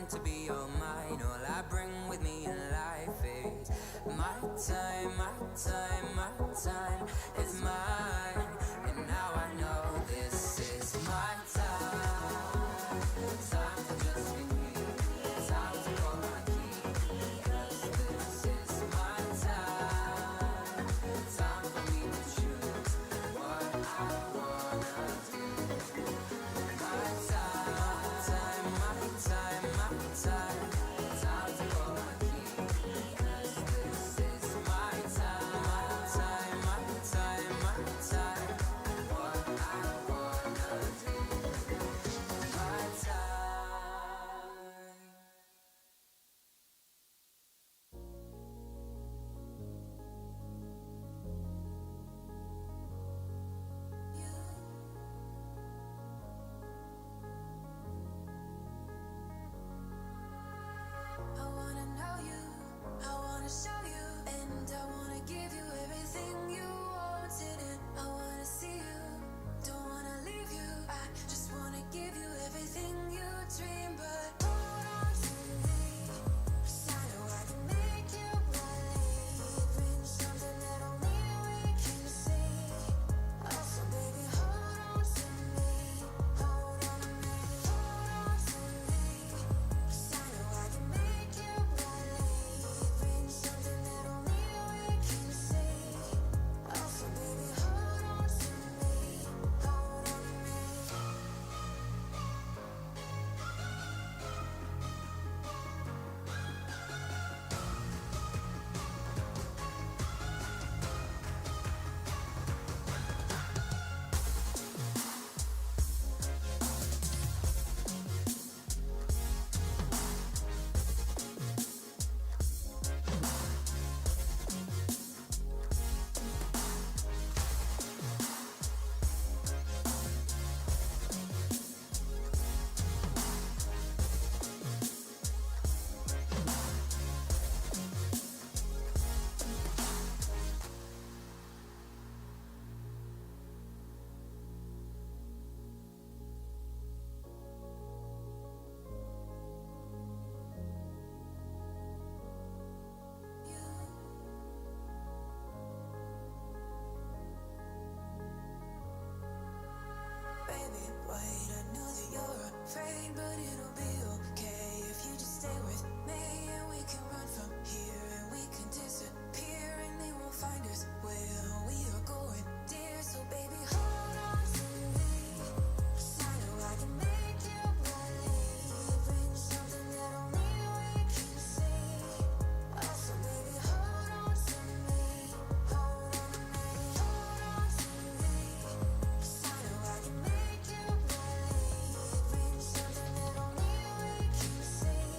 time to be all mine. All I bring with me in life is my time, my time, my time is mine. And now I know this is my time. Time to just be me. Time to call my key. 'Cause this is my time. Time for me to choose what I wanna do. My time, my time, my time. Time to call my key. 'Cause this is my time, my time, my time, my time. What I wanna do. My time. I wanna know you, I wanna show you, and I wanna give you everything you wanted, and I wanna see you, don't wanna leave you. I just wanna give you everything you dream, but hold on to me, 'cause I know I can make you believe in something that only we can see. Oh, so baby, hold on to me, hold on to me, hold on to me. 'Cause I know I can make you believe in something that only we can see. Oh, so baby, hold on to me, hold on to me. Baby, wait, I know that you're afraid, but it'll be okay if you just stay with me, and we can run from here, and we can disappear, and they won't find us where we are going, dear. So baby, hold on to me, 'cause I know I can make you believe in something that only we can see. Oh, so baby, hold on to me, hold on to me, hold on to me. 'Cause I know I can make you believe in something that only we can see.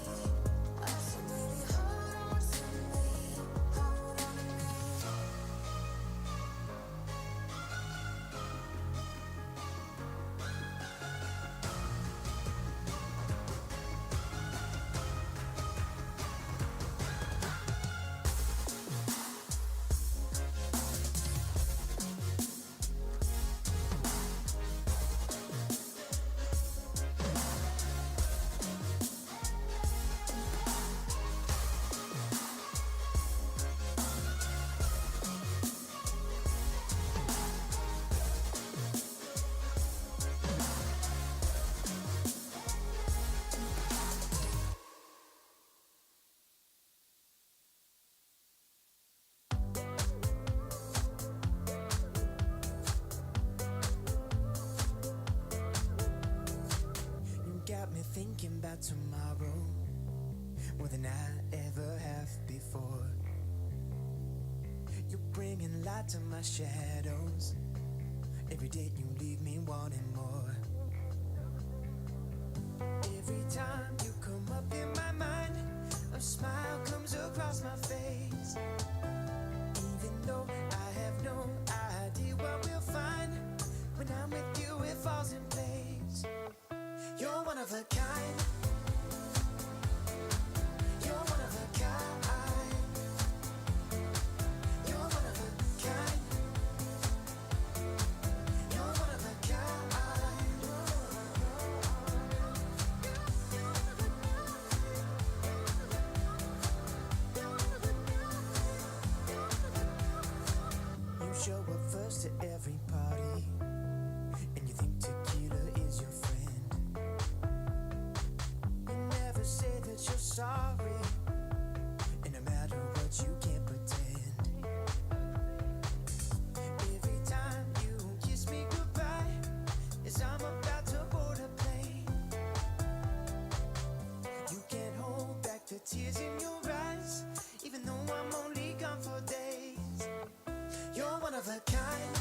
Oh, so baby, hold on to me, hold on to me. You got me thinking about tomorrow more than I ever have before. You're bringing light to my shadows. Every day you leave me wanting more. Every time you come up in my mind, a smile comes across my face. Even though I have no idea what we'll find, when I'm with you it falls in place. You're one of a kind. You're one of a kind. You're one of a kind. You're one of a kind. show up first to every party, and you think tequila is your friend. You never say that you're sorry, and no matter what you can't pretend. Every time you kiss me goodbye, as I'm about to board a plane, you can't hold back the tears in your eyes, even though I'm only gone for days. You're one of a kind.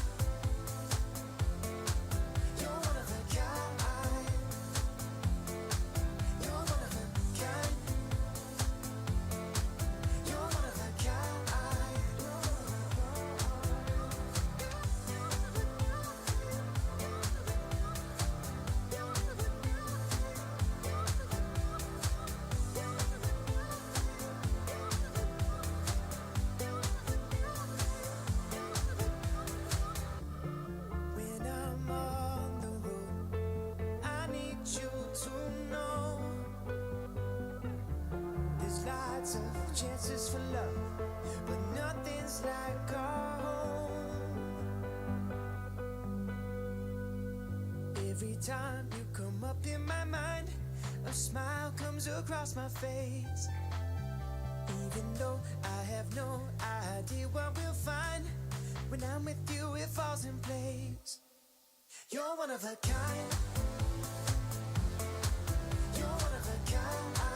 You're one of a kind. You're one of a kind. You're one of a kind. When I'm on the road, I need you to know there's lots of chances for love, but nothing's like our home. Every time you come up in my mind, a smile comes across my face. Even though I have no idea what we'll find, when I'm with you it falls in place. You're one of a kind. You're one of a kind.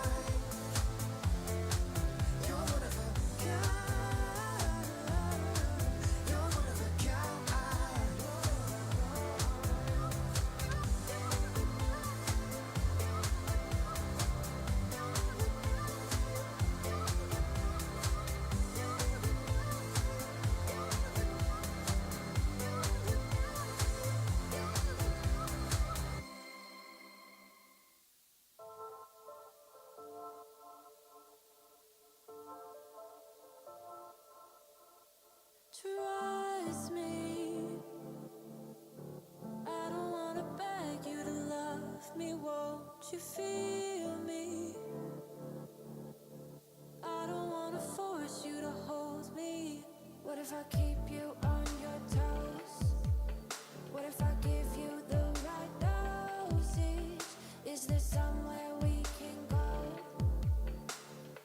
You're one of a kind. You're one of a kind. Trust me, I don't wanna beg you to love me. Won't you feel me? I don't wanna force you to hold me. What if I keep you on your toes? What if I give you the right dosage? Is there somewhere we can go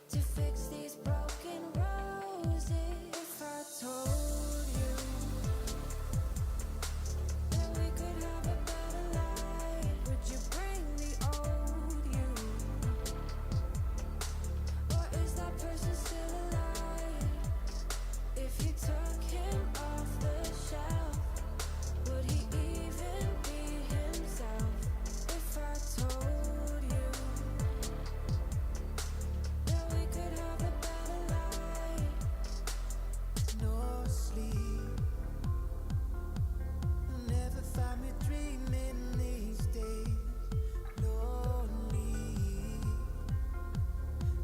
to fix these broken roses? If I told you that we could have a better life, would you bring the old you? Or is that person still alive? If you took him off the shelf, would he even be himself? If I told you that we could have a better life, No sleep. You'll never find me dreaming these days. Lonely.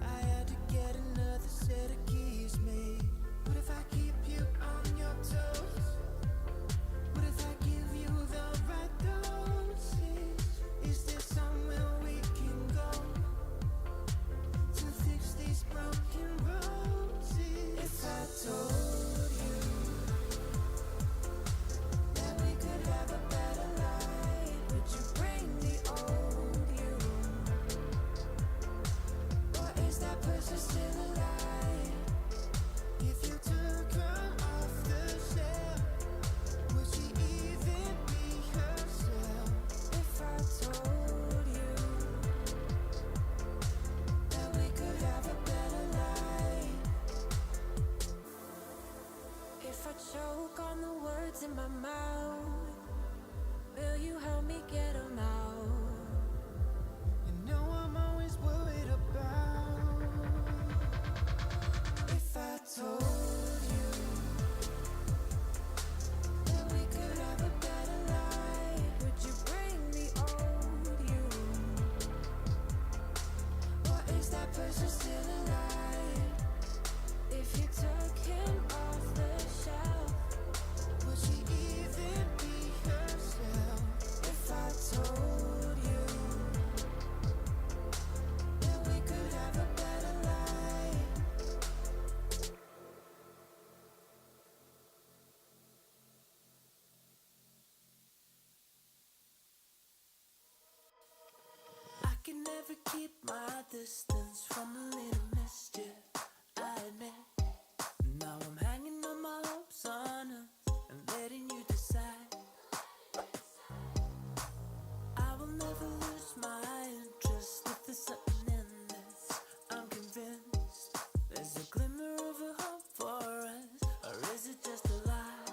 I had to get another set of keys made. What if I keep you on your toes? What if I give you the right dosage? Is there somewhere we can go to fix these broken roses? If I told you that we could have a better life, would you bring the old you? Or is that person still alive? if you took her off the shelf, would she even be herself? If I told you that we could have a better life, if I choke on the words in my mouth, will you help me get them out? You know I'm always worried about. If I told you that we could have a better life, would you bring the old you? Or is that person still alive? If you took him off the shelf, Would she even be herself? if I told you that we could have a better life, keep my distance from a little mischief, I admit. Now I'm hanging on my hopes on us and letting you decide. I will never lose my interest if there's something in this. I'm convinced there's a glimmer of a hope for us, or is it just a lie?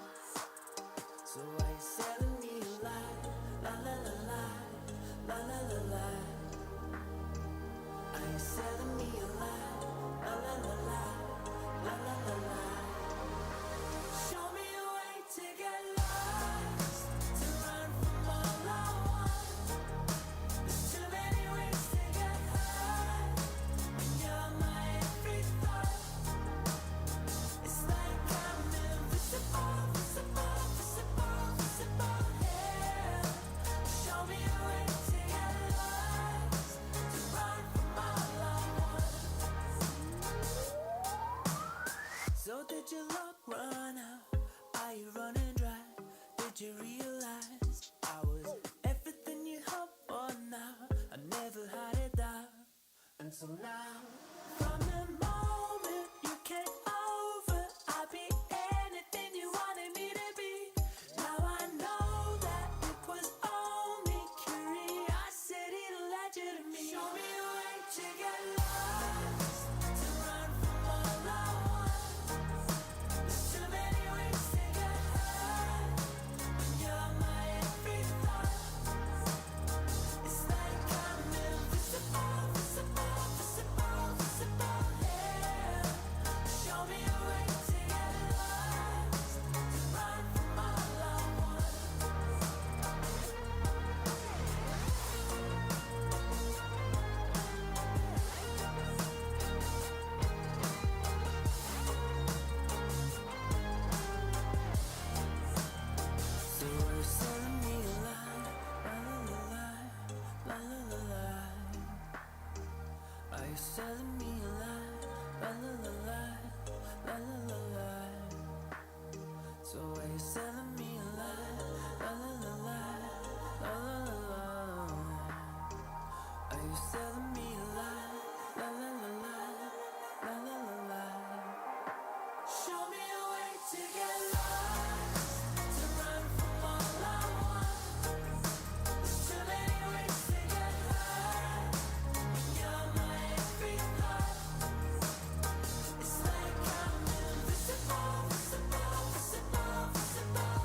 So why you selling me a lie? La la la la, la la la la. Are you selling me a lie? La la la la, la la la la. Show me a way to get lost, to run from all I want. There's too many ways to get high, when you're my every thought. It's like I'm invisible, visible, visible, visible, yeah. Show me a way to get lost, to run from all I want. So did your luck run out? Are you running dry? Did you realize I was everything you hoped for now? I never had a doubt until now. From the moment you came over, I'd be anything you wanted me to be. Now I know that it was only curiosity that led you to me. Show me a way to get lost, to run from all I want. There's too many ways to get high, when you're my every thought. It's like I'm invisible, visible, visible, visible, yeah. Show me a way to get lost, to run from all I want. So are you selling me a lie? La la la la, la la la la. Are you selling me a lie? La la la la, la la la la. So are you selling me a lie? La la la la, la la la la. Are you selling me a lie? La la la la, la la la la. Show me a way to get lost, to run from all I want. There's too many ways to get high, when you're my every thought. It's like I'm invisible, visible, visible, visible,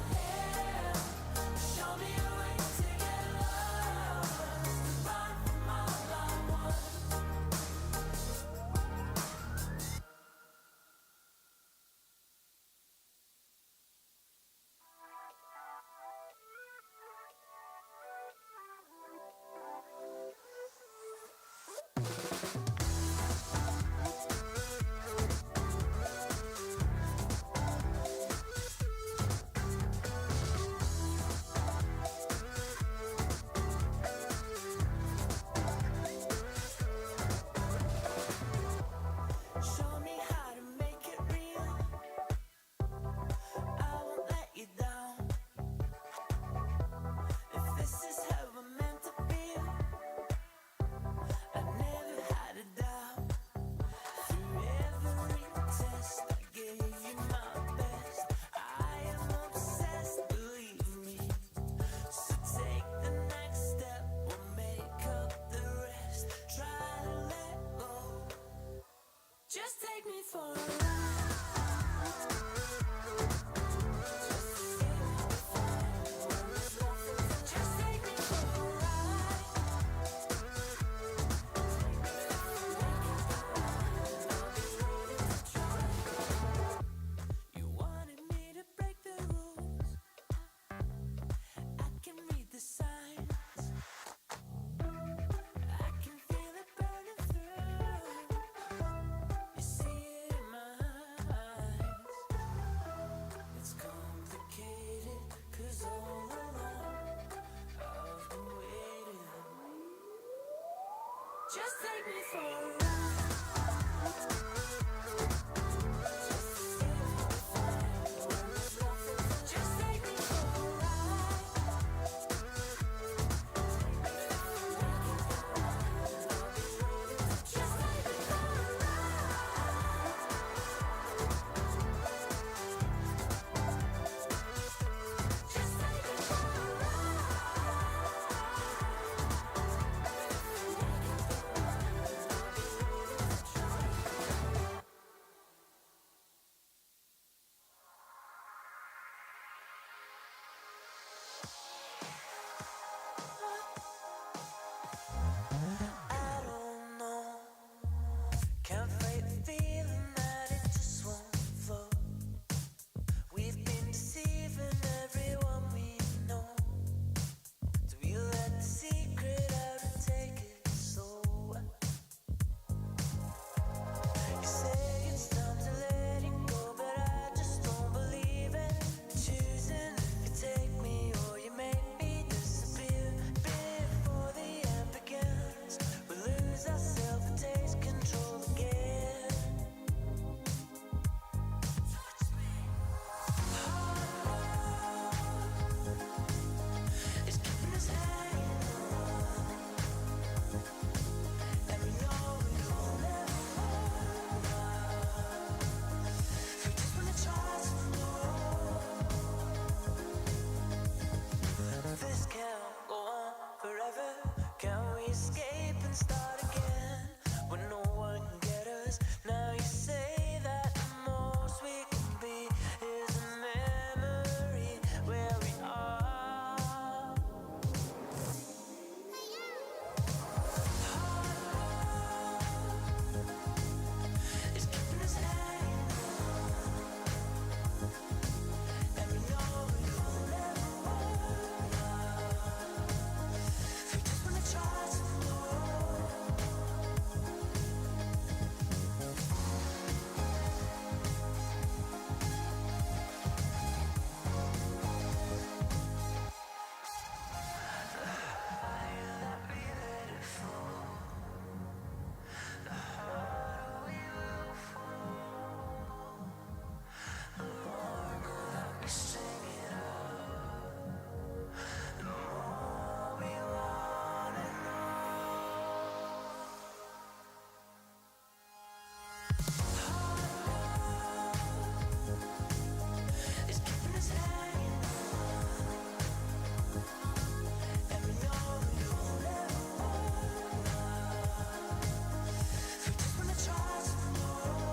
escape and start again when no one can get us. Now you say that the most we can be is a memory where we are. It's keeping us hanging on, and we know we will never work out. We just wanna try some more. It's keeping us hanging on, and we know we will never work out. We just wanna try some more.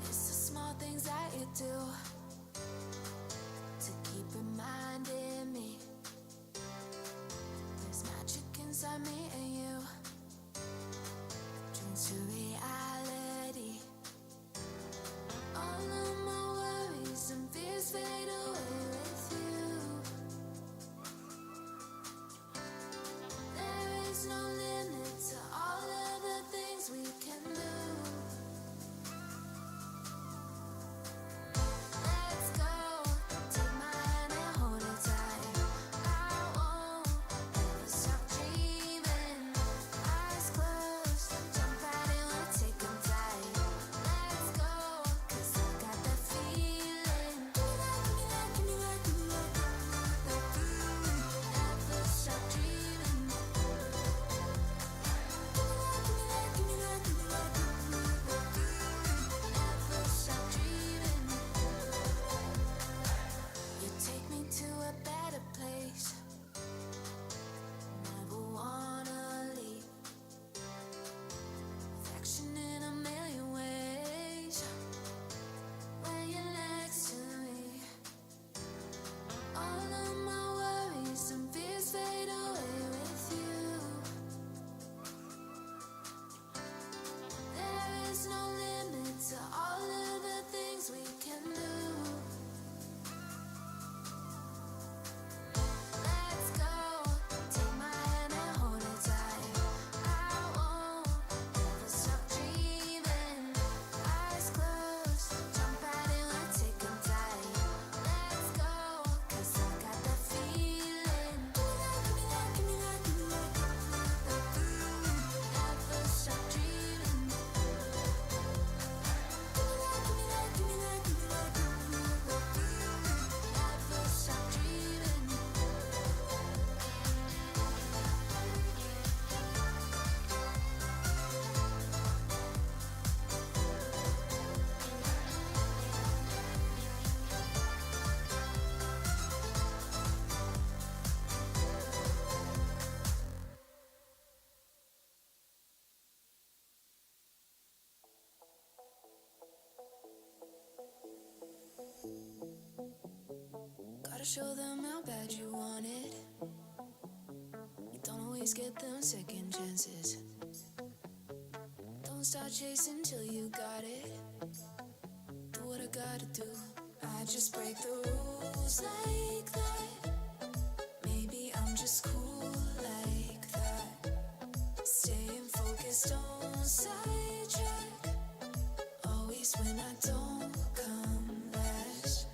It's the small things that you do to keep reminding me there's magic inside me and you. Dreams to reality. All of my worries and fears fade away with you. There is no limit to all of the things we can do. Let's go, take my hand and hold it tight. I won't ever stop dreaming. Eyes closed, jump right in, we'll take 'em tight. Let's go, 'cause I got that feeling. Give me that, give me that, give me that, give me that, that feeling. Never stop dreaming. Give me that, give me that, give me that, give me that, give me that feeling. Never stop dreaming. You take me to a better place. Never wanna leave. Affection in a million ways. When you're next to me, all of my worries and fears fade away with you. There is no limit to all of the things we can do. Let's go, take my hand and hold it tight. I won't ever stop dreaming. Eyes closed, jump right in, we'll take 'em tight. Let's go, 'cause I got that feeling. Give me that, give me that, give me that, give me that, give me that, that feeling. Never stop dreaming. Give me that, give me that, give me that, give me that, give me that, that feeling. Never stop dreaming. Gotta show them how bad you want it. You don't always get them second chances. Don't start chasing till you got it. Do what I gotta do. I just break the rules like that. Maybe I'm just cool like that. Staying focused, don't sidetrack. Always when I don't come last.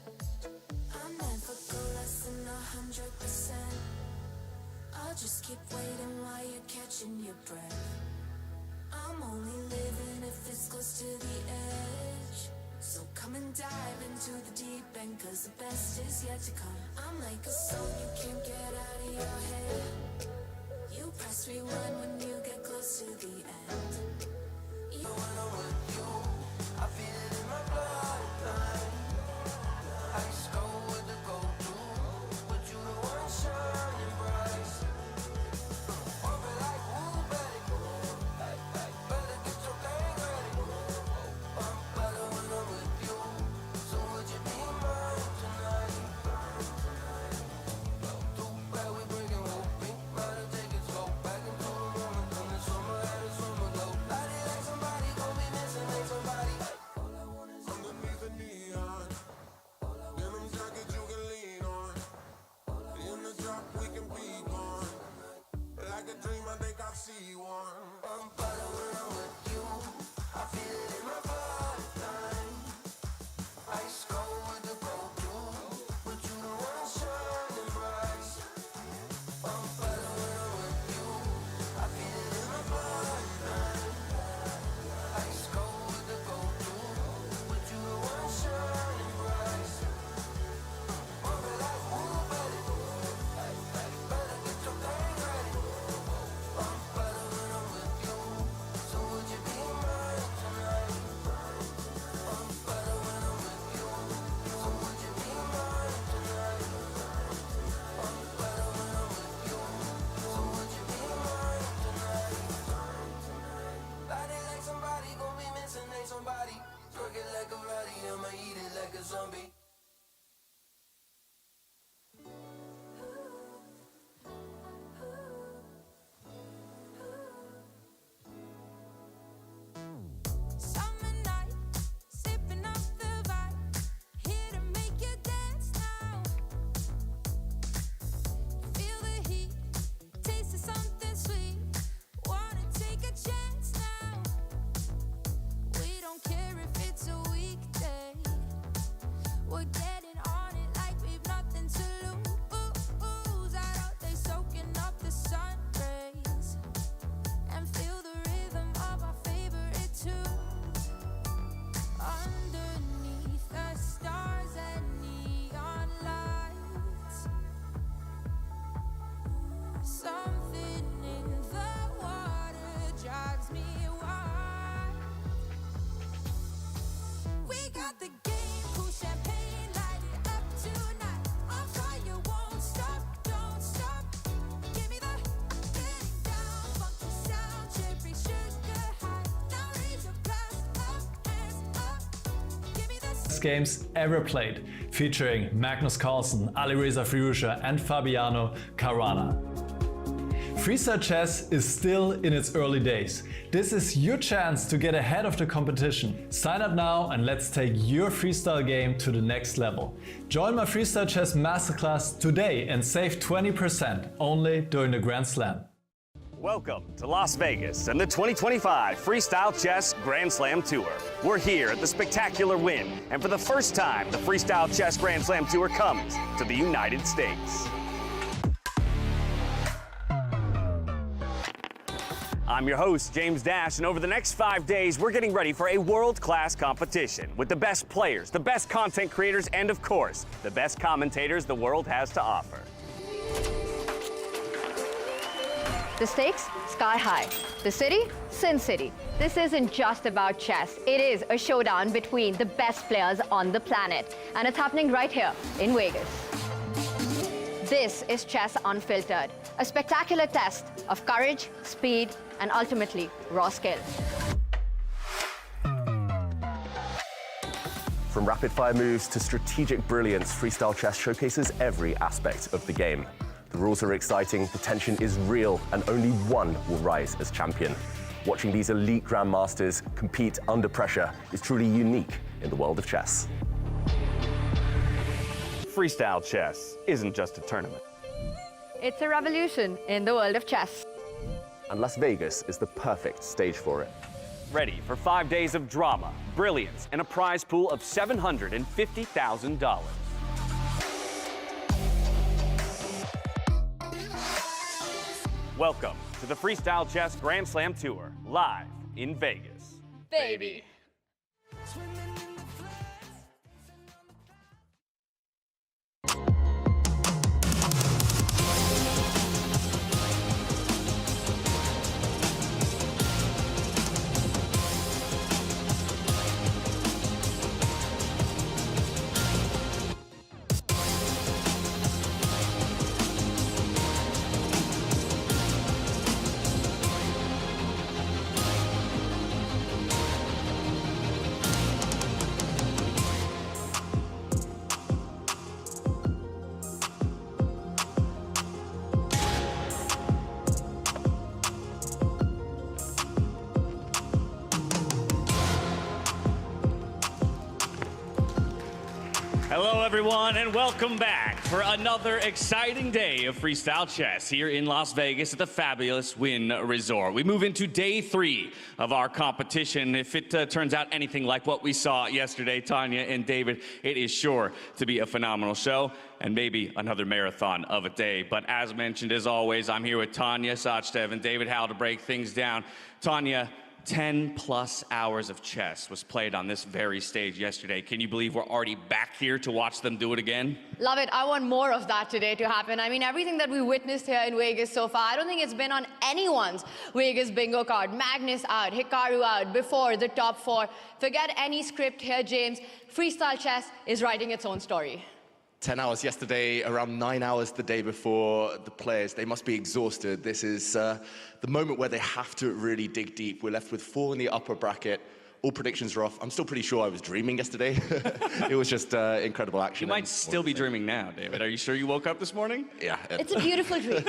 I'll never go less than 100%. I'll just keep waiting while you're catching your breath. I'm only living if it's close to the edge. So come and dive into the deep end, cause the best is yet to come. I'm like a song you can't get out of your head. You press rewind when you get close to the end. When I'm with you, I feel it in my bloodline. I just go with the go-to, but you the one shining bright. Pump it like woo, baby. Better get your thing ready. I'm better when I'm with you, so would you be mine tonight? Too bad we breaking whole pink. Better take it slow, back into the moment. Done the summer, had a summer glow. Body like somebody gon' be missing, ain't somebody. All I want is underneath the neon. Denim jacket you can lean on. In the drop we can be gone. Like a dream, I think I see one. I'm better when I'm with you. I feel it in my bloodline. I just go with the go-to, but you the one shining bright. I'm better when I'm with you. I feel it in my bloodline. I just go with the go-to, but you the one shining bright. Pump it like woo, baby. Better get your thing ready. I'm better when I'm with you, so would you be mine tonight? I'm better when I'm with you, so would you be mine tonight? I'm better when I'm with you, so would you be mine tonight? Body like somebody gon' be missing, ain't somebody. Twerk it like a Roddy, I'ma eat it like a zombie. Summer night, sipping up the vibe, here to make you dance now. Feel the heat, taste of something sweet. Wanna take a chance now. We don't care if it's a weekday. We're getting on it like we've nothing to lose. Out out there soaking up the sun rays and feel the rhythm of our favorite tunes. Underneath the stars and neon lights, something in the water drives me wild. We got the game, cool champagne, light it up tonight. On fire, won't stop, don't stop. Give me the getting down, funky sound, cherry sugar high. Now raise your glass up, hands up. Give me the Best games ever played, featuring Magnus Carlsen, Alireza Firouzja and Fabiano Caruana. Freestyle chess is still in its early days. This is your chance to get ahead of the competition. Sign up now and let's take your freestyle game to the next level. Join my freestyle chess masterclass today and save 20% only during the Grand Slam. Welcome to Las Vegas and the 2025 Freestyle Chess Grand Slam Tour. We're here at the spectacular Wynn, and for the first time, the Freestyle Chess Grand Slam Tour comes to the United States. I'm your host, James Dash, and over the next 5 days, we're getting ready for a world-class competition with the best players, the best content creators, and of course, the best commentators the world has to offer. The stakes, sky high. The city, Sin City. This isn't just about chess. It is a showdown between the best players on the planet. And it's happening right here in Vegas. This is Chess Unfiltered, a spectacular test of courage, speed, and ultimately, raw skill. From rapid-fire moves to strategic brilliance, freestyle chess showcases every aspect of the game. The rules are exciting, the tension is real, and only one will rise as champion. Watching these elite grandmasters compete under pressure is truly unique in the world of chess. Freestyle chess isn't just a tournament. It's a revolution in the world of chess. And Las Vegas is the perfect stage for it. Ready for 5 days of drama, brilliance, and a prize pool of $750,000. Welcome to the Freestyle Chess Grand Slam Tour, live in Vegas. Baby. Hello, everyone, and welcome back for another exciting day of freestyle chess here in Las Vegas at the fabulous Wynn Resort. We move into day 3 of our competition. If it turns out anything like what we saw yesterday, Tanya and David, it is sure to be a phenomenal show and maybe another marathon of a day. But as mentioned, as always, I'm here with Tanya Sachdev and David Howell to break things down. Tanya, 10+ hours of chess was played on this very stage yesterday. Can you believe we're already back here to watch them do it again? Love it. I want more of that today to happen. I mean, everything that we witnessed here in Vegas so far, I don't think it's been on anyone's Vegas bingo card. Magnus out, Hikaru out, before the top 4. Forget any script here, James. Freestyle chess is writing its own story. 10 hours yesterday, around 9 hours the day before. The players, they must be exhausted. This is the moment where they have to really dig deep. We're left with 4 in the upper bracket. All predictions are off. I'm still pretty sure I was dreaming yesterday. It was just incredible action. You might still be dreaming now, David. Are you sure you woke up this morning? Yeah. It's a beautiful dream.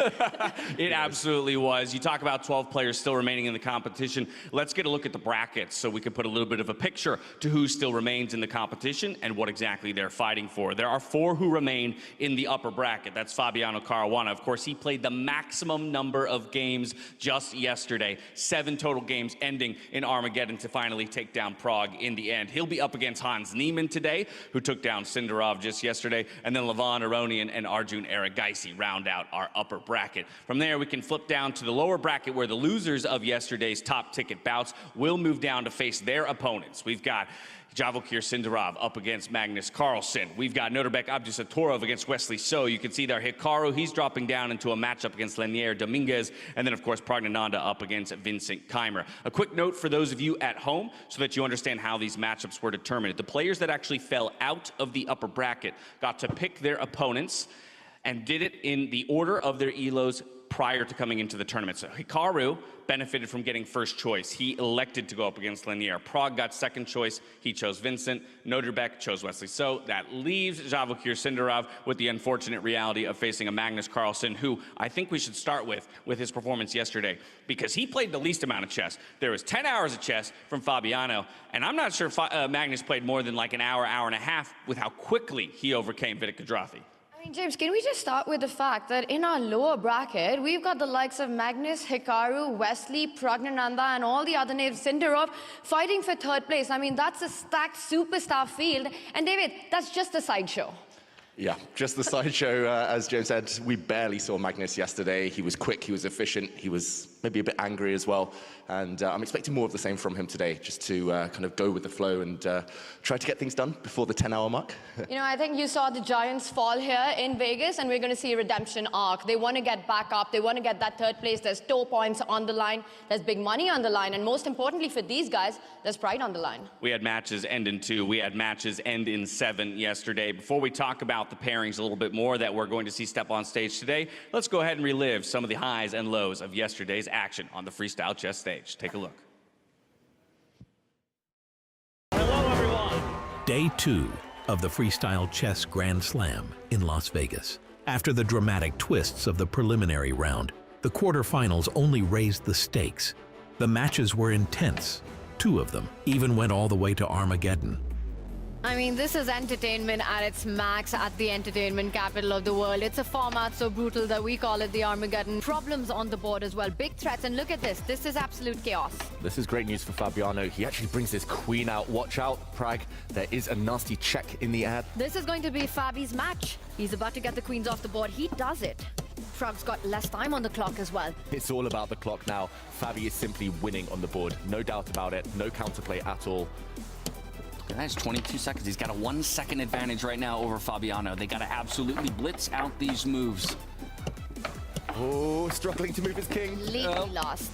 It absolutely was. You talk about 12 players still remaining in the competition. Let's get a look at the brackets so we can put a little bit of a picture to who still remains in the competition and what exactly they're fighting for. There are 4 who remain in the upper bracket. That's Fabiano Caruana. Of course, he played the maximum number of games just yesterday. 7 total games ending in Armageddon to finally take down Prague in the end. He'll be up against Hans Niemann today, who took down Sindarov just yesterday, and then Levon Aronian and Arjun Erigaisi round out our upper bracket. From there, we can flip down to the lower bracket where the losers of yesterday's top ticket bouts will move down to face their opponents. We've got Javokir Sindarov up against Magnus Carlsen. We've got Norbek Abdusatorov against Wesley So. You can see there Hikaru, he's dropping down into a matchup against Lenier Dominguez. And then, of course, Pragnananda up against Vincent Keimer. A quick note for those of you at home so that you understand how these matchups were determined. The players that actually fell out of the upper bracket got to pick their opponents and did it in the order of their ELOs prior to coming into the tournament. So Hikaru benefited from getting first choice. He elected to go up against Lenier. Prague got second choice. He chose Vincent. Noderbeck chose Wesley So. That leaves Javokir Sindarov with the unfortunate reality of facing a Magnus Carlsen, who I think we should start with his performance yesterday, because he played the least amount of chess. There was 10 hours of chess from Fabiano, and I'm not sure Magnus played more than like an hour, hour and a half with how quickly he overcame Vidic Kadrathi. James, can we just start with the fact that in our lower bracket, we've got the likes of Magnus, Hikaru, Wesley, Pragnananda, and all the other names, Sindarov, fighting for 3rd place. I mean, that's a stacked superstar field. And David, that's just a sideshow. Yeah, just the sideshow. As James said, we barely saw Magnus yesterday. He was quick, he was efficient, he was maybe a bit angry as well. And I'm expecting more of the same from him today, just to kind of go with the flow and try to get things done before the 10-hour mark. You know, I think you saw the Giants fall here in Vegas, and we're going to see a redemption arc. They want to get back up. They want to get that 3rd place. There's 2 points on the line. There's big money on the line. And most importantly for these guys, there's pride on the line. We had matches end in 2. We had matches end in 7 yesterday. Before we talk about the pairings a little bit more that we're going to see step on stage today, let's go ahead and relive some of the highs and lows of yesterday's action on the freestyle chess stage. Take a look. Hello, everyone. Day 2 of the Freestyle Chess Grand Slam in Las Vegas. After the dramatic twists of the preliminary round, the quarterfinals only raised the stakes. The matches were intense. 2 of them even went all the way to Armageddon. I mean, this is entertainment at its max at the entertainment capital of the world. It's a format so brutal that we call it the Armageddon. Problems on the board as well, big threats, and look at this. This is absolute chaos. This is great news for Fabiano. He actually brings his queen out. Watch out, Prague. There is a nasty check in the air. This is going to be Fabi's match. He's about to get the queens off the board. He does it. Frog's got less time on the clock as well. It's all about the clock now. Fabi is simply winning on the board. No doubt about it. No counterplay at all. That's 22 seconds. He's got a 1 second advantage right now over Fabiano. They got to absolutely blitz out these moves. Oh, struggling to move his king. Completely lost.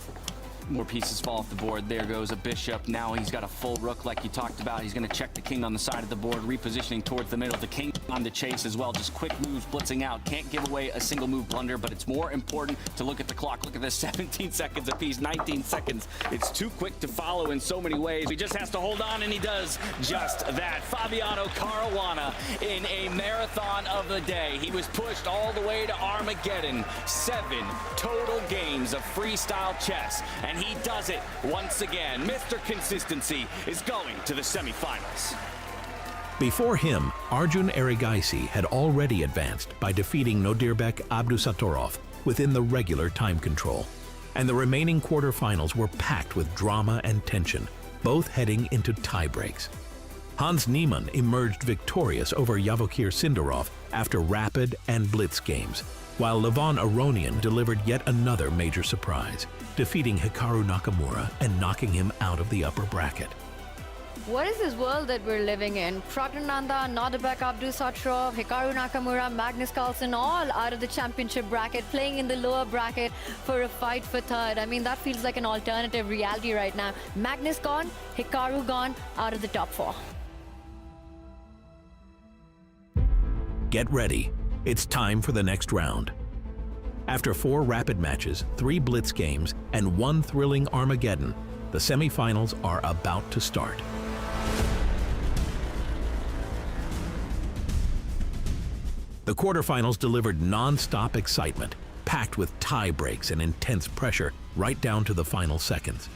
More pieces fall off the board. There goes a bishop. Now he's got a full rook like you talked about. He's going to check the king on the side of the board, repositioning towards the middle. The king on the chase as well. Just quick moves, blitzing out. Can't give away a single move blunder, but it's more important to look at the clock. Look at this, 17 seconds apiece, 19 seconds. It's too quick to follow in so many ways. He just has to hold on, and he does just that. Fabiano Caruana in a marathon of the day. He was pushed all the way to Armageddon. 7 total games of freestyle chess, and he does it once again. Mr. Consistency is going to the semifinals. Before him, Arjun Erigaisi had already advanced by defeating Nodirbek Abdusatorov within the regular time control. And the remaining quarterfinals were packed with drama and tension, both heading into tie breaks. Hans Niemann emerged victorious over Yavokir Sindarov after rapid and blitz games, while Levon Aronian delivered yet another major surprise, defeating Hikaru Nakamura and knocking him out of the upper bracket. What is this world that we're living in? Pragnananda, Nodirbek Abdusatorov, Hikaru Nakamura, Magnus Carlsen, all out of the championship bracket, playing in the lower bracket for a fight for third. I mean, that feels like an alternative reality right now. Magnus gone, Hikaru gone, out of the top 4. Get ready. It's time for the next round. After 4 rapid matches, 3 blitz games, and 1 thrilling Armageddon, the semifinals are about to start. The quarterfinals delivered non-stop excitement, packed with tie breaks and intense pressure right down to the final seconds.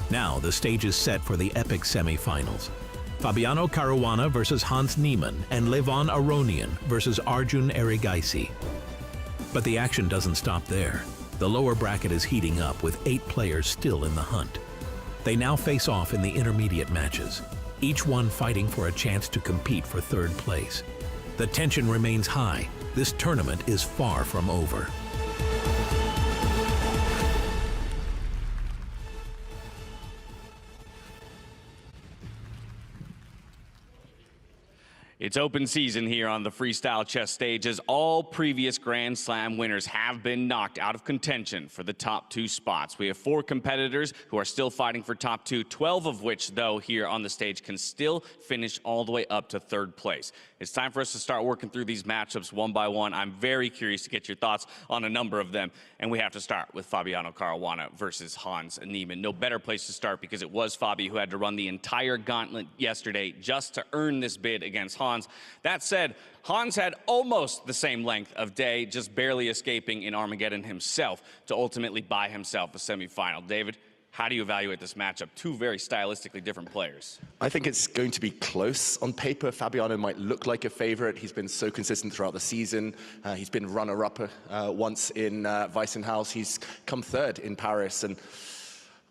Now the stage is set for the epic semifinals. Fabiano Caruana versus Hans Niemann and Levon Aronian versus Arjun Erigaisi. But the action doesn't stop there. The lower bracket is heating up with 8 players still in the hunt. They now face off in the intermediate matches, each one fighting for a chance to compete for third place. The tension remains high. This tournament is far from over. It's open season here on the freestyle chess stage, as all previous Grand Slam winners have been knocked out of contention for the top 2 spots. We have 4 competitors who are still fighting for top 2, 12 of which, though, here on the stage can still finish all the way up to third place. It's time for us to start working through these matchups one by one. I'm very curious to get your thoughts on a number of them, and we have to start with Fabiano Caruana versus Hans Niemann. No better place to start because it was Fabi who had to run the entire gauntlet yesterday just to earn this bid against Hans. That said, Hans had almost the same length of day, just barely escaping in Armageddon himself to ultimately buy himself a semifinal. David, how do you evaluate this matchup? 2 very stylistically different players. I think it's going to be close. On paper, Fabiano might look like a favorite. He's been so consistent throughout the season. He's been runner-up once in Weissenhaus. He's come third in Paris. And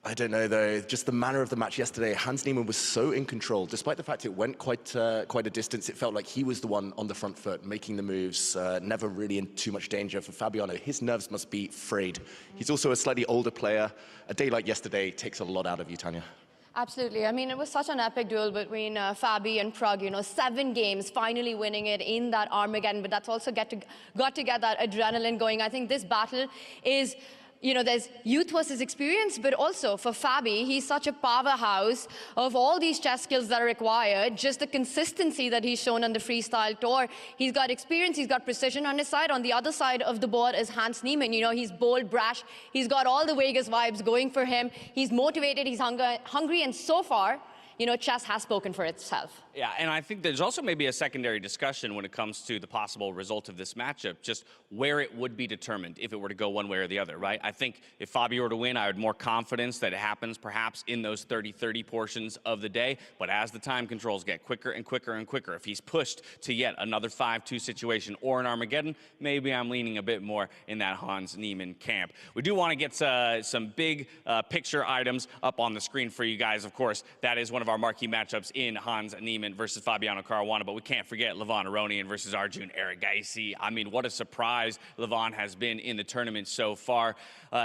I don't know, though, just the manner of the match yesterday, Hans Niemann was so in control. Despite the fact it went quite a distance, it felt like he was the one on the front foot, making the moves, never really in too much danger. For Fabiano, his nerves must be frayed. He's also a slightly older player. A day like yesterday takes a lot out of you, Tanya. Absolutely. I mean, it was such an epic duel between Fabi and Prug, 7 games, finally winning it in that Armageddon, but that's also got to get that adrenaline going. I think this battle is, there's youth versus experience, but also for Fabi, he's such a powerhouse of all these chess skills that are required, just the consistency that he's shown on the freestyle tour. He's got experience, he's got precision on his side. On the other side of the board is Hans Niemann. He's bold, brash. He's got all the Vegas vibes going for him. He's motivated, he's hungry, and so far, chess has spoken for itself. Yeah, and I think there's also maybe a secondary discussion when it comes to the possible result of this matchup, just where it would be determined if it were to go one way or the other, right? I think if Fabi were to win, I had more confidence that it happens perhaps in those 30-30 portions of the day, but as the time controls get quicker and quicker and quicker, if he's pushed to yet another 5-2 situation or an Armageddon, maybe I'm leaning a bit more in that Hans Niemann camp. We do want to get some big picture items up on the screen for you guys, of course. That is one of of our marquee matchups in Hans Niemann versus Fabiano Caruana, but we can't forget Levon Aronian versus Arjun Erigaisi. I mean, what a surprise Levon has been in the tournament so far.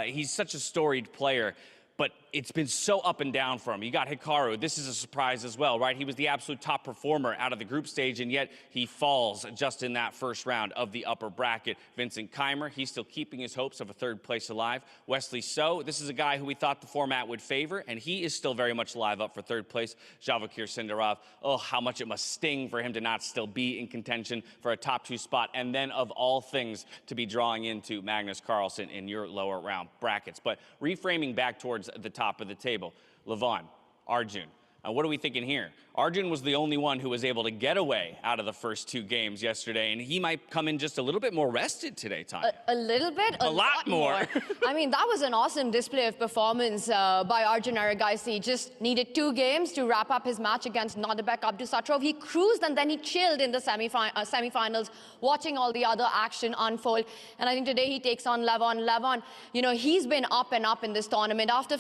He's such a storied player, but it's been so up and down for him. You got Hikaru. This is a surprise as well, right? He was the absolute top performer out of the group stage, and yet he falls just in that first round of the upper bracket. Vincent Keimer, he's still keeping his hopes of a third place alive. Wesley So, this is a guy who we thought the format would favor, and he is still very much alive up for third place. Javakir Sindarov, oh, how much it must sting for him to not still be in contention for a top 2 spot, and then of all things, to be drawing into Magnus Carlsen in your lower round brackets. But reframing back towards the top of the table, Levon, Arjun. What are we thinking here? Arjun was the only one who was able to get away out of the first 2 games yesterday, and he might come in just a little bit more rested today, Tanya. A little bit? A lot more. I mean, that was an awesome display of performance by Arjun Erigaisi. Just needed 2 games to wrap up his match against Nodebek Abdusatrov. He cruised and then he chilled in the semifinals, watching all the other action unfold. And I think today he takes on Levon. Levon, you know, he's been up and up in this tournament after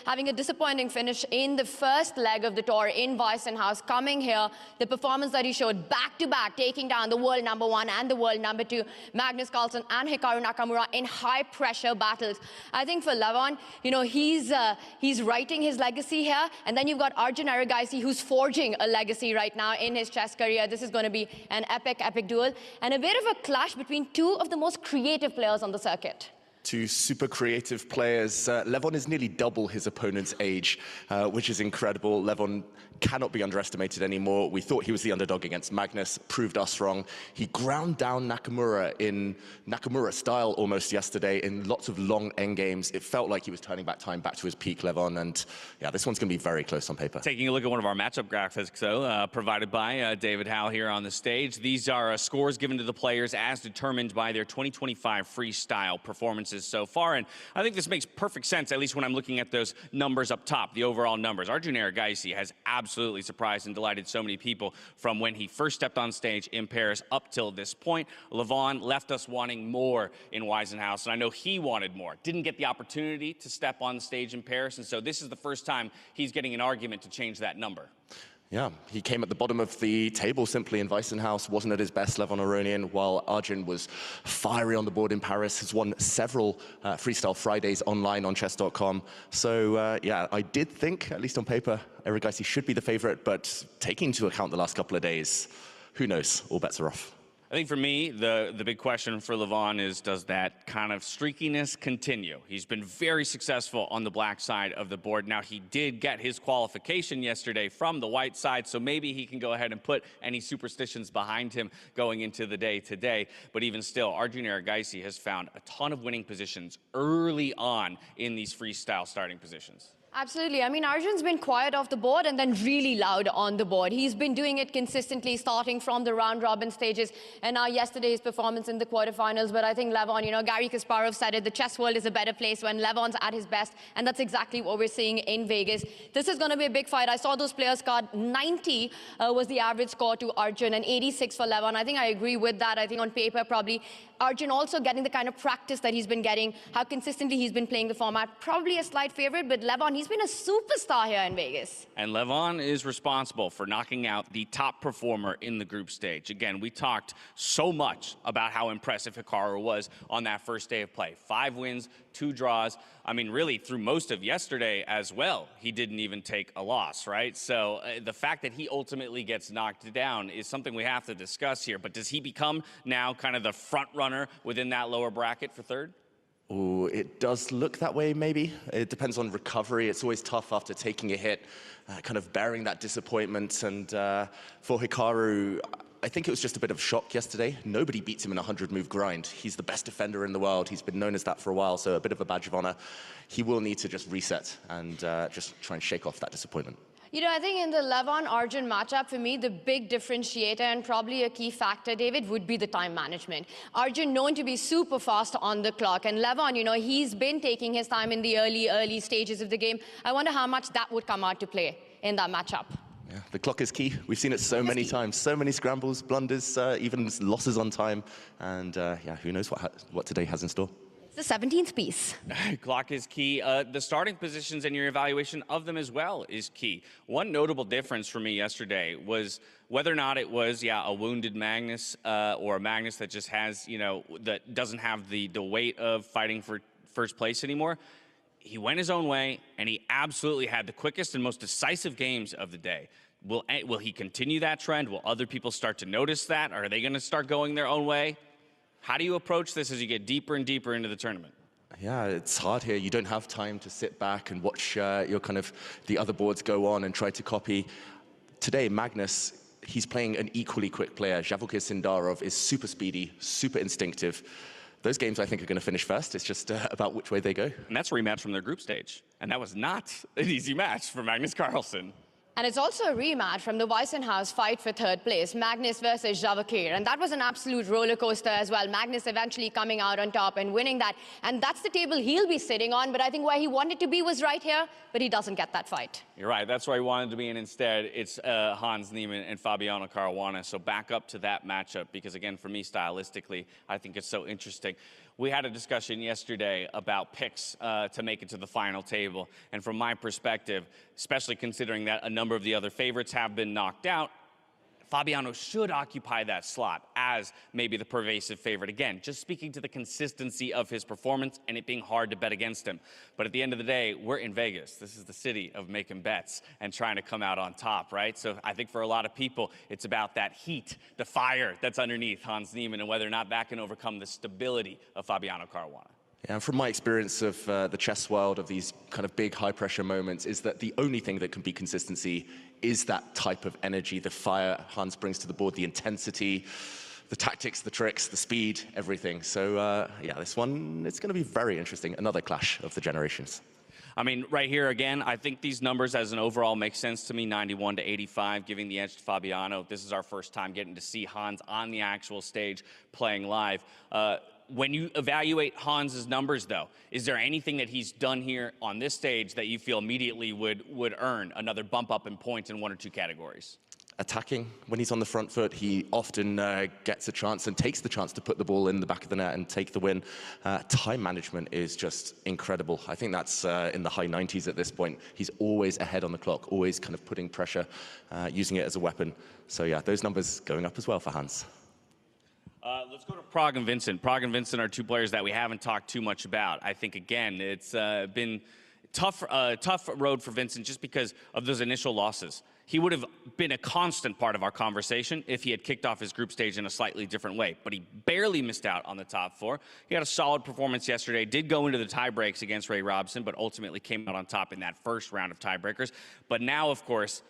having a disappointing finish in the first leg of the tour in Weissenhaus. Coming here, the performance that he showed back-to-back, taking down the world number 1 and the world number 2, Magnus Carlsen and Hikaru Nakamura in high-pressure battles. I think for Levon, you know, he's writing his legacy here, and then you've got Arjun Erigaisi, who's forging a legacy right now in his chess career. This is going to be an epic duel, and a bit of a clash between 2 of the most creative players on the circuit. 2 super creative players. Levon is nearly double his opponent's age, which is incredible. Levon cannot be underestimated anymore. We thought he was the underdog against Magnus, proved us wrong. He ground down Nakamura in Nakamura style almost yesterday in lots of long endgames. It felt like he was turning back time back to his peak, Levon, and yeah, this one's going to be very close on paper. Taking a look at one of our matchup graphics, though, provided by David Howe here on the stage. These are scores given to the players as determined by their 2025 freestyle performances so far, and I think this makes perfect sense, at least when I'm looking at those numbers up top, the overall numbers. Arjun Erigaisi has absolutely surprised and delighted so many people from when he first stepped on stage in Paris up till this point. Levon left us wanting more in Weissenhaus, and I know he wanted more. Didn't get the opportunity to step on stage in Paris, and so this is the first time he's getting an argument to change that number. Yeah, he came at the bottom of the table simply in Weissenhaus, wasn't at his best, Levon Aronian, while Arjun was fiery on the board in Paris, has won several Freestyle Fridays online on chess.com. So yeah, I did think, at least on paper, Erigaisi should be the favorite, but taking into account the last couple of days, who knows, all bets are off. I think for me, the big question for Levon is, does that kind of streakiness continue? He's been very successful on the black side of the board. Now, he did get his qualification yesterday from the white side, so maybe he can go ahead and put any superstitions behind him going into the day today. But even still, Arjun Erigaisi has found a ton of winning positions early on in these freestyle starting positions. Absolutely. I mean, Arjun's been quiet off the board and then really loud on the board. He's been doing it consistently, starting from the round-robin stages, and now yesterday's performance in the quarterfinals. But I think Levon, you know, Gary Kasparov said it, the chess world is a better place when Levon's at his best, and that's exactly what we're seeing in Vegas. This is going to be a big fight. I saw those players card. 90 was the average score to Arjun and 86 for Levon. I think I agree with that. I think on paper, probably Arjun also getting the kind of practice that he's been getting, how consistently he's been playing the format. Probably a slight favorite, but Levon, he's been a superstar here in Vegas. And Levon is responsible for knocking out the top performer in the group stage. Again, we talked so much about how impressive Hikaru was on that first day of play. 5 wins, 2 draws. I mean, really, through most of yesterday as well, he didn't even take a loss, right? So the fact that he ultimately gets knocked down is something we have to discuss here. But does he become now kind of the front runner within that lower bracket for third? Oh, it does look that way, maybe. It depends on recovery. It's always tough after taking a hit, kind of bearing that disappointment. And for Hikaru, I think it was just a bit of a shock yesterday. Nobody beats him in a 100-move grind. He's the best defender in the world. He's been known as that for a while, so a bit of a badge of honor. He will need to just reset and just try and shake off that disappointment. You know, I think in the Levon-Arjun matchup, for me, the big differentiator and probably a key factor, David, would be the time management. Arjun known to be super fast on the clock, and Levon, you know, he's been taking his time in the early stages of the game. I wonder how much that would come out to play in that matchup. Yeah, the clock is key. We've seen it so many times. So many scrambles, blunders, even losses on time. And yeah, who knows what today has in store. It's the 17th piece. Clock is key. The starting positions and your evaluation of them as well is key. One notable difference for me yesterday was whether or not it was, a wounded Magnus or a Magnus that just has, that doesn't have the weight of fighting for first place anymore. He went his own way, and he absolutely had the quickest and most decisive games of the day. Will he continue that trend? Will other people start to notice that? Are they going to start going their own way? How do you approach this as you get deeper and deeper into the tournament? Yeah, it's hard here. You don't have time to sit back and watch the other boards go on and try to copy. Today, Magnus, he's playing an equally quick player. Javukir Sindarov is super speedy, super instinctive. Those games, I think, are going to finish first. It's just about which way they go. And that's a rematch from their group stage. And that was not an easy match for Magnus Carlsen. And it's also a rematch from the Weissenhaus fight for third place, Magnus versus Javukir. And that was an absolute roller coaster as well. Magnus eventually coming out on top and winning that. And that's the table he'll be sitting on. But I think where he wanted to be was right here, but he doesn't get that fight. You're right. That's where he wanted to be. And instead, it's Hans Niemann and Fabiano Caruana. So back up to that matchup, because again, for me, stylistically, I think it's so interesting. We had a discussion yesterday about picks to make it to the final table. And from my perspective, especially considering that a number of the other favorites have been knocked out, Fabiano should occupy that slot as maybe the pervasive favorite. Again, just speaking to the consistency of his performance and it being hard to bet against him. But at the end of the day, we're in Vegas. This is the city of making bets and trying to come out on top, right? So I think for a lot of people, it's about that heat, the fire that's underneath Hans Niemann and whether or not that can overcome the stability of Fabiano Caruana. Yeah, and from my experience of the chess world, of these kind of big high-pressure moments, is that the only thing that can be consistency is that type of energy, the fire Hans brings to the board, the intensity, the tactics, the tricks, the speed, everything. So, this one, it's going to be very interesting. Another clash of the generations. I mean, right here again, I think these numbers as an overall make sense to me, 91 to 85, giving the edge to Fabiano. This is our first time getting to see Hans on the actual stage playing live. When you evaluate Hans's numbers, though, is there anything that he's done here on this stage that you feel immediately would earn another bump up in points in one or two categories? Attacking, when he's on the front foot, he often gets a chance and takes the chance to put the ball in the back of the net and take the win. Time management is just incredible. I think that's in the high 90s at this point. He's always ahead on the clock, always kind of putting pressure, using it as a weapon. So yeah, those numbers going up as well for Hans. Let's go to Prague and Vincent. Prague and Vincent are two players that we haven't talked too much about. I think, again, it's been tough road for Vincent just because of those initial losses. He would have been a constant part of our conversation if he had kicked off his group stage in a slightly different way, but he barely missed out on the top four. He had a solid performance yesterday, did go into the tie breaks against Ray Robson, but ultimately came out on top in that first round of tiebreakers. But now, of course,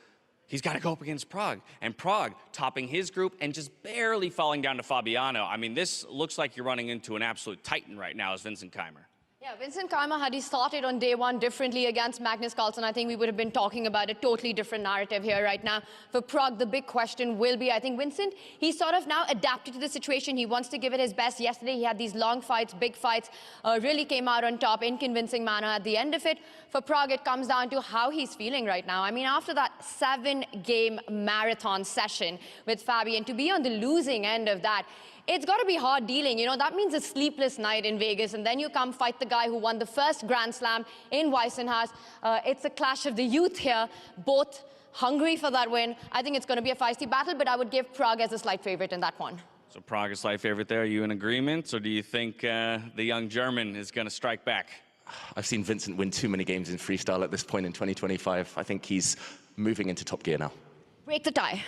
he's got to go up against Prague, and Prague topping his group and just barely falling down to Fabiano. I mean, this looks like you're running into an absolute titan right now as Vincent Keimer. Yeah, Vincent Keimer, had he started on day one differently against Magnus Carlsen, I think we would have been talking about a totally different narrative here right now. For Prague, the big question will be, I think Vincent, he's sort of now adapted to the situation. He wants to give it his best. Yesterday, he had these long fights, big fights, really came out on top in convincing manner. At the end of it, for Prague, it comes down to how he's feeling right now. I mean, after that 7-game marathon session with Fabi, and to be on the losing end of that, it's got to be hard dealing. You know, that means a sleepless night in Vegas, and then you come fight the guy who won the first Grand Slam in Weissenhaus. It's a clash of the youth here, both hungry for that win. I think it's going to be a feisty battle, but I would give Prague as a slight favorite in that one. So Prague is slight favorite there. Are you in agreement, or do you think the young German is going to strike back? I've seen Vincent win too many games in freestyle at this point in 2025. I think he's moving into top gear now. Break the tie.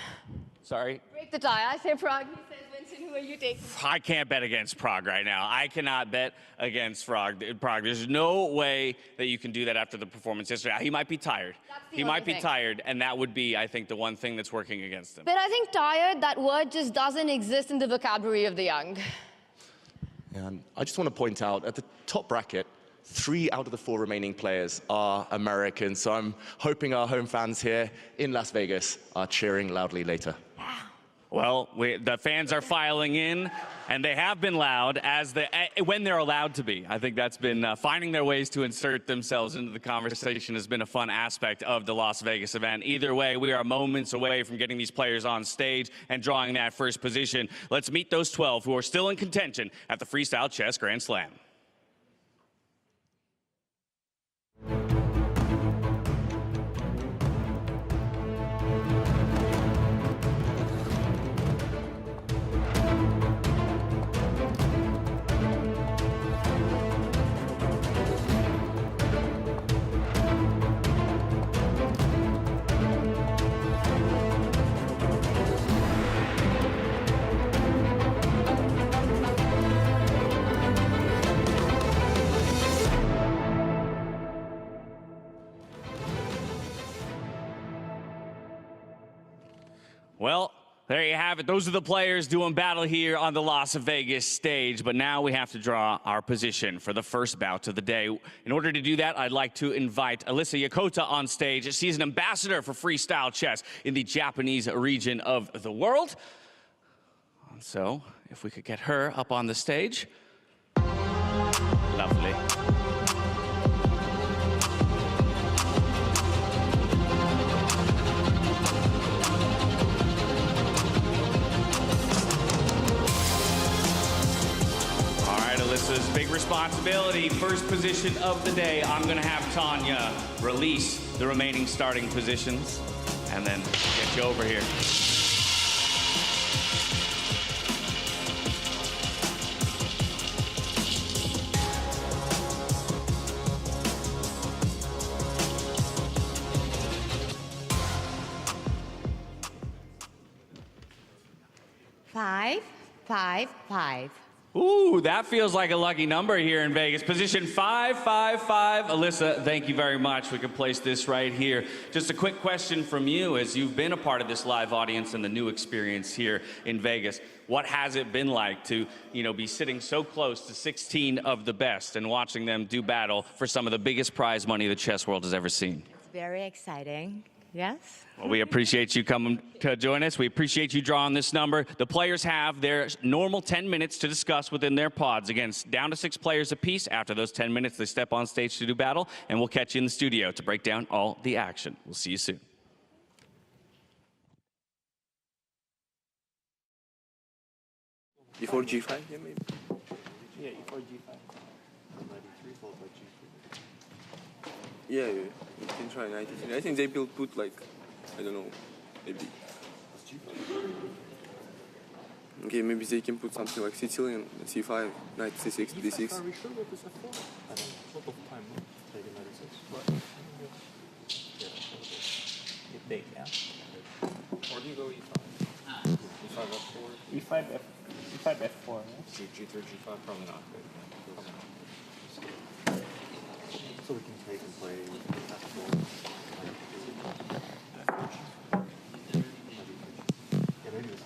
Sorry? Break the tie. I say Prague. He says Vincent. Who are you taking? I can't bet against Prague right now. I cannot bet against Prague. There's no way that you can do that after the performance yesterday. He might be tired. He might be tired, and that would be, I think, the one thing that's working against him. But I think tired, that word just doesn't exist in the vocabulary of the young. And I just want to point out, at the top bracket, 3 out of the 4 remaining players are American, so I'm hoping our home fans here in Las Vegas are cheering loudly later. Well, the fans are filing in, and they have been loud when they're allowed to be. I think that's been finding their ways to insert themselves into the conversation has been a fun aspect of the Las Vegas event. Either way, we are moments away from getting these players on stage and drawing that first position. Let's meet those 12 who are still in contention at the Freestyle Chess Grand Slam. Well, there you have it. Those are the players doing battle here on the Las Vegas stage. But now we have to draw our position for the first bout of the day. In order to do that, I'd like to invite Alyssa Yokota on stage. She's an ambassador for freestyle chess in the Japanese region of the world. So, if we could get her up on the stage. Lovely. Alyssa's big responsibility. First position of the day. I'm going to have Tanya release the remaining starting positions and then get you over here. Five, five, five. Ooh, that feels like a lucky number here in Vegas. Position 555. Alyssa, thank you very much. We can place this right here. Just a quick question from you, as you've been a part of this live audience and the new experience here in Vegas. What has it been like to, be sitting so close to 16 of the best and watching them do battle for some of the biggest prize money the chess world has ever seen? It's very exciting. Yes. Well, we appreciate you coming to join us. We appreciate you drawing this number. The players have their normal 10 minutes to discuss within their pods. Again, down to 6 players apiece. After those 10 minutes, they step on stage to do battle, and we'll catch you in the studio to break down all the action. We'll see you soon. Before G5, yeah, maybe. Yeah, before G5. 93 followed by G3. Yeah, you can try 93. I think they will put like, I don't know, maybe. Okay, maybe they can put something like Sicilian, C5, knight C6, D6. Are we sure that this F4? I don't know. A lot of time, no? Taking 96. What? Yeah, it's big, yeah. Or do you go E5? E5 F4? E5 F4, yeah? G3, G5, probably not good. So we can take and play F4. Yeah, maybe this is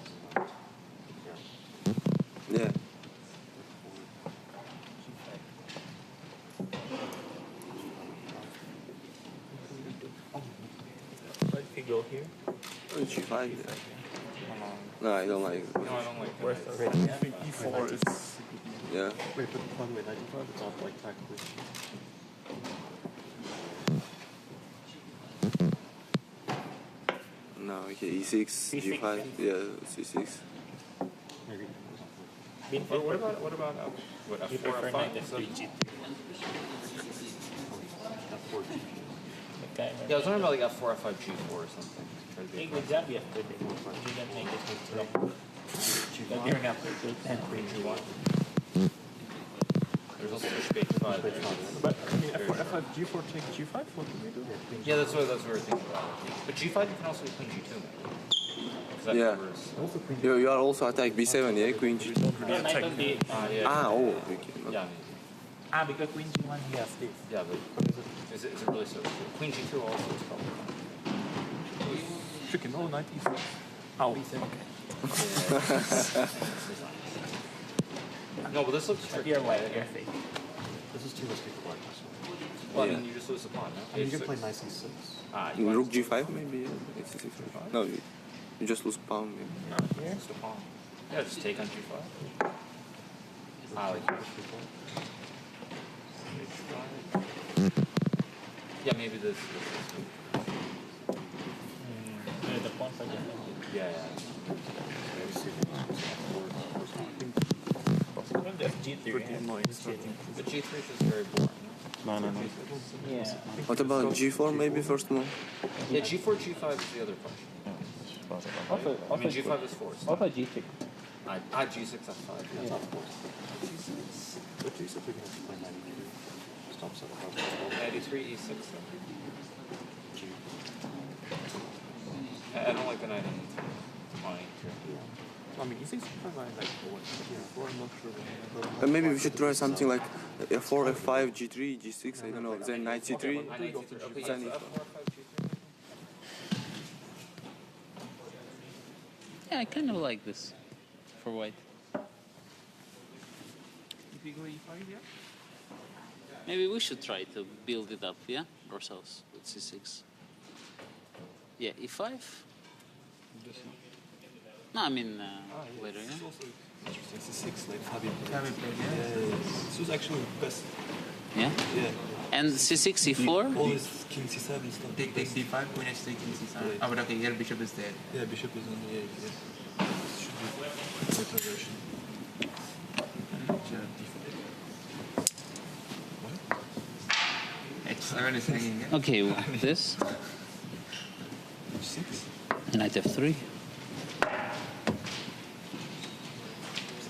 Yeah. I could go here. Oh, G5, yeah. No, I don't like it. No, I don't like Where's that. the red? E4 is... Yeah. Wait, but by the way, 95, it's not like tactically. No, okay, E6, G5, yeah, C6. Maybe. What about what You F4, prefer F5? knight F3, G3. F4, G3. Okay, Yeah, I was wondering about like F4, F5, G4 or something. Try to be एक गुजरात भी है you can make it like gearing up to 10 Queen G1. There's also bishop H5. but I mean F5 G4 take G5 what do we do Yeah, that's what we were thinking about. But G5 you can also be Queen G2. Maybe. Yeah. also Queen You are also attack B7, yeah, Queen G2. yeah, knight on D Yeah. Ah, oh, okay. Yeah, because Queen G1 he has this yeah, but is it really so? Queen G2 also is probably fine. chicken oh knight E6 oh okay No, but this looks tricky. you're white you're fake this is too risky for black Well, I Yeah. mean, you just lose the pawn, no? I mean you can play knight C6 Rook G5, maybe, yeah. It's C6. No, you just lose pawn, maybe. No, it's the pawn. Yeah, just take on G5. Like H5. Yeah, maybe this the pawn for yeah. G3 But G3 is just very boring. no yeah What about G4, maybe, first move? Yeah, G4, G5 is the other question. I mean, G5 is forced. what about G6 G6, F5. Yeah, not forced. but G6 we can also play 93 stops at the 93, E6. I don't like the knight in pawn E2. I mean E6 is probably like 4 I'm not sure Maybe we should try something like F4, F5, G3, G6, I don't know, then knight C3. Knight C3. Okay, Then yeah, so E5. F4, F5, G3. Yeah, I kind of like this for white. If you go e5, yeah? Maybe we should try to build it up, yeah? Ourselves with c6. Yeah, e5? No, I mean later, This is yeah? also interesting. C6, like Fabi played. Fabi played, yeah. This was actually the best. Yeah? Yeah. And c6, e4? All this king c7 stuff. Take d5, queen h3, king c7. Right. Oh, but okay, here bishop is dead. Yeah, bishop is on the 8. Yeah. This should be good progression. H7 is hanging. Yeah? Okay, this. H6. And knight f3.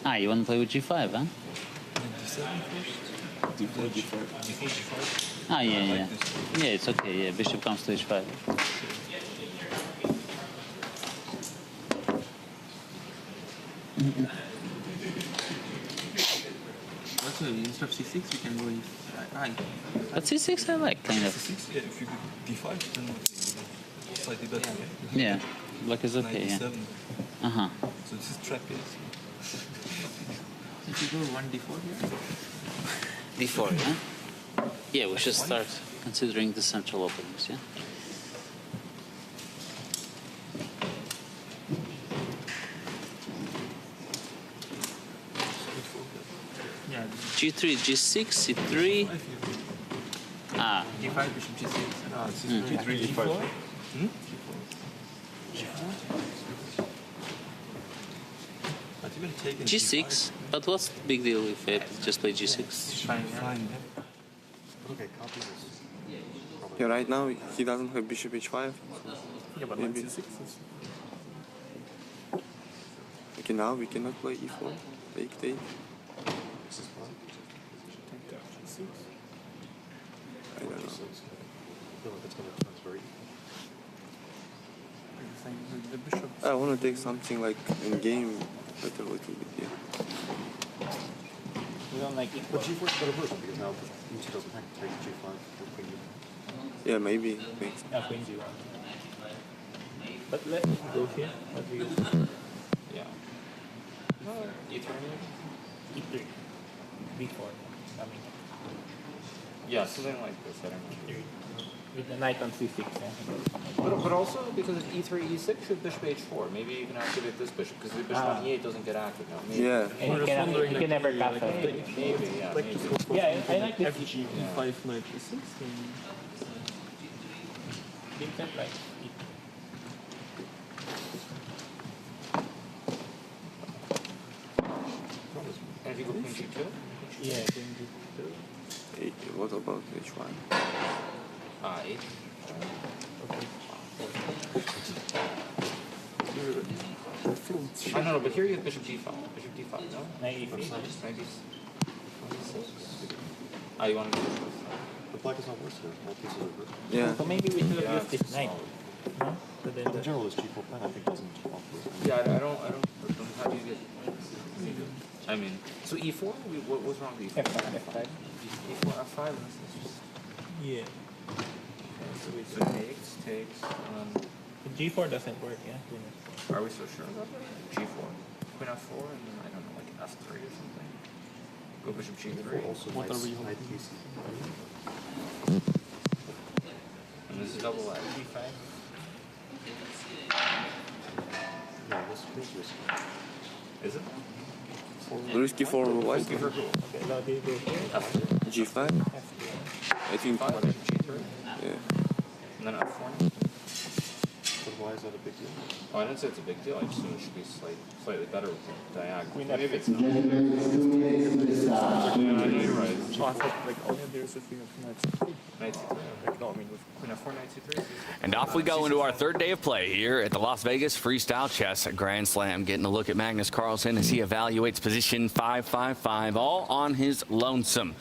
Ah, you want to play with g5, huh? D7 first. D4, G4, G5. Ah, yeah. Yeah, it's okay, yeah. Bishop comes to h5. Also, instead of c6, we can go e5. But c6 I like, kind of. C6, yeah, if you go D5, then slightly better, yeah? Yeah, black is okay, yeah. Knight D7. Uh-huh. So this is trapez. If you go 1d4 here? d4, yeah? Yeah, we should start considering the central openings, yeah? Yeah. g3, g6, c3. Ah. d5, bishop g6. Ah, this is G3, G5. But even taking g6, but what's the big deal if I just play g6? Fine, Okay, copy this. Yeah, right now he doesn't have bishop h5. Yeah, but Maybe. C6 is... Okay, now we cannot play e4. Take. This is fine. C6. I don't know. I feel like it's going to transfer. The bishop. I want to take something like in game, but a little bit, yeah. You don't like it? But G4 is better version because now G doesn't have to take G5 or Queen D. Yeah, maybe. Makes. Queen d1. But let me go here. What do you Yeah. E3? E3. B4. I mean, Yeah, something like this. I don't know. with the knight on c6. Yeah? But also because it's E3, E6, should bishop H4. Maybe you can activate this bishop because the bishop on E8 doesn't get active now. Maybe. Yeah. And you can never cut off. Maybe, yeah. Like Maybe. just go for Yeah, I like this. FG, E5, knight E6, and... Different, like, And if you go Queen G2? yeah, queen d2. Hey, what about h1? Ah, 8. I don't know, but here you have bishop D5. Bishop D5, no? Knight e3. Maybe. Ah, you want to do this? The black is not worse here. All pieces are good. Yeah. So maybe we should have used this knight. No? So then In general, this G4 plan, I think, doesn't offer. Yeah, I don't. How do you get? I mean, so E4. What was wrong with E4? F5, F5. E4, F5. Yeah. So takes. G4 doesn't work, yeah? Are we so sure about that? G4, Queen F4, and then I don't know, like F3 or something. Go bishop G3. Also, What are we knight E6. And this is double edge. G5. No, this feels risky. Is it? Risky for white. Risky for who? Okay, now do you go here? F3. G5? F3. I think. F5, bishop G3. Yeah. And then F4. But why is that a big deal? Oh, I didn't say it's a big deal. I just assume it should be slightly better with the diagonal. Queen Maybe F6. it's not. You're right. Oh, I thought like all you do is with knight c3. Knight C3. Okay. No, I mean with Queen F4, Knight C3. And off we go into our third day of play here at the Las Vegas Freestyle Chess Grand Slam. Getting a look at Magnus Carlsen as he evaluates position 555, all on his lonesome.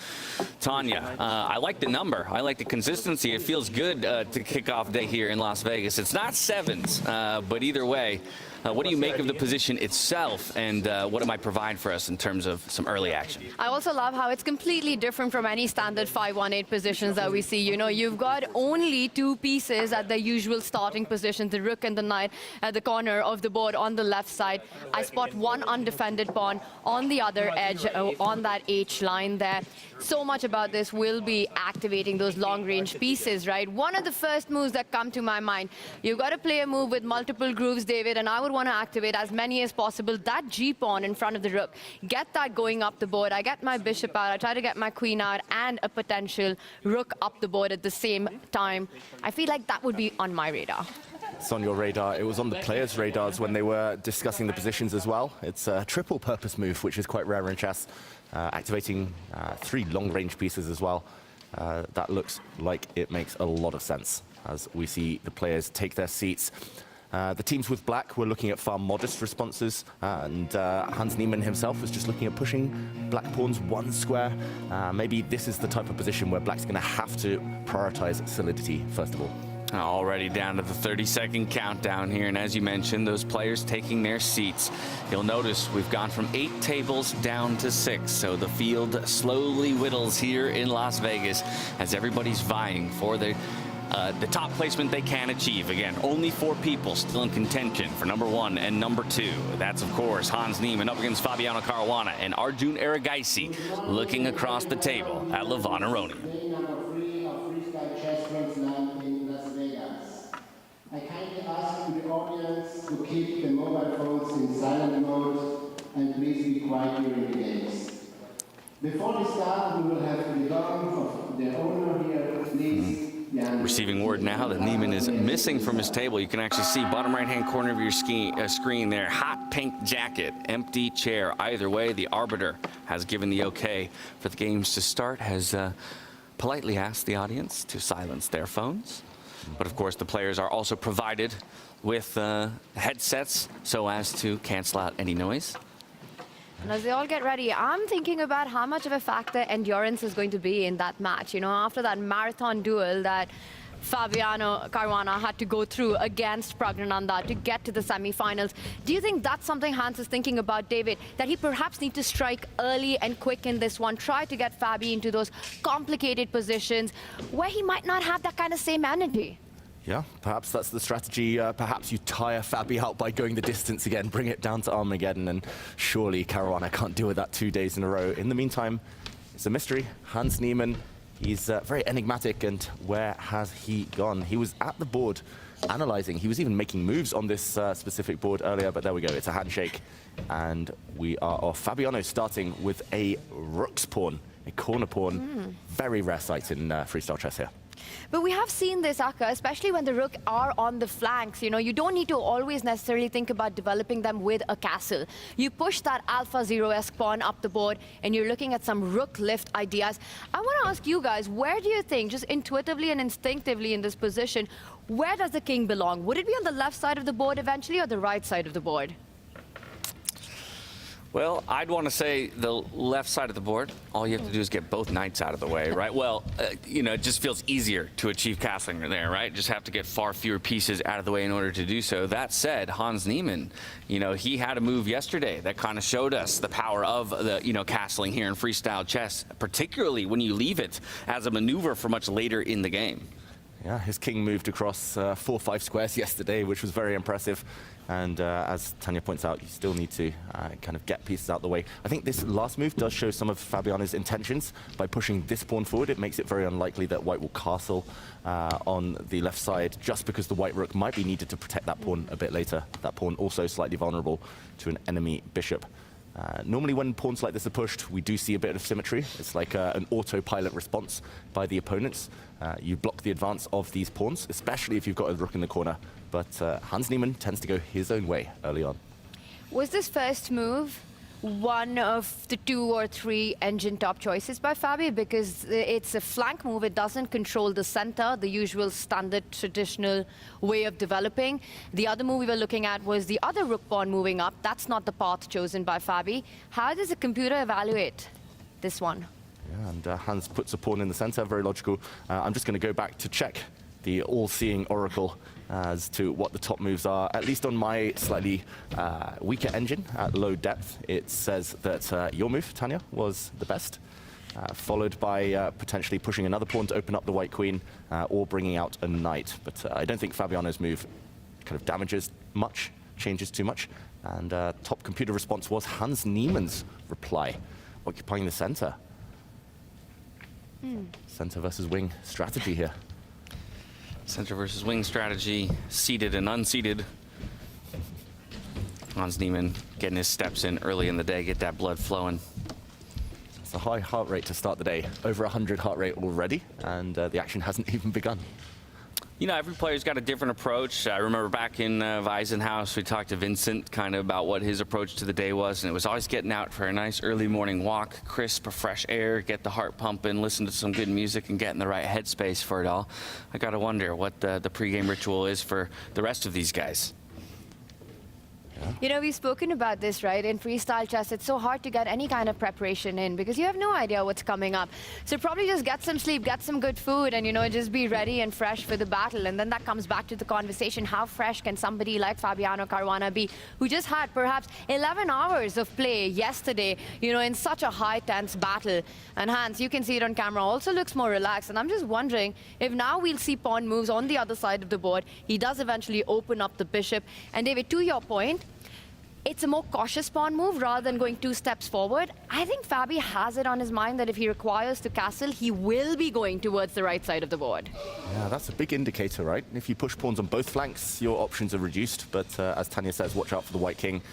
Tanya, I like the number. I like the consistency. It feels good to kick off day here in Las Vegas. It's not sevens, but either way, what do you make of the position itself, and what it might provide for us in terms of some early action? I also love how it's completely different from any standard 5-1-8 positions that we see. You know, you've got only two pieces at the usual starting position, the rook and the knight at the corner of the board on the left side. I spot one undefended pawn on the other edge, on that H line there. So much about this will be activating those long-range pieces, right? One of the first moves that come to my mind, you've got to play a move with multiple grooves, David, and I would want to activate as many as possible. That G-pawn in front of the rook, get that going up the board. I get my bishop out, I try to get my queen out, and a potential rook up the board at the same time. I feel like that would be on my radar. It's on your radar. It was on the players' radars when they were discussing the positions as well. It's a triple purpose move, which is quite rare in chess. Activating three long-range pieces as well. That looks like it makes a lot of sense as we see the players take their seats. The teams with black were looking at far modest responses, and Hans Niemann himself was just looking at pushing black pawns one square. Maybe this is the type of position where black's going to have to prioritize solidity first of all. Already down to the 30-second countdown here, and as you mentioned, those players taking their seats. You'll notice we've gone from 8 tables down to 6, so the field slowly whittles here in Las Vegas as everybody's vying for the top placement they can achieve. Again, only 4 people still in contention for number 1 and number 2. That's, of course, Hans Niemann up against Fabiano Caruana and Arjun Erigaisi looking across the table at Levon Aronia. I kindly ask the audience to keep the mobile phones in silent mode and please be quiet during the games. Before we start, we will have the dom of the owner here, please. Receiving word now that Niemann is missing from his table. You can actually see bottom right-hand corner of your screen there. Hot pink jacket, empty chair. Either way, the arbiter has given the okay for the games to start, has politely asked the audience to silence their phones. But of course, the players are also provided with headsets so as to cancel out any noise. And as they all get ready, I'm thinking about how much of a factor endurance is going to be in that match. You know, after that marathon duel that Fabiano Caruana had to go through against Praggnanandhaa to get to the semi-finals. Do you think that's something Hans is thinking about, David, that he perhaps needs to strike early and quick in this one, try to get Fabi into those complicated positions where he might not have that kind of same energy? Yeah, perhaps that's the strategy. Perhaps you tire Fabi out by going the distance again, bring it down to Armageddon, and surely Caruana can't do that 2 days in a row. In the meantime, it's a mystery. Hans Niemann, he's very enigmatic, and where has he gone? He was at the board analyzing. He was even making moves on this specific board earlier, but there we go. It's a handshake, and we are off. Fabiano starting with a rook's pawn, a corner pawn. Very rare sight in freestyle chess here. But we have seen this, Akka, especially when the rook are on the flanks. You know, you don't need to always necessarily think about developing them with a castle. You push that Alpha Zero-esque pawn up the board, and you're looking at some rook lift ideas. I want to ask you guys, where do you think, just intuitively and instinctively in this position, where does the king belong? Would it be on the left side of the board eventually, or the right side of the board? Well, I'd want to say the left side of the board. All you have to do is get both knights out of the way, right? Well, you know, it just feels easier to achieve castling there, right? Just have to get far fewer pieces out of the way in order to do so. That said, Hans Niemann, you know, he had a move yesterday that kind of showed us the power of the, you know, castling here in freestyle chess, particularly when you leave it as a maneuver for much later in the game. Yeah, his king moved across 4-5 squares yesterday, which was very impressive. And as Tanya points out, you still need to kind of get pieces out the way. I think this last move does show some of Fabiano's intentions. By pushing this pawn forward, it makes it very unlikely that white will castle on the left side, just because the white rook might be needed to protect that pawn a bit later. That pawn also slightly vulnerable to an enemy bishop. Normally when pawns like this are pushed, we do see a bit of symmetry. It's like an autopilot response by the opponents. You block the advance of these pawns, especially if you've got a rook in the corner. But Hans Niemann tends to go his own way early on. Was this first move one of the 2 or 3 engine top choices by Fabi? Because it's a flank move, it doesn't control the center, the usual standard traditional way of developing. The other move we were looking at was the other rook pawn moving up. That's not the path chosen by Fabi. How does the computer evaluate this one? Yeah, and Hans puts a pawn in the center, very logical. I'm just going to go back to check the all-seeing oracle as to what the top moves are. At least on my slightly weaker engine at low depth, it says that your move, Tanya, was the best. followed by potentially pushing another pawn to open up the white queen, or bringing out a knight. But I don't think Fabiano's move kind of damages much, changes too much. And top computer response was Hans Niemann's reply, occupying the center. Center versus wing strategy here. Center versus wing strategy, seated and unseated. Hans Niemann getting his steps in early in the day, get that blood flowing. It's a high heart rate to start the day, over 100 heart rate already, and the action hasn't even begun. You know, every player's got a different approach. I remember back in Waisenhaus, we talked to Vincent kind of about what his approach to the day was, and it was always getting out for a nice early morning walk, crisp, fresh air, get the heart pumping, listen to some good music, and get in the right headspace for it all. I gotta wonder what the pregame ritual is for the rest of these guys. You know, we've spoken about this, right? In freestyle chess, it's so hard to get any kind of preparation in because you have no idea what's coming up. So probably just get some sleep, get some good food, and, you know, just be ready and fresh for the battle. And then that comes back to the conversation, how fresh can somebody like Fabiano Caruana be, who just had perhaps 11 hours of play yesterday, you know, in such a high tense battle. And Hans, you can see it on camera, also looks more relaxed. And I'm just wondering if now we'll see pawn moves on the other side of the board. He does eventually open up the bishop. And David, to your point, it's a more cautious pawn move rather than going 2 steps forward. I think Fabi has it on his mind that if he requires to castle, he will be going towards the right side of the board. Yeah, that's a big indicator, right? If you push pawns on both flanks, your options are reduced. But as Tanya says, watch out for the white king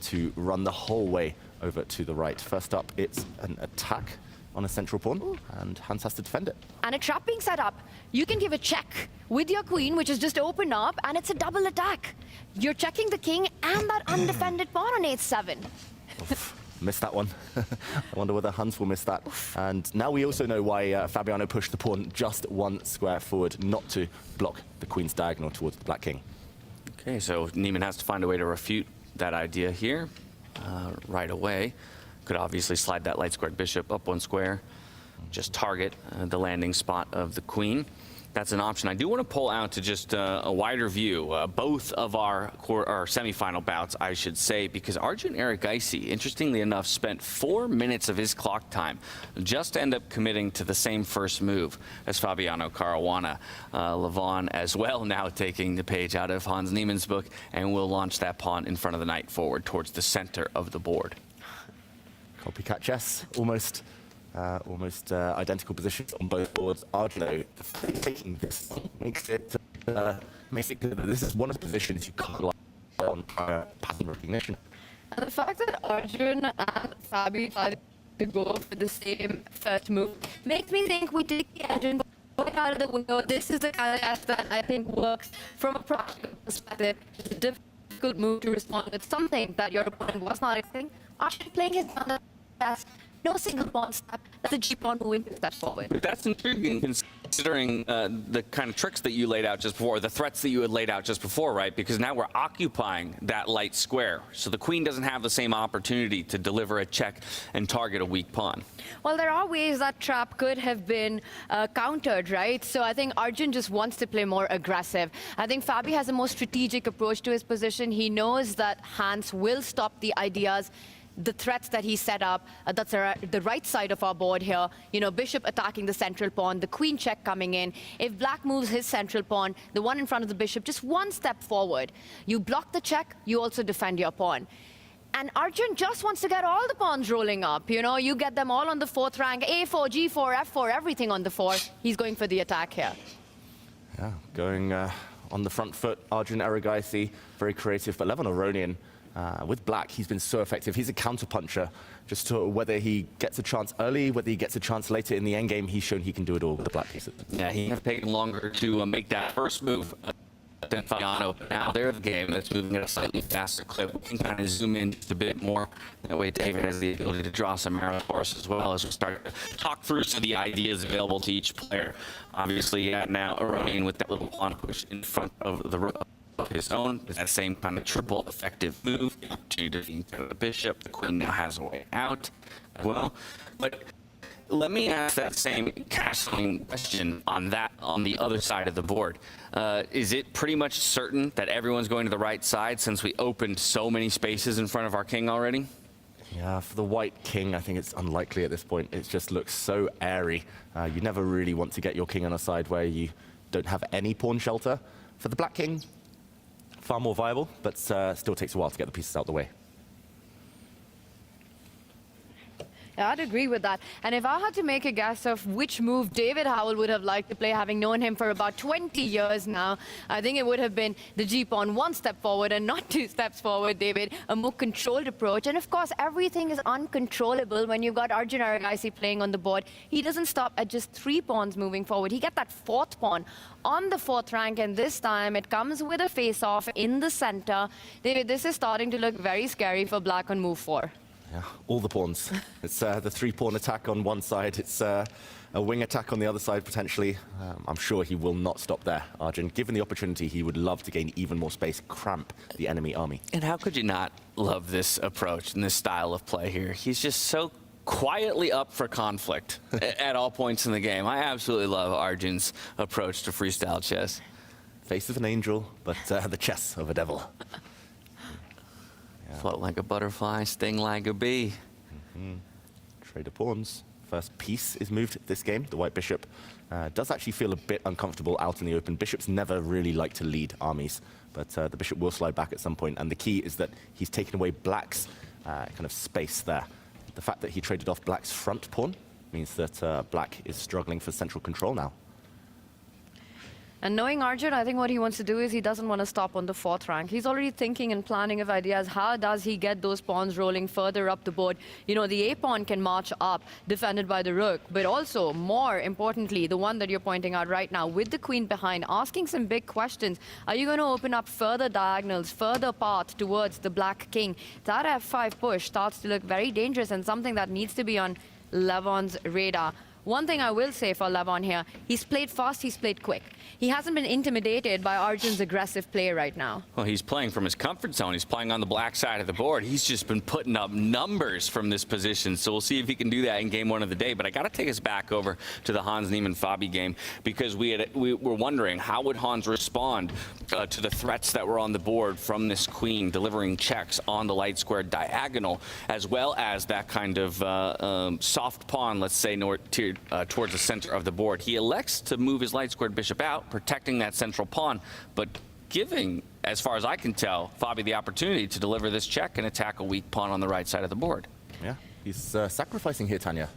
to run the whole way over to the right. First up, it's an attack on a central pawn, and Hans has to defend it. And a trap being set up. You can give a check with your queen, which is just opened up, and it's a double attack. You're checking the king and that undefended pawn on h7. Missed that one. I wonder whether Hans will miss that. And now we also know why Fabiano pushed the pawn just 1 square forward, not to block the queen's diagonal towards the black king. Okay, so Niemann has to find a way to refute that idea here right away. Could obviously slide that light squared bishop up 1 square, just target the landing spot of the queen. That's an option. I do want to pull out to just a wider view, both of our semifinal bouts, I should say, because Arjun Erigaisi, interestingly enough, spent 4 minutes of his clock time just to end up committing to the same first move as Fabiano Caruana. Levon as well now taking the page out of Hans Niemann's book, and will launch that pawn in front of the knight forward towards the center of the board. Copycat chess, almost identical positions on both boards. Arjun taking this makes it clear that this is one of the positions you can't rely on prior pattern recognition. And the fact that Arjun and Fabi decided to go for the same first move makes me think we take the engine going out of the window. This is the kind of chess that I think works from a practical perspective. It's a difficult move to respond with something that your opponent was not expecting. Arjun playing his best. No single pawn step. That's a G pawn moving 2 steps forward. But that's intriguing considering the kind of tricks that you laid out just before, the threats that you had laid out just before, right? Because now we're occupying that light square. So the queen doesn't have the same opportunity to deliver a check and target a weak pawn. Well, there are ways that trap could have been countered, right? So I think Arjun just wants to play more aggressive. I think Fabi has a more strategic approach to his position. He knows that Hans will stop the ideas, the threats that he set up. That's the right side of our board here. You know, bishop attacking the central pawn, the queen check coming in. If black moves his central pawn, the one in front of the bishop, just 1 step forward. You block the check, you also defend your pawn. And Arjun just wants to get all the pawns rolling up. You know, you get them all on the 4th rank, A4, G4, F4, everything on the 4. He's going for the attack here. Yeah, going on the front foot. Arjun Erigaisi, very creative, but Levon Aronian, with black, he's been so effective. He's a counterpuncher. Just to, whether he gets a chance early, whether he gets a chance later in the endgame, he's shown he can do it all with the black pieces. Yeah, he has taken longer to make that first move than Fabiano. But now there's a game that's moving at a slightly faster clip. We can kind of zoom in just a bit more. That way David has the ability to draw some arrows for us as well as we start to talk through some of the ideas available to each player. Obviously, now Aronian with that little pawn push in front of the of his own, that same kind of triple effective move, the opportunity to the bishop. The queen now has a way out as well. But let me ask that same castling question on the other side of the board. Is it pretty much certain that everyone's going to the right side since we opened so many spaces in front of our king already? Yeah, for the white king, I think it's unlikely at this point. It just looks so airy. You never really want to get your king on a side where you don't have any pawn shelter. For the black king, far more viable, but still takes a while to get the pieces out the way. Yeah, I'd agree with that. And if I had to make a guess of which move David Howell would have liked to play, having known him for about 20 years now, I think it would have been the G-pawn 1 step forward and not 2 steps forward, David. A more controlled approach. And of course, everything is uncontrollable when you've got Arjun Aragaisi playing on the board. He doesn't stop at just 3 pawns moving forward. He gets that 4th pawn on the 4th rank, and this time it comes with a face-off in the center. David, this is starting to look very scary for black on move 4. Yeah, all the pawns. It's the 3-pawn attack on one side. It's a wing attack on the other side, potentially. I'm sure he will not stop there, Arjun. Given the opportunity, he would love to gain even more space, cramp the enemy army. And how could you not love this approach and this style of play here? He's just so quietly up for conflict at all points in the game. I absolutely love Arjun's approach to freestyle chess. Face of an angel, but the chess of a devil. Yeah. Float like a butterfly, sting like a bee. Trade of pawns. First piece is moved this game. The white bishop does actually feel a bit uncomfortable out in the open. Bishops never really like to lead armies, but the bishop will slide back at some point. And the key is that he's taken away black's kind of space there. The fact that he traded off black's front pawn means that black is struggling for central control now. And knowing Arjun, I think what he wants to do is he doesn't want to stop on the 4th rank. He's already thinking and planning of ideas. How does he get those pawns rolling further up the board? You know, the A-pawn can march up, defended by the rook. But also, more importantly, the one that you're pointing out right now, with the queen behind, asking some big questions. Are you going to open up further diagonals, further path towards the black king? That F5 push starts to look very dangerous and something that needs to be on Levon's radar. One thing I will say for Levon here, he's played fast, he's played quick. He hasn't been intimidated by Arjun's aggressive play right now. Well, he's playing from his comfort zone. He's playing on the black side of the board. He's just been putting up numbers from this position. So we'll see if he can do that in game 1 of the day. But I got to take us back over to the Hans Niemann-Fabi game, because we were wondering how would Hans respond to the threats that were on the board from this queen delivering checks on the light square diagonal, as well as that kind of soft pawn, let's say, towards the center of the board. He elects to move his light squared bishop out, protecting that central pawn, but giving, as far as I can tell, Fabi the opportunity to deliver this check and attack a weak pawn on the right side of the board. Yeah, he's sacrificing here, Tanya.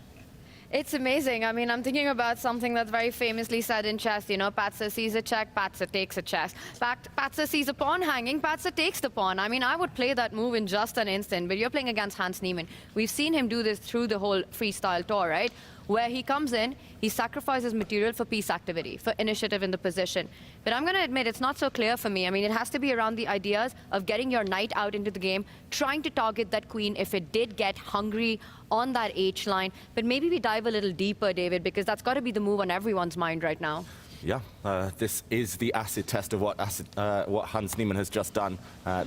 It's amazing. I mean, I'm thinking about something that's very famously said in chess. You know, Patsa sees a check, Patsa takes a chess. Patsa sees a pawn hanging, Patsa takes the pawn. I mean, I would play that move in just an instant, but you're playing against Hans Niemann. We've seen him do this through the whole freestyle tour, right? Where he comes in, he sacrifices material for piece activity, for initiative in the position. But I'm going to admit, it's not so clear for me. I mean, it has to be around the ideas of getting your knight out into the game, trying to target that queen if it did get hungry on that H line. But maybe we dive a little deeper, David, because that's got to be the move on everyone's mind right now. Yeah, this is the acid test of what Hans Niemann has just done.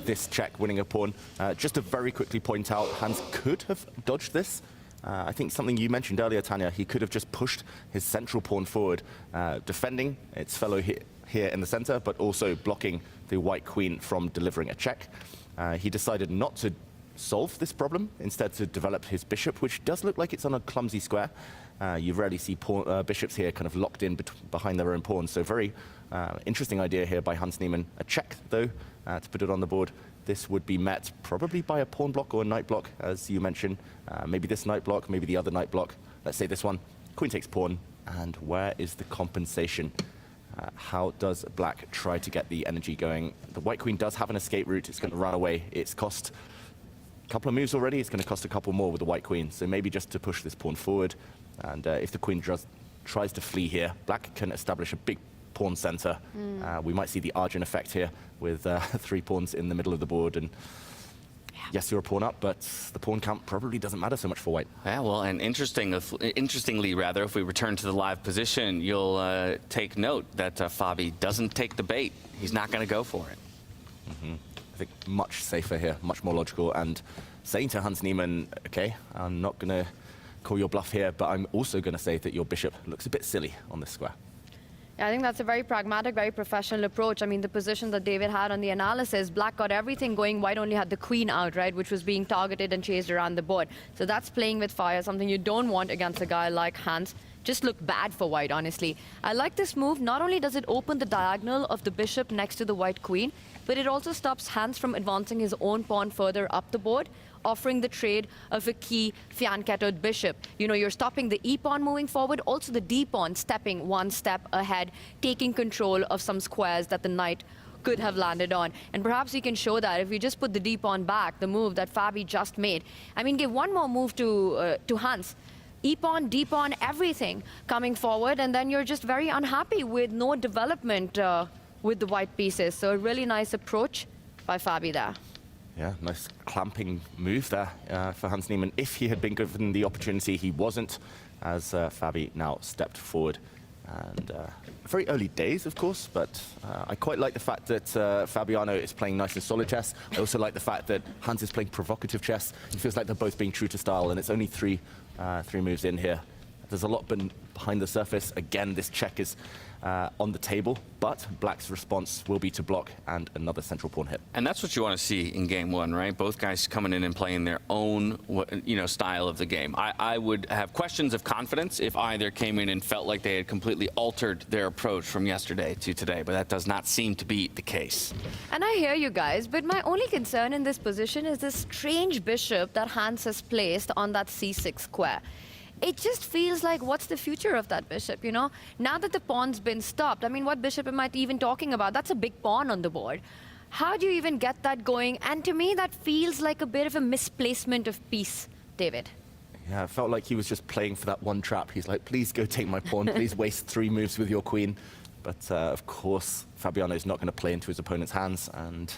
This check, winning a pawn. Just to very quickly point out, Hans could have dodged this. I think something you mentioned earlier, Tanya, he could have just pushed his central pawn forward, defending its fellow here in the center, but also blocking the white queen from delivering a check. He decided not to solve this problem, instead to develop his bishop, which does look like it's on a clumsy square. You rarely see bishops here kind of locked in behind their own pawns, so very interesting idea here by Hans Niemann. A check, though, to put it on the board. This would be met probably by a pawn block or a knight block, as you mentioned. Maybe this knight block, maybe the other knight block. Let's say this one. Queen takes pawn. And where is the compensation? How does black try to get the energy going? The white queen does have an escape route. It's going to run away. It's cost a couple of moves already. It's going to cost a couple more with the white queen. So maybe just to push this pawn forward. And if the queen tries to flee here, black can establish a big pawn center. We might see the Arjun effect here with 3 pawns in the middle of the board. And yes, you're a pawn up, but the pawn count probably doesn't matter so much for white. Yeah, well, and interestingly, rather, if we return to the live position, you'll take note that Fabi doesn't take the bait. He's not going to go for it. I think much safer here, much more logical. And saying to Hans Niemann, okay, I'm not going to call your bluff here, but I'm also going to say that your bishop looks a bit silly on this square. I think that's a very pragmatic, very professional approach. I mean, the position that David had on the analysis, Black got everything going. White only had the queen out, right, which was being targeted and chased around the board. So that's playing with fire, something you don't want against a guy like Hans. Just look bad for White, honestly. I like this move. Not only does it open the diagonal of the bishop next to the White queen, but it also stops Hans from advancing his own pawn further up the board, offering the trade of a key fianchettoed bishop. You know, you're stopping the e-pawn moving forward, also the d-pawn stepping one step ahead, taking control of some squares that the knight could have landed on. And perhaps we can show that if we just put the d-pawn back, the move that Fabi just made. I mean, give one more move to Hans. E-pawn, D-pawn, everything coming forward, and then you're just very unhappy with no development with the white pieces. So a really nice approach by Fabi there. Yeah, nice clamping move there for Hans Niemann. If he had been given the opportunity, he wasn't, as Fabi now stepped forward. And very early days, of course, but I quite like the fact that Fabiano is playing nice and solid chess. I also like the fact that Hans is playing provocative chess. It feels like they're both being true to style, and it's only three moves in here. There's a lot behind the surface. Again, this check is on the table, but Black's response will be to block and another central pawn hit. And that's what you want to see in game one, right? Both guys coming in and playing their own, style of the game. I would have questions of confidence if either came in and felt like they had completely altered their approach from yesterday to today, but that does not seem to be the case. And I hear you guys, but my only concern in this position is this strange bishop that Hans has placed on that c6 square. It just feels like, what's the future of that bishop, you know? Now that the pawn's been stopped, I mean, what bishop am I even talking about? That's a big pawn on the board. How do you even get that going? And to me, that feels like a bit of a misplacement of piece, David. Yeah, it felt like he was just playing for that one trap. He's like, please go take my pawn, please waste 3 moves with your queen. But of course, Fabiano's not going to play into his opponent's hands, and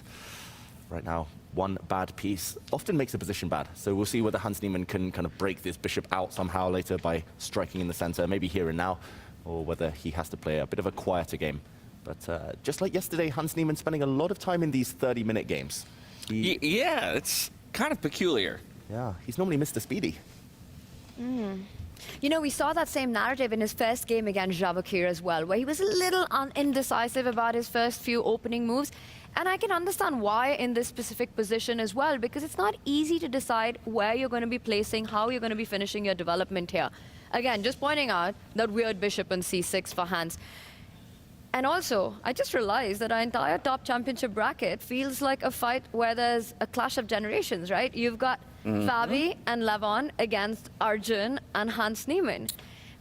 right now, one bad piece often makes a position bad. So we'll see whether Hans Niemann can kind of break this bishop out somehow later by striking in the center, maybe here and now, or whether he has to play a bit of a quieter game. But just like yesterday, Hans Niemann spending a lot of time in these 30-minute games. Yeah, it's kind of peculiar. Yeah, he's normally Mr. Speedy. You know, we saw that same narrative in his first game against Javakir as well, where he was a little indecisive about his first few opening moves. And I can understand why in this specific position as well, because it's not easy to decide where you're going to be placing, how you're going to be finishing your development here. Again, just pointing out that weird bishop on c6 for Hans. And also, I just realized that our entire top championship bracket feels like a fight where there's a clash of generations, right? You've got Fabi and Levon against Arjun and Hans Niemann.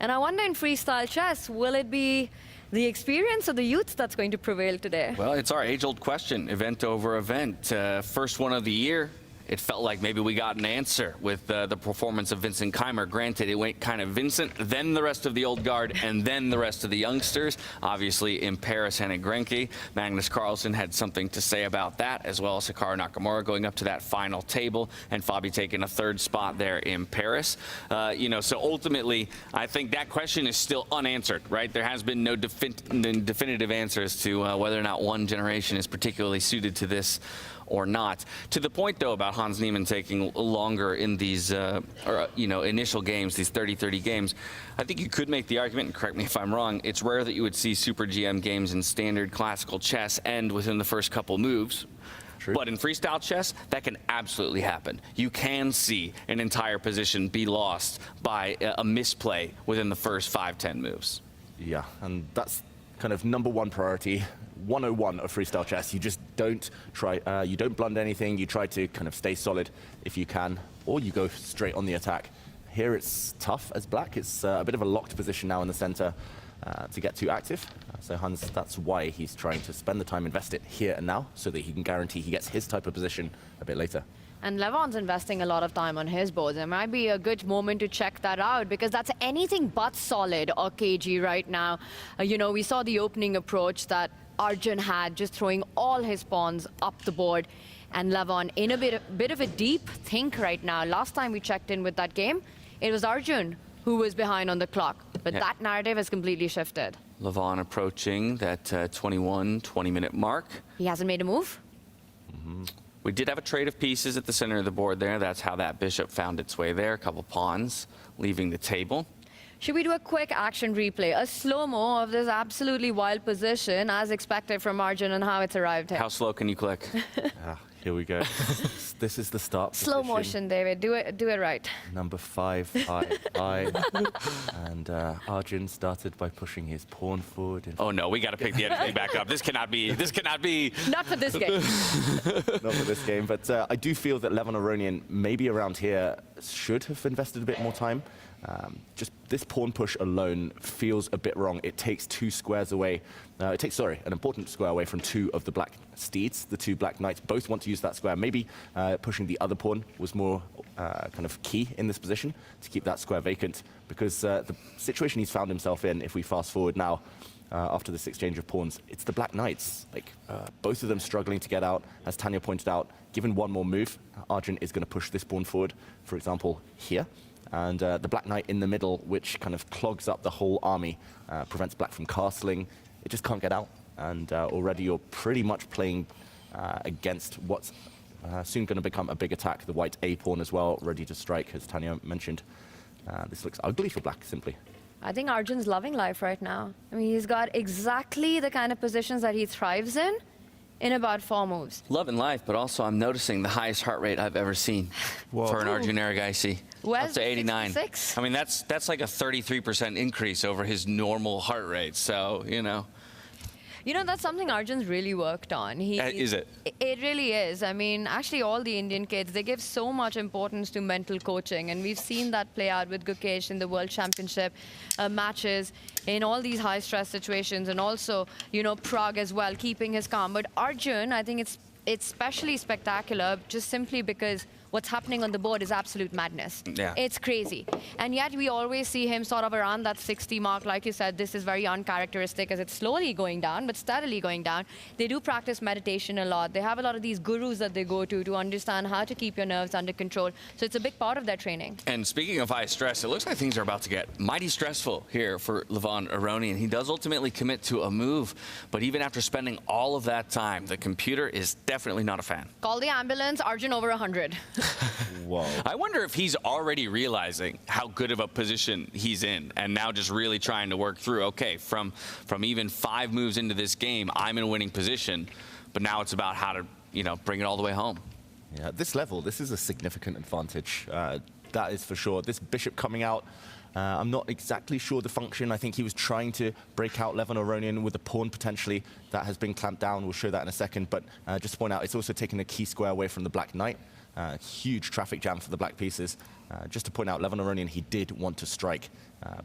And I wonder in freestyle chess, will it be the experience of the youth that's going to prevail today? Well, it's our age-old question, event over event. First one of the year, it felt like maybe we got an answer with the performance of Vincent Keimer. Granted, it went kind of Vincent, then the rest of the old guard, and then the rest of the youngsters. Obviously, in Paris, Henrik Grenke, Magnus Carlsen had something to say about that, as well as Hikaru Nakamura going up to that final table, and Fabi taking a 3rd spot there in Paris. So ultimately, I think that question is still unanswered, right? There has been no definitive answers to whether or not one generation is particularly suited to this or not. To the point, though, about Hans Niemann taking longer in these, initial games, these 30-30 games, I think you could make the argument, and correct me if I'm wrong, it's rare that you would see Super GM games in standard classical chess end within the first couple moves. True. But in freestyle chess, that can absolutely happen. You can see an entire position be lost by a misplay within the first 5-10 moves. Yeah, and that's kind of #1 priority. 101 of freestyle chess. You just don't try, you don't blunder anything. You try to kind of stay solid if you can, or you go straight on the attack. Here it's tough as Black. It's a bit of a locked position now in the center to get too active. So Hans, that's why he's trying to spend the time, invest it here and now, so that he can guarantee he gets his type of position a bit later. And Levon's investing a lot of time on his boards. It might be a good moment to check that out, because that's anything but solid or KG right now. We saw the opening approach that Arjun had, just throwing all his pawns up the board. And Levon in a bit of a deep think right now. Last time we checked in with that game, it was Arjun who was behind on the clock. But that narrative has completely shifted. Levon approaching that 20-minute mark. He hasn't made a move. We did have a trade of pieces at the center of the board there. That's how that bishop found its way there. A couple pawns leaving the table. Should we do a quick action replay? A slow-mo of this absolutely wild position as expected from Arjun and how it's arrived here. How slow can you click? Here we go. This is the start Slow position. motion, David. Do it right. Number 5, high. And Arjun started by pushing his pawn forward. Oh no, we got to pick the editing back up. This cannot be. Not for this game. Not for this game, but I do feel that Levon Aronian, maybe around here, should have invested a bit more time. Just this pawn push alone feels a bit wrong. It takes 2 squares away. It takes, an important square away from 2 of the black steeds. The 2 black knights both want to use that square. Maybe pushing the other pawn was more kind of key in this position to keep that square vacant, because the situation he's found himself in, if we fast forward now, after this exchange of pawns, it's the black knights. Both of them struggling to get out. As Tanya pointed out, given one more move, Arjun is going to push this pawn forward, for example, here. And the black knight in the middle, which kind of clogs up the whole army, prevents black from castling. It just can't get out. And already you're pretty much playing against what's soon going to become a big attack. The white A pawn as well, ready to strike, as Tanya mentioned. This looks ugly for black, simply. I think Arjun's loving life right now. I mean, he's got exactly the kind of positions that he thrives in about 4 moves. Loving life, but also I'm noticing the highest heart rate I've ever seen for an Arjun Erigaisi. Up to 89. 66? I mean, that's like a 33% increase over his normal heart rate. So, You know, that's something Arjun's really worked on. Is it? It really is. I mean, actually, all the Indian kids, they give so much importance to mental coaching. And we've seen that play out with Gukesh in the World Championship matches, in all these high-stress situations, and also, Prague as well, keeping his calm. But Arjun, I think it's especially spectacular just simply because what's happening on the board is absolute madness. Yeah. It's crazy. And yet we always see him sort of around that 60 mark. Like you said, this is very uncharacteristic as it's slowly going down, but steadily going down. They do practice meditation a lot. They have a lot of these gurus that they go to understand how to keep your nerves under control. So it's a big part of their training. And speaking of high stress, it looks like things are about to get mighty stressful here for Levon Aronian. He does ultimately commit to a move, but even after spending all of that time, the computer is definitely not a fan. Call the ambulance, Arjun over 100. Whoa. I wonder if he's already realizing how good of a position he's in and now just really trying to work through, okay, from even 5 moves into this game, I'm in a winning position, but now it's about how to, bring it all the way home. Yeah, at this level, this is a significant advantage. That is for sure. This bishop coming out, I'm not exactly sure the function. I think he was trying to break out Levon Aronian with a pawn potentially that has been clamped down. We'll show that in a second. But just to point out, it's also taken a key square away from the black knight. Huge traffic jam for the black pieces. Just to point out, Levon Aronian, he did want to strike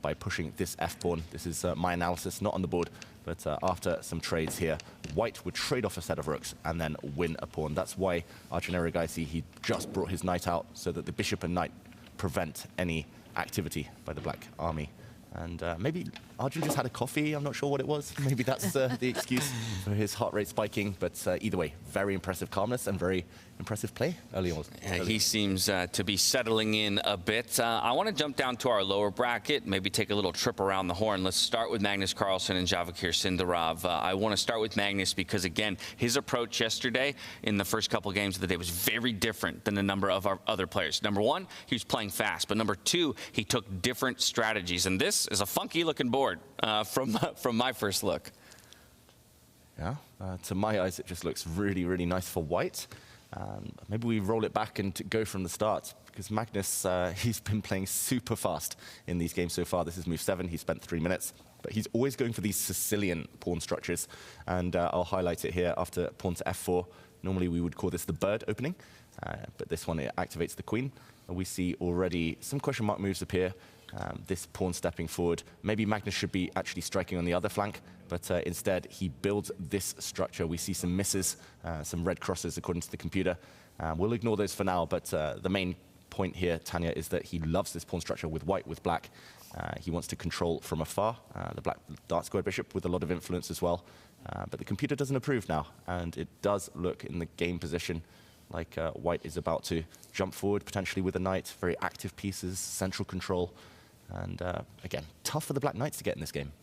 by pushing this f-pawn. This is my analysis, not on the board. But after some trades here, white would trade off a set of rooks and then win a pawn. That's why Arjun Erigaisi, he just brought his knight out so that the bishop and knight prevent any activity by the black army. And maybe Arjun just had a coffee. I'm not sure what it was. Maybe that's the excuse for his heart rate spiking. But either way, very impressive calmness and very impressive play early on. Yeah, he seems to be settling in a bit. I want to jump down to our lower bracket, maybe take a little trip around the horn. Let's start with Magnus Carlsen and Javikir Sindarov. I want to start with Magnus because, again, his approach yesterday in the first couple games of the day was very different than a number of our other players. Number one, he was playing fast. But number two, he took different strategies. And this is a funky-looking board from my first look. Yeah, to my eyes, it just looks really, really nice for white. Maybe we roll it back and go from the start, because Magnus, he's been playing super fast in these games so far. This is move 7. He spent 3 minutes, but he's always going for these Sicilian pawn structures. And I'll highlight it here after pawn to f4. Normally, we would call this the bird opening, but this one, it activates the queen. We see already some question mark moves appear. This pawn stepping forward. Maybe Magnus should be actually striking on the other flank, but instead he builds this structure. We see some misses, some red crosses according to the computer. We'll ignore those for now, but the main point here, Tanya, is that he loves this pawn structure with white, with black. He wants to control from afar. The black dark square bishop with a lot of influence as well. But the computer doesn't approve now, and it does look in the game position like white is about to jump forward, potentially with a knight. Very active pieces, central control. And again, tough for the black knights to get in this game.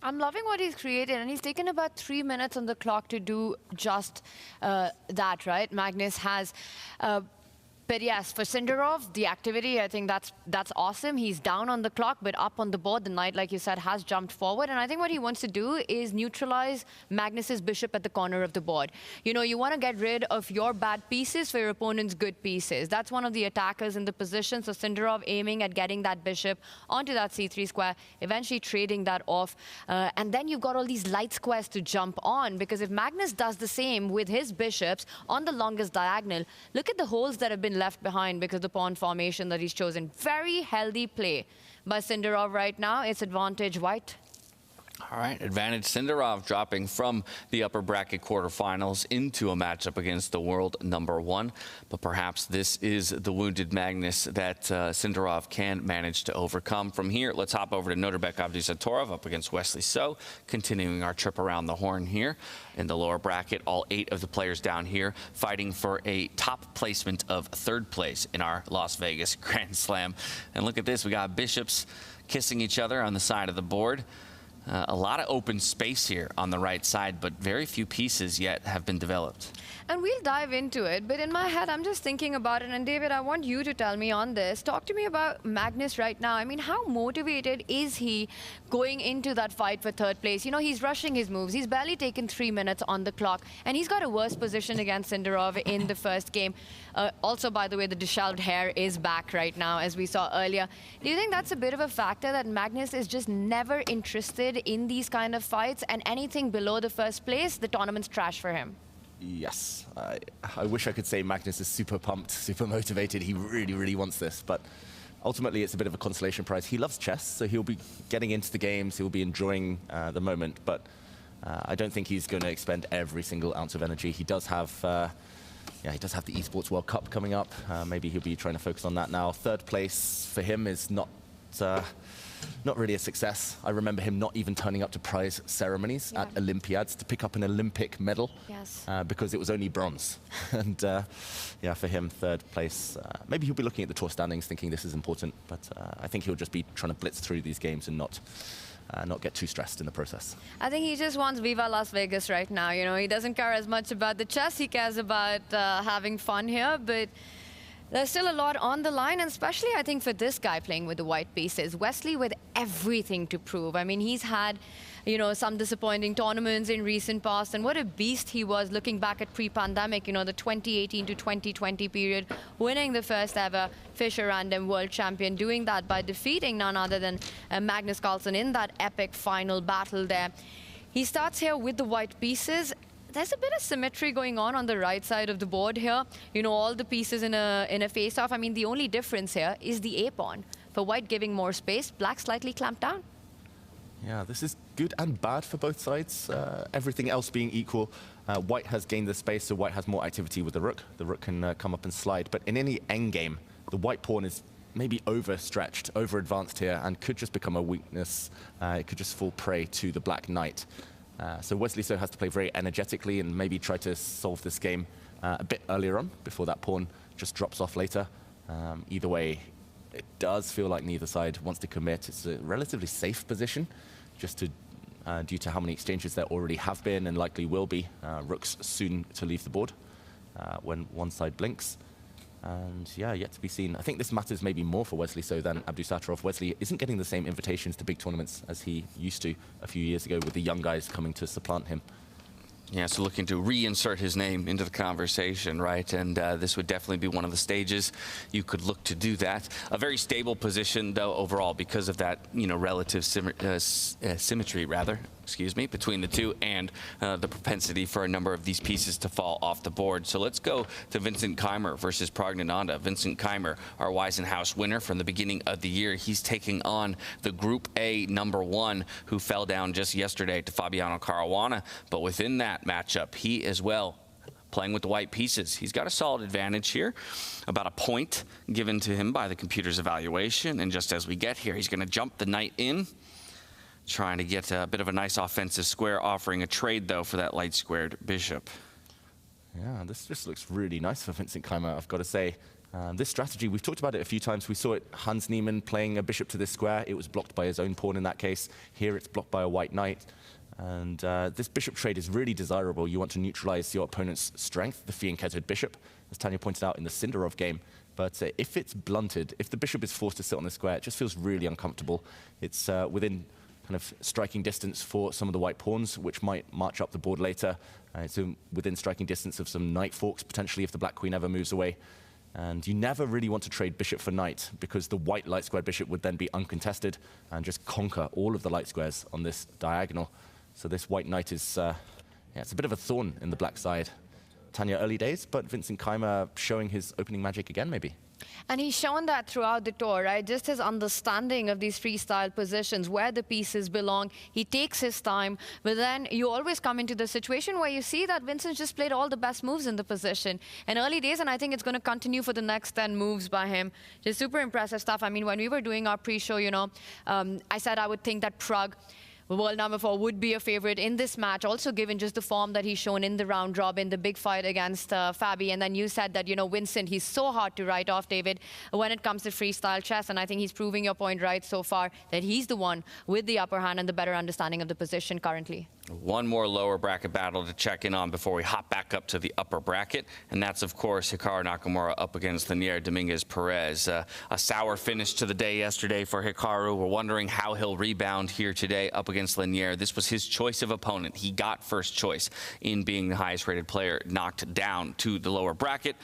I'm loving what he's created, and he's taken about 3 minutes on the clock to do just that, right? Magnus has But yes, for Sindarov, the activity, I think that's awesome. He's down on the clock, but up on the board. The knight, like you said, has jumped forward. And I think what he wants to do is neutralize Magnus's bishop at the corner of the board. You know, you want to get rid of your bad pieces for your opponent's good pieces. That's one of the attackers in the position. So Sindarov aiming at getting that bishop onto that c3 square, eventually trading that off. And then you've got all these light squares to jump on, because if Magnus does the same with his bishops on the longest diagonal, look at the holes that have been left behind because of the pawn formation that he's chosen. Very healthy play by Sindarov right now. It's advantage white. All right, advantage Sindarov dropping from the upper bracket quarterfinals into a matchup against the world #1. But perhaps this is the wounded Magnus that Sindarov can manage to overcome. From here, let's hop over to Norbek Abdusatorov up against Wesley So. Continuing our trip around the horn here in the lower bracket, all 8 of the players down here fighting for a top placement of 3rd place in our Las Vegas Grand Slam. And look at this, we got bishops kissing each other on the side of the board. A lot of open space here on the right side, but very few pieces yet have been developed. And we'll dive into it, but in my head, I'm just thinking about it. And David, I want you to tell me on this. Talk to me about Magnus right now. I mean, how motivated is he going into that fight for 3rd place? You know, he's rushing his moves. He's barely taken 3 minutes on the clock, and he's got a worse position against Sindarov in the first game. Also, by the way, the disheveled hair is back right now, as we saw earlier. Do you think that's a bit of a factor that Magnus is just never interested in these kind of fights, and anything below the 1st place, the tournament's trash for him? Yes, I wish I could say Magnus is super pumped, super motivated. He really, really wants this, but ultimately it's a bit of a consolation prize. He loves chess, so he'll be getting into the games, he'll be enjoying the moment, but I don't think he's going to expend every single ounce of energy. He does have, he does have the Esports World Cup coming up. Maybe he'll be trying to focus on that now. 3rd place for him is not really a success. I remember him not even turning up to prize ceremonies at Olympiads to pick up an Olympic medal because it was only bronze. And yeah, for him, 3rd place. Maybe he'll be looking at the tour standings thinking this is important, but I think he'll just be trying to blitz through these games and not get too stressed in the process. I think he just wants Viva Las Vegas right now. You know, he doesn't care as much about the chess. He cares about having fun here, but there's still a lot on the line, and especially, I think, for this guy playing with the white pieces. Wesley with everything to prove. I mean, he's had, you know, some disappointing tournaments in recent past, and what a beast he was looking back at pre-pandemic, you know, the 2018 to 2020 period, winning the first ever Fischer Random World Champion, doing that by defeating none other than Magnus Carlsen in that epic final battle there. He starts here with the white pieces. There's a bit of symmetry going on the right side of the board here. You know, all the pieces in a face-off. I mean, the only difference here is the A-pawn. For white giving more space, black slightly clamped down. Yeah, this is good and bad for both sides. Everything else being equal, white has gained the space, so white has more activity with the rook. The rook can come up and slide. But in any endgame, the white pawn is maybe overstretched, over-advanced here, and could just become a weakness. It could just fall prey to the black knight. So Wesley So has to play very energetically and maybe try to solve this game a bit earlier on before that pawn just drops off later. Either way, it does feel like neither side wants to commit. It's a relatively safe position, just due to how many exchanges there already have been and likely will be. Rooks soon to leave the board when one side blinks. And yeah, yet to be seen. I think this matters maybe more for Wesley So than Abdusatorov. Wesley isn't getting the same invitations to big tournaments as he used to a few years ago, with the young guys coming to supplant him. Yeah, so looking to reinsert his name into the conversation, right? And this would definitely be one of the stages you could look to do that. A very stable position, though, overall, because of that, you know, relative symmetry, rather, excuse me, between the two, and the propensity for a number of these pieces to fall off the board. So let's go to Vincent Keimer versus Pragnananda. Vincent Keimer, our Weisenhaus winner from the beginning of the year. He's taking on the Group A #1, who fell down just yesterday to Fabiano Caruana. But within that matchup, he as well playing with the white pieces. He's got a solid advantage here, about a point given to him by the computer's evaluation. And just as we get here, he's going to jump the knight in, trying to get a bit of a nice offensive square, offering a trade, though, for that light squared bishop. Yeah, this just looks really nice for Vincent Keimer, I've got to say. This strategy, we've talked about it a few times. We saw it, Hans Niemann playing a bishop to this square. It was blocked by his own pawn in that case. Here it's blocked by a white knight. And this bishop trade is really desirable. You want to neutralize your opponent's strength, the fianchettoed bishop, as Tanya pointed out in the Sindarov game. But if it's blunted, if the bishop is forced to sit on the square, it just feels really uncomfortable. It's within kind of striking distance for some of the white pawns, which might march up the board later. It's within striking distance of some knight forks, potentially, if the black queen ever moves away. And you never really want to trade bishop for knight, because the white light squared bishop would then be uncontested and just conquer all of the light squares on this diagonal. So this white knight is, it's a bit of a thorn in the black side. Tanya, early days, but Vincent Keimer showing his opening magic again, maybe. And he's shown that throughout the tour, right? Just his understanding of these freestyle positions, where the pieces belong. He takes his time, but then you always come into the situation where you see that Vincent just played all the best moves in the position. In early days, and I think it's going to continue for the next 10 moves by him. Just super impressive stuff. I mean, when we were doing our pre-show, you know, I said I would think that Prug, world number 4, would be a favorite in this match, also given just the form that he's shown in the round robin, the big fight against Fabi. And then you said that, you know, Vincent, he's so hard to write off, David, when it comes to freestyle chess. And I think he's proving your point right so far, that he's the one with the upper hand and the better understanding of the position currently. One more lower bracket battle to check in on before we hop back up to the upper bracket, and that's, of course, Hikaru Nakamura up against Linier Dominguez-Perez. A sour finish to the day yesterday for Hikaru. We're wondering how he'll rebound here today up against Linier. This was his choice of opponent. He got first choice in being the highest-rated player, knocked down to the lower bracket.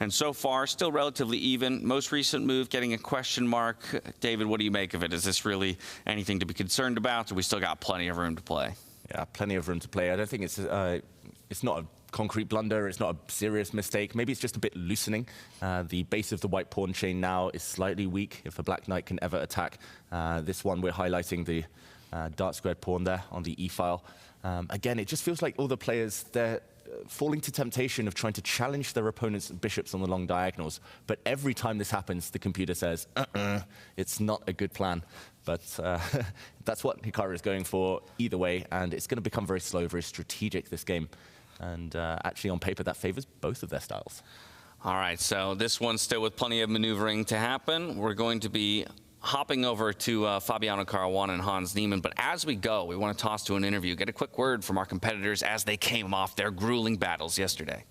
And so far, still relatively even. Most recent move getting a question mark. David, what do you make of it? Is this really anything to be concerned about, or we still got plenty of room to play? Yeah, plenty of room to play. I don't think it's not a concrete blunder. It's not a serious mistake. Maybe it's just a bit loosening. The base of the white pawn chain now is slightly weak if a black knight can ever attack. This one, we're highlighting the dark squared pawn there on the e-file. Again, it just feels like all the players, they're falling to temptation of trying to challenge their opponent's bishops on the long diagonals. But every time this happens, the computer says, it's not a good plan. But that's what Hikaru is going for either way, and it's going to become very slow, very strategic, this game. And actually, on paper, that favors both of their styles. All right, so this one's still with plenty of maneuvering to happen. We're going to be hopping over to Fabiano Caruana and Hans Niemann. But as we go, we want to toss to an interview, get a quick word from our competitors as they came off their grueling battles yesterday.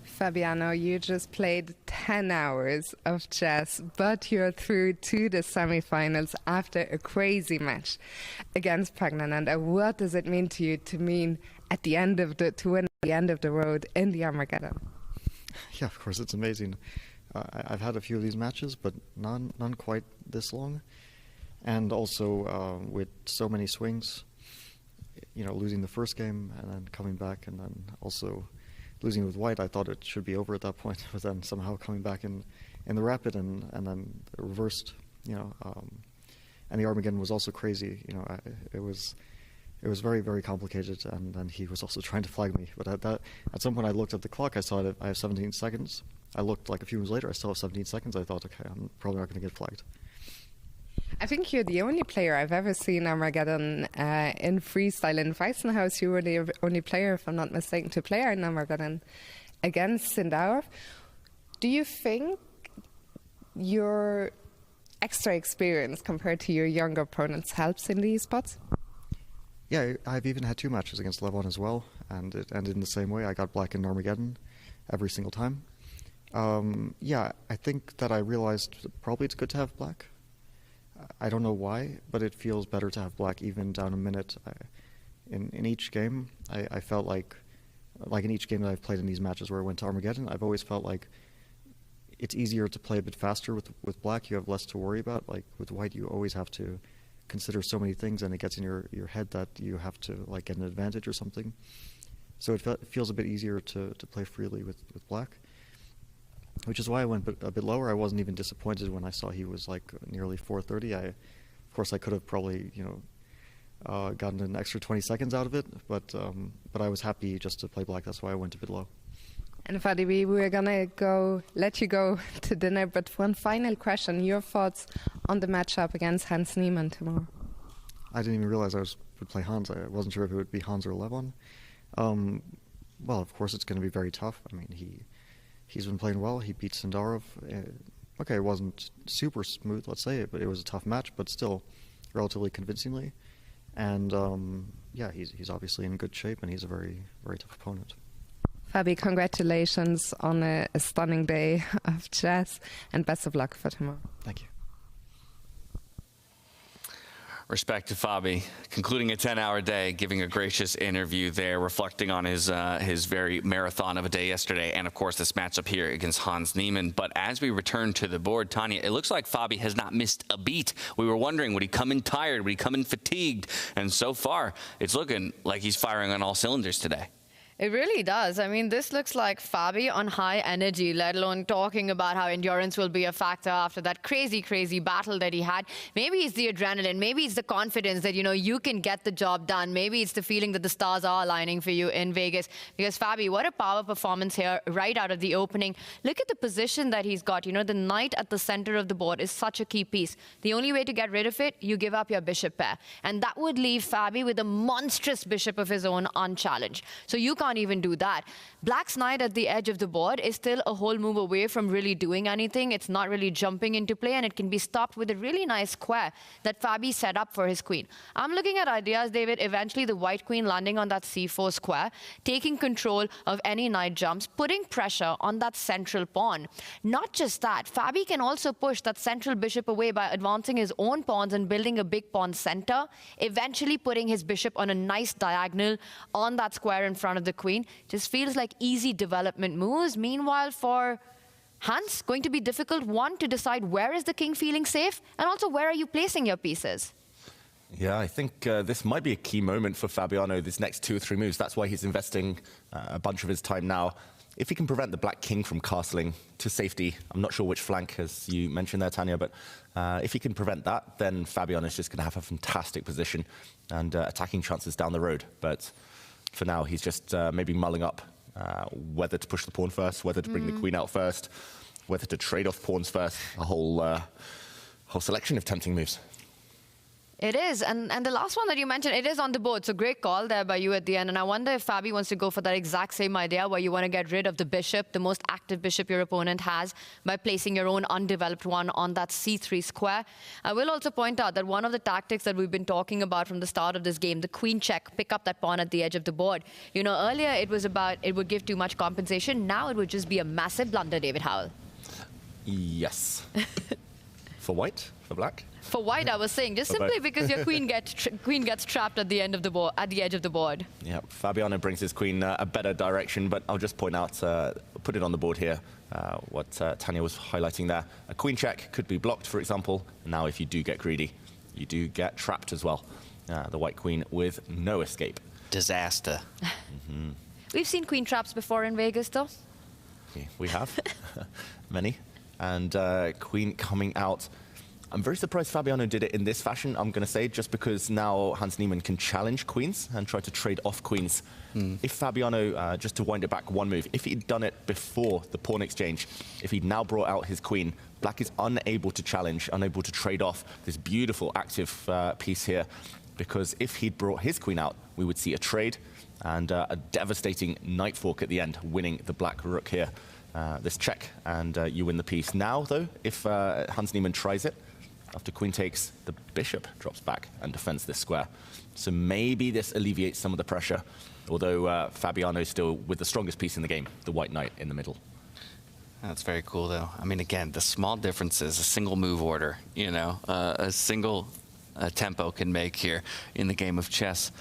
Fabiano, you just played 10 hours of chess, but you're through to the semifinals after a crazy match against Pagnananda. What does it mean to you to win at the end of the road in the Armageddon? Yeah, of course, it's amazing. I've had a few of these matches, but none quite this long. And also with so many swings, you know, losing the first game and then coming back, and then also losing with white. I thought it should be over at that point, but then somehow coming back in the rapid and then reversed, you know. And the Armageddon was also crazy. You know, it was very, very complicated, and then he was also trying to flag me. But at some point I looked at the clock, I saw that I have 17 seconds. I looked like a few minutes later, I still have 17 seconds. I thought, okay, I'm probably not going to get flagged. I think you're the only player I've ever seen Armageddon in freestyle. In Weissenhaus, you were the only player, if I'm not mistaken, to play in Armageddon against Sindarov. Do you think your extra experience compared to your younger opponents helps in these spots? Yeah, I've even had 2 matches against Levon as well, and it ended in the same way. I got black in Armageddon every single time. Yeah, I think that I realized probably it's good to have black. I don't know why, but it feels better to have black even down a minute. In each game, I felt like in each game that I've played in these matches where I went to Armageddon, I've always felt like it's easier to play a bit faster with black. You have less to worry about. Like with white, you always have to consider so many things, and it gets in your head that you have to like get an advantage or something. So it feels a bit easier to play freely with black. Which is why I went a bit lower. I wasn't even disappointed when I saw he was like nearly 430. Of course, I could have probably, you know, gotten an extra 20 seconds out of it, but I was happy just to play black. That's why I went a bit low. And Fadi, we're gonna let you go to dinner, but one final question: your thoughts on the matchup against Hans Niemann tomorrow? I didn't even realize I would play Hans. I wasn't sure if it would be Hans or Levon. Well, of course, it's going to be very tough. I mean, he's been playing well. He beat Sindarov. Okay, it wasn't super smooth, let's say, but it was a tough match, but still relatively convincingly. And yeah, he's obviously in good shape, and he's a very, very tough opponent. Fabi, congratulations on a stunning day of chess, and best of luck for tomorrow. Thank you. Respect to Fabi, concluding a 10-hour day, giving a gracious interview there, reflecting on his very marathon of a day yesterday, and of course this matchup here against Hans Niemann. But as we return to the board, Tanya, it looks like Fabi has not missed a beat. We were wondering, would he come in tired? Would he come in fatigued? And so far, it's looking like he's firing on all cylinders today. It really does. I mean, this looks like Fabi on high energy, let alone talking about how endurance will be a factor after that crazy, crazy battle that he had. Maybe it's the adrenaline. Maybe it's the confidence that, you know, you can get the job done. Maybe it's the feeling that the stars are aligning for you in Vegas. Because Fabi, what a power performance here right out of the opening. Look at the position that he's got. You know, the knight at the center of the board is such a key piece. The only way to get rid of it, you give up your bishop pair. And that would leave Fabi with a monstrous bishop of his own unchallenged. So you can't even do that. Black's knight at the edge of the board is still a whole move away from really doing anything. It's not really jumping into play, and it can be stopped with a really nice square that Fabi set up for his queen. I'm looking at ideas, David, eventually the white queen landing on that c4 square, taking control of any knight jumps, putting pressure on that central pawn. Not just that, Fabi can also push that central bishop away by advancing his own pawns and building a big pawn center, eventually putting his bishop on a nice diagonal on that square in front of the queen. Just feels like easy development moves. Meanwhile, for Hans, going to be difficult, one, to decide where is the king feeling safe, and also where are you placing your pieces? Yeah, I think this might be a key moment for Fabiano, these next 2 or 3 moves. That's why he's investing a bunch of his time now. If he can prevent the black king from castling to safety, I'm not sure which flank, as you mentioned there, Tanya, but if he can prevent that, then Fabiano's just going to have a fantastic position and attacking chances down the road. But for now, he's just maybe mulling up whether to push the pawn first, whether to bring the queen out first, whether to trade off pawns first, a whole selection of tempting moves. It is, and the last one that you mentioned, it is on the board, so great call there by you at the end. And I wonder if Fabi wants to go for that exact same idea where you want to get rid of the bishop, the most active bishop your opponent has, by placing your own undeveloped one on that c3 square. I will also point out that one of the tactics that we've been talking about from the start of this game, the queen check, pick up that pawn at the edge of the board. You know, earlier it was about it would give too much compensation. Now it would just be a massive blunder, David Howell. Yes. For white? For black? For white, I was saying, just simply because your queen gets trapped at the end of the board, at the edge of the board. Yeah, Fabiano brings his queen a better direction, but I'll just point out, put it on the board here, what Tanya was highlighting there. A queen check could be blocked, for example. Now, if you do get greedy, you do get trapped as well. The white queen with no escape. Disaster. We've seen queen traps before in Vegas, though. We have. Many. And queen coming out. I'm very surprised Fabiano did it in this fashion, I'm going to say, just because now Hans Niemann can challenge queens and try to trade off queens. If Fabiano, just to wind it back one move, if he'd done it before the pawn exchange, if he'd now brought out his queen, black is unable to challenge, unable to trade off this beautiful active piece here, because if he'd brought his queen out, we would see a trade and a devastating knight fork at the end, winning the black rook here. This check, and you win the piece. Now, though, if Hans Niemann tries it, after queen takes, the bishop drops back and defends this square. So maybe this alleviates some of the pressure, although Fabiano is still with the strongest piece in the game, the white knight in the middle. That's very cool, though. I mean, again, the small differences, a single move order, you know, a single tempo can make here in the game of chess.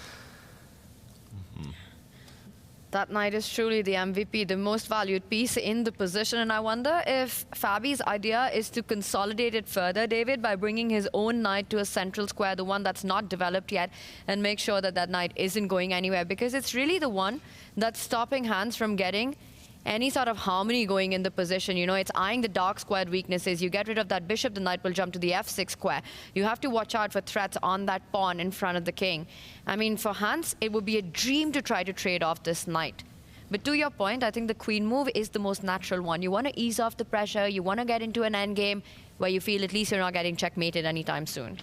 That knight is truly the MVP, the most valued piece in the position. And I wonder if Fabi's idea is to consolidate it further, David, by bringing his own knight to a central square, the one that's not developed yet, and make sure that that knight isn't going anywhere. Because it's really the one that's stopping Hans from getting any sort of harmony going in the position. You know, it's eyeing the dark squared weaknesses. You get rid of that bishop, the knight will jump to the f6 square. You have to watch out for threats on that pawn in front of the king. I mean, for Hans, it would be a dream to try to trade off this knight. But to your point, I think the queen move is the most natural one. You want to ease off the pressure. You want to get into an endgame where you feel at least you're not getting checkmated anytime soon.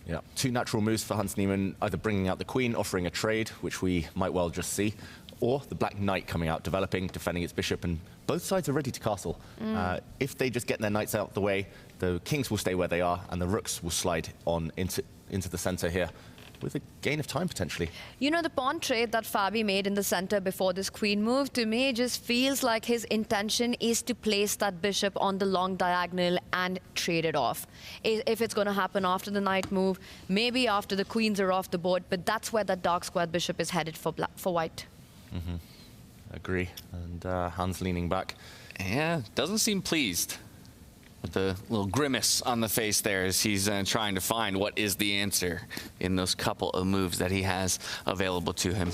Yeah, 2 natural moves for Hans Niemann, either bringing out the queen, offering a trade, which we might well just see, or the Black Knight coming out, developing, defending its bishop, and both sides are ready to castle. If they just get their knights out the way, the kings will stay where they are, and the rooks will slide on into the center here, with a gain of time potentially. You know, the pawn trade that Fabi made in the center before this queen move, to me just feels like his intention is to place that bishop on the long diagonal and trade it off. If it's going to happen after the knight move, maybe after the queens are off the board, but that's where that dark squared bishop is headed for white. Agree. And Hans leaning back. Yeah, doesn't seem pleased. With the little grimace on the face there as he's trying to find what is the answer in those couple of moves that he has available to him.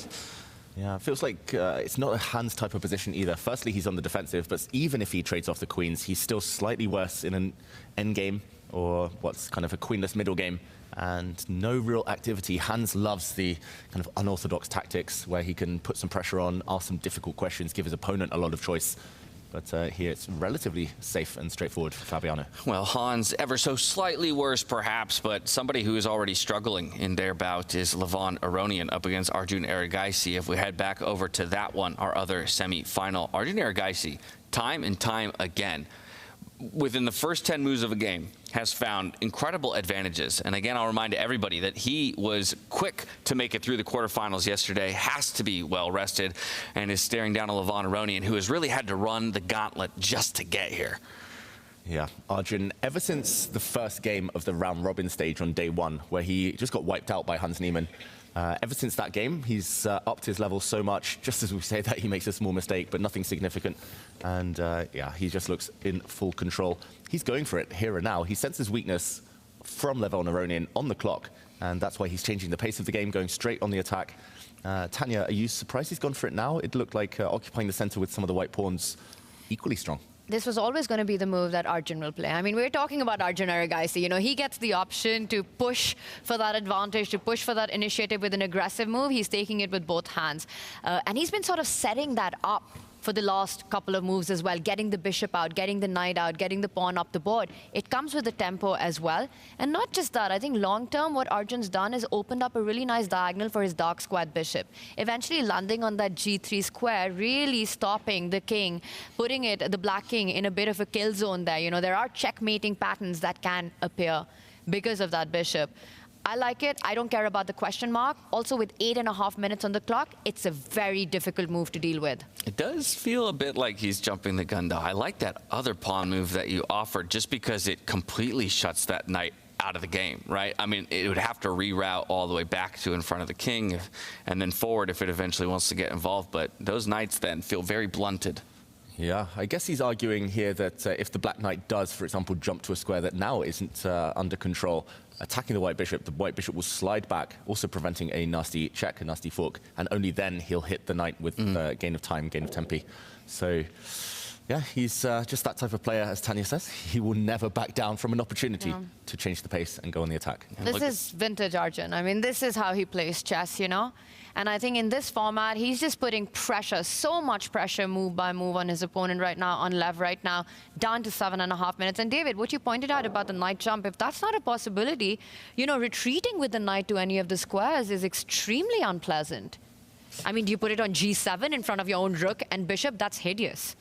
Yeah, it feels like it's not a Hans type of position either. Firstly, he's on the defensive, but even if he trades off the queens, he's still slightly worse in an endgame, or what's kind of a queenless middle game, and no real activity. Hans loves the kind of unorthodox tactics where he can put some pressure on, ask some difficult questions, give his opponent a lot of choice. But here it's relatively safe and straightforward for Fabiano. Well, Hans, ever so slightly worse perhaps, but somebody who is already struggling in their bout is Levon Aronian up against Arjun Erigaisi. If we head back over to that one, our other semi-final, Arjun Erigaisi, time and time again, within the first 10 moves of a game, has found incredible advantages. And again, I'll remind everybody that he was quick to make it through the quarterfinals yesterday, has to be well rested, and is staring down a Levon Aronian who has really had to run the gauntlet just to get here. Yeah, Arjun, ever since the first game of the round robin stage on day one, where he just got wiped out by Hans Niemann, ever since that game, he's upped his level so much. Just as we say that, he makes a small mistake, but nothing significant. And yeah, he just looks in full control. He's going for it here and now. He senses weakness from Levon Aronian on the clock, and that's why he's changing the pace of the game, going straight on the attack. Tanya, are you surprised he's gone for it now? It looked like occupying the center with some of the white pawns equally strong. This was always going to be the move that Arjun will play. I mean, we're talking about Arjun Erigaisi. You know, he gets the option to push for that advantage, to push for that initiative with an aggressive move. He's taking it with both hands. And he's been sort of setting that up for the last couple of moves as well, getting the bishop out, getting the knight out, getting the pawn up the board. It comes with the tempo as well. And not just that, I think long-term what Arjun's done is opened up a really nice diagonal for his dark squared bishop, eventually landing on that g3 square, really stopping the king, putting the black king in a bit of a kill zone there. You know, there are checkmating patterns that can appear because of that bishop. I like it. I don't care about the question mark. Also, with 8.5 minutes on the clock, it's a very difficult move to deal with. It does feel a bit like he's jumping the gun, though. I like that other pawn move that you offered just because it completely shuts that knight out of the game, right? I mean, it would have to reroute all the way back to in front of the king and then forward if it eventually wants to get involved. But those knights then feel very blunted. Yeah, I guess he's arguing here that if the black knight does, for example, jump to a square that now isn't under control, attacking the white bishop will slide back, also preventing a nasty check, a nasty fork, and only then he'll hit the knight with gain of time, gain of tempi. So, yeah, he's just that type of player, as Tanya says. He will never back down from an opportunity to change the pace and go on the attack. This is vintage Arjun. I mean, this is how he plays chess, you know? And I think in this format, he's just putting pressure, so much pressure move by move on his opponent right now, on Lev right now, down to 7.5 minutes. And David, what you pointed out about the knight jump, if that's not a possibility, you know, retreating with the knight to any of the squares is extremely unpleasant. I mean, do you put it on g7 in front of your own rook and bishop? That's hideous.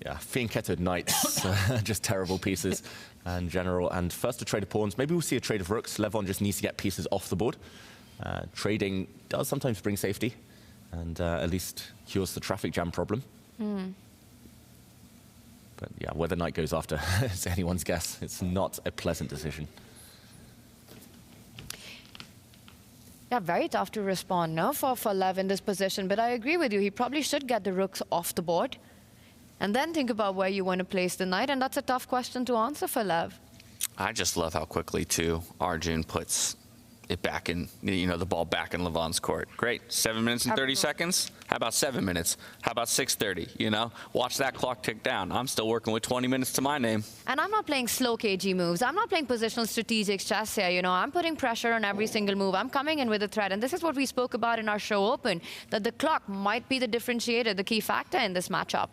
Yeah, fianchettoed knights, just terrible pieces in general. And first a trade of pawns. Maybe we'll see a trade of rooks. Levon just needs to get pieces off the board. Trading does sometimes bring safety and at least cures the traffic jam problem. But yeah, where the knight goes after is anyone's guess. It's not a pleasant decision. Yeah, very tough to respond, no, for Lev in this position. But I agree with you. He probably should get the rooks off the board and then think about where you want to place the knight. And that's a tough question to answer for Lev. I just love how quickly, too, Arjun puts it back in, you know, the ball back in Levon's court. Great. 7 minutes and 30 seconds. How about 7 minutes? How about 6:30? You know, watch that clock tick down. I'm still working with 20 minutes to my name. And I'm not playing slow KG moves. I'm not playing positional strategic chess here. You know, I'm putting pressure on every single move. I'm coming in with a threat. And this is what we spoke about in our show open, that the clock might be the differentiator, the key factor in this matchup.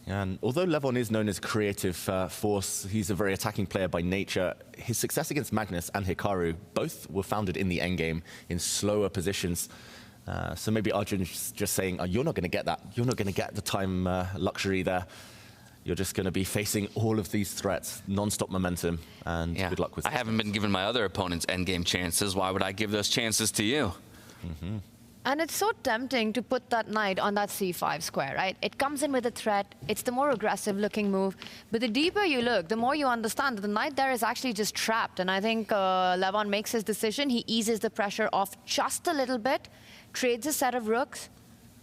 And although Levon is known as a creative force, he's a very attacking player by nature. His success against Magnus and Hikaru both were founded in the endgame in slower positions. So maybe Arjun's just saying, oh, you're not going to get that. You're not going to get the time luxury there. You're just going to be facing all of these threats, non-stop momentum, and good luck with it. I haven't been given my other opponents endgame chances. Why would I give those chances to you? And it's so tempting to put that knight on that c5 square, right? It comes in with a threat. It's the more aggressive looking move. But the deeper you look, the more you understand that the knight there is actually just trapped. And I think Levon makes his decision. He eases the pressure off just a little bit, trades a set of rooks,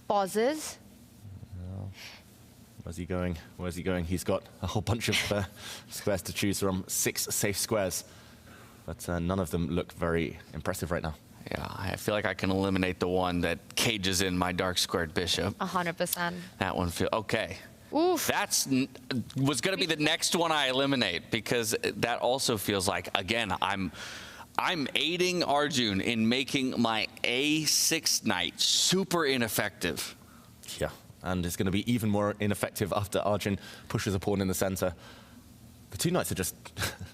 pauses. Where's he going? Where's he going? He's got a whole bunch of squares to choose from, 6 safe squares. But none of them look very impressive right now. Yeah, I feel like I can eliminate the one that cages in my dark squared bishop. 100%. That one okay. Oof. Was going to be the next one I eliminate, because that also feels like, again, I'm aiding Arjun in making my A6 knight super ineffective. Yeah, and it's going to be even more ineffective after Arjun pushes a pawn in the center. The 2 knights are just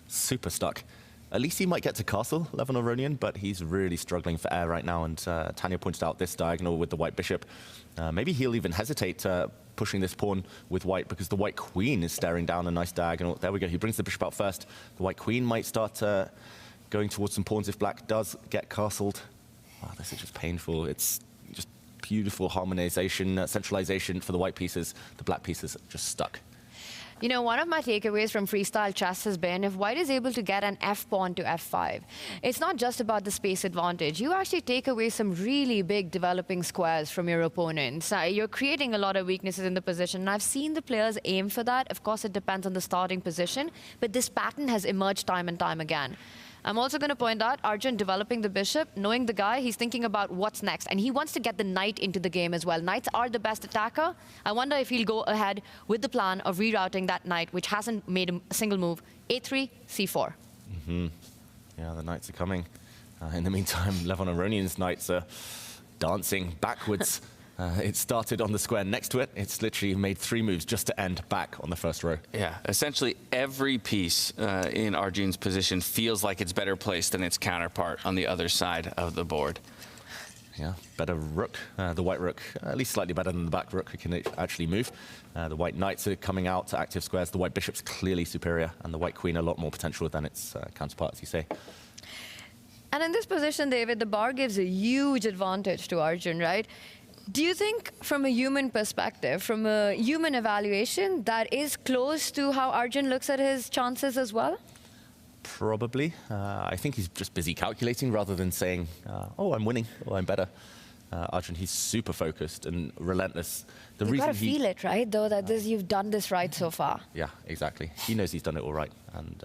super stuck. At least he might get to castle, Levon Aronian, but he's really struggling for air right now. And Tanya pointed out this diagonal with the white bishop. Maybe he'll even hesitate pushing this pawn with white, because the white queen is staring down a nice diagonal. There we go. He brings the bishop out first. The white queen might start going towards some pawns if black does get castled. Oh, this is just painful. It's just beautiful harmonization, centralization for the white pieces. The black pieces are just stuck. You know, one of my takeaways from freestyle chess has been, if white is able to get an f pawn to f5, it's not just about the space advantage. You actually take away some really big developing squares from your opponents. You're creating a lot of weaknesses in the position. And I've seen the players aim for that. Of course, it depends on the starting position, but this pattern has emerged time and time again. I'm also going to point out Arjun developing the bishop, knowing the guy, he's thinking about what's next. And he wants to get the knight into the game as well. Knights are the best attacker. I wonder if he'll go ahead with the plan of rerouting that knight, which hasn't made a single move. A3, C4. Yeah, the knights are coming. In the meantime, Levon Aronian's knights are dancing backwards. It started on the square next to it. It's literally made 3 moves just to end back on the first row. Yeah, essentially every piece in Arjun's position feels like it's better placed than its counterpart on the other side of the board. Yeah, better rook. The white rook, at least slightly better than the black rook, who can actually move. The white knights are coming out to active squares. The white bishop's clearly superior, and the white queen a lot more potential than its counterpart, as you say. And in this position, David, the bar gives a huge advantage to Arjun, right? Do you think, from a human perspective, from a human evaluation, that is close to how Arjun looks at his chances as well? Probably. I think he's just busy calculating rather than saying, oh, I'm winning, or I'm better. Arjun, he's super focused and relentless. You've got to feel it, right, though, that you've done this right so far. Yeah, exactly. He knows he's done it all right. And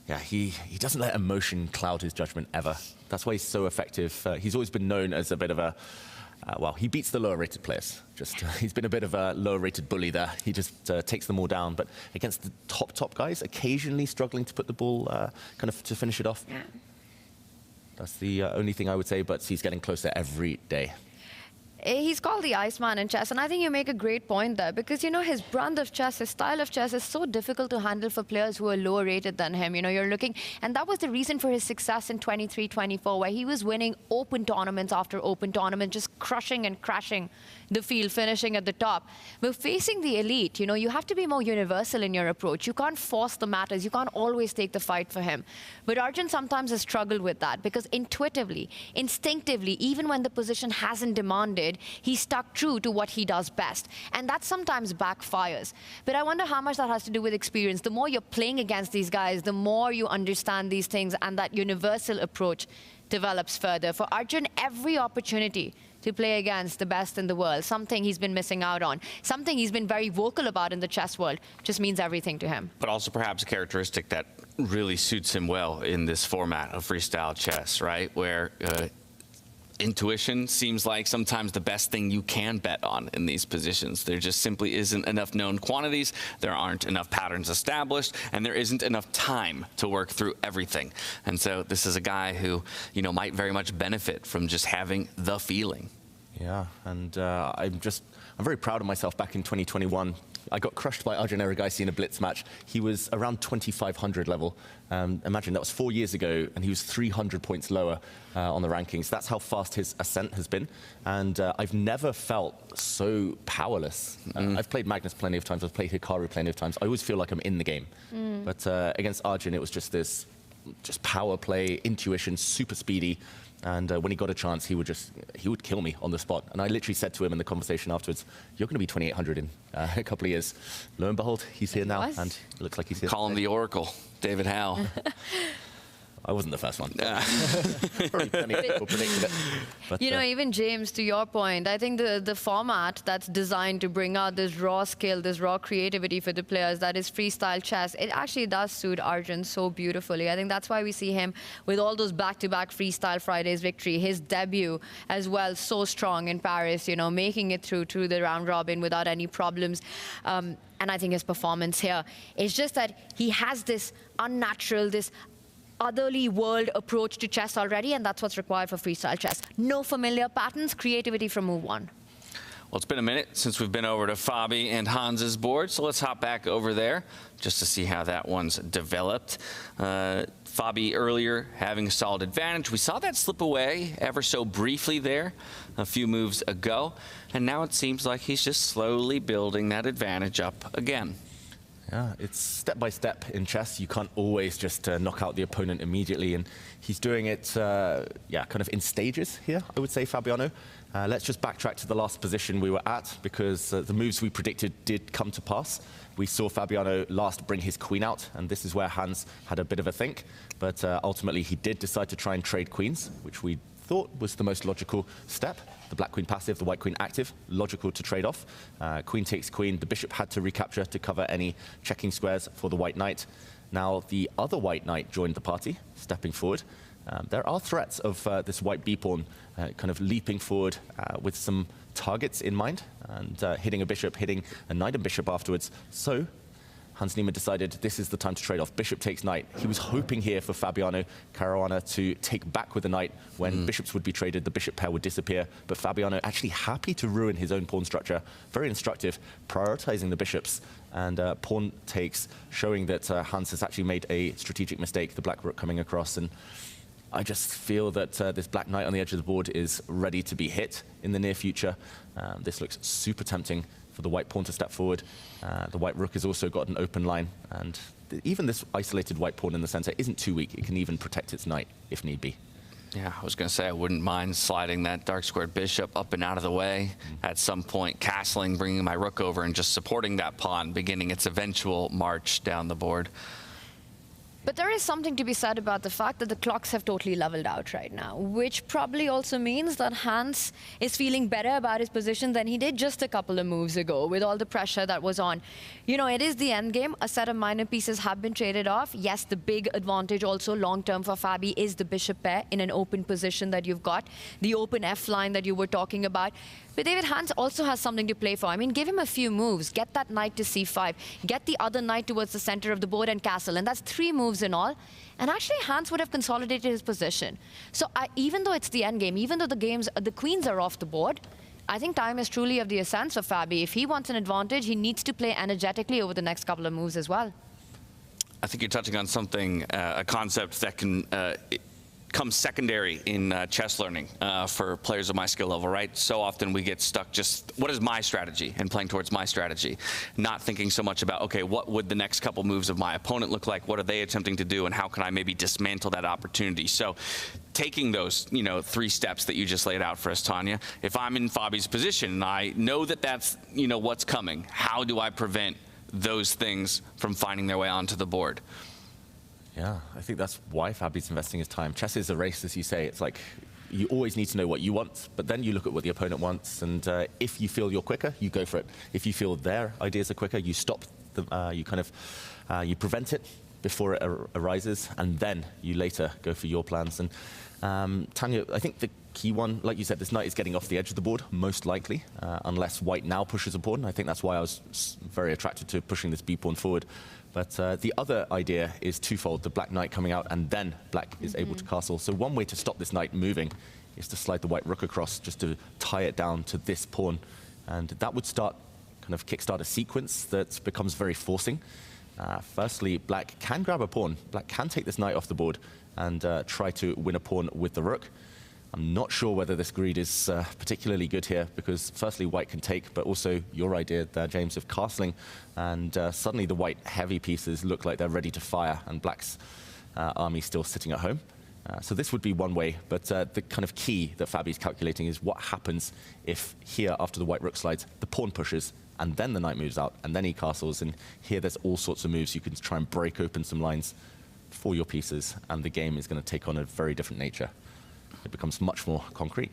yeah, he doesn't let emotion cloud his judgment ever. That's why he's so effective. He's always been known as a bit of a well, he beats the lower-rated players. He's been a bit of a lower-rated bully there. He just takes them all down. But against the top guys, occasionally struggling to put the ball kind of to finish it off. Yeah. That's the only thing I would say, but he's getting closer every day. He's called the Iceman in chess, and I think you make a great point there, because, you know, his brand of chess, his style of chess is so difficult to handle for players who are lower rated than him. You know, you're looking, and that was the reason for his success in 23-24, where he was winning open tournaments after open tournament, just crushing and crashing the field, finishing at the top. But facing the elite, you know, you have to be more universal in your approach. You can't force the matters. You can't always take the fight for him. But Arjun sometimes has struggled with that, because intuitively, instinctively, even when the position hasn't demanded, he's stuck true to what he does best. And that sometimes backfires. But I wonder how much that has to do with experience. The more you're playing against these guys, the more you understand these things, and that universal approach develops further. For Arjun, every opportunity to play against the best in the world, something he's been missing out on, something he's been very vocal about in the chess world, just means everything to him. But also perhaps a characteristic that really suits him well in this format of freestyle chess, right? Where intuition seems like sometimes the best thing you can bet on in these positions. There just simply isn't enough known quantities, there aren't enough patterns established, and there isn't enough time to work through everything. And so this is a guy who, you know, might very much benefit from just having the feeling. Yeah, and I'm very proud of myself back in 2021. I got crushed by Arjun Erigaisi in a blitz match. He was around 2,500 level. Imagine, that was 4 years ago, and he was 300 points lower on the rankings. That's how fast his ascent has been. And I've never felt so powerless. I've played Magnus plenty of times. I've played Hikaru plenty of times. I always feel like I'm in the game. But against Arjun, it was just this power play, intuition, super speedy. And when he got a chance, he would kill me on the spot. And I literally said to him in the conversation afterwards, "You're going to be 2,800 in a couple of years." Lo and behold, he's here now, and it looks like he's here. Call him the Oracle, David Howe. I wasn't the first one. Probably many people predicted it. But, You know, even James, to your point, I think the format that's designed to bring out this raw skill, this raw creativity for the players, that is freestyle chess, it actually does suit Arjun so beautifully. I think that's why we see him with all those back-to-back Freestyle Fridays victory, his debut as well, so strong in Paris, you know, making it through to the round robin without any problems. And I think his performance here, it's just that he has this unnatural, this otherly world approach to chess already, and that's what's required for freestyle chess. No familiar patterns, creativity from move one. Well, it's been a minute since we've been over to Fabi and Hans's board, so let's hop back over there just to see how that one's developed. Fabi earlier having a solid advantage. We saw that slip away ever so briefly there a few moves ago, and now it seems like he's just slowly building that advantage up again. Yeah, it's step by step in chess. You can't always just knock out the opponent immediately, and he's doing it, kind of in stages here, I would say, Fabiano. Let's just backtrack to the last position we were at, because the moves we predicted did come to pass. We saw Fabiano last bring his queen out, and this is where Hans had a bit of a think, but ultimately he did decide to try and trade queens, which we thought was the most logical step. The black queen passive, the white queen active, logical to trade off. Queen takes queen. The bishop had to recapture to cover any checking squares for the white knight. Now the other white knight joined the party, stepping forward. There are threats of this white b-pawn kind of leaping forward with some targets in mind, and hitting a bishop, hitting a knight and bishop afterwards. So Hans Niemann decided this is the time to trade off. Bishop takes knight. He was hoping here for Fabiano Caruana to take back with the knight. When bishops would be traded, the bishop pair would disappear. But Fabiano actually happy to ruin his own pawn structure. Very instructive, prioritizing the bishops. And pawn takes, showing that Hans has actually made a strategic mistake, the black rook coming across. And I just feel that this black knight on the edge of the board is ready to be hit in the near future. This looks super tempting for the white pawn to step forward. The white rook has also got an open line, and even this isolated white pawn in the center isn't too weak. It can even protect its knight if need be. Yeah, I was going to say I wouldn't mind sliding that dark squared bishop up and out of the way at some point, castling, bringing my rook over and just supporting that pawn, beginning its eventual march down the board. But there is something to be said about the fact that the clocks have totally leveled out right now, which probably also means that Hans is feeling better about his position than he did just a couple of moves ago with all the pressure that was on. You know, it is the end game. A set of minor pieces have been traded off. Yes, the big advantage also long-term for Fabi is the bishop pair in an open position that you've got, the open F line that you were talking about. But David, Hans also has something to play for. I mean, give him a few moves. Get that knight to c5. Get the other knight towards the center of the board and castle. And that's 3 moves in all. And actually, Hans would have consolidated his position. So even though it's the end game, even though the queens are off the board, I think time is truly of the essence for Fabi. If he wants an advantage, he needs to play energetically over the next couple of moves as well. I think you're touching on something, a concept that can come secondary in chess learning for players of my skill level, right? So often we get stuck just, what is my strategy, and playing towards my strategy, not thinking so much about, okay, what would the next couple moves of my opponent look like? What are they attempting to do, and how can I maybe dismantle that opportunity? So taking those, 3 steps that you just laid out for us, Tanya, if I'm in Fabi's position and I know that that's, what's coming, how do I prevent those things from finding their way onto the board? Yeah, I think that's why Fabi's investing his time. Chess is a race, as you say. It's like you always need to know what you want, but then you look at what the opponent wants, and if you feel you're quicker, you go for it. If you feel their ideas are quicker, you stop them. You prevent it before it arises, and then you later go for your plans. And Tanya, I think the key one, like you said, this knight is getting off the edge of the board, most likely, unless white now pushes a pawn. I think that's why I was very attracted to pushing this b-pawn forward. But the other idea is twofold, the black knight coming out, and then black is able to castle. So one way to stop this knight moving is to slide the white rook across, just to tie it down to this pawn. And that would start kind of kickstart a sequence that becomes very forcing. Firstly, black can grab a pawn. Black can take this knight off the board and try to win a pawn with the rook. I'm not sure whether this greed is particularly good here, because firstly white can take, but also your idea there, James, of castling, and suddenly the white heavy pieces look like they're ready to fire, and black's army still sitting at home. So this would be one way, but the kind of key that Fabi's calculating is what happens if here, after the white rook slides, the pawn pushes, and then the knight moves out, and then he castles, and here there's all sorts of moves. You can try and break open some lines for your pieces, and the game is going to take on a very different nature. It becomes much more concrete.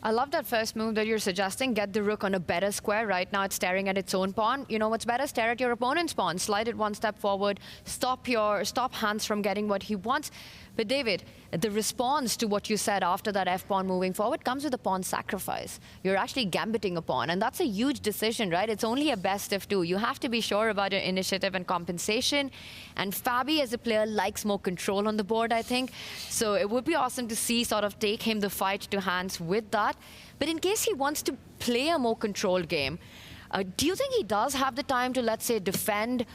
I love that first move that you're suggesting. Get the rook on a better square. Right now it's staring at its own pawn. You know what's better? Stare at your opponent's pawn. Slide it one step forward. Stop Hans from getting what he wants. But David, the response to what you said after that f-pawn moving forward comes with a pawn sacrifice. You're actually gambiting a pawn, and that's a huge decision, right? It's only a best of two. You have to be sure about your initiative and compensation. And Fabi, as a player, likes more control on the board, I think. So it would be awesome to see sort of take him the fight to Hans with that. But in case he wants to play a more controlled game, do you think he does have the time to, let's say, defend?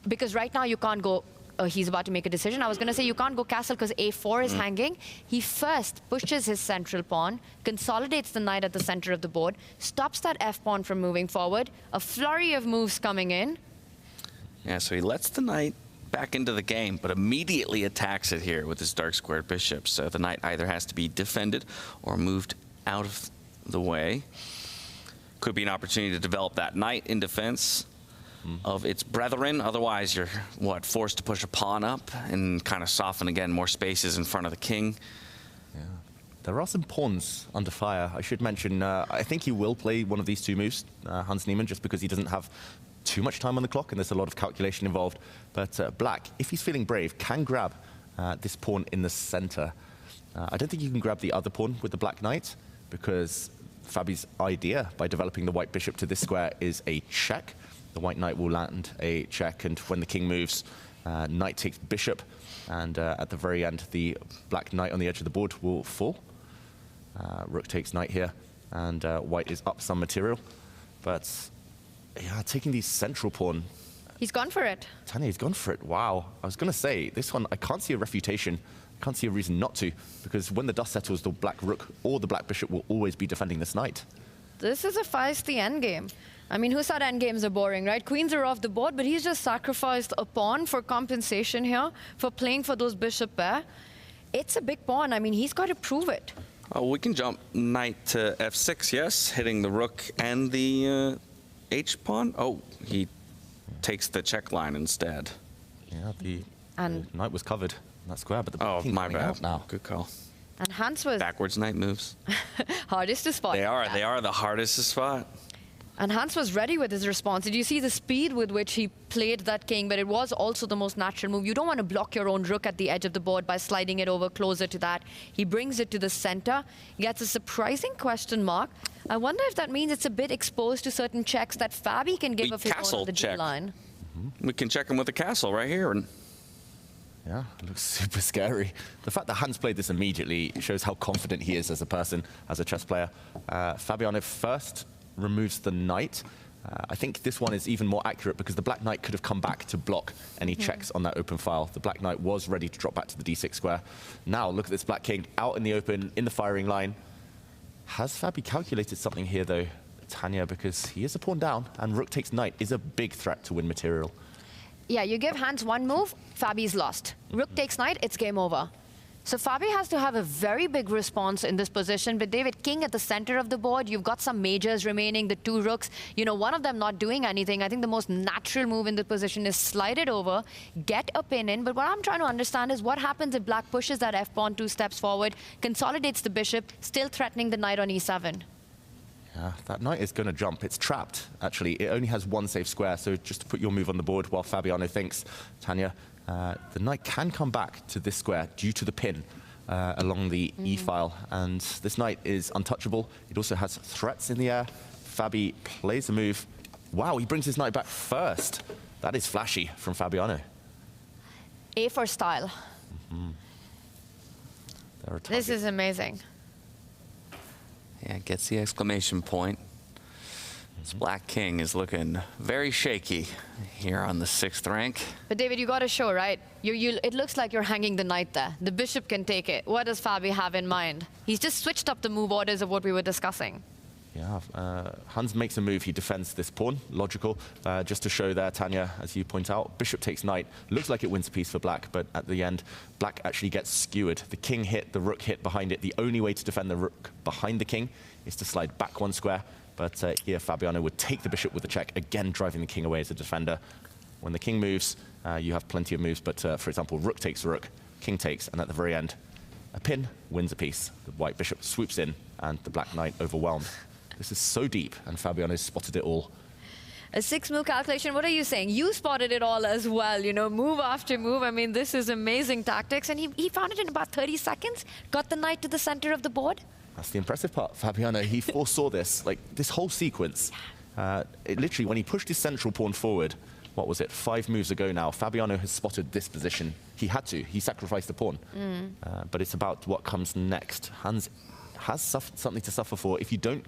Because right now you can't go... he's about to make a decision. I was going to say you can't go castle because a4 is hanging. He first pushes his central pawn, consolidates the knight at the center of the board, stops that f-pawn from moving forward. A flurry of moves coming in. Yeah, so he lets the knight back into the game, but immediately attacks it here with his dark squared bishop. So the knight either has to be defended or moved out of the way. Could be an opportunity to develop that knight in defense of its brethren. Otherwise, you're, forced to push a pawn up and kind of soften again more spaces in front of the king. Yeah. There are some pawns under fire. I should mention, I think he will play one of these two moves, Hans Niemann, just because he doesn't have too much time on the clock and there's a lot of calculation involved. But black, if he's feeling brave, can grab this pawn in the center. I don't think you can grab the other pawn with the black knight, because Fabi's idea by developing the white bishop to this square is a check. The white knight will land a check, and when the king moves, knight takes bishop, and at the very end, the black knight on the edge of the board will fall. Rook takes knight here, and white is up some material. But yeah, taking the central pawn. He's gone for it. Tanya, he's gone for it. Wow. I was going to say, this one, I can't see a refutation. I can't see a reason not to, because when the dust settles, the black rook or the black bishop will always be defending this knight. This is a feisty endgame. I mean, who said endgames are boring, right? Queens are off the board, but he's just sacrificed a pawn for compensation here, for playing for those bishop pair. It's a big pawn. I mean, he's got to prove it. Oh, we can jump knight to f6, yes, hitting the rook and the h-pawn. Oh, he takes the check line instead. Yeah, the knight was covered in that square, but the oh, king's my coming bad. out now. Good call. And Hans was... Backwards knight moves. hardest to spot. They are the hardest to spot. And Hans was ready with his response. Did you see the speed with which he played that king? But it was also the most natural move. You don't want to block your own rook at the edge of the board by sliding it over closer to that. He brings it to the center, gets a surprising question mark. I wonder if that means it's a bit exposed to certain checks that Fabi can give of his own on the D line. We can check him with a castle right here. Yeah, it looks super scary. The fact that Hans played this immediately shows how confident he is as a person, as a chess player. Fabiano first removes the knight. I think this one is even more accurate because the black knight could have come back to block any checks on that open file. The black knight was ready to drop back to the d6 square. Now look at this black king out in the open, in the firing line. Has Fabi calculated something here though, Tanya, because he is a pawn down and rook takes knight is a big threat to win material. Yeah, you give Hans one move, Fabi's lost. Rook takes knight, it's game over. So Fabi has to have a very big response in this position. But David, king at the center of the board, you've got some majors remaining, the two rooks. You know, one of them not doing anything. I think the most natural move in the position is slide it over, get a pin in. But what I'm trying to understand is what happens if black pushes that f-pawn 2 steps forward, consolidates the bishop, still threatening the knight on e7. Yeah, that knight is going to jump. It's trapped, actually. It only has one safe square, so just to put your move on the board while Fabiano thinks, Tanya, the knight can come back to this square due to the pin along the e-file, and this knight is untouchable. It also has threats in the air. Fabi plays a move. Wow, he brings his knight back first. That is flashy from Fabiano. A for style. This is amazing. Yeah, gets the exclamation point. This black king is looking very shaky here on the 6th rank. But David, you got to show, right? It looks like you're hanging the knight there. The bishop can take it. What does Fabi have in mind? He's just switched up the move orders of what we were discussing. Yeah, Hans makes a move. He defends this pawn. Logical. Just to show there, Tanya, as you point out, bishop takes knight. Looks like it wins a piece for black, but at the end, black actually gets skewered. The king hit, the rook hit behind it. The only way to defend the rook behind the king is to slide back 1 square. But here, Fabiano would take the bishop with a check, again driving the king away as a defender. When the king moves, you have plenty of moves, but for example, rook takes rook, king takes, and at the very end, a pin wins a piece. The white bishop swoops in, and the black knight overwhelmed. This is so deep, and Fabiano's spotted it all. A 6-move calculation, what are you saying? You spotted it all as well, you know, move after move. I mean, this is amazing tactics, and he found it in about 30 seconds, got the knight to the center of the board. That's the impressive part. Fabiano, he foresaw this, like this whole sequence. It literally, when he pushed his central pawn forward, what was it, 5 moves ago now, Fabiano has spotted this position. He had to. He sacrificed the pawn. But it's about what comes next. Hans has something to suffer for. If you don't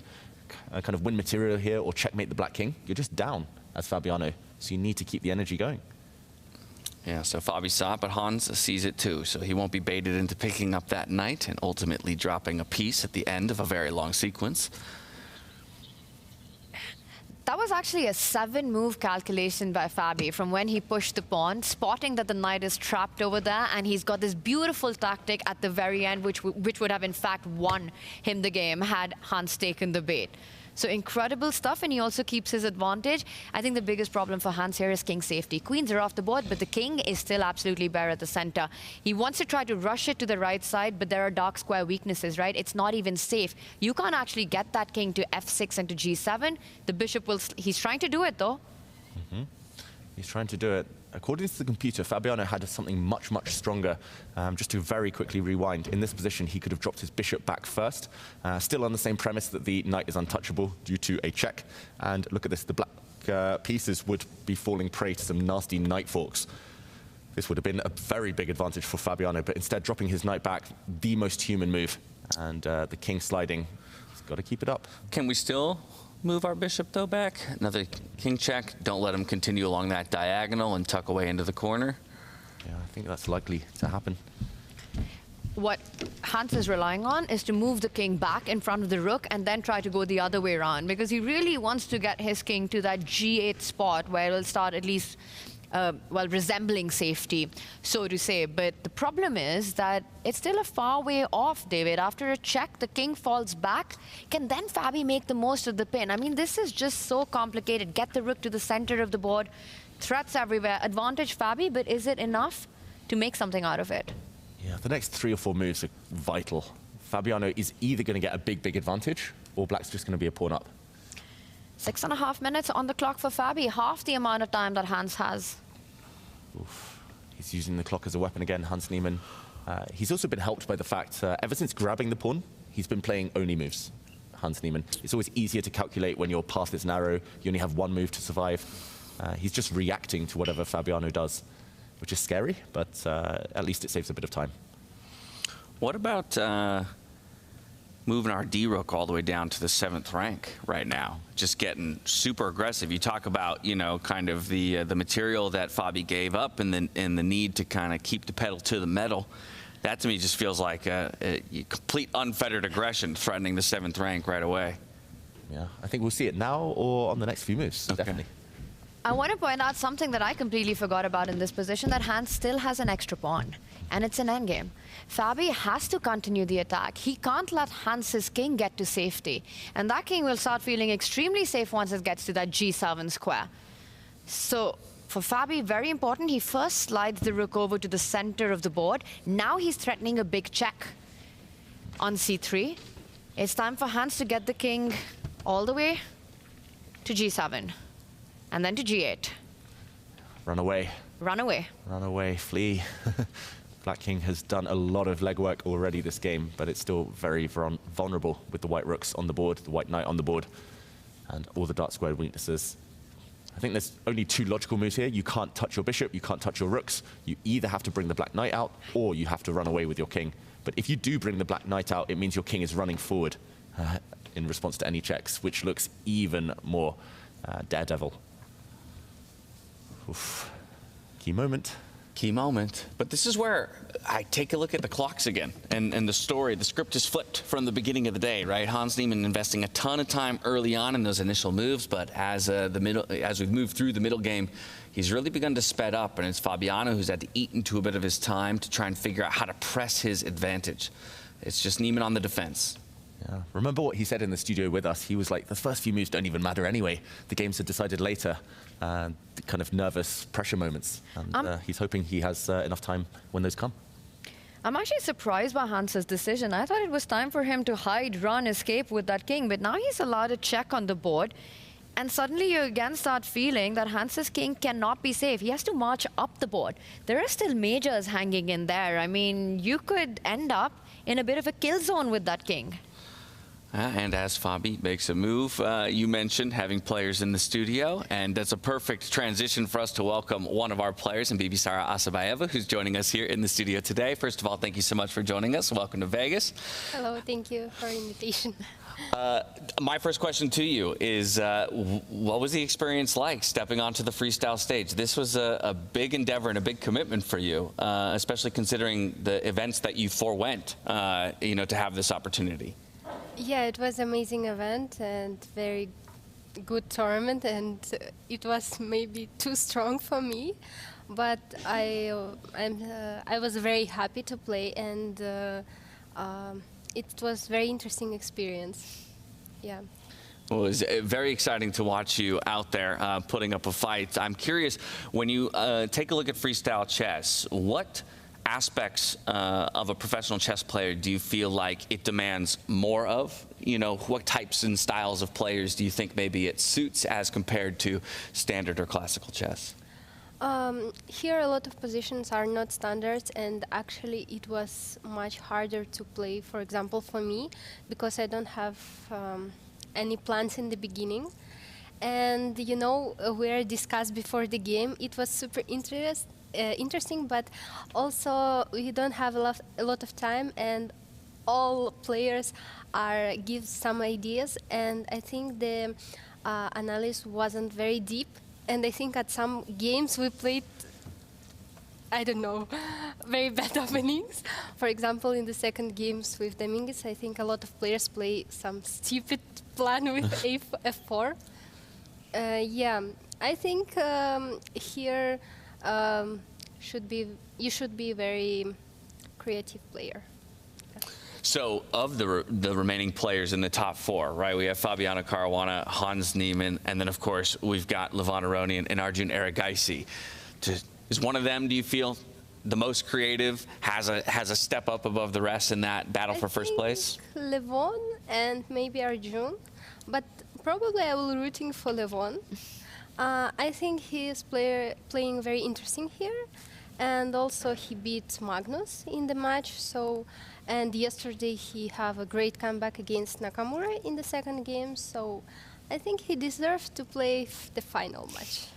kind of win material here or checkmate the black king, you're just down as Fabiano. So you need to keep the energy going. Yeah, so Fabi saw it, but Hans sees it too. So he won't be baited into picking up that knight and ultimately dropping a piece at the end of a very long sequence. That was actually a 7-move calculation by Fabi from when he pushed the pawn, spotting that the knight is trapped over there, and he's got this beautiful tactic at the very end, which would have in fact won him the game had Hans taken the bait. So incredible stuff, and he also keeps his advantage. I think the biggest problem for Hans here is king safety. Queens are off the board, but the king is still absolutely bare at the center. He wants to try to rush it to the right side, but there are dark square weaknesses, right? It's not even safe. You can't actually get that king to f6 and to g7. The bishop will... He's trying to do it, though. He's trying to do it. According to the computer, Fabiano had something much, much stronger. Just to very quickly rewind, in this position, he could have dropped his bishop back first, still on the same premise that the knight is untouchable due to a check. And look at this, the black pieces would be falling prey to some nasty knight forks. This would have been a very big advantage for Fabiano, but instead dropping his knight back, the most human move. And the king sliding, he's got to keep it up. Can we still move our bishop, though, back? Another king check. Don't let him continue along that diagonal and tuck away into the corner. Yeah, I think that's likely to happen. What Hans is relying on is to move the king back in front of the rook and then try to go the other way around, because he really wants to get his king to that g8 spot where it'll start at least well, resembling safety, so to say. But the problem is that it's still a far way off, David. After a check, the king falls back. Can then Fabi make the most of the pin? I mean, this is just so complicated. Get the rook to the center of the board. Threats everywhere. Advantage Fabi, but is it enough to make something out of it? Yeah, the next 3 or 4 moves are vital. Fabiano is either going to get a big, big advantage, or black's just going to be a pawn up. 6.5 minutes on the clock for Fabi, half the amount of time that Hans has. Oof. He's using the clock as a weapon again, Hans Niemann. He's also been helped by the fact, ever since grabbing the pawn, he's been playing only moves, Hans Niemann. It's always easier to calculate when your path is narrow, you only have 1 move to survive. He's just reacting to whatever Fabiano does, which is scary, but at least it saves a bit of time. What about moving our D-Rook all the way down to the 7th rank right now? Just getting super aggressive. You talk about, you know, kind of the material that Fabi gave up and the need to kind of keep the pedal to the metal. That to me just feels like a complete unfettered aggression threatening the 7th rank right away. Yeah, I think we'll see it now or on the next few moves, definitely. I want to point out something that I completely forgot about in this position, that Hans still has an extra pawn, and it's an endgame. Fabi has to continue the attack. He can't let Hans's king get to safety, and that king will start feeling extremely safe once it gets to that g7 square. So for Fabi, very important, he first slides the rook over to the center of the board. Now he's threatening a big check on c3. It's time for Hans to get the king all the way to g7. And then to g8. Run away. Run away. Run away, flee. Black king has done a lot of legwork already this game, but it's still very vulnerable with the white rooks on the board, the white knight on the board, and all the dark squared weaknesses. I think there's only 2 logical moves here. You can't touch your bishop, you can't touch your rooks. You either have to bring the black knight out, or you have to run away with your king. But if you do bring the black knight out, it means your king is running forward. in response to any checks, which looks even more daredevil. Oof. Key moment. Key moment. But this is where I take a look at the clocks again and the story. The script is flipped from the beginning of the day, right? Hans Niemann investing a ton of time early on in those initial moves, but as we've moved through the middle game, he's really begun to sped up, and it's Fabiano who's had to eat into a bit of his time to try and figure out how to press his advantage. It's just Niemann on the defense. Yeah. Remember what he said in the studio with us? He was like, the first few moves don't even matter anyway. The games are decided later. The kind of nervous pressure moments. And he's hoping he has enough time when those come. I'm actually surprised by Hans's decision. I thought it was time for him to hide, run, escape with that king, but now he's allowed a check on the board. And suddenly you again start feeling that Hans's king cannot be safe. He has to march up the board. There are still majors hanging in there. I mean, you could end up in a bit of a kill zone with that king. And as Fabi makes a move, you mentioned having players in the studio, and that's a perfect transition for us to welcome one of our players, and Bibisara Asabayeva, who's joining us here in the studio today. First of all, thank you so much for joining us. Welcome to Vegas. Hello, thank you for the invitation. My first question to you is, what was the experience like stepping onto the freestyle stage? This was a big endeavor and a big commitment for you, especially considering the events that you forewent, to have this opportunity. Yeah, it was an amazing event and very good tournament, and it was maybe too strong for me, but I was very happy to play, and it was very interesting experience. Yeah. Well, it was very exciting to watch you out there putting up a fight. I'm curious, when you take a look at freestyle chess, what aspects of a professional chess player do you feel like it demands more of? What types and styles of players do you think maybe it suits as compared to standard or classical chess? Here a lot of positions are not standards, and actually it was much harder to play, for example, for me, because I don't have any plans in the beginning. And we discussed before the game, it was super interesting, but also we don't have a lot of time, and all players give some ideas, and I think the analysis wasn't very deep, and I think at some games we played, I don't know, very bad openings. For example, in the second games with Dominguez, I think a lot of players play some stupid plan with F4. Yeah, I think here you should be a very creative player. So of the remaining players in the top four, right, we have Fabiano Caruana, Hans Niemann, and then of course we've got Levon Aronian and Arjun Erigaisi. Is one of them, do you feel, the most creative, has a step up above the rest in that battle for first place? Levon and maybe Arjun, but probably I will rooting for Levon. I think he is playing very interesting here, and also he beat Magnus in the match. And yesterday he have a great comeback against Nakamura in the second game. So I think he deserves to play the final match.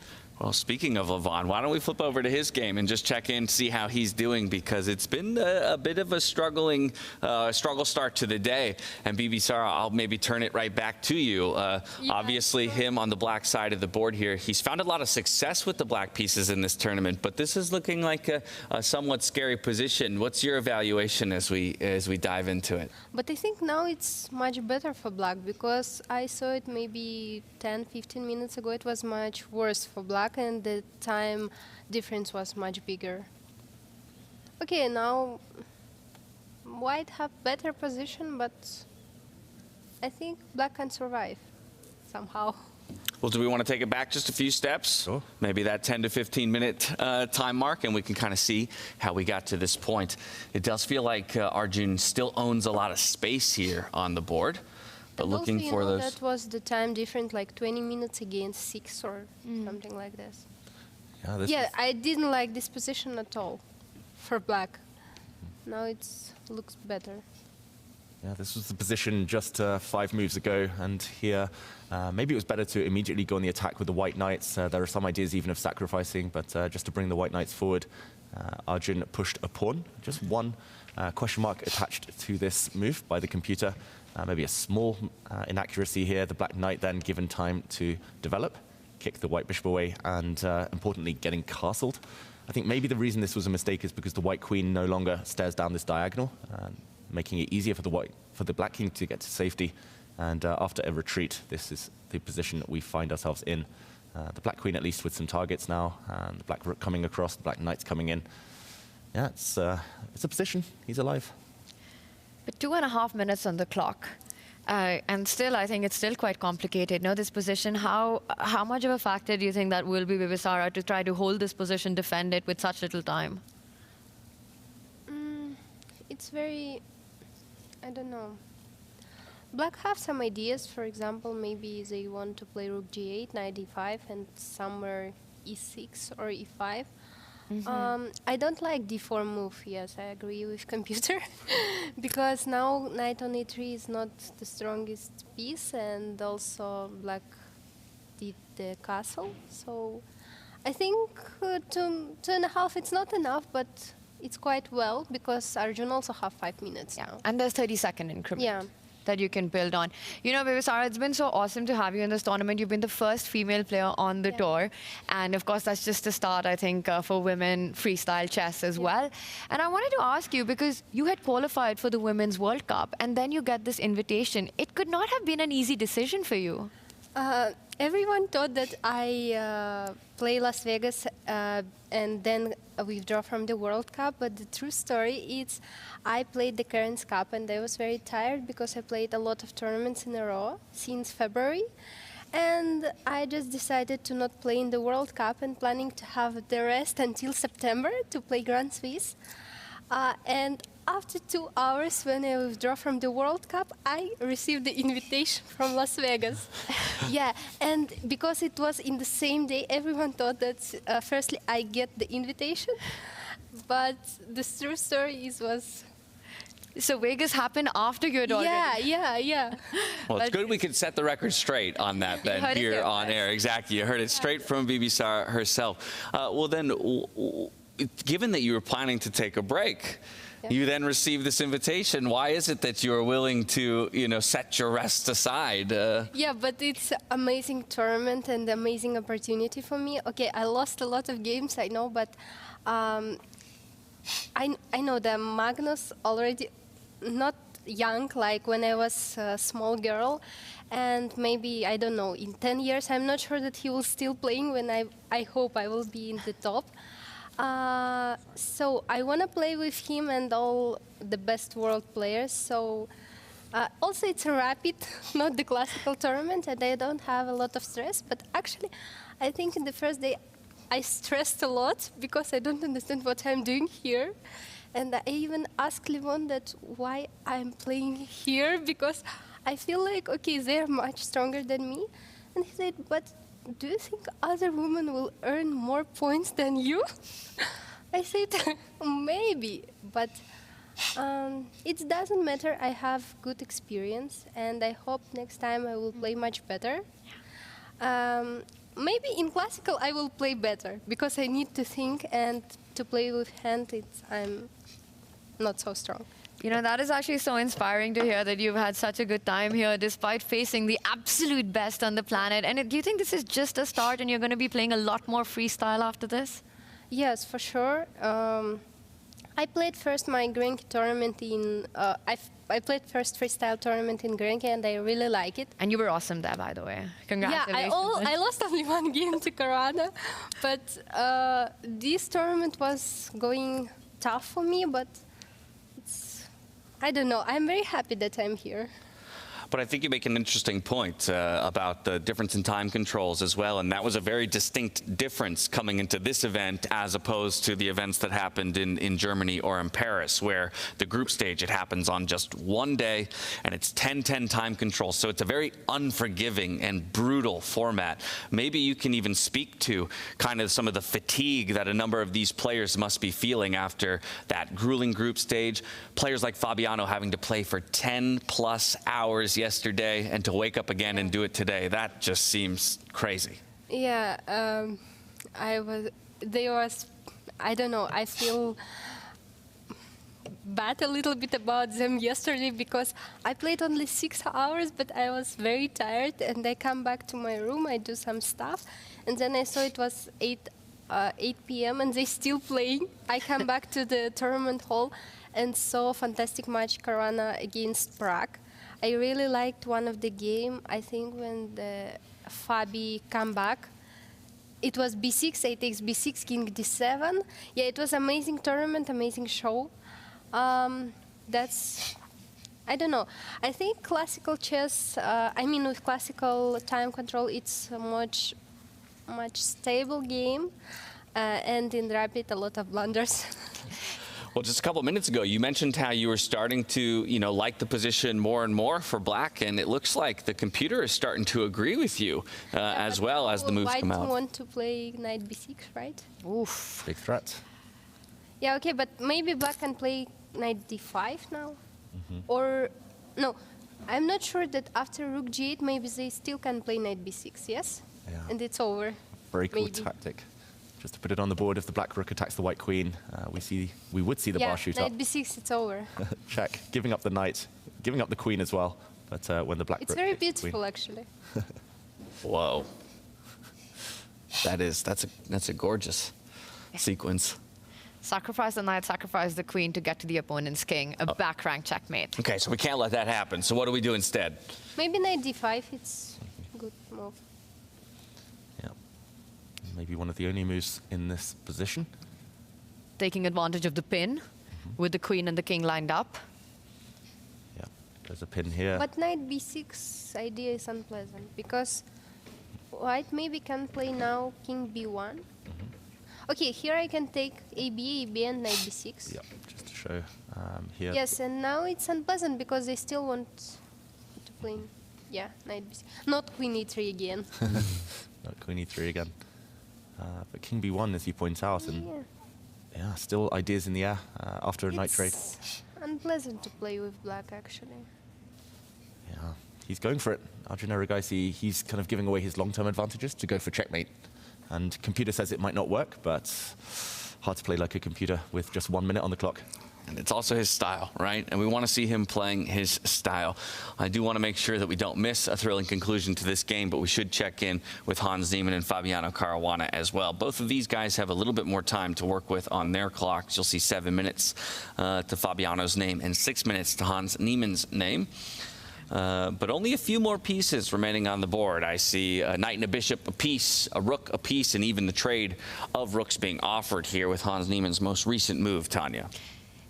Well, speaking of Levon, why don't we flip over to his game and just check in, see how he's doing, because it's been a bit of a struggle start to the day. And Bibisara, I'll maybe turn it right back to you. Obviously, him on the black side of the board here, he's found a lot of success with the black pieces in this tournament, but this is looking like a somewhat scary position. What's your evaluation as we dive into it? But I think now it's much better for black, because I saw it maybe 10-15 minutes ago. It was much worse for black, and the time difference was much bigger. Okay, now white have better position, but I think black can survive somehow. Well, do we want to take it back just a few steps? Sure. Maybe that 10 to 15 minute time mark, and we can kind of see how we got to this point. It does feel like Arjun still owns a lot of space here on the board. But looking also, for those. That was the time different, like 20 minutes against 6 or something like this. Yeah, I didn't like this position at all for black. Now it looks better. Yeah, this was the position just 5 moves ago, and here maybe it was better to immediately go on the attack with the white knights. There are some ideas even of sacrificing, but just to bring the white knights forward, Arjun pushed a pawn. Just one question mark attached to this move by the computer. Maybe a small inaccuracy here. The black knight then given time to develop, kick the white bishop away, and importantly, getting castled. I think maybe the reason this was a mistake is because the white queen no longer stares down this diagonal, making it easier for the black king to get to safety. And after a retreat, this is the position that we find ourselves in. The black queen at least with some targets now, and the black rook coming across, the black knight's coming in. Yeah, it's a position. He's alive. But 2.5 minutes on the clock. And still, I think it's still quite complicated. This position, how much of a factor do you think that will be with Visara to try to hold this position, defend it with such little time? It's very, I don't know. Black have some ideas. For example, maybe they want to play rook g8, knight e5, and somewhere e6 or e5. I don't like d4 move, yes, I agree with computer. Because now knight on e3 is not the strongest piece, and also black did the castle. So I think 2.5, it's not enough, but it's quite well, because Arjun also have 5 minutes now. And there's 30-second increment. Yeah. That you can build on. Vivisara, it's been so awesome to have you in this tournament. You've been the first female player on the tour. And of course, that's just a start, I think, for women freestyle chess as well. And I wanted to ask you, because you had qualified for the Women's World Cup, and then you get this invitation. It could not have been an easy decision for you. Everyone thought that I play Las Vegas and then withdraw from the World Cup, but the true story is I played the Cairns Cup and I was very tired because I played a lot of tournaments in a row since February, and I just decided to not play in the World Cup and planning to have the rest until September to play Grand Swiss. And after 2 hours, when I withdraw from the World Cup, I received the invitation from Las Vegas. Yeah, and because it was in the same day, everyone thought that firstly I get the invitation, but the true story was. So Vegas happened after you had already. Yeah. Well, it's good we could set the record straight on that then here on air. Exactly, you heard it straight from Visara herself. Well then, given that you were planning to take a break, you then received this invitation. Why is it that you are willing to, set your rest aside? Yeah, but it's an amazing tournament and amazing opportunity for me. Okay, I lost a lot of games, I know, but I know that Magnus already not young, like when I was a small girl, and maybe, I don't know, in 10 years, I'm not sure that he will still playing when I hope I will be in the top. So I want to play with him and all the best world players. So also it's a rapid, not the classical tournament, and I don't have a lot of stress. But actually, I think in the first day I stressed a lot because I don't understand what I'm doing here. And I even asked Livon that why I'm playing here, because I feel like, okay, they're much stronger than me. And he said, but do you think other women will earn more points than you? I said, maybe, but it doesn't matter. I have good experience, and I hope next time I will play much better. Maybe in classical I will play better, because I need to think, and to play with hand, I'm not so strong. That is actually so inspiring to hear that you've had such a good time here despite facing the absolute best on the planet. And do you think this is just a start and you're going to be playing a lot more freestyle after this? Yes, for sure. I played first my Grenke tournament in... I played first freestyle tournament in Grenke and I really like it. And you were awesome there, by the way. Congratulations. Yeah, I lost only one game to Caruana, but this tournament was going tough for me, but I don't know. I'm very happy that I'm here. But I think you make an interesting point about the difference in time controls as well, and that was a very distinct difference coming into this event as opposed to the events that happened in Germany or in Paris, where the group stage, it happens on just one day, and it's 10-10 time control, so it's a very unforgiving and brutal format. Maybe you can even speak to kind of some of the fatigue that a number of these players must be feeling after that grueling group stage. Players like Fabiano having to play for 10+ hours yesterday and to wake up again and do it today, that just seems crazy. Yeah, I don't know, I feel bad a little bit about them yesterday because I played only 6 hours, but I was very tired. And I come back to my room, I do some stuff, and then I saw it was 8 p.m. and they still playing. I come back to the tournament hall and saw a fantastic match, Caruana against Prague. I really liked one of the game. I think when the Fabi come back, it was b6, I takes b6, king d7. Yeah, it was amazing tournament, amazing show. That's, I don't know. I think classical chess, I mean with classical time control, it's a much stable game. And in rapid, a lot of blunders. Well, just a couple of minutes ago, you mentioned how you were starting to, like the position more and more for black, and it looks like the computer is starting to agree with you as well as the moves come out. White want to play knight b6, right? Oof. Big threat. Yeah, okay, but maybe black can play knight d5 now? Or, no, I'm not sure that after rook g8, maybe they still can play knight b6, yes? Yeah. And it's over. Very cool maybe. tactic. Just to put it on the board, if the black rook attacks the white queen, we would see the bar shoot up. Knight b6, it's over. Check. Giving up the knight, giving up the queen as well. But when the black It's rook very takes the beautiful, queen. actually. Whoa. That's a gorgeous sequence. Sacrifice the knight, sacrifice the queen to get to the opponent's king. A back rank checkmate. Okay, so we can't let that happen. So what do we do instead? Maybe knight d5, it's a good move. Maybe one of the only moves in this position. Taking advantage of the pin with the queen and the king lined up. Yeah, there's a pin here. But knight b6 idea is unpleasant because white maybe can play now king b1. Okay, here I can take AB, AB and knight b6. Yeah, just to show here. Yes, and now it's unpleasant because they still want to play, yeah, knight b6. Not queen e3 again. Not queen e3 again. But king b1, as you point out, and yeah, still ideas in the air after a knight trade. Unpleasant to play with black, actually. Yeah, he's going for it. Arjun Erigaisi, he's kind of giving away his long-term advantages to go for checkmate. And computer says it might not work, but hard to play like a computer with just 1 minute on the clock. And it's also his style, right? And we want to see him playing his style. I do want to make sure that we don't miss a thrilling conclusion to this game, but we should check in with Hans Niemann and Fabiano Caruana as well. Both of these guys have a little bit more time to work with on their clocks. You'll see 7 minutes to Fabiano's name and 6 minutes to Hans Niemann's name. But only a few more pieces remaining on the board. I see a knight and a bishop a piece, a rook a piece, and even the trade of rooks being offered here with Hans Niemann's most recent move, Tanya.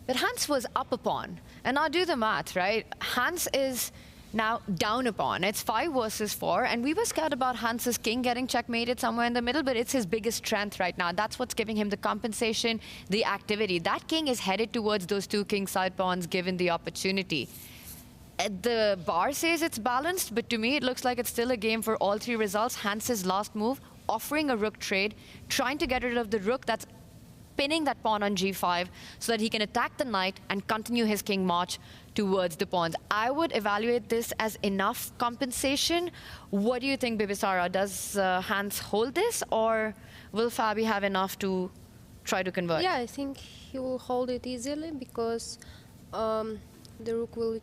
But Hans was up a pawn. And now do the math, right? Hans is now down a pawn. It's 5 versus 4. And we were scared about Hans's king getting checkmated somewhere in the middle, but it's his biggest strength right now. That's what's giving him the compensation, the activity. That king is headed towards those 2 king side pawns given the opportunity. The bar says it's balanced, but to me it looks like it's still a game for all 3 results. Hans's last move, offering a rook trade, trying to get rid of the rook that's pinning that pawn on g5 so that he can attack the knight and continue his king march towards the pawns. I would evaluate this as enough compensation. What do you think, Bibisara? Does Hans hold this, or will Fabi have enough to try to convert? Yeah, I think he will hold it easily because the rook will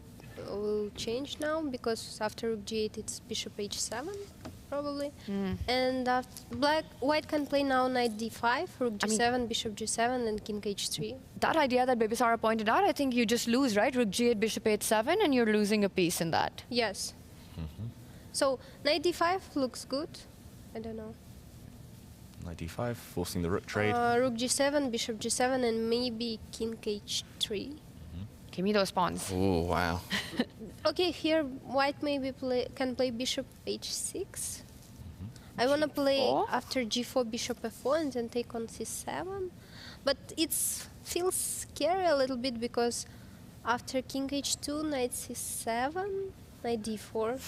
change now, because after rook g8 it's bishop h7 probably. And after white can play now knight d5, rook g7, bishop g7 and king h3. That idea that Bibisara pointed out, I think you just lose, right? Rook g8, bishop h7, and you're losing a piece in that. Yes. So knight d5 looks good. I don't know. Knight d5, forcing the rook trade. Rook g7, bishop g7 and maybe king h3. Give me those pawns. Oh, wow. Okay, here white maybe can play bishop h6. I want to play after g4, bishop f4 and then take on c7. But it feels scary a little bit because after king h2, knight c7, knight d4.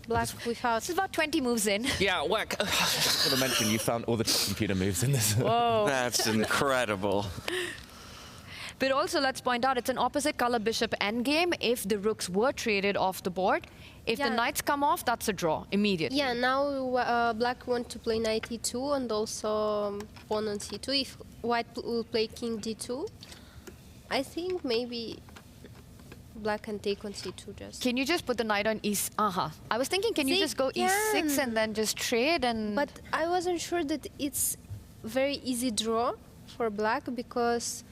Black without... This is about 20 moves in. Yeah, whack. I just want to mention you found all the computer moves in this. Whoa. That's incredible. But also, let's point out, it's an opposite color bishop endgame if the rooks were traded off the board. If the knights come off, that's a draw immediately. Yeah, now black want to play knight e2 and also pawn on c2. If white will play king d2, I think maybe black can take on c2 just. Can you just put the knight on e... I was thinking, can you just go e6 and then just trade and... But I wasn't sure that it's very easy draw for black because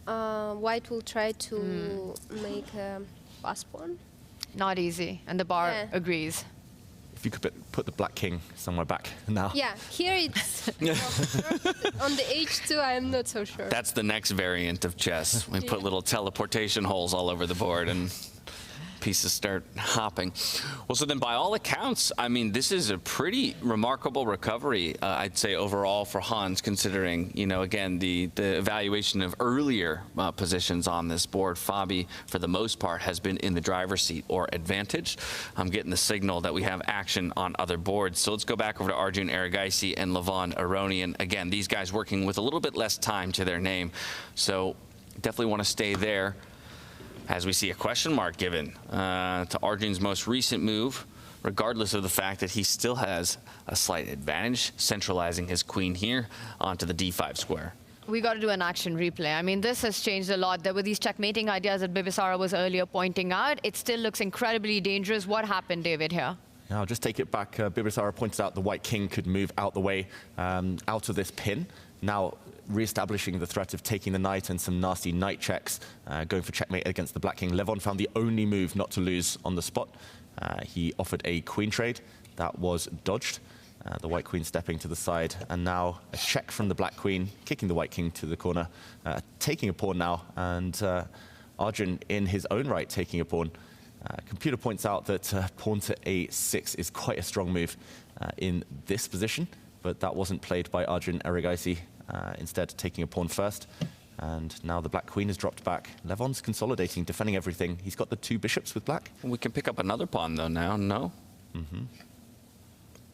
white will try to make a pass pawn. Not easy, and the bar agrees. If you could put the black king somewhere back now. Yeah, here it's on the h2. I am not so sure. That's the next variant of chess. We put little teleportation holes all over the board and pieces start hopping. Well, so then by all accounts, I mean, this is a pretty remarkable recovery, I'd say, overall for Hans, considering, you know, again, the evaluation of earlier positions on this board. Fabi, for the most part, has been in the driver's seat or advantaged. I'm getting the signal that we have action on other boards. So let's go back over to Arjun Erigaisi and Levon Aronian. Again, these guys working with a little bit less time to their name. So definitely want to stay there, as we see a question mark given to Arjun's most recent move, regardless of the fact that he still has a slight advantage, centralizing his queen here onto the d5 square. We got to do an action replay. I mean, this has changed a lot. There were these checkmating ideas that Bibisara was earlier pointing out. It still looks incredibly dangerous. What happened, David, here? Yeah, I'll just take it back. Bibisara pointed out the white king could move out the way, out of this pin. Now, re-establishing the threat of taking the knight and some nasty knight checks, going for checkmate against the black king. Levon found the only move not to lose on the spot. He offered a queen trade. That was dodged. The white queen stepping to the side, and now a check from the black queen, kicking the white king to the corner, taking a pawn now, and Arjun in his own right taking a pawn. Computer points out that pawn to a6 is quite a strong move in this position, but that wasn't played by Arjun Erigaisi, instead taking a pawn first. And now the black queen has dropped back. Levon's consolidating, defending everything. He's got the two bishops with black. We can pick up another pawn, though, now, no?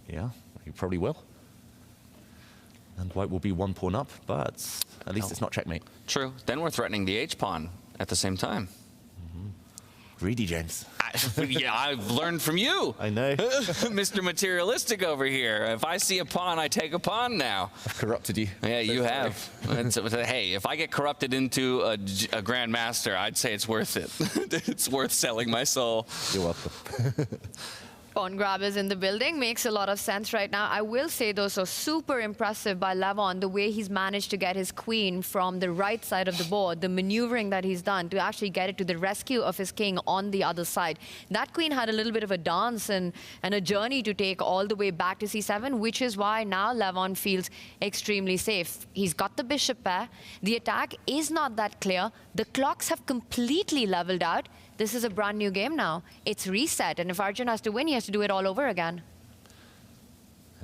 Yeah, he probably will. And white will be one pawn up, but at least it's not checkmate. True. Then we're threatening the h-pawn at the same time. Greedy, James. Yeah, I've learned from you. I know. Mr. Materialistic over here. If I see a pawn, I take a pawn now. I've corrupted you. Yeah, you have. Hey, if I get corrupted into a grandmaster, I'd say it's worth it. It's worth selling my soul. You're welcome. Pawn grabbers in the building makes a lot of sense right now. I will say, though, so super impressive by Levon, the way he's managed to get his queen from the right side of the board, the maneuvering that he's done to actually get it to the rescue of his king on the other side. That queen had a little bit of a dance and a journey to take all the way back to c7, which is why now Levon feels extremely safe. He's got the bishop pair. The attack is not that clear. The clocks have completely leveled out. This is a brand new game now. It's reset, and if Arjun has to win, he has to do it all over again.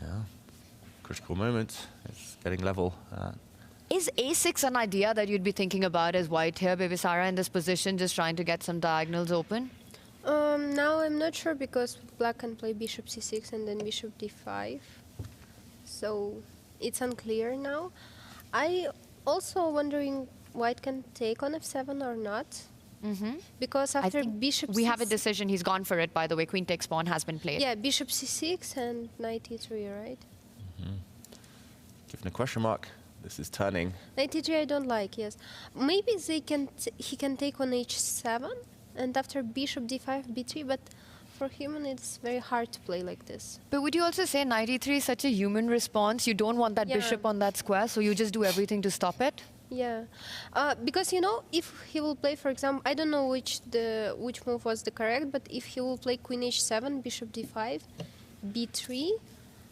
Yeah, critical moment. It's getting level. Is a6 an idea that you'd be thinking about as white here, Bibisara, in this position, just trying to get some diagonals open? Now I'm not sure because black can play bishop c6 and then bishop d5. So it's unclear now. I also wondering white can take on f7 or not. Because after bishop we have a decision. He's gone for it, by the way. Queen takes pawn has been played. Yeah, bishop c6 and knight e3, right? Given a question mark, this is turning. Knight e3 I don't like, yes. Maybe he can take on h7 and after bishop d5, b3, but for him it's very hard to play like this. But would you also say knight e3 is such a human response? You don't want that bishop on that square, so you just do everything to stop it? Yeah, because, you know, if he will play, for example, I don't know which move was the correct, but if he will play queen h7, bishop d5, b3,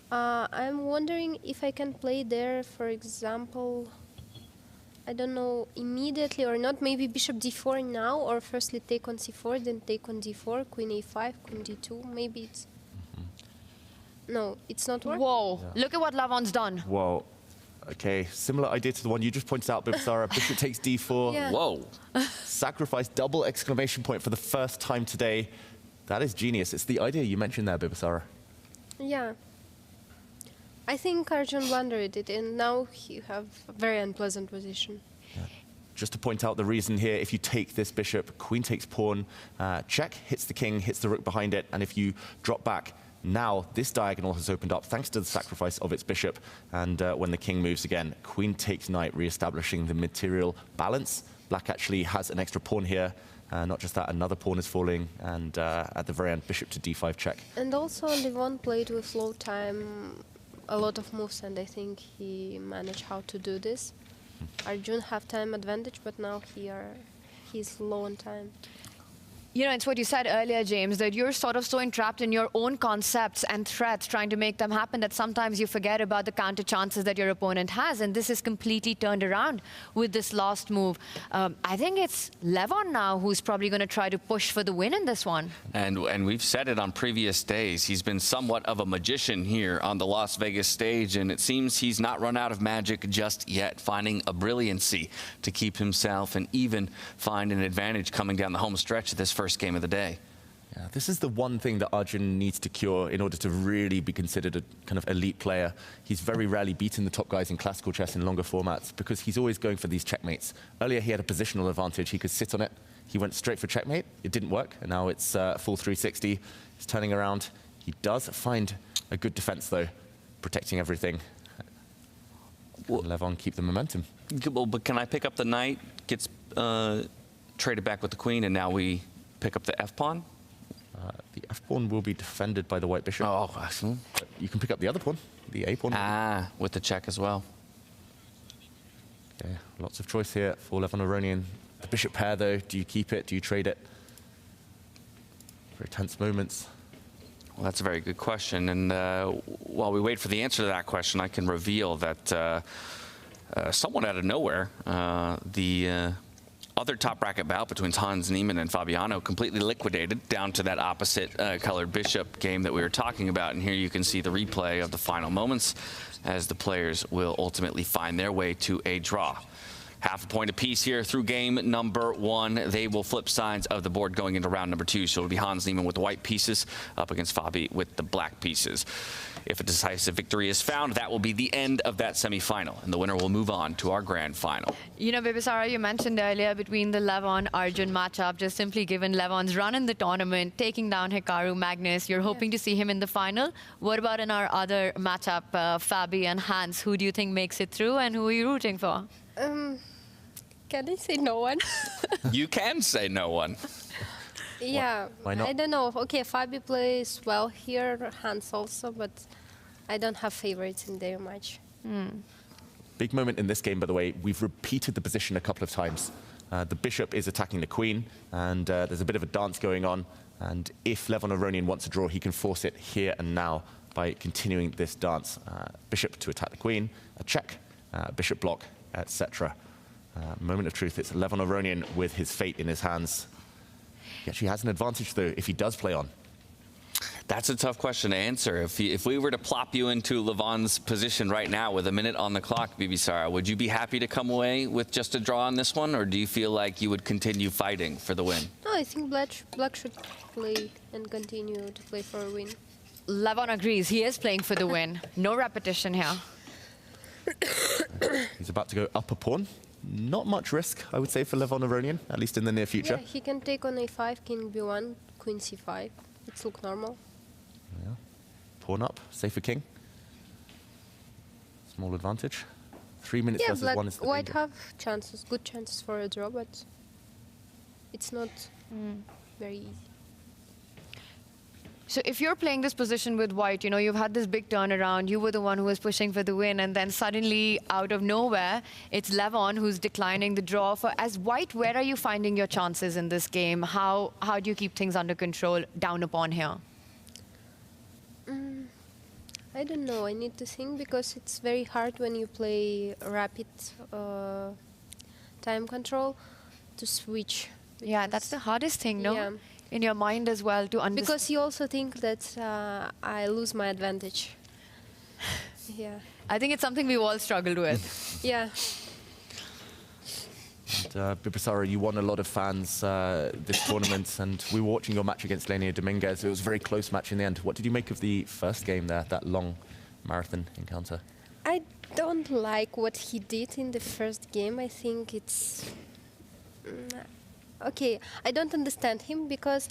I'm wondering if I can play there, for example, I don't know, immediately or not, maybe bishop d4 now, or firstly take on c4, then take on d4, queen a5, queen d2, maybe it's... No, it's not working. Whoa, look at what Levon's done. Whoa. Okay, similar idea to the one you just pointed out, Bibisara. Bishop takes d4. Yeah. Whoa. Sacrifice, double exclamation point for the first time today. That is genius. It's the idea you mentioned there, Bibisara. Yeah. I think Arjun blundered it, and now you have a very unpleasant position. Yeah. Just to point out the reason here, if you take this bishop, queen takes pawn, check, hits the king, hits the rook behind it, and if you drop back, now this diagonal has opened up thanks to the sacrifice of its bishop, and when the king moves again, queen takes knight, re-establishing the material balance Black actually has an extra pawn here. Not just that, another pawn is falling, and at the very end, bishop to d5 check. And also, Levon played with low time a lot of moves, and I think he managed how to do this. Arjun have time advantage, but now he's low on time. You know, it's what you said earlier, James, that you're sort of so entrapped in your own concepts and threats, trying to make them happen, that sometimes you forget about the counter chances that your opponent has. And this is completely turned around with this last move. I think it's Levon now who's probably going to try to push for the win in this one. And we've said it on previous days. He's been somewhat of a magician here on the Las Vegas stage, and it seems he's not run out of magic just yet, finding a brilliancy to keep himself and even find an advantage coming down the home stretch of this first game of the day. Yeah, this is the one thing that Arjun needs to cure in order to really be considered a kind of elite player. He's very rarely beaten the top guys in classical chess in longer formats because he's always going for these checkmates. Earlier he had a positional advantage. He could sit on it. He went straight for checkmate. It didn't work, and now it's full 360. He's turning around. He does find a good defense, though, protecting everything. Can Levon keep the momentum? Well, but can I pick up the knight? Gets traded back with the queen, and now we pick up the f-pawn? The f-pawn will be defended by the white bishop. Oh, excellent. But you can pick up the other pawn, the a-pawn. Ah, with the check as well. Okay, lots of choice here for Levon Aronian. The bishop pair, though, do you keep it? Do you trade it? Very tense moments. Well, that's a very good question. And while we wait for the answer to that question, I can reveal that somewhat out of nowhere, the other top bracket bout between Hans Niemann and Fabiano completely liquidated down to that opposite colored bishop game that we were talking about. And here you can see the replay of the final moments as the players will ultimately find their way to a draw. Half a point apiece here through game number one. They will flip sides of the board going into round number two. So it'll be Hans Niemann with the white pieces up against Fabi with the black pieces. If a decisive victory is found, that will be the end of that semifinal, and the winner will move on to our grand final. You know, Bibisara, you mentioned earlier between the Levon-Arjun matchup, just simply given Levon's run in the tournament, taking down Hikaru Magnus, you're hoping to see him in the final. What about in our other matchup, Fabi and Hans? Who do you think makes it through, and who are you rooting for? Can I say no one? You can say no one. Yeah, Why not? I don't know. Okay, Fabi plays well here, Hans also, but I don't have favorites in their match. Big moment in this game, by the way. We've repeated the position a couple of times. The bishop is attacking the queen, and there's a bit of a dance going on. And if Levon Aronian wants to draw, he can force it here and now by continuing this dance. Bishop to attack the queen, a check, bishop block, etc. Moment of truth, it's Levon Aronian with his fate in his hands. He actually has an advantage, though, if he does play on. That's a tough question to answer. If we were to plop you into Levon's position right now with a minute on the clock, Bibisara, would you be happy to come away with just a draw on this one, or do you feel like you would continue fighting for the win? No, I think Black should play and continue to play for a win. Levon agrees. He is playing for the win. No repetition here. He's about to go up a pawn. Not much risk, I would say, for Levon Aronian, at least in the near future. Yeah, he can take on a5, king b1, queen c5. It's look normal. Yeah. Pawn up, safer king. Small advantage. 3 minutes Yeah, versus 1 is the White danger. have chances, good chances for a draw, but it's not very easy. So if you're playing this position with White, you know, you've had this big turnaround, you were the one who was pushing for the win, and then suddenly, out of nowhere, it's Levon who's declining the draw. As White, where are you finding your chances in this game? How do you keep things under control down upon here? I don't know, I need to think, because it's very hard when you play rapid time control to switch. Yeah, that's the hardest thing, no? Yeah. In your mind as well to understand. Because you also think that I lose my advantage. Yeah. I think it's something we've all struggled with. Yeah. And, Bibisara, you won a lot of fans this tournament, and we were watching your match against Lenia Dominguez. It was a very close match in the end. What did you make of the first game there, that long marathon encounter? I don't like what he did in the first game. I think it's... Okay, I don't understand him, because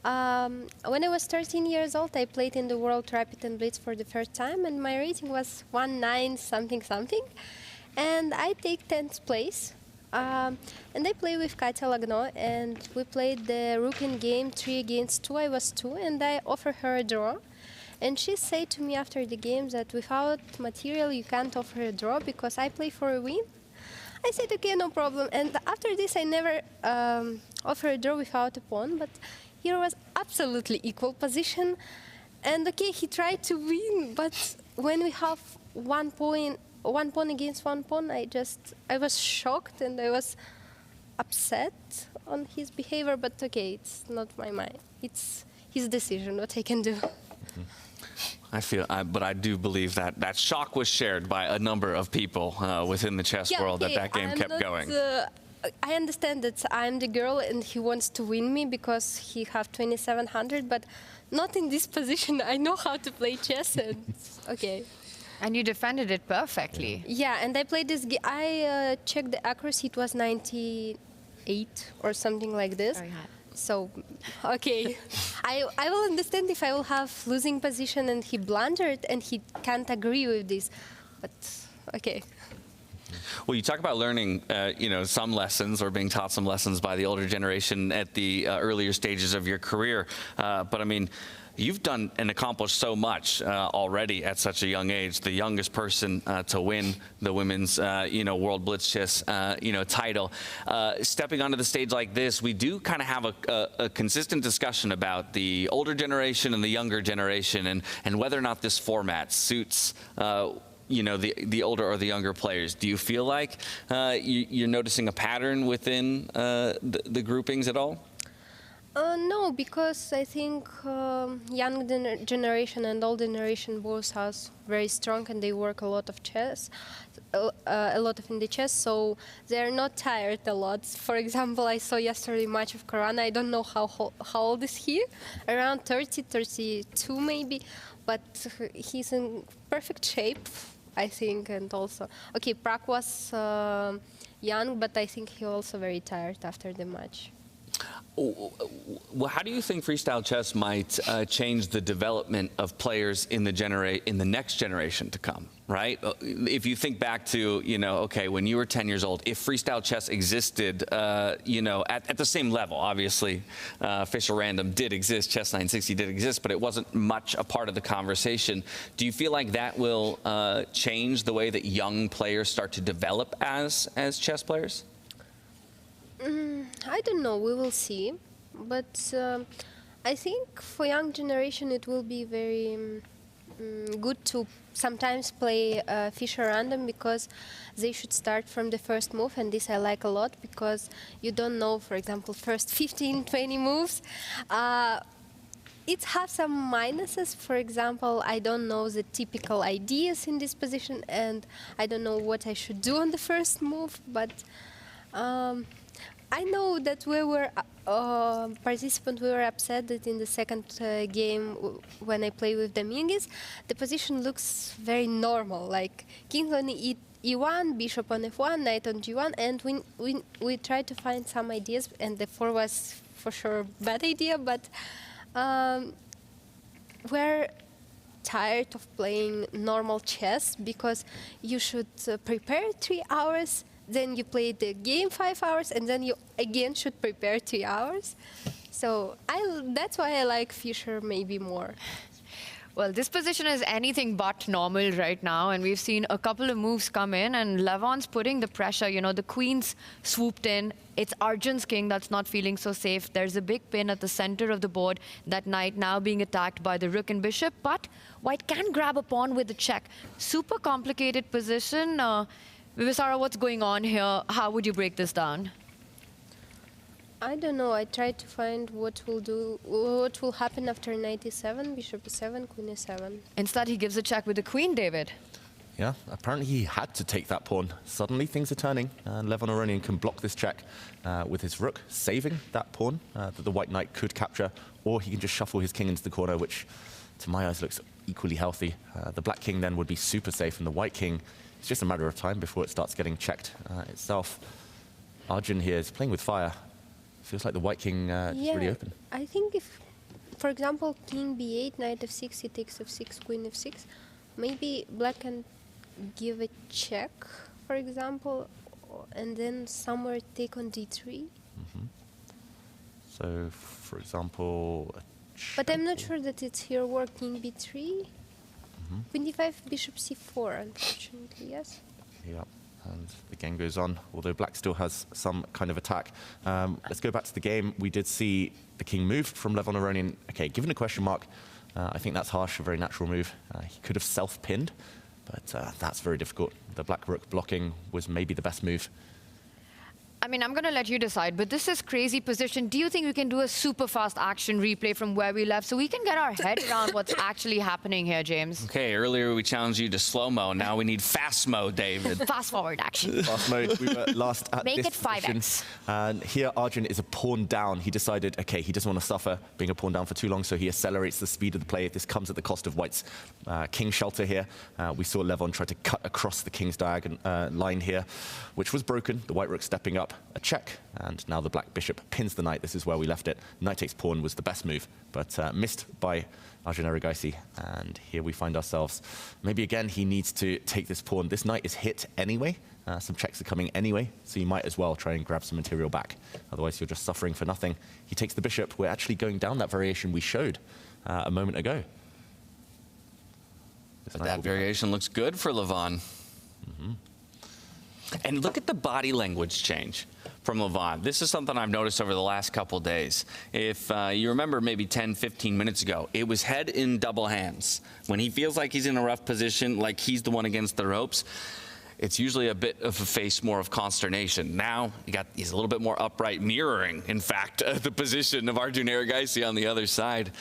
when I was 13 years old, I played in the World Rapid and Blitz for the first time, and my rating was 19 something something, and I take 10th place And I play with Katya Lagno, and we played the rook in game 3 against 2. I was 2, and I offered her a draw. And she said to me after the game that without material you can't offer a draw because I play for a win. I said, okay, no problem. And after this, I never offered a draw without a pawn, but here was absolutely equal position. And okay, he tried to win, but when we have one pawn against one pawn, I was shocked and I was upset on his behavior, but okay, it's not my mind. It's his decision, what I can do. But I do believe that that shock was shared by a number of people within the chess world that game kept going. I understand that I'm the girl and he wants to win me because he have 2700, but not in this position. I know how to play chess and okay. And you defended it perfectly. Yeah, and I played this. I checked the accuracy. It was 98 or something like this. Very high. So, okay, I will understand if I will have losing position and he blundered and he can't agree with this, but okay. Well, you talk about learning, some lessons or being taught some lessons by the older generation at the earlier stages of your career. But I mean, you've done and accomplished so much already at such a young age. The youngest person to win the women's, World Blitz Chess, title. Stepping onto the stage like this, we do kind of have a consistent discussion about the older generation and the younger generation, and whether or not this format suits. The older or the younger players. Do you feel like you're noticing a pattern within the groupings at all? No, because I think young generation and old generation both are very strong and they work a lot of chess, a lot of in the chess, so they're not tired a lot. For example, I saw yesterday match of Caruana. I don't know how old is he, around 30, 32 maybe, but he's in perfect shape, I think, and also, okay, Prag was young, but I think he also very tired after the match. Well, how do you think freestyle chess might change the development of players in the next generation to come, right? If you think back to, okay, when you were 10 years old, if freestyle chess existed, at the same level, obviously, Fischer Random did exist, Chess 960 did exist, but it wasn't much a part of the conversation. Do you feel like that will change the way that young players start to develop as chess players? I don't know, we will see, but I think for young generation it will be very good to sometimes play Fischer Random because they should start from the first move, and this I like a lot because you don't know, for example, first 15, 20 moves. It has some minuses. For example, I don't know the typical ideas in this position and I don't know what I should do on the first move, but I know that we were participants. We were upset that in the second game, when I play with Dominguez, the position looks very normal, like king on e1, bishop on f1, knight on g1, and we tried to find some ideas, and the 4 was for sure bad idea, but we're tired of playing normal chess because you should prepare 3 hours. Then you play the game 5 hours, and then you again should prepare 3 hours. So that's why I like Fischer maybe more. Well, this position is anything but normal right now, and we've seen a couple of moves come in, and Levon's putting the pressure. The queen's swooped in. It's Arjun's king that's not feeling so safe. There's a big pin at the center of the board. That knight now being attacked by the rook and bishop, but white can grab a pawn with the check. Super complicated position. Vivisara, what's going on here? How would you break this down? I don't know. I tried to find what will happen after knight e7, bishop e7, queen e7. Instead, he gives a check with the queen, David. Yeah, apparently he had to take that pawn. Suddenly things are turning, and Levon Aronian can block this check with his rook, saving that pawn that the white knight could capture, or he can just shuffle his king into the corner, which to my eyes looks equally healthy. The black king then would be super safe, and the white king, it's just a matter of time before it starts getting checked itself. Arjun here is playing with fire. Feels like the white king is really open. I think if, for example, king b8, knight f6, he takes f6, queen f6, maybe black can give a check, for example, and then somewhere take on d3. So, for example, But I'm not sure that it's here working b3. Queen d5, bishop c4, unfortunately, yes? yeah, and the game goes on, although black still has some kind of attack. Let's go back to the game. We did see the king move from Levon Aronian. Okay, given a question mark, I think that's harsh, a very natural move. He could have self-pinned, but that's very difficult. The black rook blocking was maybe the best move. I mean, I'm going to let you decide, but this is crazy position. Do you think we can do a super fast action replay from where we left so we can get our head around what's actually happening here, James? Okay, earlier we challenged you to slow-mo. Now we need fast-mo, David. Fast forward action. Fast mode, we were last at Make this it 5x. position. And here Arjun is a pawn down. He decided, okay, he doesn't want to suffer being a pawn down for too long, so he accelerates the speed of the play. This comes at the cost of white's king shelter here. We saw Levon try to cut across the king's diagonal line here, which was broken. The white rook stepping up, a check, and now the black bishop pins the knight. This is where we left it. Knight takes pawn was the best move, but missed by Arjun Erigaisi. And here we find ourselves. Maybe again he needs to take this pawn. This knight is hit anyway. Some checks are coming anyway, so you might as well try and grab some material back. Otherwise you're just suffering for nothing. He takes the bishop. We're actually going down that variation we showed a moment ago. But that variation looks good for Levon. And look at the body language change from Levon. This is something I've noticed over the last couple days. If you remember maybe 10, 15 minutes ago, it was head in double hands. When he feels like he's in a rough position, like he's the one against the ropes, it's usually a bit of a face more of consternation. Now he's a little bit more upright, mirroring, in fact, the position of Arjun Erigaisi on the other side,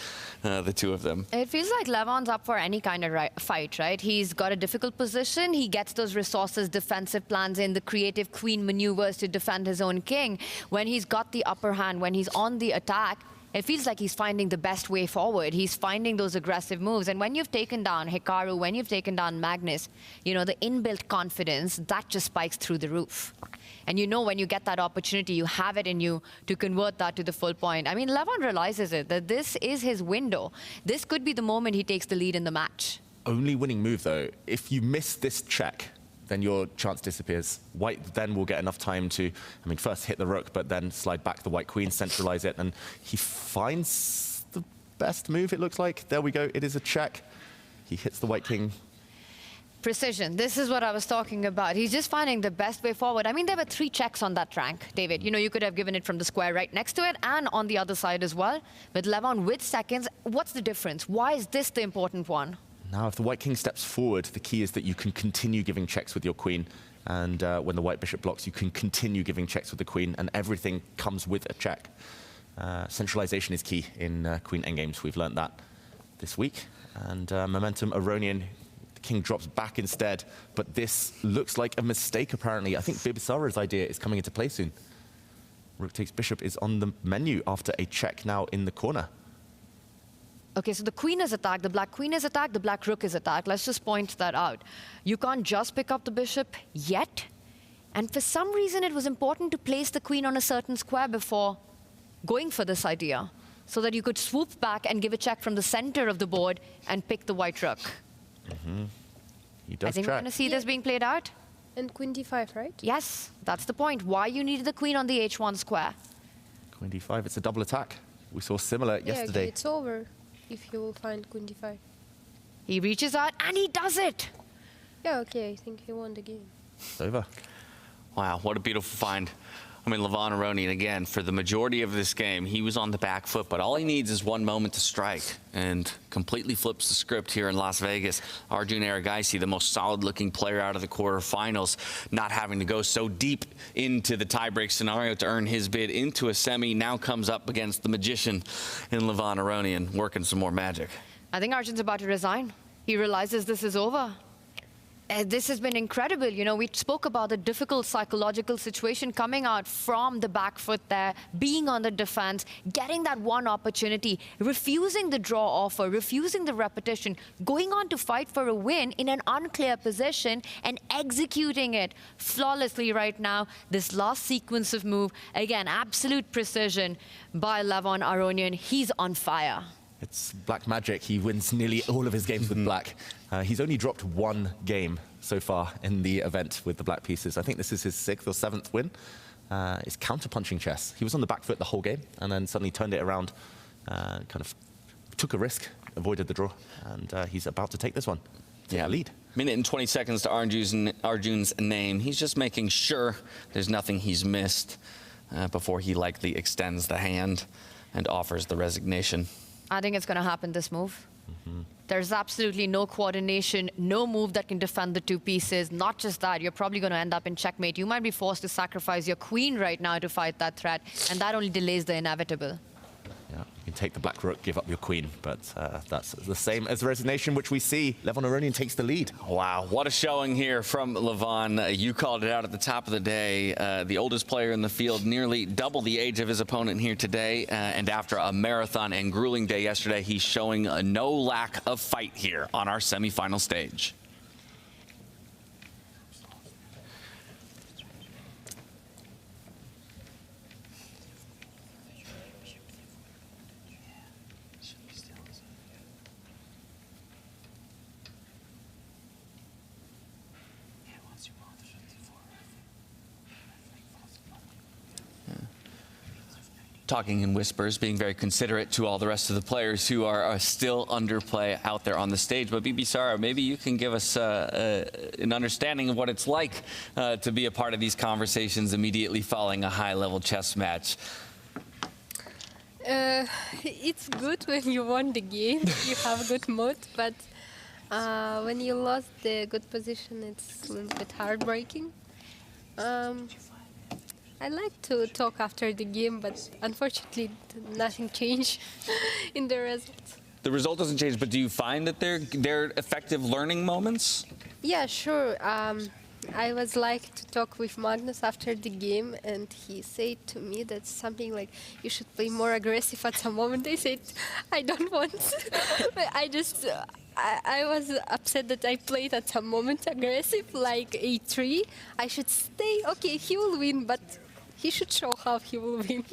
the two of them. It feels like Levon's up for any kind of fight, right? He's got a difficult position. He gets those resources, defensive plans in, the creative queen maneuvers to defend his own king. When he's got the upper hand, when he's on the attack, it feels like he's finding the best way forward. He's finding those aggressive moves. And when you've taken down Hikaru, when you've taken down Magnus, you know, the inbuilt confidence, that just spikes through the roof. And you know when you get that opportunity, you have it in you to convert that to the full point. I mean, Levon realizes it, that this is his window. This could be the moment he takes the lead in the match. Only winning move, though. If you miss this check, then your chance disappears. White then will get enough time to, I mean, first hit the rook, but then slide back the white queen, centralize it, and he finds the best move, it looks like. There we go, it is a check. He hits the white king. Precision, this is what I was talking about. He's just finding the best way forward. I mean, there were 3 checks on that rank, David. You know, you could have given it from the square right next to it and on the other side as well. With Levon with seconds, what's the difference? Why is this the important one? Now, if the white king steps forward, the key is that you can continue giving checks with your queen. And when the white bishop blocks, you can continue giving checks with the queen, and everything comes with a check. Centralization is key in queen endgames. We've learned that this week. And momentum, Aronian, the king drops back instead. But this looks like a mistake, apparently. I think Bibisara's idea is coming into play soon. Rook takes bishop is on the menu after a check now in the corner. Okay, so the queen is attacked, the black queen is attacked, the black rook is attacked. Let's just point that out. You can't just pick up the bishop yet. And for some reason, it was important to place the queen on a certain square before going for this idea, so that you could swoop back and give a check from the center of the board and pick the white rook. He does I think check. we're going to see this being played out. And queen d5, right? Yes, that's the point. Why you needed the queen on the h1 square. Queen d5, it's a double attack. We saw similar yesterday. Okay, it's over if you will find queen d5. He reaches out and he does it. Yeah, okay, I think he won the game. It's over. Wow, what a beautiful find. I mean, Levon Aronian, again, for the majority of this game, he was on the back foot, but all he needs is one moment to strike, and completely flips the script here in Las Vegas. Arjun Erigaisi, the most solid-looking player out of the quarterfinals, not having to go so deep into the tiebreak scenario to earn his bid into a semi, now comes up against the magician in Levon Aronian, working some more magic. I think Arjun's about to resign. He realizes this is over. This has been incredible. You know, we spoke about the difficult psychological situation coming out from the back foot there, being on the defense, getting that one opportunity, refusing the draw offer, refusing the repetition, going on to fight for a win in an unclear position and executing it flawlessly right now. This last sequence of move, again, absolute precision by Levon Aronian. He's on fire. It's black magic. He wins nearly all of his games with black. He's only dropped one game so far in the event with the black pieces. I think this is his 6th or 7th win. It's counter-punching chess. He was on the back foot the whole game and then suddenly turned it around, kind of took a risk, avoided the draw, and he's about to take this one. Yeah, lead. Minute and 20 seconds to Arjun's name. He's just making sure there's nothing he's missed before he likely extends the hand and offers the resignation. I think it's going to happen this move. There's absolutely no coordination, no move that can defend the two pieces. Not just that, you're probably going to end up in checkmate. You might be forced to sacrifice your queen right now to fight that threat, and that only delays the inevitable. Yeah, you can take the black rook, give up your queen, but that's the same as the resignation, which we see. Levon Aronian takes the lead. Wow, what a showing here from Levon. You called it out at the top of the day. The oldest player in the field, nearly double the age of his opponent here today. And after a marathon and grueling day yesterday, he's showing no lack of fight here on our semifinal stage. Talking in whispers, being very considerate to all the rest of the players who are still under play out there on the stage. But BB Sara, maybe you can give us an understanding of what it's like to be a part of these conversations immediately following a high-level chess match. It's good when you won the game, you have good mood, but when you lost the good position, it's a little bit heartbreaking. I like to talk after the game, but unfortunately nothing changed in the results. The result doesn't change, but do you find that they're effective learning moments? Yeah, sure. I was like to talk with Magnus after the game, and he said to me that something like, you should play more aggressive at some moment. I said, I don't want. But I was upset that I played at some moment aggressive, like a3. I should stay, okay, he will win, but he should show how he will win.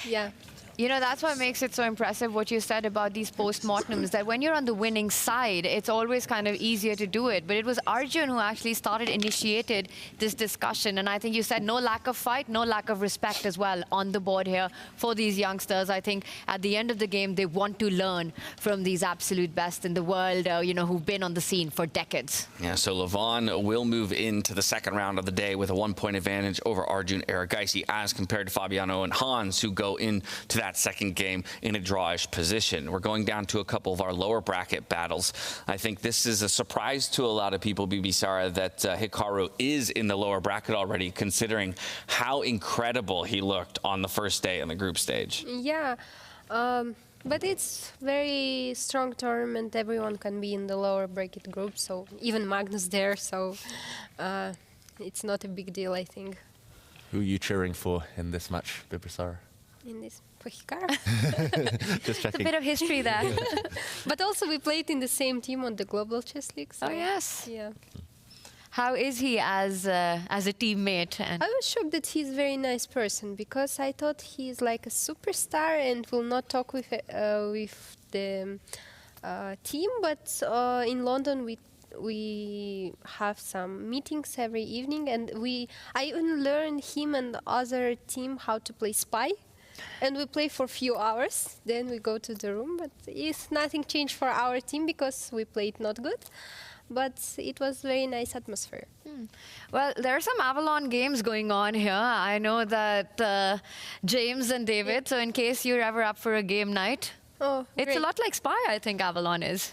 Yeah. You know, that's what makes it so impressive, what you said about these post-mortems, that when you're on the winning side, it's always kind of easier to do it. But it was Arjun who actually initiated this discussion. And I think you said no lack of fight, no lack of respect as well on the board here for these youngsters. I think at the end of the game, they want to learn from these absolute best in the world, you know, who've been on the scene for decades. Yeah, so Levon will move into the second round of the day with a 1-point advantage over Arjun Erigaisi as compared to Fabiano and Hans, who go into that second game in a drawish position. We're going down to a couple of our lower bracket battles. I think this is a surprise to a lot of people, BB Sara, that Hikaru is in the lower bracket already, considering how incredible he looked on the first day on the group stage. Yeah, but it's very strong tournament. Everyone can be in the lower bracket group, so even Magnus there, so it's not a big deal, I think. Who are you cheering for in this match, BB Sara? In this, for Hikaru. Just checking. A bit of history there. But also we played in the same team on the Global Chess League. So oh, yes. Yeah. How is he as a teammate? And I was shocked that he's a very nice person, because I thought he's like a superstar and will not talk with the team. But in London we have some meetings every evening, and I even learned him and the other team how to play Spy. And we play for a few hours, then we go to the room. But nothing changed for our team because we played not good. But it was very nice atmosphere. Well, there are some Avalon games going on here. I know that James and David, so in case you're ever up for a game night, it's a lot like Spy, I think Avalon is.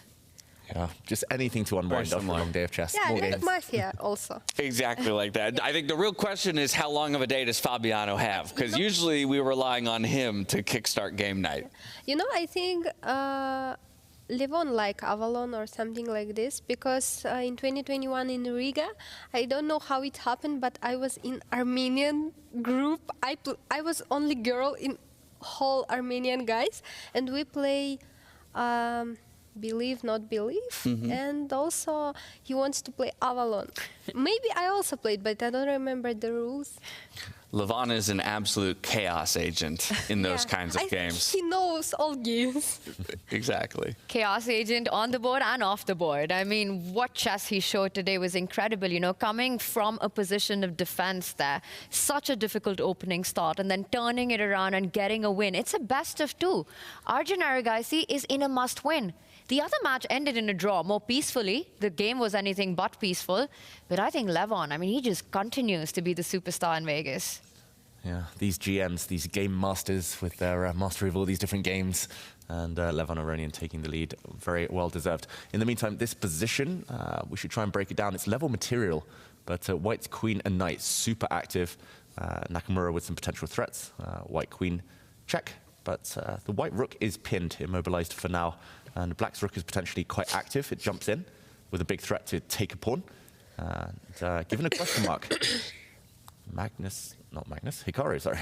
Yeah, just anything to unwind after a long day of chess. Yeah, More like games. Mafia also. Exactly like that. I think the real question is, how long of a day does Fabiano have? Because usually we're relying on him to kickstart game night. You know, I think Levon like Avalon or something like this, because in 2021 in Riga, I don't know how it happened, but I was in Armenian group. I was only girl in whole Armenian guys, and we play Believe Not Believe, and also he wants to play Avalon. Maybe I also played, but I don't remember the rules. Levon is an absolute chaos agent in those kinds of games. He knows all games. Exactly. Chaos agent on the board and off the board. I mean, what chess he showed today was incredible. You know, coming from a position of defense there, such a difficult opening start, and then turning it around and getting a win. It's a best of two. Arjun Aragaisi is in a must-win. The other match ended in a draw, more peacefully. The game was anything but peaceful. But I think Levon, I mean, he just continues to be the superstar in Vegas. Yeah, these GMs, these game masters with their mastery of all these different games, and Levon Aronian taking the lead, very well deserved. In the meantime, this position, we should try and break it down. It's level material, but White's Queen and Knight super active. Nakamura with some potential threats. White Queen check, but the White Rook is pinned, immobilized for now. And Black's Rook is potentially quite active. It jumps in with a big threat to take a pawn. And given a question mark, Hikaru, sorry.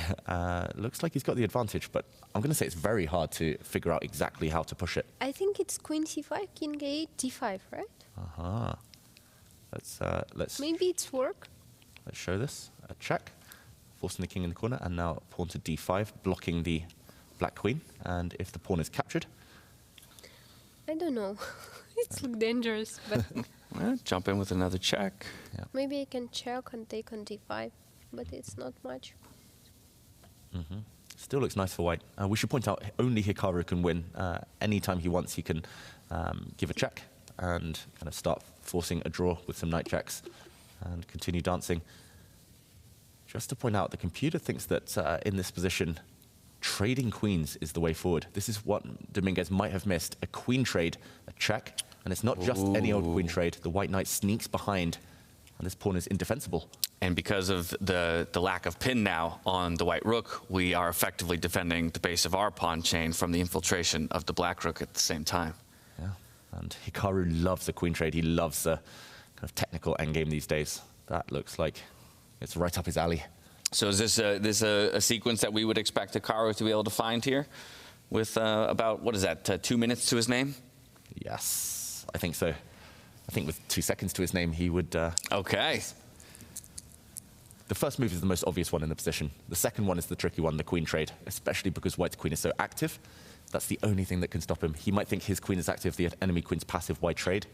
Looks like he's got the advantage, but I'm going to say it's very hard to figure out exactly how to push it. I think it's Queen C5, King A8, D5, right? Let's Maybe it's work. Let's show this. A check, forcing the king in the corner, and now pawn to D5, blocking the Black Queen. And if the pawn is captured, I don't know. It's look dangerous, but Well, jump in with another check. Yeah. maybe I can check and take on D5, but it's not much. Still looks nice for White. We should point out only Hikaru can win. Anytime he wants, he can give a check and kind of start forcing a draw with some knight checks and continue dancing. Just to point out, the computer thinks that in this position, trading queens is the way forward. This is what Dominguez might have missed. A queen trade, a check, and it's not just any old queen trade. The white knight sneaks behind, and this pawn is indefensible. And because of the lack of pin now on the white rook, we are effectively defending the base of our pawn chain from the infiltration of the black rook at the same time. Yeah, and Hikaru loves a queen trade. He loves a kind of technical endgame these days. That looks like it's right up his alley. So is this a sequence that we would expect Hikaru to be able to find here with about, what is that, 2 minutes to his name? Yes, I think so. I think with 2 seconds to his name, he would... Okay. The first move is the most obvious one in the position. The second one is the tricky one, the queen trade, especially because White's queen is so active. That's the only thing that can stop him. He might think his queen is active, the enemy queen's passive, White trade,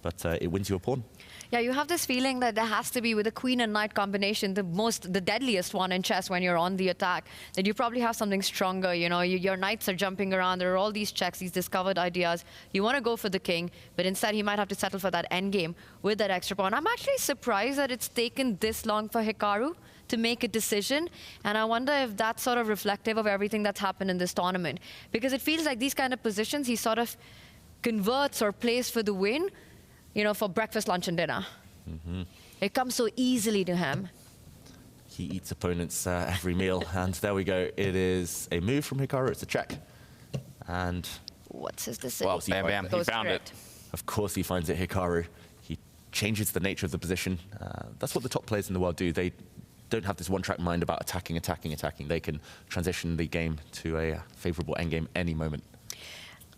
but it wins you a pawn. Yeah, you have this feeling that there has to be, with a queen and knight combination, the deadliest one in chess when you're on the attack, that you probably have something stronger. You know, your knights are jumping around. There are all these checks, these discovered ideas. You want to go for the king, but instead he might have to settle for that endgame with that extra pawn. I'm actually surprised that it's taken this long for Hikaru to make a decision, and I wonder if that's sort of reflective of everything that's happened in this tournament. Because it feels like these kind of positions he sort of converts or plays for the win, you know, for breakfast, lunch, and dinner. It comes so easily to him. He eats opponents every meal, and there we go. It is a move from Hikaru. It's a check. And... what's his decision? Well, bam, bam, he found it. Of course he finds it, Hikaru. He changes the nature of the position. That's what the top players in the world do. They don't have this one-track mind about attacking, attacking, attacking. They can transition the game to a favorable endgame any moment.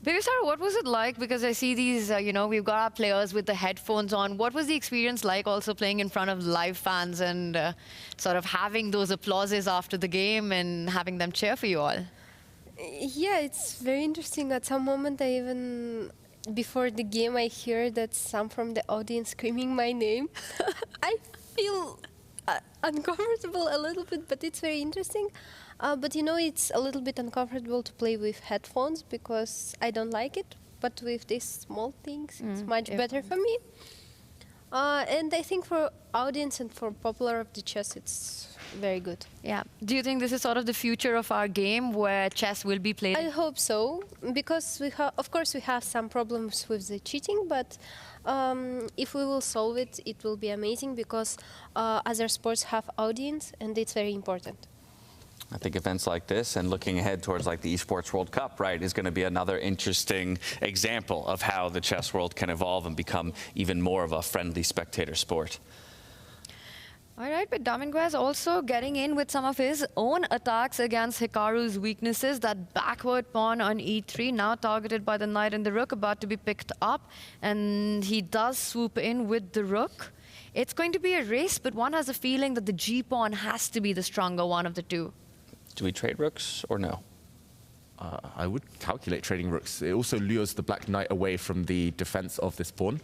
Sarah, what was it like? Because I see these, you know, we've got our players with the headphones on. What was the experience like also playing in front of live fans and sort of having those applauses after the game and having them cheer for you all? Yeah, it's very interesting. At some moment, I even, before the game, I hear that some from the audience screaming my name. I feel uncomfortable a little bit, but it's very interesting. But you know, it's a little bit uncomfortable to play with headphones because I don't like it. But with these small things, it's much better for me. And I think for audience and for popular of the chess, it's very good. Yeah. Do you think this is sort of the future of our game where chess will be played? I hope so, because of course we have some problems with the cheating, but if we will solve it, it will be amazing because other sports have audience and it's very important. I think events like this and looking ahead towards like the Esports World Cup, right, is going to be another interesting example of how the chess world can evolve and become even more of a friendly spectator sport. All right, but Dominguez also getting in with some of his own attacks against Hikaru's weaknesses. That backward pawn on e3, now targeted by the knight and the rook, about to be picked up. And he does swoop in with the rook. It's going to be a race, but one has a feeling that the G-pawn has to be the stronger one of the two. Do we trade rooks or no? I would calculate trading rooks. It also lures the black knight away from the defense of this pawn.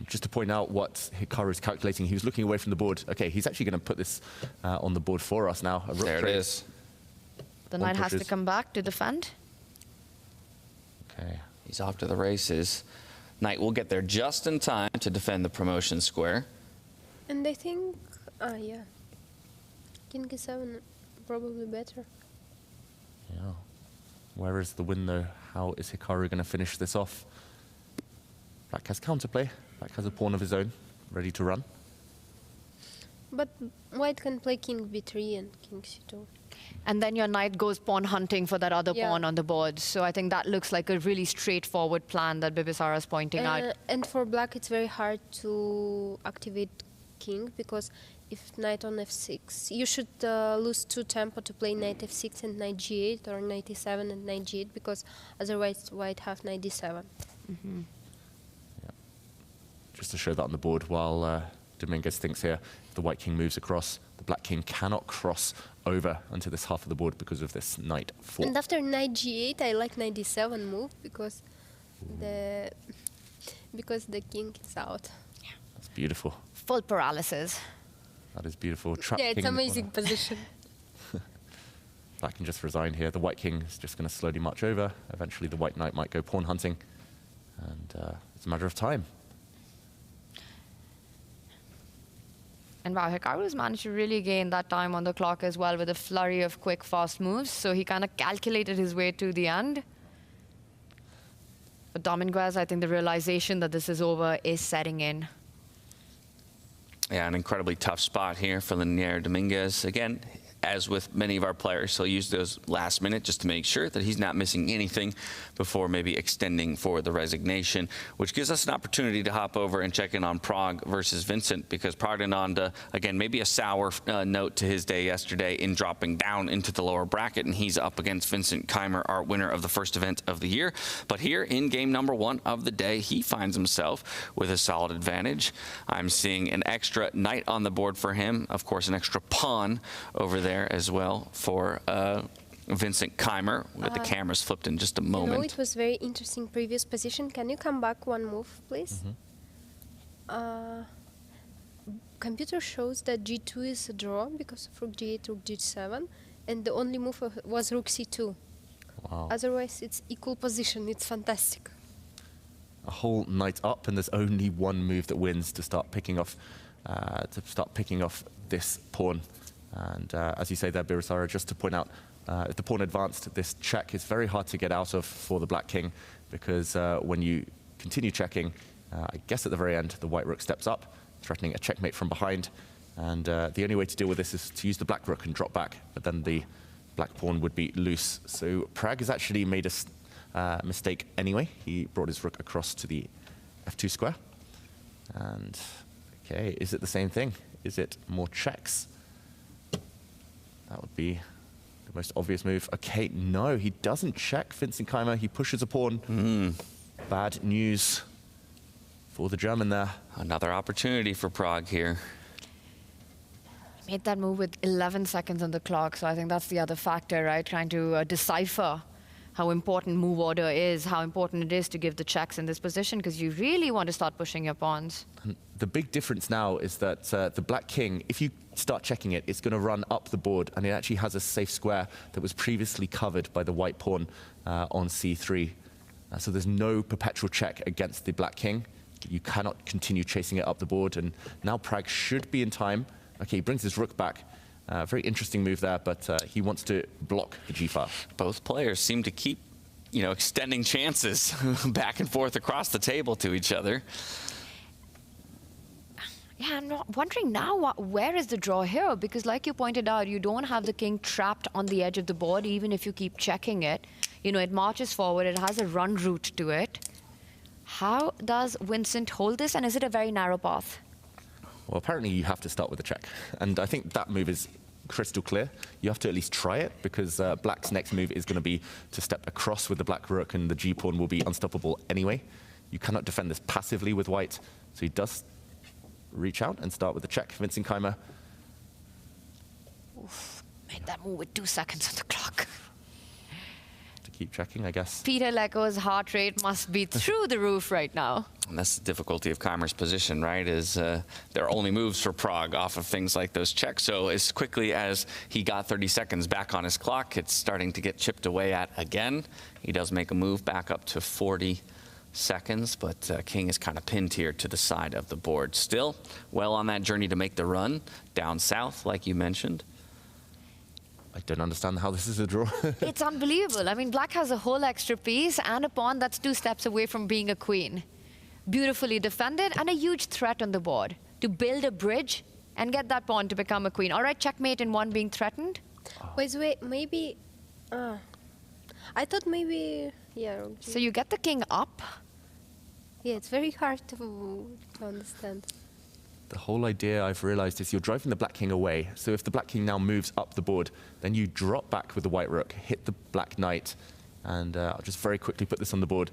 Just to point out what Hikaru is calculating, he was looking away from the board. Okay, he's actually going to put this on the board for us now. A rook There trade. it is. The knight has to come back to defend. Okay. He's off to the races. Knight will get there just in time to defend the promotion square. And I think, yeah, King E7 probably better. Yeah. Where is the win though? How is Hikaru going to finish this off? Black has counterplay. Black has a pawn of his own, ready to run. But white can play King B3 and King C2. And then your knight goes pawn hunting for that other Yeah. pawn on the board. So I think that looks like a really straightforward plan that Bibisara is pointing out. And for black, it's very hard to activate king, because if knight on f6, you should lose 2 tempo to play knight f6 and knight g8, or knight e7 and knight g8, because otherwise white have knight d7. Mm-hmm. Just to show that on the board, while Dominguez thinks here, if the white king moves across, the black king cannot cross over onto this half of the board because of this knight 4. And after knight g8, I like knight d7 move, because the king is out. That's beautiful. Full paralysis. That is beautiful. Trap Yeah, it's king amazing position. Black can just resign here. The white king is just going to slowly march over. Eventually, the white knight might go pawn hunting. And it's a matter of time. And wow, Hikaru's managed to really gain that time on the clock as well with a flurry of quick, fast moves. So he kind of calculated his way to the end. For Dominguez, I think the realization that this is over is setting in. Yeah, an incredibly tough spot here for Linier Dominguez. Again, as with many of our players, he'll use those last minute just to make sure that he's not missing anything before maybe extending for the resignation, which gives us an opportunity to hop over and check in on Prague versus Vincent, because Pragdananda, again, maybe a sour note to his day yesterday in dropping down into the lower bracket, and he's up against Vincent Keimer, our winner of the first event of the year. But here in game number 1 of the day, he finds himself with a solid advantage. I'm seeing an extra knight on the board for him, of course, an extra pawn over there as well for Vincent Keimer. We'll get the cameras flipped in just a moment. You know, it was very interesting previous position. Can you come back one move, please? Computer shows that g2 is a draw because of rook g8, rook g7, and the only move was rook c2. Wow. Otherwise, it's equal position. It's fantastic. A whole knight up, and there's only one move that wins to start picking off this pawn. And as you say there, Bibisara, just to point out, if the pawn advanced, this check is very hard to get out of for the black king, because when you continue checking, I guess at the very end, the white rook steps up, threatening a checkmate from behind. And the only way to deal with this is to use the black rook and drop back, but then the black pawn would be loose. So Prag has actually made a mistake anyway. He brought his rook across to the f2 square. And, okay, is it the same thing? Is it more checks? That would be the most obvious move. Okay, no, he doesn't check Vincent Keimer. He pushes a pawn. Bad news for the German there. Another opportunity for Prague here. Made that move with 11 seconds on the clock, so I think that's the other factor, right? Trying to decipher how important move order is, how important it is to give the checks in this position, because you really want to start pushing your pawns. And the big difference now is that the black king, if you start checking it, it's going to run up the board, and it actually has a safe square that was previously covered by the white pawn on c3. So there's no perpetual check against the black king. You cannot continue chasing it up the board, and now Prag should be in time. Okay, he brings his rook back. Very interesting move there, but he wants to block the g-file. Both players seem to keep, extending chances back and forth across the table to each other. Yeah, I'm not wondering now where is the draw here, because like you pointed out, you don't have the king trapped on the edge of the board, even if you keep checking it. It marches forward, it has a run route to it. How does Vincent hold this, and is it a very narrow path? Well, apparently you have to start with a check, and I think that move is crystal clear. You have to at least try it, because black's next move is going to be to step across with the black rook, and the g-pawn will be unstoppable anyway. You cannot defend this passively with white, so he does reach out and start with the check. Vincent Keimer. Oof, made that move with 2 seconds on the clock. To keep checking, I guess. Peter Leko's heart rate must be through the roof right now. And that's the difficulty of Keimer's position, right? Is there are only moves for Prague off of things like those checks. So as quickly as he got 30 seconds back on his clock, it's starting to get chipped away at again. He does make a move back up to 40 seconds, but King is kind of pinned here to the side of the board. Still well on that journey to make the run down south, like you mentioned. I don't understand how this is a draw. It's unbelievable. I mean, black has a whole extra piece and a pawn that's 2 steps away from being a queen. Beautifully defended and a huge threat on the board to build a bridge and get that pawn to become a queen. All right, checkmate in one being threatened. Wait, maybe... I thought maybe... Yeah. So you get the king up. Yeah, it's very hard to understand. The whole idea I've realized is you're driving the black king away. So if the black king now moves up the board, then you drop back with the white rook, hit the black knight, and I'll just very quickly put this on the board.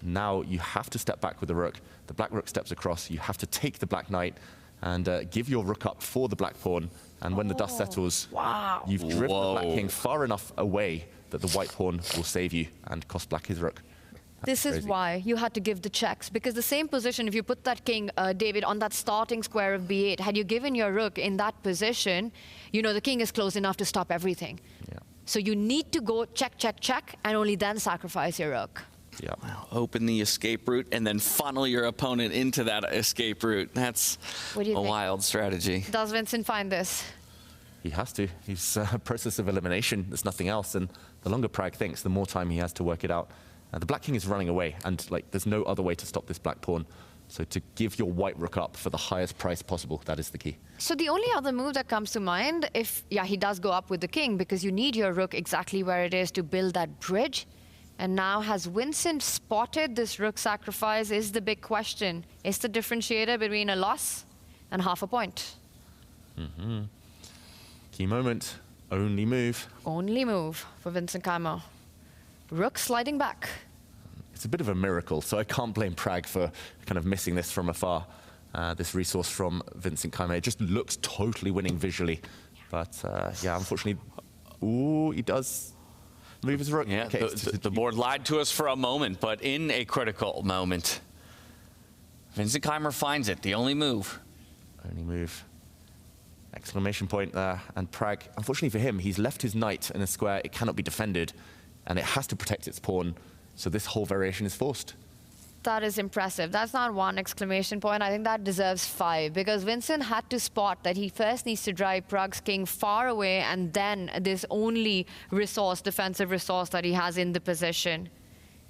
Now you have to step back with the rook. The black rook steps across. You have to take the black knight and give your rook up for the black pawn. And when the dust settles, you've driven the black king far enough away that the white pawn will save you and cost black his rook. This is why you had to give the checks, because the same position, if you put that king, David, on that starting square of b8, had you given your rook in that position, you know, the king is close enough to stop everything. Yeah. So you need to go check, check, check, and only then sacrifice your rook. Yeah. Wow. Open the escape route and then funnel your opponent into that escape route. That's a wild strategy. Does Vincent find this? He has to. He's a process of elimination. There's nothing else. And the longer Prague thinks, the more time he has to work it out. The black king is running away, and there's no other way to stop this black pawn. So to give your white rook up for the highest price possible, that is the key. So the only other move that comes to mind, if, he does go up with the king, because you need your rook exactly where it is to build that bridge. And now, has Vincent spotted this rook sacrifice is the big question. It's the differentiator between a loss and half a point. Mm-hmm. Key moment, only move. Only move for Vincent Keimer. Rook sliding back. It's a bit of a miracle, so I can't blame Prague for kind of missing this from afar. This resource from Vincent Keimer. It just looks totally winning visually. But yeah, unfortunately, ooh, he does move his rook. Yeah, okay, the board lied to us for a moment, but in a critical moment, Vincent Keimer finds it, the only move. Only move. Exclamation point there. And Prague, unfortunately for him, he's left his knight in a square. It cannot be defended, and it has to protect its pawn. So this whole variation is forced. That is impressive. That's not 1 exclamation point. I think that deserves 5, because Vincent had to spot that he first needs to drive Prague's king far away, and then this only resource, defensive resource that he has in the position.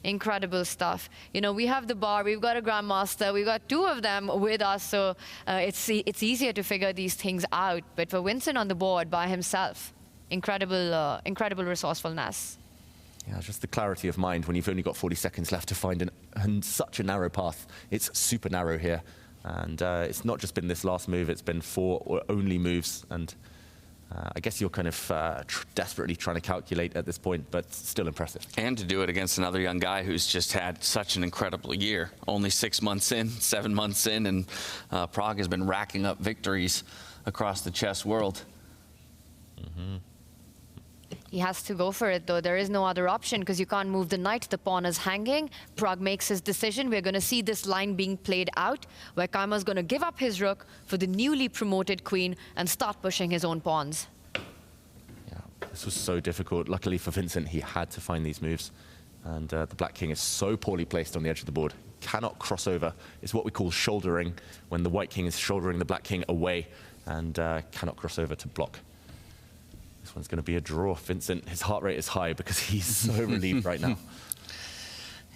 Incredible stuff. You know, we have the bar, we've got a grandmaster, we've got 2 of them with us, so it's easier to figure these things out. But for Vincent on the board by himself, incredible resourcefulness. Yeah, just the clarity of mind when you've only got 40 seconds left to find such a narrow path. It's super narrow here. And it's not just been this last move, it's been 4 or only moves. And I guess you're kind of desperately trying to calculate at this point, but still impressive. And to do it against another young guy who's just had such an incredible year. Only 6 months in, 7 months in, and Prague has been racking up victories across the chess world. Mm-hmm. He has to go for it, though. There is no other option, because you can't move the knight. The pawn is hanging. Prague makes his decision. We're going to see this line being played out, where Keimer's going to give up his rook for the newly promoted queen and start pushing his own pawns. Yeah, this was so difficult. Luckily for Vincent, he had to find these moves. And the black king is so poorly placed on the edge of the board. Cannot cross over. It's what we call shouldering, when the white king is shouldering the black king away and cannot cross over to block. This one's going to be a draw. Vincent, his heart rate is high because he's so relieved right now.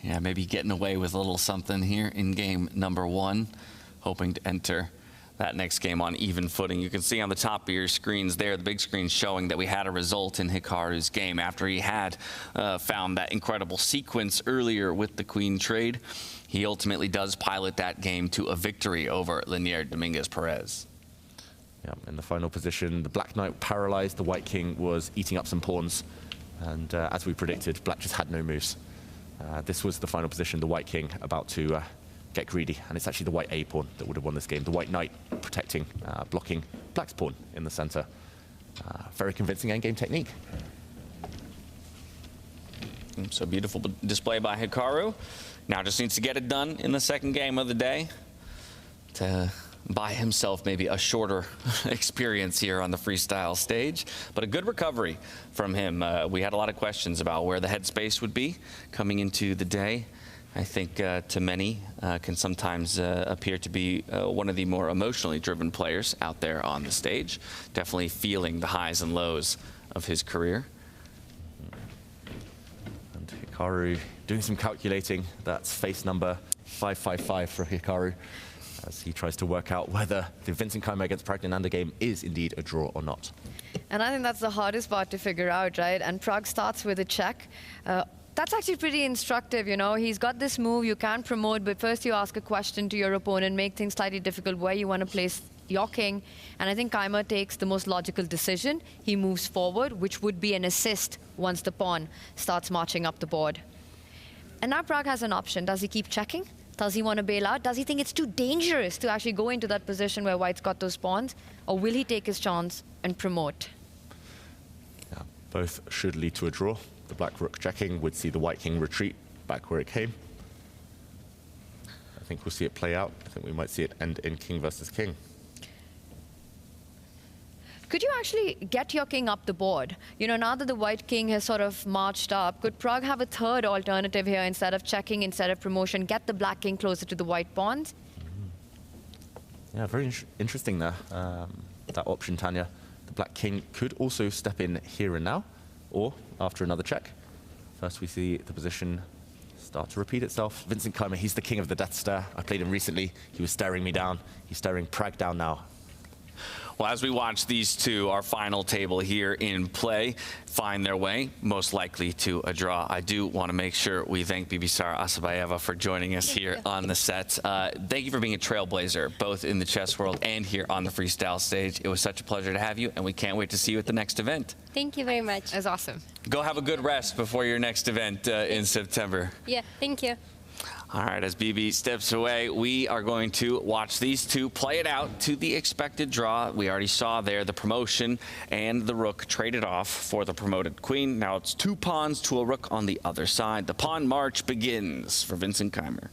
Yeah, maybe getting away with a little something here in game number 1, hoping to enter that next game on even footing. You can see on the top of your screens there, the big screen showing that we had a result in Hikaru's game after he had found that incredible sequence earlier with the queen trade. He ultimately does pilot that game to a victory over Linier Dominguez-Perez. Yeah, in the final position, the black knight paralyzed, the white king was eating up some pawns, and as we predicted, black just had no moves. This was the final position, the white king about to get greedy, and it's actually the white A pawn that would have won this game. The white knight protecting, blocking black's pawn in the center. Very convincing endgame technique. So beautiful display by Hikaru. Now just needs to get it done in the second game of the day to buy himself maybe a shorter experience here on the freestyle stage. But a good recovery from him. We had a lot of questions about where the headspace would be coming into the day. I think to many can sometimes appear to be one of the more emotionally driven players out there on the stage. Definitely feeling the highs and lows of his career. And Hikaru doing some calculating. That's face number 555 for Hikaru, as he tries to work out whether the Vincent Keimer against Pragnananda game is indeed a draw or not. And I think that's the hardest part to figure out, right? And Prag starts with a check. That's actually pretty instructive, you know. He's got this move, you can promote, but first you ask a question to your opponent, make things slightly difficult where you want to place your king. And I think Keimer takes the most logical decision. He moves forward, which would be an assist once the pawn starts marching up the board. And now Prag has an option. Does he keep checking? Does he want to bail out? Does he think it's too dangerous to actually go into that position where white's got those pawns? Or will he take his chance and promote? Yeah, both should lead to a draw. The black rook checking would see the white king retreat back where it came. I think we'll see it play out. I think we might see it end in king versus king. Could you actually get your king up the board? You know, now that the white king has sort of marched up, could Prag have a third alternative here instead of checking, instead of promotion, get the black king closer to the white pawns? Yeah, very interesting there, that option, Tanya. The black king could also step in here and now, or after another check. First we see the position start to repeat itself. Vincent Keimer, he's the king of the death stare. I played him recently. He was staring me down. He's staring Prag down now. Well, as we watch these two, our final table here in play, find their way, most likely to a draw. I do want to make sure we thank Bibisara Asabayeva for joining us here on the set. Thank you for being a trailblazer, both in the chess world and here on the freestyle stage. It was such a pleasure to have you, and we can't wait to see you at the next event. Thank you very much. That's awesome. Go have a good rest before your next event in September. Yeah, thank you. All right, as BB steps away, we are going to watch these two play it out to the expected draw. We already saw there the promotion and the rook traded off for the promoted queen. Now it's 2 pawns to a rook on the other side. The pawn march begins for Vincent Keimer.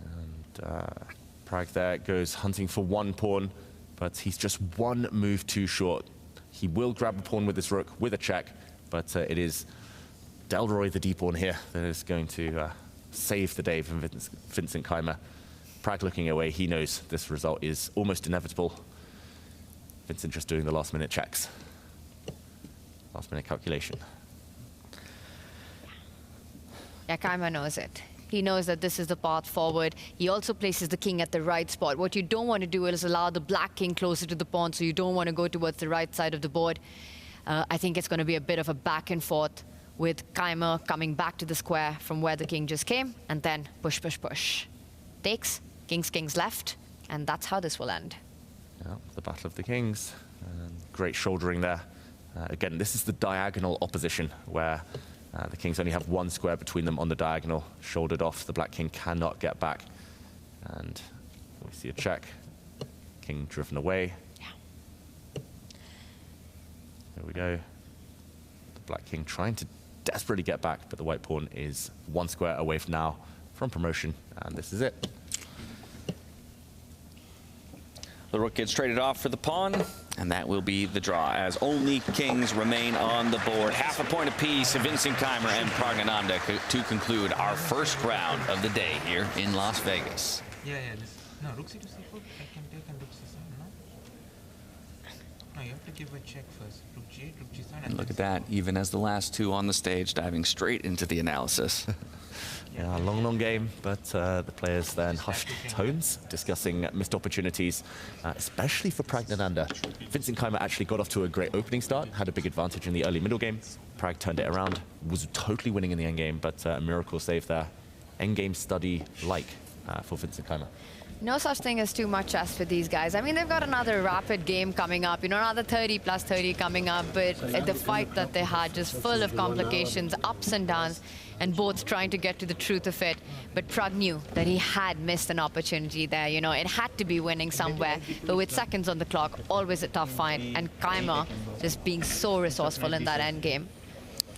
And Prag there goes hunting for 1 pawn, but he's just 1 move too short. He will grab a pawn with his rook with a check, but it is Delroy, the d pawn here, that is going to save the day from Vincent Keimer. Prag looking away, he knows this result is almost inevitable. Vincent just doing the last minute checks. Last minute calculation. Yeah, Keimer knows it. He knows that this is the path forward. He also places the king at the right spot. What you don't want to do is allow the black king closer to the pawn, so you don't want to go towards the right side of the board. I think it's going to be a bit of a back and forth, with Keimer coming back to the square from where the king just came, and then push, push, push. Takes, king's left, and that's how this will end. Yeah, the battle of the kings. Great shouldering there. Again, this is the diagonal opposition, where the kings only have 1 square between them on the diagonal. Shouldered off, the black king cannot get back. And we see a check. King driven away. Yeah. There we go. The black king trying to desperately get back, but the white pawn is 1 square away from now from promotion, and this is it. The rook gets traded off for the pawn, and that will be the draw, as only kings remain on the board. Half a point apiece, Vincent Keimer and Pragnananda to conclude our first round of the day here in Las Vegas. Yeah, no, rook c to c4, I can take and rook c7, no? No, you have to give a check first. Rook g8, rook g7. And look at that, even as the last two on the stage, diving straight into the analysis. Yeah, long game, but the players then hushed tones, discussing missed opportunities, especially for Pragnananda. Vincent Keimer actually got off to a great opening start, had a big advantage in the early middle game. Prag turned it around, was totally winning in the endgame, but a miracle save there. Endgame study-like for Vincent Keimer. No such thing as too much chess for these guys. I mean, they've got another rapid game coming up, another 30 plus 30 coming up, but the fight that they had just full of complications, ups and downs, and both trying to get to the truth of it. But Prag knew that he had missed an opportunity there. It had to be winning somewhere, but with seconds on the clock, always a tough fight. And Kaimer just being so resourceful in that end game.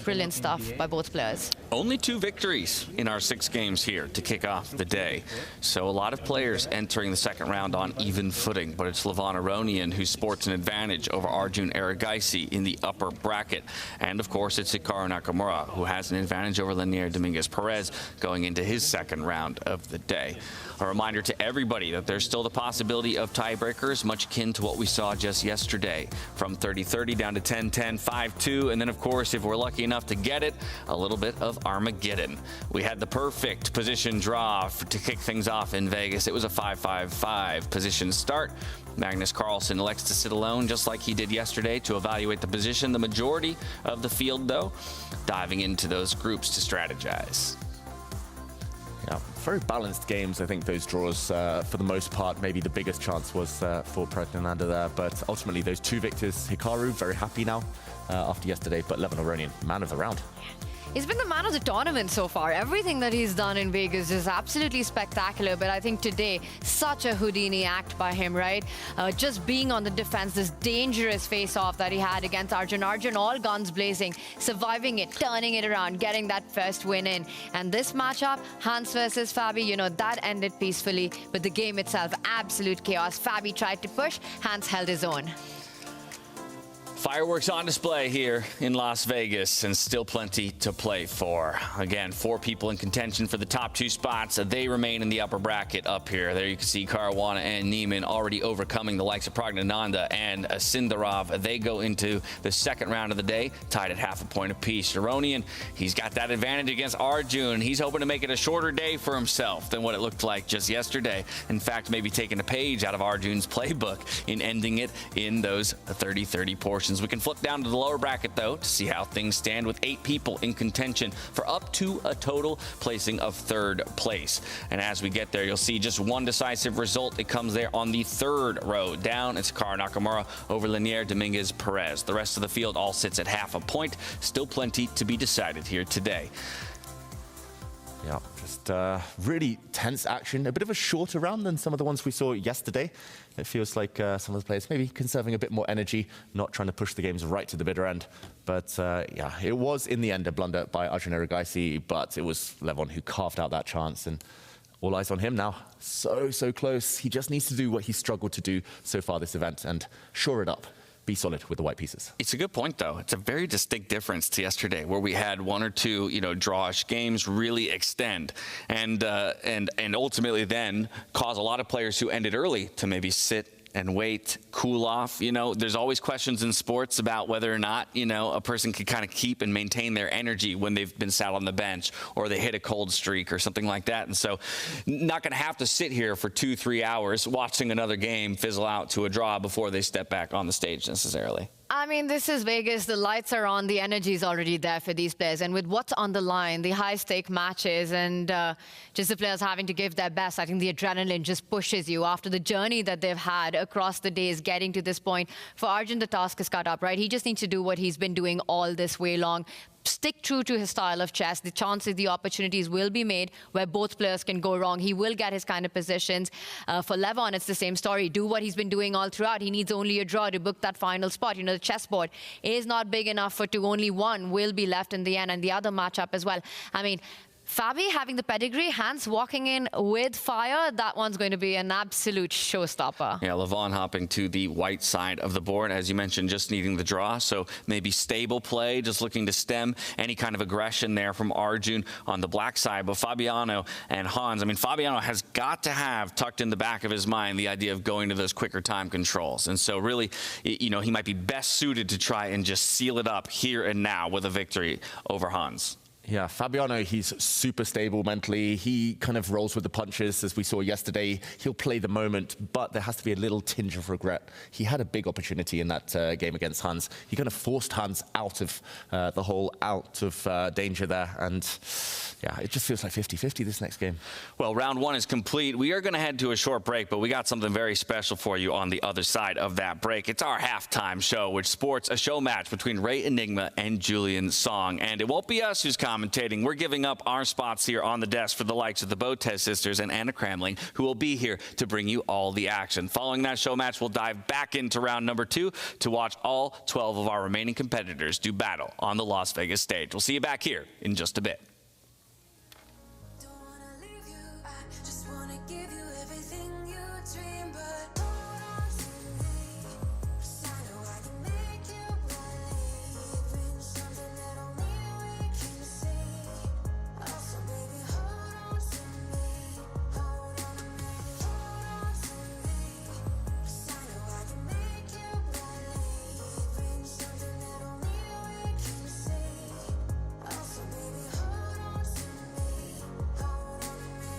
Brilliant stuff by both players. Only 2 victories in our 6 games here to kick off the day. So a lot of players entering the second round on even footing, but it's Levon Aronian who sports an advantage over Arjun Erigaisi in the upper bracket. And of course, it's Hikaru Nakamura who has an advantage over Lenier Dominguez-Perez going into his second round of the day. A reminder to everybody that there's still the possibility of tiebreakers, much akin to what we saw just yesterday, from 30-30 down to 10-10, 5-2, and then of course, if we're lucky enough to get it, a little bit of Armageddon. We had the perfect position draw to kick things off in Vegas. It was a 5-5-5 position start. Magnus Carlsen elects to sit alone just like he did yesterday to evaluate the position. The majority of the field, though, diving into those groups to strategize. Yeah, very balanced games. I think those draws, for the most part, maybe the biggest chance was for Pragnananda there. But ultimately, those 2 victors, Hikaru, very happy now after yesterday. But Levon Aronian, man of the round. He's been the man of the tournament so far. Everything that he's done in Vegas is absolutely spectacular. But I think today, such a Houdini act by him, right? Just being on the defense, this dangerous face-off that he had against Arjun. Arjun, all guns blazing, surviving it, turning it around, getting that first win in. And this matchup, Hans versus Fabi, that ended peacefully. But the game itself, absolute chaos. Fabi tried to push, Hans held his own. Fireworks on display here in Las Vegas, and still plenty to play for. Again, 4 people in contention for the top 2 spots. They remain in the upper bracket up here. There you can see Caruana and Neiman already overcoming the likes of Pragnananda and Sindarov. They go into the second round of the day, tied at half a point apiece. Aronian, he's got that advantage against Arjun. He's hoping to make it a shorter day for himself than what it looked like just yesterday. In fact, maybe taking a page out of Arjun's playbook in ending it in those 30-30 portions. We can flip down to the lower bracket, though, to see how things stand with 8 people in contention for up to a total placing of 3rd place. And as we get there, you'll see just one decisive result. It comes there on the 3rd row down. It's Hikaru Nakamura over Lenier Dominguez-Perez. The rest of the field all sits at half a point. Still plenty to be decided here today. Yeah, just really tense action. A bit of a shorter round than some of the ones we saw yesterday. It feels like some of the players maybe conserving a bit more energy, not trying to push the games right to the bitter end. But yeah, it was in the end a blunder by Arjun Erigaisi, but it was Levon who carved out that chance, and all eyes on him now. So close. He just needs to do what he struggled to do so far this event and shore it up. Be solid with the white pieces. It's a good point, though. It's a very distinct difference to yesterday, where we had 1 or 2, drawish games really extend, and ultimately then cause a lot of players who ended early to maybe sit and wait, cool off. There's always questions in sports about whether or not, a person can kind of keep and maintain their energy when they've been sat on the bench or they hit a cold streak or something like that. And so not going to have to sit here for 2-3 hours watching another game fizzle out to a draw before they step back on the stage necessarily. I mean, this is Vegas. The lights are on. The energy is already there for these players. And with what's on the line, the high-stake matches and just the players having to give their best, I think the adrenaline just pushes you after the journey that they've had across the days getting to this point. For Arjun, the task is cut up, right? He just needs to do what he's been doing all this way long. Stick true to his style of chess. The chances, the opportunities will be made where both players can go wrong. He will get his kind of positions. For Levon, it's the same story. Do what he's been doing all throughout. He needs only a draw to book that final spot. The chessboard is not big enough for 2. Only 1 will be left in the end, and the other matchup as well. I mean, Fabi having the pedigree, Hans walking in with fire, that one's going to be an absolute showstopper. Yeah, Levon hopping to the white side of the board, as you mentioned, just needing the draw. So maybe stable play, just looking to stem any kind of aggression there from Arjun on the black side. But Fabiano and Hans, I mean, Fabiano has got to have tucked in the back of his mind the idea of going to those quicker time controls. And so really, he might be best suited to try and just seal it up here and now with a victory over Hans. Yeah, Fabiano, he's super stable mentally. He kind of rolls with the punches, as we saw yesterday. He'll play the moment, but there has to be a little tinge of regret. He had a big opportunity in that game against Hans. He kind of forced Hans out of the hole, out of danger there. And yeah, it just feels like 50-50 this next game. Well, round one is complete. We are going to head to a short break, but we got something very special for you on the other side of that break. It's our halftime show, which sports a show match between Ray Enigma and Julian Song. And it won't be us who's commentating. We're giving up our spots here on the desk for the likes of the Botez sisters and Anna Kramling, who will be here to bring you all the action. Following that show match, we'll dive back into round number 2 to watch all 12 of our remaining competitors do battle on the Las Vegas stage. We'll see you back here in just a bit. Just wanna give you everything you dream, but hold on to me. 'Cause I know I can make you believe in something that only we can see. Also, baby, hold on to me. Hold on to me. Hold on to me. 'Cause I know I can make you believe in something that only we can see. Also, baby, hold on to me. Hold on to me.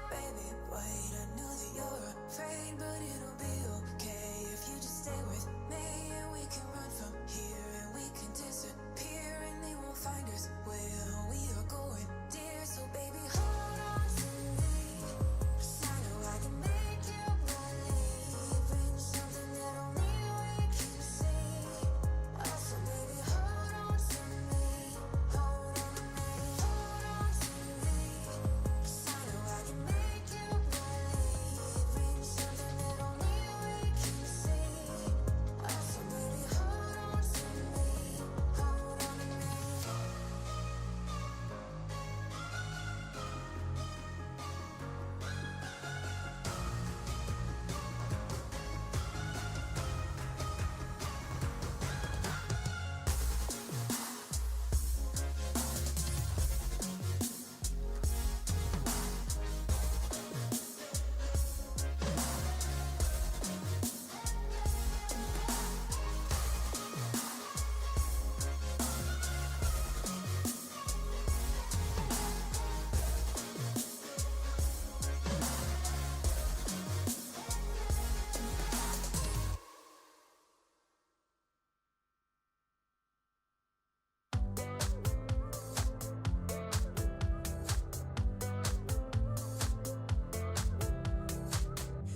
Baby, wait, I know that you're afraid, but it'll be okay if you just stay with me. And we can run from here, and we can disappear, and they won't find us where we are going, dear. So baby, hold on to me, 'cause I know I can make you believe in something that only we can see. Also, baby, hold on to me. Hold on to me. Hold on to me. 'Cause I know I can make you believe in something that only we can see. Also, baby, hold on to me. Hold on to me.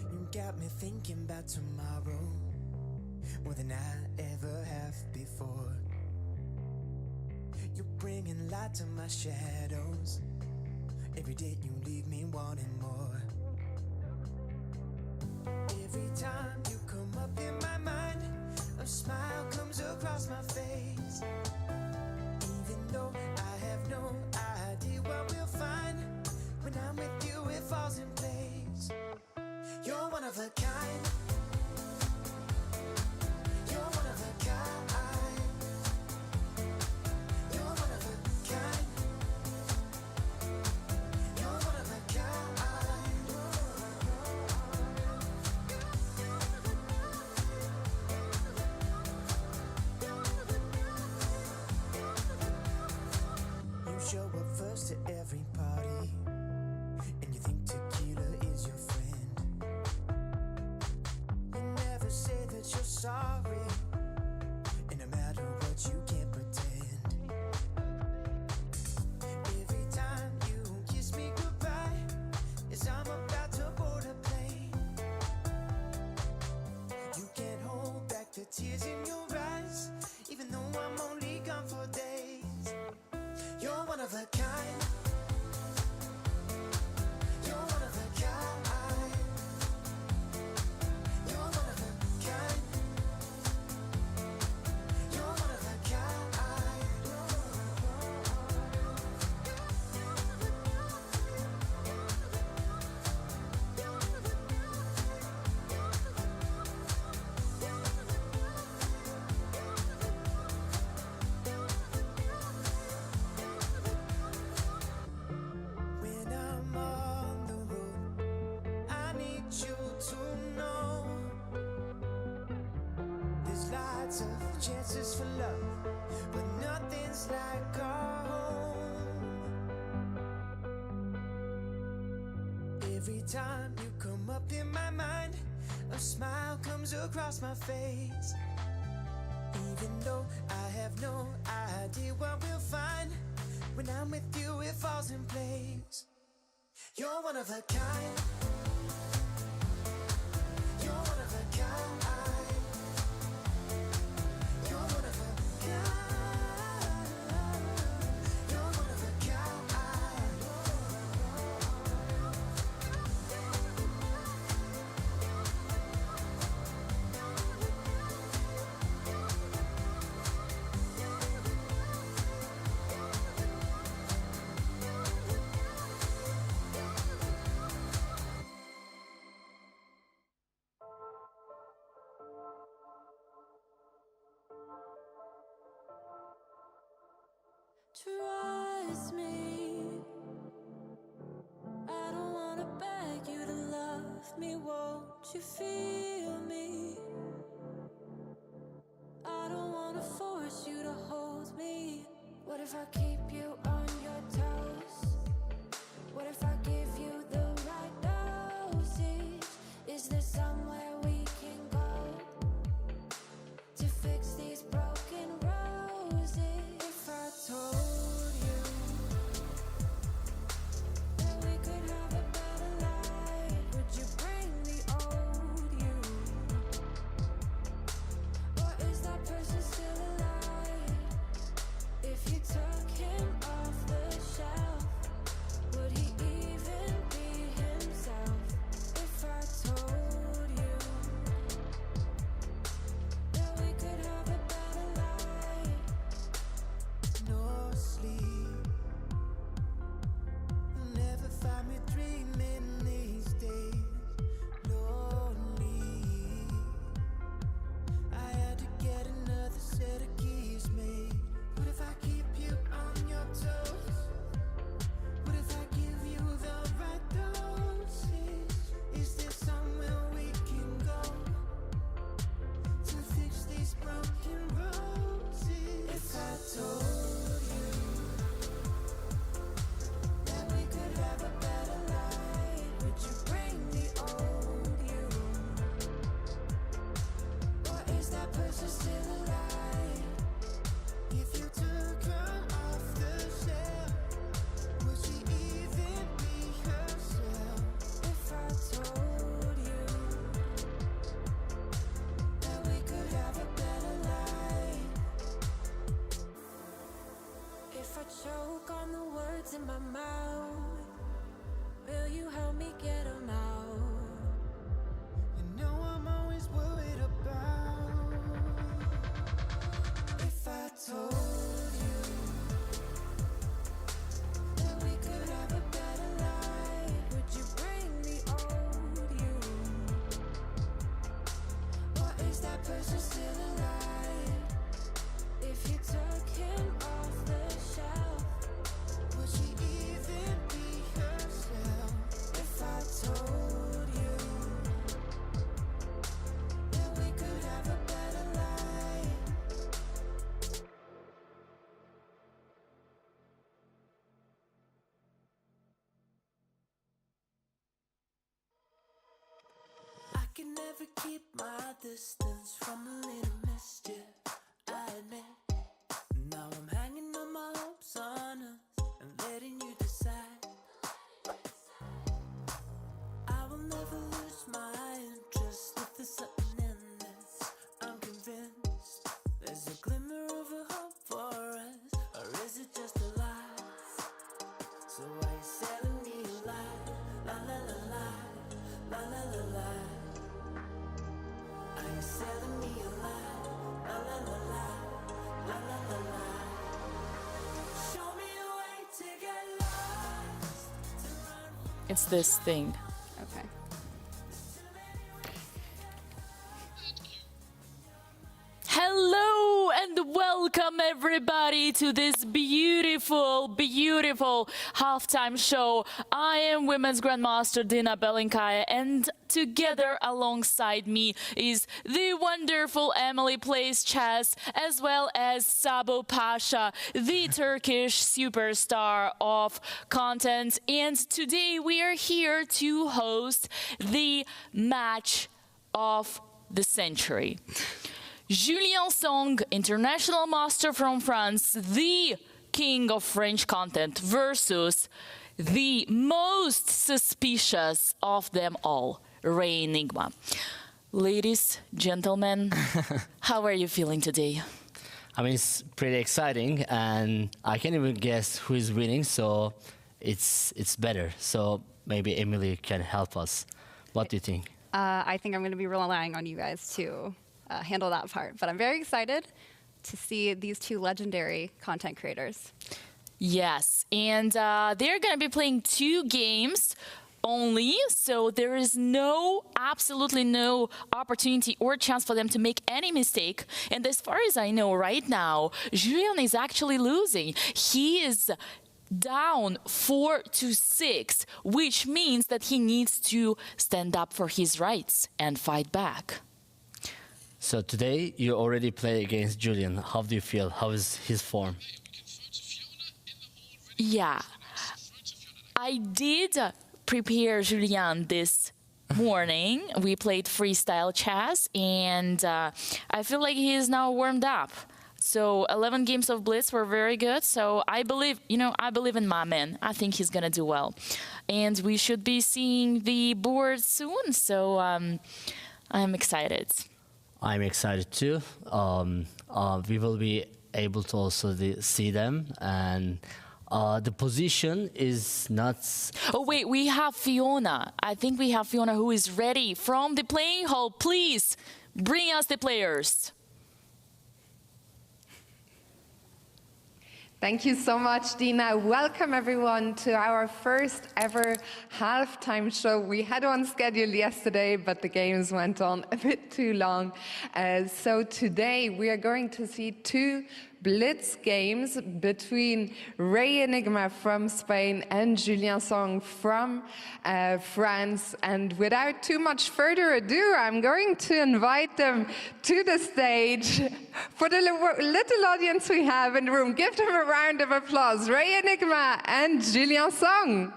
You got me thinking about tomorrow more than I ever have before. You're bringing light to my shadows. Every day you leave me wanting more. Every time you come up in my mind, a smile comes across my face. Even though I have no idea what we'll find, when I'm with you it falls in place. You're one of a kind. You're one of a kind. You're one of a kind. You're one of a kind. You show up first to every party, and you think tequila is your friend. You never say that you're sorry, and no matter what you can't pretend. Every chances for love, but nothing's like our home. Every time you come up in my mind, a smile comes across my face. Even though I have no idea what we'll find, when I'm with you it falls in place. You're one of a kind. You're one of a kind. You're one of a kind. You're one of a kind. Trust me, I don't wanna beg you to love me, won't you feel me? I don't wanna force you to hold me. What if I keep you on your toes? What if I give you the right dosage? Is there somewhere we can go to fix these broken roses? If I told you that we could have a better life, would you bring the old you? Or is that person still alive? If you took him off the shelf, would he even be himself? If I told you that we could have a better life, no sleep, you'll never find me dreaming these days. Lonely, I had to get another set of keys made. What if I keep you on your toes? What if I give you the right dosage? Is there somewhere we can go to fix these broken roses? If I told you that we could have a better life, would you bring the old you? Or is that person still alive? If you took her off the shelf, would she even be herself? If I told you that we could have a better life, if I choke on the words in my mouth, will you help me get them out? You know I'm always worried about. If I told you that we could have a better life, would you bring the old you? Or is that person still alive? If you took him off the shelf, would she even be herself? If I told you that we could have a better life, I can never keep my distance from a little mischief, I admit. Now I'm hanging on my hopes on us and letting you decide. I will never lose my interest if there's something in this. I'm convinced there's a glimmer of a hope for us, or is it just a lie? So why you selling me a lie? La la la la, la la la la. Are you selling me a lie? La la la la, la la la la. Show me a way to get lost. It's this thing. Okay. Hello and Welcome everybody to this beautiful, beautiful halftime show. I am Women's Grandmaster Dina Belinkaya, and together alongside me is the wonderful Emily Plays Chess, as well as Sabo Pasha, the Turkish superstar of content. And today we are here to host the match of the century. Julien Song, international master from France, the king of French content, versus the most suspicious of them all, Ray Enigma. Ladies, gentlemen, how are you feeling today? I mean, it's pretty exciting, and I can't even guess who is winning, so it's better. So maybe Emily can help us. What do you think? I think I'm going to be relying on you guys to handle that part. But I'm very excited to see these two legendary content creators. Yes, and they're going to be playing 2 games only, so there is absolutely no opportunity or chance for them to make any mistake. And as far as I know right now, Julien is actually losing. He is down 4-6, which means that he needs to stand up for his rights and fight back. So today you already play against Julien. How do you feel? How is his form? Yeah, I did prepare Julien this morning. We played freestyle chess, and I feel like he is now warmed up. So 11 games of Blitz were very good. So I believe in my man. I think he's gonna do well, and we should be seeing the board soon. So I'm excited. I'm excited too. We will be able to also see them, and the position is not... Oh wait, we have Fiona. I think we have Fiona who is ready from the playing hall. Please bring us the players. Thank you so much, Dina. Welcome everyone to our first ever halftime show. We had one scheduled yesterday, but the games went on a bit too long. So today we are going to see 2 Blitz games between Ray Enigma from Spain and Julien Song from France. And without too much further ado, I'm going to invite them to the stage. For the little audience we have in the room, give them a round of applause. Ray Enigma and Julien Song.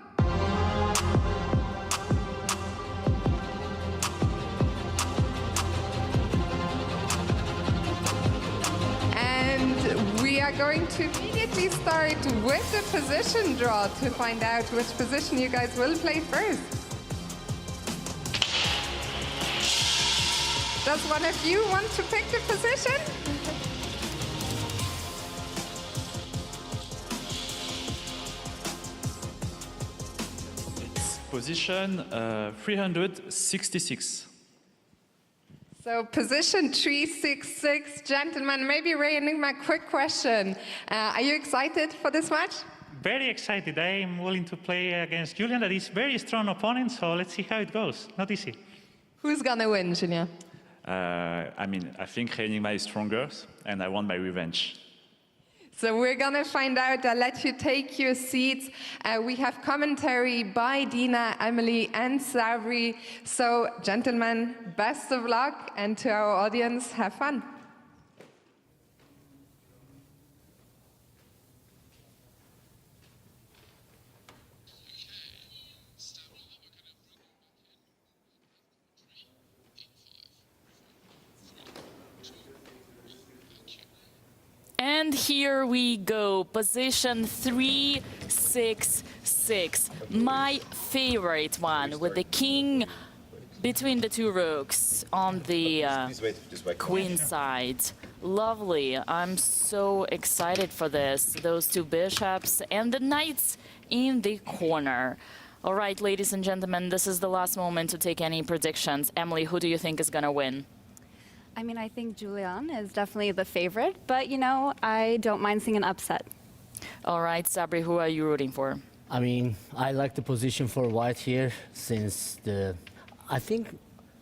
We are going to immediately start with the position draw to find out which position you guys will play first. Does one of you want to pick the position? It's position 366. So position 366, gentlemen, maybe Ray Enigma, quick question. Are you excited for this match? Very excited. I am willing to play against Julien. That is a very strong opponent, so let's see how it goes. Not easy. Who's gonna win, Julien? I think Ray Enigma is stronger, and I want my revenge. So we're gonna find out. I'll let you take your seats. We have commentary by Dina, Emily, and Sabri. So, gentlemen, best of luck, and to our audience, have fun. And here we go, position 366, my favorite one, with the king between the 2 rooks on the queen side. Lovely, I'm so excited for this. Those 2 bishops and the knights in the corner. All right, ladies and gentlemen, this is the last moment to take any predictions. Emily, who do you think is gonna win? I mean, I think Julien is definitely the favorite, but, you know, I don't mind seeing an upset. All right, Sabri, who are you rooting for? I mean, I like the position for white here, since I think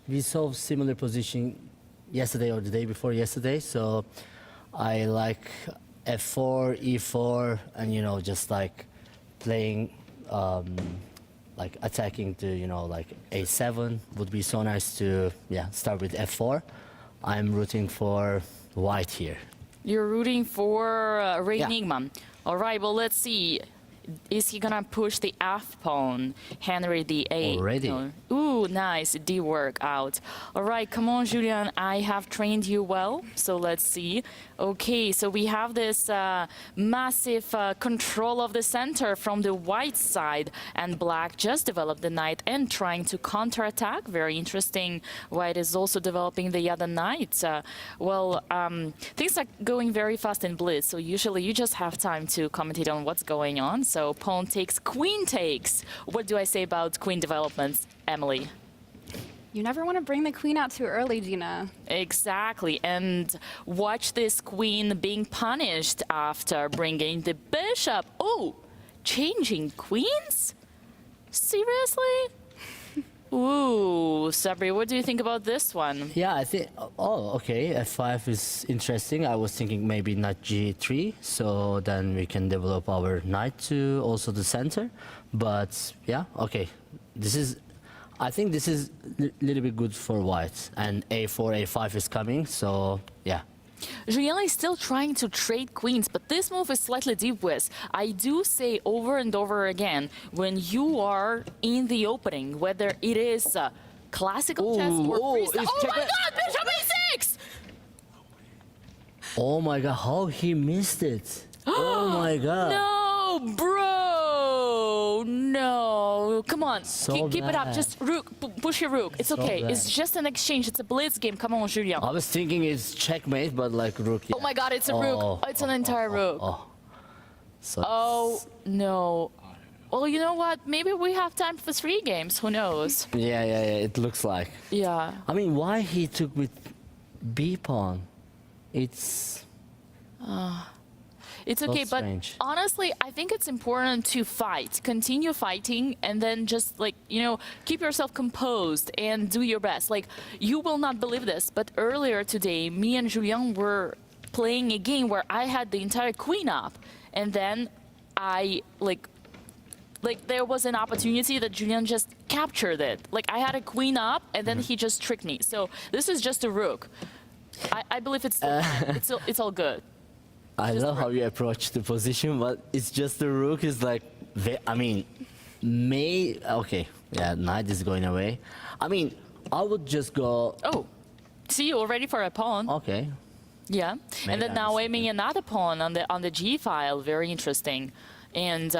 we saw similar position yesterday or the day before yesterday, so I like f4, e4, and just like playing, like attacking to like a7 would be so nice to start with f4. I'm rooting for white here. You're rooting for Ray Enigma. All right, well, let's see. Is he gonna push the F pawn, Henry the A? Already. No. Ooh, nice, it did work out. All right, come on, Julian, I have trained you well, so let's see. Okay, so we have this massive control of the center from the white side, and black just developed the knight and trying to counterattack. Very interesting. White is also developing the other knight. Things are going very fast in Blitz, so usually you just have time to commentate on what's going on. So pawn takes, queen takes. What do I say about queen developments, Emily? You never want to bring the queen out too early, Gina. Exactly, and watch this queen being punished after bringing the bishop. Oh, changing queens? Seriously? Ooh, Sabri, what do you think about this one? Yeah, I think, okay, f5 is interesting. I was thinking maybe knight g3, so then we can develop our knight to also the center. But yeah, okay, I think this is a little bit good for white, and a4, a5 is coming, so yeah. Julien is still trying to trade queens, but this move is slightly deep with. I do say over and over again, when you are in the opening, whether it is classical chess or freestyle. Oh my god, bishop a6! Oh my god, how he missed it. Oh my god. No, bro! No, come on, So keep it up. bad. Just rook, push your rook. It's So okay. bad. It's just an exchange. It's a blitz game. Come on, Julien. I was thinking it's checkmate, but like rook. Oh my god, it's a rook. It's an entire rook. So Oh, no. Well, you know what? Maybe we have time for 3 games. Who knows? yeah, it looks like. Yeah. I mean, why he took with b pawn? It's It's so okay, but strange. honestly, I think it's important to fight, continue fighting, and then just like, keep yourself composed and do your best. Like, you will not believe this, but earlier today, me and Julien were playing a game where I had the entire queen up, and then I, like there was an opportunity that Julien just captured it. Like, I had a queen up, and then he just tricked me. So this is just a rook. I believe it's still it's all good. I love how you approach the position, but it's just the rook is like, I mean, okay, yeah, knight is going away. I mean, I would just go. Oh, see, you're ready for a pawn. Okay. Yeah, Maybe and then I'm now aiming another pawn on the G file. Very interesting, and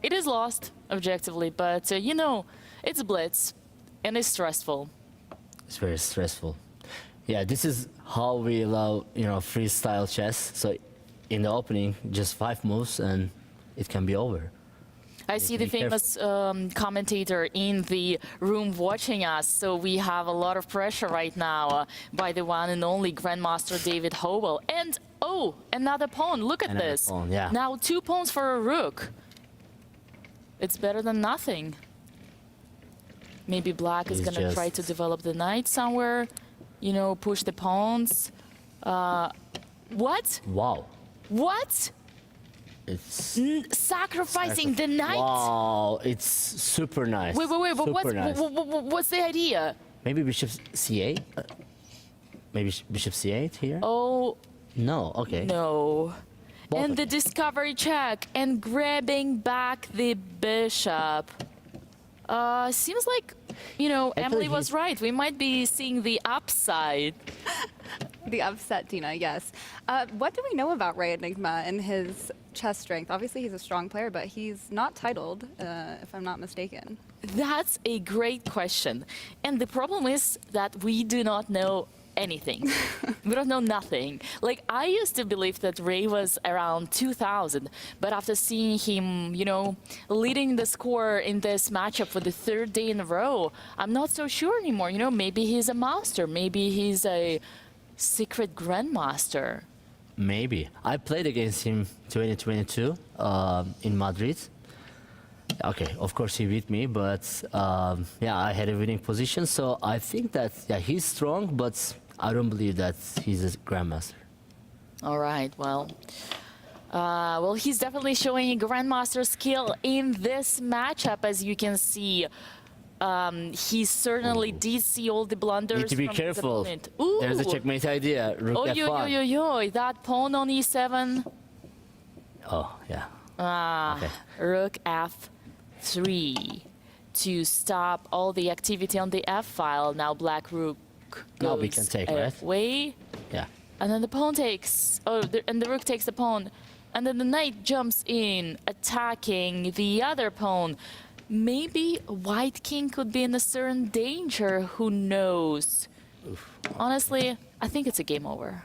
it is lost objectively, but it's blitz, and it's stressful. It's very stressful. Yeah, this is how we love, freestyle chess. So in the opening, just 5 moves and it can be over. I see the famous commentator in the room watching us, so we have a lot of pressure right now by the one and only Grandmaster David Howell. And, another pawn. Look at Another this. pawn, yeah. Now 2 pawns for a rook. It's better than nothing. Maybe black is going to try to develop the knight somewhere. Push the pawns. What? Wow. What? It's sacrificing the knight? Wow, it's super nice. Wait, but Super what's the idea? Maybe bishop c8? Maybe bishop c8 here? Oh. No, okay. No. Both and of the discovery check and grabbing back the bishop. Seems like, Emily was right. We might be seeing the upside. The upset, Dina, yes. What do we know about Ray Enigma and his chess strength? Obviously, he's a strong player, but he's not titled, if I'm not mistaken. That's a great question. And the problem is that we do not know anything. We don't know nothing. Like, I used to believe that Ray was around 2000, but after seeing him, leading the score in this matchup for the 3rd day in a row, I'm not so sure anymore. Maybe he's a master. Maybe he's a secret grandmaster. Maybe. I played against him 2022 in Madrid. Okay, of course he beat me, but I had a winning position. So I think that he's strong, but I don't believe that he's a grandmaster. All right, well, he's definitely showing grandmaster skill in this matchup, as you can see. He certainly did see all the blunders. Need to be from careful. his opponent. Ooh. There's a checkmate idea. Rook Oh, F5. that pawn on E7. Oh, yeah. Okay. Rook F3 to stop all the activity on the F file. Now black rook goes Now we can take, right? away. Yeah. And then the pawn takes. And the rook takes the pawn. And then the knight jumps in, attacking the other pawn. Maybe white king could be in a certain danger. Who knows? Oof. Honestly, I think it's a game over.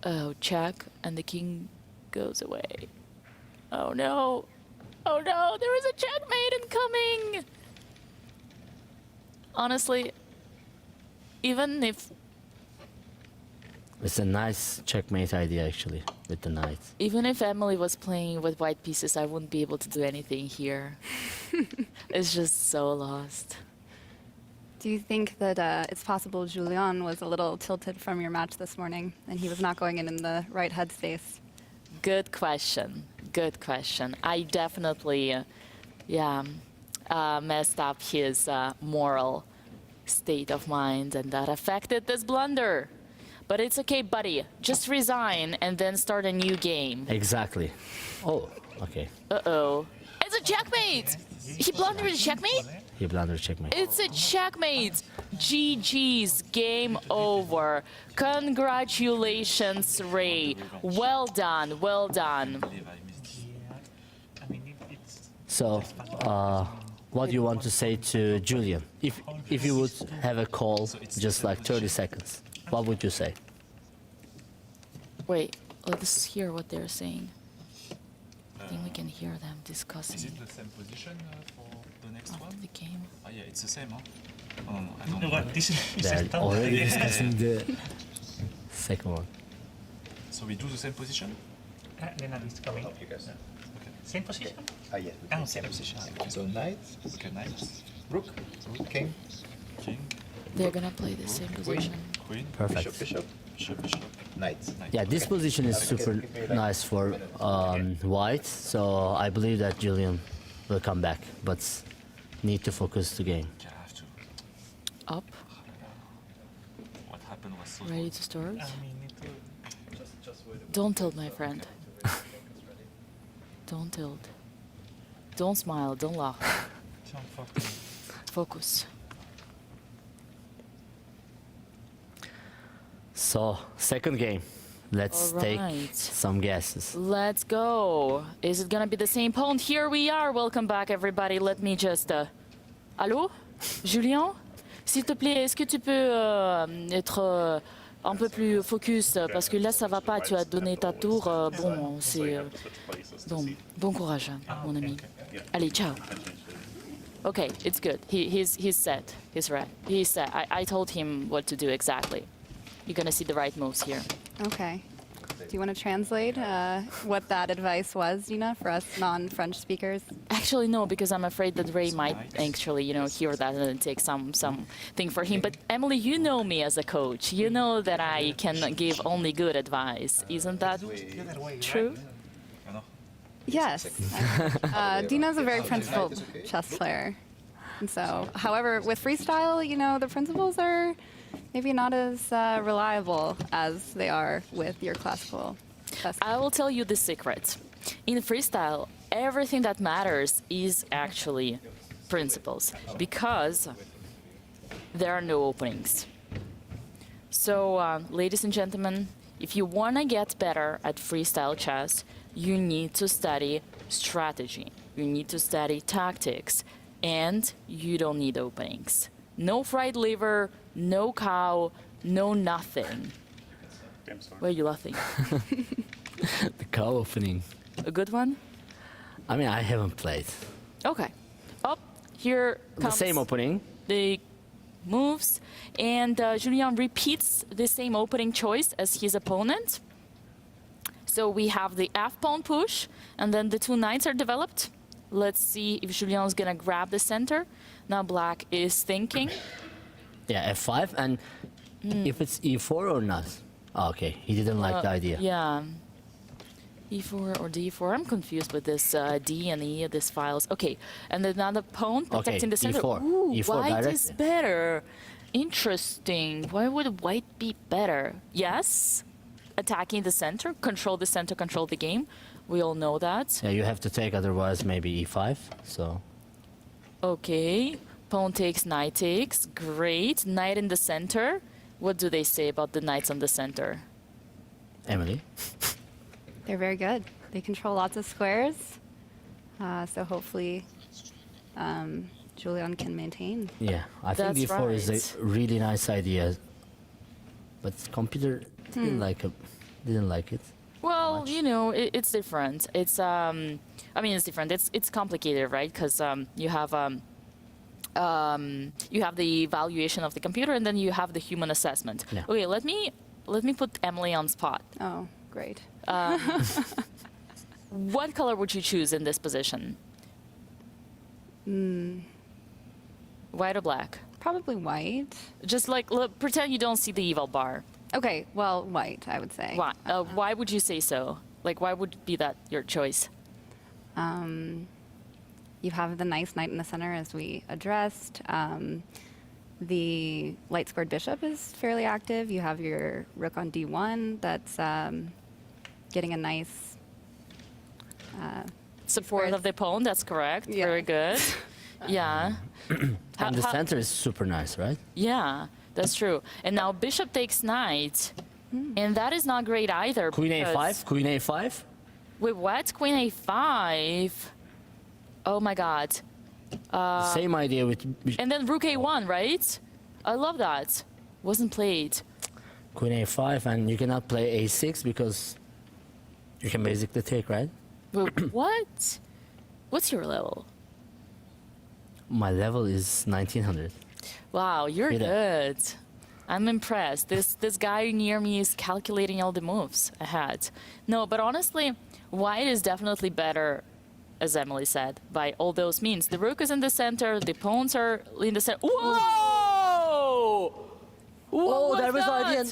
Oh, check, and the king goes away. Oh no. Oh no, there is a checkmate incoming! Honestly, even if... It's a nice checkmate idea, actually, with the knight. Even if Emily was playing with white pieces, I wouldn't be able to do anything here. It's just so lost. Do you think that it's possible Julien was a little tilted from your match this morning and he was not going in the right headspace? Good question. Good question. I definitely, messed up his moral state of mind, and that affected this blunder. But it's okay, buddy. Just resign and then start a new game. Exactly. Oh, okay. Uh-oh. It's a checkmate! He blundered a checkmate? He blundered checkmate. It's a checkmate! GG's, game over. Congratulations, Ray. Well done, well done. So, what do you want to say to Julian? If you would have a call, just like 30 seconds, what would you say? Wait, let's hear what they're saying. I think we can hear them discussing. Is it the same position for the next one? The game. Yeah, it's the same, huh? Oh, no, I don't know. They're already discussing the second one. So we do the same position? Lena is coming. You guys. Okay. Same position? Yeah, same position. So knight. Okay, knight. Rook. King. King. They're gonna play the same position. Queen. Perfect. Bishop. Knight. Yeah, this position is super nice for white, so I believe that Julian will come back, but need to focus the game. Yeah, I have to. Up. What happened was so Ready to start? just wait. Don't tilt, my friend. Don't tilt. Don't smile, don't laugh. Focus. So, second game. Let's All take right. some guesses. Let's go. Is it gonna be the same pawn? Here we are. Welcome back, everybody. Let me just... Allô? Julien? S'il te plaît, est-ce que tu peux être un peu plus focus? Parce que là, ça va pas. Tu as donné ta tour. Bon, c'est... bon courage, mon ami. Allez, ciao. Okay, it's good. He's set. He's right. He's set. I told him what to do exactly. You're gonna see the right moves here. Okay. Do you want to translate what that advice was, Dina, for us non-French speakers? Actually, no, because I'm afraid that Ray might actually, hear that and take something for him. But Emily, you know me as a coach. You know that I can give only good advice. Isn't that true? Yes. Dina's a very principled chess player. And so, however, with freestyle, the principles are maybe not as reliable as they are with your classical chess. I will tell you the secret. In freestyle, everything that matters is actually principles, because there are no openings. So, ladies and gentlemen, if you want to get better at freestyle chess, you need to study strategy. You need to study tactics, and you don't need openings. No fried liver, no cow, no nothing. Why are you laughing? The cow opening. A good one? I mean, I haven't played. Okay. Up here comes The same opening. the moves, and Julien repeats the same opening choice as his opponent. So we have the F-pawn push, and then the two knights are developed. Let's see if Julien is gonna grab the center. Now black is thinking. Yeah, F5, and if it's e4 or not. Oh, okay, he didn't like the idea. Yeah. E4 or D4. I'm confused with this D and E of these files. Okay, and then another pawn protecting the center. E4. Ooh, E4 white is directly. better. Interesting. Why would white be better? Yes, attacking the center, control the game. We all know that. Yeah, you have to take, otherwise maybe e5. So. Okay, pawn takes, knight takes. Great. Knight in the center. What do they say about the knights on the center? Emily? They're very good. They control lots of squares. So hopefully Julian can maintain. Yeah, I think That's d4 is right. a really nice idea, but computer didn't like it. Well, you know, it's different. It's I mean, it's different. It's complicated, right? Because you have the evaluation of the computer, and then you have the human assessment. Yeah. Okay, let me put Emily on spot. Oh, great. What color would you choose in this position? White or black? Probably white. Just like pretend you don't see the eval bar. Okay, well, white, I would say. Why? Why would you say so? Like, why would be that your choice? You have the nice knight in the center, as we addressed. The light squared bishop is fairly active. You have your rook on d1 that's getting a nice support of the pawn. That's correct. Yeah. Very good. Yeah. And the center is super nice, right? Yeah, that's true. And now bishop takes knight, and that is not great either. Queen because- a5, queen a5. Wait, what? Queen a5? Oh my god. Same idea with And then rook a1, right? I love that. Wasn't played. queen a5, and you cannot play a6 because you can basically take, right? Wait, what? What's your level? My level is 1900. Wow, you're Hit it. good. I'm impressed. This guy near me is calculating all the moves I had. No, but honestly, white is definitely better, as Emily said, by all those means. The rook is in the center, the pawns are in the center. Whoa! Oh, that was the that? idea.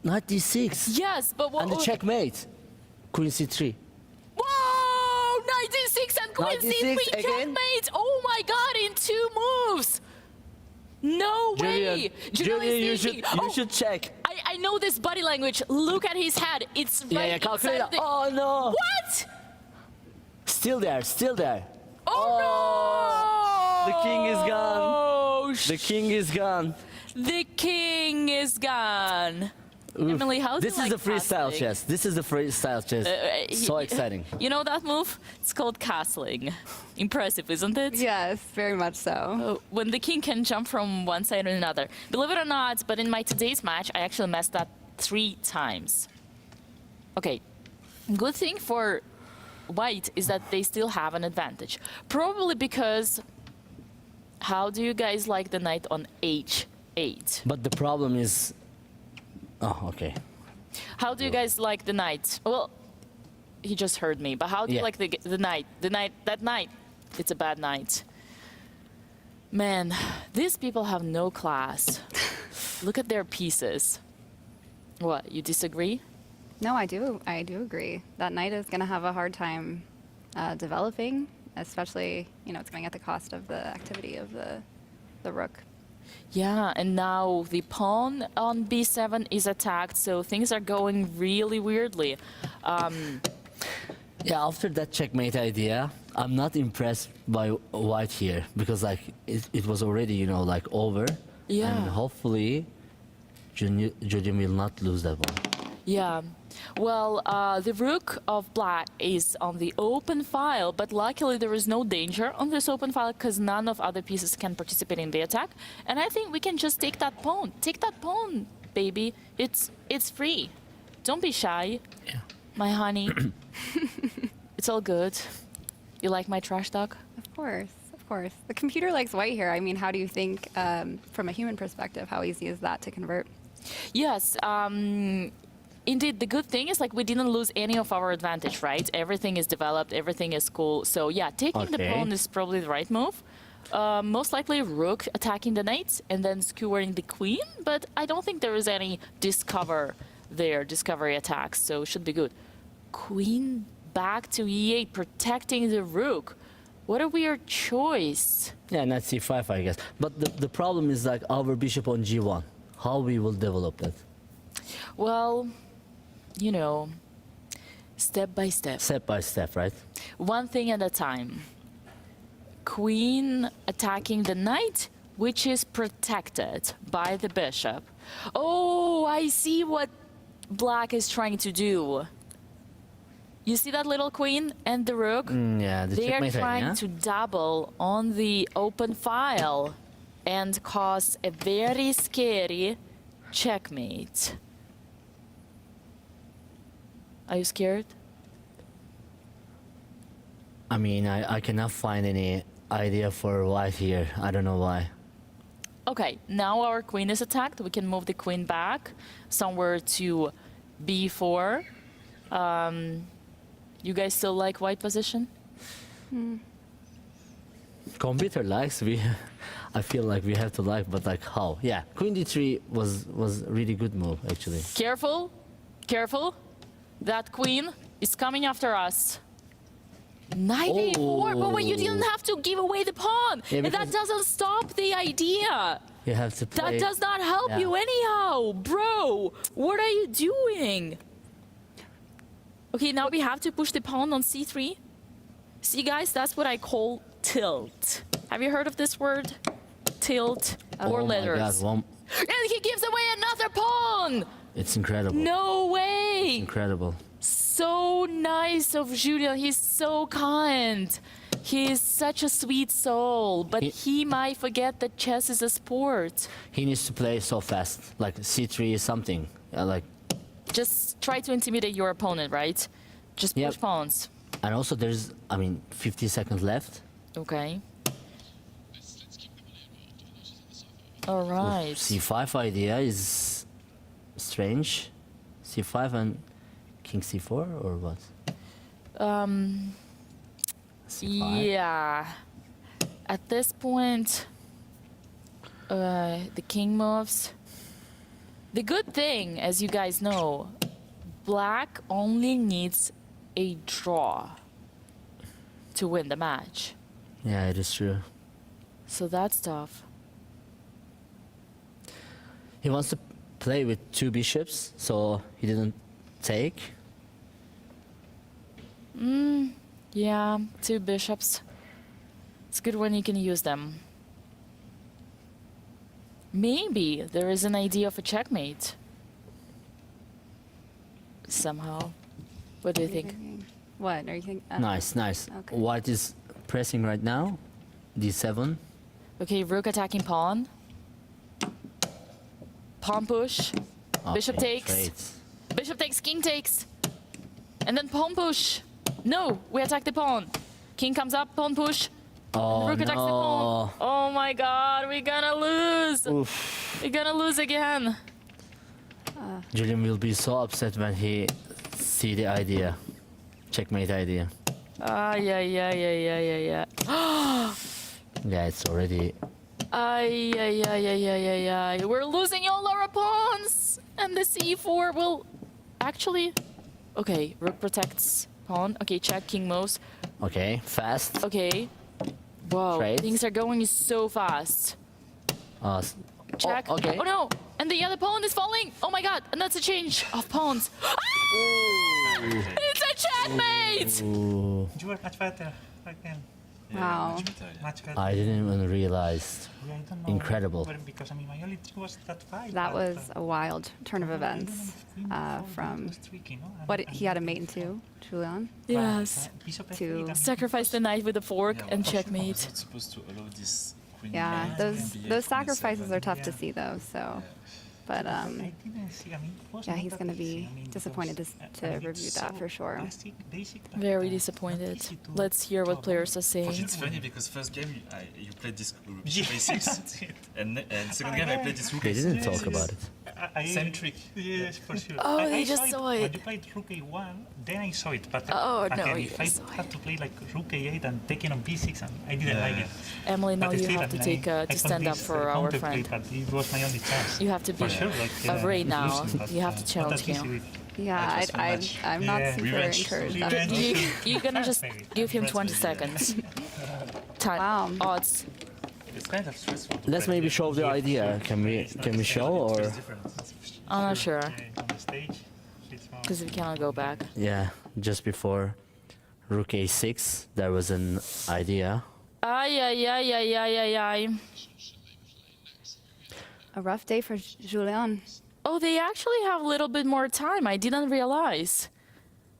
Knight d6. Yes, but what? And the checkmate. Queen c3. Whoa! Knight d6 and queen Knight d6 c3 again? checkmate! Oh my god, in 2 moves! No way! Julian, you is thinking, you should check. I know this body language. Look at his head. It's right Yeah, inside calculate. of the... Oh no! What? Still there, still there. Oh, The king is gone. no! The king is gone. The king is gone. Oof. Emily, how do This you is like the freestyle castling? chess. This is the freestyle chess. So exciting. You know that move? It's called castling. Impressive, isn't it? Yes, very much so. When the king can jump from one side to another. Believe it or not, but in my today's match, I actually messed up 3 times. Okay, good thing for white is that they still have an advantage. Probably because, how do you guys like the knight on h8? But the problem is, oh, okay. How do you guys like the knight? Well, he just heard me, but how do you Yeah. like the knight? That knight, it's a bad knight. Man, these people have no class. Look at their pieces. What, you disagree? No, I do agree. That knight is going to have a hard time developing, especially, you know, it's going at the cost of the activity of the rook. Yeah, and now the pawn on b7 is attacked, so things are going really weirdly. Yeah, after that checkmate idea, I'm not impressed by white here because like it was already, you know, like over. Yeah. And hopefully Julian will not lose that one. Yeah. Well, the rook of black is on the open file, but luckily there is no danger on this open file because none of other pieces can participate in the attack. And I think we can just take that pawn. Take that pawn, baby. It's free. Don't be shy, my honey. It's all good. You like my trash talk? Of course, of course. The computer likes white here. I mean, how do you think, from a human perspective, how easy is that to convert? Yes. Indeed, the good thing is like we didn't lose any of our advantage, right? Everything is developed, everything is cool. So yeah, taking the Okay. pawn is probably the right move. Most likely rook attacking the knight and then skewering the queen, but I don't think there is any discovery attacks, so it should be good. Queen back to e8, protecting the rook. What a weird choice. Yeah, knight c5, I guess. But the problem is like our bishop on g1. How we will develop that? Well, you know, step by step. Step by step, right? One thing at a time. Queen attacking the knight, which is protected by the bishop. Oh, I see what black is trying to do. You see that little queen and the rook? Yeah, they are trying yeah? to double on the open file and cause a very scary checkmate. Are you scared? I mean, I cannot find any idea for white here. I don't know why. Okay, now our queen is attacked. We can move the queen back somewhere to b4. You guys still like white position? Computer likes, I feel like we have to like, but like how? Yeah, queen d3 was a really good move, actually. Careful, careful. That queen is coming after us. Knight a4, but wait, you didn't have to give away the pawn. Yeah, and that doesn't stop the idea. You have to play. That does not help you anyhow, bro. What are you doing? Okay, now we have to push the pawn on c3. See, guys, that's what I call tilt. Have you heard of this word? Tilt or letters? My God, And he gives away another pawn. it's incredible. No way. Incredible. So nice of Julian. He's so kind. He is such a sweet soul, but he might forget that chess is a sport. He needs to play so fast, like c3 is something. Like. Just try to intimidate your opponent, right? Just push pawns. And also there's, 50 seconds left. Okay. All right. c5 idea is strange. c5 and king c4 or what? C5. Yeah. At this point, the king moves. The good thing, as you guys know, black only needs a draw to win the match. Yeah, it is true. So that's tough. He wants to play with two bishops, so he didn't take. Yeah, two bishops. It's good when you can use them. Maybe there is an idea of a checkmate. Somehow. What do you think? What are you thinking? Nice, nice. Okay. White is pressing right now. d7. Okay, rook attacking pawn. Pawn push. Bishop takes. Great. Bishop takes, king takes. And then pawn push. No, we attack the pawn. King comes up, pawn push. Oh, Rook attacks the pawn. Oh my god, we're gonna lose. Oof. We're gonna lose again. Julian will be so upset when he see the idea. Checkmate idea. Yeah. Yeah, it's already... Yeah. We're losing all our pawns. And the c4 will... Actually... Okay, rook protects pawn. Okay, check, king moves. Okay, fast. Okay. Wow, Trade. things are going so fast. Check. okay. Oh no! And the other pawn is falling! Oh my god! And that's a change of pawns. Ah! It's a checkmate! Ooh. You were much better again. Wow. Much better. I didn't even realize. Yeah, I don't know. Incredible. Because my only trick was that fight. That was a wild turn of events from what he had a mate into, Julian. Yes. To Sacrifice the knight with a fork and I checkmate. was not supposed to allow this queen. Yeah, knight those MBA sacrifices 27. are tough to see though. So, but yeah, he's going to be disappointed to review that for sure. Very disappointed. Let's hear what players are saying. It's funny because first game you played this bishop a6, and second game I played this rook They a6. didn't talk about it. Centric. Yes, for sure. Oh, I they just saw it. When you played Rook A1, then I saw it. But Oh, again, no, if I you had to play like Rook A8 and taking on B6, and I didn't like it. Emily, now But you still, have to I take I to thought stand up this, for our counterplay, friend. But it was my only chance. You have to For be sure, like, afraid now. losing, but, You have to not challenge that easy him. with- Yeah, I'm not Yeah. super Revenge. encouraged. You're gonna just give him 20 seconds. Time odds. It's kind of stressful. Let's maybe show the idea. Can we show or? I'm not sure. On the stage, it's more. Because we cannot go back. Yeah, just before Rook A6, there was an idea. Ay, ay, ay, ay, ay, ay, ay. A rough day for Julian. Oh, they actually have a little bit more time. I didn't realize.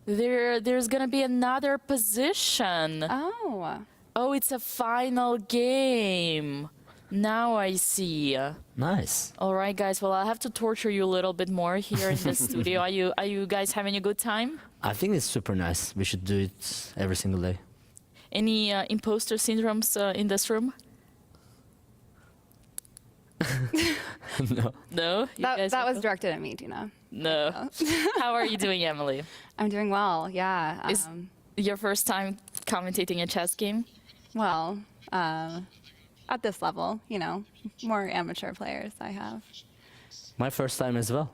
There's gonna be another position. Oh. Oh, it's a final game. Now I see. Nice. All right, guys. Well, I'll have to torture you a little bit more here in the studio. Are you guys having a good time? I think it's super nice. We should do it every single day. Any imposter syndromes in this room? No. No? You guys That are was directed at me, Dina. No. How are you doing, Emily? I'm doing well, yeah. Is your first time commentating a chess game? Well, at this level, you know, more amateur players I have. My first time as well.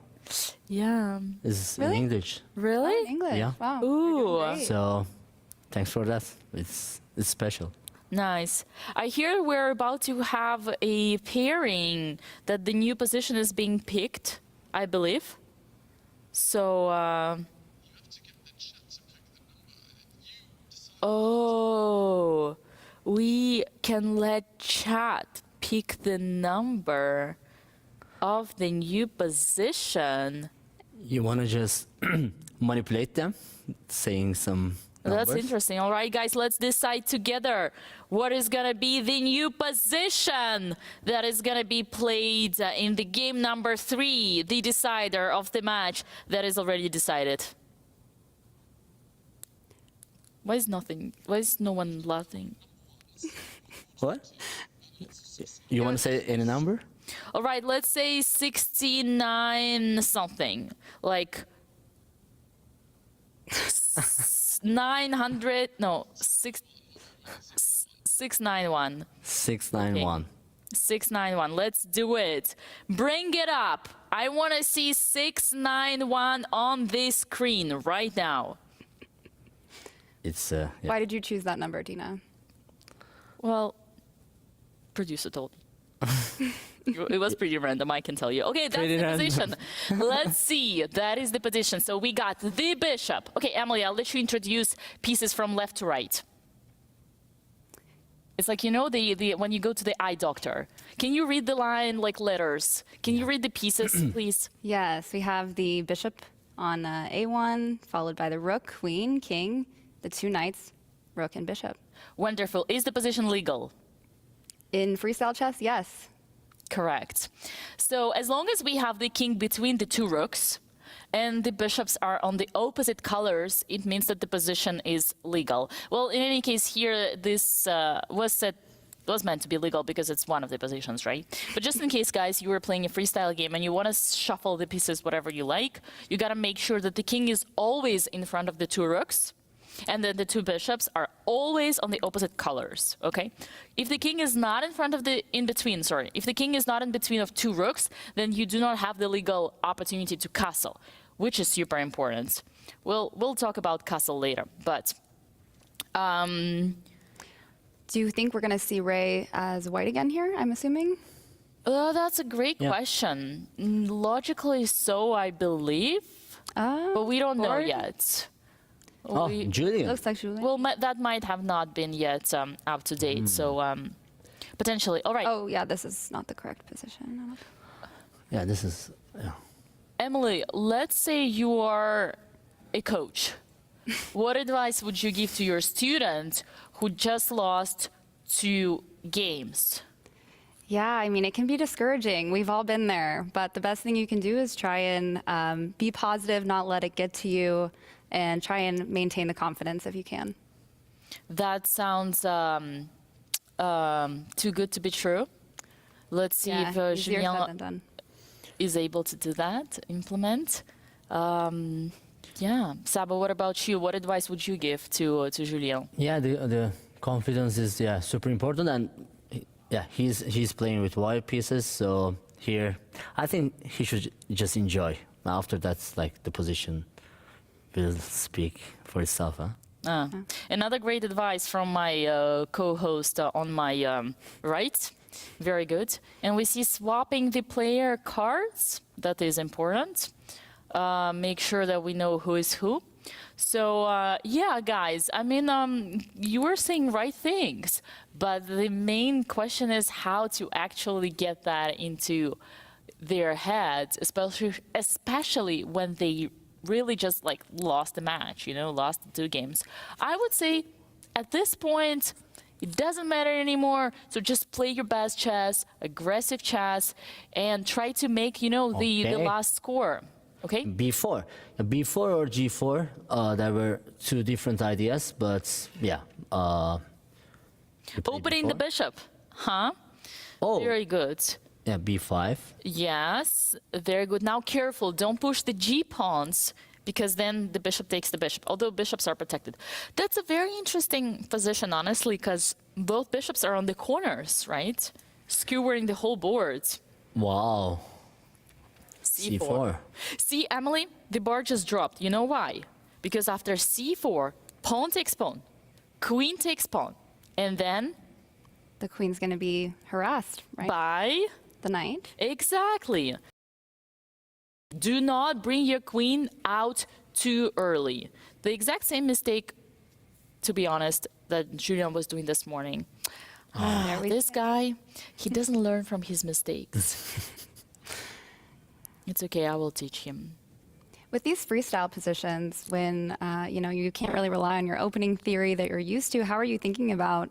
Yeah. Is Really? in English. Really? English. Yeah. Wow. Ooh. So, thanks for that. It's special. Nice. I hear we're about to have a pairing, that the new position is being picked, I believe. So, oh, we can let chat pick the number of the new position. You want to just manipulate them, saying some numbers? That's interesting. All right, guys, let's decide together what is going to be the new position that is going to be played in the game number 3, the decider of the match that is already decided. Why is no one laughing? What? You want to say any number? All right, let's say 69 something. Like 900, no, 691. 691. 691. Let's do it. Bring it up. I want to see 691 on this screen right now. It's Why did you choose that number, Dina? Well, producer told me. It was pretty random, I can tell you. Okay, that's Pretty the random. position. Let's see. That is the position. So we got the bishop. Okay, Emily, I'll let you introduce pieces from left to right. It's like, you know, the when you go to the eye doctor. Can you read the line like letters? Can you read the pieces, please? Yes, we have the bishop on A1, followed by the rook, queen, king, the 2 knights, rook and bishop. Wonderful. Is the position legal? In freestyle chess, yes. Correct. So as long as we have the king between the 2 rooks and the bishops are on the opposite colors, it means that the position is legal. Well, in any case, here this was meant to be legal because it's one of the positions, right? But just in case, guys, you were playing a freestyle game and you want to shuffle the pieces whatever you like, you got to make sure that the king is always in front of the 2 rooks. And then the 2 bishops are always on the opposite colors, okay? If the king is not in front of the, if the king is not in between of 2 rooks, then you do not have the legal opportunity to castle, which is super important. We'll talk about castle later, but... Do you think we're going to see Ray as white again here, I'm assuming? That's a great question. Logically so, I believe, but we don't know yet. Oh, Julian. Looks like Julian. Well, that might have not been yet up to date, so potentially. All right. Oh, yeah, this is not the correct position. Yeah, this is... Yeah. Emily, let's say you are a coach. What advice would you give to your student who just lost 2 games? Yeah, I mean, it can be discouraging. We've all been there. But the best thing you can do is try and be positive, not let it get to you, and try and maintain the confidence if you can. That sounds too good to be true. Let's see if easier said Julien... than done. is able to do that, implement. Yeah, Saba, what about you? What advice would you give to Julien? Yeah, the confidence is super important, and yeah, he's playing with white pieces, so here I think he should just enjoy. After that's like the position will speak for itself. Huh? Another great advice from my co-host on my right. Very good. And we see swapping the player cards. That is important. Make sure that we know who is who. So, yeah, guys, I mean, you were saying right things, but the main question is how to actually get that into their heads, especially when they really just like lost the match, you know, lost the 2 games. I would say at this point, it doesn't matter anymore. So just play your best chess, aggressive chess, and try to make, you know, the last score. Okay? B4 or G4, there were 2 different ideas, but yeah. Opening the bishop, huh? Oh. Very good. Yeah, B5. Yes, very good. Now careful, don't push the G pawns, because then the bishop takes the bishop, although bishops are protected. That's a very interesting position, honestly, because both bishops are on the corners, right? Skewering the whole board. Wow. C4. See, Emily, the bar just dropped. You know why? Because after C4, pawn takes pawn, queen takes pawn, and then the queen's going to be harassed, right? By the knight. Exactly. Do not bring your queen out too early. The exact same mistake, to be honest, that Julien was doing this morning. This guy, he doesn't learn from his mistakes. It's okay, I will teach him. With these freestyle positions, when you know, you can't really rely on your opening theory that you're used to, how are you thinking about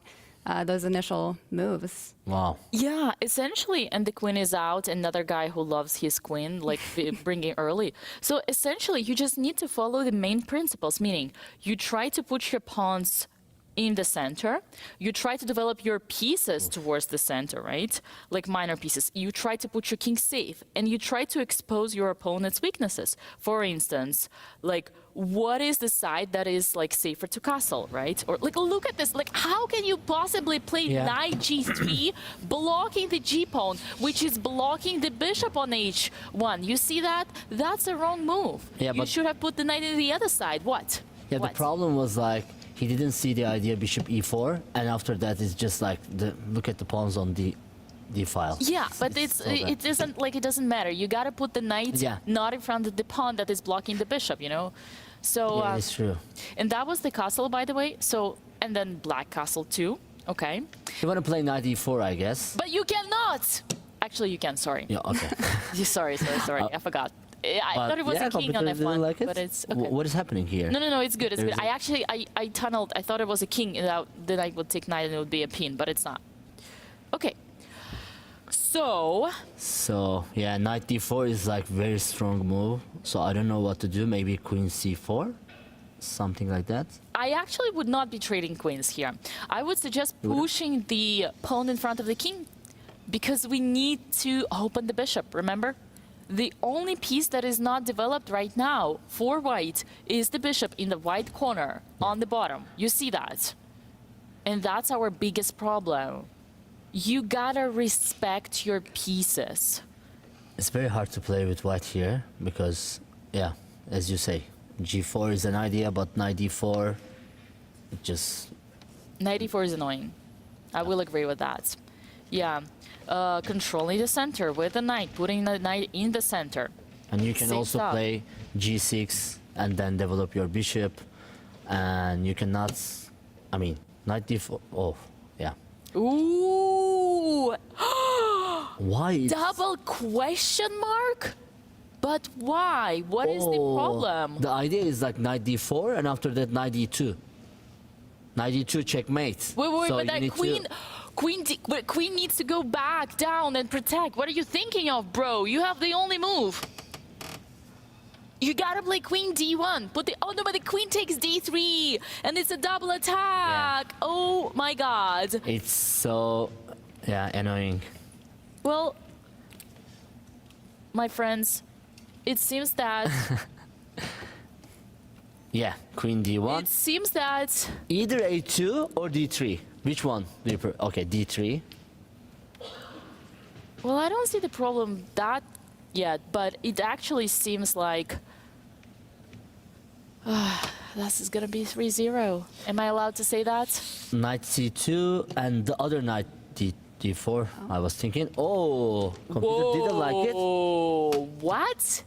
those initial moves? Wow. Yeah, essentially, and the queen is out, another guy who loves his queen, like bringing early. So essentially, you just need to follow the main principles, meaning you try to put your pawns in the center, you try to develop your pieces towards the center, right? Like minor pieces. You try to put your king safe, and you try to expose your opponent's weaknesses. For instance, like, what is the side that is like safer to castle, right? Or like, look at this, like, how can you possibly play knight g3 blocking the g pawn, which is blocking the bishop on h1? You see that? That's a wrong move. Yeah, you should have put the knight in the other side. What? Yeah, what? The problem was like, he didn't see the idea bishop e4, and after that it's just like, look at the pawns on the file. Yeah, but it doesn't matter. You gotta put the knight not in front of the pawn that is blocking the bishop, you know? So, yeah, it's true. And that was the castle, by the way. So, and then black castle too. Okay. You want to play knight e4, I guess. But you cannot! Actually, you can, sorry. Yeah, okay. sorry. I forgot. I thought it was a king on f1, like but it's okay. What is happening here? No, it's good. It's good. I tunneled. I thought it was a king, and then I would take knight and it would be a pin, but it's not. Okay. So yeah, knight d4 is like very strong move. So I don't know what to do. Maybe queen c4, something like that. I actually would not be trading queens here. I would suggest pushing the pawn in front of the king, because we need to open the bishop. Remember? The only piece that is not developed right now for white is the bishop in the white corner on the bottom. You see that? And that's our biggest problem. You gotta respect your pieces. It's very hard to play with white here because, yeah, as you say, g4 is an idea, but knight d4, it just... Knight d4 is annoying. I will agree with that. Yeah. Controlling the center with the knight, putting the knight in the center. And you can also play g6 and then develop your bishop. And you cannot, I mean, knight d4, oh, yeah. Ooh! Why? Double question mark? But why? What is the problem? The idea is like knight d4 and after that knight d2. Knight d2 checkmate. Wait, so but that queen needs to go back down and protect. What are you thinking of, bro? You have the only move. You gotta play queen d1. But the queen takes d3, and it's a double attack. Yeah. Oh my god. It's so, annoying. Well, my friends, it seems that Yeah, queen d1. it seems that Either a2 or d3. Which one do you prefer? Okay, d3. well, I don't see the problem that yet, but it actually seems like this is gonna be 3-0. Am I allowed to say that? Knight c2 and the other knight d4. I was thinking. Oh, computer didn't like it. Whoa, what?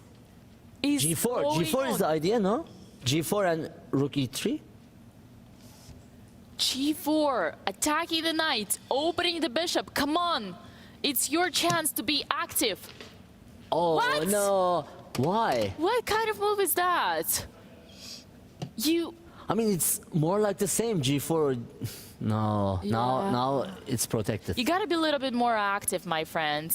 Is G4. going G4 is on? the idea, no? G4 and rook e3. G4, attacking the knight, opening the bishop. Come on, it's your chance to be active. Oh What? no! Why? What kind of move is that? I mean, it's more like the same G4. No, Yeah. now it's protected. You gotta be a little bit more active, my friend.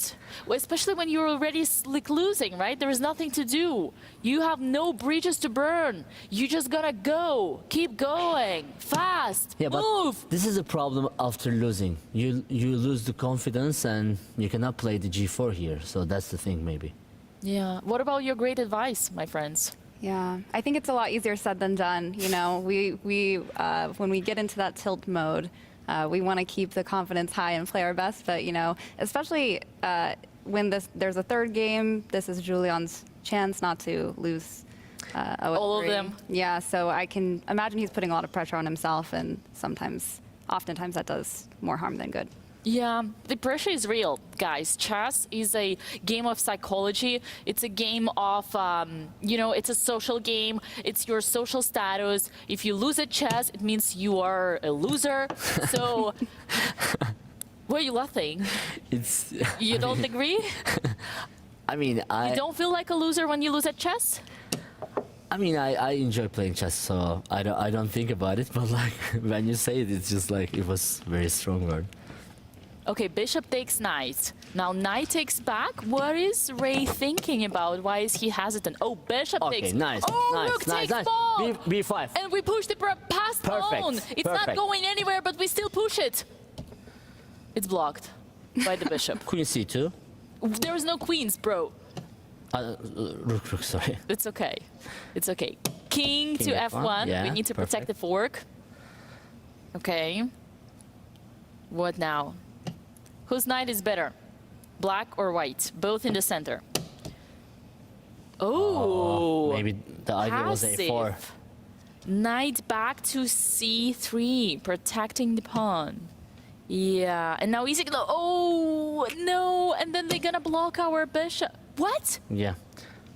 Well, especially when you're already losing, right? There is nothing to do. You have no bridges to burn. You just gotta go. Keep going. Fast. Yeah, but Move. this is a problem after losing. You lose the confidence and you cannot play the G4 here. So that's the thing, maybe. Yeah. What about your great advice, my friends? Yeah, I think it's a lot easier said than done. You know, when we get into that tilt mode, we want to keep the confidence high and play our best. But you know, especially when there's a third game, this is Julian's chance not to lose. All of them. Yeah, so I can imagine he's putting a lot of pressure on himself, and oftentimes that does more harm than good. Yeah, the pressure is real, guys. Chess is a game of psychology. It's a game of, you know, it's a social game. It's your social status. If you lose at chess, it means you are a loser. So, why are you laughing? It's. You don't agree? I mean, You don't feel like a loser when you lose at chess? I mean, I enjoy playing chess, so I don't think about it. But like when you say it, it's just like it was very strong word. Okay, bishop takes knight. Now knight takes back. What is Ray thinking about? Why is he hesitant? Oh, bishop takes. Okay, nice. Oh, nice, rook nice, takes nice. pawn. B5. And we push the past Perfect, pawn. It's not perfect. going anywhere, but we still push it. It's blocked by the bishop. Queen c2. There is no queens, bro. Rook, sorry. It's okay. It's okay. King to King f1. yeah, We need to protect the fork. Okay. What now? Whose knight is better? Black or white? Both in the center. Oh. Maybe the idea was passive. a4. Knight back to c3, protecting the pawn. Yeah, and now he's gonna. Oh no! And then they're gonna block our bishop. What? Yeah.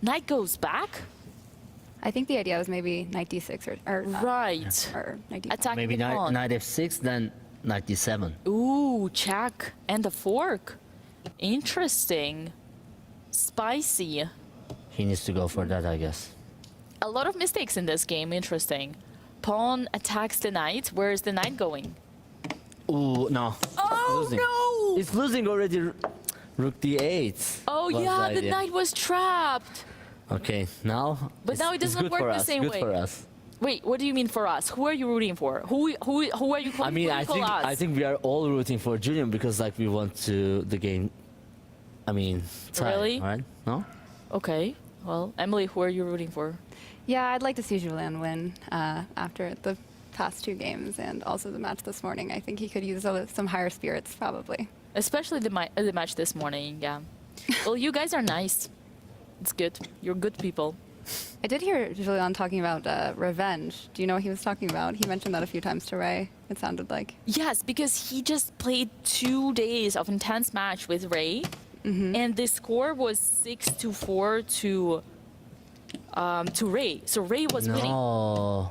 Knight goes back. I think the idea was maybe knight d6 or right. Or knight d5. Attacking Maybe the pawn. knight f6, then knight d7. Ooh, check and a fork. Interesting. Spicy. He needs to go for that, I guess. A lot of mistakes in this game. Interesting. Pawn attacks the knight. Where is the knight going? Ooh, no. Oh losing. no! It's losing already. Rook d8. Oh was yeah, the idea. knight was trapped. Okay, now. But now it it's doesn't good work for the us, same good way. for us. Wait, what do you mean for us? Who are you rooting for? Who are you calling? I mean, who do you call us? I think we are all rooting for Julian because like we want to the game. I mean, tie, Really? right? No. Okay. Well, Emily, who are you rooting for? Yeah, I'd like to see Julian win after the past two games and also the match this morning. I think he could use some higher spirits, probably. Especially the match this morning. Yeah. Well, you guys are nice. It's good. You're good people. I did hear Julian talking about revenge. Do you know what he was talking about? He mentioned that a few times to Ray, it sounded like. Yes, because he just played 2 days of intense match with Ray, and the score was 6-4 to Ray. So Ray was winning. No.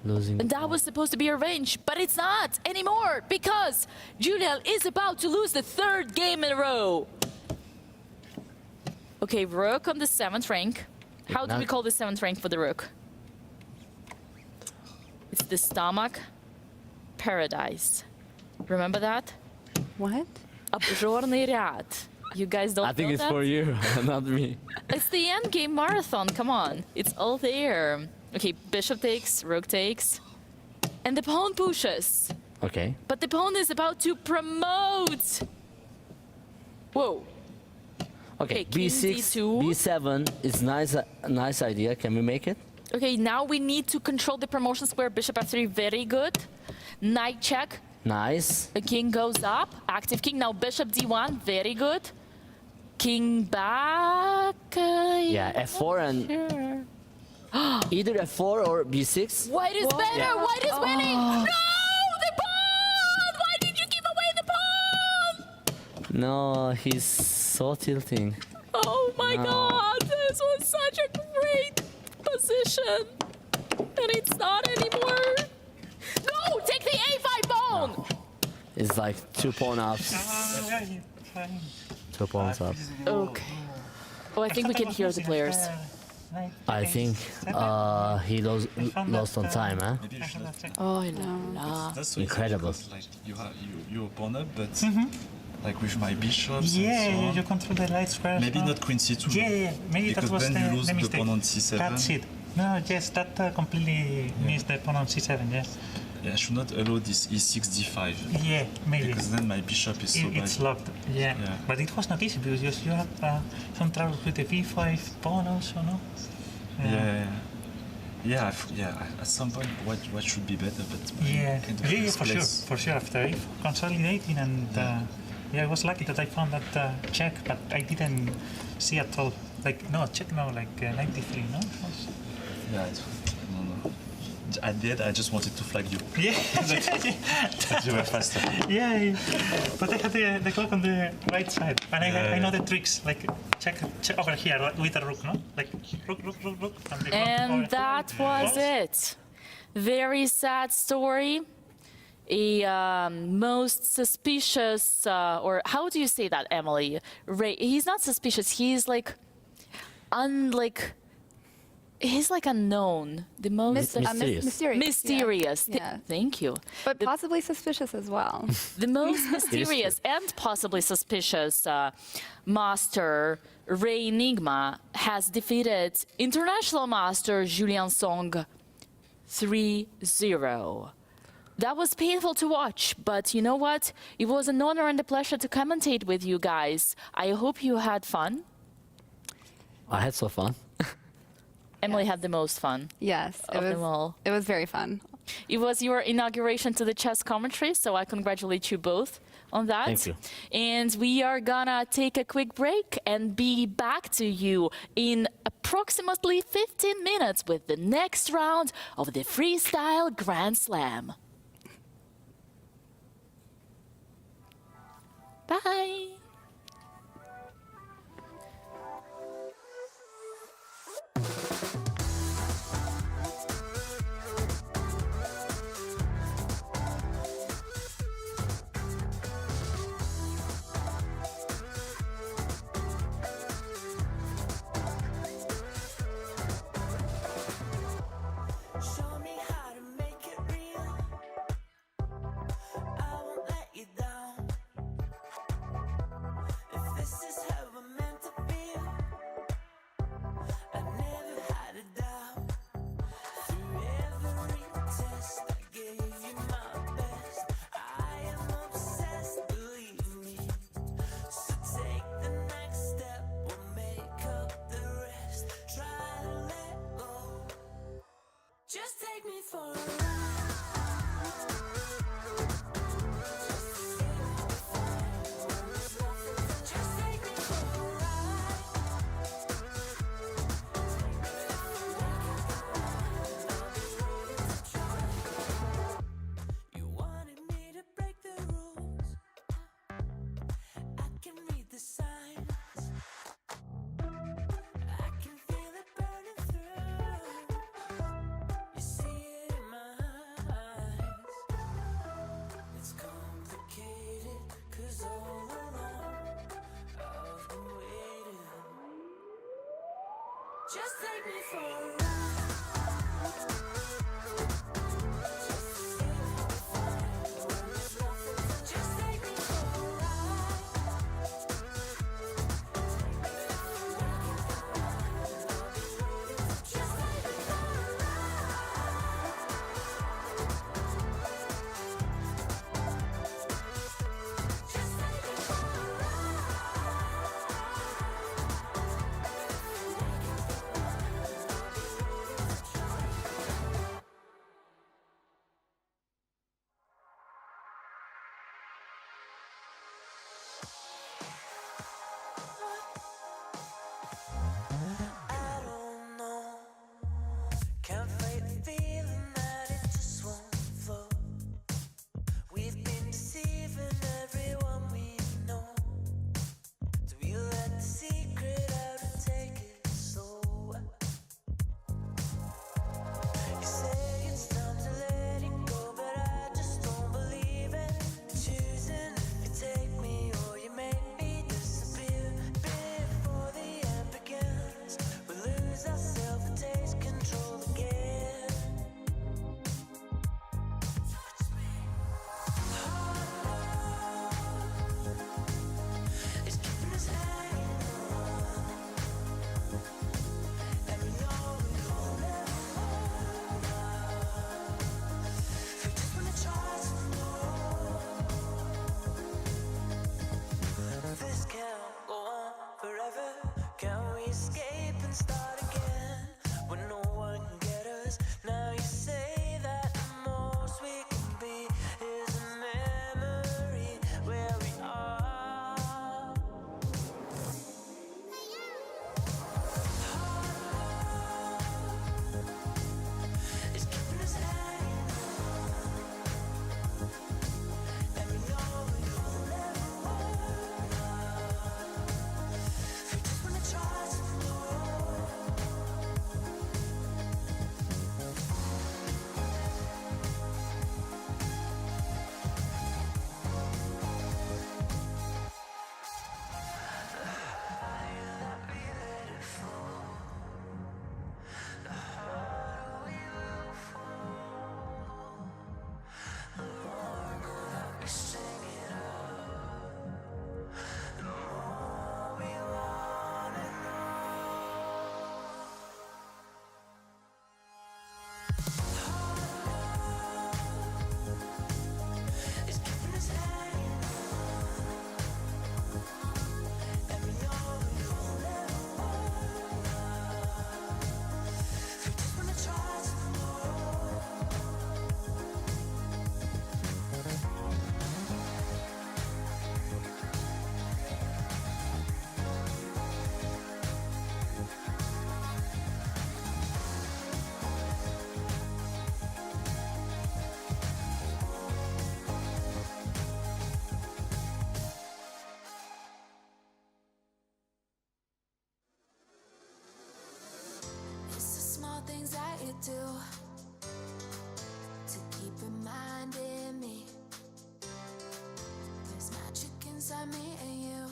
Losing. And that was supposed to be a revenge, but it's not anymore because Julian is about to lose the 3rd game in a row. Okay, rook on the 7th rank. How do we call the 7th rank for the rook? It's the stomach paradise. Remember that? What? Обжорный ряд. You guys don't I think know it's that? for you, not me. It's the end game marathon. Come on. It's all there. Okay, bishop takes, rook takes. And the pawn pushes. Okay. But the pawn is about to promote. Whoa. Okay, king B6, D2. B7 is nice idea. Can we make it? Okay, now we need to control the promotion square. Bishop F3, very good. Knight check. Nice. The king goes up. Active king. Now bishop D1, very good. King back. Yeah, F4 and either F4 or B6. White is better. Yeah. White is winning. No, the pawn. Why did you give away the pawn? No, he's so tilting. Oh my No. God, this was such a great position, and it's not anymore. No, take the A5 pawn. It's like 2 pawn ups. 2 pawns up. Okay. Oh, I think we can hear the players. I think he lost on time, huh? Oh, I know. That's Incredible. Like you pawn up, but like with my bishops. Yeah, and so on. you control the light square. Maybe not queen c2. Yeah, maybe because that was then you lose the the mistake. pawn on c7. That's it. No, yes, that completely missed the pawn on c7. Yes. Yeah, I should not allow this e6 d5. Yeah, maybe. Because then my bishop is so bad. It's locked. Yeah. But it was not easy because you had some trouble with the b5 pawn also, no? Yeah, at some point, what should be better, but Yeah, kind of yeah, for misplaced. sure. After consolidating and I was lucky that I found that check, but I didn't see at all. Like no check, no, like 93, no. Yeah, no. At the end, I just wanted to flag you. Yeah, that you were faster. Yeah, but I had the clock on the right side, and I know the tricks. Like check over here like, with the rook, no? Like rook, and the clock And over that here. was it. Very sad story. A most suspicious, or how do you say that, Emily? He's not suspicious. He's like, he's like unknown. The most mysterious. Mysterious. Yeah. Thank you. But possibly suspicious as well. The most mysterious and possibly suspicious master, Ray Enigma, has defeated international master Julien Song 3-0. That was painful to watch, but you know what? It was an honor and a pleasure to commentate with you guys. I hope you had fun. I had so fun. Emily had the most fun. Yes, it was very fun. It was your inauguration to the chess commentary, so I congratulate you both on that. Thank you. And we are gonna take a quick break and be back to you in approximately 15 minutes with the next round of the Freestyle Grand Slam. Bye. Show me how to make it real. I won't let you down. If this is how we're meant to feel, I never had a doubt. Through every test, I gave you my best. I am obsessed, believe me. So take the next step, we'll make up the rest. Try to let go. Just take me for a ride. Just take me for a ride. You wanted me to break the rules. I can read the signs. I can feel it burning through. You see it in my eyes. It's complicated, 'cause all along I've been waiting. Just take me for a ride. Just take me for a ride. Just take me for a ride. Can't fight the feeling that it just won't flow. We've been deceiving everyone we know. Do we let the secret out and take it slow? You say it's time to let it go, but I just don't believe it. Choosing if you take me or you make me disappear. Before the end begins, we lose ourselves and take control again. It's keeping us hanging on, and we know we will never hold up. We just wanna try some more. This can't go on forever. Can we escape and start again when no one can get us? Now you say that the most we can be is a memory where we are. It's keeping us hanging on, and we know we will never hold up. We just wanna try some more. The higher that we let it fall, the harder we will fall. The longer that we sing it out, the more we wanna know. It's keeping us hanging on, and we know we will never hold up. We just wanna try some more. It's the small things that you do to keep reminding me there's magic inside me and you.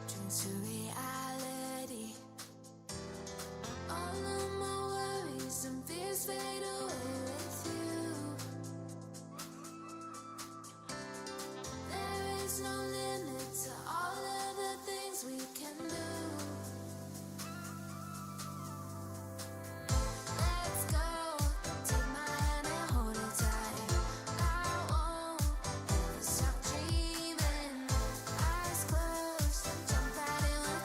Dreams to reality. All of my worries and fears fade away with you. There is no limit to all of the things we can do. Let's go. Take my hand and hold it tight. I won't ever stop dreaming. Eyes closed, jump right in with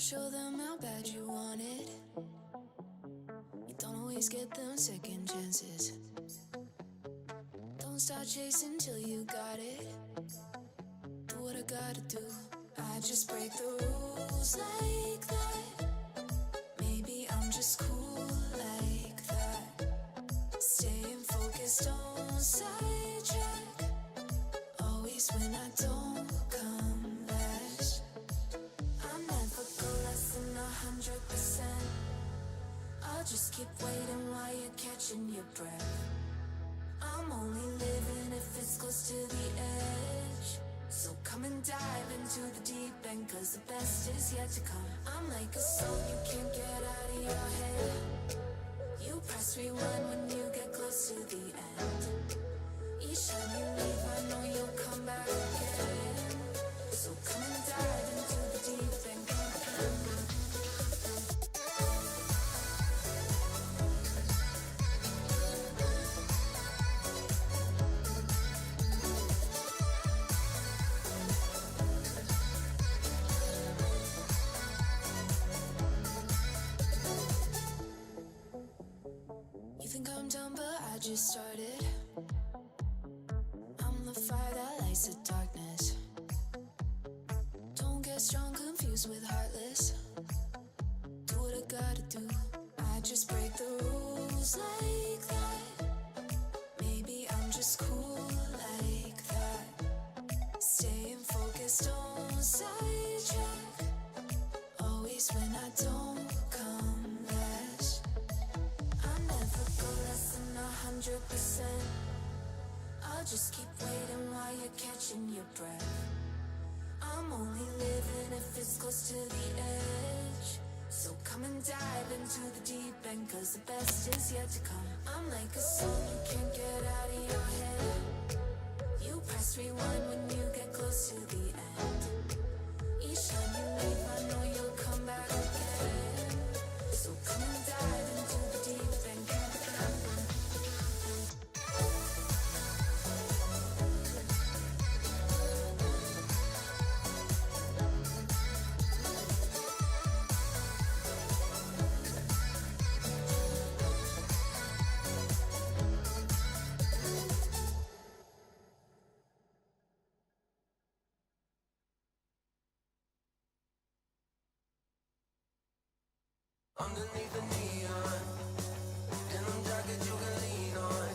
show them how bad you want it. You don't always get them second chances. Don't start chasing till you got it. Do what I gotta do. I just break the rules like that. Maybe I'm just cool like that. Staying focused, don't sidetrack. Always when I don't come last. I never go less than 100%. I'll just keep waiting while you're catching your breath. I'm only living if it's close to the edge. So come and dive into the deep end, cause the best is yet to come. I'm like a song you can't get out of your head. You press rewind when you get close to the end. Each time you leave, I know you'll come back again. So come and dive into the deep end. You think I'm done, but I just started. I'm the fire that lights the darkness. Don't get strong, confused with heartless. Do what I gotta do. I just break the rules like that. Maybe I'm just cool like that. Staying focused, don't sidetrack. Always when I don't come last. I never go less than 100%. I'll just keep waiting while you're catching your breath. I'm only living if it's close to the edge. So come and dive into the deep end, cause the best is yet to come. I'm like a song you can't get out of your head. You press rewind when you get close to the end. Each time you leave, I know you'll come back again. So come and dive into the deep end. Underneath the neon, denim jacket you can lean on.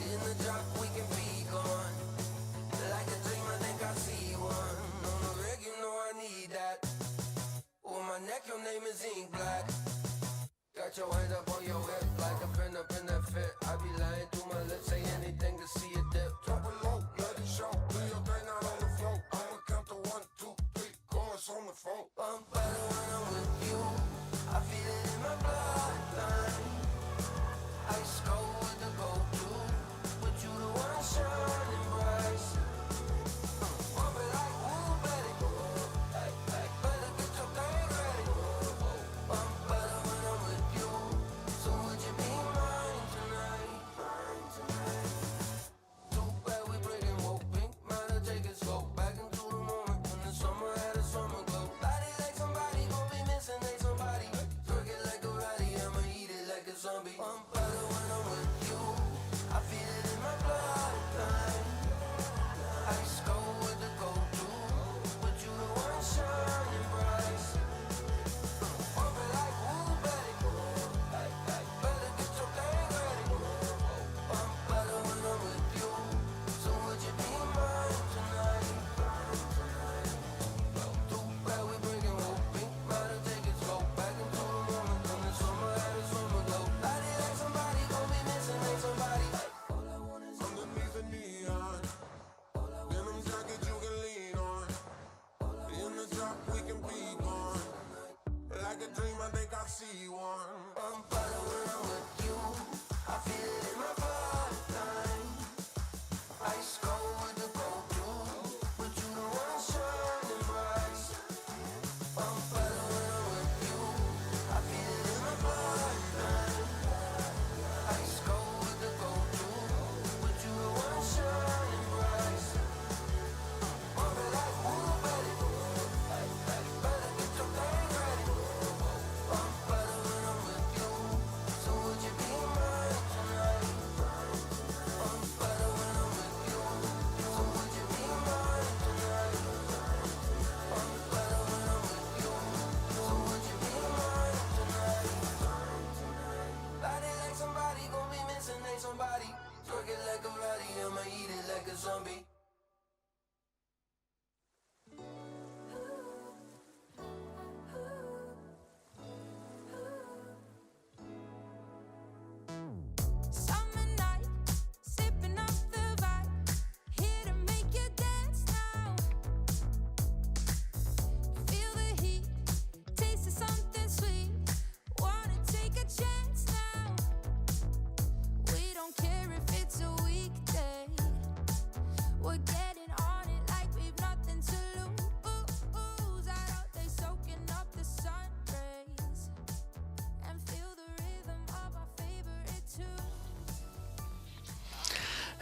In the drop we can be gone. Like a dream, I think I see one. On the rig, you know I need that. On my neck, your name is ink black. Got your hands up on your hip like a pin up in that fit. I be lying through my lips, say anything to see it dip. Drop it low, let it show. Do your thing out on the floor. I'ma count to 1, 2, 3, chorus on the phone. I'm better when I'm with you. I feel it in my blood.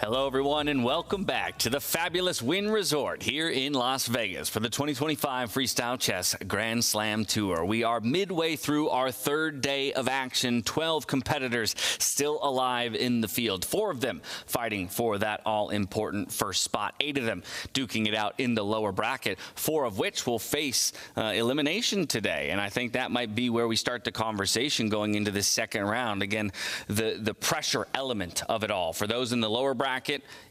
Hello, everyone, and welcome back to the fabulous Wynn Resort here in Las Vegas for the 2025 Freestyle Chess Grand Slam Tour. We are midway through our third day of action. 12 competitors still alive in the field. 4 of them fighting for that all-important first spot. 8 of them duking it out in the lower bracket, 4 of which will face elimination today. And I think that might be where we start the conversation going into this second round. Again, the pressure element of it all. For those in the lower bracket,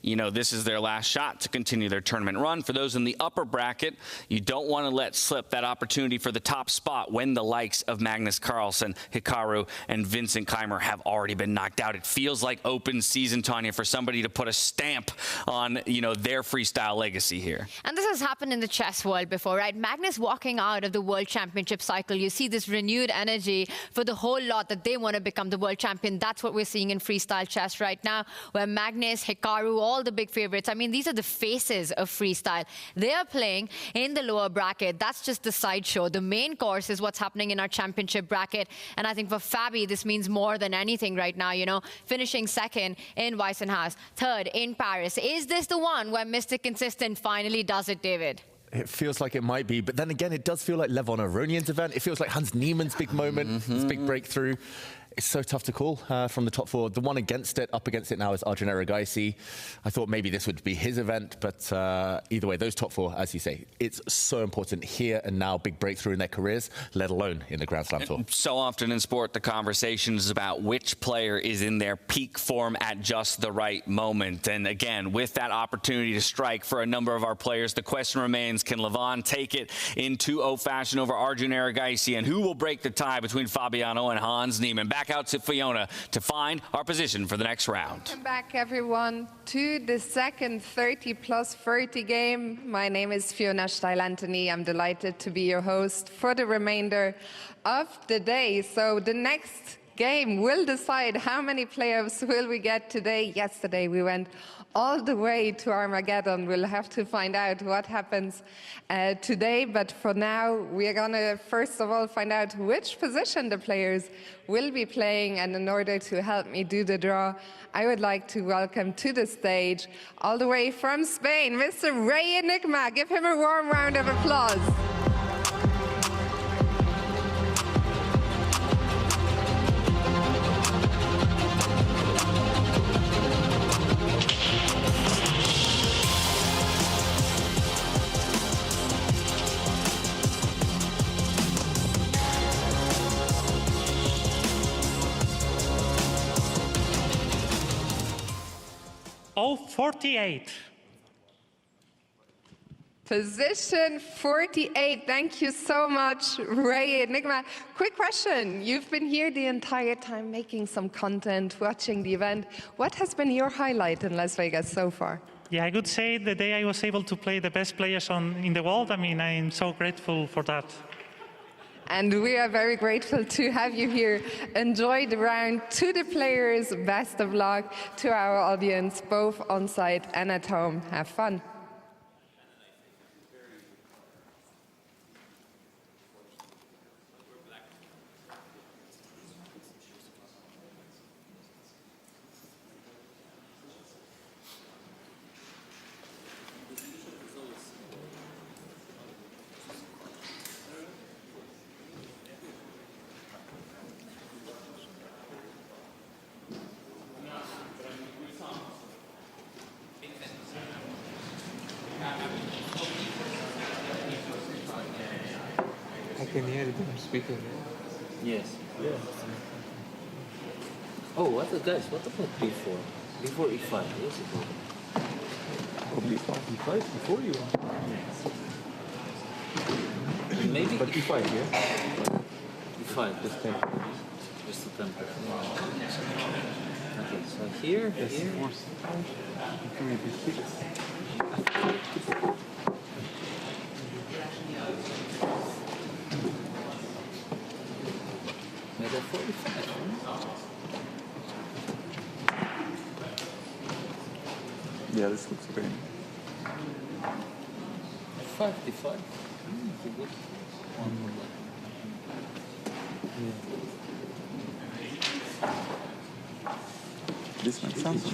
you know, this is their last shot to continue their tournament run. For those in the upper bracket, you don't want to let slip that opportunity for the top spot when the likes of Magnus Carlsen, Hikaru, and Vincent Keimer have already been knocked out. It feels like open season, Tanya, for somebody to put a stamp on, you know, their freestyle legacy here. And this has happened in the chess world before, right? Magnus walking out of the World Championship cycle, you see this renewed energy for the whole lot that they want to become the world champion. That's what we're seeing in freestyle chess right now, where Magnus, Hikaru, all the big favorites. I mean, these are the faces of freestyle. They are playing in the lower bracket. That's just the sideshow. The main course is what's happening in our championship bracket. And I think for Fabi, this means more than anything right now, you know, finishing second in Weissenhaus, third in Paris. Is this the one where Mr. Consistent finally does it, David? It feels like it might be, but then again, it does feel like Levon Aronian's event. It feels like Hans Niemann's big moment, his big breakthrough. It's so tough to call from the top 4. The one against it, up against it now, is Arjun Erigaisi. I thought maybe this would be his event, but either way, those top 4, as you say, it's so important here and now, big breakthrough in their careers, let alone in the Grand Slam Tour. So often in sport, the conversation is about which player is in their peak form at just the right moment. And again, with that opportunity to strike for a number of our players, the question remains, can Levon take it in 2-0 fashion over Arjun Erigaisi? And who will break the tie between Fabiano and Hans Niemann? Back out to Fiona to find our position for the next round. Welcome back, everyone, to the second 30+30 game. My name is Fiona Steil-Antony. I'm delighted to be your host for the remainder of the day. So the next game will decide how many playoffs will we get today. Yesterday we went all the way to Armageddon. We'll have to find out what happens today. But for now, we're going to first of all find out which position the players will be playing. And in order to help me do the draw, I would like to welcome to the stage, all the way from Spain, Mr. Ray Enigma. Give him a warm round of applause. Oh, 48. Position 48. Thank you so much, Ray Enigma. Quick question. You've been here the entire time making some content, watching the event. What has been your highlight in Las Vegas so far? Yeah, I could say the day I was able to play the best players in the world. I mean, I am so grateful for that. And we are very grateful to have you here. Enjoy the round. To the players, best of luck. To our audience, both on site and at home, have fun. I can hear them speaking. Yes. Yeah. Oh, what guys? What about B4? Before E5, yes, it was. Oh, B5. E5 before you. Maybe. But E5, yeah? E5. Just temper. Just a temper. Okay, so here, yes, here. Maybe 45. Yeah, this looks great. 55. Good. One more. This makes sense.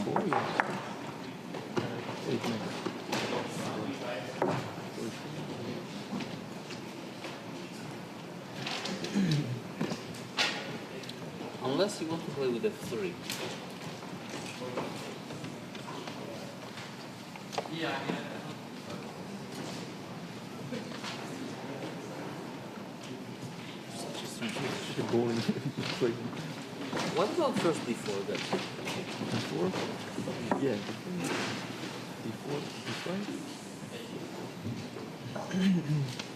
Unless you want to play with f3. Boring. What about first d4 then? D4? Yeah. D4, D5?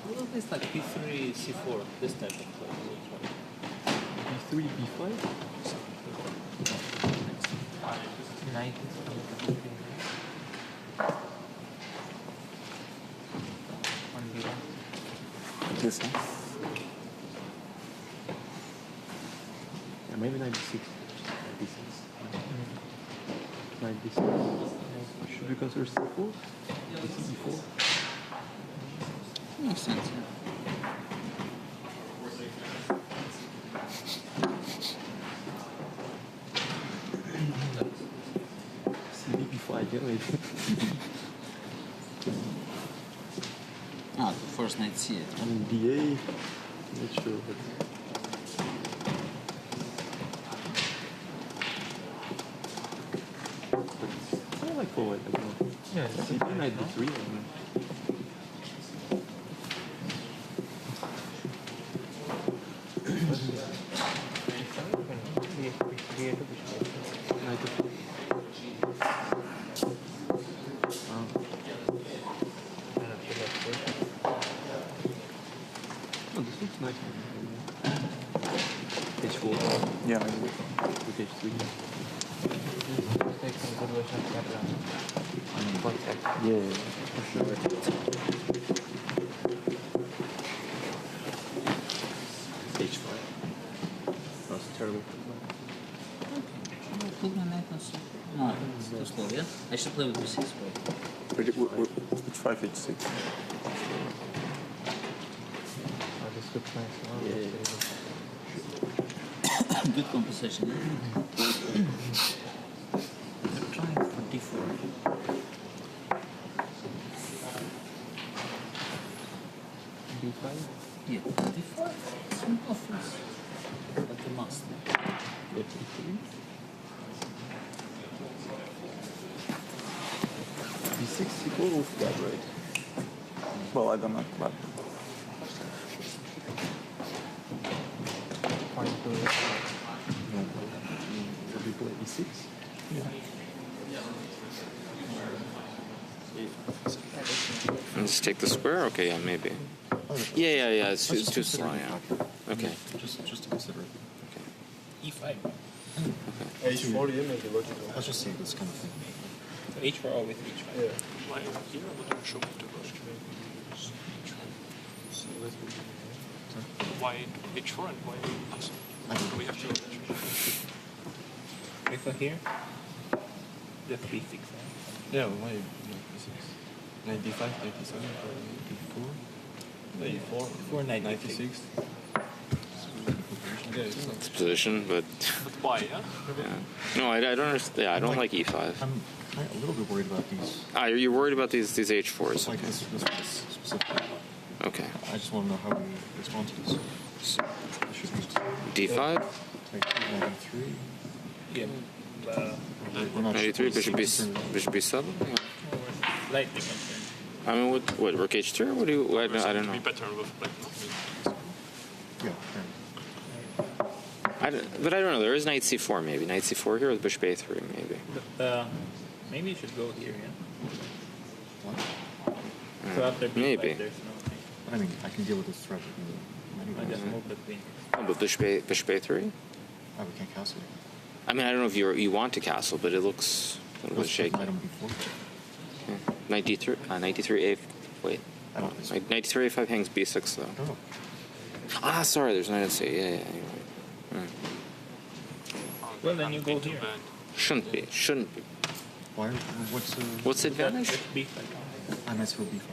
What about this like b3, c4, this type of play? B3, B5? Knight. One B1. This one? Yeah, maybe knight d6. Knight d6. Knight d6. Should we consider c4? D4? Makes sense, yeah. CB5, yeah, maybe. Ah, the first knight c. I mean, DA, not sure, but... I like forward, I don't know. Yeah, CB, knight d3, I don't know. Oh, this looks nice. H4. Yeah, I agree. With H3. Take some good version of that concept. Yeah, for sure. H5. That's terrible. No, it's too slow, yeah? I should play with b6, right? H5, H6. Oh, this looks nice. Oh, Yeah. Good composition. I'm trying for d4. B5? Yeah, d4. Simple first. Like a must. Yeah, B3. B6, C4 was bad, right? Well, I don't know, but... No. Should we play E6? Yeah. Let's take the square? Okay, yeah, maybe. Yeah, it's too slow, yeah. Okay. Just to consider it. E5. H4, yeah, maybe logical. Let's just see this kind of thing. H4 or with H5? Yeah. Why here would show to Why H4 and why we have to H4 here? The prefix. Yeah, why E6? 95, 97, D4? D4, 496. Yeah, it's It's position, but... But why, yeah? No, I don't understand. Yeah, I don't like e5. I'm a little bit worried about these. Ah, you're worried about these h4s. Like this specifically. Okay. I just want to know how we respond to this. D5? Like 93. Yeah. We're not 93, sure. bishop b7? Yeah. Slightly concerned. I mean, what rook h3? Or what do you? I don't know. Be better with black. Yeah. But I don't know. There is knight c4 maybe. Knight c4 here with bishop a3 maybe. Maybe you should go here, yeah? What? So after b5, maybe. there's no... I mean, I can deal with this threat. I just move the queen. Oh, but bishop a3? Oh, we can't castle. I mean, I don't know if you want to castle, but it looks a little bit shaky. Knight on b4. Yeah. Knight d3, knight d3 a. Wait. I don't think so. Knight d3 a5 hangs b6 though. Oh. Ah, sorry. There's knight c. Yeah. Anyway. Well, then you go here. Shouldn't be. Why? What's the advantage? b5. I might throw b5.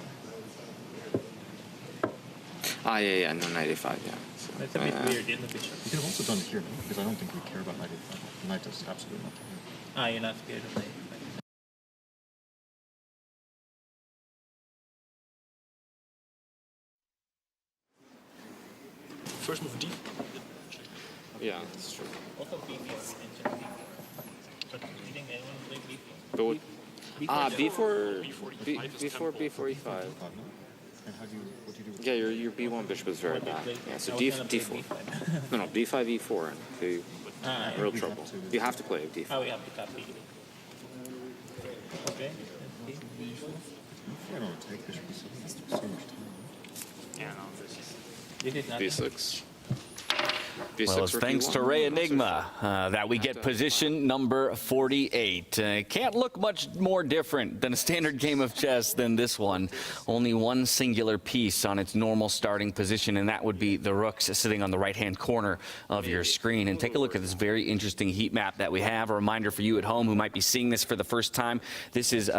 Ah, yeah. No, knight a5. Yeah. So, That's a bit weird, isn't it? You could have also done it here, no? Because I don't think we care about knight a5. Knight does absolutely nothing. You're not scared of knight. first move D. Yeah, that's true. Also B4 and but do you think anyone play B4? But what? B4, B4, B4, E5. And how do you, what do you do? Yeah, your B1 bishop is very bad. Yeah, so D4. No, B5, E4. Okay, real trouble. You have to play D4. Oh, we have to copy. Okay. I don't take bishop E6. That's so much time. Yeah, no, this is... You did not... B6. Well, it's thanks to Ray Enigma that we get position number 48. Can't look much more different than a standard game of chess than this one. Only one singular piece on its normal starting position, and that would be the rooks sitting on the right-hand corner of your screen. And take a look at this very interesting heat map that we have. A reminder for you at home who might be seeing this for the first time. This is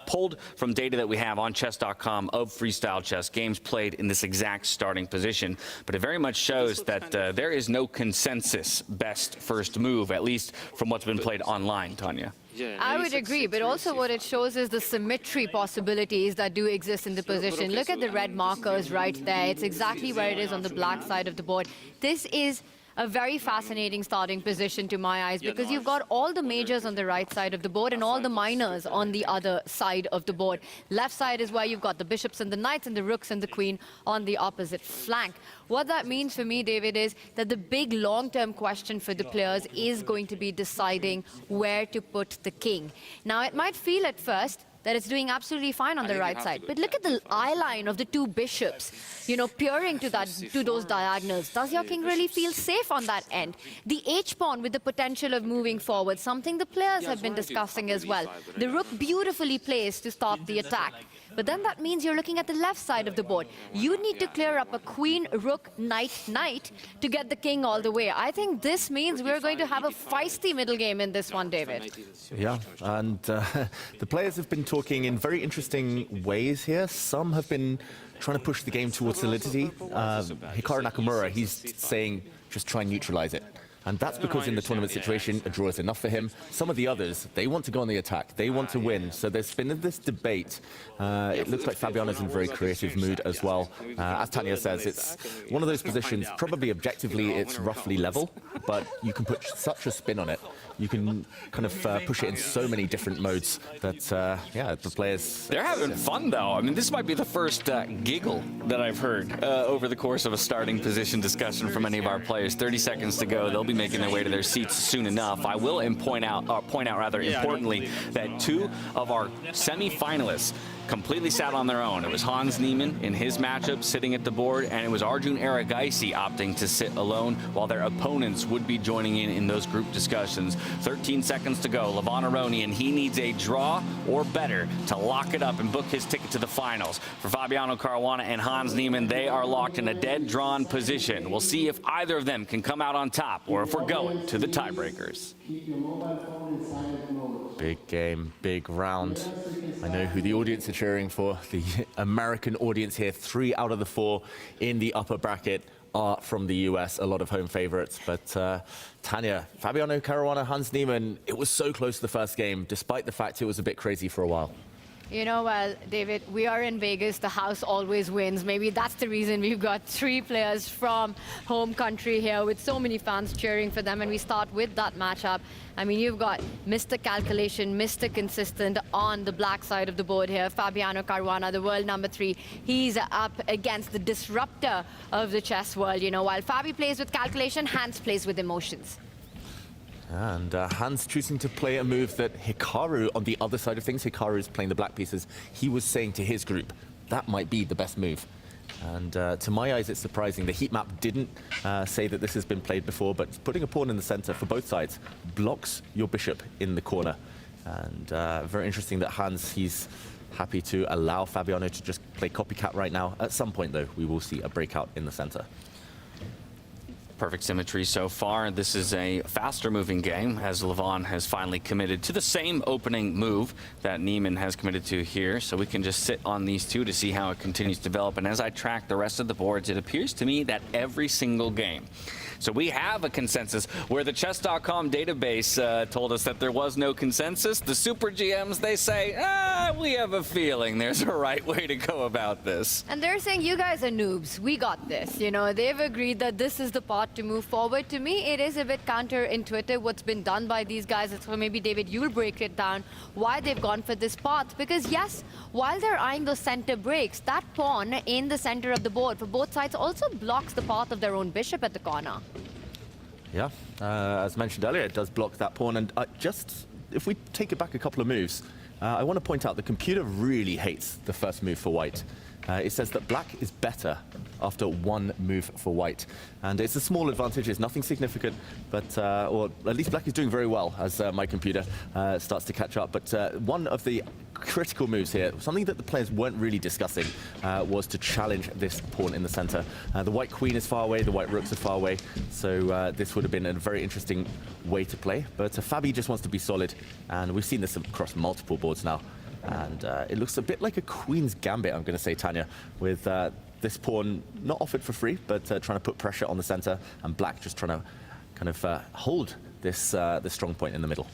pulled from data that we have on chess.com of freestyle chess, games played in this exact starting position. But it very much shows that there is no consensus best first move, at least from what's been played online, Tanya. I would agree, but also what it shows is the symmetry possibilities that do exist in the position. Look at the red markers right there. It's exactly where it is on the black side of the board. This is a very fascinating starting position to my eyes because you've got all the majors on the right side of the board and all the minors on the other side of the board. Left side is where you've got the bishops and the knights and the rooks and the queen on the opposite flank. What that means for me, David, is that the big long-term question for the players is going to be deciding where to put the king. Now, it might feel at first that it's doing absolutely fine on the right side. But look at the eye line of the two bishops, you know, peering to those diagonals. Does your king really feel safe on that end? The H-pawn with the potential of moving forward, something the players have been discussing as well. The rook beautifully placed to stop the attack. But then that means you're looking at the left side of the board. You need to clear up a queen, rook, knight, knight to get the king all the way. I think this means we're going to have a feisty middle game in this one, David. Yeah, and the players have been talking in very interesting ways here. Some have been trying to push the game towards solidity. Hikaru Nakamura, he's saying just try and neutralize it. And that's because in the tournament situation, a draw is enough for him. Some of the others, they want to go on the attack. They want to win. So there's been this debate. It looks like Fabiano's in a very creative mood as well. As Tanya says, it's one of those positions, probably objectively, it's roughly level, but you can put such a spin on it. You can kind of push it in so many different modes that, yeah, the players... They're having fun, though. I mean, this might be the first giggle that I've heard over the course of a starting position discussion from any of our players. 30 seconds to go. They'll be making their way to their seats soon enough. I will point out rather importantly that two of our semi-finalists completely sat on their own. It was Hans Niemann in his matchup sitting at the board, and it was Arjun Erigaisi opting to sit alone while their opponents would be joining in those group discussions. 13 seconds to go. Levon Aronian, he needs a draw or better to lock it up and book his ticket to the finals. For Fabiano Caruana and Hans Niemann, they are locked in a dead drawn position. We'll see if either of them can come out on top or if we're going to the tiebreakers. Big game, big round. I know who the audience are cheering for. The American audience here, 3 out of the 4 in the upper bracket are from the US, a lot of home favorites. But Tanya, Fabiano Caruana, Hans Niemann, it was so close to the first game, despite the fact it was a bit crazy for a while. You know, well, David, we are in Vegas. The house always wins. Maybe that's the reason we've got 3 players from home country here with so many fans cheering for them. And we start with that matchup. I mean, you've got Mr. Calculation, Mr. Consistent on the black side of the board here. Fabiano Caruana, the world number 3. He's up against the disruptor of the chess world. You know, while Fabi plays with calculation, Hans plays with emotions. And Hans choosing to play a move that Hikaru, on the other side of things, Hikaru is playing the black pieces. He was saying to his group, that might be the best move. And to my eyes, it's surprising. The heat map didn't say that this has been played before, but putting a pawn in the center for both sides blocks your bishop in the corner. And very interesting that Hans, he's happy to allow Fabiano to just play copycat right now. At some point, though, we will see a breakout in the center. perfect symmetry so far. This is a faster moving game as Levon has finally committed to the same opening move that Neiman has committed to here. So we can just sit on these two to see how it continues to develop. And as I track the rest of the boards, it appears to me that every single game. So we have a consensus where the chess.com database told us that there was no consensus. The super GMs, they say, we have a feeling there's a right way to go about this. And they're saying, you guys are noobs. We got this. You know, they've agreed that this is the path to move forward. To me, it is a bit counterintuitive what's been done by these guys. So maybe, David, you'll break it down why they've gone for this path. Because, yes, while they're eyeing those center breaks, that pawn in the center of the board for both sides also blocks the path of their own bishop at the corner. Yeah, as mentioned earlier, it does block that pawn. And if we take it back a couple of moves, I want to point out the computer really hates the first move for white. It says that black is better after one move for white. And it's a small advantage, it's nothing significant, but, or at least black is doing very well as my computer starts to catch up. But one of the critical moves here, something that the players weren't really discussing, was to challenge this pawn in the center. The white queen is far away, the white rooks are far away, so this would have been a very interesting way to play. But Fabi just wants to be solid, and we've seen this across multiple boards now. And it looks a bit like a queen's gambit, I'm going to say, Tanya, with this pawn not offered for free, but trying to put pressure on the center, and black just trying to kind of hold this strong point in the middle.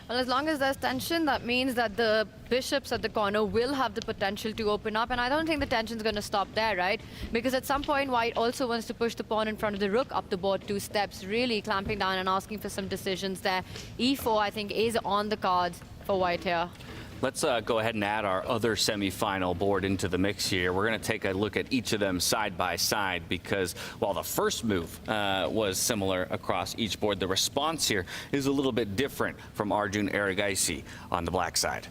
Well, as long as there's tension, that means that the bishops at the corner will have the potential to open up, and I don't think the tension's going to stop there, right? Because at some point, white also wants to push the pawn in front of the rook up the board 2 steps, really clamping down and asking for some decisions there. E4, I think, is on the cards for white here. Let's go ahead and add our other semifinal board into the mix here. We're going to take a look at each of them side by side because while the first move was similar across each board, the response here is a little bit different from Arjun Erigaisi on the black side.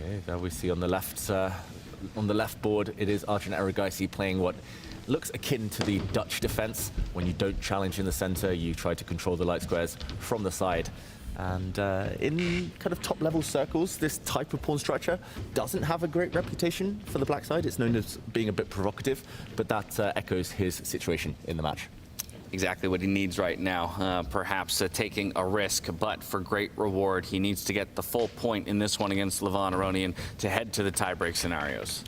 Okay, there we see on the left board, it is Arjun Erigaisi playing what looks akin to the Dutch defense. When you don't challenge in the center, you try to control the light squares from the side. And in kind of top-level circles, this type of pawn structure doesn't have a great reputation for the black side. It's known as being a bit provocative, but that echoes his situation in the match. Exactly what he needs right now, perhaps taking a risk, but for great reward. He needs to get the full point in this one against Levon Aronian to head to the tiebreak scenarios.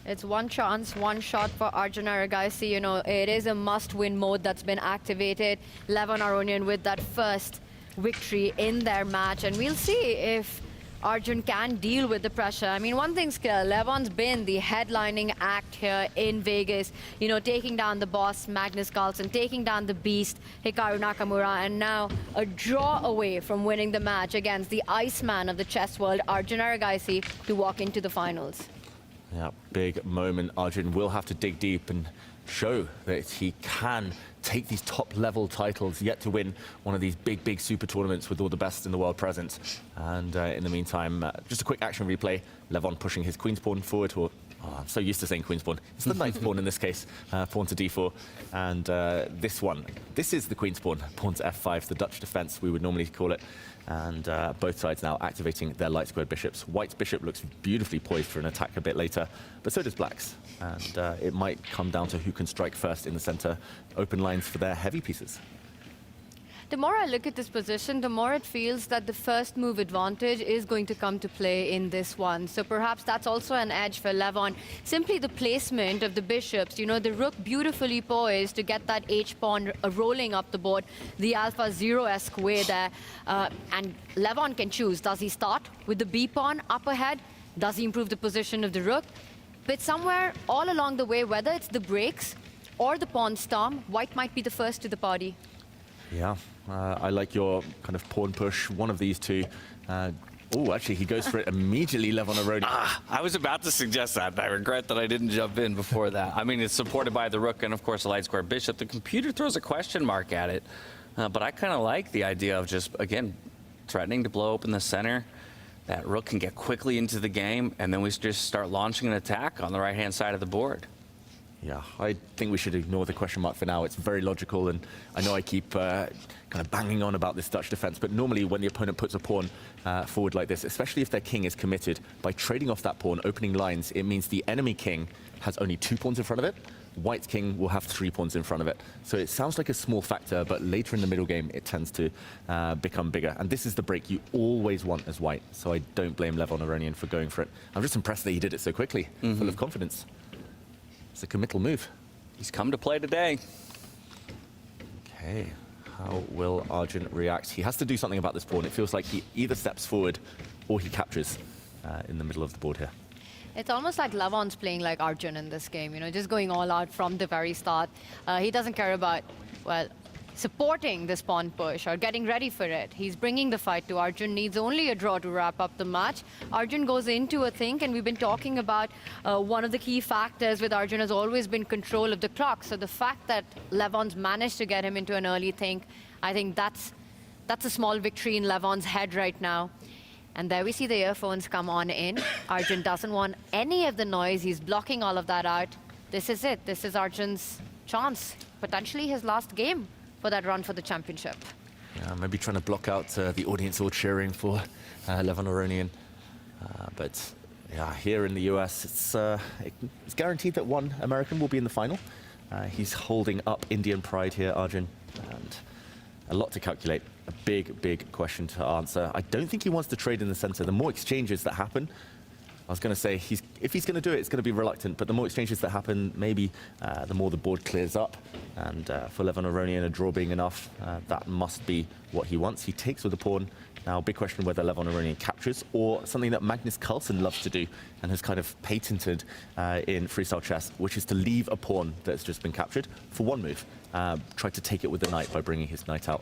It's one chance, one shot for Arjun Erigaisi. You know, it is a must-win mode that's been activated. Levon Aronian with that first victory in their match, and we'll see if Arjun can deal with the pressure. I mean, one thing's clear, Levon's been the headlining act here in Vegas, you know, taking down the boss, Magnus Carlsen, taking down the beast, Hikaru Nakamura, and now a draw away from winning the match against the Iceman of the chess world, Arjun Erigaisi, to walk into the finals. Yeah, big moment. Arjun will have to dig deep and show that he can take these top-level titles, yet to win one of these big super tournaments with all the best in the world present. And in the meantime, just a quick action replay. Levon pushing his queen's pawn forward, or I'm so used to saying queen's pawn. It's the knight's pawn in this case, pawn to d4. And this is the queen's pawn, pawn to f5, the Dutch defense, we would normally call it. And both sides now activating their light squared bishops. White's bishop looks beautifully poised for an attack a bit later, but so does black's. And it might come down to who can strike first in the center. Open lines for their heavy pieces. The more I look at this position, the more it feels that the first move advantage is going to come to play in this one. So perhaps that's also an edge for Levon. Simply the placement of the bishops, you know, the rook beautifully poised to get that h-pawn rolling up the board, the alpha 0-esque way there. And Levon can choose. Does he start with the b-pawn up ahead? Does he improve the position of the rook? But somewhere all along the way, whether it's the breaks or the pawn storm, white might be the first to the party. Yeah, I like your kind of pawn push, one of these two. Oh, actually, he goes for it immediately, Levon Aronian. I was about to suggest that. I regret that I didn't jump in before that. I mean, it's supported by the rook and, of course, a light square bishop. The computer throws a question mark at it. But I kind of like the idea of just, again, threatening to blow open the center. That rook can get quickly into the game, and then we just start launching an attack on the right-hand side of the board. Yeah, I think we should ignore the question mark for now. It's very logical, and I know I keep kind of banging on about this Dutch defense, but normally when the opponent puts a pawn forward like this, especially if their king is committed, by trading off that pawn, opening lines, it means the enemy king has only 2 pawns in front of it, White's king will have 3 pawns in front of it. So it sounds like a small factor, but later in the middle game, it tends to become bigger. And this is the break you always want as White. So I don't blame Levon Aronian for going for it. I'm just impressed that he did it so quickly, full of confidence. It's a committal move. He's come to play today. Okay, how will Arjun react? He has to do something about this pawn. It feels like he either steps forward or he captures in the middle of the board here. It's almost like Levon's playing like Arjun in this game, you know, just going all out from the very start. He doesn't care about, well, supporting this pawn push or getting ready for it. He's bringing the fight to Arjun, needs only a draw to wrap up the match. Arjun goes into a think, and we've been talking about one of the key factors with Arjun has always been control of the clock. So the fact that Levon's managed to get him into an early think, I think that's a small victory in Levon's head right now. And there we see the earphones come on in. Arjun doesn't want any of the noise. He's blocking all of that out. This is it. This is Arjun's chance. Potentially his last game for that run for the championship. Yeah, maybe trying to block out the audience all cheering for Levon Aronian. But yeah, here in the US, it's guaranteed that one American will be in the final. He's holding up Indian pride here, Arjun. And a lot to calculate. A big, big question to answer. I don't think he wants to trade in the center. The more exchanges that happen, I was going to say, if he's going to do it, it's going to be reluctant. But the more exchanges that happen, maybe the more the board clears up. And for Levon Aronian, a draw being enough, that must be what he wants. He takes with the pawn. Now, big question whether Levon Aronian captures, or something that Magnus Carlsen loves to do and has kind of patented in freestyle chess, which is to leave a pawn that's just been captured for one move. Try to take it with the knight by bringing his knight out.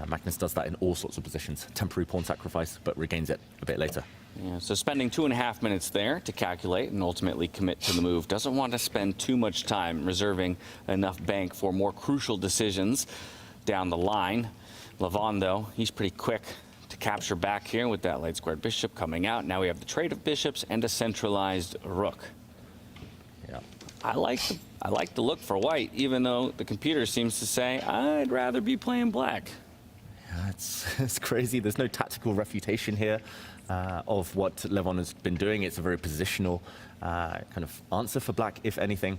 Magnus does that in all sorts of positions. Temporary pawn sacrifice, but regains it a bit later. Yeah, so spending 2.5 minutes there to calculate and ultimately commit to the move. Doesn't want to spend too much time reserving enough bank for more crucial decisions down the line. Levon, though, he's pretty quick to capture back here with that late squared bishop coming out. Now we have the trade of bishops and a centralized rook. Yeah, I like the look for White, even though the computer seems to say I'd rather be playing black. Yeah, it's crazy. There's no tactical refutation here of what Levon has been doing. It's a very positional kind of answer for black, if anything.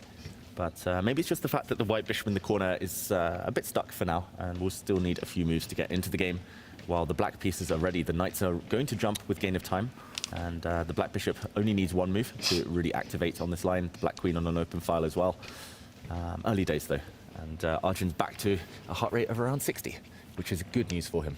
But maybe it's just the fact that the white bishop in the corner is a bit stuck for now, and we'll still need a few moves to get into the game. While the black pieces are ready, the knights are going to jump with gain of time, and the black bishop only needs one move to really activate on this line. The black queen on an open file as well. Early days, though. And Arjun's back to a heart rate of around 60. Which is good news for him.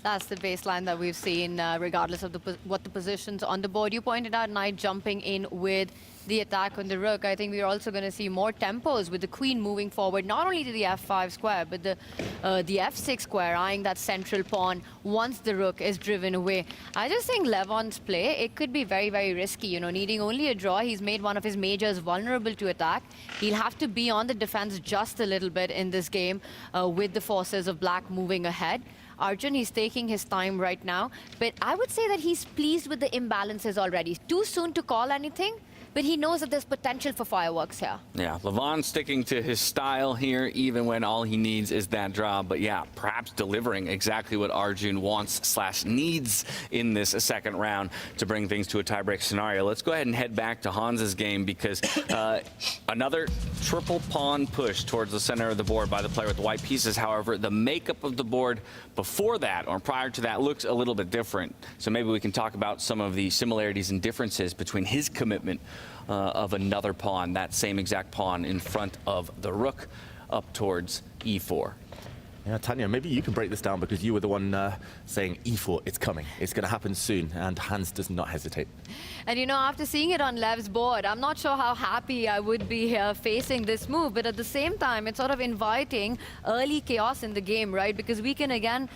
That's the baseline that we've seen, regardless of what the positions on the board. You pointed out knight jumping in with the attack on the rook. I think we're also going to see more tempos with the queen moving forward, not only to the f5 square, but the f6 square, eyeing that central pawn once the rook is driven away. I just think Levon's play, it could be very, very risky. You know, needing only a draw, he's made one of his majors vulnerable to attack. He'll have to be on the defense just a little bit in this game with the forces of black moving ahead. Arjun, he's taking his time right now, but I would say that he's pleased with the imbalances already. Too soon to call anything, but he knows that there's potential for fireworks here. Yeah, Levon sticking to his style here, even when all he needs is that draw. But yeah, perhaps delivering exactly what Arjun wants/needs in this second round to bring things to a tiebreak scenario. Let's go ahead and head back to Hans's game, because another triple pawn push towards the center of the board by the player with the white pieces. However, the makeup of the board before that or prior to that looks a little bit different. So maybe we can talk about some of the similarities and differences between his commitment of another pawn, that same exact pawn in front of the rook up towards e4. Yeah, Tanya, maybe you can break this down, because you were the one saying e4, it's coming, it's going to happen soon, and Hans does not hesitate. And you know, after seeing it on Lev's board, I'm not sure how happy I would be here facing this move, but at the same time, it's sort of inviting early chaos in the game, right? Because we can again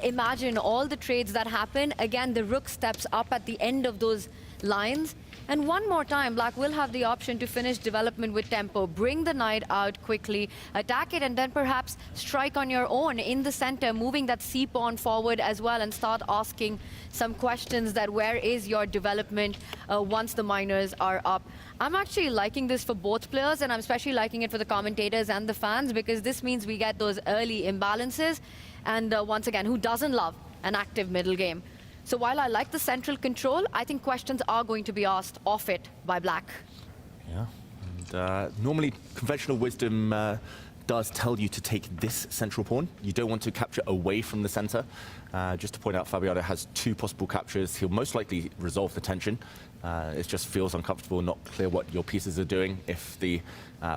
imagine all the trades that happen. Again, the rook steps up at the end of those lines. And one more time, black will have the option to finish development with tempo, bring the knight out quickly, attack it, and then perhaps strike on your own in the center, moving that c-pawn forward as well, and start asking some questions that where is your development once the minors are up. I'm actually liking this for both players, and I'm especially liking it for the commentators and the fans, because this means we get those early imbalances. And once again, who doesn't love an active middle game? So while I like the central control, I think questions are going to be asked off it by black. Yeah, And normally, conventional wisdom does tell you to take this central pawn. You don't want to capture away from the center. Just to point out, Fabiano has 2 possible captures. He'll most likely resolve the tension. It just feels uncomfortable, not clear what your pieces are doing if the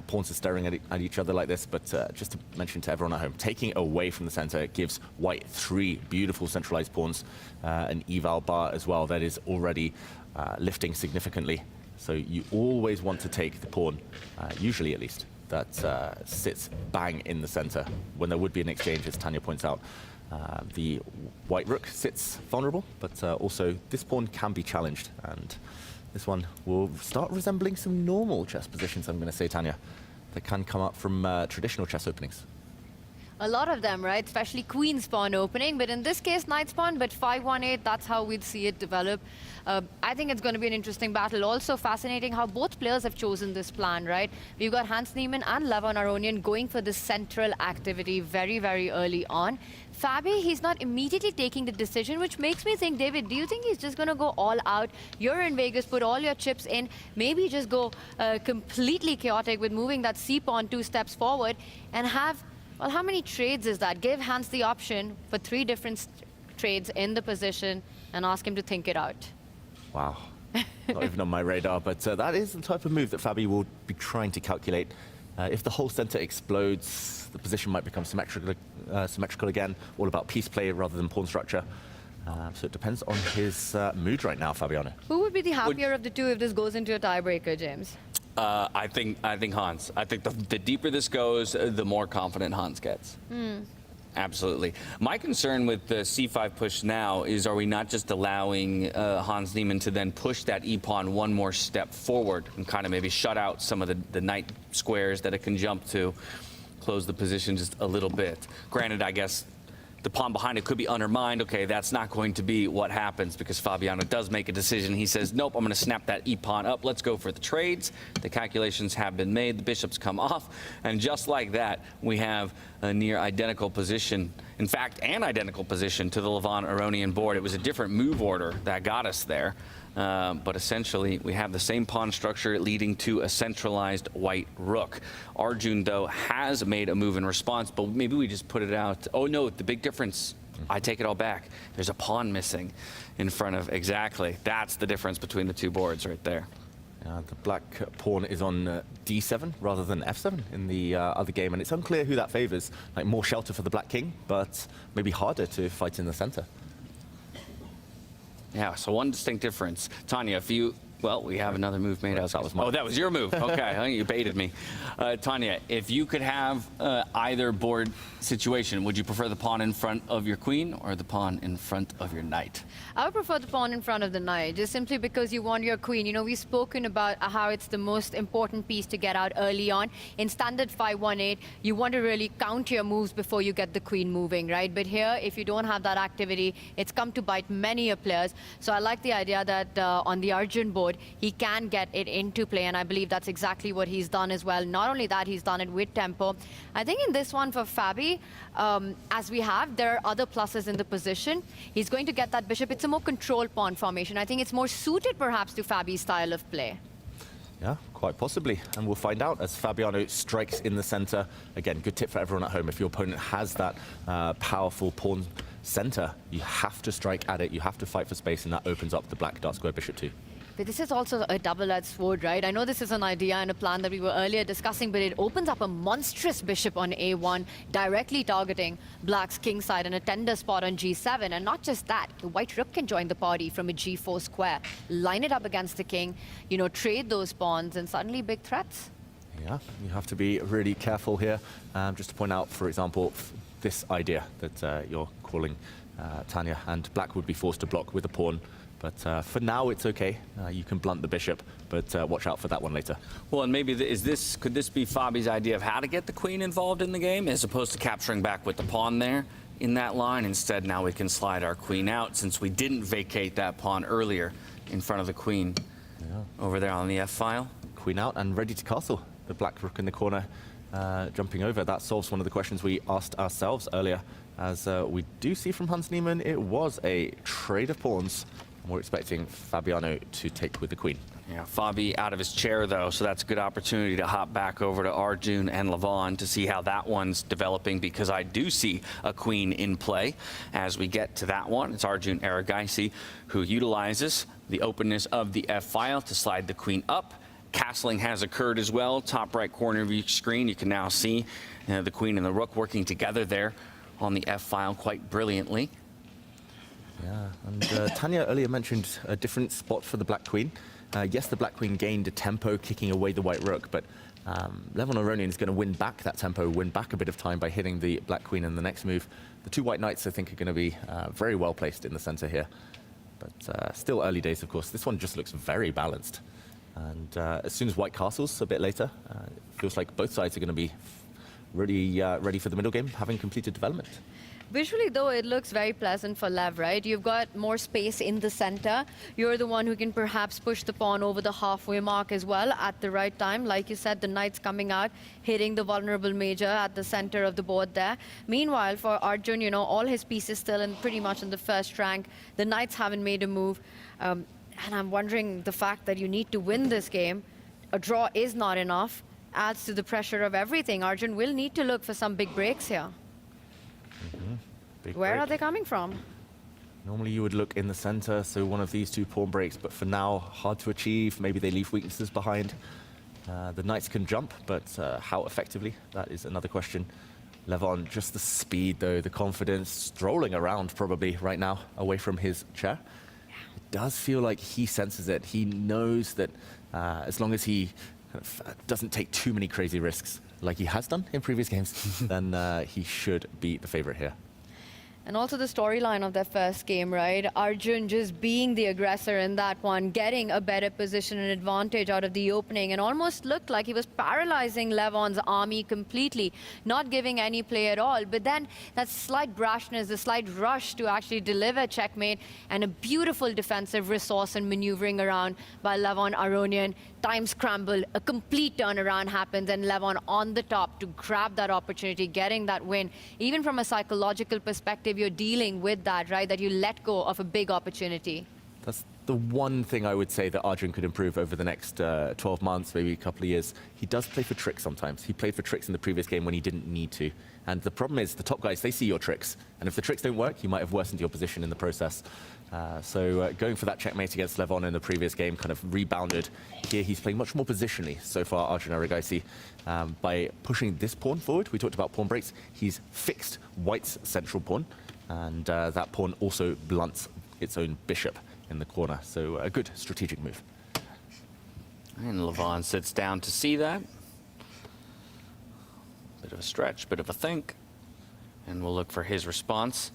pawns are staring at each other like this. But just to mention to everyone at home, taking away from the center gives white 3 beautiful centralized pawns, an eval bar as well that is already lifting significantly. So you always want to take the pawn, usually at least, that sits bang in the center when there would be an exchange, as Tanya points out. The white rook sits vulnerable, but also this pawn can be challenged, and this one will start resembling some normal chess positions, I'm going to say, Tanya, that can come up from traditional chess openings. A lot of them, right? Especially queen spawn opening, but in this case, knight spawn, but 5-1-8, that's how we'd see it develop. I think it's going to be an interesting battle. Also fascinating how both players have chosen this plan, right? We've got Hans Niemann and Levon Aronian going for this central activity very, very early on. Fabi, he's not immediately taking the decision, which makes me think, David, do you think he's just going to go all out? You're in Vegas, put all your chips in, maybe just go completely chaotic with moving that c-pawn 2 steps forward and have, well, how many trades is that? Give Hans the option for 3 different trades in the position and ask him to think it out. Wow. Not even on my radar, but that is the type of move that Fabi will be trying to calculate. If the whole center explodes, the position might become symmetrical again, all about piece play rather than pawn structure. So it depends on his mood right now, Fabiano. Who would be the happier of the two if this goes into a tiebreaker, James? I think Hans. I think the deeper this goes, the more confident Hans gets. Absolutely. My concern with the c5 push now is, are we not just allowing Hans Niemann to then push that e-pawn 1 more step forward and kind of maybe shut out some of the knight squares that it can jump to, close the position just a little bit. Granted, I guess the pawn behind it could be undermined. Okay, that's not going to be what happens because Fabiano does make a decision. He says, nope, I'm going to snap that e-pawn up. Let's go for the trades. The calculations have been made. The bishops come off. And just like that, we have a near identical position. In fact, an identical position to the Levon Aronian board. It was a different move order that got us there. But essentially, we have the same pawn structure leading to a centralized white rook. Arjun, though, has made a move in response, but maybe we just put it out. Oh, no, the big difference. I take it all back. There's a pawn missing in front of, exactly. That's the difference between the 2 boards right there. The black pawn is on d7 rather than f7 in the other game, and it's unclear who that favors. Like more shelter for the black king, but maybe harder to fight in the center. Yeah, so one distinct difference. Tanya, if you... Well, we have another move made. That was mine. Oh, that was your move. Okay, you baited me. Tanya, if you could have either board situation, would you prefer the pawn in front of your queen or the pawn in front of your knight? I would prefer the pawn in front of the knight, just simply because you want your queen. You know, we've spoken about how it's the most important piece to get out early on. In standard 5-1-8, you want to really count your moves before you get the queen moving, right? But here, if you don't have that activity, it's come to bite many a players. So I like the idea that on the Arjun board, he can get it into play, and I believe that's exactly what he's done as well. Not only that, he's done it with tempo. I think in this one for Fabi, as we have, there are other pluses in the position. He's going to get that bishop. It's a more control pawn formation. I think it's more suited perhaps to Fabi's style of play. Yeah, quite possibly. And we'll find out as Fabiano strikes in the center. Again, good tip for everyone at home. If your opponent has that powerful pawn center, you have to strike at it. You have to fight for space, and that opens up the black dark square bishop too. But this is also a double-edged sword, right? I know this is an idea and a plan that we were earlier discussing, but it opens up a monstrous bishop on a1, directly targeting black's king side and a tender spot on g7. And not just that, the white rook can join the party from a g4 square, line it up against the king, you know, trade those pawns, and suddenly big threats. Yeah, you have to be really careful here. Just to point out, for example, this idea that you're calling Tanya, and black would be forced to block with a pawn. But for now, it's okay. You can blunt the bishop, but watch out for that one later. Well, and maybe could this be Fabi's idea of how to get the queen involved in the game, as opposed to capturing back with the pawn there in that line? Instead, now we can slide our queen out, since we didn't vacate that pawn earlier in front of the queen over there on the f-file. Queen out and ready to castle. The black rook in the corner jumping over. That solves one of the questions we asked ourselves earlier. As we do see from Hans Niemann, it was a trade of pawns. We're expecting Fabiano to take with the queen. Yeah, Fabi out of his chair, though, so that's a good opportunity to hop back over to Arjun and Levon to see how that one's developing, because I do see a queen in play as we get to that one. It's Arjun Aragaisi who utilizes the openness of the F-file to slide the queen up. Castling has occurred as well. Top right corner of each screen, you can now see the queen and the rook working together there on the F-file quite brilliantly. Yeah, and Tanya earlier mentioned a different spot for the black queen. Yes, the black queen gained a tempo kicking away the white rook, but Levon Aronian is going to win back that tempo, win back a bit of time by hitting the black queen in the next move. The two white knights, I think, are going to be very well placed in the center here. But still early days, of course. This one just looks very balanced. And as soon as white castles a bit later, it feels like both sides are going to be really ready for the middle game, having completed development. Visually, though, it looks very pleasant for Lev, right? You've got more space in the center. You're the one who can perhaps push the pawn over the halfway mark as well at the right time. Like you said, the knight's coming out, hitting the vulnerable major at the center of the board there. Meanwhile, for Arjun, you know, all his pieces still in pretty much in the first rank. The knights haven't made a move. And I'm wondering, the fact that you need to win this game, a draw is not enough, adds to the pressure of everything. Arjun will need to look for some big breaks here. Where are they coming from? Normally you would look in the center, so one of these two pawn breaks, but for now, hard to achieve. Maybe they leave weaknesses behind. The knights can jump, but how effectively? That is another question. Levon, just the speed, though, the confidence, strolling around probably right now, away from his chair. It does feel like he senses it. He knows that as long as he kind of, doesn't take too many crazy risks, like he has done in previous games, then he should be the favorite here. And also the storyline of their first game, right? Arjun just being the aggressor in that one, getting a better position and advantage out of the opening, and almost looked like he was paralyzing Levon's army completely, not giving any play at all. But then that slight brashness, the slight rush to actually deliver checkmate, and a beautiful defensive resource and maneuvering around by Levon Aronian. Time scramble, a complete turnaround happens, and Levon on the top to grab that opportunity, getting that win. Even from a psychological perspective, you're dealing with that, right? That you let go of a big opportunity. That's the one thing I would say that Arjun could improve over the next 12 months, maybe a couple of years. He does play for tricks sometimes. He played for tricks in the previous game when he didn't need to. And the problem is the top guys, they see your tricks. And if the tricks don't work, you might have worsened your position in the process. So going for that checkmate against Levon in the previous game kind of rebounded. Here he's playing much more positionally so far, Arjun Aragaisi. By pushing this pawn forward, we talked about pawn breaks, he's fixed white's central pawn. And that pawn also blunts its own bishop in the corner. So a good strategic move. And Levon sits down to see that. Bit of a stretch, bit of a think. And we'll look for his response.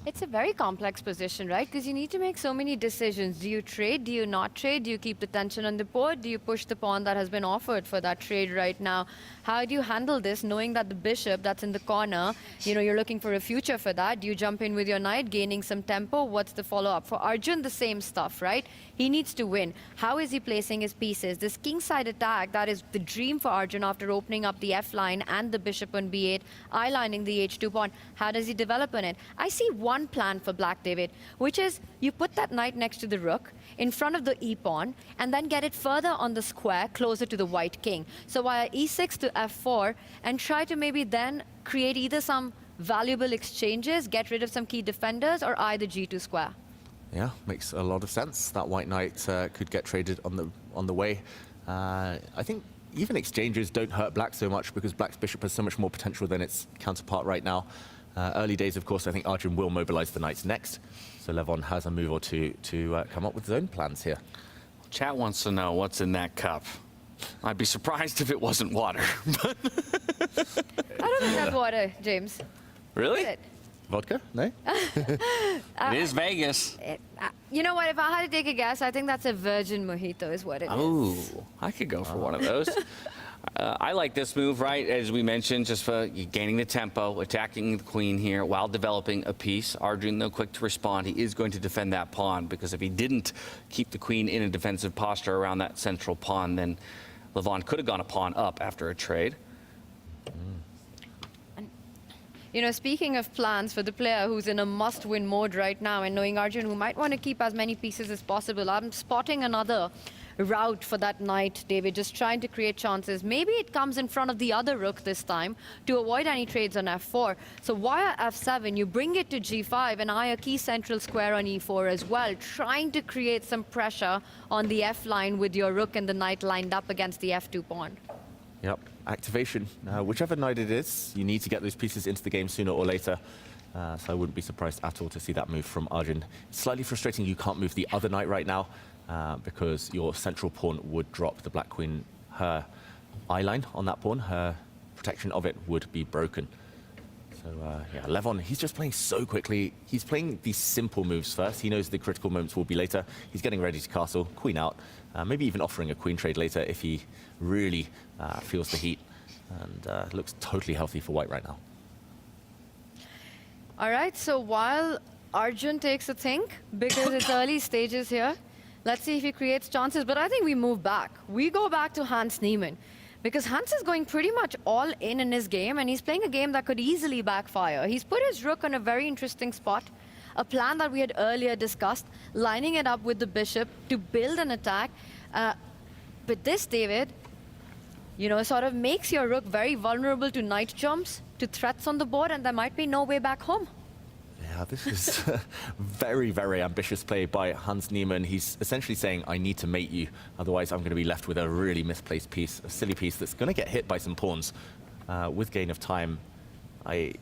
It's a very complex position, right? Because you need to make so many decisions. Do you trade? Do you not trade? Do you keep the tension on the board? Do you push the pawn that has been offered for that trade right now? How do you handle this, knowing that the bishop that's in the corner, you know, you're looking for a future for that? Do you jump in with your knight, gaining some tempo? What's the follow-up? For Arjun, the same stuff, right? He needs to win. How is he placing his pieces? This kingside attack, that is the dream for Arjun after opening up the F line and the bishop on B8, eye-lining the H2 pawn. How does he develop on it? I see one plan for Black, David, which is you put that knight next to the rook in front of the e-pawn and then get it further on the square closer to the white king. So via e6 to f4 and try to maybe then create either some valuable exchanges, get rid of some key defenders, or either g2 square. Yeah, makes a lot of sense. That white knight could get traded on the way. I think even exchanges don't hurt Black so much because Black's bishop has so much more potential than its counterpart right now. Early days, of course, I think Arjun will mobilize the knights next. So Levon has a move or two to come up with his own plans here. Chat wants to know what's in that cup. I'd be surprised if it wasn't water. I don't think that's water, James. Really? Vodka? No? It is Vegas. You know what? If I had to take a guess, I think that's a virgin mojito is what it is. Oh, I could go for one of those. I like this move, right? As we mentioned, just for gaining the tempo, attacking the queen here while developing a piece. Arjun, though, quick to respond. He is going to defend that pawn because if he didn't keep the queen in a defensive posture around that central pawn, then Levon could have gone a pawn up after a trade. You know, speaking of plans for the player who's in a must-win mode right now and knowing Arjun, who might want to keep as many pieces as possible, I'm spotting another route for that knight, David, just trying to create chances. Maybe it comes in front of the other rook this time to avoid any trades on f4. So via f7, you bring it to g5 and eye a key central square on e4 as well, trying to create some pressure on the f line with your rook and the knight lined up against the f2 pawn. Yep, activation. Whichever knight it is, you need to get those pieces into the game sooner or later. So I wouldn't be surprised at all to see that move from Arjun. It's slightly frustrating you can't move the other knight right now because your central pawn would drop the black queen. Her eye line on that pawn, her protection of it would be broken. So yeah, Levon, he's just playing so quickly. He's playing these simple moves first. He knows the critical moments will be later. He's getting ready to castle, queen out, maybe even offering a queen trade later if he really feels the heat. And looks totally healthy for white right now. All right, so while Arjun takes a think, because it's early stages here, let's see if he creates chances. But I think we move back. We go back to Hans Niemann, because Hans is going pretty much all in his game, and he's playing a game that could easily backfire. He's put his rook on a very interesting spot, a plan that we had earlier discussed, lining it up with the bishop to build an attack. But this, David, you know, sort of makes your rook very vulnerable to knight jumps, to threats on the board, and there might be no way back home. Yeah, this is very, very ambitious play by Hans Niemann. He's essentially saying, I need to mate you, otherwise I'm going to be left with a really misplaced piece, a silly piece that's going to get hit by some pawns with gain of time. I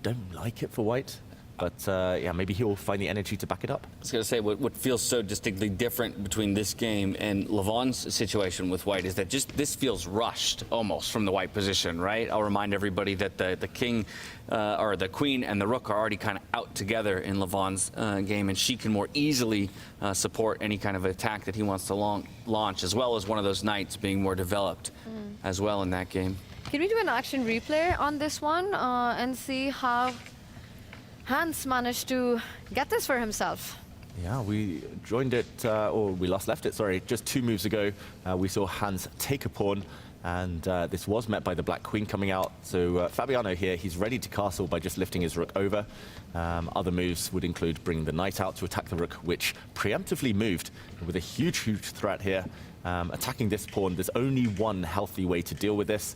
don't like it for white, but yeah, maybe he'll find the energy to back it up. I was going to say, what feels so distinctly different between this game and Levon's situation with white is that just this feels rushed almost from the white position, right? I'll remind everybody that the king or the queen and the rook are already kind of out together in Levon's game, and she can more easily support any kind of attack that he wants to launch, as well as one of those knights being more developed as well in that game. Can we do an action replay on this one and see how Hans managed to get this for himself? Yeah, we joined it, or we last left it, sorry, just 2 moves ago. We saw Hans take a pawn, and this was met by the black queen coming out. So Fabiano here, he's ready to castle by just lifting his rook over. Other moves would include bringing the knight out to attack the rook, which preemptively moved with a huge, huge threat here. Attacking this pawn, there's only one healthy way to deal with this.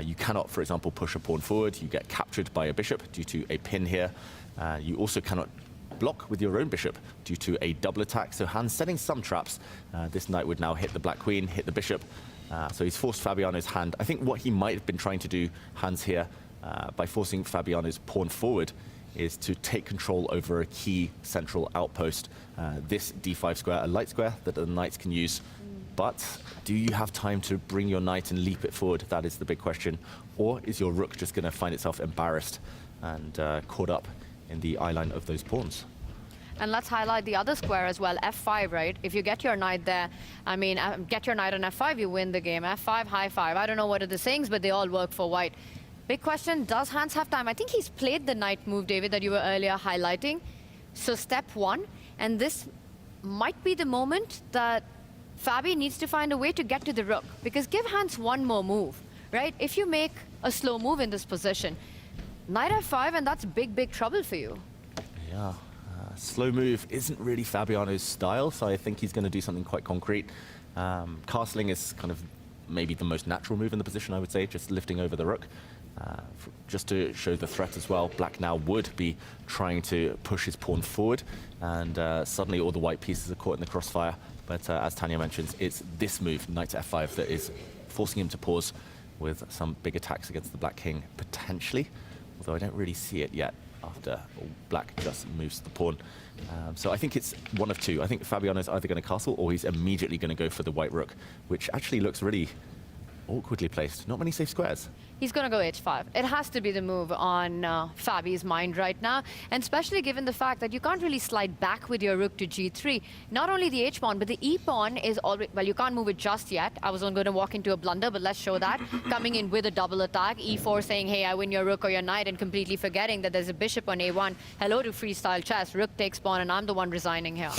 You cannot, for example, push a pawn forward. You get captured by a bishop due to a pin here. You also cannot block with your own bishop due to a double attack. So Hans setting some traps. This knight would now hit the black queen, hit the bishop. So he's forced Fabiano's hand. I think what he might have been trying to do, Hans here, by forcing Fabiano's pawn forward, is to take control over a key central outpost. This d5 square, a light square that the knights can use. But do you have time to bring your knight and leap it forward? That is the big question. Or is your rook just going to find itself embarrassed and caught up in the eye line of those pawns? And let's highlight the other square as well, f5, right? If you get your knight there, I mean, get your knight on f5, you win the game. f5, high 5. I don't know what are the sayings, but they all work for white. Big question, does Hans have time? I think he's played the knight move, David, that you were earlier highlighting. So step 1, and this might be the moment that Fabi needs to find a way to get to the rook, because give Hans one more move, right? If you make a slow move in this position, knight f5, and that's big, big trouble for you. Yeah, slow move isn't really Fabiano's style, so I think he's going to do something quite concrete. Castling is kind of maybe the most natural move in the position, I would say, just lifting over the rook. Just to show the threat as well, black now would be trying to push his pawn forward, and suddenly all the white pieces are caught in the crossfire. But as Tanya mentions, it's this move, knight to f5, that is forcing him to pause with some big attacks against the black king, potentially. Although I don't really see it yet after black just moves the pawn. So I think it's one of two. I think Fabiano's either going to castle or he's immediately going to go for the white rook, which actually looks really awkwardly placed. Not many safe squares. He's going to go h5. It has to be the move on Fabi's mind right now, and especially given the fact that you can't really slide back with your rook to g3. Not only the h-pawn, but the e-pawn is already... Well, you can't move it just yet. I was going to walk into a blunder, but let's show that. Coming in with a double attack, e4 saying, hey, I win your rook or your knight, and completely forgetting that there's a bishop on a1. Hello to freestyle chess. Rook takes pawn, and I'm the one resigning here.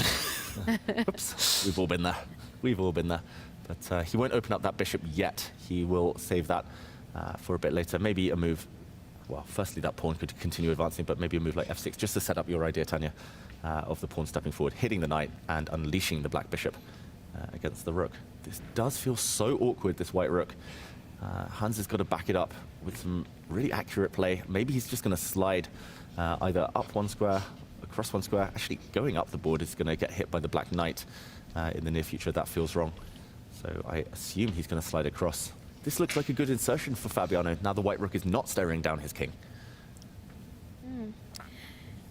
Oops. We've all been there. We've all been there. But he won't open up that bishop yet. He will save that for a bit later. Maybe a move, well, firstly that pawn could continue advancing, but maybe a move like f6, just to set up your idea, Tanya, of the pawn stepping forward, hitting the knight and unleashing the black bishop. against the rook. This does feel so awkward, this white rook. Hans has got to back it up with some really accurate play. Maybe he's just going to slide either up one square, across one square. Actually, going up the board is going to get hit by the black knight in the near future. That feels wrong. So I assume he's going to slide across. This looks like a good insertion for Fabiano. Now the white rook is not staring down his king.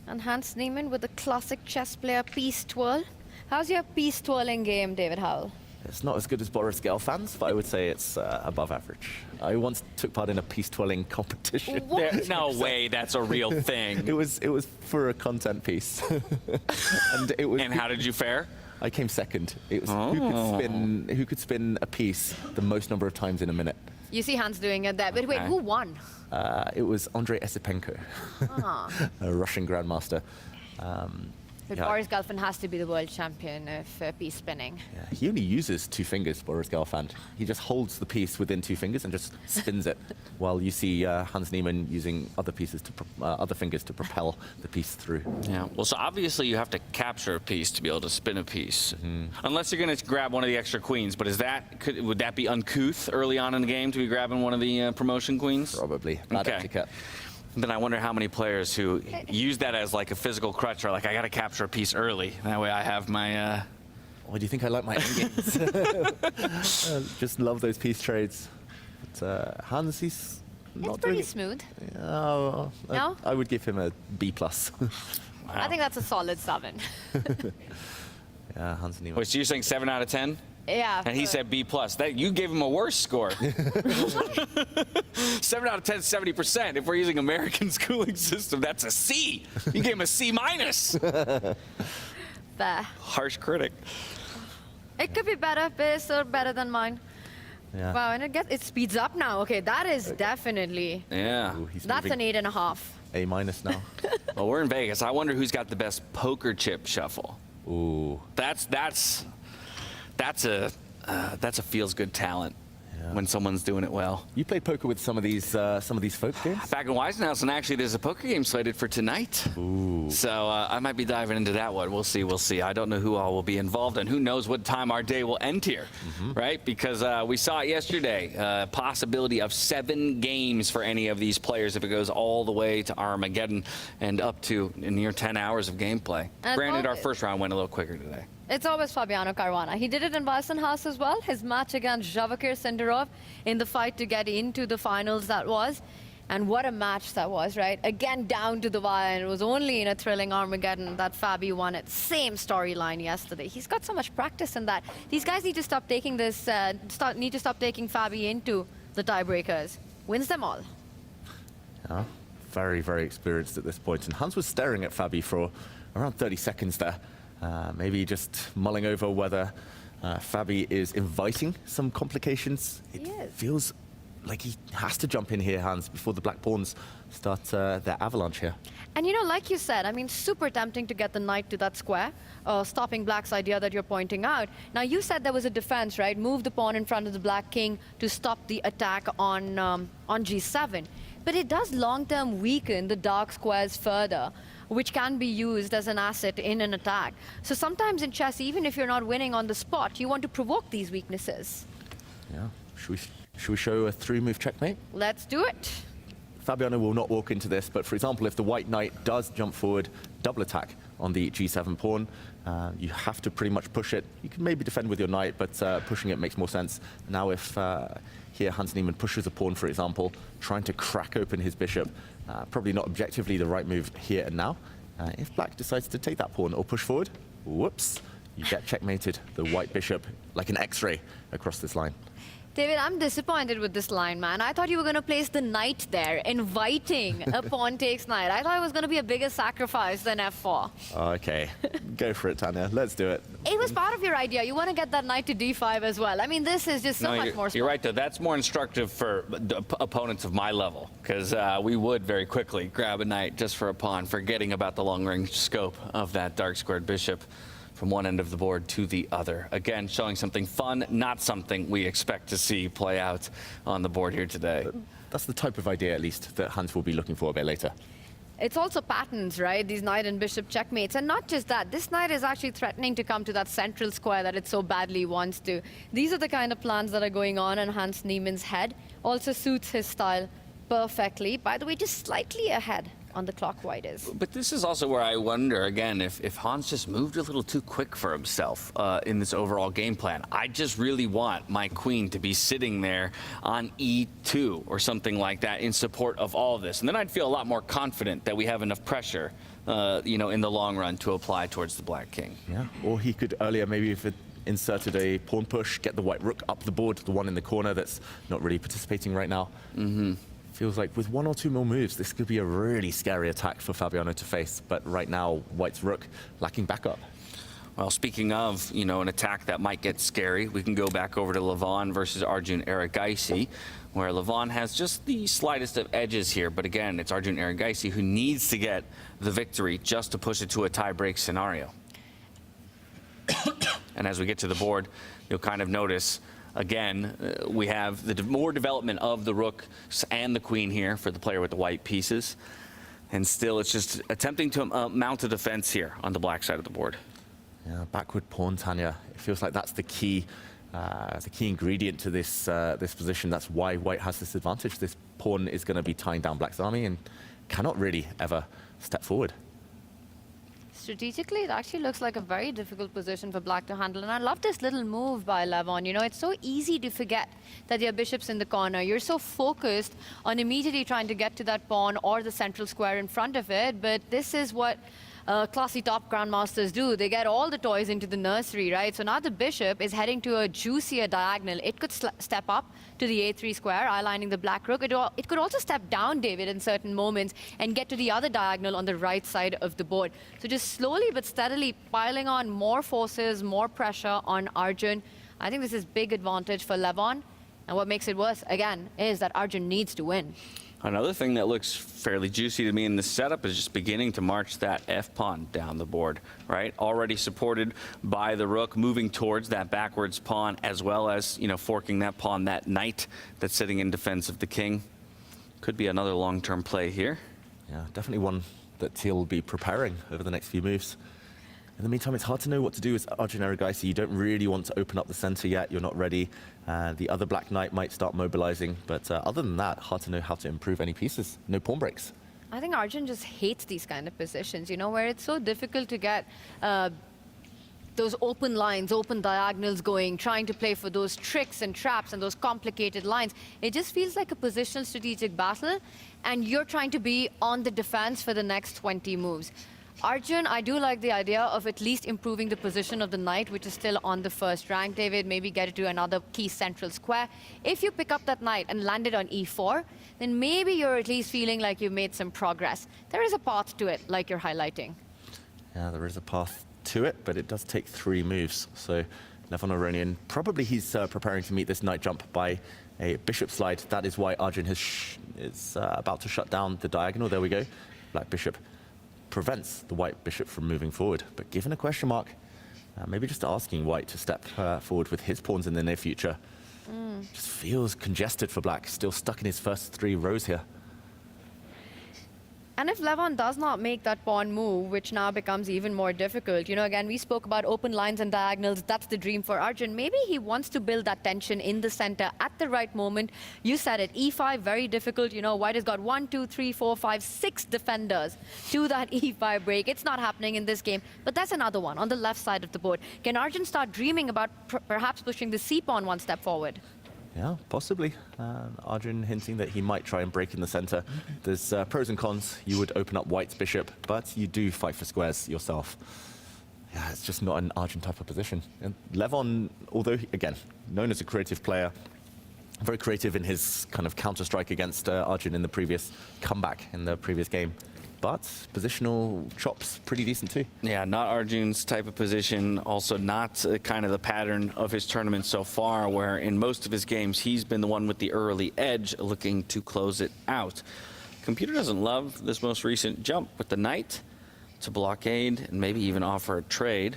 And Hans Niemann with the classic chess player piece twirl. How's your piece twirling game, David Howell? It's not as good as Boris Gelfand's, but I would say it's above average. I once took part in a piece twirling competition. No way, that's a real thing. It was for a content piece. And how did you fare? I came second. It was who could spin a piece the most number of times in a minute. You see Hans doing it there. But wait, who won? It was Andrei Esipenko, a Russian grandmaster. But Boris Gelfand has to be the world champion of piece spinning. Yeah, he only uses 2 fingers, Boris Gelfand. He just holds the piece within 2 fingers and just spins it, while you see Hans Niemann using other pieces to other fingers to propel the piece through. Yeah. Well, so obviously you have to capture a piece to be able to spin a piece, unless you're going to grab one of the extra queens. But would that be uncouth early on in the game to be grabbing one of the promotion queens? Probably. Bad etiquette. Then I wonder how many players who use that as like a physical crutch are like, I got to capture a piece early. That way I have my... Why do you think I like my endgames? Just love those piece trades. But Hans, he's not It's pretty doing smooth. No? I would give him a B+. I think that's a solid 7. Yeah, Hans Niemann. Wait, so you're saying 7 out of 10? Yeah. And he said B+. You gave him a worse score. 7 out of 10 is 70%. If we're using American schooling system, that's a C. You gave him a C-. There. Harsh critic. It could be better, but it's still better than mine. Yeah. Wow, and it speeds up now. Okay, that is definitely... Yeah. That's an 8.5. A- now. Well, we're in Vegas. I wonder who's got the best poker chip shuffle. Ooh. That's a feels good talent when someone's doing it well. You play poker with some of these folk games? Back in Weisenhouse, and actually there's a poker game slated for tonight. Ooh. So I might be diving into that one. We'll see. I don't know who all will be involved, and who knows what time our day will end here, right? Because we saw it yesterday, possibility of 7 games for any of these players if it goes all the way to Armageddon and up to near 10 hours of gameplay. Granted, our first round went a little quicker today. It's always Fabiano Caruana. He did it in Weisenhouse as well. His match against Javakir Sindarov in the fight to get into the finals that was. And what a match that was, right? Again, down to the wire, and it was only in a thrilling Armageddon that Fabi won it. Same storyline yesterday. He's got so much practice in that. These guys need to stop taking this, need to stop taking Fabi into the tiebreakers. Wins them all. Yeah, very, very experienced at this point. And Hans was staring at Fabi for around 30 seconds there. Maybe just mulling over whether Fabi is inviting some complications. It feels like he has to jump in here, Hans, before the black pawns start their avalanche here. And you know, like you said, I mean, super tempting to get the knight to that square, stopping black's idea that you're pointing out. Now, you said there was a defense, right? Move the pawn in front of the black king to stop the attack on g7. But it does long-term weaken the dark squares further, which can be used as an asset in an attack. So sometimes in chess, even if you're not winning on the spot, you want to provoke these weaknesses. Yeah. Should we show a 3-move checkmate? Let's do it. Fabiano will not walk into this, but for example, if the white knight does jump forward, double attack on the g7 pawn, you have to pretty much push it. You can maybe defend with your knight, but pushing it makes more sense. Now if here Hans Niemann pushes a pawn, for example, trying to crack open his bishop, probably not objectively the right move here and now. If black decides to take that pawn or push forward, whoops, you get checkmated. The white bishop, like an X-ray, across this line. David, I'm disappointed with this line, man. I thought you were going to place the knight there, inviting a pawn takes knight. I thought it was going to be a bigger sacrifice than f4. Okay, go for it, Tanya. Let's do it. It was part of your idea. You want to get that knight to d5 as well. I mean, this is just so much more You're right, though. That's more instructive for opponents of my level, because we would very quickly grab a knight just for a pawn, forgetting about the long-range scope of that dark-squared bishop from one end of the board to the other. Again, showing something fun, not something we expect to see play out on the board here today. That's the type of idea, at least, that Hans will be looking for a bit later. it's also patterns, right? These knight and bishop checkmates. And not just that, this knight is actually threatening to come to that central square that it so badly wants to. These are the kind of plans that are going on in Hans Niemann's head. Also suits his style perfectly. By the way, just slightly ahead on the clock white is. But this is also where I wonder, again, if Hans just moved a little too quick for himself in this overall game plan. I just really want my queen to be sitting there on E2 or something like that in support of all of this. And then I'd feel a lot more confident that we have enough pressure, in the long run to apply towards the black king. Yeah, or he could earlier maybe if it inserted a pawn push, get the white rook up the board, the one in the corner that's not really participating right now. Feels like with 1 or 2 more moves, this could be a really scary attack for Fabiano to face. But right now, White's rook lacking backup. Well, speaking of, an attack that might get scary, we can go back over to Levon versus Arjun Erigaisi, where Levon has just the slightest of edges here. But again, it's Arjun Erigaisi who needs to get the victory just to push it to a tie-break scenario. And as we get to the board, you'll kind of notice again, we have the more development of the rook and the queen here for the player with the white pieces. And still, it's just attempting to mount a defense here on the black side of the board. Yeah, backward pawn, Tanya. It feels like that's the key ingredient to this this position. That's why White has this advantage. This pawn is going to be tying down Black's army and cannot really ever step forward. Strategically, it actually looks like a very difficult position for Black to handle. And I love this little move by Levon. It's so easy to forget that your bishop's in the corner. You're so focused on immediately trying to get to that pawn or the central square in front of it. But this is what classy top grandmasters do. They get all the toys into the nursery, right? So now the bishop is heading to a juicier diagonal. It could step up to the A3 square, eye-lining the black rook. It could also step down, David, in certain moments and get to the other diagonal on the right side of the board. So just slowly but steadily piling on more forces, more pressure on Arjun. I think this is big advantage for Levon. And what makes it worse, again, is that Arjun needs to win. Another thing that looks fairly juicy to me in this setup is just beginning to march that f-pawn down the board, right? Already supported by the rook, moving towards that backwards pawn, as well as, forking that pawn, that knight that's sitting in defense of the king. Could be another long-term play here. Yeah, definitely one that Teal will be preparing over the next few moves. In the meantime, it's hard to know what to do with Arjun Erigaisi. You don't really want to open up the center yet. You're not ready. The other black knight might start mobilizing. But other than that, hard to know how to improve any pieces. No pawn breaks. I think Arjun just hates these kind of positions, where it's so difficult to get those open lines, open diagonals going, trying to play for those tricks and traps and those complicated lines. It just feels like a positional strategic battle, and you're trying to be on the defense for the next 20 moves. Arjun, I do like the idea of at least improving the position of the knight, which is still on the first rank, David. Maybe get it to another key central square. If you pick up that knight and land it on e4, then maybe you're at least feeling like you've made some progress. There is a path to it, like you're highlighting. Yeah, there is a path to it, but it does take 3 moves. So Levon Aronian, probably he's preparing to meet this knight jump by a bishop slide. That is why Arjun is about to shut down the diagonal. There we go. Black bishop prevents the white bishop from moving forward. But given a question mark, maybe just asking White to step forward with his pawns in the near future. Just feels congested for Black, still stuck in his first 3 rows here. And if Levon does not make that pawn move, which now becomes even more difficult, again, we spoke about open lines and diagonals. That's the dream for Arjun. Maybe he wants to build that tension in the center at the right moment. You said it, e5, very difficult. White has got 1, 2, 3, 4, 5, 6 defenders to that e5 break. It's not happening in this game, but that's another one on the left side of the board. Can Arjun start dreaming about perhaps pushing the c-pawn one step forward? Yeah, possibly. Arjun hinting that he might try and break in the center. There's pros and cons. You would open up White's bishop, but you do fight for squares yourself. Yeah, it's just not an Arjun type of position. And Levon, although, again, known as a creative player, very creative in his kind of counter-strike against Arjun in the previous comeback in the previous game. But positional chops pretty decent too. Yeah, not Arjun's type of position. Also not kind of the pattern of his tournament so far, where in most of his games he's been the one with the early edge looking to close it out. Computer doesn't love this most recent jump with the knight to blockade and maybe even offer a trade.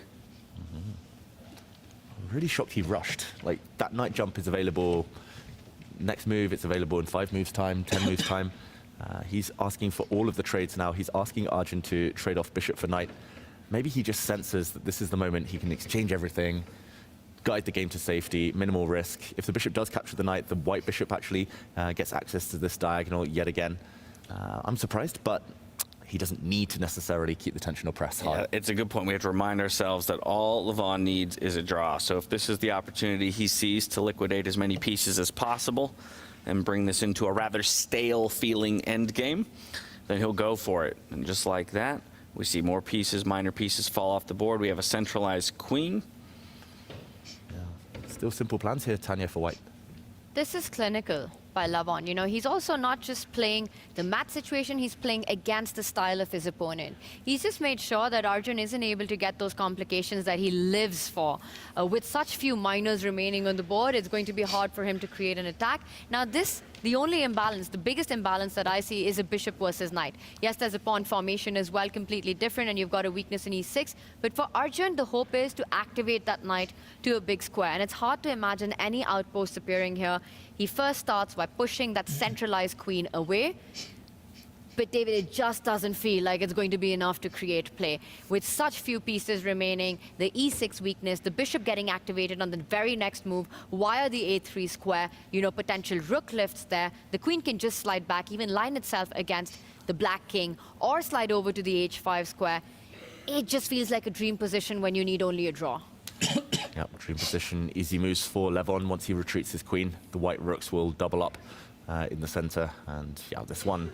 I'm really shocked he rushed. Like, that knight jump is available next move. It's available in 5 moves time, 10 moves time. He's asking for all of the trades now. He's asking Arjun to trade off bishop for knight. Maybe he just senses that this is the moment he can exchange everything, guide the game to safety, minimal risk. If the bishop does capture the knight, the white bishop actually gets access to this diagonal yet again. I'm surprised, but he doesn't need to necessarily keep the tension or press hard. Yeah, it's a good point. We have to remind ourselves that all Levon needs is a draw. So if this is the opportunity he sees to liquidate as many pieces as possible and bring this into a rather stale feeling endgame, then he'll go for it. And just like that, we see more pieces, minor pieces fall off the board. We have a centralized queen. Yeah, still simple plans here, Tanya, for white. This is clinical by Levon. You know, he's also not just playing the mat situation, he's playing against the style of his opponent. He's just made sure that Arjun isn't able to get those complications that he lives for. With such few minors remaining on the board, it's going to be hard for him to create an attack. Now this, the only imbalance, the biggest imbalance that I see is a bishop versus knight. Yes, there's a pawn formation as well, completely different, and you've got a weakness in e6. But for Arjun, the hope is to activate that knight to a big square. And it's hard to imagine any outposts appearing here. He first starts by pushing that centralized queen away. But David, it just doesn't feel like it's going to be enough to create play. With such few pieces remaining, the e6 weakness, the bishop getting activated on the very next move via the a3 square, you know, potential rook lifts there. The queen can just slide back, even line itself against the black king, or slide over to the h5 square. It just feels like a dream position when you need only a draw. Yeah, dream position, easy moves for Levon. Once he retreats his queen, the white rooks will double up in the center. And yeah, this one,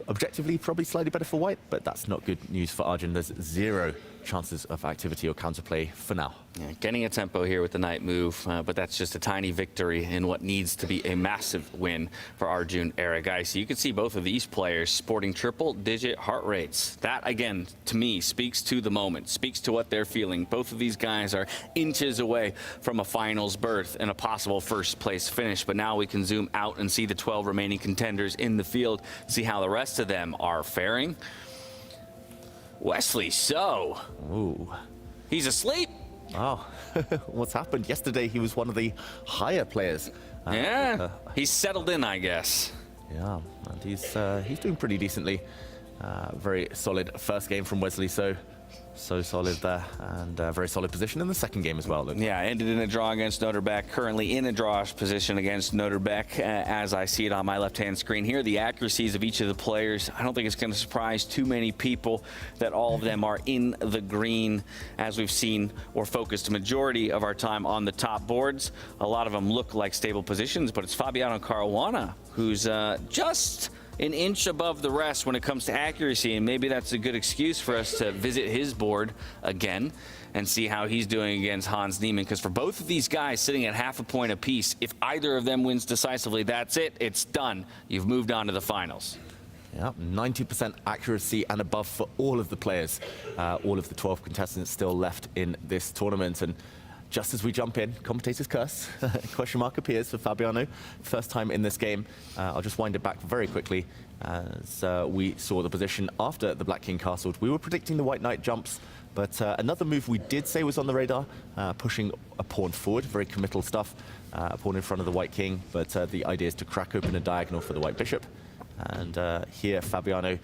objectively, probably slightly better for white, but that's not good news for Arjun. There's zero chances of activity or counterplay for now. Yeah, getting a tempo here with the knight move, but that's just a tiny victory in what needs to be a massive win for Arjun Erigaisi. You can see both of these players sporting triple-digit heart rates. That, again, to me, speaks to the moment, speaks to what they're feeling. Both of these guys are inches away from a finals berth and a possible first-place finish, but now we can zoom out and see the 12 remaining contenders in the field, see how the rest of them are faring. Wesley So. Ooh. He's asleep. Oh, what's happened? Yesterday he was one of the higher players. He's settled in, I guess. Yeah, and he's doing pretty decently. Very solid first game from Wesley So solid there, and very solid position in the second game as well. Luke. Yeah, ended in a draw against Notre Dame, currently in a draw position against Notre Dame, as I see it on my left-hand screen here. The accuracies of each of the players, I don't think it's going to surprise too many people that all of them are in the green, as we've seen or focused a majority of our time on the top boards. A lot of them look like stable positions, but it's Fabiano Caruana who's just an inch above the rest when it comes to accuracy, and maybe that's a good excuse for us to visit his board again and see how he's doing against Hans Niemann, because for both of these guys sitting at half a point apiece, if either of them wins decisively, that's it, it's done. You've moved on to the finals. Yeah, 90% accuracy and above for all of the players, all of the 12 contestants still left in this tournament. And just as we jump in, commentator's curse, question mark appears for Fabiano. First time in this game. I'll just wind it back very quickly. As we saw the position after the Black King castled. We were predicting the White Knight jumps, but another move we did say was on the radar, pushing a pawn forward, very committal stuff. A pawn in front of the White King, but the idea is to crack open a diagonal for the White Bishop. And here, Fabiano,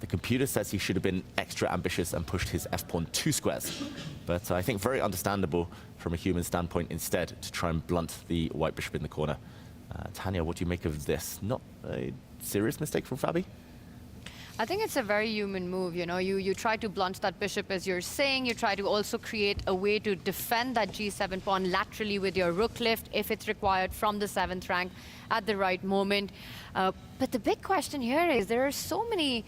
the computer says he should have been extra ambitious and pushed his f-pawn 2 squares. But I think very understandable from a human standpoint instead to try and blunt the white bishop in the corner. Tanya, what do you make of this? Not a serious mistake from Fabi? I think it's a very human move, you know. You try to blunt that bishop, as you're saying. You try to also create a way to defend that g7 pawn laterally with your rook lift if it's required from the 7th rank at the right moment. But the big question here is there are so many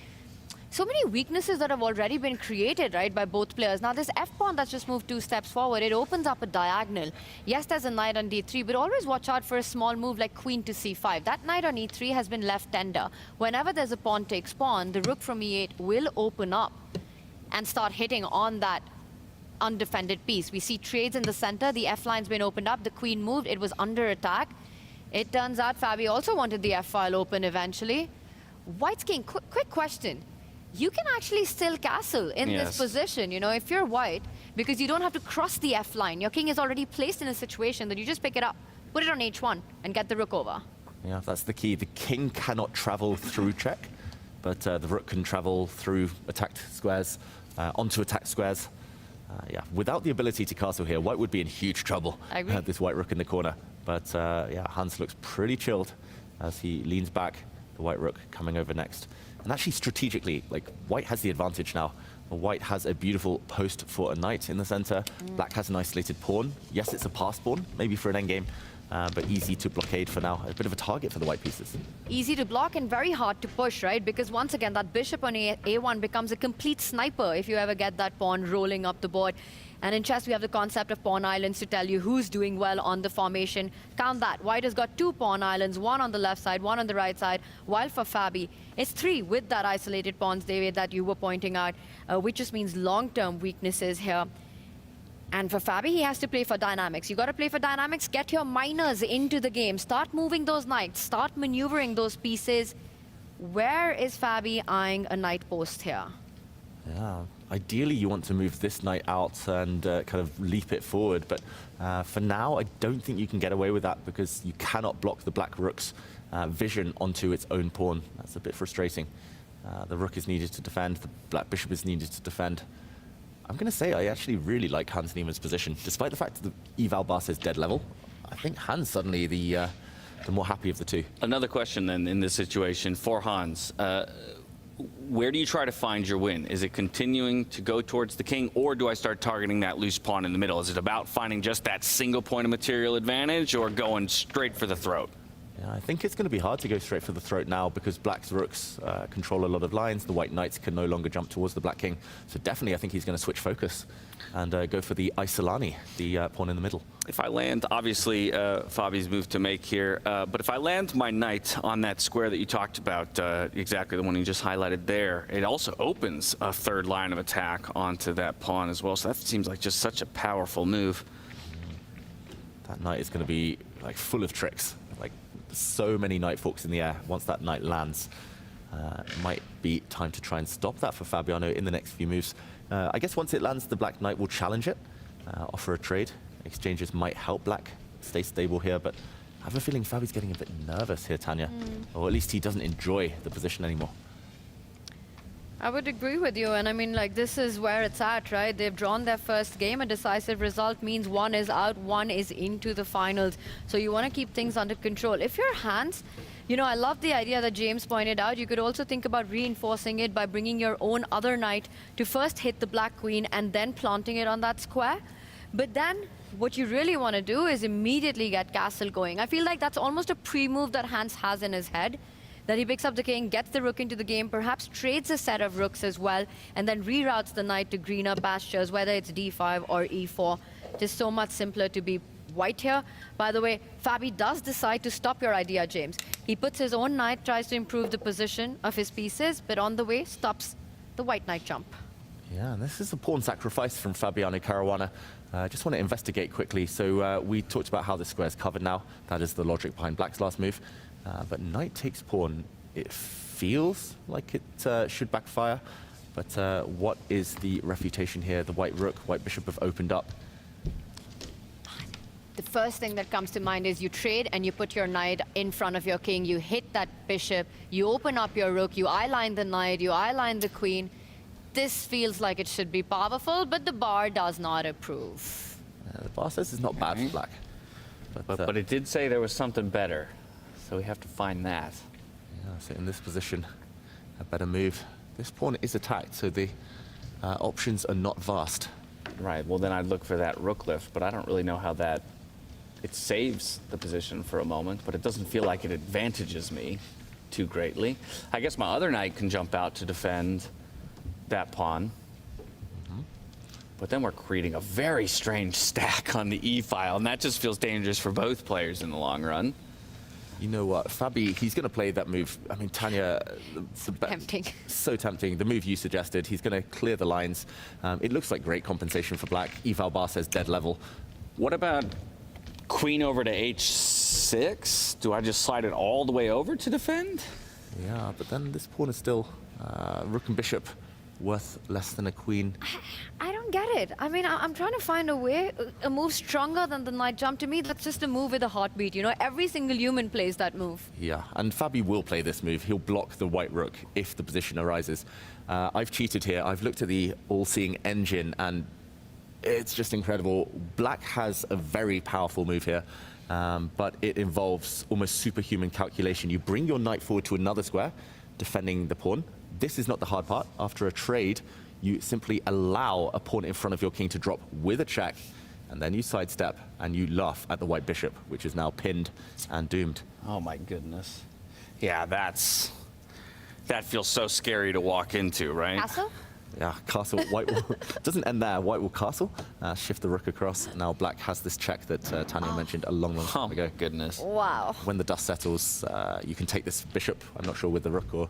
weaknesses that have already been created, right, by both players. Now, this f-pawn that's just moved 2 steps forward, it opens up a diagonal. Yes, there's a knight on d3, but always watch out for a small move like queen to c5. That knight on e3 has been left tender. Whenever there's a pawn takes pawn, the rook from e8 will open up and start hitting on that undefended piece. We see trades in the center. The f-line's been opened up. The queen moved. It was under attack. It turns out Fabi also wanted the f-file open eventually. White's king, quick question. You can actually still castle in this position, you know, if you're white, because you don't have to cross the f line. Your king is already placed in a situation that you just pick it up, put it on h1, and get the rook over. Yeah, that's the key. The king cannot travel through check, but the rook can travel through attacked squares, onto attacked squares. Yeah, without the ability to castle here, white would be in huge trouble. I agree. This white rook in the corner. But yeah, Hans looks pretty chilled as he leans back, the white rook coming over next. And actually strategically, like, white has the advantage now. White has a beautiful post for a knight in the center. Black has an isolated pawn. Yes, it's a pass pawn, maybe for an endgame, but easy to blockade for now. A bit of a target for the white pieces. Easy to block and very hard to push, right? Because once again, that bishop on A1 becomes a complete sniper if you ever get that pawn rolling up the board. And in chess, we have the concept of pawn islands to tell you who's doing well on the formation. Count that. White has got 2 pawn islands, one on the left side, one on the right side, while for Fabi, it's 3 with that isolated pawns, David, that you were pointing out, which just means long-term weaknesses here. And for Fabi, he has to play for dynamics. You got to play for dynamics, get your minors into the game, start moving those knights, start maneuvering those pieces. Where is Fabi eyeing a knight post here? Yeah, ideally you want to move this knight out and kind of leap it forward, but for now I don't think you can get away with that because you cannot block the black rook's vision onto its own pawn. That's a bit frustrating. The rook is needed to defend, the black bishop is needed to defend. I'm going to say I actually really like Hans Niemann's position. Despite the fact that the eval bar says dead level, I think Hans suddenly the more happy of the two. Another question then in this situation for Hans. Where do you try to find your win? Is it continuing to go towards the king, or do I start targeting that loose pawn in the middle? Is it about finding just that single point of material advantage, or going straight for the throat? Yeah, I think it's going to be hard to go straight for the throat now because black's rooks control a lot of lines. The white knights can no longer jump towards the black king. So definitely I think he's going to switch focus and go for the Isolani, the pawn in the middle. If I land, obviously Fabi's move to make here, but if I land my knight on that square that you talked about, exactly the one you just highlighted there, it also opens a third line of attack onto that pawn as well. So that seems like just such a powerful move. That knight is going to be like full of tricks. Like so many knight forks in the air. Once that knight lands, it might be time to try and stop that for Fabiano in the next few moves. I guess once it lands, the black knight will challenge it, offer a trade. Exchanges might help black stay stable here, but I have a feeling Fabi's getting a bit nervous here, Tanya. Or at least he doesn't enjoy the position anymore. I would agree with you, and I mean, like, this is where it's at, right? They've drawn their first game. A decisive result means one is out, one is into the finals. So you want to keep things under control. If you're Hans, you know, I love the idea that James pointed out. You could also think about reinforcing it by bringing your own other knight to first hit the black queen and then planting it on that square. But then what you really want to do is immediately get castle going. I feel like that's almost a pre-move that Hans has in his head, that he picks up the king, gets the rook into the game, perhaps trades a set of rooks as well, and then reroutes the knight to greener pastures, whether it's d5 or e4. Just so much simpler to be white here. By the way, Fabi does decide to stop your idea, James. He puts his own knight, tries to improve the position of his pieces, but on the way stops the white knight jump. Yeah, this is a pawn sacrifice from Fabiano Caruana. I just want to investigate quickly. So we talked about how this square is covered now. That is the logic behind black's last move. But knight takes pawn. It feels like it should backfire. But what is the refutation here? The white rook, white bishop have opened up. The first thing that comes to mind is you trade and you put your knight in front of your king. You hit that bishop. You open up your rook. You eyeline the knight. You eyeline the queen. This feels like it should be powerful, but the bar does not approve. The bar says it's not bad for black. But it did say there was something better. So we have to find that. Yeah, so in this position, a better move. This pawn is attacked, so the options are not vast. Right, well then I'd look for that rook lift, but I don't really know how that... It saves the position for a moment, but it doesn't feel like it advantages me too greatly. I guess my other knight can jump out to defend that pawn. But then we're creating a very strange stack on the e-file, and that just feels dangerous for both players in the long run. You know what, Fabi, he's going to play that move. I mean, Tanya, Tempting. So tempting. The move you suggested, he's going to clear the lines. It looks like great compensation for black. Eval bar says dead level. What about queen over to h6? Do I just slide it all the way over to defend? Yeah, but then this pawn is still rook and bishop worth less than a queen? I don't get it. I mean, I'm trying to find a way, a move stronger than the knight jump. To me, that's just a move with a heartbeat. You know, every single human plays that move. Yeah, and Fabi will play this move. He'll block the white rook if the position arises. I've cheated here. I've looked at the all-seeing engine, and it's just incredible. Black has a very powerful move here, but it involves almost superhuman calculation. You bring your knight forward to another square, defending the pawn. This is not the hard part. After a trade, you simply allow a pawn in front of your king to drop with a check, and then you sidestep and you laugh at the white bishop, which is now pinned and doomed. Oh my goodness. Yeah, that feels so scary to walk into, right? Castle? Yeah, castle, white will, doesn't end there, white will castle, shift the rook across. Now black has this check that Tanya mentioned a long time ago. Goodness. Wow. When the dust settles, you can take this bishop, I'm not sure with the rook or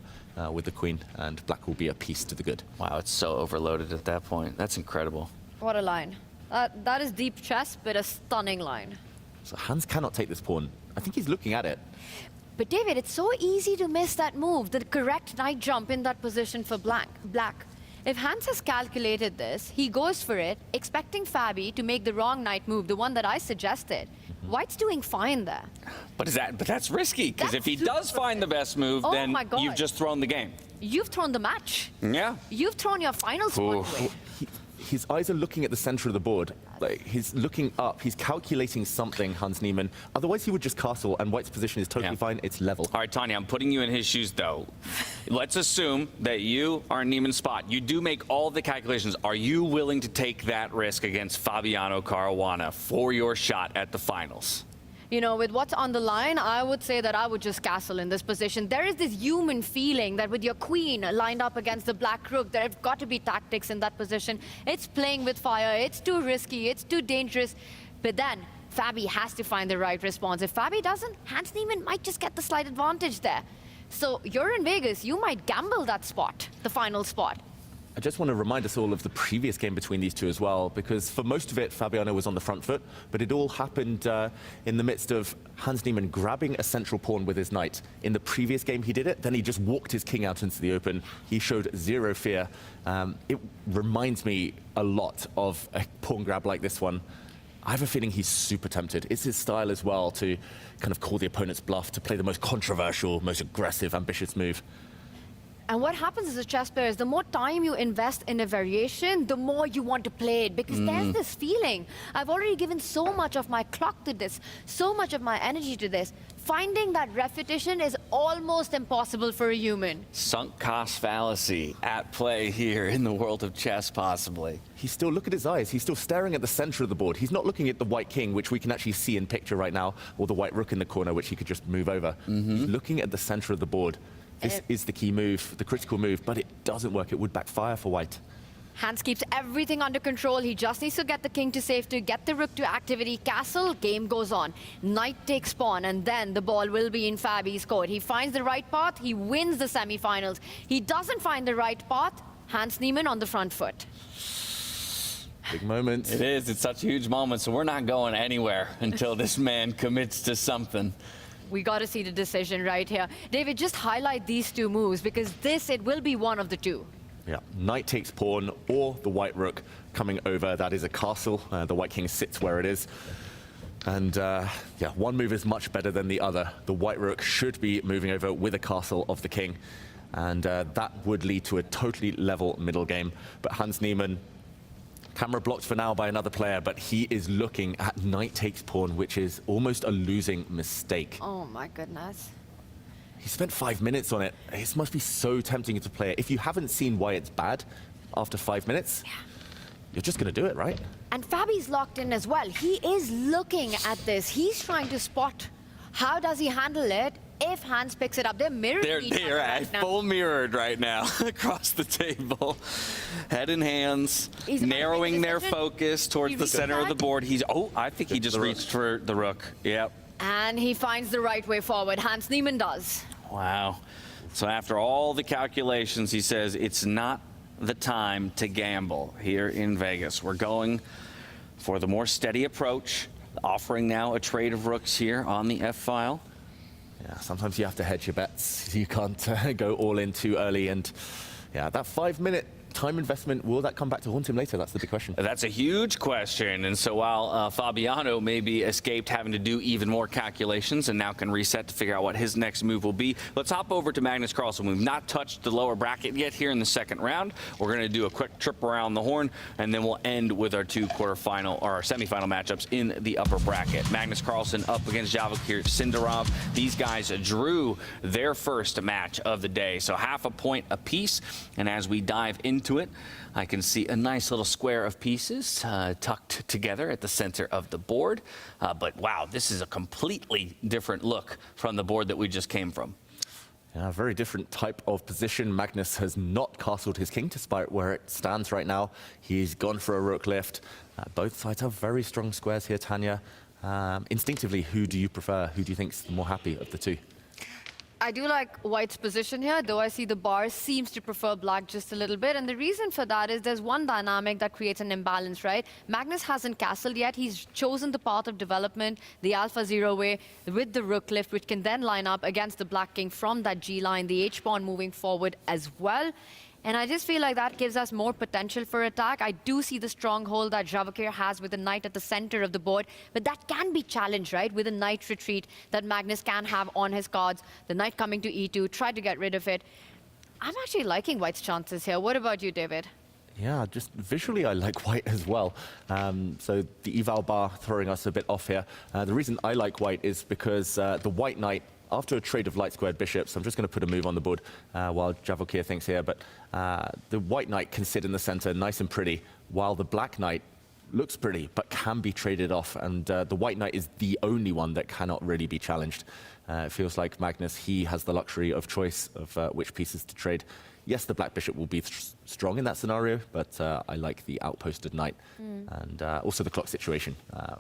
with the queen, and black will be a piece to the good. Wow, it's so overloaded at that point. That's incredible. What a line. That is deep chess, but a stunning line. So Hans cannot take this pawn. I think he's looking at it. But David, it's so easy to miss that move, the correct knight jump in that position for black. If Hans has calculated this, he goes for it, expecting Fabi to make the wrong knight move, the one that I suggested. White's doing fine there. But that's risky, because if he does find the best move, then my God. you've just thrown the game. You've thrown the match. Yeah. You've thrown your final spot away. His eyes are looking at the center of the board. Like, he's looking up, he's calculating something, Hans Niemann. Otherwise, he would just castle, and White's position is totally fine, it's level. All right, Tanya, I'm putting you in his shoes, though. Let's assume that you are in Niemann's spot. You do make all the calculations. Are you willing to take that risk against Fabiano Caruana for your shot at the finals? You know, with what's on the line, I would say that I would just castle in this position. There is this human feeling that with your queen lined up against the black rook, there have got to be tactics in that position. It's playing with fire, it's too risky, it's too dangerous. But then, Fabi has to find the right response. If Fabi doesn't, Hans Niemann might just get the slight advantage there. So you're in Vegas, you might gamble that spot, the final spot. I just want to remind us all of the previous game between these two as well, because for most of it, Fabiano was on the front foot, but it all happened in the midst of Hans Niemann grabbing a central pawn with his knight. In the previous game, he did it, then he just walked his king out into the open. He showed zero fear. It reminds me a lot of a pawn grab like this one. I have a feeling he's super tempted. It's his style as well to kind of call the opponent's bluff, to play the most controversial, most aggressive, ambitious move. And what happens as a chess player is the more time you invest in a variation, the more you want to play it, because there's this feeling. I've already given so much of my clock to this, so much of my energy to this. Finding that repetition is almost impossible for a human. Sunk cost fallacy at play here in the world of chess, possibly. He's still, look at his eyes, he's still staring at the center of the board. He's not looking at the white king, which we can actually see in picture right now, or the white rook in the corner, which he could just move over. He's looking at the center of the board. This is the key move, the critical move, but it doesn't work. It would backfire for White. Hans keeps everything under control. He just needs to get the king to safety, get the rook to activity, castle, game goes on. Knight takes pawn, and then the ball will be in Fabi's court. He finds the right path, he wins the semifinals. He doesn't find the right path, Hans Niemann on the front foot. Big moment. It is, it's such a huge moment, so we're not going anywhere until this man commits to something. We got to see the decision right here. David, just highlight these two moves, because it will be one of the two. Yeah, knight takes pawn, or the white rook coming over. That is a castle. The white king sits where it is. And yeah, one move is much better than the other. The white rook should be moving over with a castle of the king. And that would lead to a totally level middle game. But Hans Niemann, camera blocked for now by another player, but he is looking at knight takes pawn, which is almost a losing mistake. Oh my goodness. He spent 5 minutes on it. It must be so tempting to play it. If you haven't seen why it's bad after 5 minutes, you're just going to do it, right? And Fabi's locked in as well. He is looking at this. He's trying to spot how does he handle it if Hans picks it up. They're mirroring each other right now. Full mirrored right now across the table. Head in hands, narrowing their focus towards the center of the board. I think he just reached for the rook. Yep. And he finds the right way forward. Hans Niemann does. Wow. So after all the calculations, he says it's not the time to gamble here in Vegas. We're going for the more steady approach, offering now a trade of rooks here on the F-file. Yeah, sometimes you have to hedge your bets. You can't go all in too early. And yeah, that 5 minute time investment, will that come back to haunt him later? That's the big question. That's a huge question. And so while Fabiano maybe escaped having to do even more calculations and now can reset to figure out what his next move will be, let's hop over to Magnus Carlsen. We've not touched the lower bracket yet here in the second round. We're going to do a quick trip around the horn, and then we'll end with our two quarterfinal or our semifinal matchups in the upper bracket. Magnus Carlsen up against Javokir Sindarov. These guys drew their first match of the day, so half a point apiece. And as we dive into it, I can see a nice little square of pieces tucked together at the center of the board. But wow, this is a completely different look from the board that we just came from. Yeah, a very different type of position. Magnus has not castled his king despite where it stands right now. He's gone for a rook lift. Both sides have very strong squares here, Tanya. Instinctively, who do you prefer? Who do you think's the more happy of the two? I do like White's position here, though I see the bar seems to prefer Black just a little bit. And the reason for that is there's one dynamic that creates an imbalance, right? Magnus hasn't castled yet. He's chosen the path of development, the Alpha Zero way, with the rook lift, which can then line up against the Black King from that G line, the H-pawn moving forward as well. And I just feel like that gives us more potential for attack. I do see the stronghold that Javokir has with the knight at the center of the board, but that can be challenged, right? With a knight retreat that Magnus can have on his cards. The knight coming to E2, try to get rid of it. I'm actually liking White's chances here. What about you, David? Yeah, just visually I like White as well. So the eval bar throwing us a bit off here. The reason I like White is because the White Knight, after a trade of light squared bishops, I'm just going to put a move on the board while Javokir thinks here, but the White Knight can sit in the center nice and pretty, while the Black Knight looks pretty, but can be traded off, and the White Knight is the only one that cannot really be challenged. It feels like Magnus, he has the luxury of choice of which pieces to trade. Yes, the Black Bishop will be strong in that scenario, but I like the outposted Knight, and also the clock situation,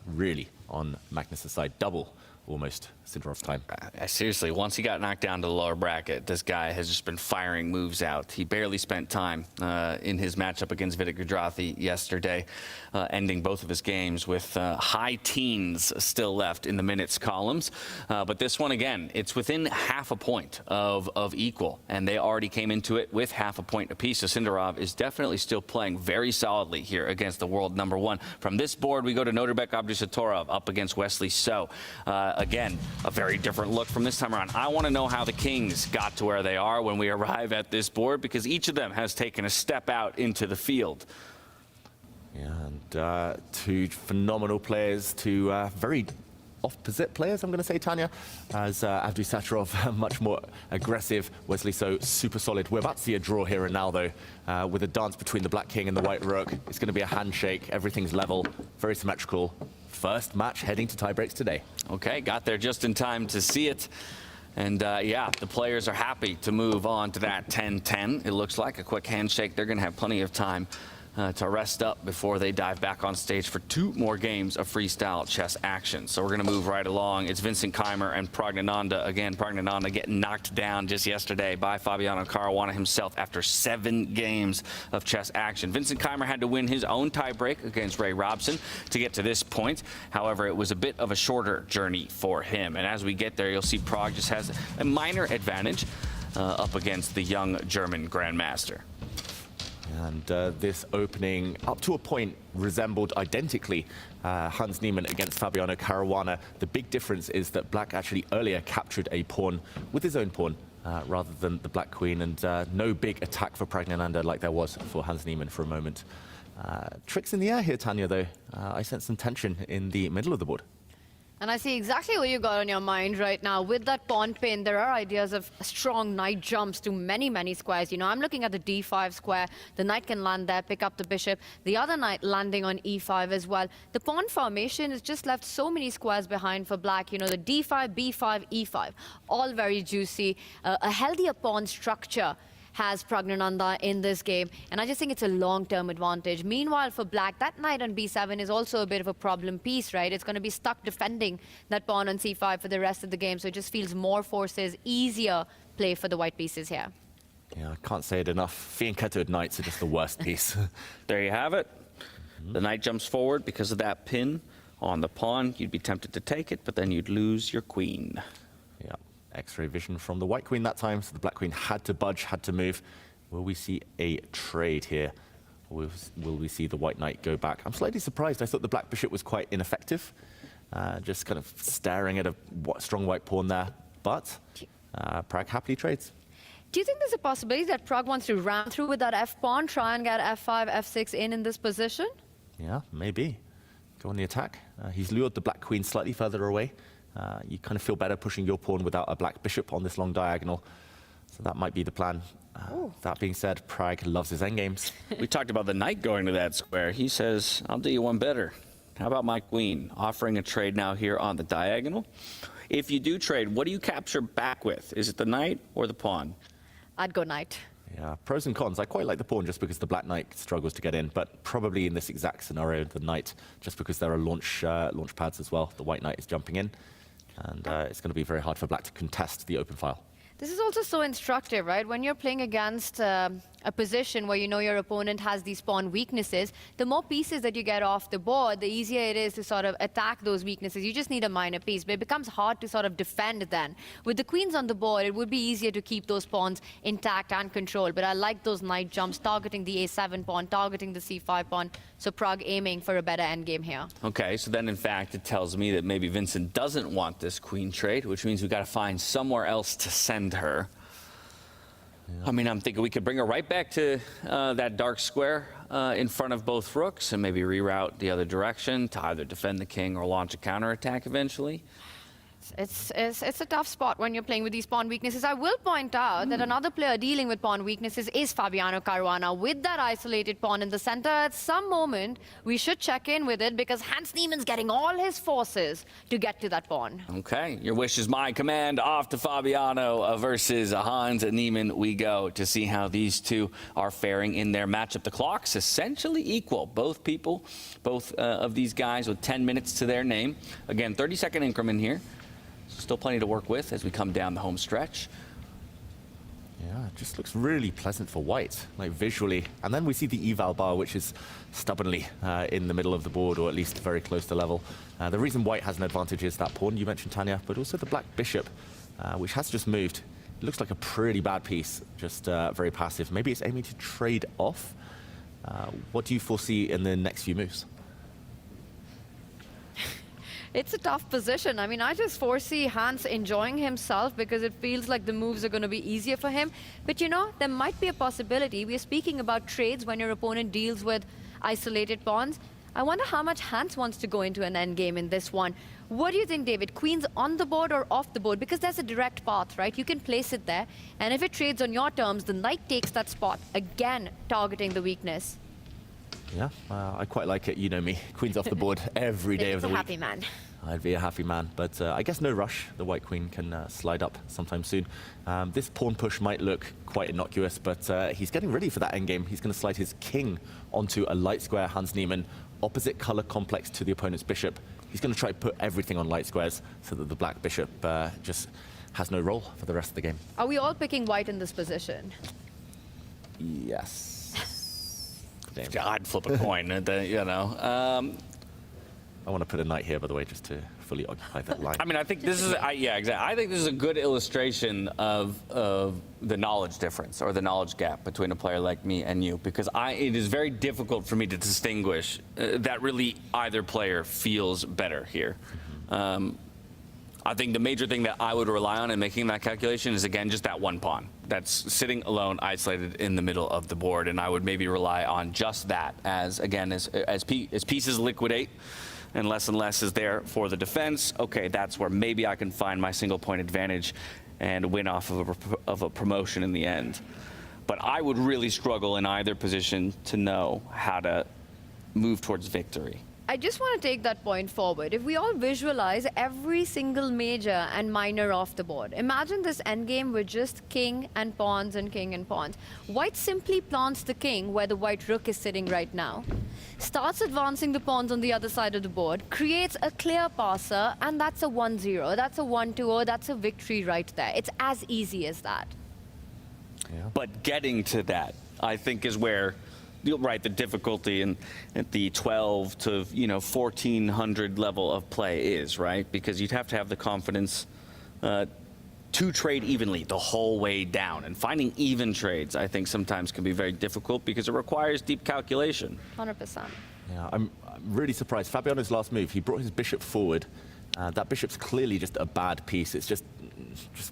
really on Magnus' side, double almost Sindarov's time. Seriously, once he got knocked down to the lower bracket, this guy has just been firing moves out. He barely spent time in his matchup against Vidit Gudrathi yesterday, ending both of his games with high teens still left in the minutes columns. But this one, again, it's within half a point of equal, and they already came into it with half a point apiece. So Sindarov is definitely still playing very solidly here against the world #1. From this board, we go to Norbek Abdusatorov up against Wesley So. Again, a very different look from this time around. I want to know how the Kings got to where they are when we arrive at this board, because each of them has taken a step out into the field. Yeah, and two phenomenal players, two very opposite players, I'm going to say, Tanya, as Abdusatorov much more aggressive, Wesley So super solid. We're about to see a draw here and now, though, with a dance between the Black King and the White Rook. It's going to be a handshake. Everything's level, very symmetrical. First match heading to tie breaks today. Okay, got there just in time to see it. And yeah, the players are happy to move on to that 10-10. It looks like a quick handshake. They're going to have plenty of time to rest up before they dive back on stage for 2 more games of freestyle chess action. So we're going to move right along. It's Vincent Keimer and Pragnananda. Again, Pragnananda getting knocked down just yesterday by Fabiano Caruana himself after 7 games of chess action. Vincent Keimer had to win his own tiebreak against Ray Robson to get to this point. However, it was a bit of a shorter journey for him. And as we get there, you'll see Prague just has a minor advantage up against the young German Grandmaster. And this opening, up to a point, resembled identically Hans Niemann against Fabiano Caruana. The big difference is that Black actually earlier captured a pawn with his own pawn rather than the Black Queen, and no big attack for Pragnananda like there was for Hans Niemann for a moment. Tricks in the air here, Tanya, though. I sense some tension in the middle of the board. And I see exactly what you got on your mind right now. With that pawn pin, there are ideas of strong knight jumps to many, many squares. You know, I'm looking at the d5 square. The knight can land there, pick up the bishop. The other knight landing on e5 as well. The pawn formation has just left so many squares behind for Black. You know, the d5, b5, e5, all very juicy. A healthier pawn structure has Pragnananda in this game, and I just think it's a long-term advantage. Meanwhile, for Black, that knight on b7 is also a bit of a problem piece, right? It's going to be stuck defending that pawn on c5 for the rest of the game, so it just feels more forces, easier play for the white pieces here. Yeah, I can't say it enough. Fianchettoed knights are just the worst piece. There you have it. The knight jumps forward because of that pin on the pawn. You'd be tempted to take it, but then you'd lose your queen. Yeah. X-ray vision from the White Queen that time, so the Black Queen had to budge, had to move. Will we see a trade here? Or will we see the white knight go back? I'm slightly surprised. I thought the black bishop was quite ineffective. Just kind of staring at a strong white pawn there. But Pragg happily trades. Do you think there's a possibility that Pragg wants to ram through with that f-pawn, try and get f5, f6 in this position? Yeah, maybe. Go on the attack. He's lured the black queen slightly further away. You kind of feel better pushing your pawn without a black bishop on this long diagonal. So that might be the plan. That being said, Pragg loves his endgames. We talked about the knight going to that square. He says, I'll do you one better. How about my queen? Offering a trade now here on the diagonal. If you do trade, what do you capture back with? Is it the knight or the pawn? I'd go knight. Yeah, pros and cons. I quite like the pawn just because the black knight struggles to get in, but probably in this exact scenario, the knight, just because there are launch pads as well. The white knight is jumping in, and it's going to be very hard for black to contest the open file. This is also so instructive, right? When you're playing against a position where you know your opponent has these pawn weaknesses, the more pieces that you get off the board, the easier it is to sort of attack those weaknesses. You just need a minor piece, but it becomes hard to sort of defend then. With the queens on the board, it would be easier to keep those pawns intact and controlled, but I like those knight jumps, targeting the a7 pawn, targeting the c5 pawn, so Pragg aiming for a better endgame here. Okay, so then in fact it tells me that maybe Vincent doesn't want this queen trade, which means we've got to find somewhere else to send her. I mean, I'm thinking we could bring her right back to that dark square in front of both rooks and maybe reroute the other direction to either defend the king or launch a counterattack eventually. It's a tough spot when you're playing with these pawn weaknesses. I will point out that another player dealing with pawn weaknesses is Fabiano Caruana. With that isolated pawn in the center, at some moment, we should check in with it because Hans Niemann's getting all his forces to get to that pawn. Okay, your wish is my command. Off to Fabiano versus Hans Niemann we go to see how these two are faring in their matchup. The clock's essentially equal. Both people, both of these guys with 10 minutes to their name. Again, 30-second increment here. Still plenty to work with as we come down the home stretch. Yeah, it just looks really pleasant for white, like visually. And then we see the eval bar, which is stubbornly in the middle of the board, or at least very close to level. The reason white has an advantage is that pawn you mentioned, Tanya, but also the black bishop, which has just moved. It looks like a pretty bad piece, just very passive. Maybe it's aiming to trade off. What do you foresee in the next few moves? It's a tough position. I mean, I just foresee Hans enjoying himself because it feels like the moves are going to be easier for him. But you know, there might be a possibility. We're speaking about trades when your opponent deals with isolated pawns. I wonder how much Hans wants to go into an endgame in this one. What do you think, David? Queens on the board or off the board? Because there's a direct path, right? You can place it there. And if it trades on your terms, the knight takes that spot, again targeting the weakness. Yeah, I quite like it. You know me. Queen's off the board every day of the week. Happy man. I'd be a happy man, but I guess no rush. The white queen can slide up sometime soon. This pawn push might look quite innocuous, but he's getting ready for that endgame. He's going to slide his king onto a light square Hans Niemann, opposite color complex to the opponent's bishop. He's going to try to put everything on light squares so that the black bishop just has no role for the rest of the game. Are we all picking white in this position? Yes. Yeah, I'd flip a coin, you know. I want to put a knight here, by the way, just to fully occupy that line. I mean, I think this is, yeah, exactly. I think this is a good illustration of the knowledge difference or the knowledge gap between a player like me and you, because it is very difficult for me to distinguish that really either player feels better here. I think the major thing that I would rely on in making that calculation is, again, just that one pawn that's sitting alone, isolated in the middle of the board, and I would maybe rely on just that as, again, as pieces liquidate and less is there for the defense. Okay, that's where maybe I can find my single point advantage and win off of a promotion in the end. But I would really struggle in either position to know how to move towards victory. I just want to take that point forward. If we all visualize every single major and minor off the board, imagine this endgame with just king and pawns and king and pawns. White simply plants the king where the white rook is sitting right now, starts advancing the pawns on the other side of the board, creates a clear passer, and that's a 1-0, that's a 1-2, that's a victory right there. It's as easy as that. Yeah. But getting to that, I think, is where the difficulty in at the 12 to 1400 level of play is, right? Because you'd have to have the confidence to trade evenly the whole way down. And finding even trades, I think, sometimes can be very difficult because it requires deep calculation. 100%. Yeah, I'm really surprised. Fabiano's last move, he brought his bishop forward. That bishop's clearly just a bad piece. It's just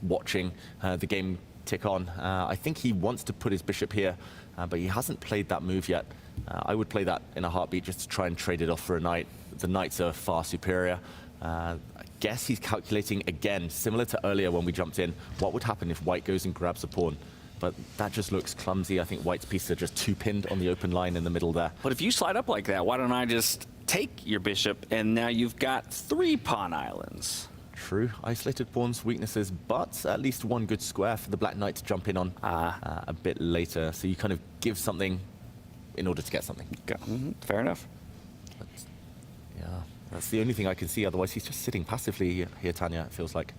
watching the game tick on. I think he wants to put his bishop here, but he hasn't played that move yet. I would play that in a heartbeat just to try and trade it off for a knight. The knights are far superior. I guess he's calculating again, similar to earlier when we jumped in, what would happen if white goes and grabs a pawn. But that just looks clumsy. I think white's pieces are just too pinned on the open line in the middle there. But if you slide up like that, why don't I just take your bishop, and now you've got 3 pawn islands. True, isolated pawns, weaknesses, but at least one good square for the black knight to jump in on a bit later. So you kind of give something in order to get something. Fair enough. But, yeah, that's the only thing I can see. Otherwise, he's just sitting passively here, Tanya, it feels like.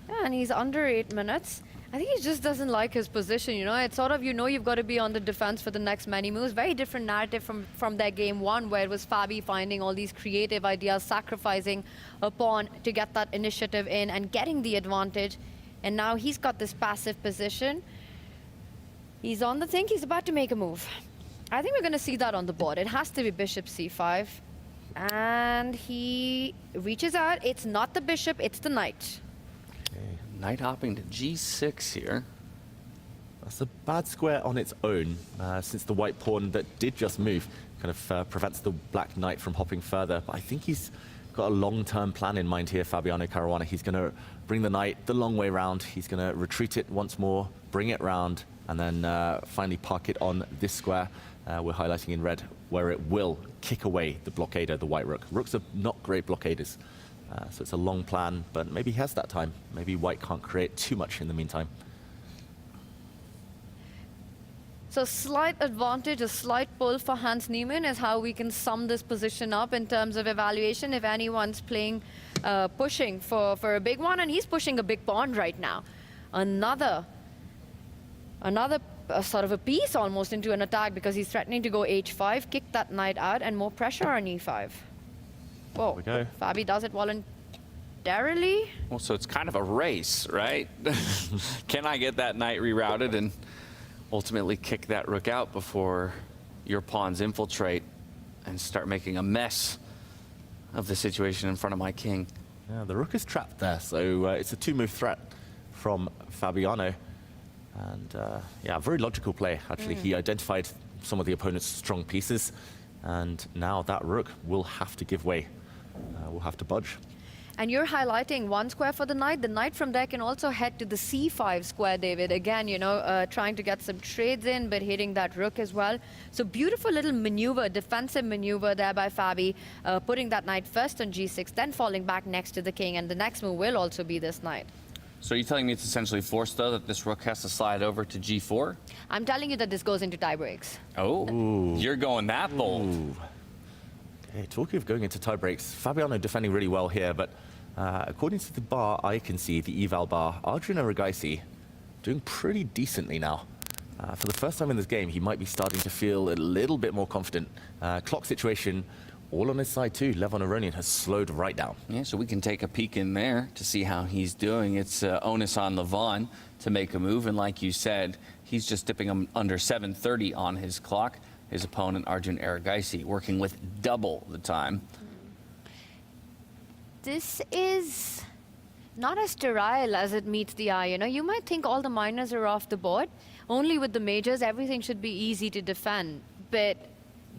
Yeah, and he's under 8 minutes. I think he just doesn't like his position, you know. It's sort of, you've got to be on the defense for the next many moves. Very different narrative from their game 1, where it was Fabi finding all these creative ideas, sacrificing a pawn to get that initiative in and getting the advantage. And now he's got this passive position. He's on the think, he's about to make a move. I think we're going to see that on the board. It has to be bishop c5. And he reaches out. It's not the bishop, it's the knight. Knight hopping to g6 here. That's a bad square on its own, since the white pawn that did just move kind of prevents the black knight from hopping further. But I think he's got a long-term plan in mind here, Fabiano Caruana. He's going to bring the knight the long way round. He's going to retreat it once more, bring it round, and then finally park it on this square. We're highlighting in red, where it will kick away the blockader, the white rook. Rooks are not great blockaders. So it's a long plan, but maybe he has that time. Maybe white can't create too much in the meantime. So slight advantage, a slight pull for Hans Niemann is how we can sum this position up in terms of evaluation if anyone's playing, pushing for a big one, and he's pushing a big pawn right now. Another sort of a piece almost into an attack because he's threatening to go h5, kick that knight out, and more pressure on e5. Whoa, we go. Fabi does it voluntarily. Well, so it's kind of a race, right? Can I get that knight rerouted and ultimately kick that rook out before your pawns infiltrate and start making a mess of the situation in front of my king? Yeah, the rook is trapped there, so it's a 2-move threat from Fabiano. And yeah, very logical play, actually. He identified some of the opponent's strong pieces, and now that rook will have to give way. Will have to budge. And you're highlighting 1 square for the knight. The knight from there can also head to the c5 square, David. Again, trying to get some trades in, but hitting that rook as well. So beautiful little maneuver, defensive maneuver there by Fabi, putting that knight first on g6, then falling back next to the king, and the next move will also be this knight. So you're telling me it's essentially forced, though, that this rook has to slide over to g4? I'm telling you that this goes into tie breaks. Oh, ooh. You're going that bold. Ooh. Okay, talking of going into tie breaks, Fabiano defending really well here, but according to the bar I can see, the eval bar, Arjun Erigaisi doing pretty decently now. For the first time in this game, he might be starting to feel a little bit more confident. Clock situation all on his side too. Levon Aronian has slowed right down. Yeah, so we can take a peek in there to see how he's doing. It's onus on Levon to make a move, and like you said, he's just dipping him under 7:30 on his clock. His opponent, Arjun Erigaisi, working with double the time. This is not as sterile as it meets the eye. You might think all the minors are off the board. Only with the majors, everything should be easy to defend. But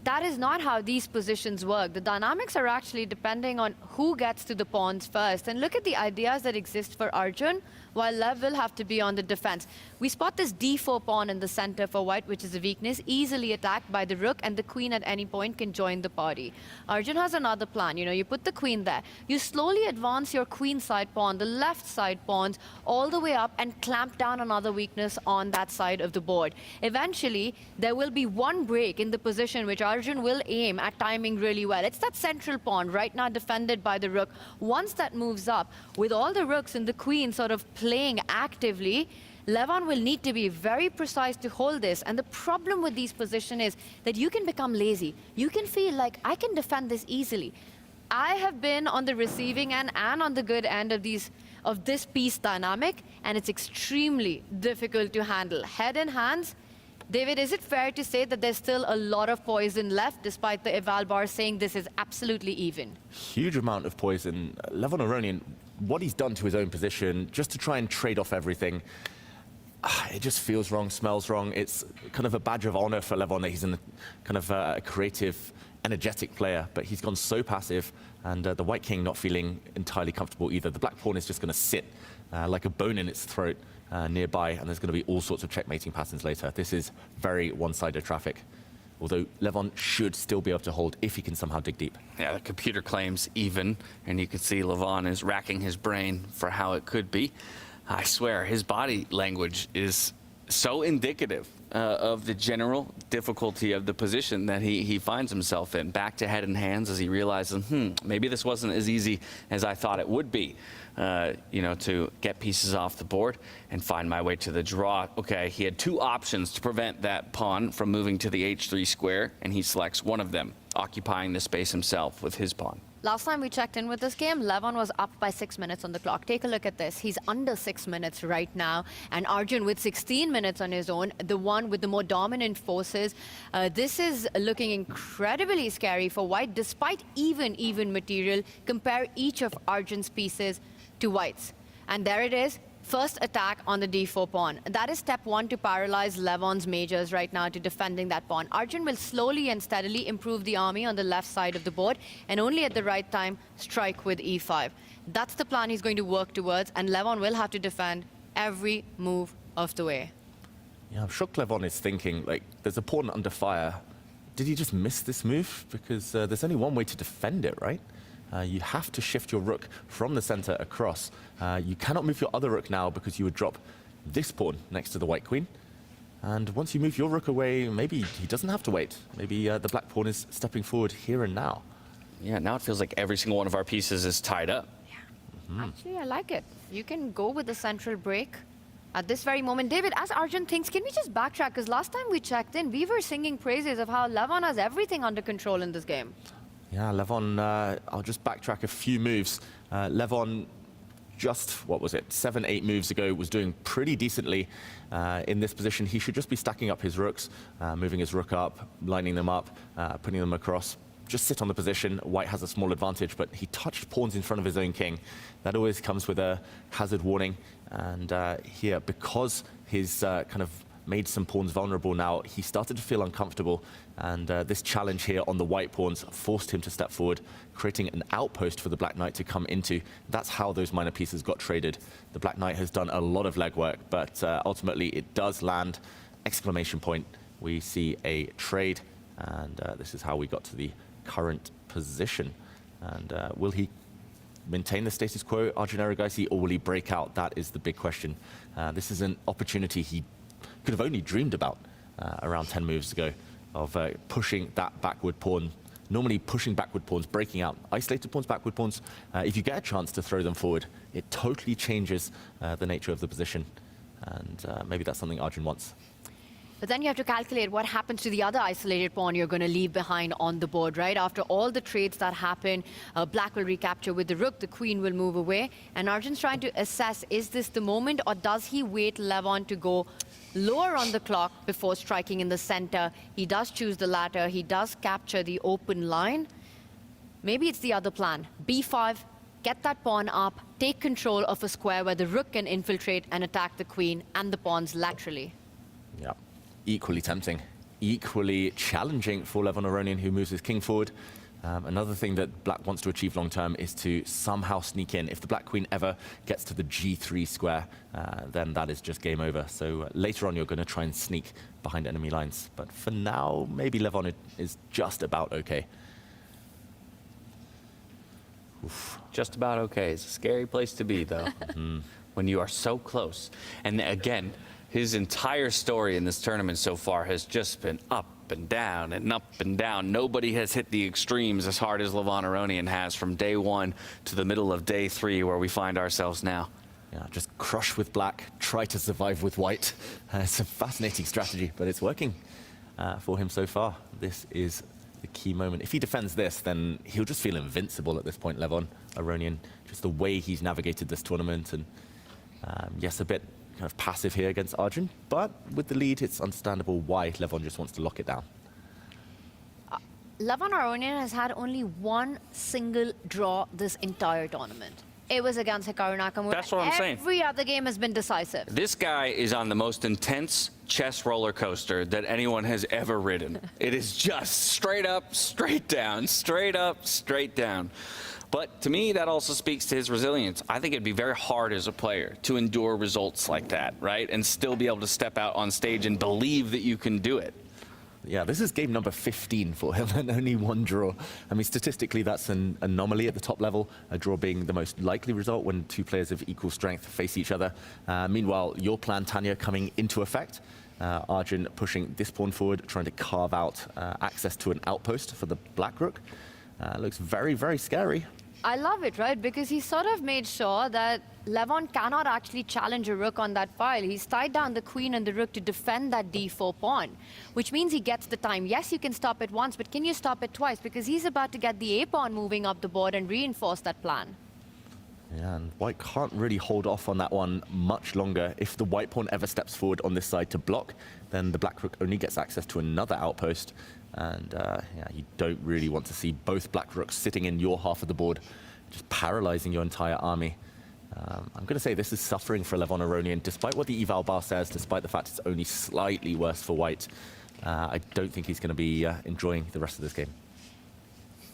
that is not how these positions work. The dynamics are actually depending on who gets to the pawns first. And look at the ideas that exist for Arjun, while Lev will have to be on the defense. We spot this d4 pawn in the center for white, which is a weakness, easily attacked by the rook, and the queen at any point can join the party. Arjun has another plan. You put the queen there. You slowly advance your queen side pawn, the left side pawns, all the way up and clamp down another weakness on that side of the board. Eventually, there will be one break in the position which Arjun will aim at timing really well. It's that central pawn right now defended by the rook. Once that moves up, with all the rooks and the queen sort of playing actively, Levon will need to be very precise to hold this. And the problem with these positions is that you can become lazy. You can feel like, I can defend this easily. I have been on the receiving end and on the good end of these of this piece dynamic, and it's extremely difficult to handle. Head and hands. David, is it fair to say that there's still a lot of poison left, despite the eval bar saying this is absolutely even? Huge amount of poison. Levon Aronian, what he's done to his own position, just to try and trade off everything, it just feels wrong, smells wrong. It's kind of a badge of honor for Levon that he's a kind of a creative, energetic player, but he's gone so passive, and the White King not feeling entirely comfortable either. The Black Pawn is just going to sit like a bone in its throat nearby, and there's going to be all sorts of checkmating patterns later. This is very one-sided traffic, although Levon should still be able to hold if he can somehow dig deep. Yeah, the computer claims even, and you can see Levon is racking his brain for how it could be. I swear, his body language is so indicative of the general difficulty of the position that he finds himself in. Back to head and hands as he realizes, maybe this wasn't as easy as I thought it would be, to get pieces off the board and find my way to the draw. Okay, he had two options to prevent that pawn from moving to the h3 square, and he selects one of them, occupying the space himself with his pawn. Last time we checked in with this game, Levon was up by 6 minutes on the clock. Take a look at this. He's under 6 minutes right now. And Arjun with 16 minutes on his own, the one with the more dominant forces. This is looking incredibly scary for White, despite even material. Compare each of Arjun's pieces to White's. And there it is. First attack on the d4 pawn. That is step one to paralyze Levon's majors right now to defending that pawn. Arjun will slowly and steadily improve the army on the left side of the board, and only at the right time strike with e5. That's the plan he's going to work towards, and Levon will have to defend every move of the way. Yeah, I'm shocked Levon is thinking, like, there's a pawn under fire. Did he just miss this move? Because there's only one way to defend it, right? You have to shift your rook from the center across. You cannot move your other rook now because you would drop this pawn next to the white queen. And once you move your rook away, maybe he doesn't have to wait. Maybe the black pawn is stepping forward here and now. Yeah, now it feels like every single one of our pieces is tied up. Yeah. Actually, I like it. You can go with the central break at this very moment. David, as Arjun thinks, can we just backtrack? Because last time we checked in, we were singing praises of how Levon has everything under control in this game. Yeah, Levon, I'll just backtrack a few moves. Levon, just, what was it, 7, 8 moves ago, was doing pretty decently in this position. He should just be stacking up his rooks, moving his rook up, lining them up, putting them across. Just sit on the position. White has a small advantage, but he touched pawns in front of his own king. That always comes with a hazard warning. And here, because his kind of made some pawns vulnerable now, he started to feel uncomfortable, and this challenge here on the white pawns forced him to step forward, creating an outpost for the black knight to come into. That's how those minor pieces got traded. The black knight has done a lot of legwork, but ultimately it does land. Exclamation point. We see a trade, and this is how we got to the current position. And will he maintain the status quo, Arjun Erigaisi, or will he break out? That is the big question. This is an opportunity he could have only dreamed about around 10 moves ago, of pushing that backward pawn. Normally pushing backward pawns, breaking out. Isolated pawns, backward pawns, if you get a chance to throw them forward, it totally changes the nature of the position. And maybe that's something Arjun wants. But then you have to calculate what happens to the other isolated pawn you're going to leave behind on the board, right? After all the trades that happen, black will recapture with the rook, the queen will move away. And Arjun's trying to assess, is this the moment, or does he wait Levon to go lower on the clock before striking in the center? He does choose the latter. He does capture the open line. Maybe it's the other plan. B5, get that pawn up, take control of a square where the rook can infiltrate and attack the queen and the pawns laterally. Yeah, equally tempting, equally challenging for Levon Aronian, who moves his king forward. Another thing that black wants to achieve long term is to somehow sneak in. If the black queen ever gets to the g3 square, then that is just game over. So later on, you're going to try and sneak behind enemy lines. But for now, maybe Levon is just about okay. Oof. Just about okay. It's a scary place to be, though, when you are so close. And again, his entire story in this tournament so far has just been up and down and up and down. Nobody has hit the extremes as hard as Levon Aronian has from day one to the middle of day 3, where we find ourselves now. Yeah, just crush with black, try to survive with white. It's a fascinating strategy, but it's working for him so far. This is the key moment. If he defends this, then he'll just feel invincible at this point, Levon Aronian. Just the way he's navigated this tournament, and yes, a bit kind of passive here against Arjun, but with the lead, it's understandable why Levon just wants to lock it down. Levon Aronian has had only one single draw this entire tournament. It was against Hikaru Nakamura. That's what I'm saying. Every other game has been decisive. This guy is on the most intense chess roller coaster that anyone has ever ridden. It is just straight up, straight down, straight up, straight down. But to me, that also speaks to his resilience. I think it'd be very hard as a player to endure results like that, right? And still be able to step out on stage and believe that you can do it. Yeah, this is game number 15 for him, and only one draw. I mean, statistically, that's an anomaly at the top level, a draw being the most likely result when two players of equal strength face each other. Meanwhile, your plan, Tanya, coming into effect. Arjun pushing this pawn forward, trying to carve out access to an outpost for the black rook. Looks very, very scary. I love it, right? Because he sort of made sure that Levon cannot actually challenge a rook on that file. He's tied down the queen and the rook to defend that d4 pawn, which means he gets the time. Yes, you can stop it once, but can you stop it twice? Because he's about to get the a pawn moving up the board and reinforce that plan. Yeah, and white can't really hold off on that one much longer. If the white pawn ever steps forward on this side to block, then the black rook only gets access to another outpost. And yeah, you don't really want to see both black rooks sitting in your half of the board, just paralyzing your entire army. I'm going to say this is suffering for Levon Aronian, despite what the eval bar says, despite the fact it's only slightly worse for white. I don't think he's going to be enjoying the rest of this game.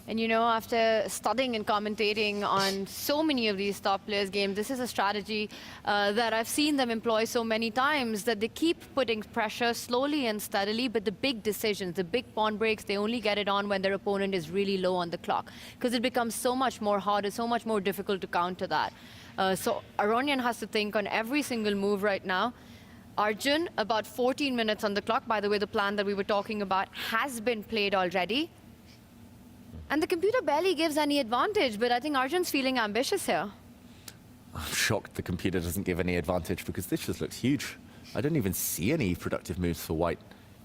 And you know, after studying and commentating on so many of these top players' games, this is a strategy that I've seen them employ so many times, that they keep putting pressure slowly and steadily, but the big decisions, the big pawn breaks, they only get it on when their opponent is really low on the clock, because it becomes so much more harder, so much more difficult to counter that. So Aronian has to think on every single move right now. Arjun, about 14 minutes on the clock. By the way, the plan that we were talking about has been played already. And the computer barely gives any advantage, but I think Arjun's feeling ambitious here. I'm shocked the computer doesn't give any advantage, because this just looks huge. I don't even see any productive moves for white.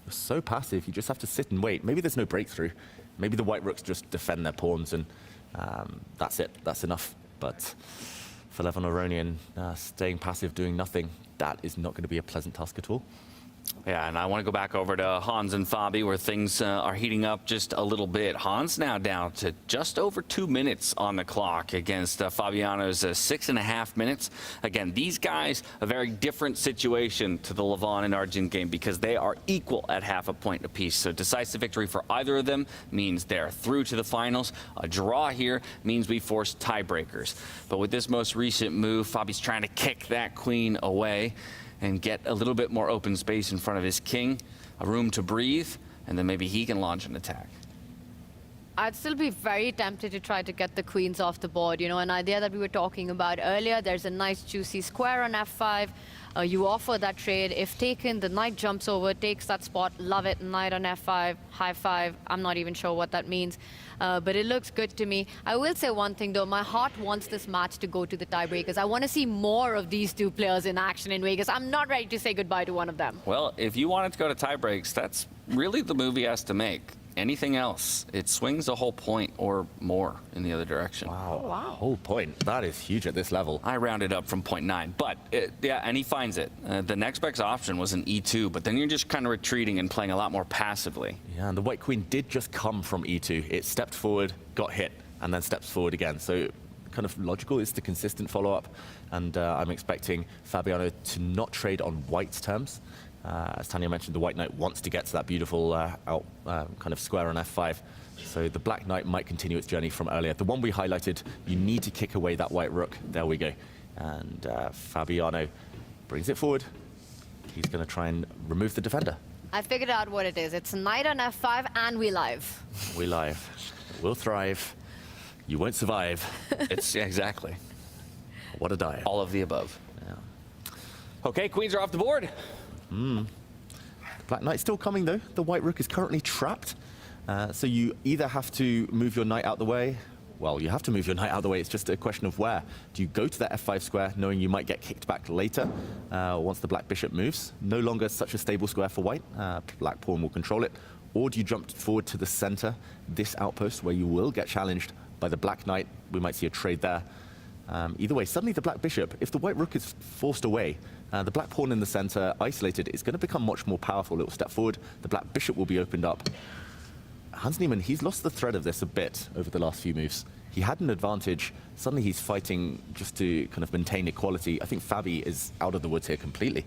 You're so passive, you just have to sit and wait. Maybe there's no breakthrough. Maybe the white rooks just defend their pawns, and that's it. That's enough. But for Levon Aronian, staying passive, doing nothing, that is not going to be a pleasant task at all. Yeah, and I want to go back over to Hans and Fabi, where things are heating up just a little bit. Hans now down to just over 2 minutes on the clock against Fabiano's 6.5 minutes. Again, these guys, a very different situation to the Levon and Arjun game, because they are equal at half a point apiece. So decisive victory for either of them means they're through to the finals. A draw here means we force tiebreakers. But with this most recent move, Fabi's trying to kick that queen away and get a little bit more open space in front of his king, a room to breathe, and then maybe he can launch an attack. I'd still be very tempted to try to get the queens off the board. You know, an idea that we were talking about earlier, there's a nice juicy square on f5. You offer that trade. If taken, the knight jumps over, takes that spot. Love it. Knight on f5, high five. I'm not even sure what that means, but it looks good to me. I will say one thing, though. My heart wants this match to go to the tiebreakers. I want to see more of these two players in action in Vegas. I'm not ready to say goodbye to one of them. Well, if you want it to go to tiebreaks, that's really the move he has to make. Anything else, it swings a whole point or more in the other direction. Wow, whole point. That is huge at this level. I rounded up from 0.9, but yeah, and he finds it. The next best option was an e2, but then you're just kind of retreating and playing a lot more passively. Yeah, and the white queen did just come from e2. It stepped forward, got hit, and then steps forward again. So kind of logical is the consistent follow-up, and I'm expecting Fabiano to not trade on white's terms. As Tanya mentioned, the white knight wants to get to that beautiful kind of square on f5. So the black knight might continue its journey from earlier. The one we highlighted, you need to kick away that white rook. There we go. And Fabiano brings it forward. He's going to try and remove the defender. I figured out what it is. It's knight on f5 and we live. We live. We'll thrive. You won't survive. It's exactly. What a die. All of the above. Yeah. Okay, queens are off the board. The black knight's still coming, though. The white rook is currently trapped. So you either have to move your knight out the way. Well, you have to move your knight out the way. It's just a question of where. Do you go to that f5 square, knowing you might get kicked back later once the black bishop moves? No longer such a stable square for white. Black pawn will control it. Or do you jump forward to the center, this outpost, where you will get challenged by the Black Knight? We might see a trade there. Either way, suddenly the Black Bishop, if the White Rook is forced away, the Black Pawn in the center, isolated, is going to become much more powerful. It will step forward, the Black Bishop will be opened up. Hans Niemann, he's lost the thread of this a bit over the last few moves. He had an advantage. Suddenly he's fighting just to kind of maintain equality. I think Fabi is out of the woods here completely.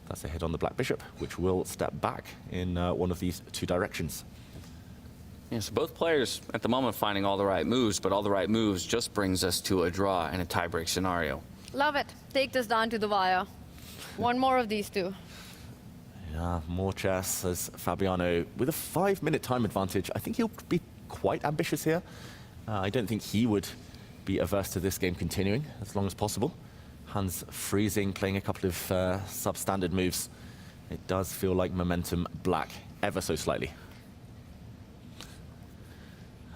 That's a hit on the Black Bishop, which will step back in one of these two directions. Yeah, so both players at the moment finding all the right moves, but all the right moves just brings us to a draw in a tiebreak scenario. Love it. Take this down to the wire. One more of these two. Yeah, more chess as Fabiano, with a 5-minute time advantage. I think he'll be quite ambitious here. I don't think he would be averse to this game continuing as long as possible. Hans freezing, playing a couple of substandard moves. It does feel like momentum black, ever so slightly.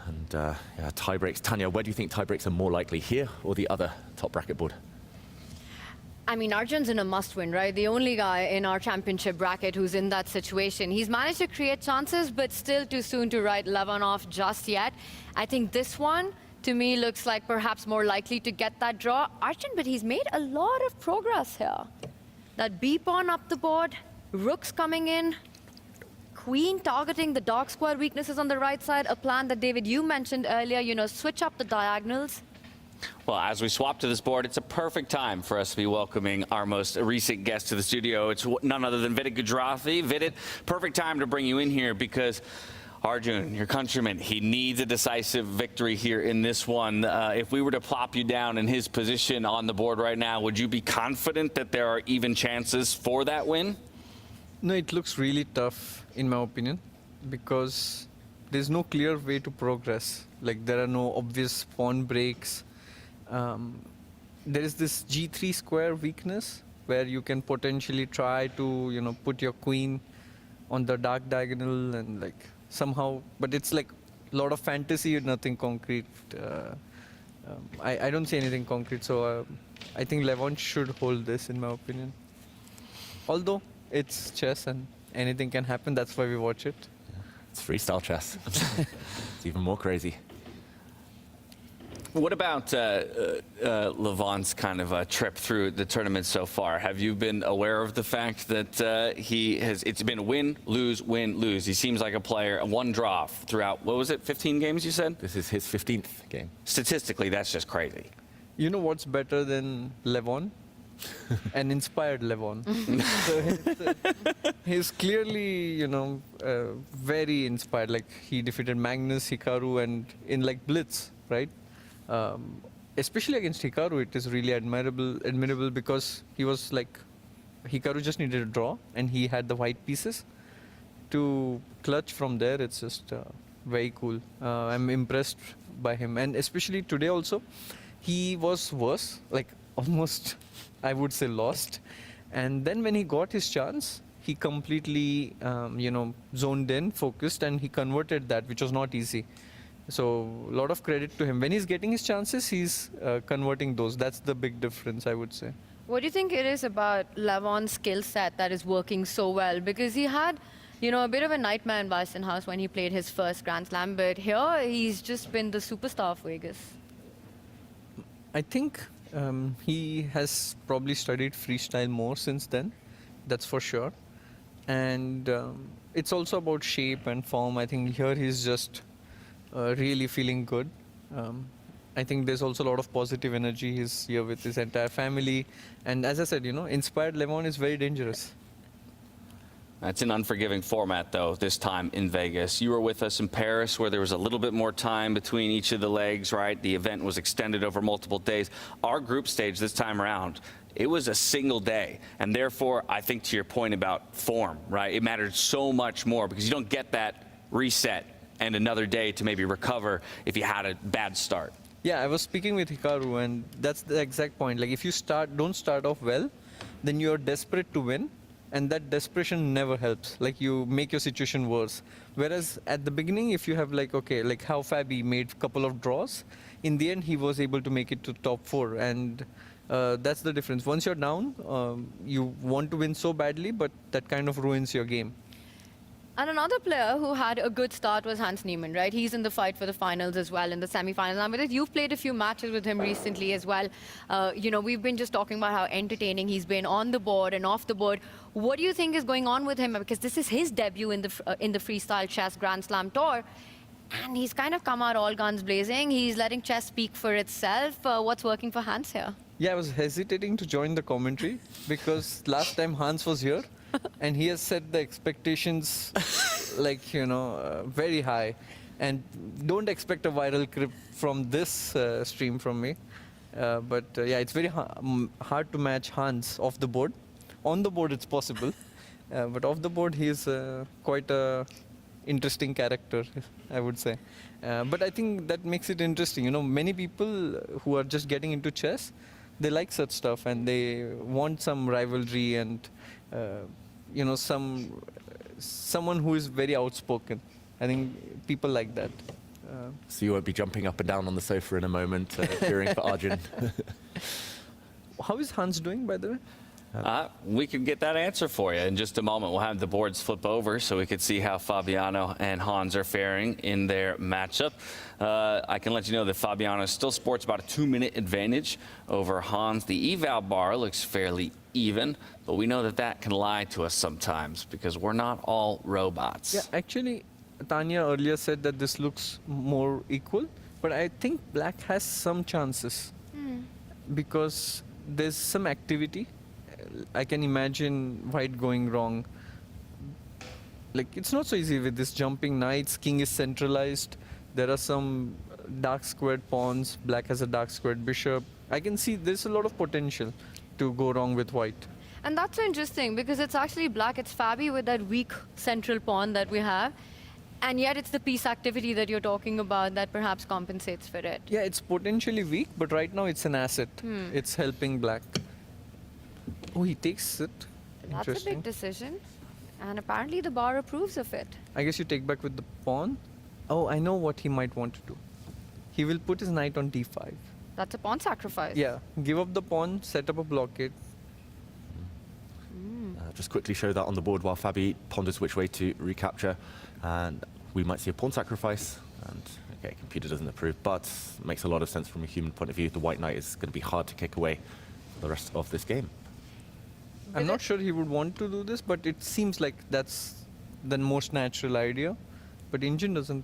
And yeah, tie breaks. Tanya, where do you think tie breaks are more likely, here or the other top bracket board? I mean, Arjun's in a must-win, right? The only guy in our championship bracket who's in that situation. He's managed to create chances, but still too soon to write Levon off just yet. I think this one, to me, looks like perhaps more likely to get that draw. Arjun, but he's made a lot of progress here. That B-pawn up the board, rooks coming in, queen targeting the dark square weaknesses on the right side, a plan that, David, you mentioned earlier, you know, switch up the diagonals. Well, as we swap to this board, it's a perfect time for us to be welcoming our most recent guest to the studio. It's none other than Vidit Gujarathy. Vidit, perfect time to bring you in here because Arjun, your countryman, he needs a decisive victory here in this one. If we were to plop you down in his position on the board right now, would you be confident that there are even chances for that win? No, it looks really tough, in my opinion, because there's no clear way to progress. Like, there are no obvious pawn breaks. There is this G3 square weakness where you can potentially try to, you know, put your queen on the dark diagonal and like somehow, but it's like a lot of fantasy, nothing concrete. I don't see anything concrete, so I think Levon should hold this, in my opinion. Although it's chess and anything can happen, that's why we watch it. It's freestyle chess. It's even more crazy. What about Levon's kind of trip through the tournament so far? Have you been aware of the fact that it's been win, lose, win, lose? He seems like a player, one draw throughout, what was it, 15 games you said? This is his 15th game. Statistically, that's just crazy. You know what's better than Levon? An inspired Levon. So he's clearly, you know, very inspired. Like, he defeated Magnus, Hikaru, and in like Blitz, right? Especially against Hikaru, it is really admirable because he was like, Hikaru just needed a draw and he had the white pieces to clutch from there. It's just very cool. I'm impressed by him, and especially today also, he was worse, like almost, I would say, lost. And then when he got his chance, he completely, you know, zoned in, focused, and he converted that, which was not easy. So a lot of credit to him. When he's getting his chances, he's converting those. That's the big difference, I would say. What do you think it is about Levon's skill set that is working so well? Because he had, you know, a bit of a nightmare in Weissenhaus when he played his first Grand Slam, but here he's just been the superstar of Vegas. I think he has probably studied freestyle more since then. That's for sure. And it's also about shape and form. I think here he's just really feeling good. I think there's also a lot of positive energy. He's here with his entire family. And as I said, you know, inspired Levon is very dangerous. It's an unforgiving format, though, this time in Vegas. You were with us in Paris, where there was a little bit more time between each of the legs, right? The event was extended over multiple days. Our group stage this time around, it was a single day. And therefore, I think to your point about form, right? It mattered so much more because you don't get that reset and another day to maybe recover if you had a bad start. Yeah, I was speaking with Hikaru, and that's the exact point. Like, if you don't start off well, then you're desperate to win, and that desperation never helps. Like, you make your situation worse. Whereas at the beginning, if you have like, okay, like how Fabi made a couple of draws, in the end he was able to make it to top 4, and that's the difference. Once you're down, you want to win so badly, but that kind of ruins your game. And another player who had a good start was Hans Niemann, right? He's in the fight for the finals as well, in the semi-finals. Now, Vidit, you've played a few matches with him recently as well. We've been just talking about how entertaining he's been on the board and off the board. What do you think is going on with him? Because this is his debut in the Freestyle Chess Grand Slam Tour. And he's kind of come out all guns blazing. He's letting chess speak for itself. What's working for Hans here? Yeah, I was hesitating to join the commentary because last time Hans was here and he has set the expectations very high. And don't expect a viral clip from this stream from me. But it's very hard to match Hans off the board. On the board, it's possible. But off the board, he's quite a interesting character, I would say. But I think that makes it interesting. Many people who are just getting into chess, they like such stuff and they want some rivalry and someone who is very outspoken. I think people like that. So you won't be jumping up and down on the sofa in a moment, cheering for Arjun. How is Hans doing, by the way? We can get that answer for you in just a moment. We'll have the boards flip over so we can see how Fabiano and Hans are faring in their matchup. I can let you know that Fabiano still sports about a 2-minute advantage over Hans. The eval bar looks fairly even, but we know that can lie to us sometimes because we're not all robots. Yeah, actually, Tanya earlier said that this looks more equal, but I think black has some chances because there's some activity. I can imagine white going wrong. It's not so easy with this jumping knights. King is centralized. There are some dark squared pawns. Black has a dark squared bishop. I can see there's a lot of potential to go wrong with white. And that's so interesting because it's actually black. It's Fabi with that weak central pawn that we have. And yet it's the piece activity that you're talking about that perhaps compensates for it. Yeah, it's potentially weak, but right now it's an asset. It's helping black. Oh, he takes it. That's a big decision. And apparently the bar approves of it. I guess you take back with the pawn. Oh, I know what he might want to do. He will put his knight on d5. That's a pawn sacrifice. Yeah, give up the pawn, set up a blockade. Just quickly show that on the board while Fabi ponders which way to recapture. And we might see a pawn sacrifice. And okay, computer doesn't approve, but makes a lot of sense from a human point of view. The white knight is going to be hard to kick away for the rest of this game. I'm not sure he would want to do this, but it seems like that's the most natural idea. But Engine doesn't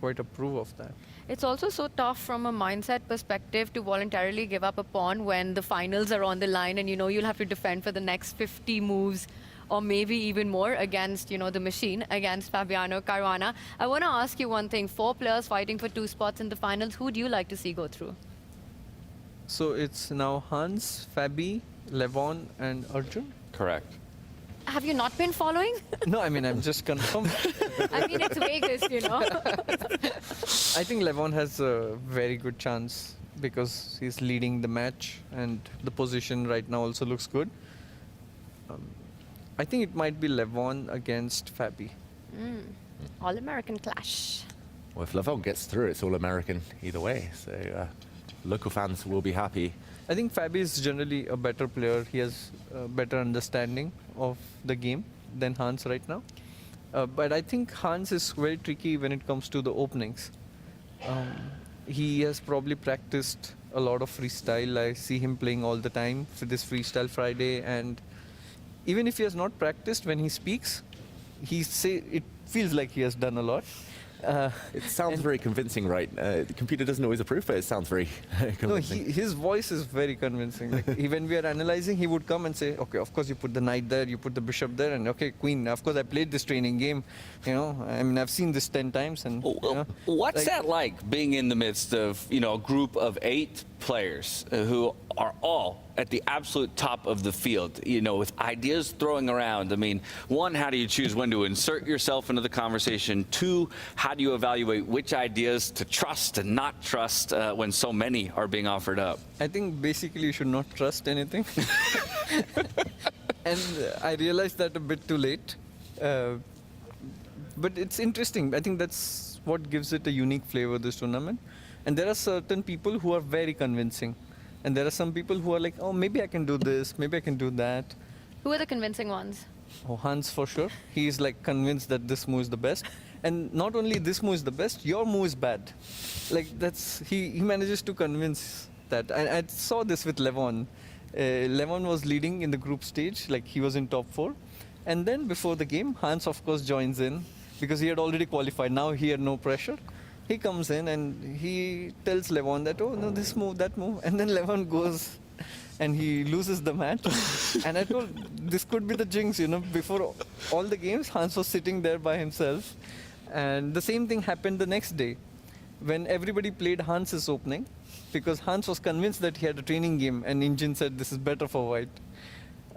quite approve of that. It's also so tough from a mindset perspective to voluntarily give up a pawn when the finals are on the line and you'll have to defend for the next 50 moves or maybe even more against, the machine, against Fabiano Caruana. I want to ask you one thing. 4 players fighting for 2 spots in the finals. Who do you like to see go through? So it's now Hans, Fabi, Levon and Arjun? Correct. Have you not been following? No, I mean, I'm just confirmed. I mean, it's Vegas, I think Levon has a very good chance because he's leading the match and the position right now also looks good. I think it might be Levon against Fabi. All-American clash. Well, if Levon gets through, it's all American either way. So local fans will be happy. I think Fabi is generally a better player. He has a better understanding of the game than Hans right now. But I think Hans is very tricky when it comes to the openings. He has probably practiced a lot of freestyle. I see him playing all the time for this Freestyle Friday. And even if he has not practiced, when he speaks, it feels like he has done a lot. It sounds very convincing, right? The computer doesn't always approve, but it sounds very convincing. No, his voice is very convincing. When we are analyzing, he would come and say, okay, of course you put the knight there, you put the bishop there, and okay, queen. Of course, I played this training game. I mean, I've seen this 10 times. And What's that like, being in the midst of, a group of 8 players who are all at the absolute top of the field, with ideas throwing around? I mean, 1, how do you choose when to insert yourself into the conversation? 2, how do you evaluate which ideas to trust and not trust when so many are being offered up? I think basically you should not trust anything. And I realized that a bit too late. But it's interesting. I think that's what gives it a unique flavor, this tournament. And there are certain people who are very convincing. And there are some people who are like, oh, maybe I can do this, maybe I can do that. Who are the convincing ones? Oh, Hans for sure. He's like convinced that this move is the best. And not only this move is the best, your move is bad. Like he manages to convince that. I saw this with Levon. Levon was leading in the group stage, like he was in top 4. And then before the game, Hans of course joins in because he had already qualified. Now he had no pressure. He comes in and he tells Levon that, oh no, this move, that move. And then Levon goes and he loses the match. And I told, this could be the jinx, you know. Before all the games, Hans was sitting there by himself. And the same thing happened the next day when everybody played Hans's opening because Hans was convinced that he had a training game and Engine said this is better for white.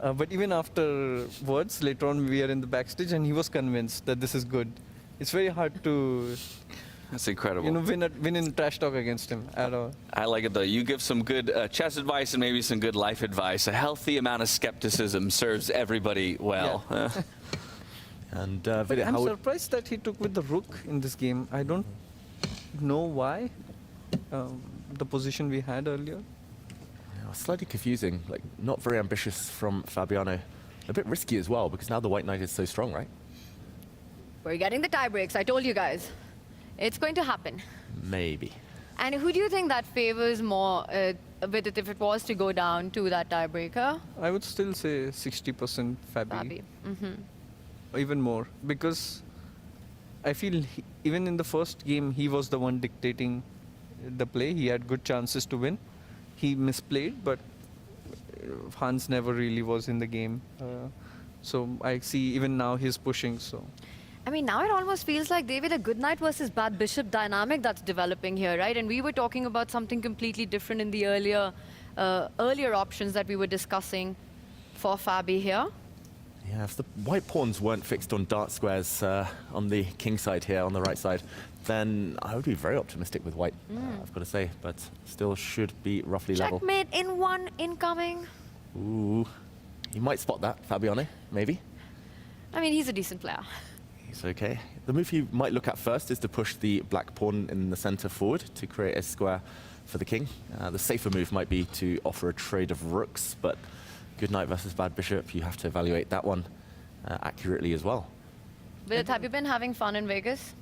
But even afterwards, later on, we are in the backstage and he was convinced that this is good. It's very hard to That's incredible. you know, win in trash talk against him at all. I like it though. You give some good chess advice and maybe some good life advice. A healthy amount of skepticism serves everybody well. Yeah. And But I'm surprised that he took with the rook in this game. I don't know why. The position we had earlier. Yeah, slightly confusing, like not very ambitious from Fabiano. A bit risky as well because now the white knight is so strong, right? We're getting the tie breaks. I told you guys. It's going to happen. Maybe. And who do you think that favors more with it if it was to go down to that tiebreaker? I would still say 60% Fabi. Even more because I feel even in the first game he was the one dictating the play. He had good chances to win. He misplayed, but Hans never really was in the game. So I see even now he's pushing. So I mean, now it almost feels like, David, a good knight versus bad bishop dynamic that's developing here, right? And we were talking about something completely different in the earlier options that we were discussing for Fabi here. Yeah, if the white pawns weren't fixed on dart squares on the king side here, on the right side, then I would be very optimistic with white, I've got to say, but still should be roughly level. Checkmate in one incoming. Ooh, you might spot that, Fabiano, maybe. I mean, he's a decent player. He's okay. The move he might look at first is to push the black pawn in the center forward to create a square for the king. The safer move might be to offer a trade of rooks, but good knight versus bad bishop, you have to evaluate that one accurately as well. Vidit, have you been having fun in Vegas?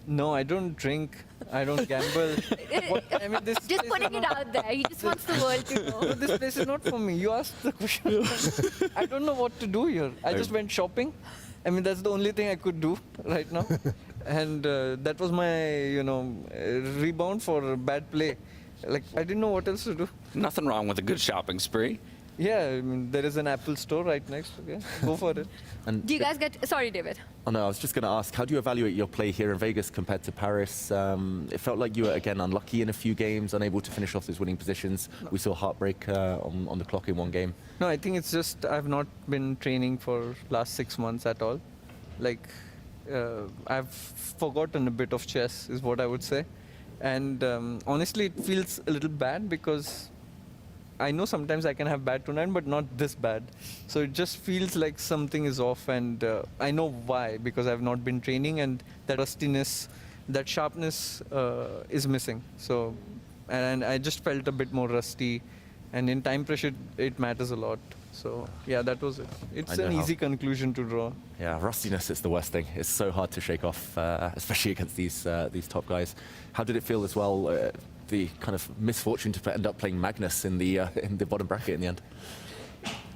no, I don't drink. I don't gamble. I mean, this Just putting it out there. He just wants the world to know. No, this place is not for me. You asked the question. I don't know what to do here. I just went shopping. I mean, that's the only thing I could do right now. And that was my, rebound for bad play. Like, I didn't know what else to do. Nothing wrong with a good shopping spree. Yeah, I mean, there is an Apple store right next. Okay, go for it. And Do you guys get... Sorry, David. Oh no, I was just going to ask, how do you evaluate your play here in Vegas compared to Paris? It felt like you were, again, unlucky in a few games, unable to finish off those winning positions. We saw heartbreak on the clock in one game. No, I think it's just I've not been training for last 6 months at all. Like, I've forgotten a bit of chess, is what I would say. And honestly, it feels a little bad because I know sometimes I can have bad tonight, but not this bad. So it just feels like something is off, and I know why, because I've not been training, and that rustiness, that sharpness is missing. So, and I just felt a bit more rusty, and in time pressure, it matters a lot. So yeah, that was it. It's an easy conclusion to draw. Yeah, rustiness is the worst thing. It's so hard to shake off, especially against these top guys. How did it feel as well? The kind of misfortune to end up playing Magnus in the bottom bracket in the end.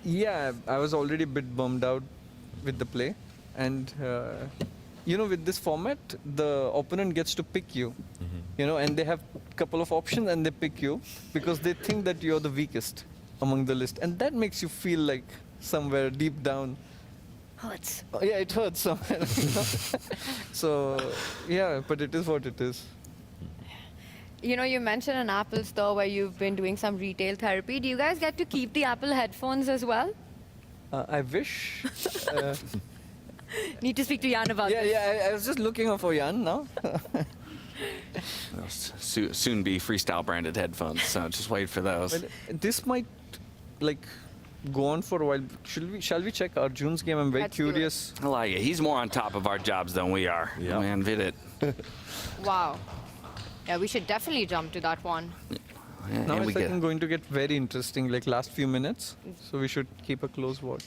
Yeah, I was already a bit bummed out with the play, and with this format, the opponent gets to pick you, and they have a couple of options and they pick you because they think that you're the weakest among the list, and that makes you feel like somewhere deep down. Hurts. Oh, yeah, it hurts somewhere. So yeah, but it is what it is. You mentioned an Apple store where you've been doing some retail therapy. Do you guys get to keep the Apple headphones as well? I wish. Need to speak to Jan about this. Yeah, I was just looking for Jan now. Soon be Freestyle branded headphones, so just wait for those. Well, this might go on for a while. Shall we check Arjun's game? I'm very curious. I like it. He's more on top of our jobs than we are. Yeah. Man, Vidit. Wow. Yeah, we should definitely jump to that one. Yeah, now it's going to get very interesting, like last few minutes. So we should keep a close watch.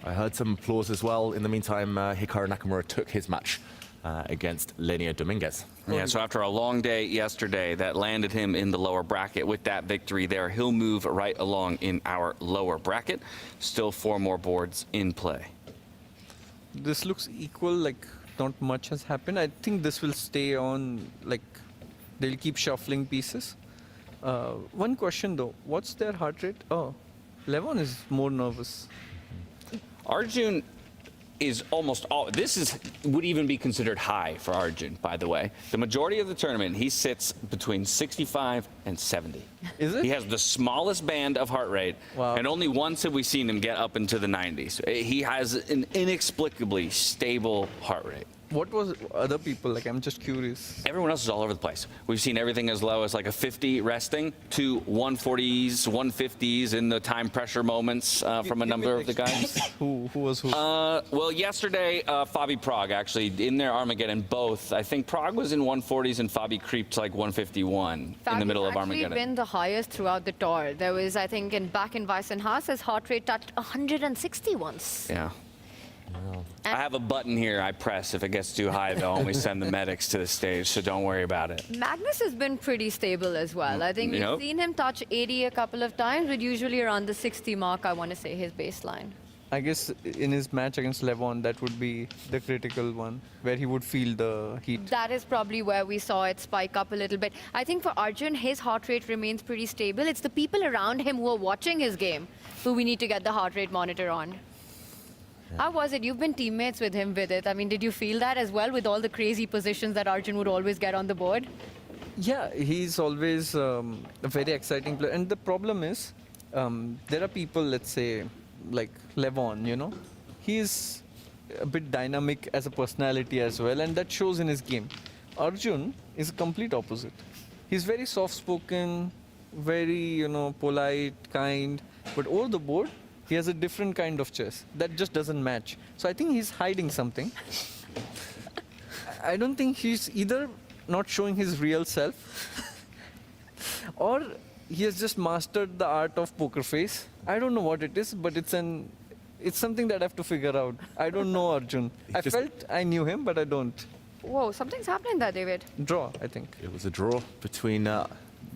I heard some applause as well. In the meantime, Hikaru Nakamura took his match against Lenio Dominguez. Yeah, so after a long day yesterday that landed him in the lower bracket, with that victory there, he'll move right along in our lower bracket. Still 4 more boards in play. This looks equal, like not much has happened. I think this will stay on, like they'll keep shuffling pieces. One question though, what's their heart rate? Oh, Levon is more nervous. Arjun is almost all, would even be considered high for Arjun, by the way. The majority of the tournament, he sits between 65 and 70. Is it? He has the smallest band of heart rate, and only once have we seen him get up into the 90s. He has an inexplicably stable heart rate. What was other people like? I'm just curious. Everyone else is all over the place. We've seen everything as low as like a 50 resting to 140s, 150s in the time pressure moments from a number of the guys. Who was who? Well, yesterday, Fabi Prague actually in their Armageddon both. I think Prague was in 140s and Fabi creeped to like 151 in the middle of Armageddon. Actually been the highest throughout the tour. There was, I think, back in Weissenhaus, his heart rate touched 160 once. Yeah. I have a button here I press. If it gets too high, they'll only send the medics to the stage, so don't worry about it. Magnus has been pretty stable as well. I think we've seen him touch 80 a couple of times, but usually around the 60 mark, I want to say, his baseline. I guess in his match against Levon, that would be the critical one, where he would feel the heat. That is probably where we saw it spike up a little bit. I think for Arjun, his heart rate remains pretty stable. It's the people around him who are watching his game who we need to get the heart rate monitor on. How was it? You've been teammates with him with it. I mean, did you feel that as well with all the crazy positions that Arjun would always get on the board? Yeah, he's always a very exciting player. And the problem is, there are people, let's say, like Levon, you know, he's a bit dynamic as a personality as well, and that shows in his game. Arjun is a complete opposite. He's very soft-spoken, very, you know, polite, kind, but over the board, he has a different kind of chess that just doesn't match. So I think he's hiding something. I don't think he's either not showing his real self or he has just mastered the art of poker face. I don't know what it is, but it's something that I have to figure out. I don't know Arjun. I felt I knew him, but I don't. Whoa, something's happening there, David. Draw, I think. It was a draw between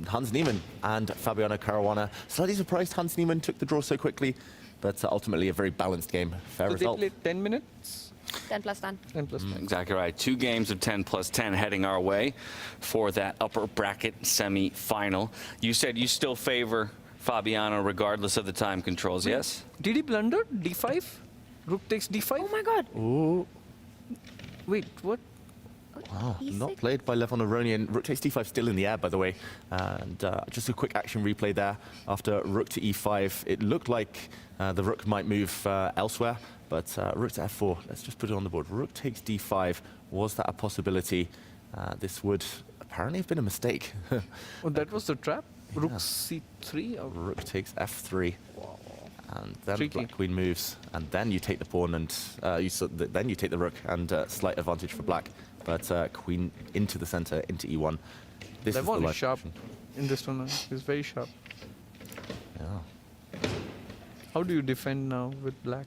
Hans Niemann and Fabiano Caruana. Slightly surprised Hans Niemann took the draw so quickly, but ultimately a very balanced game. Fair result. They played 10 minutes? 10 plus 10. 10 plus 10. Exactly right. 2 games of 10 plus 10 heading our way for that upper bracket semi-final. You said you still favor Fabiano regardless of the time controls, yes? Did he blunder? D5? Rook takes D5? Oh my god. Ooh. Wait, what? Wow, not played by Levon Aronian. Rook takes d5 still in the air, by the way. And just a quick action replay there. After rook to e5, it looked like the rook might move elsewhere, but rook to f4, let's just put it on the board. Rook takes d5, was that a possibility? This would apparently have been a mistake. Oh, that was the trap? Rook c3? Or? Rook takes f3. Wow. And then Tricky. black queen moves, and then you take the pawn, and then you take the rook, and slight advantage for black. But queen into the center, into e1. This is the Levon live is sharp action. in this tournament. He's very sharp. Yeah. How do you defend now with black?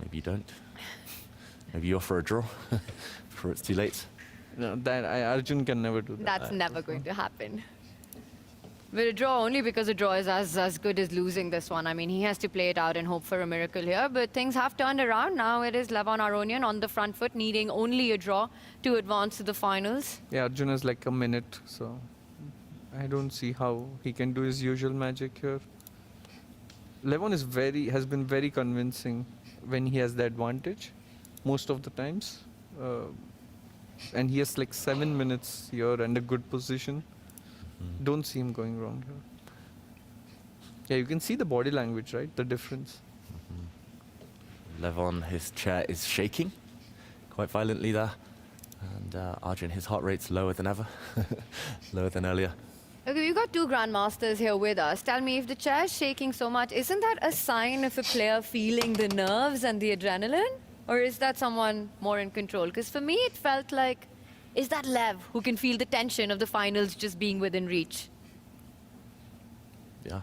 Maybe you don't. Maybe you offer a draw before it's too late. No, that Arjun can never do that. That's never going to happen. But a draw only because a draw is as good as losing this one. I mean, he has to play it out and hope for a miracle here. But things have turned around. Now it is Levon Aronian on the front foot, needing only a draw to advance to the finals. Yeah, Arjun has like a minute, so I don't see how he can do his usual magic here. Levon has been very convincing when he has the advantage, most of the times. And he has like 7 minutes here and a good position. Don't see him going wrong here. Yeah, you can see the body language, right? The difference. Levon, his chair is shaking quite violently there. And Arjun, his heart rate's lower than ever, lower than earlier. Okay, we've got 2 grandmasters here with us. Tell me, if the chair is shaking so much, isn't that a sign of a player feeling the nerves and the adrenaline? Or is that someone more in control? Because for me, it felt like, is that Lev who can feel the tension of the finals just being within reach? Yeah.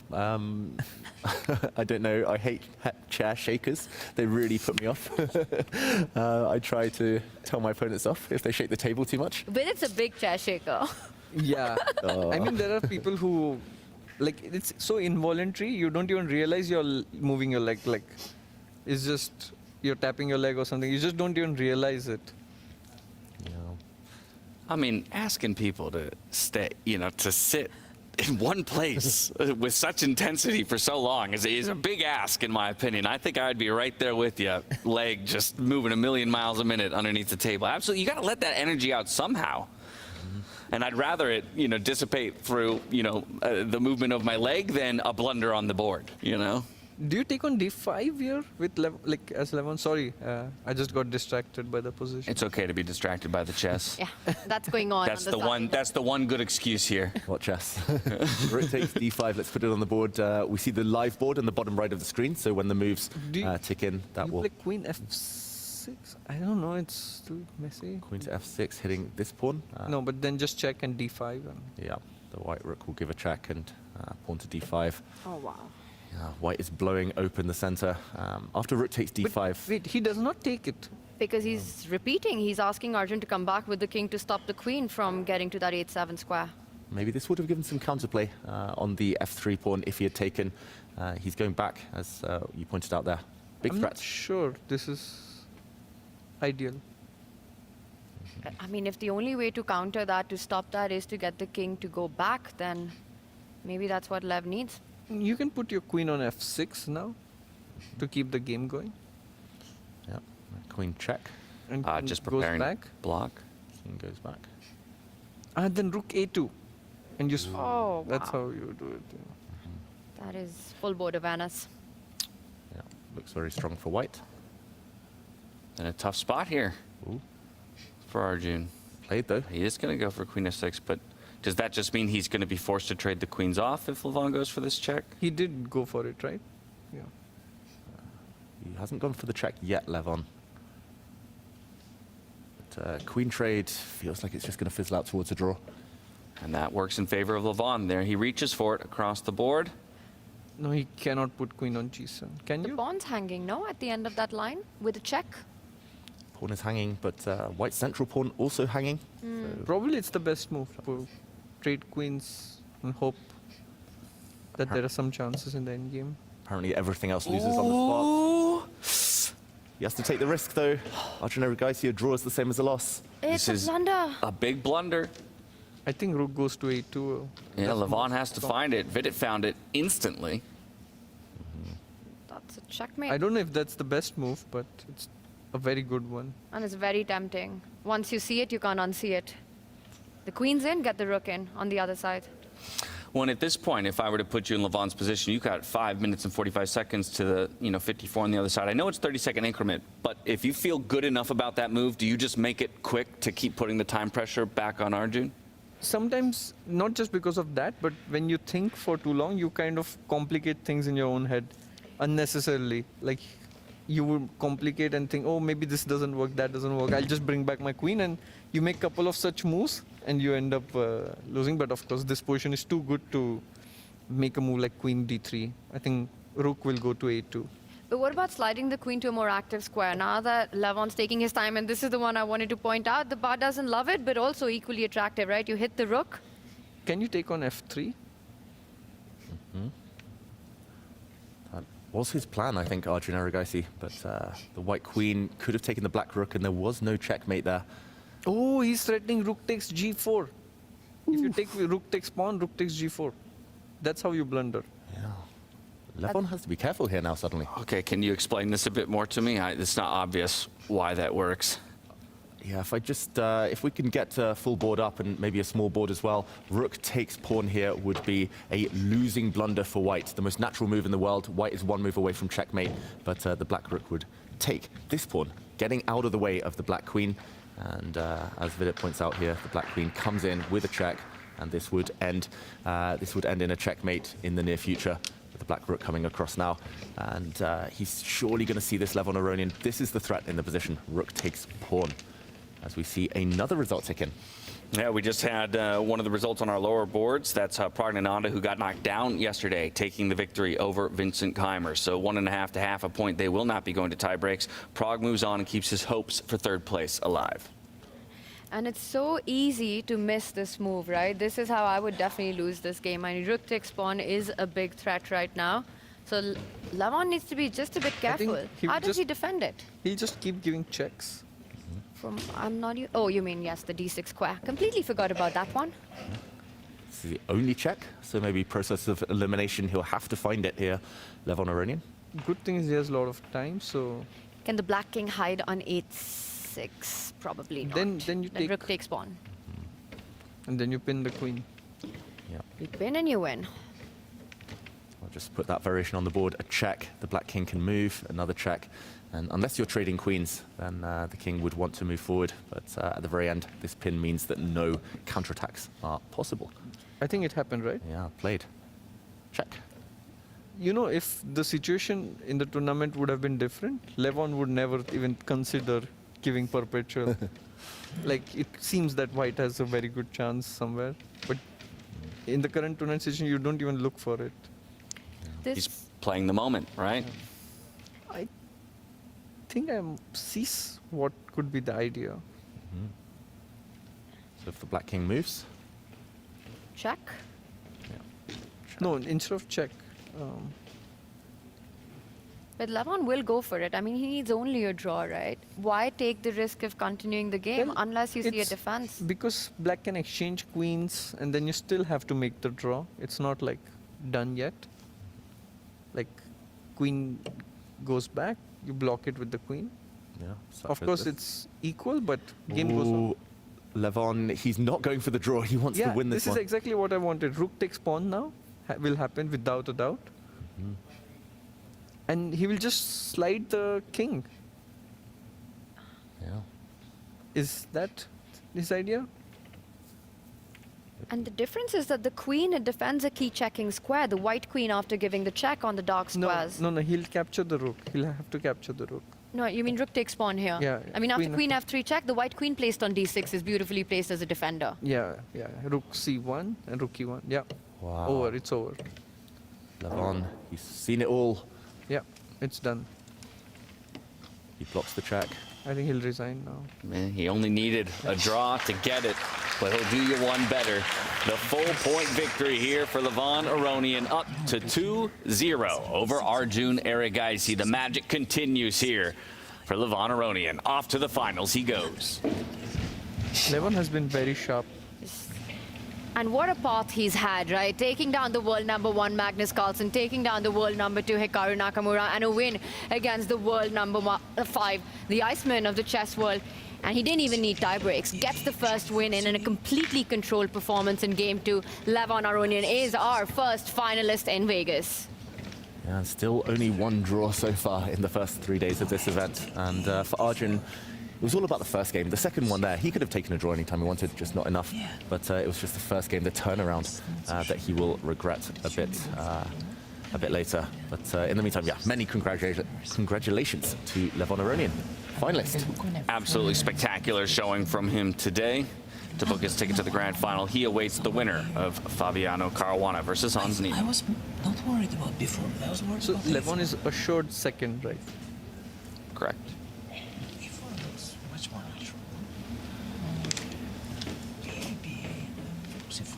I don't know. I hate chair shakers. They really put me off. I try to tell my opponents off if they shake the table too much. But it's a big chair shaker. Yeah. I mean, there are people who, like, it's so involuntary, you don't even realize you're moving your leg. Like, it's just, you're tapping your leg or something. You just don't even realize it. I mean, asking people to stay, to sit in one place with such intensity for so long is a big ask, in my opinion. I think I'd be right there with you, leg just moving a million miles a minute underneath the table. Absolutely, you got to let that energy out somehow. And I'd rather it, dissipate through, the movement of my leg than a blunder on the board, Do you take on d5 here with as Levon? Sorry, I just got distracted by the position. It's okay to be distracted by the chess. Yeah, that's going on. That's the one. That's the one good excuse here. What chess? Rook takes d5. Let's put it on the board. We see the live board on the bottom right of the screen. So when the moves tick in, that will. Play queen f6. I don't know. It's too messy. Queen to f6, hitting this pawn. No, but then just check and d5. Yeah, the white rook will give a check and pawn to d5. Oh wow. White is blowing open the center. After rook takes d5. But wait, he does not take it. Because he's repeating. He's asking Arjun to come back with the king to stop the queen from getting to that 8-7 square. Maybe this would have given some counterplay on the f3 pawn if he had taken. He's going back, as you pointed out there. Big I'm threat. not sure this is ideal. I mean, if the only way to counter that, to stop that, is to get the king to go back, then maybe that's what Lev needs. You can put your queen on f6 now to keep the game going. Yeah, queen check. And just goes preparing back. Block. King goes back. And then rook a2. And just that's wow. how you do it. That is full board awareness. Yeah, looks very strong for white. And a tough spot here for Arjun. Played though. He is going to go for queen f6, but does that just mean he's going to be forced to trade the queens off if Levon goes for this check? He did go for it, right? Yeah. He hasn't gone for the check yet, Levon. But queen trade feels like it's just going to fizzle out towards a draw. And that works in favor of Levon. There he reaches for it across the board. No, he cannot put queen on g7. Can you? The pawn's hanging, no, at the end of that line with a check. Pawn is hanging, but white's central pawn also hanging. So Probably it's the best move to trade queens and hope that there are some chances in the endgame. apparently everything else loses on the spot. He has to take the risk though. Arjun Erigaisi, a draw is the same as a loss. It's a blunder. A big blunder. I think rook goes to a2. Yeah, Levon has to find it. Vidit found it instantly. That's a checkmate. I don't know if that's the best move, but it's a very good one. And it's very tempting. Once you see it, you can't unsee it. The queen's in, get the rook in on the other side. Well, at this point, if I were to put you in Levon's position, you got 5 minutes and 45 seconds to the 54 on the other side. I know it's 30-second increment, but if you feel good enough about that move, do you just make it quick to keep putting the time pressure back on Arjun? Sometimes, not just because of that, but when you think for too long, you kind of complicate things in your own head unnecessarily. Like, you would complicate and think, oh, maybe this doesn't work, that doesn't work. I'll just bring back my queen, and you make a couple of such moves, and you end up losing. But of course, this position is too good to make a move like queen d3. I think rook will go to a2. But what about sliding the queen to a more active square? Now that Levon's taking his time, and this is the one I wanted to point out, the bar doesn't love it, but also equally attractive, right? You hit the rook. Can you take on f3? That was his plan, I think, Arjun Erigaisi, but the white queen could have taken the black rook, and there was no checkmate there. Oh, he's threatening rook takes g4. If you take rook takes pawn, rook takes g4. That's how you blunder. Levon has to be careful here now, suddenly. Okay, can you explain this a bit more to me? It's not obvious why that works. Yeah, if I just, if we can get full board up and maybe a small board as well, rook takes pawn here would be a losing blunder for white. The most natural move in the world. White is one move away from checkmate, but the black rook would take this pawn, getting out of the way of the black queen. And as Vidit points out here, the black queen comes in with a check, and this would end in a checkmate in the near future. With the black rook coming across now, and he's surely going to see this Levon Aronian. This is the threat in the position. Rook takes pawn, as we see another result tick in. Yeah, we just had one of the results on our lower boards. That's Pragnananda, who got knocked down yesterday, taking the victory over Vincent Keimer. So 1.5 to half a point. They will not be going to tie breaks. Pragg moves on and keeps his hopes for third place alive. And it's so easy to miss this move, right? This is how I would definitely lose this game. I mean, rook takes pawn is a big threat right now. So Levon needs to be just a bit careful. How does he defend it? He'll just keep giving checks. I'm not. Oh, you mean yes, the d6 square. Completely forgot about that one. This is the only check, so maybe process of elimination. He'll have to find it here. Levon Aronian. Good thing is he has a lot of time, so. Can the black king hide on 8-6? Probably not. Then you take. Rook takes pawn. And then you pin the queen. Yeah. You pin and you win. I'll just put that variation on the board. A check. The black king can move. Another check. And unless you're trading queens, then the king would want to move forward. But at the very end, this pin means that no counterattacks are possible. I think it happened, right? Yeah, played. Check. You know, if the situation in the tournament would have been different, Levon would never even consider giving perpetual. Like, it seems that white has a very good chance somewhere. But in the current tournament situation, you don't even look for it. He's playing the moment, right? I think I sees what could be the idea. So if the black king moves? Check? No, instead of check. But Levon will go for it. I mean, he needs only a draw, right? Why take the risk of continuing the game unless you see a defense? Because black can exchange queens and then you still have to make the draw. It's not like done yet. Like queen goes back, you block it with the queen. Yeah. Of course, it's equal, but game goes on. Levon, he's not going for the draw. He wants to win this one. This is exactly what I wanted. Rook takes pawn now. Will happen without a doubt. And he will just slide the king. Yeah. Is that his idea? And the difference is that the queen, it defends a key checking square. The white queen, after giving the check on the dark squares. No, he'll capture the rook. He'll have to capture the rook. No, you mean rook takes pawn here? Yeah. I mean, after queen f3 check, the white queen placed on d6 is beautifully placed as a defender. Yeah. Rook c1 and rook e1. Yeah. Wow. Over. It's over. Levon, he's seen it all. Yeah, it's done. He blocks the check. I think he'll resign now. Man, he only needed a draw to get it, but he'll do you one better. The full-point victory here for Levon Aronian, up to 2-0 over Arjun Erigaisi. The magic continues here for Levon Aronian. Off to the finals he goes. Levon has been very sharp. And what a path he's had, right? Taking down the world #1 Magnus Carlsen, taking down the world #2 Hikaru Nakamura, and a win against the world #5, the Iceman of the chess world. And he didn't even need tie breaks. Gets the first win in a completely controlled performance in Game 2. Levon Aronian is our first finalist in Vegas. Yeah, and still only one draw so far in the first 3 days of this event. And for Arjun, it was all about the first game. The second one there, he could have taken a draw anytime he wanted, just not enough. But it was just the first game, the turnaround, that he will regret a bit later. But in the meantime, yeah, many congratulations to Levon Aronian, finalist. Absolutely spectacular showing from him today. To book his ticket to the grand final, he awaits the winner of Fabiano Caruana versus Hans Niemann. I was not worried about before. I was worried about Levon is assured second, right? Correct. Before looks much more natural. C4.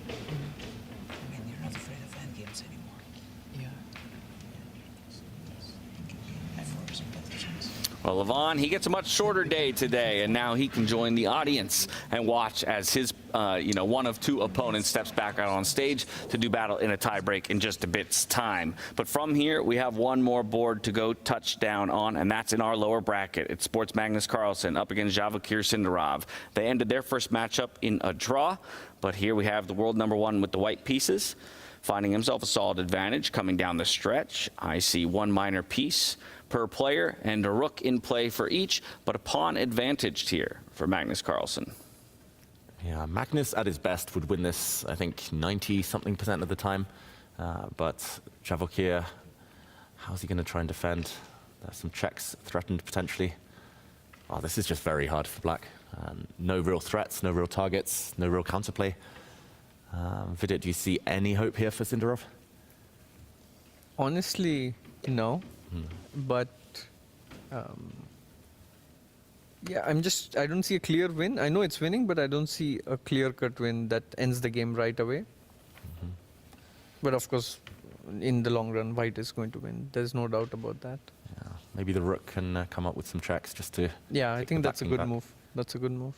I mean, you're not afraid of endgames anymore. Yeah. F4 is a better chance. Well, Levon, he gets a much shorter day today, and now he can join the audience and watch as his, one of two opponents steps back out on stage to do battle in a tiebreak in just a bit's time. But from here, we have one more board to go touchdown on, and that's in our lower bracket. It's Sports Magnus Carlsen up against Javokir Sindarov. They ended their first matchup in a draw, but here we have the world #1 with the white pieces, finding himself a solid advantage coming down the stretch. I see one minor piece per player and a rook in play for each, but a pawn advantaged here for Magnus Carlsen. Yeah, Magnus at his best would win this, I think, 90-something% of the time. But Javokir, how's he going to try and defend? There's some checks threatened potentially. Oh, this is just very hard for black. No real threats, no real targets, no real counterplay. Vidit, do you see any hope here for Sindarov? Honestly, no. But yeah, I don't see a clear win. I know it's winning, but I don't see a clear-cut win that ends the game right away. But of course, in the long run, white is going to win. There's no doubt about that. Yeah, maybe the rook can come up with some checks just to. Yeah, I think that's a good move. That's a good move.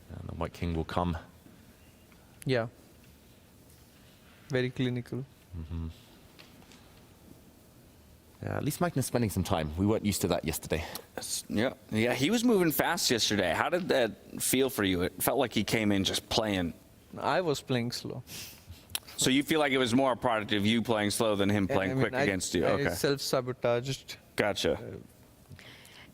And the white king will come. Yeah. Very clinical. Yeah, at least Magnus spending some time. We weren't used to that yesterday. Yeah, he was moving fast yesterday. How did that feel for you? It felt like he came in just playing. I was playing slow. So you feel like it was more a product of you playing slow than him playing quick against you? I self-sabotaged. Gotcha.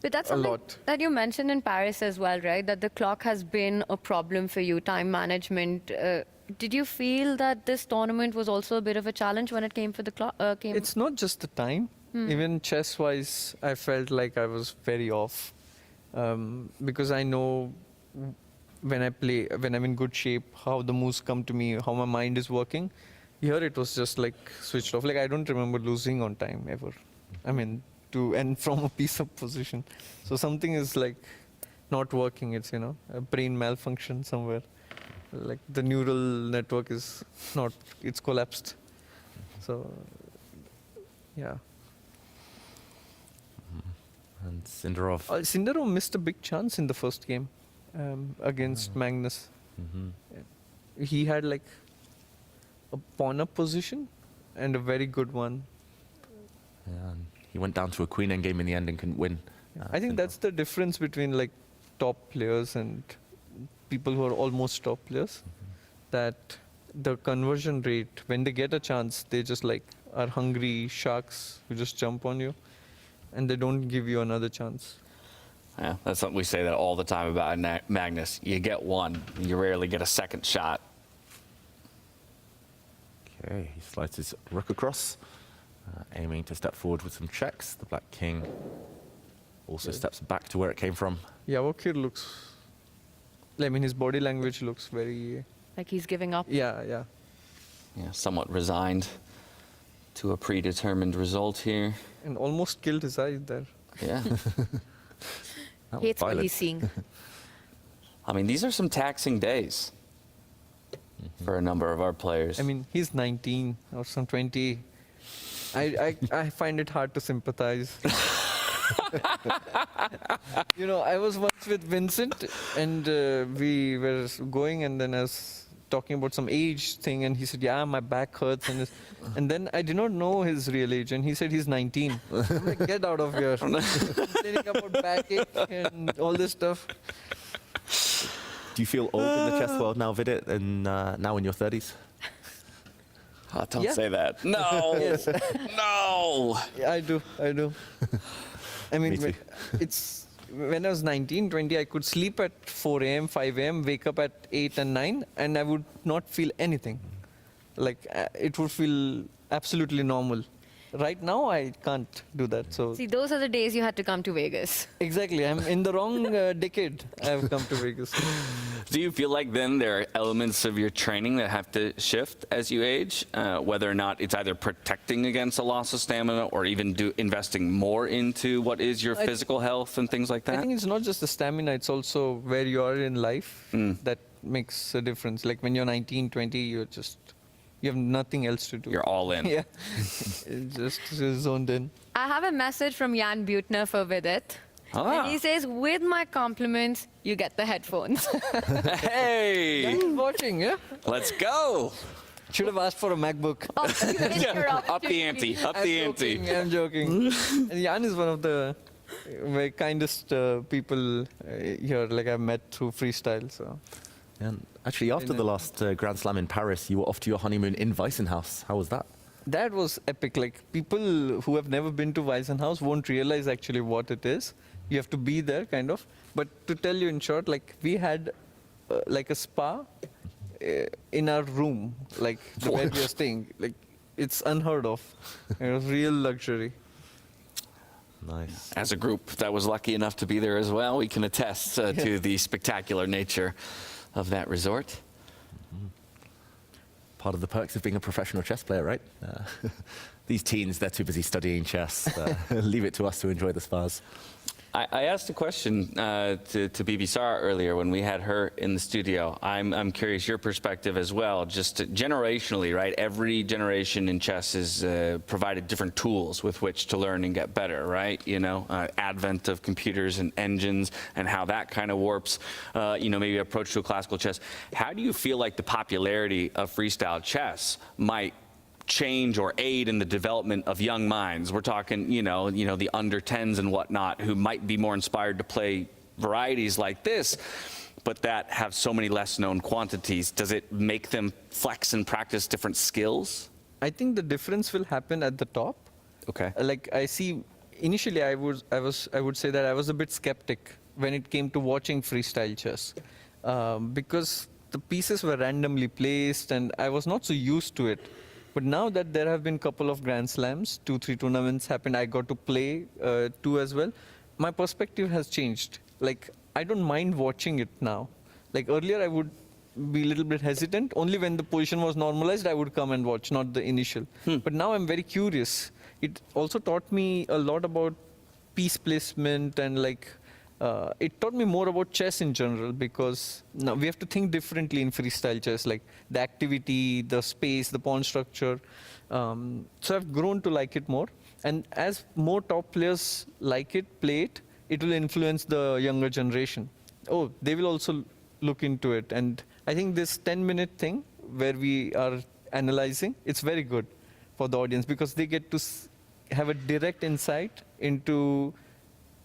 But that's something that you mentioned in Paris as well, right? That the clock has been a problem for you, time management. Did you feel that this tournament was also a bit of a challenge when it came for the clock? It's not just the time. Even chess-wise, I felt like I was very off. Because I know when I play, when I'm in good shape, how the moves come to me, how my mind is working. Here it was just like switched off. Like I don't remember losing on time ever. I mean, and from a piece of position. So something is like not working. It's, you know, a brain malfunction somewhere. Like the neural network is not, it's collapsed. So, yeah. And Sindarov. Sindarov missed a big chance in the first game against Magnus. He had like a pawn up position and a very good one. Yeah, and he went down to a queen endgame in the end and couldn't win. I think that's the difference between like top players and people who are almost top players. That the conversion rate, when they get a chance, they just like are hungry sharks who just jump on you. And they don't give you another chance. Yeah, that's something we say that all the time about Magnus. You get one, you rarely get a second shot. Okay, he slides his rook across, aiming to step forward with some checks. The black king also steps back to where it came from. Yeah, Wakir looks, I mean, his body language looks very... Like he's giving up? Yeah, yeah. Yeah, somewhat resigned to a predetermined result here. And almost killed his eyes there. Yeah. Hates what he's seeing. I mean, these are some taxing days for a number of our players. I mean, he's 19 or some 20. I find it hard to sympathize. You know, I was once with Vincent and we were going, and then I was talking about some age thing, and he said, yeah, my back hurts. And then I did not know his real age, and he said he's 19. I'm like, get out of here. Complaining about backache and all this stuff. Do you feel old in the chess world now, Vidit, and now in your 30s? Oh, don't say that. No! Yes. No! Yeah, I do. I mean, when I was 19, 20, I could sleep at 4 a.m., 5 a.m., wake up at 8 and 9, and I would not feel anything. Like, it would feel absolutely normal. Right now, I can't do that. So See, those are the days you had to come to Vegas. Exactly. I'm in the wrong decade. I have come to Vegas. Do you feel like then there are elements of your training that have to shift as you age? Whether or not it's either protecting against a loss of stamina or even investing more into what is your physical health and things like that? I think it's not just the stamina, it's also where you are in life that makes a difference. Like when you're 19, 20, you have nothing else to do. You're all in. Yeah. just zoned in. I have a message from Jan Butner for Vidit. And he says, with my compliments, you get the headphones. Hey! Jan's watching, yeah? Let's go! Should have asked for a MacBook. Up the ante, up the ante. I'm joking. And Jan is one of the very kindest people here, like I've met through Freestyle. So. And actually, after the last Grand Slam in Paris, you were off to your honeymoon in Weissenhaus. How was that? That was epic. Like, people who have never been to Weissenhaus won't realize actually what it is. You have to be there, kind of. But to tell you in short, like, we had like a spa in our room, like the where we are staying. Like, it's unheard of. It was real luxury. Nice. As a group that was lucky enough to be there as well, we can attest to the spectacular nature of that resort. Part of the perks of being a professional chess player, right? These teens, they're too busy studying chess. Leave it to us to enjoy the spas. I asked a question to Bibi Sara earlier when we had her in the studio. I'm curious your perspective as well, just generationally, right? Every generation in chess has provided different tools with which to learn and get better, right? You know, advent of computers and engines and how that kind of warps, you know, maybe approach to a classical chess. How do you feel like the popularity of freestyle chess might change or aid in the development of young minds? We're talking, you know, the under 10s and whatnot who might be more inspired to play varieties like this, but that have so many less known quantities. Does it make them flex and practice different skills? I think the difference will happen at the top. Okay. Like I see, initially I would say that I was a bit skeptic when it came to watching freestyle chess, because the pieces were randomly placed and I was not so used to it. But now that there have been a couple of Grand Slams, 2-3 tournaments happened, I got to play 2 as well, my perspective has changed. Like, I don't mind watching it now. Like earlier I would be a little bit hesitant, only when the position was normalized I would come and watch, not the initial. But now I'm very curious. It also taught me a lot about piece placement and like, it taught me more about chess in general, because now we have to think differently in freestyle chess, like the activity, the space, the pawn structure. So I've grown to like it more. And as more top players like it, play it, it will influence the younger generation. Oh, they will also look into it. And I think this 10-minute thing where we are analyzing, it's very good for the audience because they get to have a direct insight into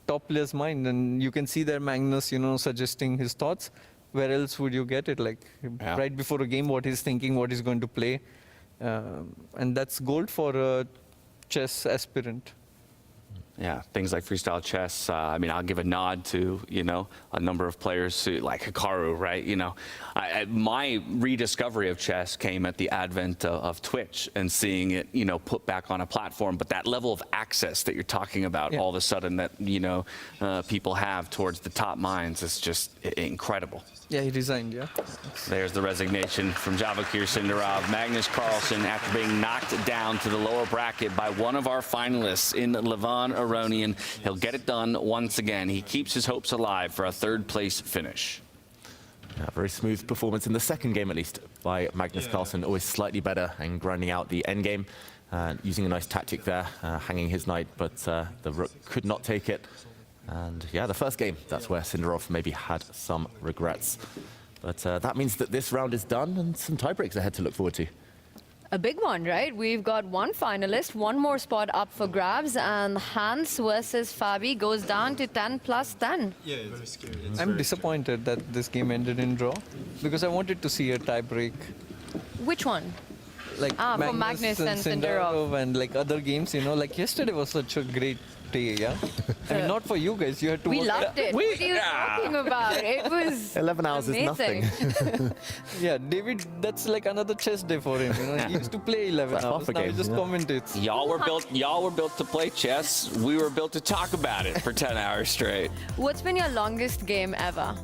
top player's mind, and you can see there Magnus, you know, suggesting his thoughts. Where else would you get it? Like right before a game, what he's thinking, what he's going to play, and that's gold for a chess aspirant. Yeah, things like freestyle chess. I mean, I'll give a nod to, you know, a number of players who, like Hikaru, right? You know, my rediscovery of chess came at the advent of Twitch and seeing it, you know, put back on a platform. But that level of access that you're talking about, all of a sudden that, you know, people have towards the top minds is just incredible. Yeah, he resigned, yeah. There's the resignation from Javakir Sindarov. Magnus Carlsen, after being knocked down to the lower bracket by one of our finalists in Levon Aronian, he'll get it done once again. He keeps his hopes alive for a third-place finish. Yeah, very smooth performance in the second game, at least, by Magnus Carlsen. Always slightly better and grinding out the end game. Using a nice tactic there, hanging his knight, but the rook could not take it. And yeah, the first game, that's where Sindarov maybe had some regrets. But that means that this round is done and some tiebreaks ahead to look forward to. A big one, right? We've got one finalist, one more spot up for grabs, and Hans versus Fabi goes down to 10+10. Yeah, it's very scary. I'm disappointed that this game ended in draw, because I wanted to see a tiebreak. Which one? Like for Magnus and Sindarov. And like other games, you know, like yesterday was such a great day, yeah? I mean, not for you guys, you had to We work. loved it. What are you talking about? It was 11 hours amazing. is nothing. Yeah, David, that's like another chess day for him, you know? He used to play 11 hours, now he just commentates. Y'all were built to play chess. We were built to talk about it for 10 hours straight. What's been your longest game ever?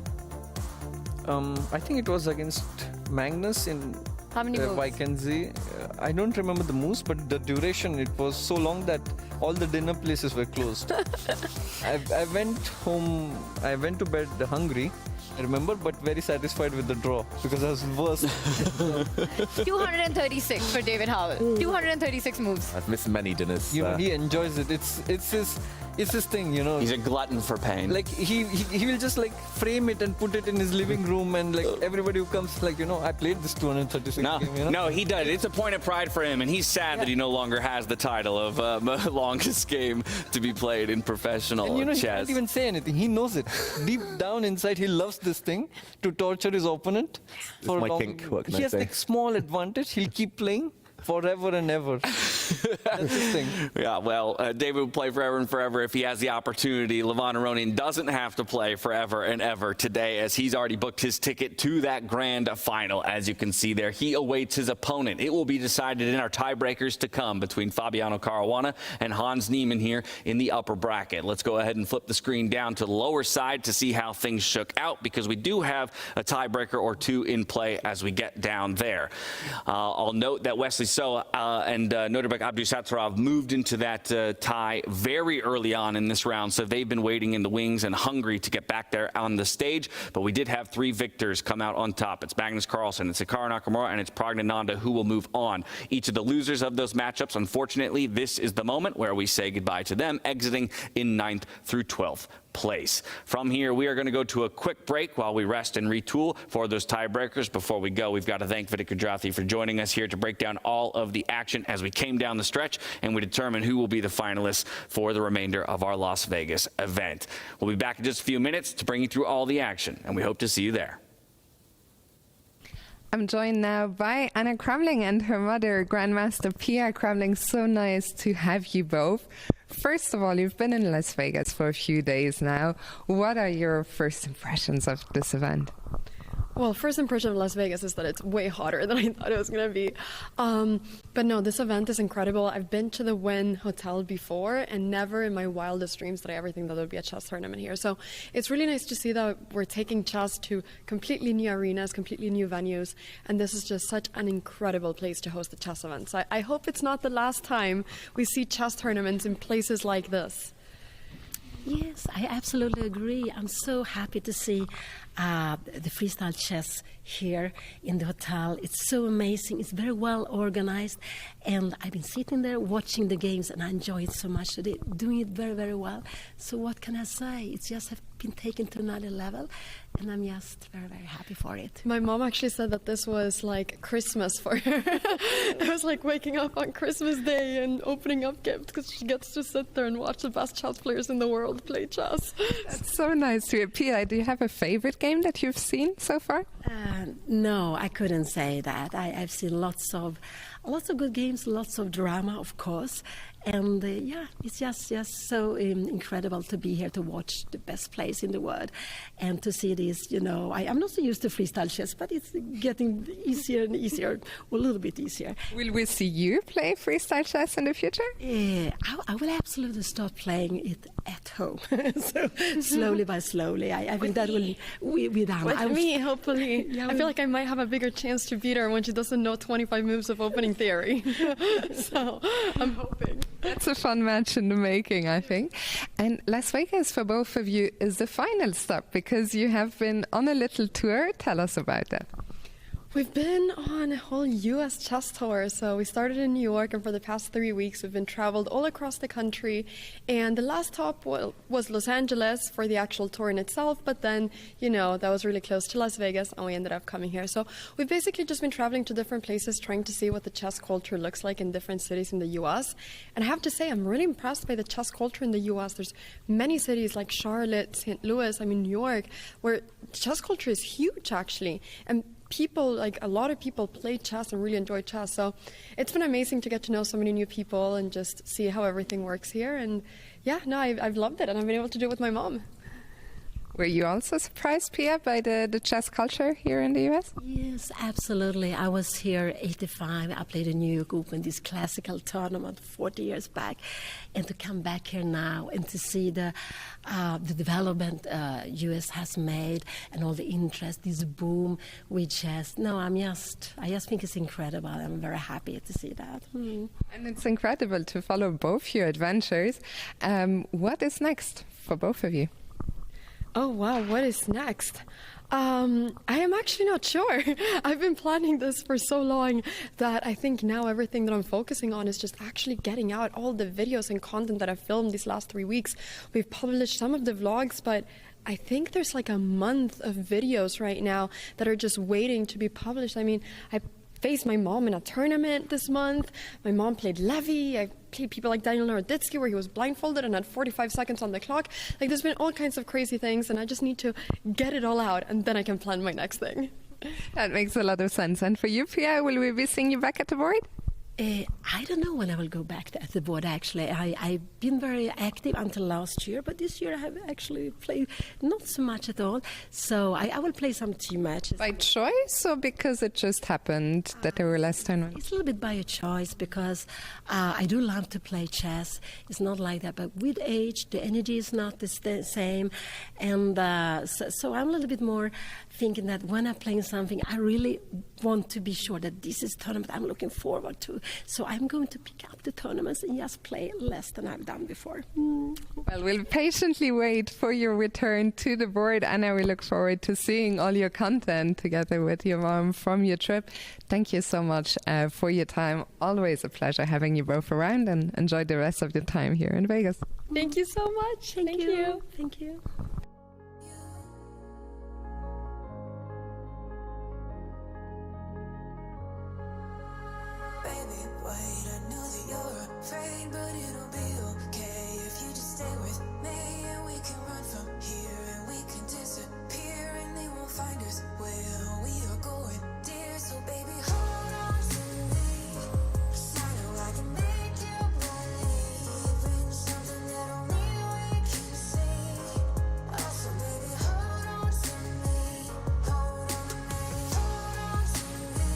I think it was against Magnus in How many moves? Vikenzi. I don't remember the moves, but the duration, it was so long that all the dinner places were closed. I went home, I went to bed hungry, I remember, but very satisfied with the draw because I was worse. 236 for David Howell. 236 moves. I've missed many dinners. You know, he enjoys it. It's his thing, you know. He's a glutton for pain. Like he will just like frame it and put it in his living room, and like everybody who comes, like, you know, I played this 236 game, you know? No, he does. It's a point of pride for him, and he's sad that he no longer has the title of longest game to be played in professional And you know, chess. he can't even say anything. He knows it. Deep down inside, he loves this thing to torture his opponent. It's my kink. What can he I has say? like small advantage. He'll keep playing forever and ever. That's his thing. Yeah, well, David will play forever and forever if he has the opportunity. Levon Aronian doesn't have to play forever and ever today, as he's already booked his ticket to that grand final. As you can see there, he awaits his opponent. It will be decided in our tiebreakers to come between Fabiano Caruana and Hans Niemann here in the upper bracket. Let's go ahead and flip the screen down to the lower side to see how things shook out, because we do have a tiebreaker or two in play as we get down there. I'll note that Wesley So and Nodirbek Abdusattorov moved into that tie very early on in this round, so they've been waiting in the wings and hungry to get back there on the stage. But we did have three victors come out on top. It's Magnus Carlsen, it's Hikaru Nakamura, and it's Praggnanandhaa who will move on. Each of the losers of those matchups, unfortunately, this is the moment where we say goodbye to them, exiting in 9th through 12th place. From here, we are going to go to a quick break while we rest and retool for those tiebreakers. Before we go, we've got to thank Vidik Gujarati for joining us here to break down all of the action as we came down the stretch and we determine who will be the finalists for the remainder of our Las Vegas event. We'll be back in just a few minutes to bring you through all the action, and we hope to see you there. I'm joined now by Anna Kramling and her mother, Grandmaster Pia Kramling. So nice to have you both. First of all, you've been in Las Vegas for a few days now. What are your first impressions of this event? Well, first impression of Las Vegas is that it's way hotter than I thought it was going to be. But no, this event is incredible. I've been to the Wynn Hotel before, and never in my wildest dreams did I ever think that there would be a chess tournament here. So it's really nice to see that we're taking chess to completely new arenas, completely new venues, and this is just such an incredible place to host a chess event. So I hope it's not the last time we see chess tournaments in places like this. Yes, I absolutely agree. I'm so happy to see the freestyle chess here in the hotel. It's so amazing. It's very well organized, and I've been sitting there watching the games, and I enjoy it so much. They're doing it very, very well. So what can I say? It's just have been taken to another level, and I'm just very, very happy for it. My mom actually said that this was like Christmas for her. It was like waking up on Christmas Day and opening up gifts, because she gets to sit there and watch the best chess players in the world play chess. That's so nice to hear. Pia, do you have a favorite game that you've seen so far? No, I couldn't say that. I've seen lots of good games, lots of drama, of course. And yeah, it's just so incredible to be here to watch the best players in the world and to see this. You know, I'm not so used to freestyle chess, but it's getting easier and easier, a little bit easier. Will we see you play freestyle chess in the future? I will absolutely start playing it at home. So slowly by slowly. I think that will be done. With me, hopefully. I feel like I might have a bigger chance to beat her when she doesn't know 25 moves of opening theory. So I'm hoping. That's a fun match in the making, I think. And Las Vegas, for both of you, is the final stop because you have been on a little tour. Tell us about that. We've been on a whole U.S. chess tour. So we started in New York, and for the past 3 weeks, we've been traveled all across the country. And the last stop was Los Angeles for the actual tour in itself. But then, you know, that was really close to Las Vegas, and we ended up coming here. So we've basically just been traveling to different places, trying to see what the chess culture looks like in different cities in the U.S. And I have to say, I'm really impressed by the chess culture in the U.S. There's many cities like Charlotte, St. Louis, New York, where chess culture is huge, actually. And people, like a lot of people, play chess and really enjoy chess. So it's been amazing to get to know so many new people and just see how everything works here. And yeah, no, I've loved it, and I've been able to do it with my mom. Were you also surprised, Pia, by the chess culture here in the U.S.? Yes, absolutely. I was here 85. I played the New York Open, this classical tournament 40 years back. And to come back here now and to see the development U.S. has made and all the interest, this boom with chess. No, I just think it's incredible. I'm very happy to see that. And it's incredible to follow both your adventures. What is next for both of you? Oh, wow, what is next? I am actually not sure. I've been planning this for so long that I think now everything that I'm focusing on is just actually getting out all the videos and content that I've filmed these last 3 weeks. We've published some of the vlogs, but I think there's like a month of videos right now that are just waiting to be published. I mean, I faced my mom in a tournament this month. My mom played Levy. I played people like Daniel Naroditsky, where he was blindfolded and had 45 seconds on the clock. Like, there's been all kinds of crazy things, and I just need to get it all out, and then I can plan my next thing. That makes a lot of sense. And for you, Pia, will we be seeing you back at the board? I don't know when I will go back at the board, actually. I've been very active until last year, but this year I have actually played not so much at all. So I will play some team matches. By choice or because it just happened that there were less tournaments? It's a little bit by a choice because I do love to play chess. It's not like that, but with age, the energy is not the same. And so I'm a little bit more thinking that when I'm playing something, I really want to be sure that this is a tournament I'm looking forward to. So I'm going to pick up the tournaments and just play less than I've done before. Well, we'll patiently wait for your return to the board, Anna. We look forward to seeing all your content together with your mom from your trip. Thank you so much for your time. Always a pleasure having you both around, and enjoy the rest of your time here in Vegas. Thank you so much. Thank you. Thank you. Baby, wait, I know that you're afraid, but it'll be okay if you just stay with me. And we can run from here, and we can disappear, and they won't find us where we are going, dear. So baby, hold on to me, 'cause I know I can make you believe in something that only we can see. Oh, so baby, hold on to me, hold on to me, hold on to me,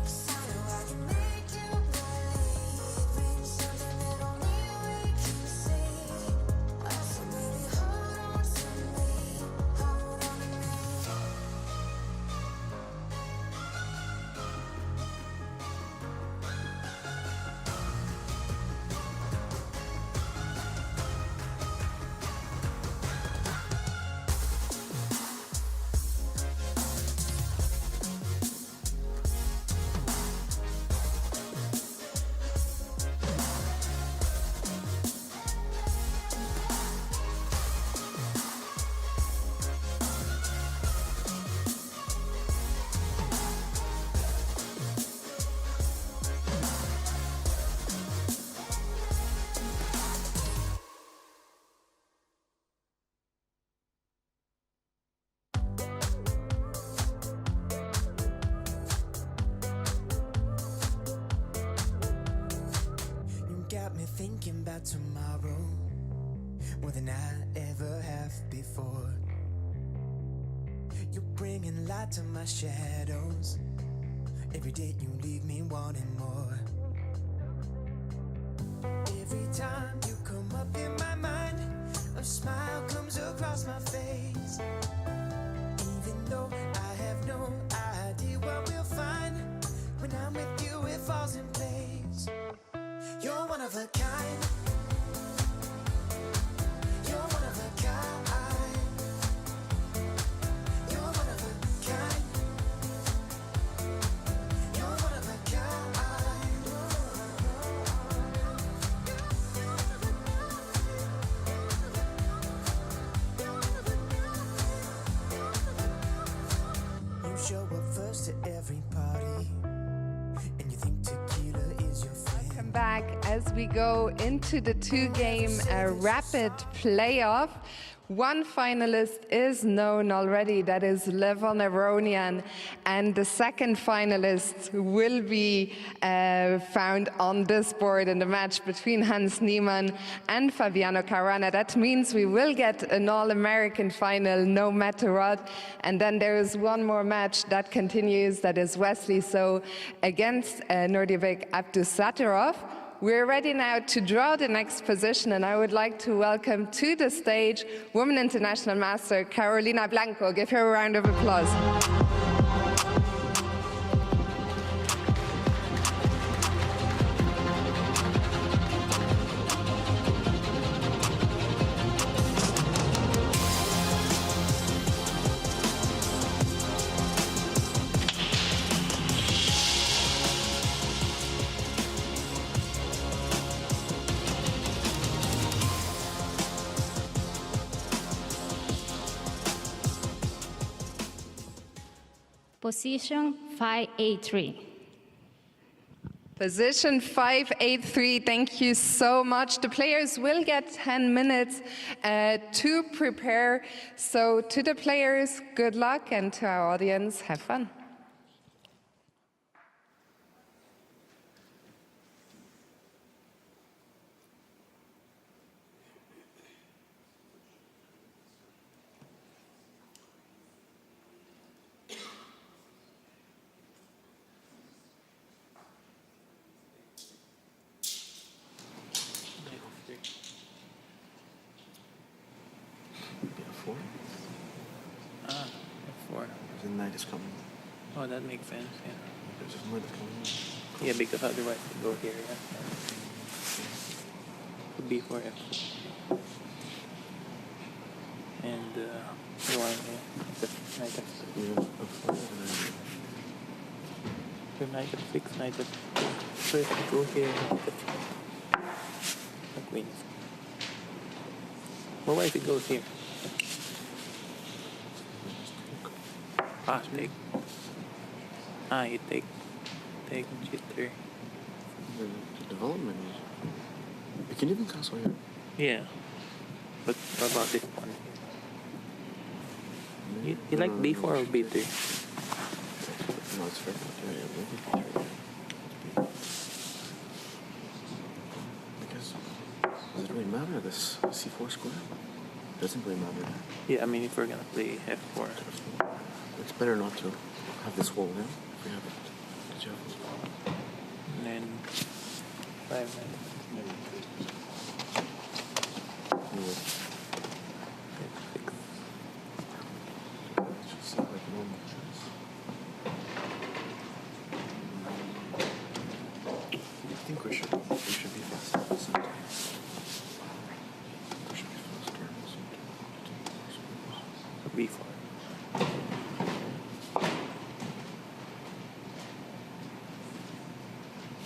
'cause I know I can make you believe in something that only we can see. Oh, so baby, hold on to me, hold on to me. You got me thinking about tomorrow more than I ever have before. You're bringing light to my shadows. Every day you leave me wanting more. Every time you come up in my mind, a smile comes across my face. Even though I have no idea what we'll find, when I'm with you it falls in place. You're one of a kind. You're one of a kind. You're one of a kind. You're one of a kind. You show up first to every party, and you think tequila is your friend. Welcome back as we go into the two-game rapid playoff. One finalist is known already, that is Levon Aronian, and the second finalist will be found on this board in the match between Hans Niemann and Fabiano Caruana. That means we will get an all-American final no matter what. And then there is one more match that continues, that is Wesley So against Nordivik Abdusattorov. We're ready now to draw the next position, and I would like to welcome to the stage Women International Master Carolina Blanco. Give her a round of applause. Position 583. Position 583, thank you so much. The players will get 10 minutes to prepare. So to the players, good luck, and to our audience, have fun. F4. F4. The knight is coming. Oh, that makes sense, yeah. There's a knight coming. Yeah, because otherwise you go here, yeah. B4, F4. And you want the knight F6. The knight F6, knight F6. First you go here, the queen. Well, what if it goes here? Take. You take G3. The development is... You can even castle here. Yeah. But what about this one? You like B4 or B3? No, it's fair. Yeah, maybe B3. Because does it really matter, this C4 square? Doesn't really matter. Yeah, I mean, if we're gonna play F4. It's better not to have this wall now if we have it. Did you have it? And then 5 I think we should be faster at the same time. We should be faster at the same time. B4.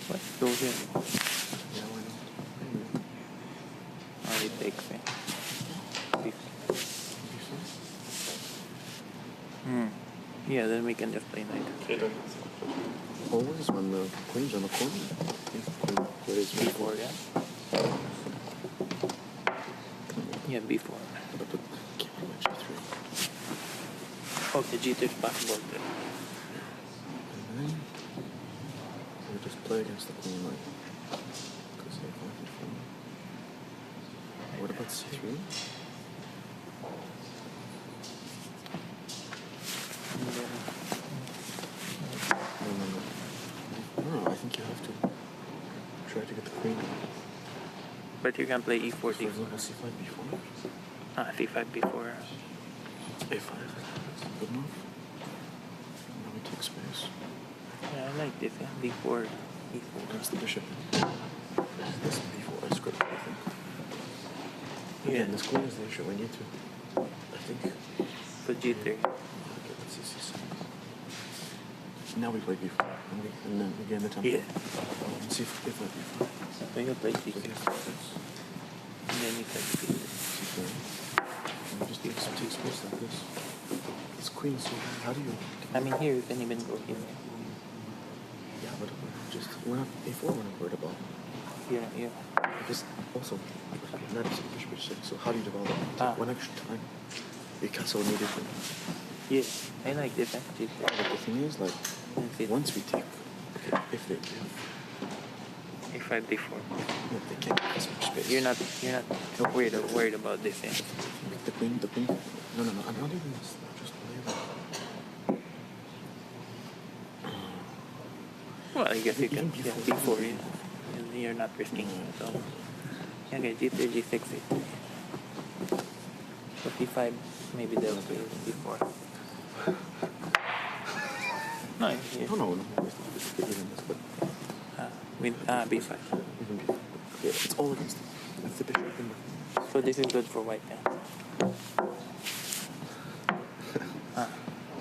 What? Go here. Yeah, why not? Oh, it takes it. Yeah, then we can just play knight. Always when the queen's on the corner. Queen plays B4, yeah? Yeah, B4. But can't play G3. Okay, G3 is possible too. And then we just play against the queen like because A5, E4. What about C3? No, I think you have to try to get the queen. But you can play E4, For D4. example, C5, B4. C5, B4. A5. Good enough. Now we take space. Yeah, I like this. Yeah. D4, E4. That's the bishop. This B4 is script, I think. Yeah. Again, this queen is the issue. We need to, I think. For G3. Okay, let's see C7. Now we play B4. And then we gain the tempo. Yeah. C5, B5. Then you play C6. And then you play B6. C4. And we just take space like this. It's queen, so how do you... I mean, here you can even go here. Yeah, but we're not... A4 we're not worried about. Yeah. Because also, knight is bishop h6, so how do you develop it? Take one extra time. You castle immediately. Yeah, I like this. But the thing is, like, once we take... Okay, if they have... A5, D4. No, they can't get this much space. You're not worried about this. Yeah. The queen... No, I'm not even... Just play that. Well, I guess you can B4, yeah. And you're not risking it, so... Okay, G3, G6, so P5, maybe they'll play B4. No, yeah. No. It's bigger than this, but... With B5. Even B5. Yeah, it's all against it. That's the bishop. So this is good for white, yeah.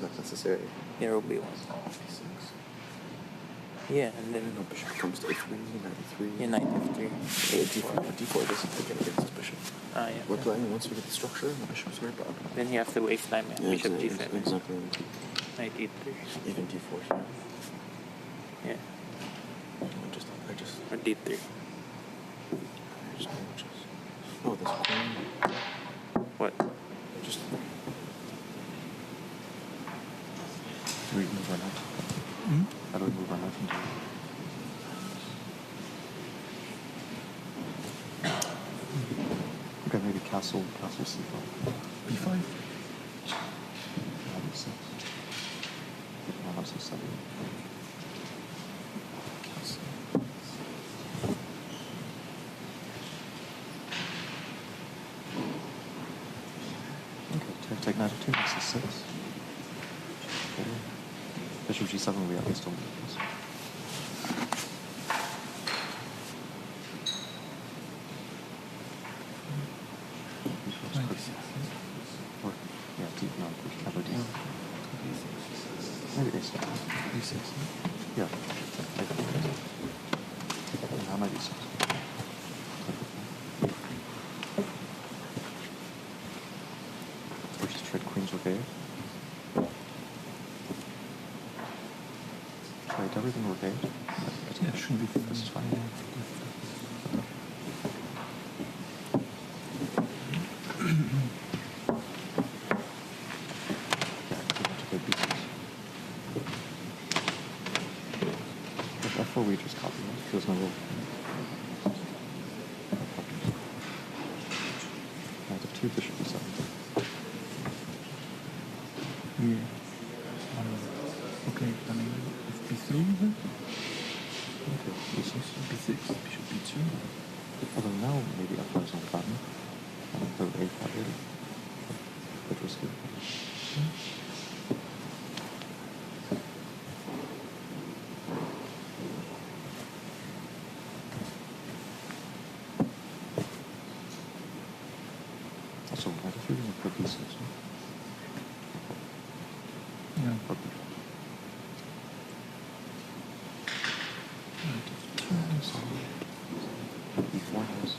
Not necessarily. Yeah, rook B1. B6. Yeah, and then... No, bishop comes to A3, knight E3. Yeah, knight F3. D4 doesn't take against this bishop. Yeah. We're playing once we get the structure, the bishop's very bad. Then you have to waste time, yeah. Bishop G7. Exactly. Knight E3. Even D4 here. Yeah. I just... Or D3. I just know just... Oh, this queen... What? Just... Do we move our knight? How do we move our knight into it? Okay, maybe castle C5. B5? Yeah, B6. No, that's C7. Castle. Okay. Okay, take knight f2, next is 6. Okay. Bishop g7, we at least don't lose. Or, yeah, deep, no, never deep. Maybe a6. E6. Yeah. Now knight e6. First trade queen's rook a8. Trade everything rook a8. Yeah, should be fine. This is fine. F4 we just copy it. There's no rule. Knight f2, bishop e7. Yeah. Okay, then f3. Okay, e6. b6, bishop b2. Although now maybe f5 is not button. And go a5 really. Bit risky. Also, knight f3 and rook e6. Yeah. Rook e4 has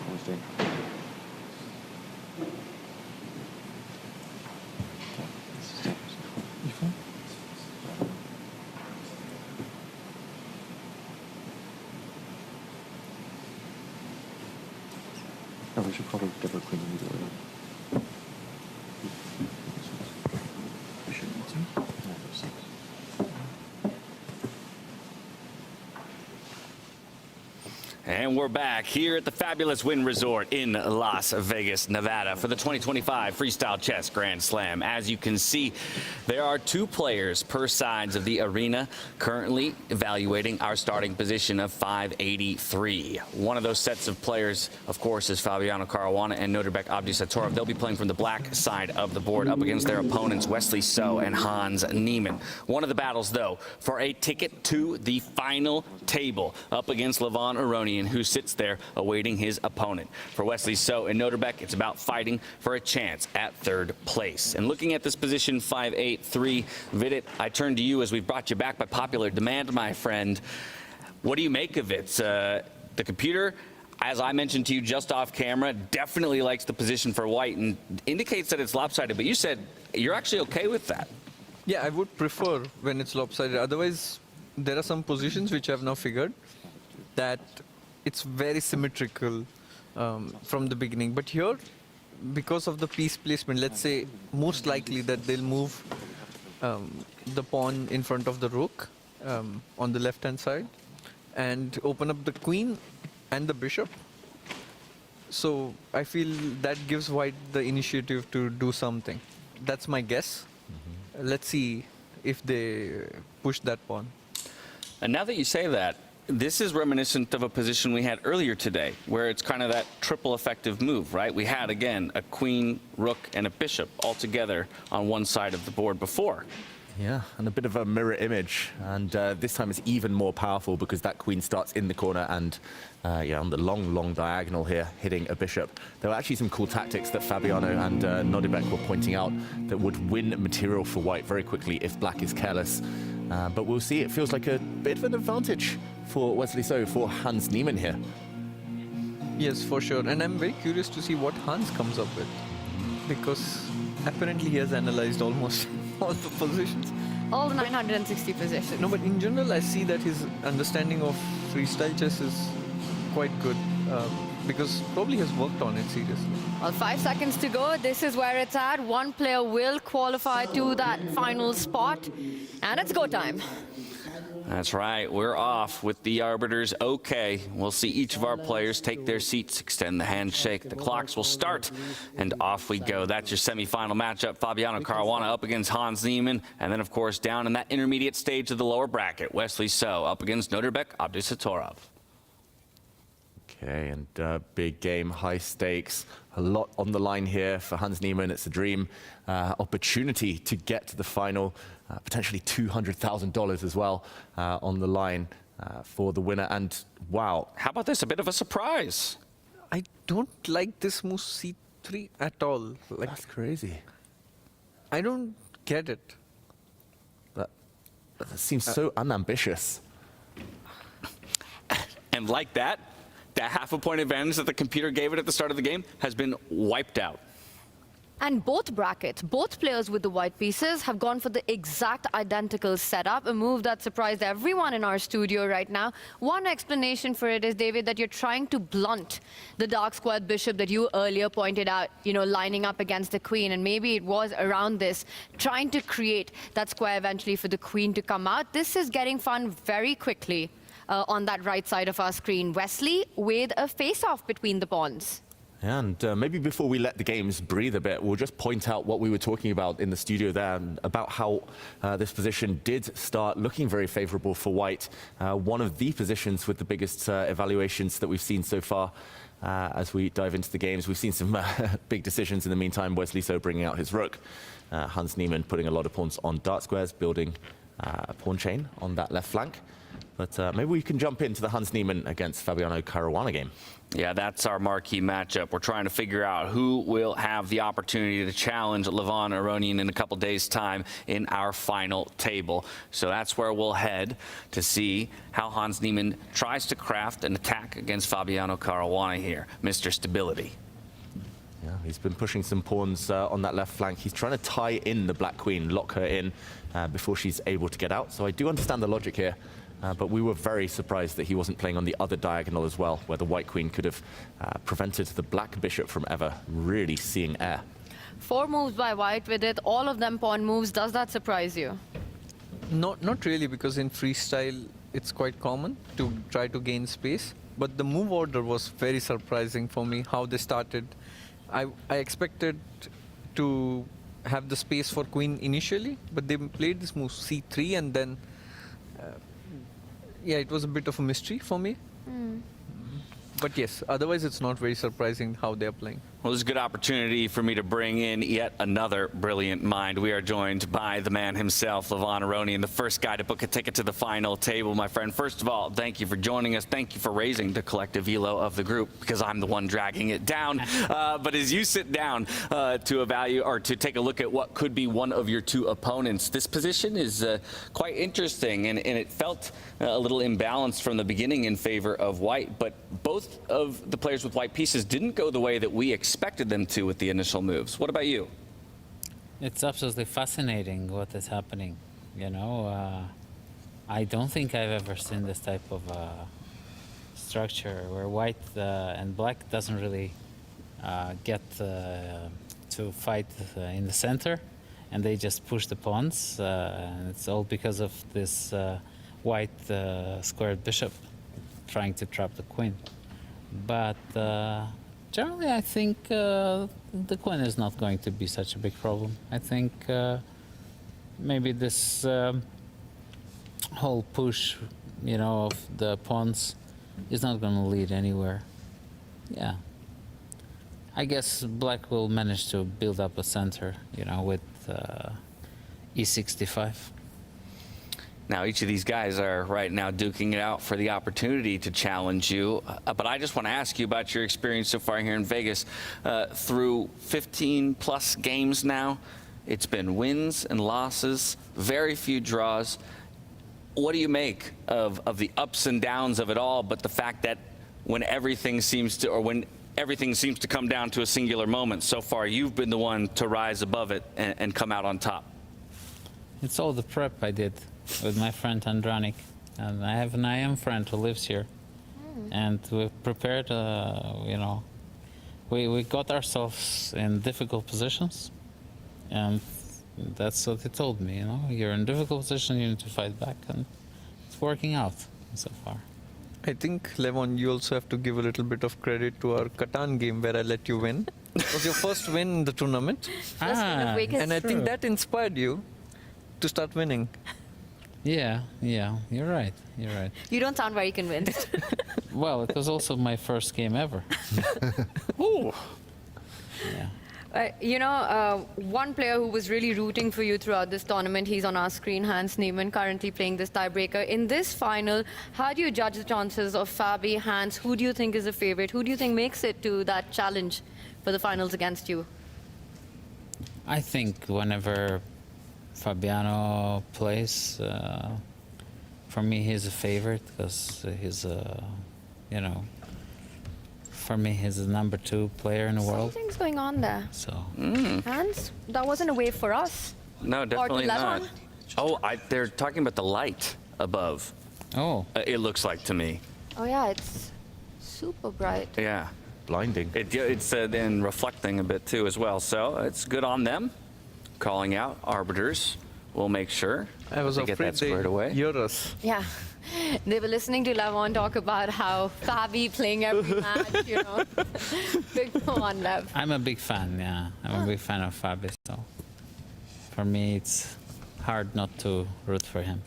always dangerous. Okay, this is dangerous. e4. No, we should probably get our queen immediately. Bishop e2. Knight f6. And we're back here at the fabulous Wynn Resort in Las Vegas, Nevada for the 2025 Freestyle Chess Grand Slam. As you can see, there are 2 players per sides of the arena currently evaluating our starting position of 583. One of those sets of players, of course, is Fabiano Caruana and Norbert Abdisatorov. They'll be playing from the black side of the board up against their opponents, Wesley So and Hans Niemann. One of the battles, though, for a ticket to the final table up against Levon Aronian, who sits there awaiting his opponent. For Wesley So and Noterbeck, it's about fighting for a chance at 3rd place. And looking at this position, 5-8-3, Vidit, I turn to you as we've brought you back by popular demand, my friend. What do you make of it? The computer, as I mentioned to you just off camera, definitely likes the position for white and indicates that it's lopsided, but you said you're actually okay with that. Yeah, I would prefer when it's lopsided. Otherwise, there are some positions which I've now figured that it's very symmetrical from the beginning. But here, because of the piece placement, let's say most likely that they'll move the pawn in front of the rook on the left-hand side and open up the queen and the bishop. So I feel that gives white the initiative to do something. That's my guess. Let's see if they push that pawn. And now that you say that, this is reminiscent of a position we had earlier today, where it's kind of that triple effective move, right? We had, again, a queen, rook, and a bishop all together on one side of the board before. Yeah, and a bit of a mirror image. And this time it's even more powerful because that queen starts in the corner and on the long diagonal here, hitting a bishop. There were actually some cool tactics that Fabiano and Nodibek were pointing out that would win material for white very quickly if black is careless. But we'll see. It feels like a bit of an advantage for Wesley So, for Hans Niemann here. Yes, for sure. And I'm very curious to see what Hans comes up with, because apparently he has analyzed almost all the positions. All the 960 positions. No, but in general, I see that his understanding of freestyle chess is quite good, because probably has worked on it seriously. Well, 5 seconds to go. This is where it's at. One player will qualify to that final spot, and it's go time. That's right. We're off with the arbiters. Okay. We'll see each of our players take their seats, extend the handshake. The clocks will start, and off we go. That's your semifinal matchup. Fabiano Caruana up against Hans Niemann. And then, of course, down in that intermediate stage of the lower bracket, Wesley So up against Norbert Abdisatorov. Okay, and big game, high stakes, a lot on the line here for Hans Niemann. It's a dream opportunity to get to the final, potentially $200,000 as well on the line for the winner. And wow. How about this? A bit of a surprise. I don't like this move C3 at all. Like, that's crazy. I don't get it. That seems so unambitious. And like that half a point advantage that the computer gave it at the start of the game has been wiped out. And both brackets, both players with the white pieces have gone for the exact identical setup, a move that surprised everyone in our studio right now. One explanation for it is, David, that you're trying to blunt the dark squared bishop that you earlier pointed out, you know, lining up against the queen. And maybe it was around this, trying to create that square eventually for the queen to come out. This is getting fun very quickly on that right side of our screen. Wesley with a face-off between the pawns. And maybe before we let the games breathe a bit, we'll just point out what we were talking about in the studio there, about how this position did start looking very favorable for white. One of the positions with the biggest evaluations that we've seen so far as we dive into the games. We've seen some big decisions in the meantime. Wesley So bringing out his rook. Hans Niemann putting a lot of pawns on dark squares, building a pawn chain on that left flank. But maybe we can jump into the Hans Niemann against Fabiano Caruana game. Yeah, that's our marquee matchup. We're trying to figure out who will have the opportunity to challenge Levon Aronian in a couple days' time in our final table. So that's where we'll head to see how Hans Niemann tries to craft an attack against Fabiano Caruana here, Mr. Stability. Yeah, he's been pushing some pawns on that left flank. He's trying to tie in the black queen, lock her in before she's able to get out. So I do understand the logic here. But we were very surprised that he wasn't playing on the other diagonal as well, where the white queen could have prevented the black bishop from ever really seeing air. 4 moves by white with it, all of them pawn moves. Does that surprise you? Not really, because in freestyle it's quite common to try to gain space. But the move order was very surprising for me, how they started. I expected to have the space for queen initially, but they played this move C3 and then yeah, it was a bit of a mystery for me. But yes, otherwise it's not very surprising how they're playing. Well, this is a good opportunity for me to bring in yet another brilliant mind. We are joined by the man himself, Levon Aronian, the first guy to book a ticket to the final table, my friend. First of all, thank you for joining us. Thank you for raising the collective elo of the group, because I'm the one dragging it down. But as you sit down to evaluate or to take a look at what could be one of your two opponents, this position is quite interesting, and it felt a little imbalanced from the beginning in favor of white. But both of the players with white pieces didn't go the way that we expected them to with the initial moves. What about you? It's absolutely fascinating what is happening. You know, I don't think I've ever seen this type of structure where white and black doesn't really get to fight in the center, and they just push the pawns. And it's all because of this white squared bishop trying to trap the queen. But generally, I think the queen is not going to be such a big problem. I think maybe this whole push, you know, of the pawns is not going to lead anywhere. Yeah. I guess black will manage to build up a center, you know, with E65. Now, each of these guys are right now duking it out for the opportunity to challenge you. But I just want to ask you about your experience so far here in Vegas. Through 15-plus games now, it's been wins and losses, very few draws. What do you make of the ups and downs of it all, but the fact that when everything seems to come down to a singular moment, so far you've been the one to rise above it and come out on top? It's all the prep I did with my friend Andranik, and I have an IM friend who lives here, and we've prepared. You know, we got ourselves in difficult positions, and that's what he told me. You know, you're in a difficult position, you need to fight back, and it's working out so far. I think, Levon, you also have to give a little bit of credit to our Catan game where I let you win. It was your first win in the tournament. And I think that inspired you to start winning. Yeah, you're right. You don't sound very convinced. Well, it was also my first game ever. Ooh. Yeah. One player who was really rooting for you throughout this tournament, he's on our screen, Hans Niemann, currently playing this tiebreaker. In this final, how do you judge the chances of Fabi, Hans? Who do you think is a favorite? Who do you think makes it to that challenge for the finals against you? I think whenever Fabiano plays, for me, he's a favorite because he's a, for me, he's the #2 player in the world. Something's going on there. So. Hans, that wasn't a wave for us. No, definitely Or to not. Levon. Oh, they're talking about the light above. Oh. It looks like to me. Oh yeah, it's super bright. Yeah. Blinding. It's then reflecting a bit too as well. So it's good on them. Calling out arbiters. We'll make sure I was to get afraid that squared away. hear us. Yeah. They were listening to Levon talk about how Fabi playing every match, Big one, Lev. I'm a big fan, yeah. I'm a big fan of Fabi, so for me, it's hard not to root for him.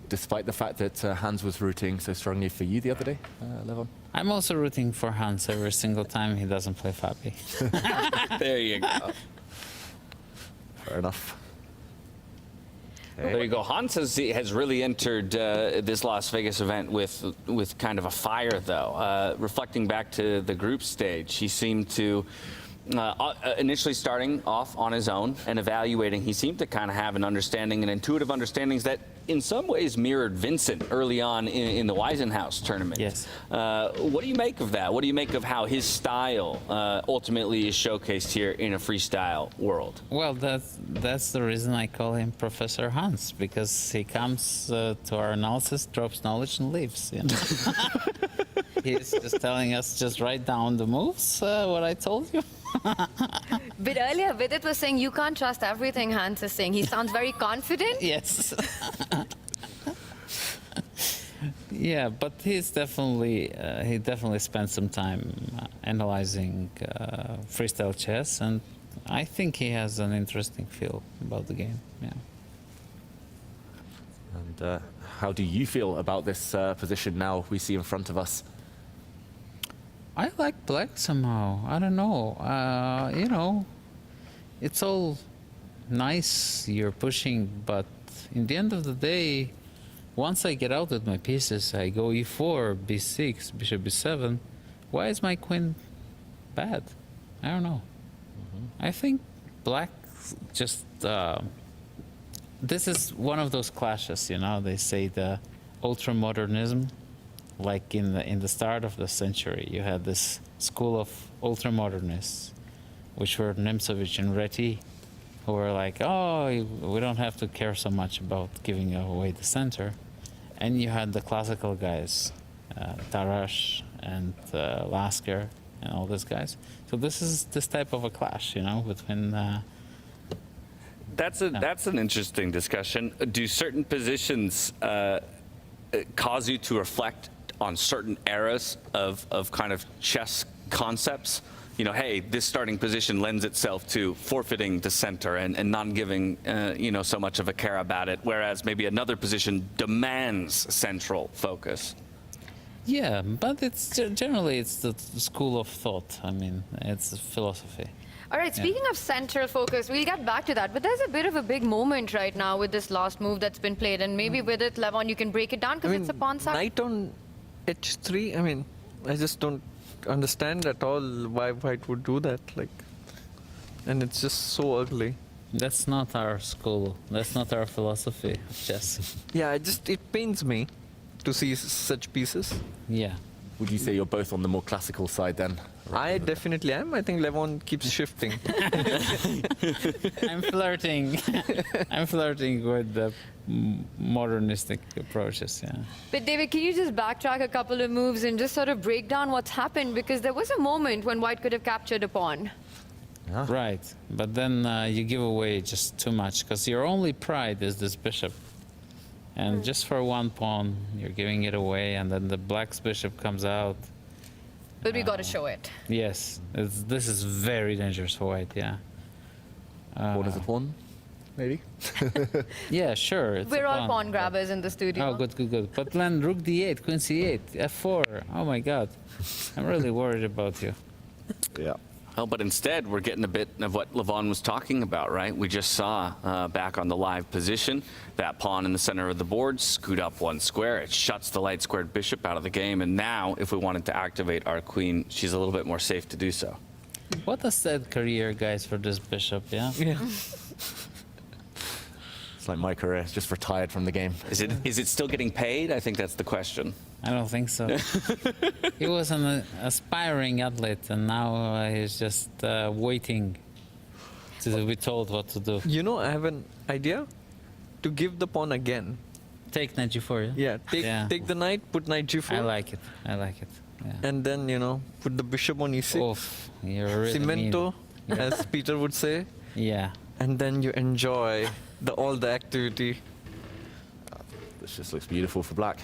Despite the fact that Hans was rooting so strongly for you the other day, Levon? I'm also rooting for Hans every single time he doesn't play Fabi. There you go. Fair enough. There you go. Hans has really entered this Las Vegas event with kind of a fire, though. Reflecting back to the group stage, he seemed to, initially starting off on his own and evaluating, he seemed to kind of have an understanding, an intuitive understandings that in some ways mirrored Vincent early on in the Weisenhaus tournament. Yes. What do you make of that? What do you make of how his style ultimately is showcased here in a freestyle world? Well, that's the reason I call him Professor Hans, because he comes to our analysis, drops knowledge, and leaves. He's just telling us, just write down the moves, what I told you. But earlier, Vidit was saying you can't trust everything Hans is saying. He sounds very confident. Yes. Yeah, but he's definitely he definitely spent some time analyzing freestyle chess, and I think he has an interesting feel about the game. Yeah. And how do you feel about this position now we see in front of us? I like black somehow. I don't know. It's all nice you're pushing, but in the end of the day, once I get out with my pieces, I go e4, b6, bishop b7. Why is my queen bad? I don't know. I think black just... this is one of those clashes, They say the ultra-modernism. Like in the start of the century, you had this school of ultramodernists, which were Nemtsovich and Reti, who were like, oh, we don't have to care so much about giving away the center. And you had the classical guys, Tarash and Lasker and all these guys. So this is this type of a clash, between... That's an interesting discussion. Do certain positions cause you to reflect on certain eras of kind of chess concepts? Hey, this starting position lends itself to forfeiting the center and not giving, so much of a care about it, whereas maybe another position demands central focus. Yeah, but it's generally it's the school of thought. I mean, it's philosophy. All right, speaking of central focus, we'll get back to that. But there's a bit of a big moment right now with this last move that's been played. And maybe with it, Levon, you can break it down because it's a pawn sack. Knight on h3, I just don't understand at all why White would do that. And it's just so ugly. That's not our school. That's not our philosophy of chess. Yeah, it pains me to see such pieces. Yeah. Would you say you're both on the more classical side then? I definitely am. I think Levon keeps shifting. I'm flirting. I'm flirting with the modernistic approaches, yeah. But David, can you just backtrack a couple of moves and just sort of break down what's happened? Because there was a moment when White could have captured a pawn. Yeah. Right, but then you give away just too much, because your only pride is this bishop. And just for one pawn, you're giving it away, and then the black's bishop comes out. But we got to show it. Yes, this is very dangerous for White, yeah. Pawn is a pawn? maybe. Yeah, sure. It's We're a all pawn grabbers in the studio. Oh, good. But then rook d8, queen c8, f4. Oh my god. I'm really worried about you. Yeah. Well, but instead, we're getting a bit of what Levon was talking about, right? We just saw back on the live position, that pawn in the center of the board, scoot up one square. It shuts the light squared bishop out of the game. And now, if we wanted to activate our queen, she's a little bit more safe to do so. What a sad career, guys, for this bishop, yeah? Yeah. It's like my career, it's just retired from the game. Is it still getting paid? I think that's the question. I don't think so. He was an aspiring athlete, and now he's just waiting to be told what to do. You know, I have an idea to give the pawn again. Take knight g4, yeah? Take the knight, put knight g4. I like it. Yeah. And then, you know, put the bishop on e6. Oof, you're really Cimento, mean. as Peter would say. Yeah. And then you enjoy all the activity. This just looks beautiful for black.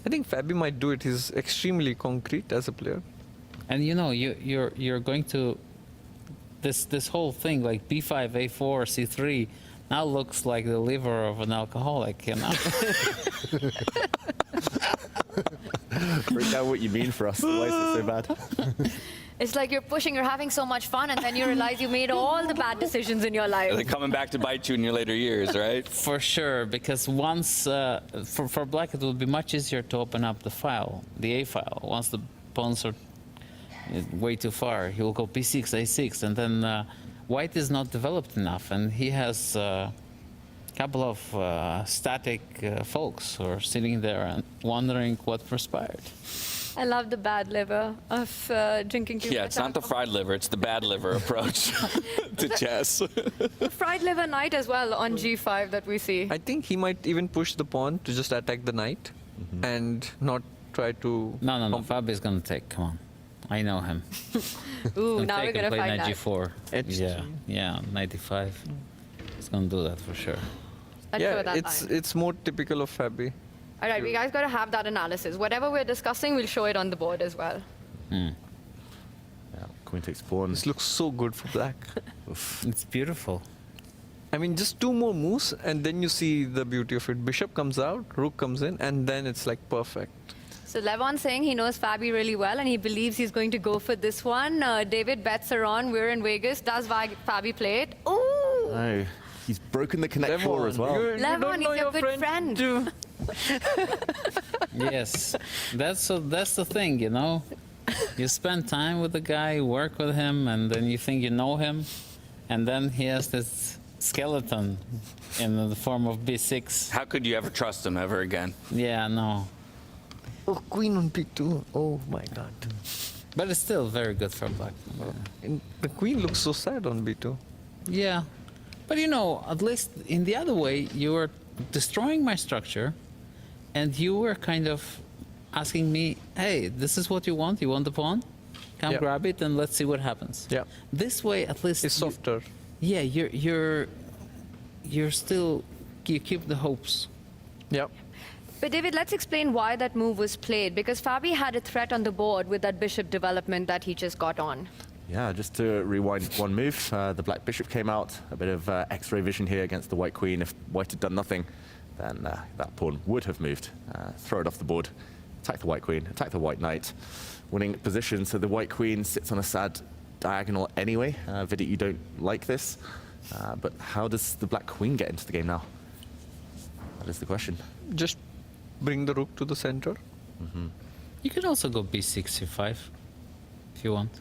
I think Fabi might do it. He's extremely concrete as a player. And you know, you're going to this whole thing like b5, a4, c3 now looks like the liver of an alcoholic, you know. Break down what you mean for us. Why is it so bad? It's like you're pushing, you're having so much fun, and then you realize you made all the bad decisions in your life. They're coming back to bite you in your later years, right? For sure, because once, for black, it will be much easier to open up the file, the A file. Once the pawns are way too far, he will go b6, a6, and then white is not developed enough, and he has a couple of static folks who are sitting there and wondering what transpired. I love the bad liver of drinking too much. Yeah, it's not the fried liver, it's the bad liver approach to chess. The fried liver knight as well on g5 that we see. I think he might even push the pawn to just attack the knight and not try to... No, Fabi's gonna take, come on. I know him. Ooh, now we're gonna play find knight out. g4. Yeah, 95. He's gonna do that for sure. Let's show that it's more typical of Fabi. All right, we guys got to have that analysis. Whatever we're discussing, we'll show it on the board as well. Yeah, queen takes pawn. This looks so good for black. It's beautiful. I mean, just two more moves, and then you see the beauty of it. Bishop comes out, rook comes in, and then it's like perfect. So Levon's saying he knows Fabi really well, and he believes he's going to go for this one. David bets are on. We're in Vegas. Does Fabi play it? Ooh! No, he's broken the connect four as well. Levon, he's your good friend. Yes, that's the thing, you know. You spend time with the guy, work with him, and then you think you know him, and then he has this skeleton in the form of b6. How could you ever trust him ever again? Yeah, no. Oh, queen on b2. Oh my god. But it's still very good for black. And the queen looks so sad on b2. Yeah, but you know, at least in the other way, you were destroying my structure, and you were kind of asking me, hey, this is what you want? You want the pawn? Come grab it and let's see what happens. Yeah. This way, at least it's softer. Yeah, you're still, you keep the hopes. Yeah. But David, let's explain why that move was played, because Fabi had a threat on the board with that bishop development that he just got on. Yeah, just to rewind one move, the black bishop came out, a bit of X-ray vision here against the white queen. If white had done nothing, then that pawn would have moved. Throw it off the board, attack the white queen, attack the white knight, winning position. So the white queen sits on a sad diagonal anyway. Vidit, you don't like this, but how does the black queen get into the game now? That is the question. Just bring the rook to the center. You could also go b6, c5, if you want.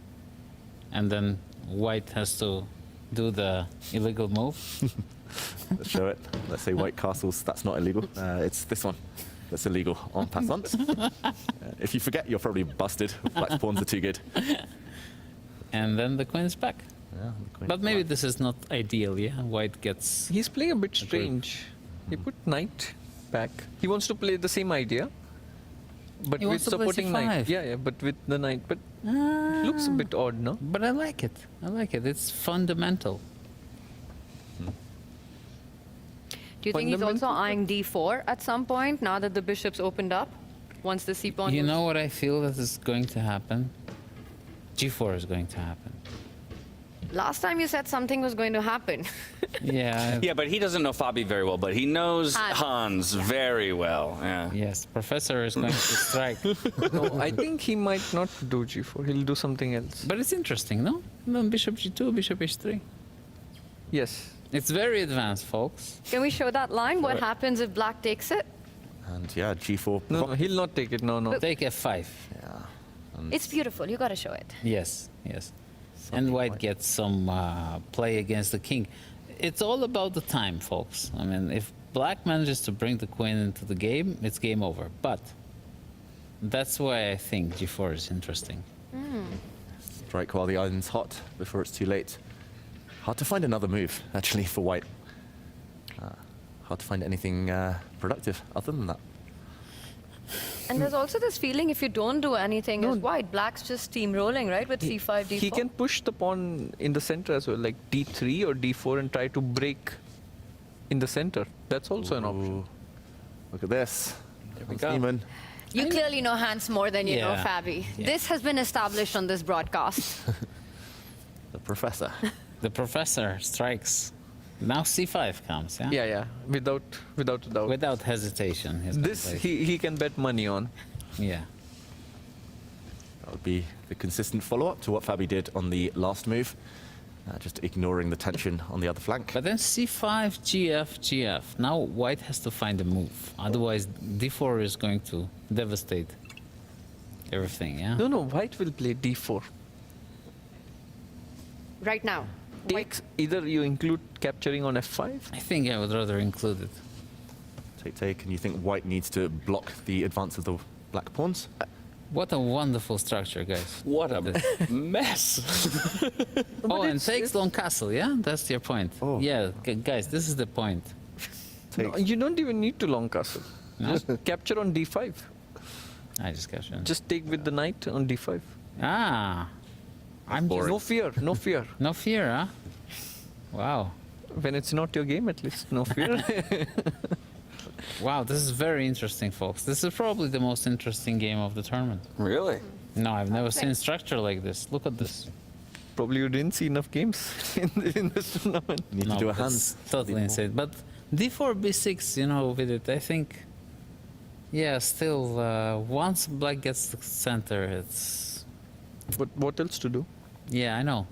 And then white has to do the illegal move. Let's show it. Let's say white castles, that's not illegal. It's this one that's illegal en passant. If you forget, you're probably busted. Black's pawns are too good. And then the queen's back. Yeah, but maybe this is not ideal, yeah? White gets... He's playing a bit strange. He put knight back. He wants to play the same idea, but He with wants to play supporting knight. c5. Yeah, but with the knight. But it looks a bit odd, no? But I like it. I like it. It's fundamental. Do you think he's also eyeing d4 at some point, now that the bishop's opened up, once the c-pawn... You know what I feel that is going to happen? g4 is going to happen. Last time you said something was going to happen. Yeah. Yeah, but he doesn't know Fabi very well, but he knows Hans very well. Yeah. Yes, Professor is going to strike. No, I think he might not do g4. He'll do something else. But it's interesting, no? Bishop g2, bishop h3. Yes. It's very advanced, folks. Can we show that line? What happens if black takes it? And yeah, g4. No, he'll not take it. No. Take f5. Yeah. It's beautiful. You got to show it. Yes, yes. And white gets some play against the king. It's all about the time, folks. I mean, if black manages to bring the queen into the game, it's game over. But that's why I think g4 is interesting. Strike while the iron's hot before it's too late. Hard to find another move, actually, for white. Hard to find anything productive other than that. And there's also this feeling if you don't do anything as white, black's just steamrolling, right? With c5, d4. He can push the pawn in the center as well, like d3 or d4, and try to break in the center. That's also an option. Look at this. There we Hans go. Niemann. You clearly know Hans more than you know Yeah. Fabi. Yeah. This has been established on this broadcast. The professor. The professor strikes. Now c5 comes, yeah? Yeah, without a doubt. Without hesitation. he's gonna This play. he can bet money on. Yeah. That would be the consistent follow-up to what Fabi did on the last move. Just ignoring the tension on the other flank. But then c5, gf, gf. Now white has to find a move. Otherwise, d4 is going to devastate everything, yeah? No, white will play d4. Right now. Takes either you include capturing on f5. I think I would rather include it. Take, and you think white needs to block the advance of the black pawns? What a wonderful structure, guys. What a mess. Oh, and takes long castle, yeah? That's your point. Oh. Yeah, guys, this is the point. No, you don't even need to long castle. No? Just capture on d5. I just captured. Just take with the knight on d5. Ah. I'm just, No fear, no fear. no fear, huh? Wow. When it's not your game, at least, no fear. Wow, this is very interesting, folks. This is probably the most interesting game of the tournament. Really? No, I've never seen structure like this. Look at this. Probably you didn't see enough games in this tournament. You need No, to do a it's hand. totally insane. But d4, b6, you know, with it, I think, yeah, still, once black gets the center, it's, But what else to do? yeah, I know.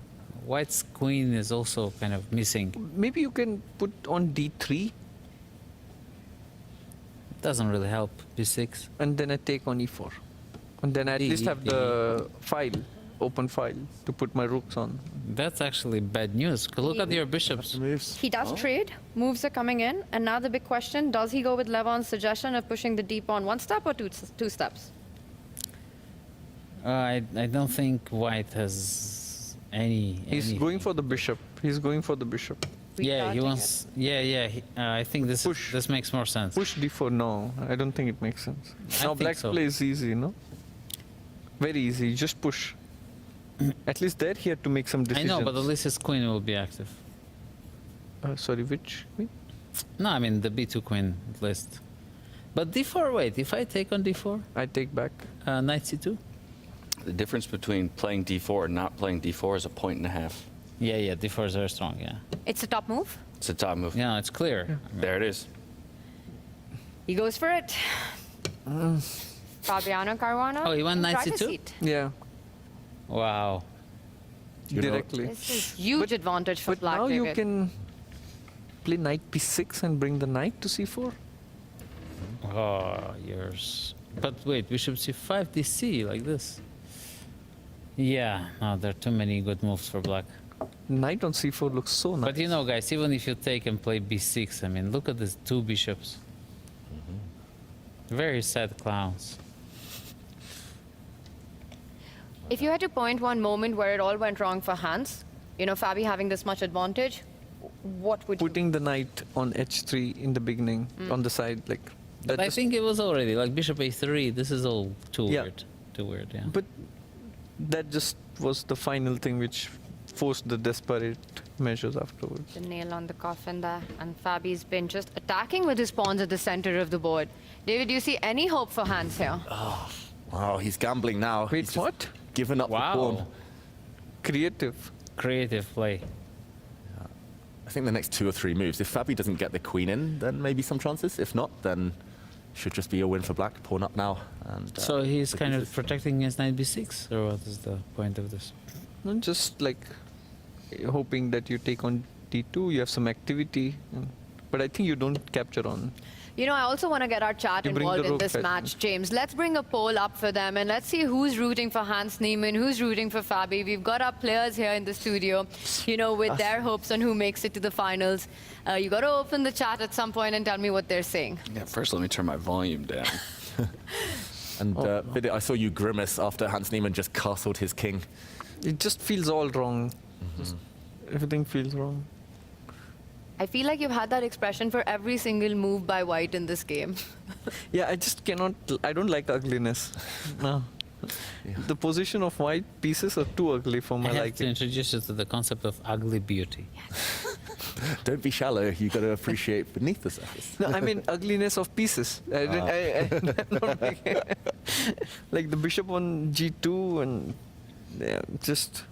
White's queen is also kind of missing. Maybe you can put on d3 Doesn't really help. b6. and then I take on e4. And then I at least have the file, open file, to put my rooks on. That's actually bad news. Look at your bishops. He does trade. Moves are coming in. And now the big question, does he go with Levon's suggestion of pushing the d pawn one step or two steps? I don't think white has any. He's going for the bishop. He's going for the bishop. Yeah, he wants. Yeah. I think this makes more sense. Push d4, no. I don't think it makes sense. I Now think black's so. play is easy, no? Very easy, just push. At least there he had to make some I decisions. know, but at least his queen will be active. Sorry, which queen? No, I mean the b2 queen at least. But d4, wait, if I take on d4? I take back. Knight c2? The difference between playing d4 and not playing d4 is a point and a half. Yeah, d4 is very strong, yeah. It's a top move. It's a top move. Yeah, it's clear. There it is. He goes for it. Fabiano Caruana. Oh, he went knight driver's c2? seat. Yeah, Wow. directly. This is huge advantage for But black. now you David. can play knight b6 and bring the knight to c4. Oh, yours. But wait, bishop c5, dc, like this. Yeah, no, there are too many good moves for black. Knight on c4 looks so nice. But you know, guys, even if you take and play b6, I mean, look at these two bishops. Very sad clowns. If you had to point one moment where it all went wrong for Hans, you know, Fabi having this much advantage, what would Putting the knight on h3 in the beginning, on the side, like... But I think it was already, like bishop a3, this is all too Yeah. weird. Too weird, yeah. But that just was the final thing which forced the desperate measures afterwards. the nail on the coffin there? And Fabi's been just attacking with his pawns at the center of the board. David, do you see any hope for Hans here? Wow, he's gambling now. Wait, He's just what? Given up the pawn. Creative. creative play. I think the next 2 or 3 moves, if Fabi doesn't get the queen in, then maybe some chances. If not, then should just be a win for black. Pawn up now. And So he's kind of protecting his knight b6, or what is the point of this? Not just like hoping that you take on d2, you have some activity, but I think you don't capture on. You know, I also want to get our chat You bring involved the in rook this fetch. match, James. Let's bring a poll up for them and let's see who's rooting for Hans Niemann, who's rooting for Fabi. We've got our players here in the studio, you know, with their hopes on who makes it to the finals. You got to open the chat at some point and tell me what they're saying. Yeah, first let me turn my volume down. And Vidit, I saw you grimace after Hans Niemann just castled his king. It just feels all wrong. Just everything feels wrong. I feel like you've had that expression for every single move by White in this game. Yeah, I just cannot. I don't like ugliness. No. The position of white pieces are too ugly for my I have to liking. introduce you to the concept of ugly beauty. Don't be shallow. You got to appreciate beneath the surface. No, I mean ugliness of pieces. I'm not like the bishop on g2 and just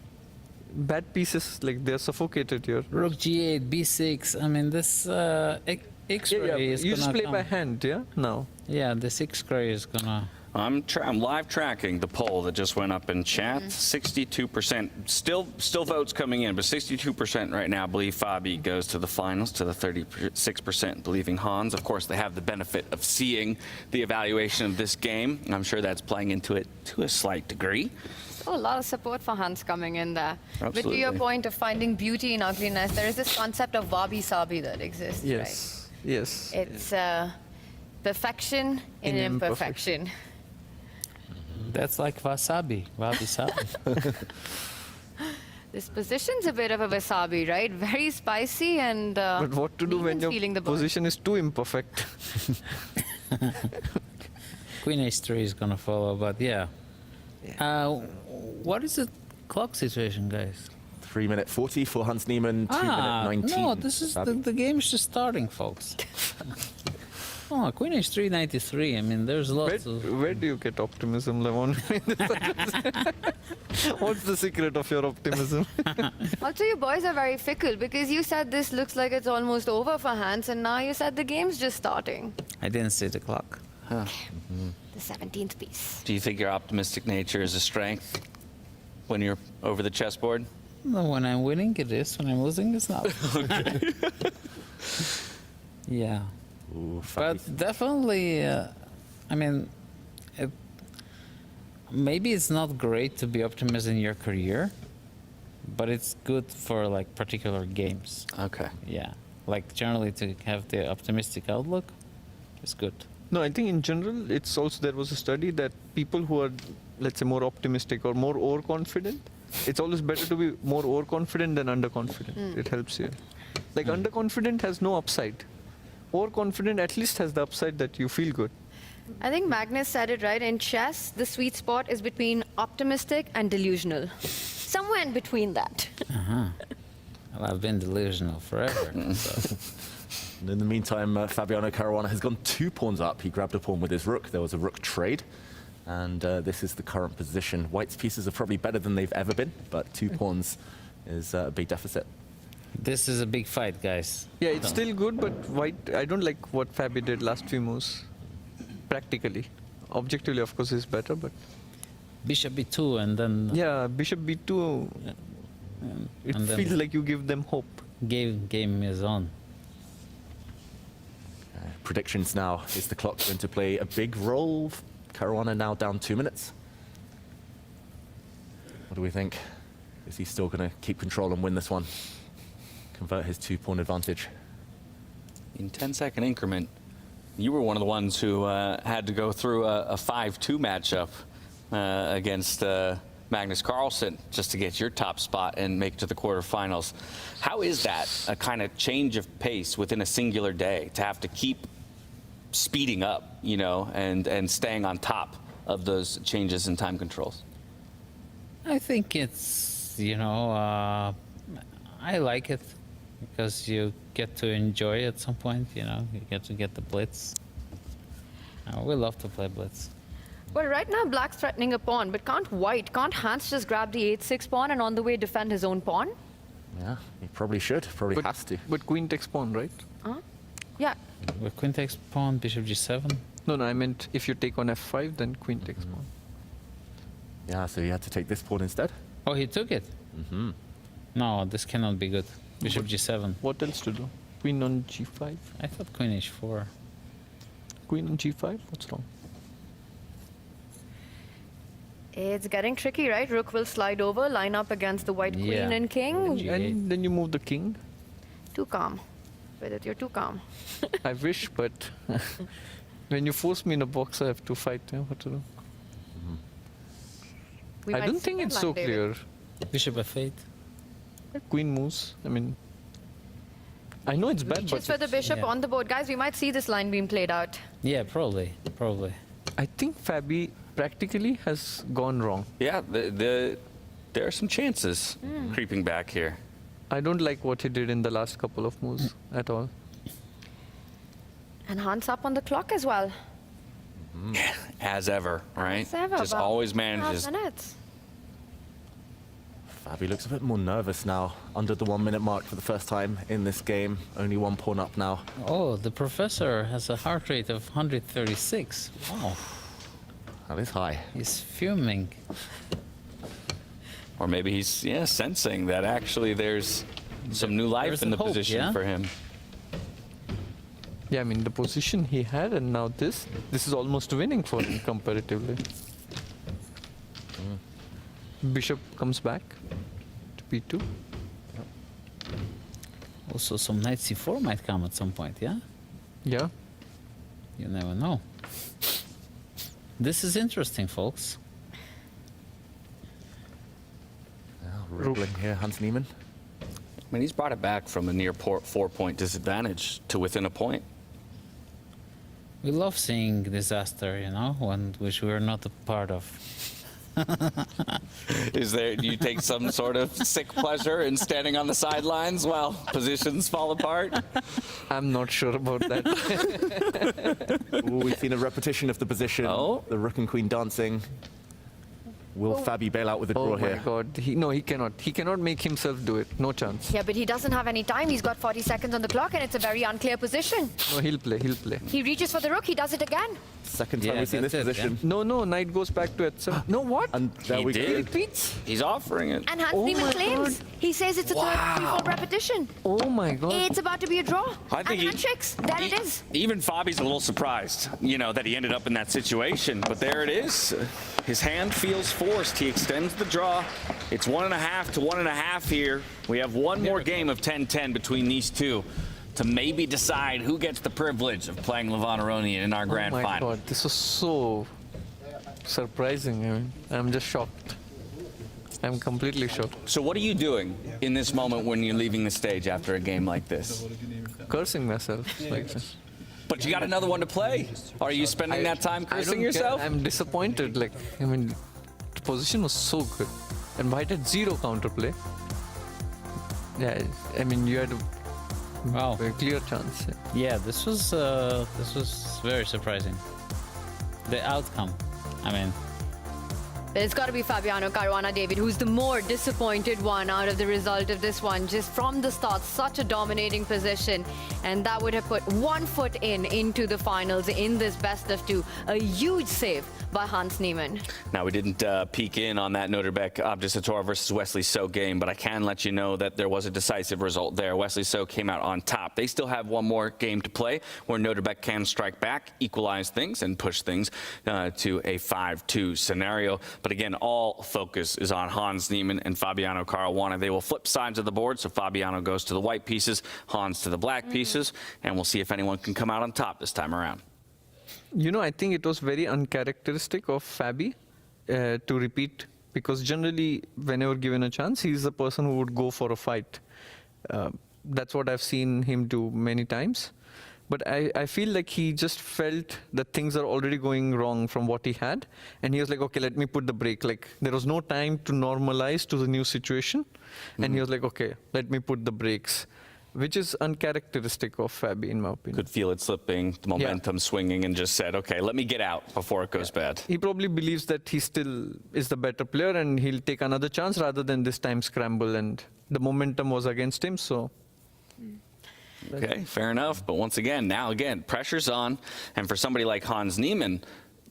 bad pieces. Like they're suffocated here. Rook g8, b6. I mean, this x-ray is You just gonna play come. by hand, yeah? No. Yeah, this x-ray is gonna. I'm live tracking the poll that just went up in chat. 62%, still votes coming in, but 62% right now believe Fabi goes to the finals, to the 36% believing Hans. Of course, they have the benefit of seeing the evaluation of this game. I'm sure that's playing into it to a slight degree. Oh, a lot of support for Hans coming in there. But to Absolutely. your point of finding beauty in ugliness, there is this concept of wabi-sabi that exists, Yes. Yes. right? It's perfection in In imperfection. That's like wasabi. Wabi-sabi. This position's a bit of a wasabi, right? Very spicy and But what to do when Nieman's feeling the your burn. position is too imperfect? Queen h3 is gonna follow, but yeah. What is the clock situation, guys? 3-minute 40 for Hans Niemann, 2-minute 19. No, this is the game's just starting, folks. Oh, Queen h3, 93. I mean, there's lots of. Where do you get optimism, Levon? What's the secret of your optimism? Also, you boys are very fickle because you said this looks like it's almost over for Hans, and now you said the game's just starting. I didn't see the clock. Huh. The 17th piece. Do you think your optimistic nature is a strength when you're over the chessboard? No, when I'm winning, it is. When I'm losing, it's not. Yeah. Ooh, But definitely, I mean, maybe it's not great to be optimist in your career, but it's good for like particular games. Okay. Yeah. Like generally to have the optimistic outlook is good. No, I think in general, it's also there was a study that people who are, let's say, more optimistic or more overconfident, it's always better to be more overconfident than underconfident. It helps you. Like underconfident has no upside. Overconfident at least has the upside that you feel good. I think Magnus said it right. In chess, the sweet spot is between optimistic and delusional. Somewhere in between that. Uh-huh. Well, I've been delusional forever. So. And in the meantime, Fabiano Caruana has gone 2 pawns up. He grabbed a pawn with his rook. There was a rook trade. And this is the current position. White's pieces are probably better than they've ever been, but 2 pawns is a big deficit. This is a big fight, guys. Yeah, it's still good, but white, I don't like what Fabi did last few moves. Practically. Objectively, of course, is better, but... Bishop b2 and then... Yeah, bishop b2, it and then feels like you give them hope. Game is on. Predictions now. Is the clock going to play a big role? Caruana now down 2 minutes. What do we think? Is he still going to keep control and win this one? Convert his 2-pawn advantage. In 10-second increment, you were one of the ones who had to go through a 5-2 matchup against Magnus Carlsen just to get your top spot and make it to the quarterfinals. How is that a kind of change of pace within a singular day to have to keep speeding up, you know, and staying on top of those changes in time controls? I think it's, you know, I like it because you get to enjoy at some point, you know, you get to get the blitz. We love to play blitz. Well, right now, black's threatening a pawn, but can't Hans just grab the 8-6 pawn and on the way defend his own pawn? Yeah, he probably should. Probably has to. But queen takes pawn, right? Yeah. With queen takes pawn, bishop g7. No, I meant if you take on f5, then queen takes pawn. Yeah, so he had to take this pawn instead. Oh, he took it? No, this cannot be good. Bishop g7. What else to do? Queen on g5? I thought queen h4. Queen on g5? What's wrong? It's getting tricky, right? Rook will slide over, line up against the white queen and king. And then you move the king. Too calm. With it, you're too calm. I wish, but when you force me in a box, I have to fight. Yeah, what to do? We I might don't see think him it's like so David. clear. Bishop f8. Queen moves. I mean, I know it's bad, but Just for the bishop yeah. on the board. Guys, we might see this line being played out. Yeah, probably. I think Fabi practically has gone wrong. Yeah, there are some chances creeping back here. I don't like what he did in the last couple of moves at all. And Hans up on the clock as well. As ever, right? As ever, Just about always 2.5 manages. minutes. Fabi looks a bit more nervous now, under the 1 minute mark for the first time in this game. Only one pawn up now. Oh, the professor has a heart rate of 136. Wow. That is high. He's fuming. Or maybe he's sensing that actually there's some new life There's in the hope, position yeah? for him. Yeah, I mean, the position he had and now this is almost winning for him comparatively. Bishop comes back to b2. Also, some knight c4 might come at some point, yeah? Yeah. You never know. This is interesting, folks. Ruling here, Hans Niemann. I mean, he's brought it back from a near 4-point disadvantage to within a point. We love seeing disaster, you know, which we are not a part of. Do you take some sort of sick pleasure in standing on the sidelines while positions fall apart? I'm not sure about that. Ooh, we've seen a repetition of the position. Oh. The rook and queen dancing. Will Fabi bail out with a draw Oh my here? god. He cannot. He cannot make himself do it. No chance. Yeah, but he doesn't have any time. He's got 40 seconds on the clock and it's a very unclear position. No, he'll play. He reaches for the rook, he does it again. Second time we've seen this position. No, knight goes back to h7. No, what? And there He we did. go. Repeats? He's offering it. And Hans Oh Niemann my claims. God. He says it's a third repetition. Oh my god. It's about to be a draw. I think and hand tricks. There it is. Even Fabi's a little surprised, that he ended up in that situation. But there it is. His hand feels forced. He extends the draw. It's 1.5 to 1.5 here. We have one more game of 10-10 between these two to maybe decide who gets the privilege of playing Levon Aronian in our grand Oh my final. god, this was so surprising. I mean, I'm just shocked. I'm completely shocked. So what are you doing in this moment when you're leaving the stage after a game like this? Cursing myself. But you got another one to play. Are you spending that time I cursing don't yourself? Care. I'm disappointed. The position was so good. And White had zero counterplay. Yeah, I mean, you had a clear chance. Yeah, this was very surprising. The outcome, I mean. But it's got to be Fabiano Caruana David, who's the more disappointed one out of the result of this one. Just from the start, such a dominating position. And that would have put 1 foot into the finals in this best of two. A huge save by Hans Niemann. Now, we didn't peek in on that Noterbek Abdisator versus Wesley So game, but I can let you know that there was a decisive result there. Wesley So came out on top. They still have one more game to play where Noterbek can strike back, equalize things, and push things to a 5-2 scenario. But again, all focus is on Hans Niemann and Fabiano Caruana. They will flip sides of the board, so Fabiano goes to the white pieces, Hans to the black pieces, and we'll see if anyone can come out on top this time around. I think it was very uncharacteristic of Fabi to repeat, because generally, whenever given a chance, he's the person who would go for a fight. That's what I've seen him do many times. But I feel like he just felt that things are already going wrong from what he had. And he was like, okay, let me put the brake. Like, there was no time to normalize to the new situation. And he was like, okay, let me put the brakes. which is uncharacteristic of Fabi, in my opinion. Could feel it slipping, the momentum swinging, and just said, okay, let me get out before it goes bad. He probably believes that he still is the better player and he'll take another chance rather than this time scramble, and the momentum was against him, so. Okay, fair enough. But once again, pressure's on. And for somebody like Hans Niemann,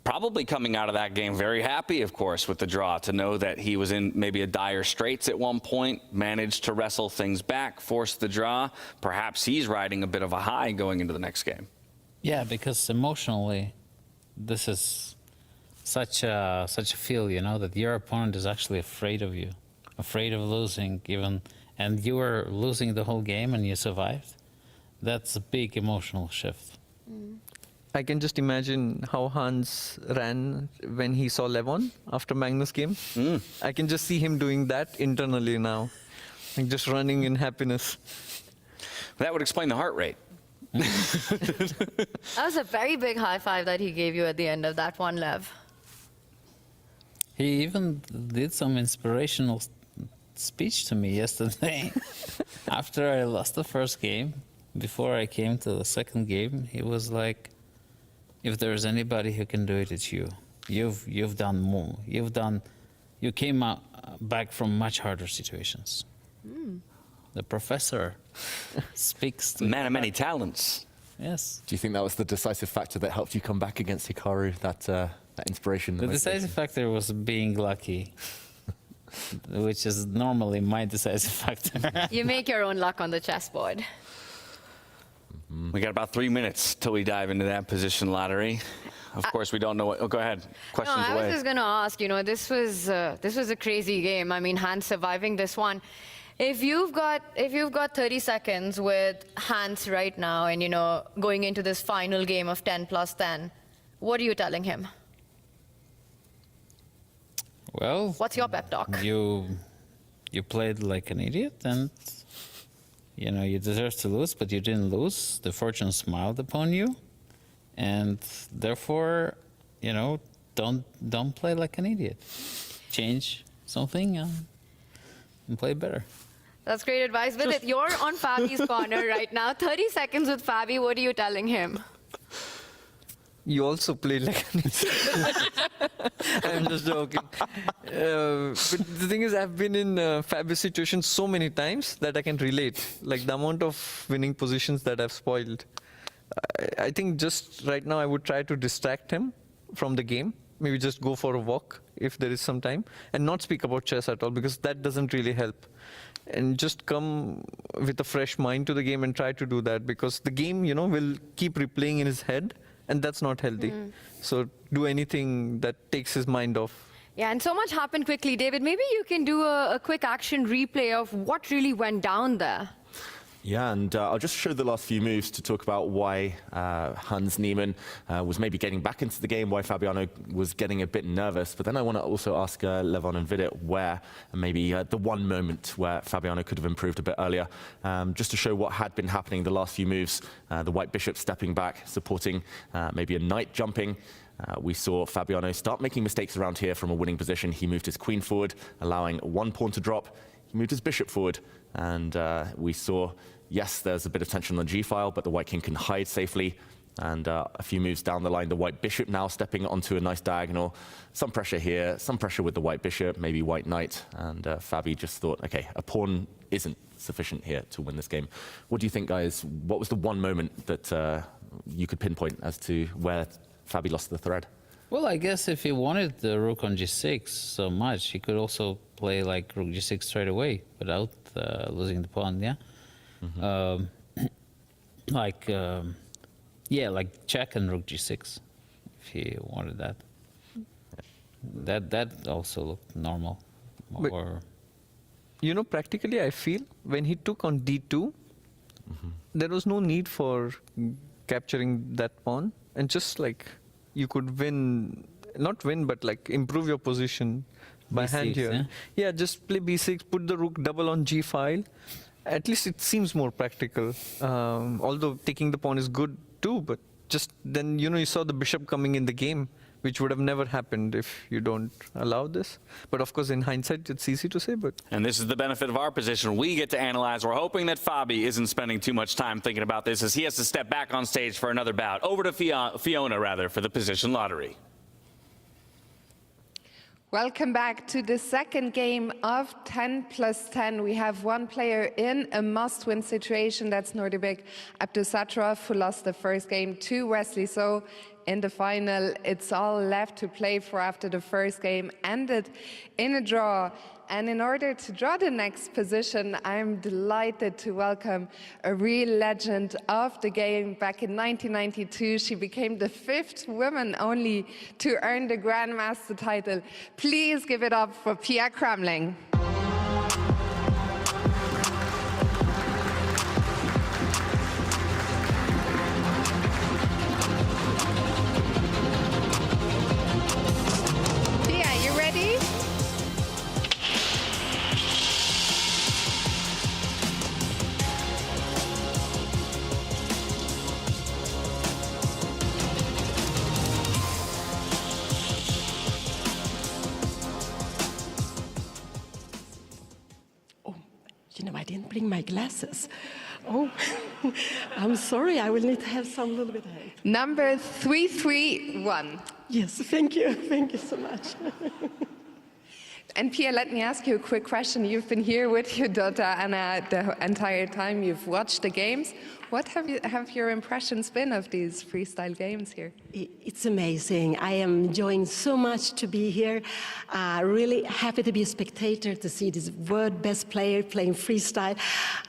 probably coming out of that game very happy, of course, with the draw, to know that he was in maybe a dire straits at one point, managed to wrestle things back, force the draw. Perhaps he's riding a bit of a high going into the next game. Yeah, because emotionally, this is such a feel, you know, that your opponent is actually afraid of you, afraid of losing even, and you were losing the whole game and you survived. That's a big emotional shift. I can just imagine how Hans ran when he saw Levon after Magnus game. I can just see him doing that internally now, like just running in happiness. That would explain the heart rate. That was a very big high five that he gave you at the end of that one, Lev. He even did some inspirational speech to me yesterday. After I lost the first game, before I came to the second game, he was like, if there's anybody who can do it, it's you. You've done more. You came back from much harder situations. The professor speaks to man of many talents. Yes. Do you think that was the decisive factor that helped you come back against Hikaru, that inspiration? The decisive factor was being lucky, which is normally my decisive factor. You make your own luck on the chessboard. We got about 3 minutes till we dive into that position lottery. Of course, we don't know what. Oh, go ahead. Questions I away. was just going to ask, you know, this was a crazy game. I mean, Hans surviving this one. If you've got 30 seconds with Hans right now and, you know, going into this final game of 10 plus 10, what are you telling him? Well, what's your pep talk? You played like an idiot, and you know you deserve to lose, but you didn't lose. The fortune smiled upon you, and therefore, you know, don't play like an idiot. Change something and play better. That's great advice. Vidit, you're on Fabi's corner right now. 30 seconds with Fabi. What are you telling him? You also played like an idiot. I'm just joking. But the thing is, I've been in Fabi's situation so many times that I can relate. Like the amount of winning positions that I've spoiled. I think just right now I would try to distract him from the game. Maybe just go for a walk if there is some time, and not speak about chess at all, because that doesn't really help. And just come with a fresh mind to the game and try to do that, because the game, you know, will keep replaying in his head, and that's not healthy. So do anything that takes his mind off. Yeah, and so much happened quickly. David, maybe you can do a quick action replay of what really went down there. Yeah, and I'll just show the last few moves to talk about why Hans Niemann was maybe getting back into the game, why Fabiano was getting a bit nervous. But then I want to also ask Levon and Vidit where maybe the one moment where Fabiano could have improved a bit earlier, just to show what had been happening the last few moves. The white bishop stepping back, supporting maybe a knight jumping. We saw Fabiano start making mistakes around here from a winning position. He moved his queen forward, allowing one pawn to drop. He moved his bishop forward, and we saw, yes, there's a bit of tension on the g-file, but the white king can hide safely. And a few moves down the line, the white bishop now stepping onto a nice diagonal. Some pressure here, some pressure with the white bishop, maybe white knight. And Fabi just thought, okay, a pawn isn't sufficient here to win this game. What do you think, guys? What was the one moment that you could pinpoint as to where Fabi lost the thread? Well, I guess if he wanted the rook on g6 so much, he could also play like rook g6 straight away without losing the pawn, yeah? Like check and rook g6, if he wanted that. That also looked normal. But, you know, practically I feel when he took on d2, there was no need for capturing that pawn, and just like you could win, not win, but like improve your position by B6, hand here. Yeah, just play b6, put the rook double on g-file. At least it seems more practical. Although taking the pawn is good too, but just then, you know, you saw the bishop coming in the game. which would have never happened if you don't allow this. But of course, in hindsight, it's easy to say. But And this is the benefit of our position. We get to analyze. We're hoping that Fabi isn't spending too much time thinking about this as he has to step back on stage for another bout. Over to Fiona, for the position lottery. Welcome back to the second game of 10+10. We have one player in a must-win situation. That's Nordibek Abdusatrov, who lost the first game to Wesley. So in the final, it's all left to play for after the first game ended in a draw. And in order to draw the next position, I'm delighted to welcome a real legend of the game. Back in 1992, she became the 5th woman only to earn the Grandmaster title. Please give it up for Pia Kramling. Pia, you ready? You know, I didn't bring my glasses. Oh, I'm sorry. I will need to have some little bit of help. Number 331. Yes, thank you. Thank you so much. And Pia, let me ask you a quick question. You've been here with your daughter Anna the entire time. You've watched the games. What have your impressions been of these freestyle games here? It's amazing. I am enjoying so much to be here. Really happy to be a spectator, to see this world best player playing freestyle.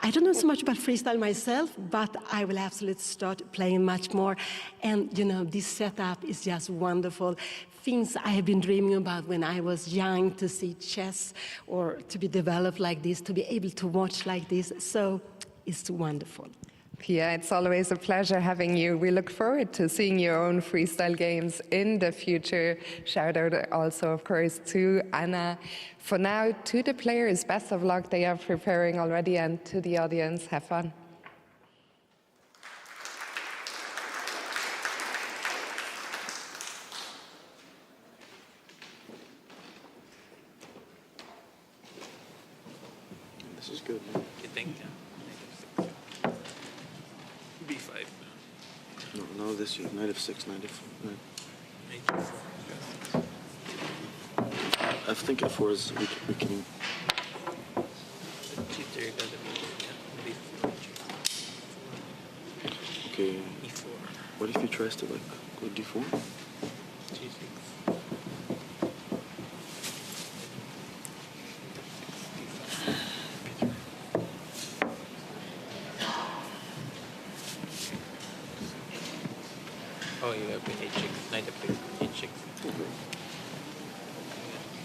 I don't know so much about freestyle myself, but I will absolutely start playing much more. And, you know, this setup is just wonderful. Things I have been dreaming about when I was young, to see chess or to be developed like this, to be able to watch like this. So it's wonderful. Pia, it's always a pleasure having you. We look forward to seeing your own freestyle games in the future. Shout out also, of course, to Anna. For now, to the players, best of luck. They are preparing already, and to the audience, have fun. This is good, man. You think? B5. No, this year. Knight f6, knight f4. I think f4 is weakening. Okay. E4. What if he tries to like go d4? G6. Oh, you have been h6, knight f6, h6.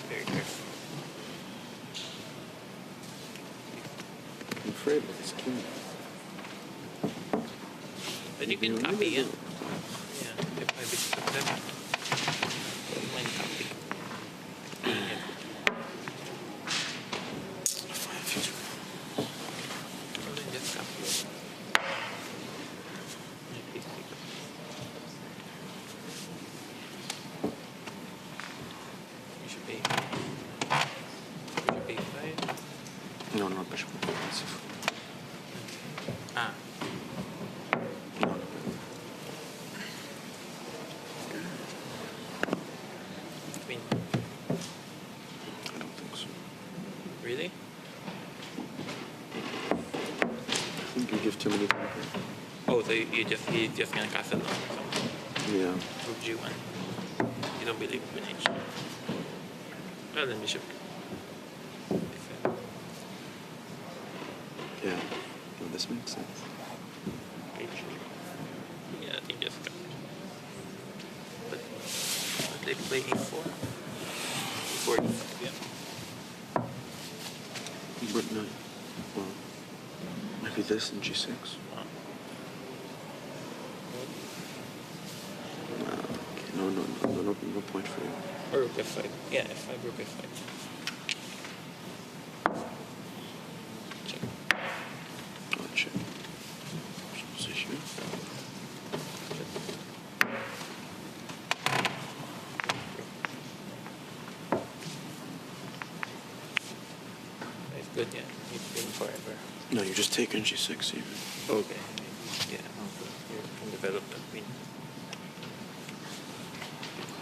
Very careful. I'm afraid of this king. But you can copy it. Yeah, if I bishop f7. Don't mind copying. Yeah. Well, then just copy it. Bishop a5. Bishop a5. No, not bishop. Ah. Queen. I don't think so. Really? I think you give too many power. Oh, so he's just gonna castle now. So. Yeah. Rook g1. You don't believe in h. Well, then bishop. Yeah. No, this makes sense. H. Yeah, I think just got. But they play e4. E4, yeah. But no. Well, maybe this and g6. Okay. No point for you. Or rook f5. Yeah, f5, rook f5. Check. Oh, check. Position. been forever. No, you just take G6 even. Okay. Yeah. Also, you can develop that queen.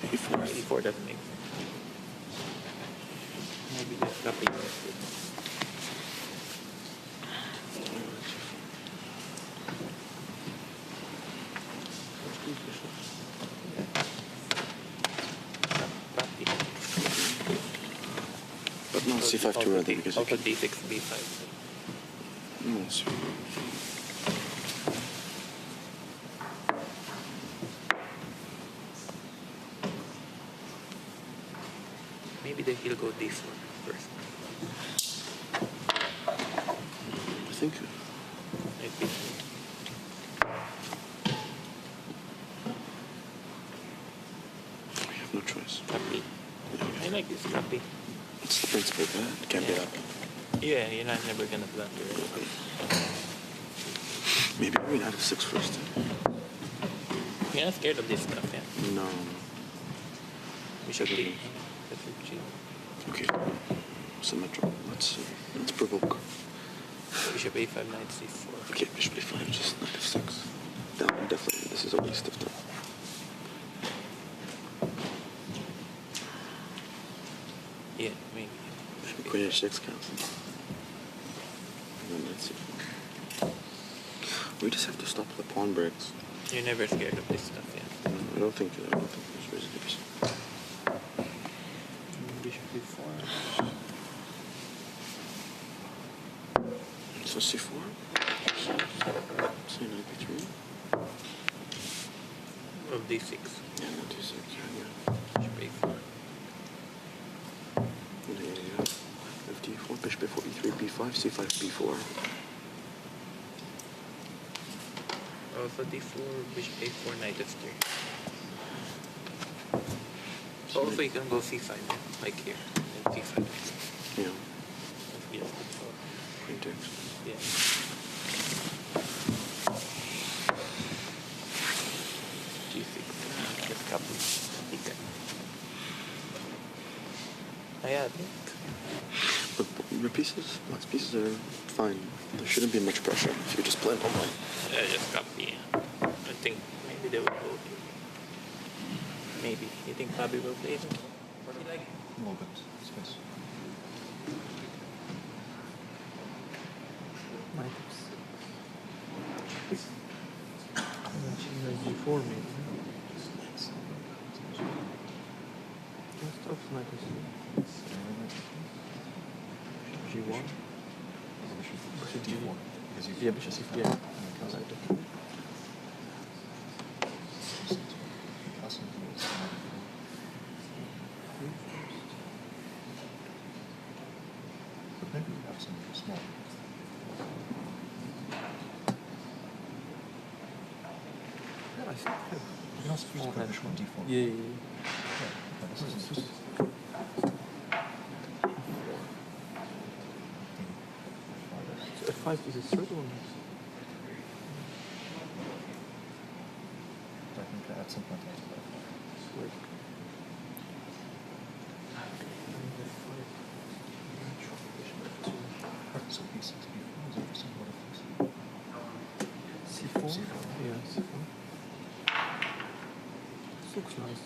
E4. E4 doesn't make sense. Maybe just copy it. But not C5 too early because you also can... D6, B5. No, it's... Maybe he'll go D4 first. I think... Maybe. We have no choice. Copy. I like this copy. It's the principle, but it can't be up. Yeah, you're not never gonna blunder it. Maybe we had a 6 first. You're not scared of this stuff, yeah? No. Bishop D. Bishop G. Okay. Symmetrical. Let's provoke. Bishop A5, knight C4. Okay, Bishop A5, just knight F6. No, definitely. This is a waste of time. Yeah, maybe. Queen H6 counts. And then knight C4. We just have to stop the pawn breaks. You're never scared of this stuff, yeah? I don't think there's reason to be scared. Bishop B4. So C4. Say knight B3. Of D6. Yeah, knight D6. Yeah. Bishop A4. Yeah. FD4, Bishop A4, E3, B5, C5, B4. Also D4, Bishop A4, knight F3. Also you can go C5, yeah? Like here. And C5. Yeah. Yes, before. Queen takes. Yeah. G6. Just copy. Okay. Yeah, I think. But your pieces, black's pieces are fine. There shouldn't be much pressure if you just play them online. Yeah, just copy. I think maybe they will go. Maybe. You think Bobby will play it? What do you like? A little bit. Space. G4 maybe. Just off knight G1. Bishop D1. Yeah, bishop C4. Yeah. But maybe we have some small. Yeah, I think. You can also just put bishop on D4. Yeah. Yeah, this is just... So F5 is a third one. I think at some point I have to play Like, so B6, B4 is interesting. What if C4? C4? Yeah, C4. Looks nice.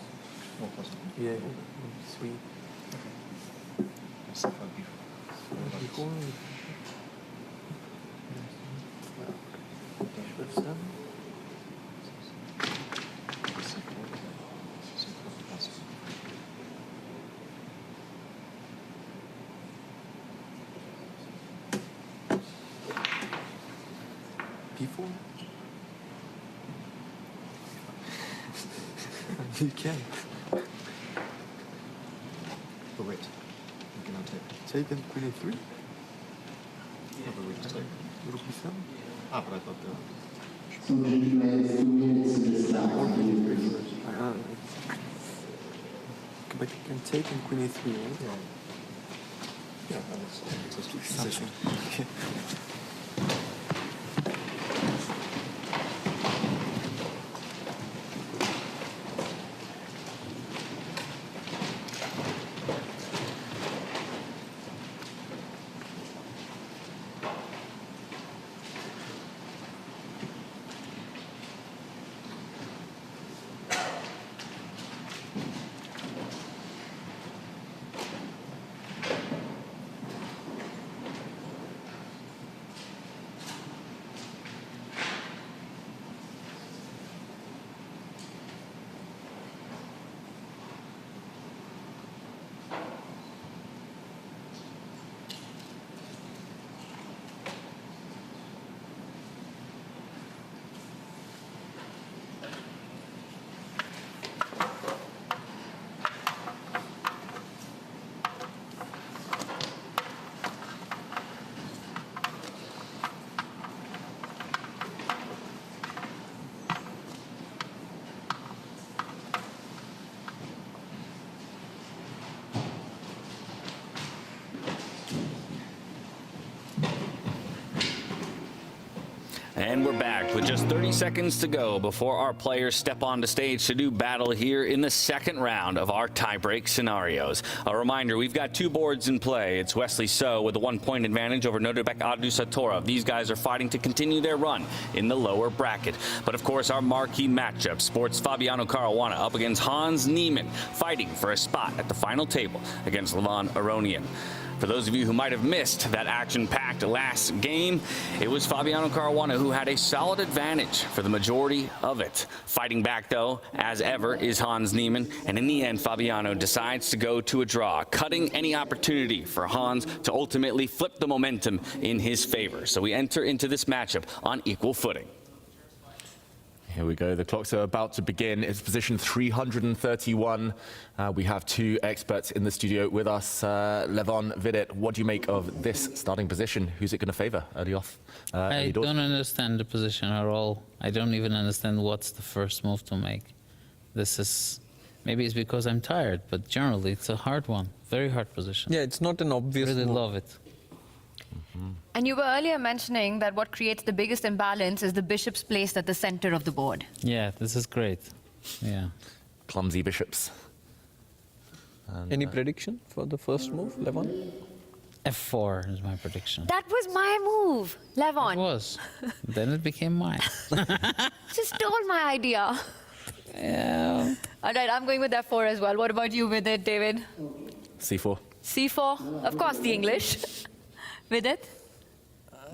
More possible. Yeah, 3. C5, B4. B4. F7. P4? You can. But wait, you cannot take. Take and Queen A3? Yeah, but we just take. Little P7? Ah, but I thought the... But you can take and Queen A3, right? Yeah, that's a position. And we're back with just 30 seconds to go before our players step onto stage to do battle here in the second round of our tiebreak scenarios. A reminder, we've got two boards in play. It's Wesley So with a 1-point advantage over Nodebek Adusatorov. These guys are fighting to continue their run in the lower bracket. But of course, our marquee matchup sports Fabiano Caruana up against Hans Niemann, fighting for a spot at the final table against Levon Aronian. For those of you who might have missed that action-packed last game, it was Fabiano Caruana who had a solid advantage for the majority of it. Fighting back, though, as ever, is Hans Niemann, and in the end, Fabiano decides to go to a draw, cutting any opportunity for Hans to ultimately flip the momentum in his favor. So we enter into this matchup on equal footing. Here we go. The clocks are about to begin. It's position 331. We have two experts in the studio with us. Levon, Vidit, what do you make of this starting position? Who's it going to favor early off? I don't understand the position at all. I don't even understand what's the first move to make. This is, maybe it's because I'm tired, but generally it's a hard one. Very hard position. Yeah, it's not an obvious really move. Love it. And you were earlier mentioning that what creates the biggest imbalance is the bishops placed at the center of the board. Yeah, this is great. Yeah. Clumsy bishops. And, Any prediction for the first move, Levon? F4 is my prediction. That was my move, Levon. It was. Then it became mine. Just stole my idea. Yeah. All right, I'm going with F4 as well. What about you with it, David? C4. C4, of course, the English. With it?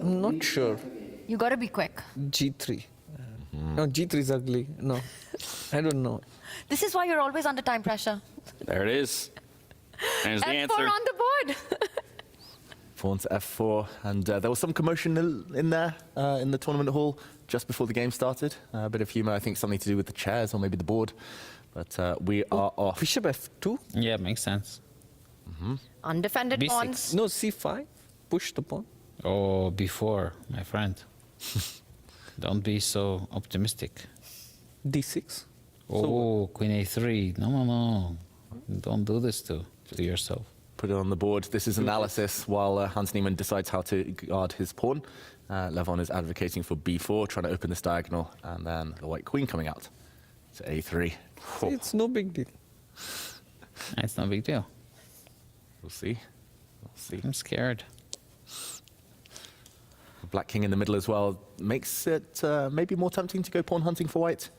I'm not sure. You gotta be quick. G3. No, G3 is ugly. No, I don't know. This is why you're always under time pressure. There it is. There's the F4 answer. on the board. Pawn to F4, and there was some commotion in there in the tournament hall just before the game started. A bit of humour, I think something to do with the chairs or maybe the board. But we are off. Bishop F2? Yeah, makes sense. Undefended B6. pawns. No, C5. Push the pawn. Oh, B4, my friend. Don't be so optimistic. D6. Oh, Queen A3. No, no, no. Don't do this to yourself. Put it on the board. This is analysis while Hans Niemann decides how to guard his pawn. Levon is advocating for B4, trying to open this diagonal, and then the white queen coming out to A3. See, it's no big deal. It's no big deal. We'll see. We'll see. I'm scared. Black king in the middle as well makes it maybe more tempting to go pawn hunting for white.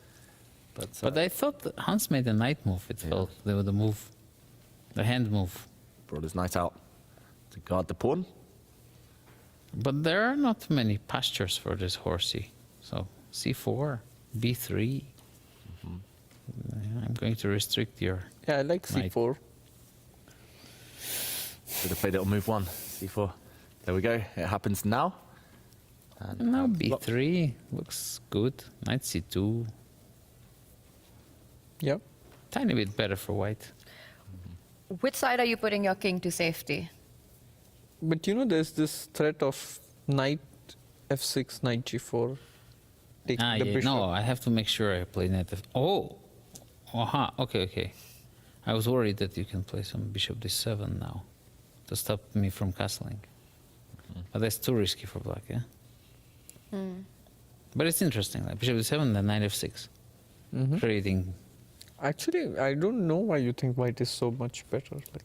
But I thought that Hans made a knight move. It felt the move, the hand move. Brought his knight out to guard the pawn. But there are not many pastures for this horsey. So C4, B3. I'm going to restrict your. Yeah, I like knight. C4. Should have played it on move 1. C4. There we go. It happens now. And now B3 looks good. Knight C2. Yep. Tiny bit better for white. Which side are you putting your king to safety? But you know, there's this threat of knight F6, knight G4. Taking the bishop. No, I have to make sure I play knight F. Oh! Aha, okay, okay. I was worried that you can play some bishop D7 now to stop me from castling. But that's too risky for black, yeah? But it's interesting, like bishop D7, then knight F6. Creating. Actually, I don't know why you think white is so much better. Like,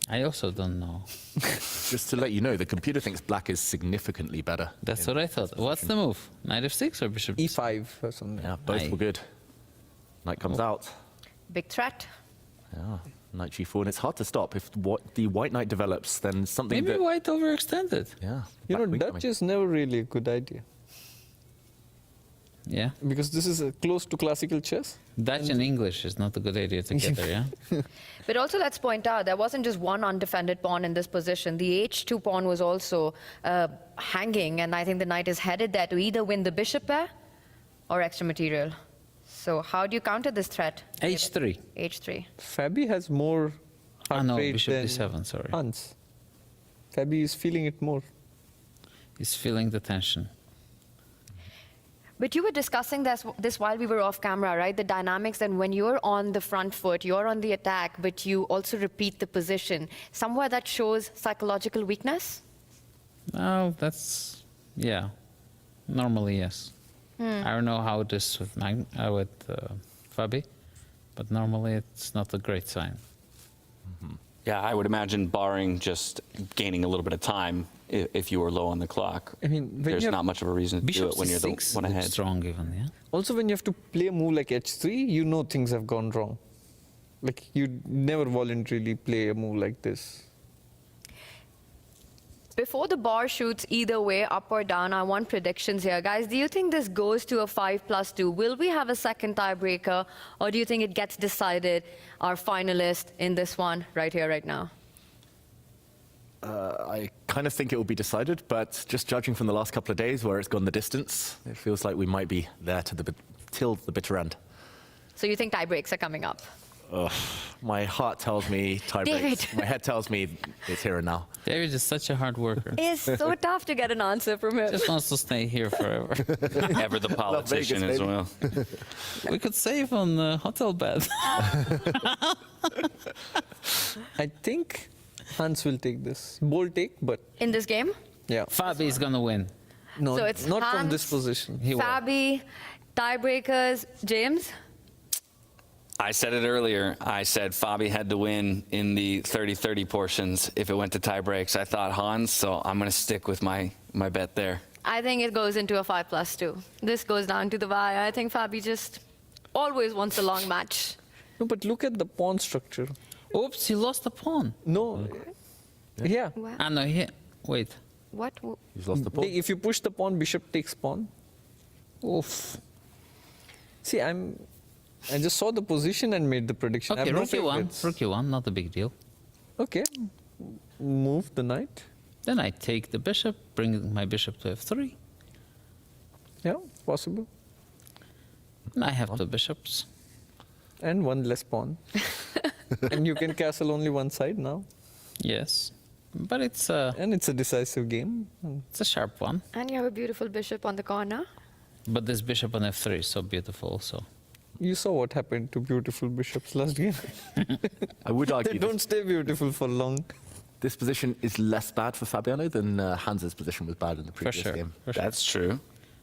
I also don't know. Just to let you know, the computer thinks black is significantly better. That's what I thought. What's the move? Knight F6 or bishop E5 or something? Yeah, both were good. Knight comes out. Big threat. Yeah, knight G4, and it's hard to stop. If the white knight develops, then something Maybe that... white overextended. Yeah. You know, black queen Dutch is never really a good idea. Yeah? Because this is close to classical chess. Dutch and English is not a good idea together, yeah? But also, let's point out, there wasn't just one undefended pawn in this position. The H2 pawn was also hanging, and I think the knight is headed there to either win the bishop pair or extra material. So how do you counter this threat? H3. H3. Fabi has more heart no, rate bishop than D7, sorry. Hans. Fabi is feeling it more. He's feeling the tension. But you were discussing this while we were off camera, right? The dynamics, that when you're on the front foot, you're on the attack, but you also repeat the position. Somewhere that shows psychological weakness? No, that's, yeah. Normally, yes. I don't know how it is with Fabi, but normally it's not a great sign. Yeah, I would imagine barring just gaining a little bit of time if you were low on the clock. I mean, when there's you have not much of a reason to do it when you're the C6 one looks ahead. strong even, yeah. Also, when you have to play a move like h3, you know things have gone wrong. Like, you never voluntarily play a move like this. Before the bar shoots either way, up or down, I want predictions here. Guys, do you think this goes to a 5+2? Will we have a second tiebreaker, or do you think it gets decided, our finalist in this one, right here, right now? I kind of think it will be decided, but just judging from the last couple of days where it's gone the distance, it feels like we might be there till the bitter end. So you think tie breaks are coming up? Ugh, my heart tells me tie breaks. David. My head tells me it's here and now. David is such a hard worker. It's so tough to get an answer from him. Just wants to stay here forever. Ever the politician Vegas, as well. We could save on the hotel bed. I think Hans will take this. Bold take, but In this game? yeah. Fabi is gonna win. No, So it's not from Hans, this position. Fabi, tiebreakers, James? I said it earlier. I said Fabi had to win in the 30-30 portions if it went to tie breaks. I thought Hans, so I'm going to stick with my bet there. I think it goes into a 5+2. This goes down to the wire. I think Fabi just always wants a long match. No, but look at the pawn structure. Oops, he lost the pawn. No. Yeah. Wow. Ah, no, wait. What? He's lost the pawn. If you push the pawn, bishop takes pawn. Oof. See, I just saw the position and made the prediction. I Okay, have no rook e1, favorites. rook e1, not a big deal. Okay. Move the knight. Then I take the bishop, bring my bishop to f3. Yeah, possible. And I have two bishops. And one less pawn. And you can castle only one side now. Yes. But it's a decisive game. It's a sharp one. And you have a beautiful bishop on the corner. But this bishop on f3 is so beautiful also. You saw what happened to beautiful bishops last game. I would argue they don't stay beautiful for long. This position is less bad for Fabiano than Hans's position was bad in the previous game. For sure. That's true.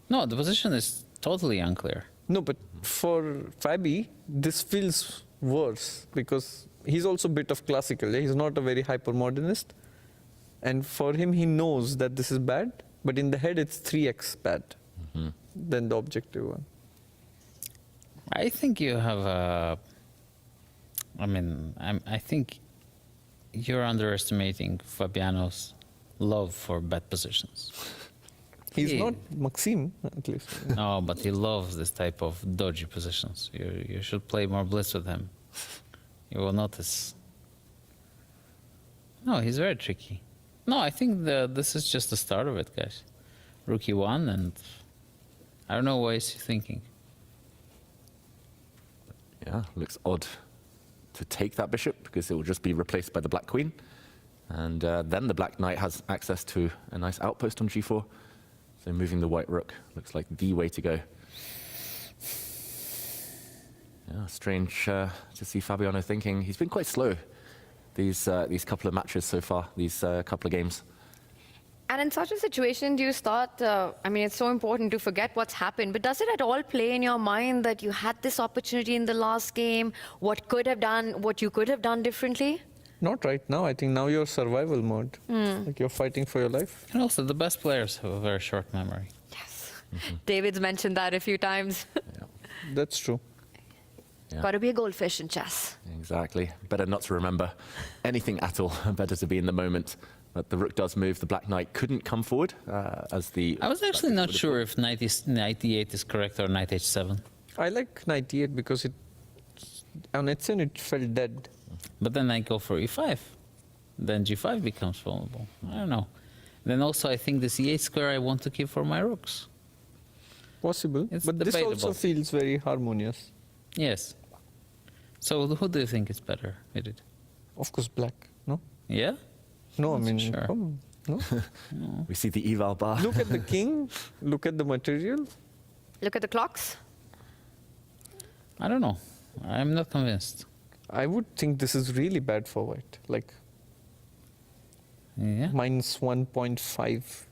No, the position is totally unclear. No, but for Fabi, this feels worse because he's also a bit of classical. He's not a very hyper-modernist. And for him, he knows that this is bad, but in the head, it's 3x bad than the objective one. I think you have a... I think you're underestimating Fabiano's love for bad positions. He's not Maxime, at least. No, but he loves this type of dodgy positions. You should play more blitz with him. You will notice. No, he's very tricky. No, I think this is just the start of it, guys. Rook e1, and I don't know what he's thinking. Yeah, looks odd to take that bishop because it will just be replaced by the black queen. And then the black knight has access to a nice outpost on g4. So moving the white rook looks like the way to go. Yeah, strange to see Fabiano thinking. He's been quite slow these couple of matches so far, these couple of games. And in such a situation, do you start, it's so important to forget what's happened, but does it at all play in your mind that you had this opportunity in the last game, what you could have done differently? Not right now. I think now you're survival mode. Like you're fighting for your life. And also, the best players have a very short memory. Yes. David's mentioned that a few times. That's true. Yeah. Got to be a goldfish in chess. Exactly. Better not to remember anything at all. Better to be in the moment. But the rook does move. The black knight couldn't come forward as the... I was actually not sure if knight e8 is correct or knight h7. I like knight e8 because on h7 it felt dead. But then I go for e5. Then g5 becomes vulnerable. I don't know. Then also I think this e8 square I want to keep for my rooks. Possible. It's but debatable. This also feels very harmonious. Yes. So who do you think is better with it? Of course black, no? Yeah? No, I mean, sure. come on. No? We see the eval bar. Look at the king, look at the material. Look at the clocks. I don't know. I'm not convinced. I would think this is really bad for white. Like, yeah. minus 1.5.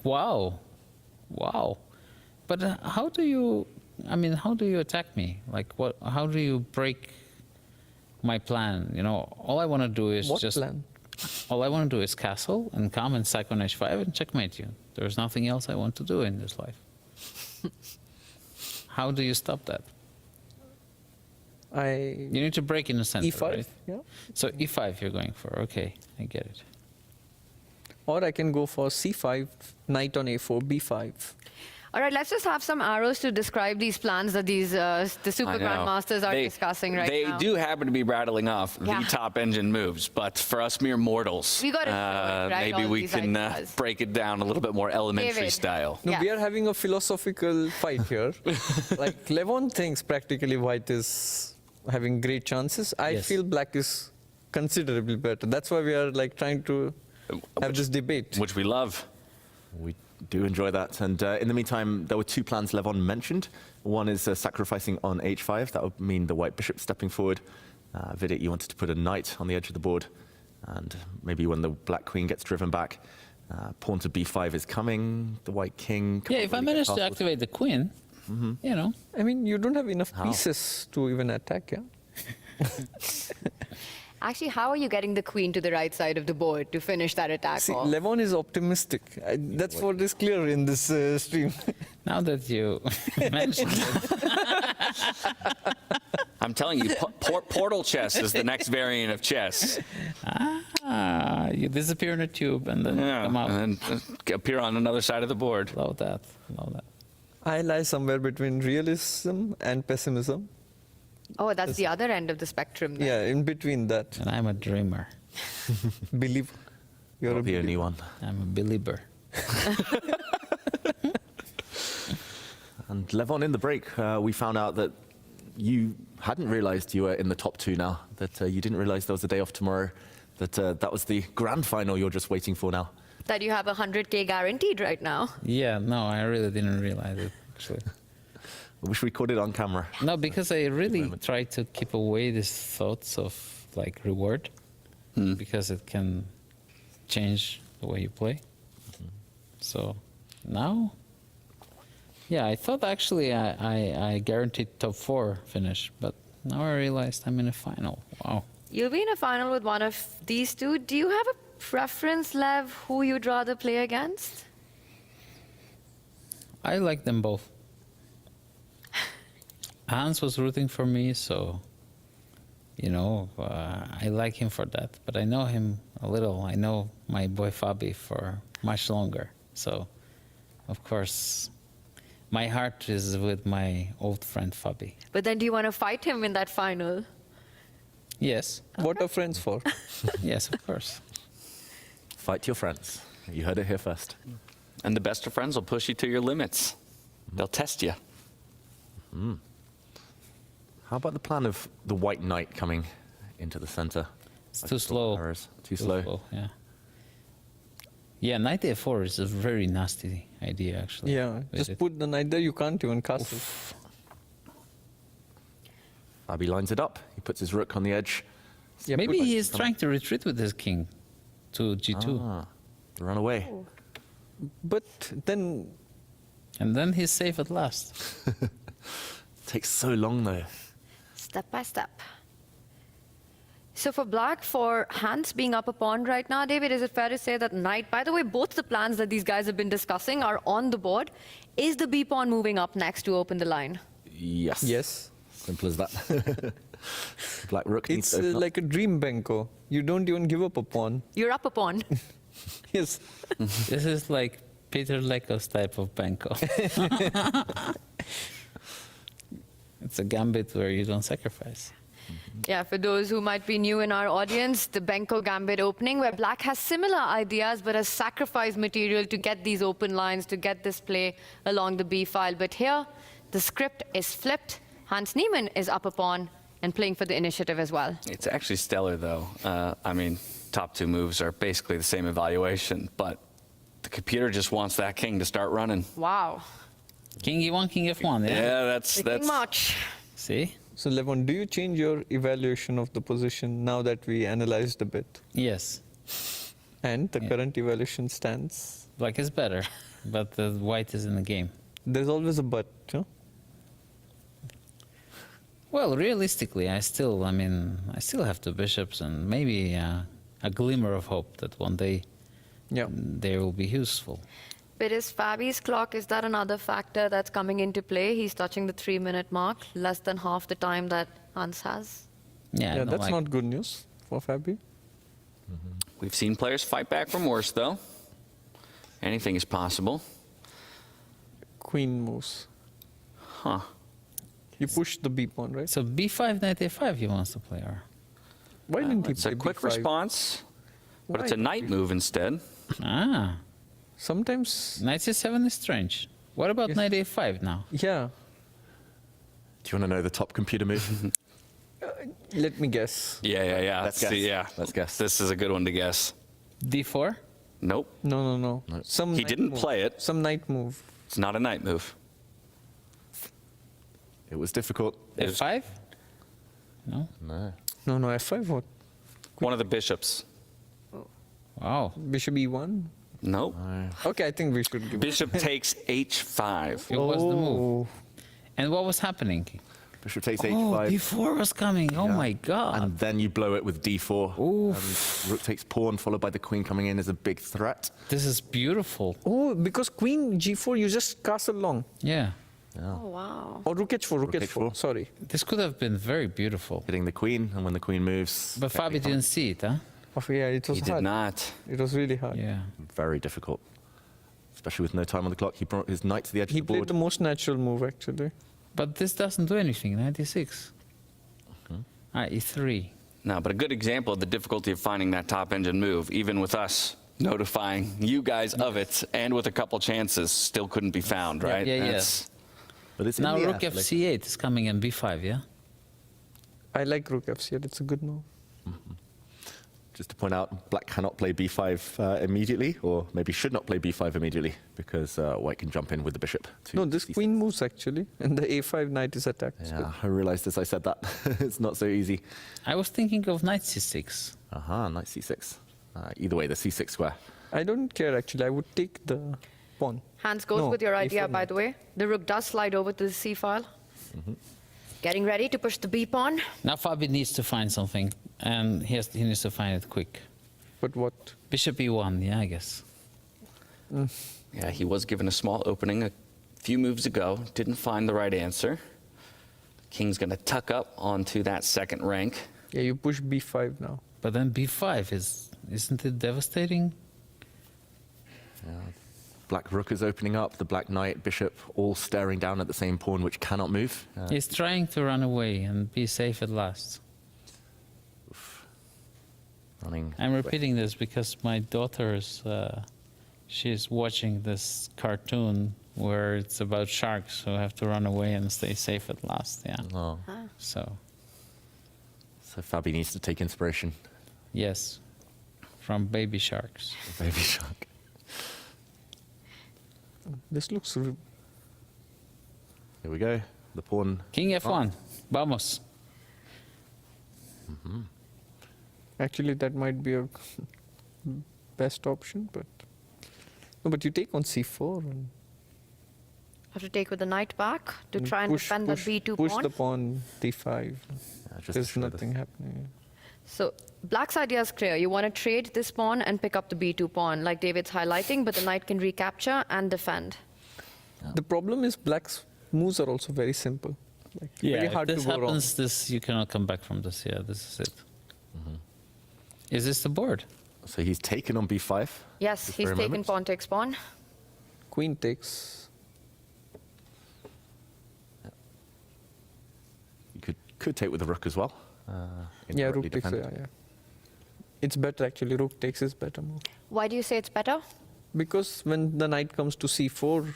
Wow. Wow. But how do you attack me? Like, what? How do you break my plan? You know, all I want to do is What plan? All I want to do is castle and come and sack on h5 and checkmate you. There's nothing else I want to do in this life. How do you stop that? You need to break in the center, E5, right? yeah. So e5 you're going for. Okay, I get it. Or I can go for c5, knight on a4, b5. All right, let's just have some arrows to describe these plans that the super I know. grandmasters are discussing right now. They do happen to be rattling off Yeah. the top engine moves, but for us mere mortals, We gotta show it, right, maybe all we these can ideas. break it down a little bit more elementary David. style. No, Yeah. we are having a philosophical fight here. Like Levon thinks practically white is having great chances. I feel black is considerably better. That's why we are like trying to have this debate. Which we love. We do enjoy that. And in the meantime, there were two plans Levon mentioned. One is sacrificing on h5. That would mean the white bishop stepping forward. Vidit, you wanted to put a knight on the edge of the board. And maybe when the black queen gets driven back, pawn to b5 is coming. The white king. Yeah, if I manage to activate the queen, you know. I mean, you don't have enough pieces to even attack, yeah? Actually, how are you getting the queen to the right side of the board to finish that attack See, off? Levon is optimistic. That's what is clear in this stream. Now that you mentioned it. I'm telling you, portal chess is the next variant of chess. You disappear in a tube and then come out. And appear on another side of the board. Love that. Love that. I lie somewhere between realism and pessimism. Oh, that's the other end of the spectrum. Then. Yeah, in between that. And I'm a dreamer. Believer. You're Not the only one. I'm a believer. And Levon, in the break, we found out that you hadn't realized you were in the top two now, that you didn't realize there was a day off tomorrow, that that was the grand final you're just waiting for now. That you have 100K guaranteed right now. Yeah, no, I really didn't realize it, actually. I wish we caught it on camera. No, because I really try to keep away these thoughts of like reward, because it can change the way you play. So now, yeah, I thought actually I guaranteed top 4 finish, but now I realized I'm in a final. Wow. You'll be in a final with one of these two. Do you have a preference, Lev, who you'd rather play against? I like them both. Hans was rooting for me, so, you know, I like him for that. But I know him a little. I know my boy Fabi for much longer. So, of course, my heart is with my old friend Fabi. But then do you want to fight him in that final? Yes. What are friends for? Yes, of course. Fight your friends. You heard it here first. And the best of friends will push you to your limits. They'll test you. How about the plan of the white knight coming into the center? It's too slow. Too slow. Yeah. Yeah, knight a4 is a very nasty idea, actually. Yeah, just put the knight there, you can't even castle. Fabi lines it up. He puts his rook on the edge. Yeah, Maybe he is trying to retreat with his king to g2. Run away. But then... And then he's safe at last. Takes so long, though. Step by step. So for black, for Hans being up a pawn right now, David, is it fair to say that knight, by the way, both the plans that these guys have been discussing are on the board. Is the b pawn moving up next to open the line? Yes. Yes. Simple as that. Black rook needs It's to open up. like a dream Benko. You don't even give up a pawn. You're up a pawn. Yes. This is like Peter Lekos type of Benko. It's a gambit where you don't sacrifice. Yeah, for those who might be new in our audience, the Benko Gambit opening, where black has similar ideas but has sacrificed material to get these open lines, to get this play along the b file. But here, the script is flipped. Hans Niemann is up a pawn and playing for the initiative as well. It's actually stellar, though. I mean, top two moves are basically the same evaluation, but the computer just wants that king to start running. Wow. King e1, king f1, yeah? Yeah, that's... much. See? So, Levon, do you change your evaluation of the position now that we analyzed a bit? Yes. And the current evaluation stands? Black is better. but the white is in the game. There's always a but, huh? Well, realistically, I still have two bishops and maybe a glimmer of hope that one day they will be useful. But is Fabi's clock, is that another factor that's coming into play? He's touching the 3-minute mark, less than half the time that Hans has. Yeah, that's not good news for Fabi. We've seen players fight back from worse, though. Anything is possible. Queen moves. Huh. You push the b pawn, right? So b5, knight a5 he wants to play, or? Why didn't he It's play a quick b5? response, but it's a knight move instead. Ah. Sometimes... Knight c7 is strange. What about knight a5 now? Yeah. Do you want to know the top computer move? Let me guess. Yeah. Let's guess. See, yeah. Let's guess. This is a good one to guess. d4? Nope. No. Some He knight didn't move. play it. Some knight move. It's not a knight move. It was difficult. f5? No. No. No, f5 what? One of the bishops. Wow. Bishop e1? Nope. Okay, I think we should give Bishop takes h5. It was the move. And what was happening? Bishop takes Oh, h5. d4 was coming. Oh my god. And then you blow it with d4. Rook takes pawn, followed by the queen coming in as a big threat. This is beautiful. Oh, because queen g4, you just castle long. Yeah. Oh, wow. Or rook h4, rook h4. Sorry. This could have been very beautiful. Hitting the queen, and when the queen moves... But Fabi didn't see it, huh? Oh, yeah, it was He hard. did not. It was really hard. Yeah. Very difficult. Especially with no time on the clock. He brought his knight to the edge He of the played board. the most natural move, actually. But this doesn't do anything. 96. e3. No, but a good example of the difficulty of finding that top engine move, even with us notifying you guys of it, and with a couple chances, still couldn't be found, right? Yeah. That's- But it's Now in the rook air, like- fc8 is coming in b5, yeah? I like rook f8. It's a good move. Just to point out, black cannot play b5 immediately, or maybe should not play b5 immediately, because white can jump in with the bishop. No, this queen moves, actually, and the a5 knight is attacked. Yeah, I realized as I said that. It's not so easy. I was thinking of knight c6. Knight c6. Either way, the c6 square. I don't care, actually. I would take the pawn. Hans goes No, with your idea, a4 by the way. The rook does slide over to the c file. Getting ready to push the b pawn. Now Fabi needs to find something, and he needs to find it quick. But what? Bishop e1, yeah, I guess. Yeah, he was given a small opening a few moves ago. Didn't find the right answer. King's going to tuck up onto that second rank. Yeah, you push b5 now. But then b5 isn't it devastating? Yeah. Black rook is opening up, the black knight, bishop, all staring down at the same pawn, which cannot move. He's trying to run away and be safe at last. Running. I'm repeating this because my daughter's she's watching this cartoon where it's about sharks who have to run away and stay safe at last. Yeah. Oh. So Fabi needs to take inspiration. yes, from baby sharks. Baby shark. This looks... Here we go. The pawn. King f1. Vamos. Actually, that might be a best option, but... No, but you take on c4 and... Have to take with the knight back to try and defend that b2 push pawn. the pawn d5. just There's to show nothing happening. So black's idea is clear. You want to trade this pawn and pick up the b2 pawn, like David's highlighting, but the knight can recapture and defend. The problem is black's moves are also very simple. Like, very hard if this to go wrong. happens, this you cannot come back from this. Yeah, this is it. Is this the board? So he's taken on b5. Yes, This he's very taken moment. pawn takes pawn. Queen takes... You could take with the rook as well. Yeah, indirectly rook takes... defend. Yeah. It's better, actually. Rook takes is better move. Why do you say it's better? Because when the knight comes to c4,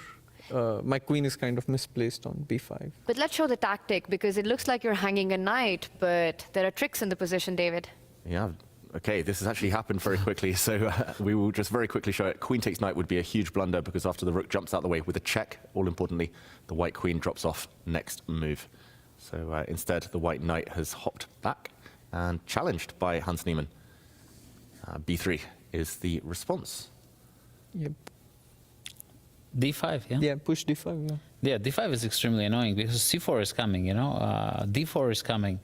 my queen is kind of misplaced on b5. But let's show the tactic, because it looks like you're hanging a knight, but there are tricks in the position, David. Yeah. Okay, this has actually happened very quickly, so we will just very quickly show it. Queen takes knight would be a huge blunder because after the rook jumps out the way with a check, all importantly, the white queen drops off next move. So instead, the white knight has hopped back and challenged by Hans Niemann. B3 is the response. Yep. D5, yeah? Yeah, push d5, yeah. Yeah, D5 is extremely annoying because C4 is coming, you know? D4 is coming.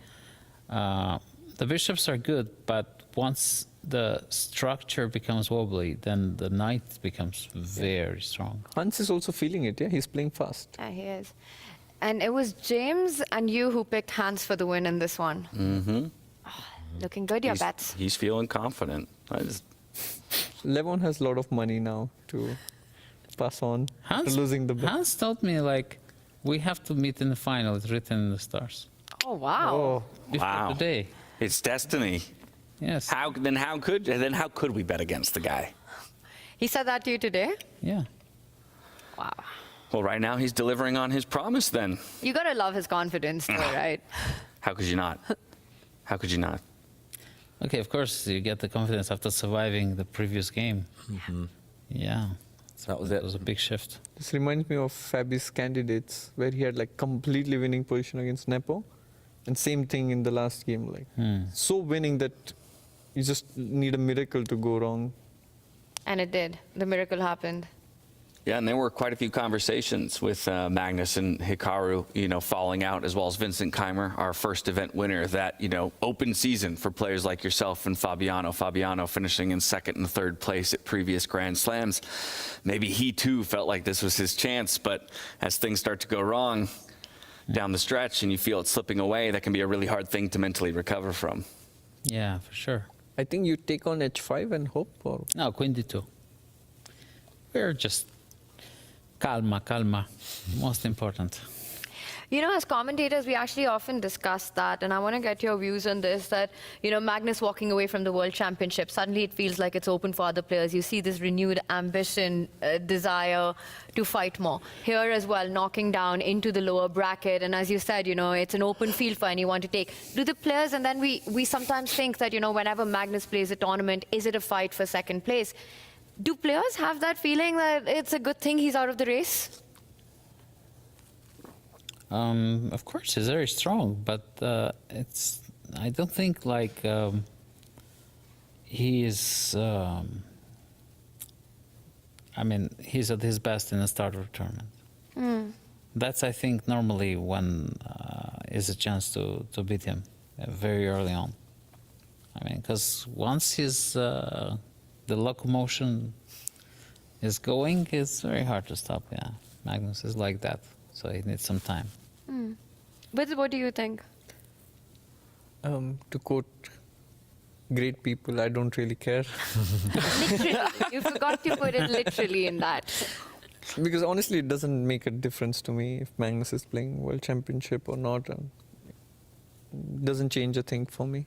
The bishops are good, but once the structure becomes wobbly, then the knight becomes very strong. Hans is also feeling it, yeah? He's playing fast. Yeah, he is. And it was James and you who picked Hans for the win in this one. Mm-hmm. Looking good, your bets. He's feeling confident. Levon has a lot of money now to pass on to losing the bet. Hans told me, like, we have to meet in the final. It's written in the stars. Oh, wow. Before today. It's destiny. Yes. How could we bet against the guy? He said that to you today? Yeah. Wow. Well, right now he's delivering on his promise then. You gotta love his confidence though, right? How could you not? How could you not? Okay, of course, you get the confidence after surviving the previous game. Mm-hmm. Yeah. So that was it. It was a big shift. This reminds me of Fabi's candidates, where he had like completely winning position against Nepo. And same thing in the last game, like so winning that you just need a miracle to go wrong. And it did. The miracle happened. Yeah, and there were quite a few conversations with Magnus and Hikaru, falling out, as well as Vincent Keimer, our first event winner, that, open season for players like yourself and Fabiano. Fabiano finishing in second and third place at previous Grand Slams. Maybe he too felt like this was his chance, but as things start to go wrong down the stretch and you feel it slipping away, that can be a really hard thing to mentally recover from. Yeah, for sure. I think you take on h5 and hope, or? No, Queen D2. We're just calma. Most important. As commentators, we actually often discuss that, and I want to get your views on this, that, Magnus walking away from the World Championship, suddenly it feels like it's open for other players. You see this renewed ambition, desire to fight more. Here as well, knocking down into the lower bracket, and as you said, it's an open field for anyone to take. Do the players, and then we sometimes think that, whenever Magnus plays a tournament, is it a fight for second place? Do players have that feeling that it's a good thing he's out of the race? Of course, he's very strong, but I don't think he is. He's at his best in a starter tournament. That's, I think, normally when is a chance to beat him very early on. Because once the locomotion is going, it's very hard to stop. Yeah, Magnus is like that, so he needs some time. But what do you think? To quote great people, I don't really care. Literally, you forgot to put it literally in that. Because honestly, it doesn't make a difference to me if Magnus is playing World Championship or not. It doesn't change a thing for me.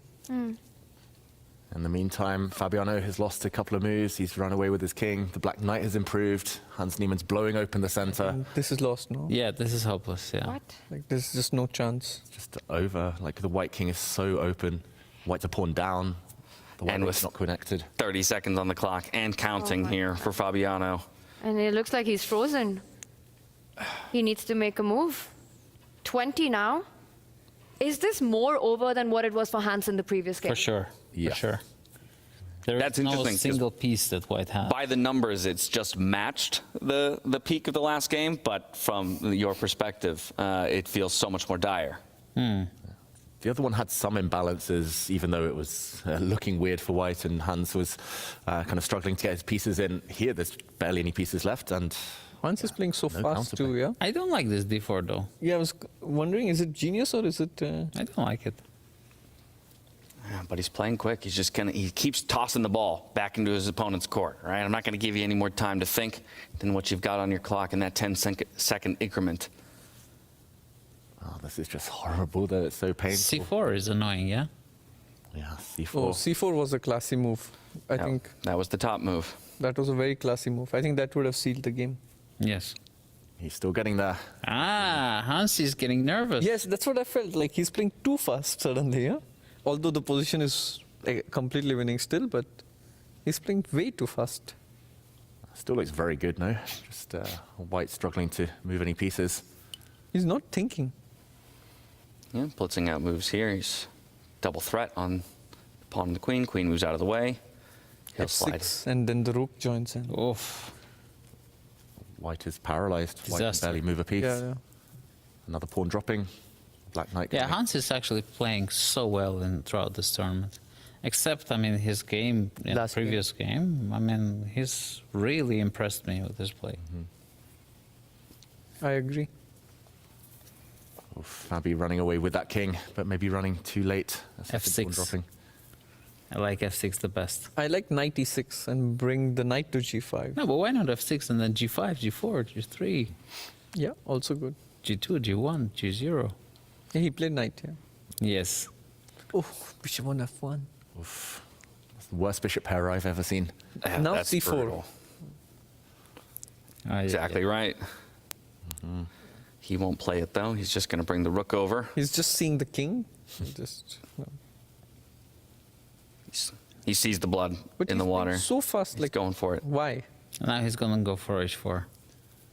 In the meantime, Fabiano has lost a couple of moves. He's run away with his king. The Black Knight has improved. Hans Niemann's blowing open the center. This is lost, no? Yeah, this is hopeless, yeah. What? There's just no chance. Just over. The White King is so open. White's a pawn down. The White Knight's not connected. 30 seconds on the clock and counting here for Fabiano. And it looks like he's frozen. He needs to make a move. 20 now. Is this more over than what it was for Hans in the previous game? For sure. Yeah. For sure. There's no single piece that White has. By the numbers, it's just matched the peak of the last game, but from your perspective, it feels so much more dire. The other one had some imbalances, even though it was looking weird for White, and Hans was kind of struggling to get his pieces in. Here, there's barely any pieces left, and Hans is playing so fast too, yeah? I don't like this d4 though. Yeah, I was wondering, is it genius or is it... I don't like it. Yeah, but he's playing quick. He's just he keeps tossing the ball back into his opponent's court, right? I'm not going to give you any more time to think than what you've got on your clock in that 10-second increment. Oh, this is just horrible that it's so painful. C4 is annoying, yeah? Yeah, C4. Oh, C4 was a classy move, I think. That was the top move. That was a very classy move. I think that would have sealed the game. Yes. He's still getting there. Hans is getting nervous. Yes, that's what I felt. Like he's playing too fast suddenly, yeah? Although the position is completely winning still, but he's playing way too fast. Still looks very good now. Just White struggling to move any pieces. He's not thinking. Yeah, blitzing out moves here. He's double threat on pawn and the queen. Queen moves out of the way. He'll slide. H6, and then the rook joins in. Oof. White is paralyzed. White can Disaster. barely move a piece. Yeah. Another pawn dropping. Black Knight. Yeah, coming. Hans is actually playing so well throughout this tournament. Except, I mean, his game, in the previous game, I mean, he's really impressed me with his play. I agree. Fabi running away with that king, but maybe running too late. F6. Pawn dropping. I like F6 the best. I like knight e6 and bring the knight to g5. No, but why not F6 and then G5, G4, G3? Yeah, also good. G2, G1, G0. Yeah, he played knight, yeah. Yes. Oh, bishop on f1. Oof. That's the worst bishop pair I've ever seen. Yeah, now that's c4. brutal. Exactly right. He won't play it though. He's just going to bring the rook over. He's just seeing the king. No. He sees the blood But in the he's playing water. so fast, He's like going for it. Why? Now he's going to go for H4.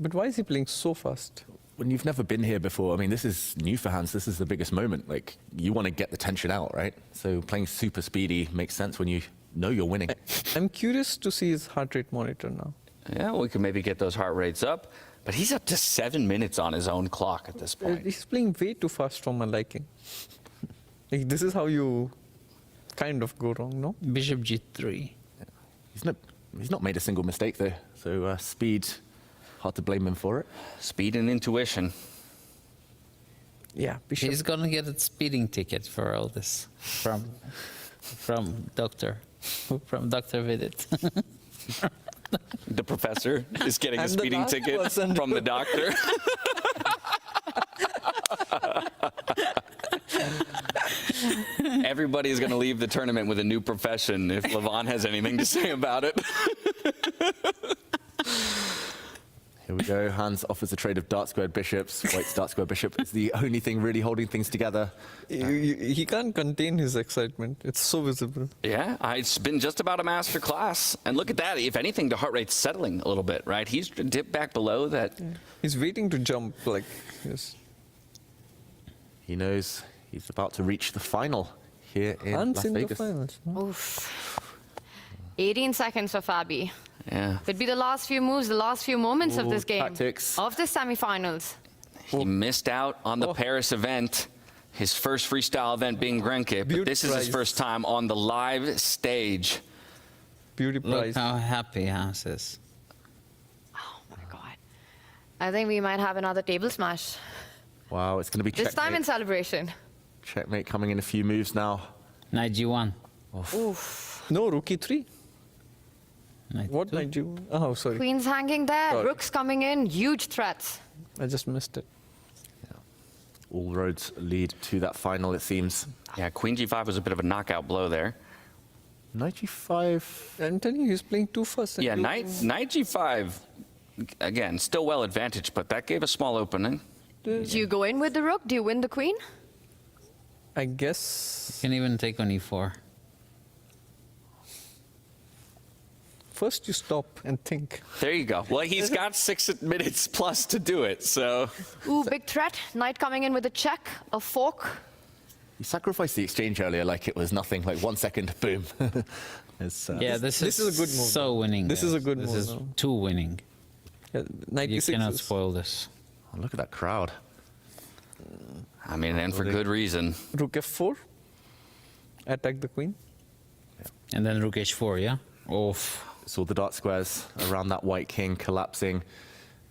But why is he playing so fast? When you've never been here before, I mean, this is new for Hans. This is the biggest moment. Like, you want to get the tension out, right? So playing super speedy makes sense when you know you're winning. I'm curious to see his heart rate monitor now. Yeah, we could maybe get those heart rates up. But he's up to 7 minutes on his own clock at this point. He's playing way too fast for my liking. Like, this is how you kind of go wrong, no? Bishop G3. He's not made a single mistake, though. So speed, hard to blame him for it. Speed and intuition. Yeah, bishop. He's going to get a speeding ticket for all this from Dr. Vidit. The professor is getting a I'm the speeding last ticket person from the doctor. Everybody is going to leave the tournament with a new profession if Levon has anything to say about it. Here we go. Hans offers a trade of dark squared bishops. White's dark square bishop is the only thing really holding things together. He can't contain his excitement. It's so visible. Yeah, it's been just about a master class. And look at that. If anything, the heart rate's settling a little bit, right? He's dipped back below that. Yeah. He's waiting to jump, like, yes. He knows he's about to reach the final here in Hans Las in Vegas. the finals. No? Oof. 18 seconds for Fabi. Yeah. Could be the last few moves, the last few moments of this game. Tactics. Of the semifinals. He missed out on the Paris event, his first freestyle event being Grenke, but this is his first time on the live stage. Beauty Look prize. how happy Hans is. Oh my god. I think we might have another table smash. Wow, it's going to be This time in checkmate. celebration. Checkmate coming in a few moves now. Knight G1. Oof. No, rook e3. Knight What two. knight do? Oh, sorry. Queen's hanging there, Sorry. rooks coming in, huge threats. I just missed it. All roads lead to that final, it seems. Yeah, Queen G5 was a bit of a knockout blow there. Knight G5. I'm telling you, he's playing too fast. Yeah, Knight G5, again, still well advantaged, but that gave a small opening. Do you go in with the rook? Do you win the queen? I guess. You can even take on E4. First you stop and think. There you go. Well, he's got 6 minutes plus to do it, so. Ooh, big threat. Knight coming in with a check, a fork. You sacrificed the exchange earlier like it was nothing, like 1 second, boom. Yeah, this is a good move. so winning. This is a guys. good This move, is no? too winning. Yeah, knight You e6 cannot is- spoil this. Oh, look at that crowd. I mean, and for good reason. Rook f4. Attack the queen. And then Rook H4, yeah? Oof. Saw the dark squares around that white king collapsing.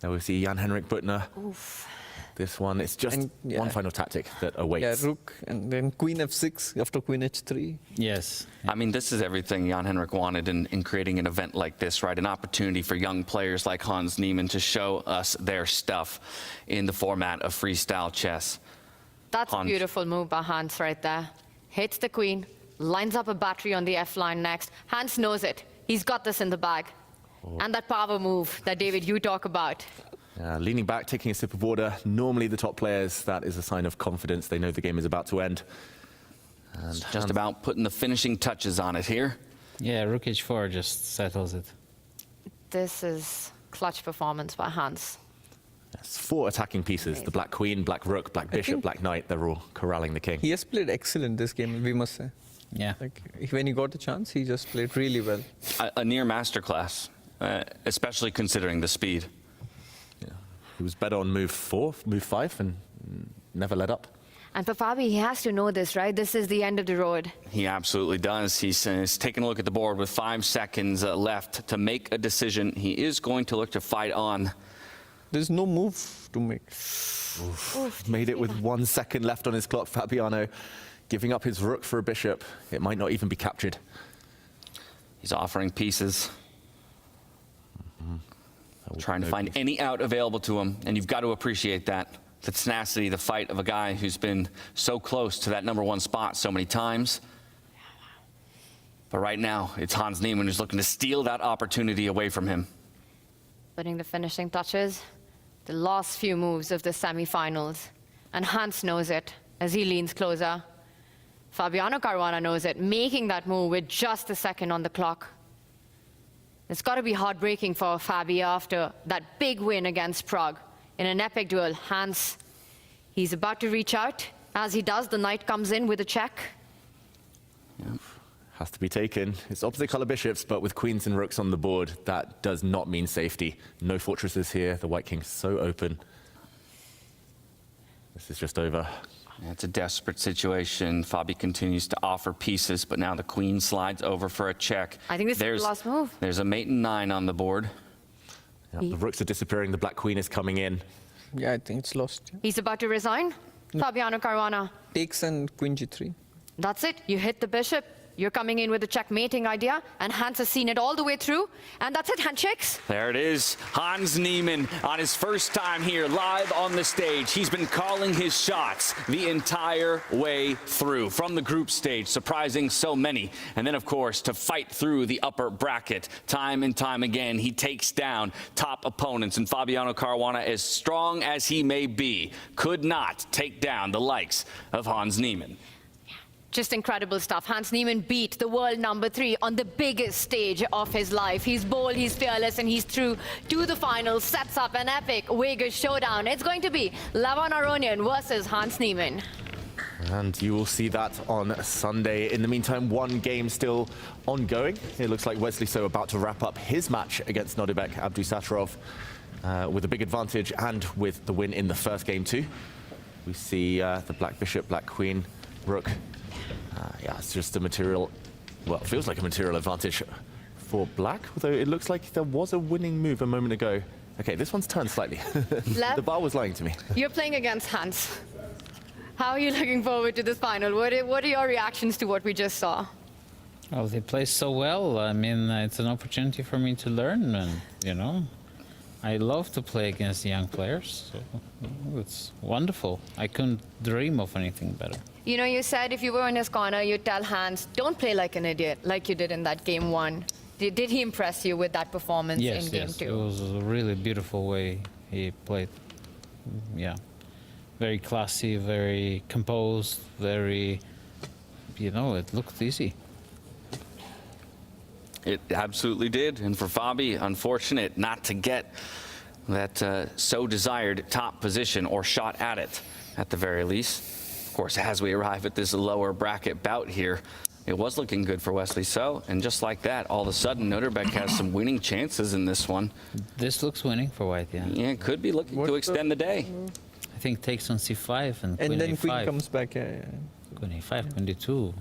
There we see Jan-Henrik Butner. Oof. This one, it's just And, yeah. one final tactic that awaits. Yeah, rook and then queen f6 after queen h3. Yes. I mean, this is everything Jan-Henrik wanted in creating an event like this, right? An opportunity for young players like Hans Niemann to show us their stuff in the format of freestyle chess. That's a Hans. beautiful move by Hans right there. Hits the queen, lines up a battery on the F line next. Hans knows it. He's got this in the bag. And that power move that, David, you talk about. Leaning back, taking a sip of water. Normally the top players, that is a sign of confidence. They know the game is about to end. And It's just about putting the finishing touches on it here. Yeah, Rook H4 just settles it. This is clutch performance by Hans. Yes, 4 attacking pieces. The black queen, black rook, black bishop, black knight. They're all corralling the king. He has played excellent this game, we must say. Yeah. Like, when he got the chance, he just played really well. A near masterclass, especially considering the speed. He was better on move 5, and never let up. And for Fabi, he has to know this, right? This is the end of the road. He absolutely does. He's taking a look at the board with 5 seconds left to make a decision. He is going to look to fight on. There's no move to make. Oof. Made it with 1 second left on his clock. Fabiano giving up his rook for a bishop. It might not even be captured. He's offering pieces. Trying to find any out available to him, and you've got to appreciate that. The tenacity, the fight of a guy who's been so close to that #1 spot so many times. But right now, it's Hans Niemann who's looking to steal that opportunity away from him. Putting the finishing touches, the last few moves of the semifinals. And Hans knows it as he leans closer. Fabiano Caruana knows it, making that move with just a second on the clock. It's got to be heartbreaking for Fabi after that big win against Prague. In an epic duel, Hans, he's about to reach out. As he does, the knight comes in with a check. Yep. Has to be taken. It's opposite color bishops, but with queens and rooks on the board, that does not mean safety. No fortresses here. The white king's so open. This is just over. It's a desperate situation. Fabi continues to offer pieces, but now the queen slides over for a check. I think this is the last move. There's a mate and 9 on the board. Yeah, the rooks are disappearing. The black queen is coming in. Yeah, I think it's lost. Yeah. He's about to resign. No. Fabiano Caruana. Takes and queen g3. That's it. You hit the bishop. You're coming in with a checkmating idea, and Hans has seen it all the way through. And that's it, handshakes. There it is. Hans Niemann on his first time here live on the stage. He's been calling his shots the entire way through from the group stage, surprising so many. And then, of course, to fight through the upper bracket time and time again, he takes down top opponents. And Fabiano Caruana, as strong as he may be, could not take down the likes of Hans Niemann. Just incredible stuff. Hans Niemann beat the world #3 on the biggest stage of his life. He's bold, he's fearless, and he's through to the finals. Sets up an epic Vegas showdown. It's going to be Levon Aronian versus Hans Niemann. And you will see that on Sunday. In the meantime, 1 game still ongoing. It looks like Wesley So about to wrap up his match against Nodibek Abdusattorov with a big advantage and with the win in the first game too. We see the black bishop, black queen, rook. Yeah, it's just a material, well, it feels like a material advantage for black, although it looks like there was a winning move a moment ago. Okay, this one's turned slightly. The bar was lying to me. You're playing against Hans. How are you looking forward to this final? What are your reactions to what we just saw? Oh, they play so well. I mean, it's an opportunity for me to learn, and, you know, I love to play against young players, so it's wonderful. I couldn't dream of anything better. You know, you said if you were in his corner, you'd tell Hans, don't play like an idiot, like you did in that game 1. Did he impress you with that performance in game 2? Yes, it was a really beautiful way he played. Yeah, very classy, very composed, very, you know, it looked easy. It absolutely did, and for Fabi, unfortunate not to get that so desired top position or shot at it, at the very least. Of course, as we arrive at this lower bracket bout here, it was looking good for Wesley So, and just like that, all of a sudden, Nodibek has some winning chances in this one. This looks winning for white, yeah. Yeah, it could be looking to extend the day. I think takes on c5 and queen then a5. queen comes back, yeah. Queen a5, queen d2.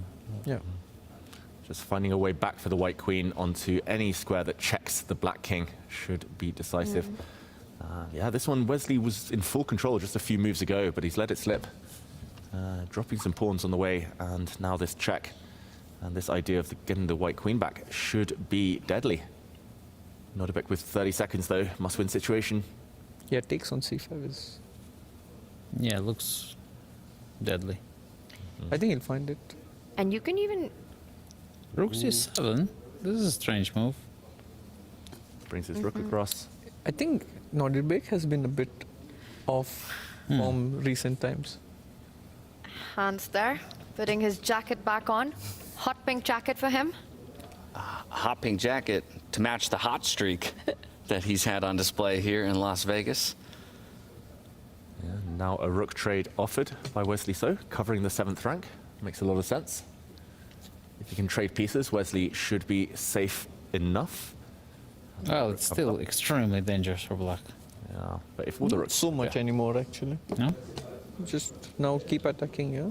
Yeah. Just finding a way back for the white queen onto any square that checks the black king should be decisive. Yeah, this one, Wesley was in full control just a few moves ago, but he's let it slip. Dropping some pawns on the way, and now this check. And this idea of getting the white queen back should be deadly. Nodibek with 30 seconds, though. Must-win situation. Yeah, takes on c5 is... Yeah, it looks deadly. I think he'll find it. And you can even... Rook c7. This is a strange move. Brings his rook across. I think Nodibek has been a bit off from recent times. Hans there, putting his jacket back on. Hot pink jacket for him. Hot pink jacket to match the hot streak that he's had on display here in Las Vegas. Yeah, now a rook trade offered by Wesley So, covering the 7th rank. Makes a lot of sense. If you can trade pieces, Wesley should be safe enough. Well, it's still extremely dangerous for black. Yeah, but if all the Not rooks... so much anymore, actually. No? Just now keep attacking, yeah?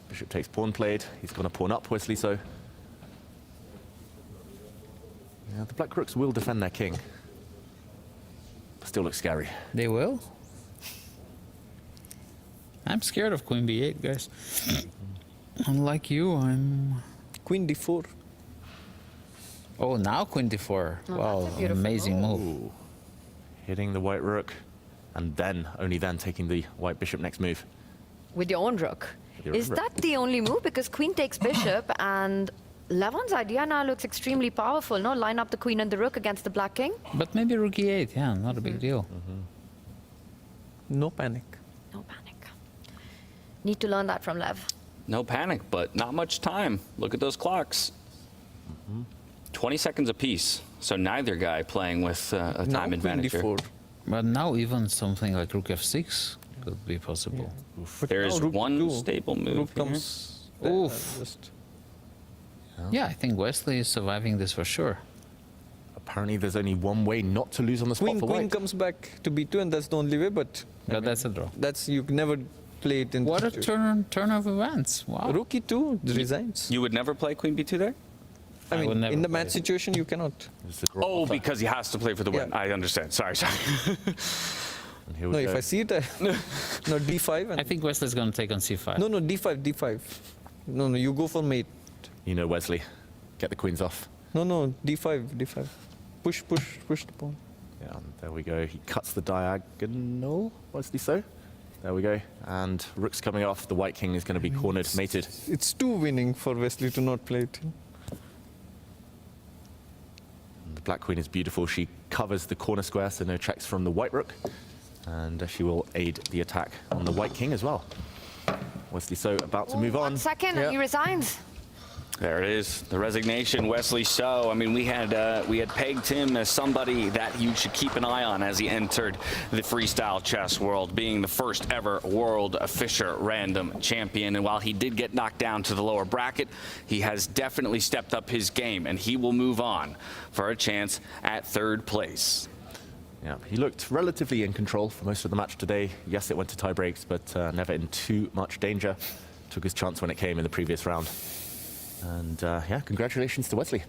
Bishop takes pawn played. He's going to pawn up, Wesley, so... Yeah, the black rooks will defend their king. Still looks scary. They will? I'm scared of queen b8, guys. Unlike you, I'm... Queen d4. Oh, now queen d4. Oh, wow, that's a beautiful amazing move. Ooh. Hitting the white rook, and then, only then, taking the white bishop next move. With your own rook. With your Is own rook. that the only move? Because queen takes bishop, and Levon's idea now looks extremely powerful. No, line up the queen and the rook against the black king. But maybe rook e8, yeah, not a big deal. No panic. No panic. Need to learn that from Lev. No panic, but not much time. Look at those clocks. 20 seconds apiece. So neither guy playing with a time advantage here. But now even something like rook f6 could be possible. There's one stable move Rook here. comes... Oof. Just... Yeah, I think Wesley is surviving this for sure. Apparently there's only one way not to lose on the spot Queen, for queen white. comes back to b2, and that's the only way, but... But that's a draw. That's... You never play it in... What a turn of events. Wow. Rook e2 resigns. You would never play queen b2 there? I would mean, never in the play match it. situation, you cannot. Oh, because he has to play for the win. Yeah. I understand. Sorry. And here we No, go. if I see it, no, d5. And I think Wesley's going to take on c5. No, d5, d5. No, you go for mate. You know Wesley. Get the queens off. No, d5, d5. Push the pawn. Yeah, and there we go. He cuts the diagonal, Wesley so. There we go. And rook's coming off. The white king is going to be cornered, mated. It's too winning for Wesley to not play it. The black queen is beautiful. She covers the corner square, so no checks from the white rook. And she will aid the attack on the white king as well. Wesley so about to move on. 1 second, and he resigns. There it is, the resignation, Wesley So. I mean, we had pegged him as somebody that you should keep an eye on as he entered the freestyle chess world, being the first ever world Fischer random champion. And while he did get knocked down to the lower bracket, he has definitely stepped up his game, and he will move on for a chance at third place. Yeah, he looked relatively in control for most of the match today. Yes, it went to tie breaks, but never in too much danger. Took his chance when it came in the previous round. And yeah, congratulations to Wesley.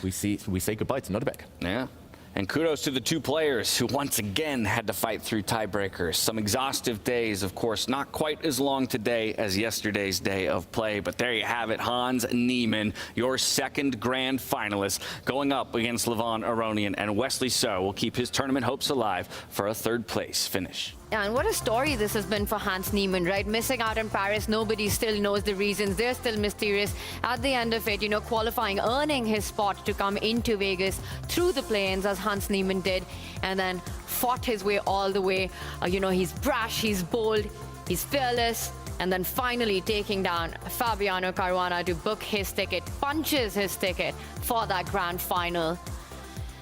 We say goodbye to Nodebek. Yeah. And kudos to the two players who once again had to fight through tiebreakers. Some exhaustive days, of course, not quite as long today as yesterday's day of play, but there you have it. Hans Niemann, your second grand finalist, going up against Levon Aronian, and Wesley So will keep his tournament hopes alive for a third place finish. Yeah, and what a story this has been for Hans Niemann, right? Missing out in Paris, nobody still knows the reasons. They're still mysterious. At the end of it, you know, qualifying, earning his spot to come into Vegas through the play-ins, as Hans Niemann did, and then fought his way all the way. You know, he's brash, he's bold, he's fearless, and then finally taking down Fabiano Caruana to book his ticket, punches his ticket for that grand final.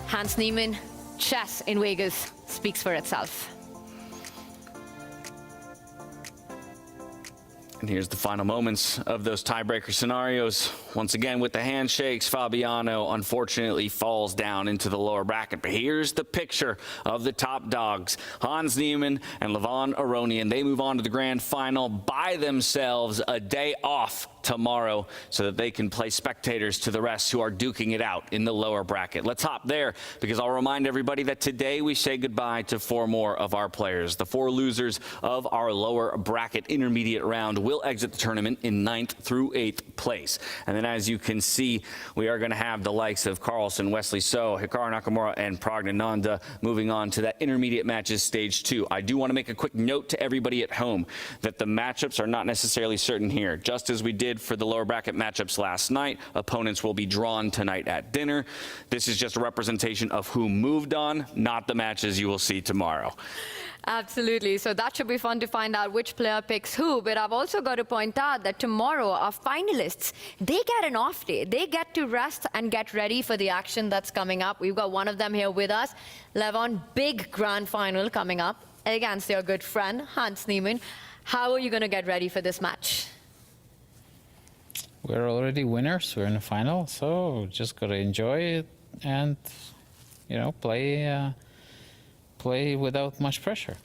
Hans Niemann, chess in Vegas speaks for itself. And here's the final moments of those tiebreaker scenarios. Once again, with the handshakes, Fabiano unfortunately falls down into the lower bracket. But here's the picture of the top dogs. Hans Niemann and Levon Aronian, they move on to the grand final by themselves, a day off tomorrow so that they can play spectators to the rest who are duking it out in the lower bracket. Let's hop there, because I'll remind everybody that today we say goodbye to 4 more of our players. The 4 losers of our lower bracket intermediate round will exit the tournament in 9th through 8th place. And then, as you can see, we are going to have the likes of Carlsen, Wesley So, Hikaru Nakamura, and Pragnananda moving on to that intermediate matches stage 2. I do want to make a quick note to everybody at home that the matchups are not necessarily certain here. Just as we did for the lower bracket matchups last night, opponents will be drawn tonight at dinner. This is just a representation of who moved on, not the matches you will see tomorrow. Absolutely. So that should be fun to find out which player picks who. But I've also got to point out that tomorrow our finalists, they get an off day. They get to rest and get ready for the action that's coming up. We've got one of them here with us. Levon, big grand final coming up against your good friend, Hans Niemann. How are you going to get ready for this match? We're already winners. We're in the final, so just got to enjoy it and, You know, play without much pressure.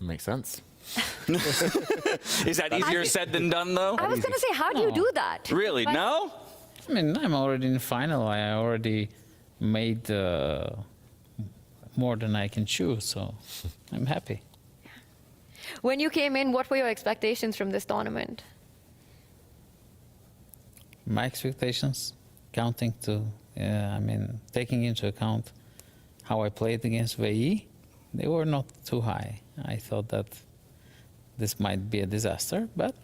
Makes sense. Is that easier said than done, though? I was going to say, how do you do that? Really? But- No? I mean, I'm already in the final. I already made more than I can chew, so I'm happy. When you came in, what were your expectations from this tournament? My expectations, taking into account how I played against VE, they were not too high. I thought that this might be a disaster, but,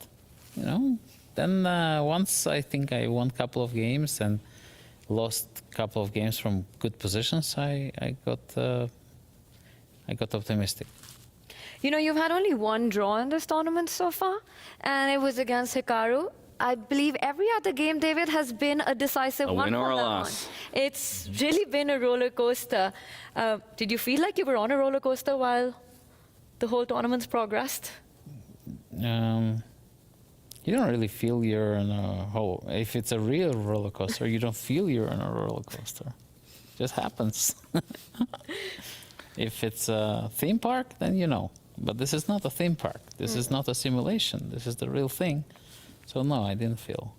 you know, then once I think I won a couple of games and lost a couple of games from good positions, I got optimistic. You know, you've had only one draw in this tournament so far, and it was against Hikaru. I believe every other game, David, has been a decisive A one. win or for a Levon. loss. It's really been a roller coaster. Did you feel like you were on a roller coaster while the whole tournament's progressed? You don't really feel you're in a whole. If it's a real roller coaster, you don't feel you're in a roller coaster. It just happens. If it's a theme park, then you know. But this is not a theme park. This is not a simulation. This is the real thing. So no, I didn't feel.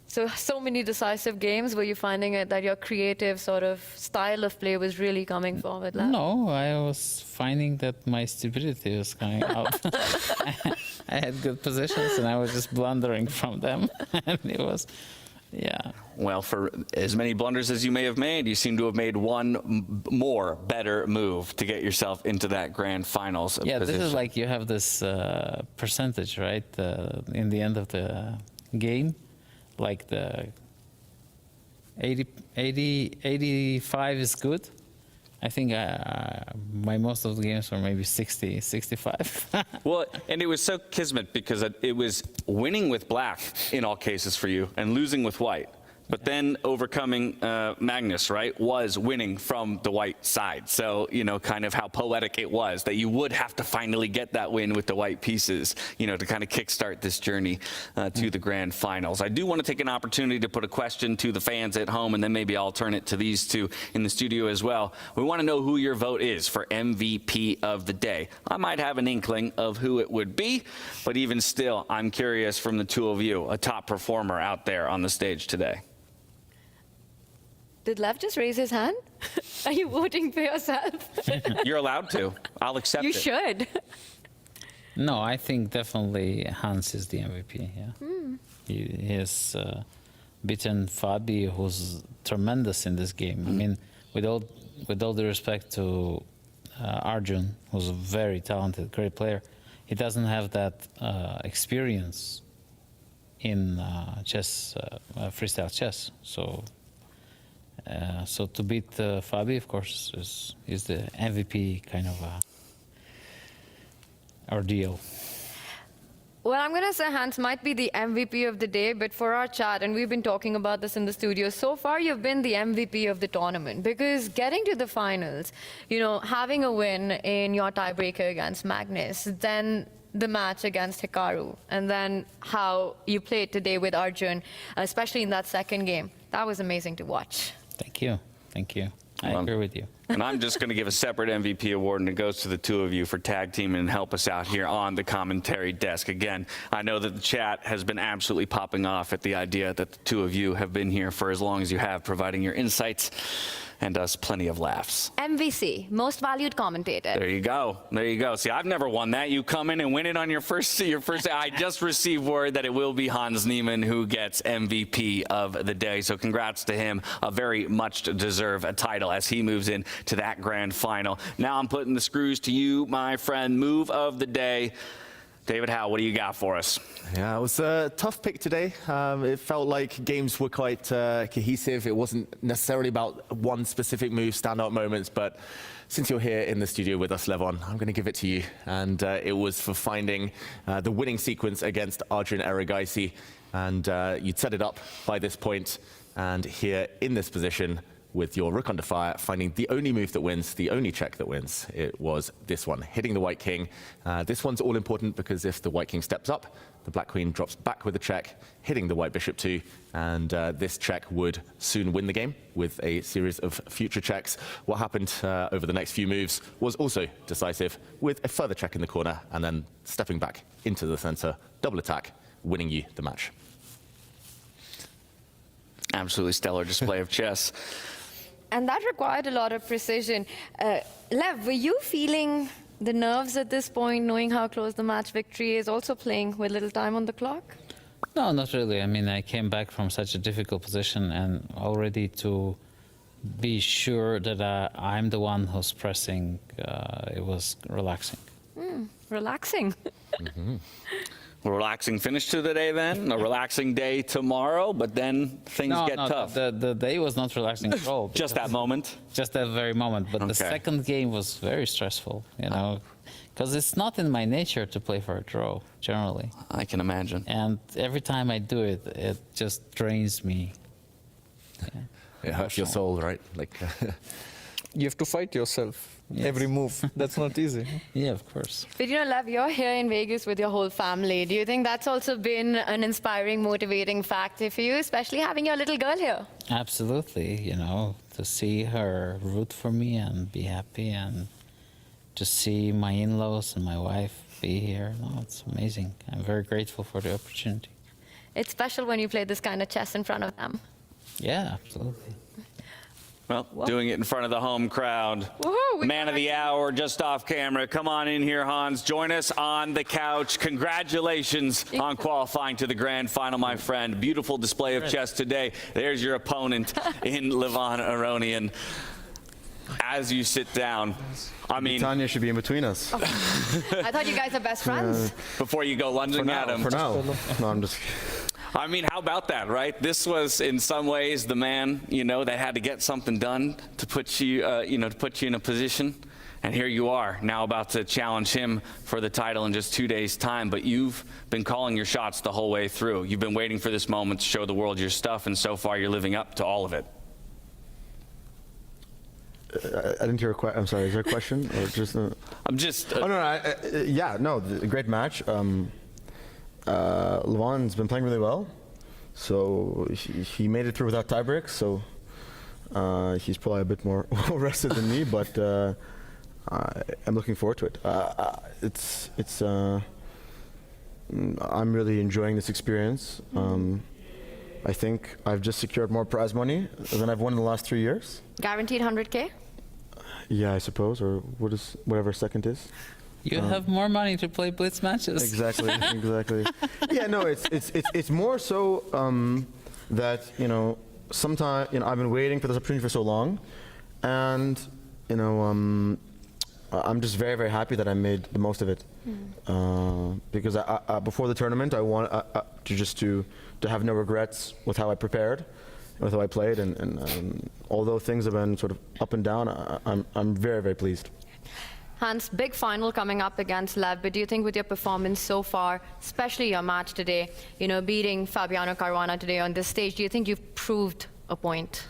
So many decisive games. Were you finding it that your creative sort of style of play was really coming forward? Lev? No, I was finding that my stupidity was coming out. I had good positions and I was just blundering from them. And it was, yeah. Well, for as many blunders as you may have made, you seem to have made one more better move to get yourself into that grand finals Yeah, position. this is like you have this percentage, right? In the end of the game, like the 85 is good. I think my most of the games were maybe 60, 65. Well, and it was so kismet because it was winning with black in all cases for you and losing with white. But then overcoming Magnus, right, was winning from the white side. So, you know, kind of how poetic it was that you would have to finally get that win with the white pieces, you know, to kind of kickstart this journey to the grand finals. I do want to take an opportunity to put a question to the fans at home, and then maybe I'll turn it to these two in the studio as well. We want to know who your vote is for MVP of the day. I might have an inkling of who it would be, but even still, I'm curious from the two of you, a top performer out there on the stage today. Did Lev just raise his hand? Are you voting for yourself? You're allowed to. I'll accept You it. should. No, I think definitely Hans is the MVP. Yeah, he has beaten Fabi, who's tremendous in this game. I mean, with all due respect to Arjun, who's a very talented, great player, he doesn't have that experience in chess, freestyle chess. So to beat Fabi, of course, is the MVP kind of ordeal. Well, I'm going to say Hans might be the MVP of the day, but for our chat, and we've been talking about this in the studio, so far you've been the MVP of the tournament because getting to the finals, you know, having a win in your tiebreaker against Magnus, then the match against Hikaru, and then how you played today with Arjun, especially in that second game, that was amazing to watch. Thank you. Thank you. I agree with you. And I'm just going to give a separate MVP award, and it goes to the two of you for tag teaming and help us out here on the commentary desk. Again, I know that the chat has been absolutely popping off at the idea that the two of you have been here for as long as you have, providing your insights and us plenty of laughs. MVC, most valued commentator. There you go. There you go. See, I've never won that. You come in and win it on your first. I just received word that it will be Hans Niemann who gets MVP of the day. So congrats to him. A very much deserved title as he moves in to that grand final. Now I'm putting the screws to you, my friend. Move of the day. David Howe, what do you got for us? Yeah, it was a tough pick today. It felt like games were quite cohesive. It wasn't necessarily about one specific move, standout moments, but since you're here in the studio with us, Levon, I'm going to give it to you. And it was for finding the winning sequence against Arjun Erigaisi. And you'd set it up by this point, and here in this position, with your rook under fire, finding the only move that wins, the only check that wins. It was this one, hitting the white king. This one's all important because if the white king steps up, the black queen drops back with a check, hitting the white bishop too, and this check would soon win the game with a series of future checks. What happened over the next few moves was also decisive, with a further check in the corner and then stepping back into the center, double attack, winning you the match. Absolutely stellar display of chess. And that required a lot of precision. Lev, were you feeling the nerves at this point, knowing how close the match victory is, also playing with little time on the clock? No, not really. I mean, I came back from such a difficult position and already to be sure that I'm the one who's pressing, it was relaxing. Relaxing. Relaxing finish to the day then, a relaxing day tomorrow, but then things get tough. The day was not relaxing at all. Just that moment? Just that very moment. But the second game was very stressful, you know, because it's not in my nature to play for a draw, generally. I can imagine. And every time I do it, it just drains me. Yeah. It hurts your soul, right? Like you have to fight yourself. Yes. Every move. That's not easy. Yeah, of course. But you know, Lev, you're here in Vegas with your whole family. Do you think that's also been an inspiring, motivating factor for you, especially having your little girl here? Absolutely. You know, to see her root for me and be happy, and to see my in-laws and my wife be here. No, it's amazing. I'm very grateful for the opportunity. It's special when you play this kind of chess in front of them. Yeah, absolutely. Well, doing it in front of the home crowd. Man of the hour, just off camera. Come on in here, Hans. Join us on the couch. Congratulations on qualifying to the grand final, my friend. Beautiful display of chess today. There's your opponent in Levon Aronian. As you sit down, I mean, Tanya should be in between us. I thought you guys are best friends. Before you go lunging at him. For now. No, I'm just... I mean, how about that, right? This was, in some ways, the man, you know, that had to get something done to put you, to put you in a position. And here you are, now about to challenge him for the title in just 2 days' time. But you've been calling your shots the whole way through. You've been waiting for this moment to show the world your stuff, and so far you're living up to all of it. I didn't hear a question. I'm sorry, is there a question? Or just I'm just... oh, no, yeah, no, great match. Levon's been playing really well, so he made it through without tiebreaks, so he's probably a bit more rested than me, but I'm looking forward to it. I'm really enjoying this experience. I think I've just secured more prize money than I've won in the last 3 years. Guaranteed 100K? Yeah, I suppose, or whatever second is. You have more money to play blitz matches. Exactly, exactly. Yeah, no, it's more so that, you know, sometimes, you know, I've been waiting for this opportunity for so long, and, you know, I'm just very, very happy that I made the most of it. Because before the tournament, I want to have no regrets with how I prepared, with how I played, and although things have been sort of up and down, I'm very, very pleased. Hans, big final coming up against Lev, but do you think with your performance so far, especially your match today, you know, beating Fabiano Caruana today on this stage, do you think you've proved a point?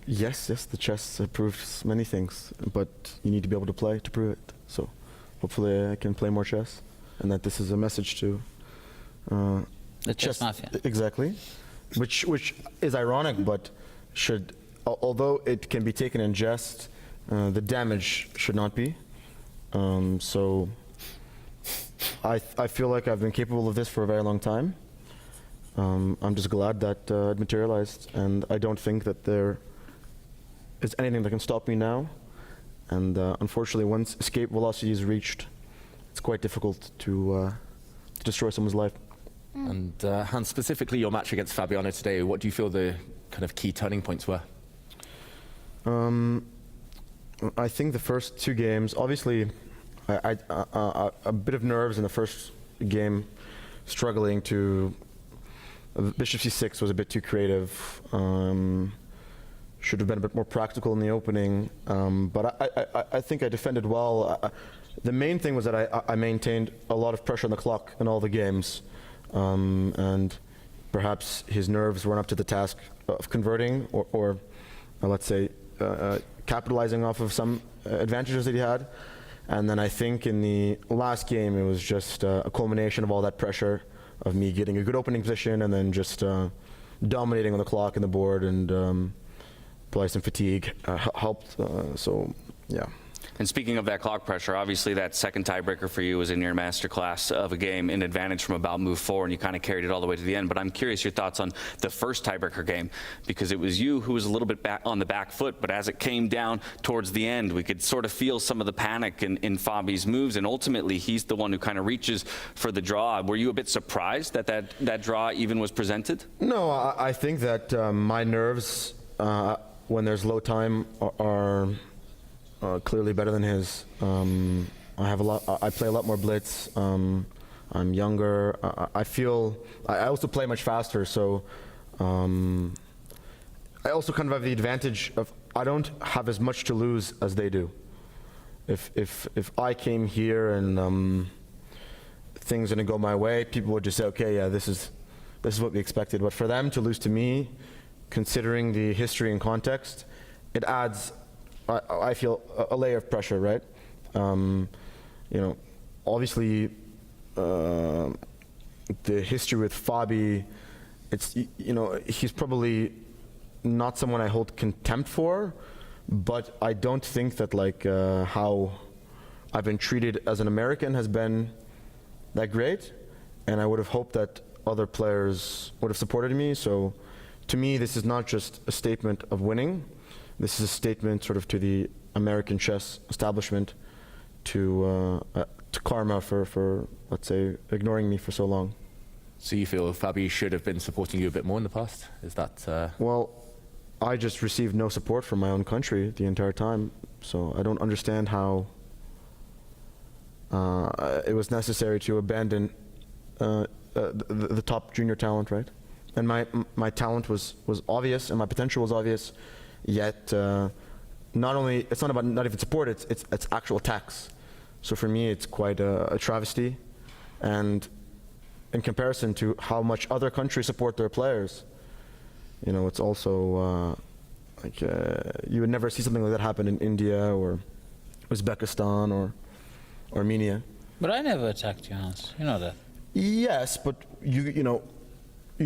Yes, the chess proves many things, but you need to be able to play to prove it. So hopefully I can play more chess, and that this is a message to the chess mafia. Exactly, which is ironic, but should, although it can be taken in jest, the damage should not be. So I feel like I've been capable of this for a very long time. I'm just glad that it materialized, and I don't think that there is anything that can stop me now. And unfortunately, once escape velocity is reached, it's quite difficult to destroy someone's life. And Hans, specifically your match against Fabiano today, what do you feel the kind of key turning points were? I think the first 2 games, obviously, a bit of nerves in the first game, struggling to. Bishop c6 was a bit too creative. Should have been a bit more practical in the opening, but I think I defended well. The main thing was that I maintained a lot of pressure on the clock in all the games, and perhaps his nerves weren't up to the task of converting or let's say, capitalizing off of some advantages that he had. And then I think in the last game, it was just a culmination of all that pressure of me getting a good opening position and then just dominating on the clock and the board, and probably some fatigue helped. So, yeah. And speaking of that clock pressure, obviously that second tiebreaker for you was in your masterclass of a game in advantage from about move 4, and you kind of carried it all the way to the end. But I'm curious your thoughts on the first tiebreaker game, because it was you who was a little bit back on the back foot, but as it came down towards the end, we could sort of feel some of the panic in Fabi's moves, and ultimately he's the one who kind of reaches for the draw. Were you a bit surprised that that draw even was presented? No, I think that my nerves when there's low time are clearly better than his. I play a lot more blitz. I'm younger. I feel I also play much faster, so I also kind of have the advantage of I don't have as much to lose as they do. If I came here and things didn't go my way, people would just say, okay, yeah, this is what we expected. But for them to lose to me, considering the history and context, it adds, I feel, a layer of pressure, right? Obviously, the history with Fabi, he's probably not someone I hold contempt for, but I don't think that how I've been treated as an American has been that great, and I would have hoped that other players would have supported me. So to me, this is not just a statement of winning. This is a statement sort of to the American chess establishment, to karma for let's say, ignoring me for so long. So you feel Fabi should have been supporting you a bit more in the past? Is that... Well, I just received no support from my own country the entire time, so I don't understand how it was necessary to abandon the top junior talent, right? And my talent was obvious and my potential was obvious, yet not only, it's not about not even support, it's actual tax. So for me, it's quite a travesty, and in comparison to how much other countries support their players, it's also you would never see something like that happen in India or Uzbekistan or Armenia. But I never attacked you, Hans. You know that. Yes, but you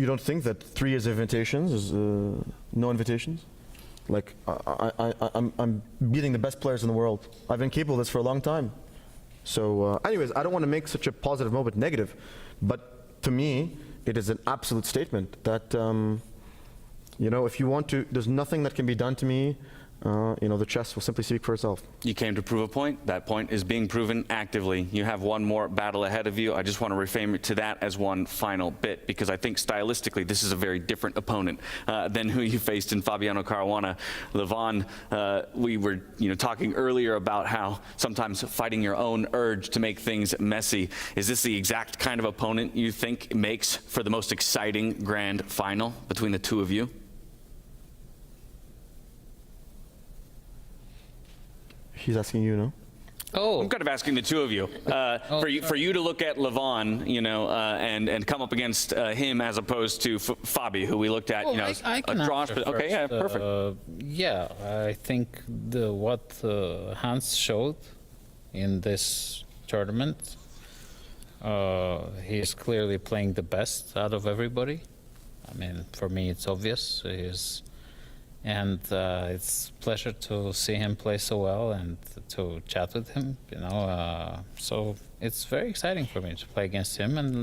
don't think that 3 years of invitations is no invitations? Like I'm beating the best players in the world. I've been capable of this for a long time. So anyways, I don't want to make such a positive moment negative, but to me, it is an absolute statement that if you want to, there's nothing that can be done to me. The chess will simply speak for itself. You came to prove a point. That point is being proven actively. You have one more battle ahead of you. I just want to reframe it to that as one final bit, because I think stylistically this is a very different opponent than who you faced in Fabiano Caruana. Levon, we were talking earlier about how sometimes fighting your own urge to make things messy. Is this the exact kind of opponent you think makes for the most exciting grand final between the two of you? He's asking you, no? Oh, I'm kind of asking the two of you. For you to look at Levon, and come up against him as opposed to Fabi, who we looked at, I can a draw. answer Okay, yeah, first. perfect. Yeah, I think what Hans showed in this tournament, he's clearly playing the best out of everybody. I mean, for me, it's obvious. And it's a pleasure to see him play so well and to chat with him, so it's very exciting for me to play against him and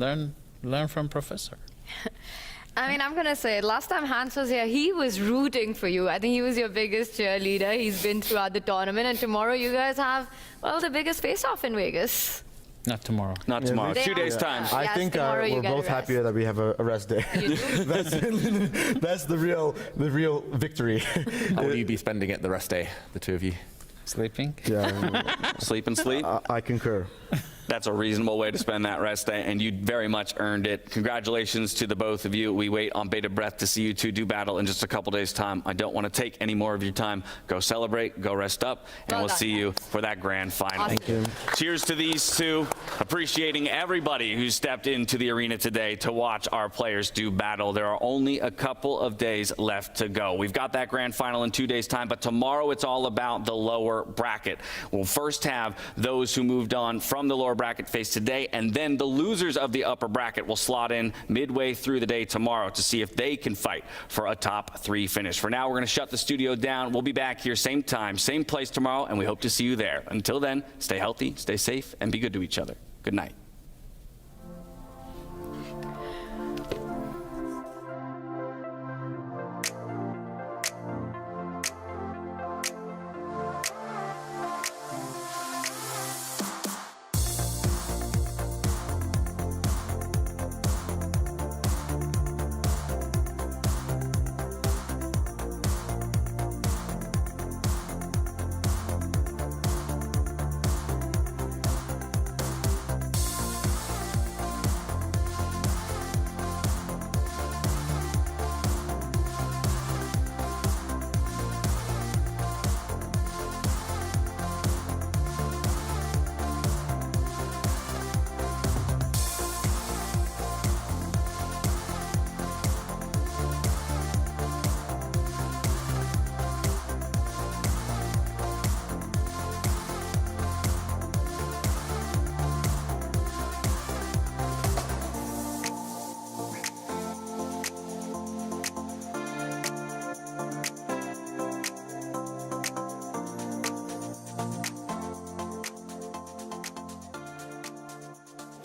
learn from Professor. I mean, I'm going to say, last time Hans was here, he was rooting for you. I think he was your biggest cheerleader. He's been throughout the tournament, and tomorrow you guys have, the biggest face-off in Vegas. Not tomorrow. Not tomorrow. 2 days' time. I think we're both happier that we have a rest day. That's the real victory. How will you be spending it the rest day, the two of you? Sleeping. Yeah. Sleep and sleep. I concur. That's a reasonable way to spend that rest day, and you very much earned it. Congratulations to the both of you. We wait on bated breath to see you two do battle in just a couple days' time. I don't want to take any more of your time. Go celebrate, go rest up, and we'll see you for that grand final. Thank you. Cheers to these two, appreciating everybody who stepped into the arena today to watch our players do battle. There are only a couple of days left to go. We've got that grand final in 2 days' time, but tomorrow it's all about the lower bracket. We'll first have those who moved on from the lower bracket face today, and then the losers of the upper bracket will slot in midway through the day tomorrow to see if they can fight for a top 3 finish. For now, we're going to shut the studio down. We'll be back here same time, same place tomorrow, and we hope to see you there. Until then, stay healthy, stay safe, and be good to each other. Good night.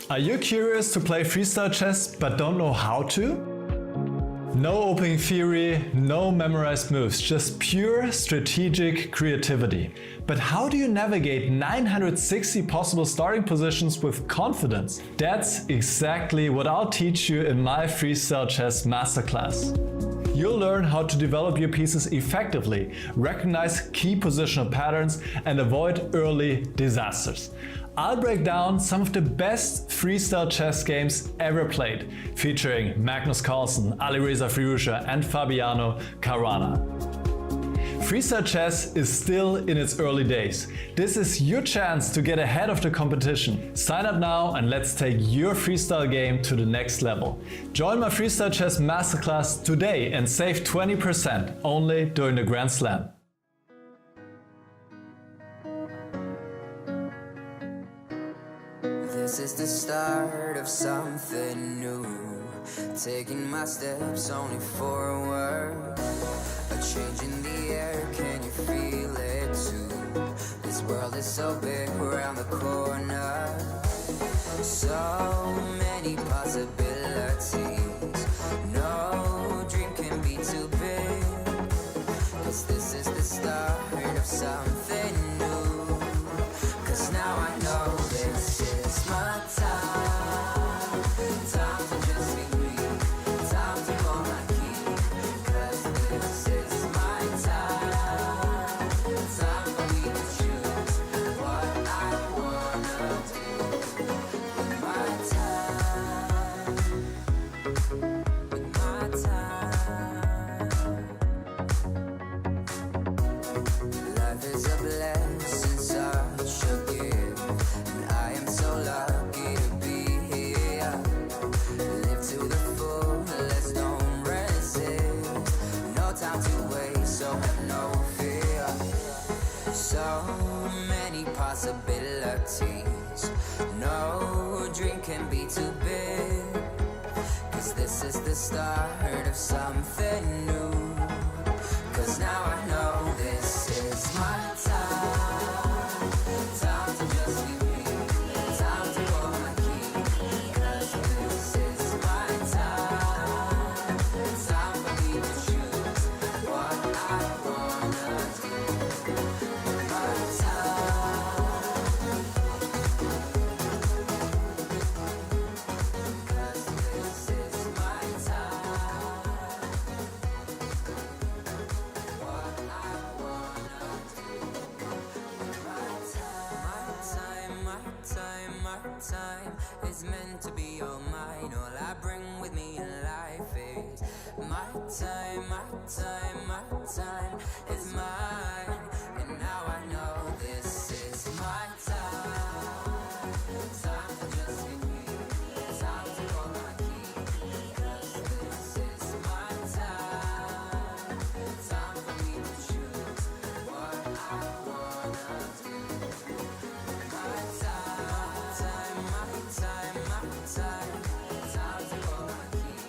Are you curious to play freestyle chess but don't know how to? No opening theory, no memorized moves, just pure strategic creativity. But how do you navigate 960 possible starting positions with confidence? That's exactly what I'll teach you in my Freestyle Chess Masterclass. You'll learn how to develop your pieces effectively, recognize key positional patterns, and avoid early disasters. I'll break down some of the best freestyle chess games ever played, featuring Magnus Carlsen, Alireza Firouzja, and Fabiano Caruana. Freestyle chess is still in its early days. This is your chance to get ahead of the competition. Sign up now and let's take your freestyle game to the next level. Join my Freestyle Chess Masterclass today and save 20% only during the Grand Slam. This is the start of something new. Taking my steps only forward. A change in the air, can you feel it too? This world is so big around the corner. So many possibilities. No dream can be too big. 'Cause this is the start of something new. 'Cause now I know this is my time. Time to just be me. Time to go my key. 'Cause this is my time. Time for me to choose what I wanna do with my time. With my time. Life is a blessing, such a gift, and I am so lucky to be here. Live to the full, let's don't resist. No time to waste, so have no fear. So many possibilities. No dream can be too big. 'Cause this is the start of something new. 'Cause now I know this is my time. Time to just be me. Time to go my key. 'Cause this is my time. Time for me to choose what I wanna do with my time. 'Cause this is my time. What I wanna do with my time. My time, my time, my my time is meant to be all mine. All I bring with me in life is my time, my time, my time is mine. And now I know this is my time. Time to just be me. Time to call my key. 'Cause this is my time. Time for me to choose what I wanna do. My time, my time, my time. Time to call my key.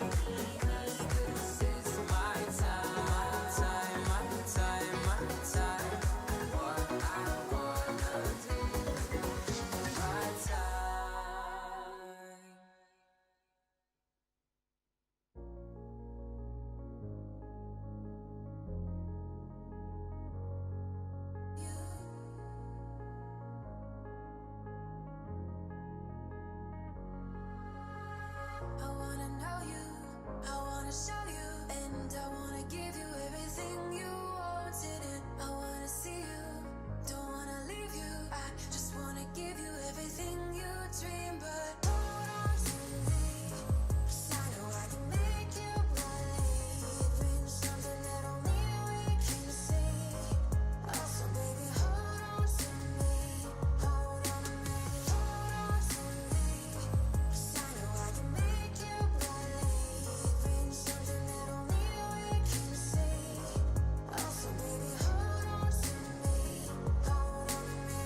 'Cause this is my time, my time, my time, my time. What I wanna do. My time. I wanna know you, I wanna show you, and I wanna give you everything you wanted, and I wanna see you, don't wanna leave you. I just wanna give you everything you dream, but hold on to me, 'cause I know I can make you believe in something that only we can see. Also, baby, hold on to me, hold on to me, hold on to me. 'Cause I know I can make you believe in something that only we can see. Also, baby, hold on to me, hold on to me.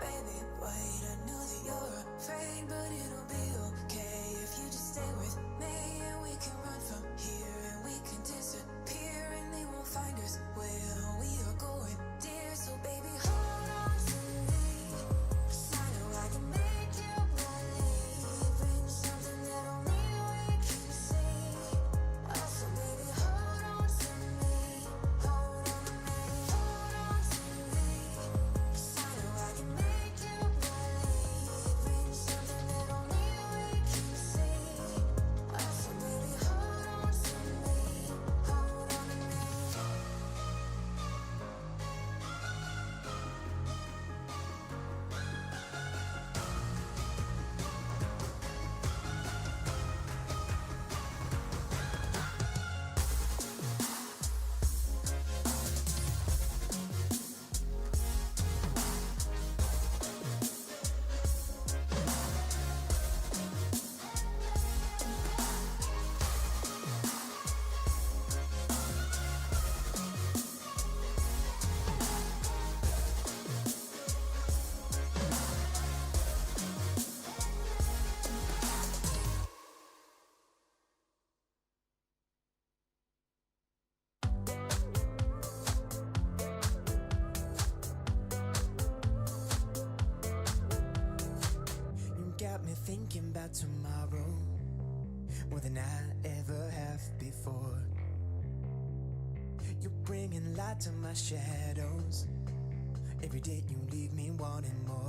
Baby, wait, I know that you're afraid, but it'll be okay if you just stay with me, and we can run from here, and we can disappear, and they won't find us where we are going, dear. So baby, hold on to me, 'cause I know I can make you believe in something that only we can see. Also, baby, hold on to me, hold on to me, hold on to me. 'Cause I know I can make you believe in something that only we can see. Also, baby, hold on to me, hold on to me. You got me thinking about tomorrow more than I ever have before. You're bringing light to my shadows. Every day you leave me wanting more.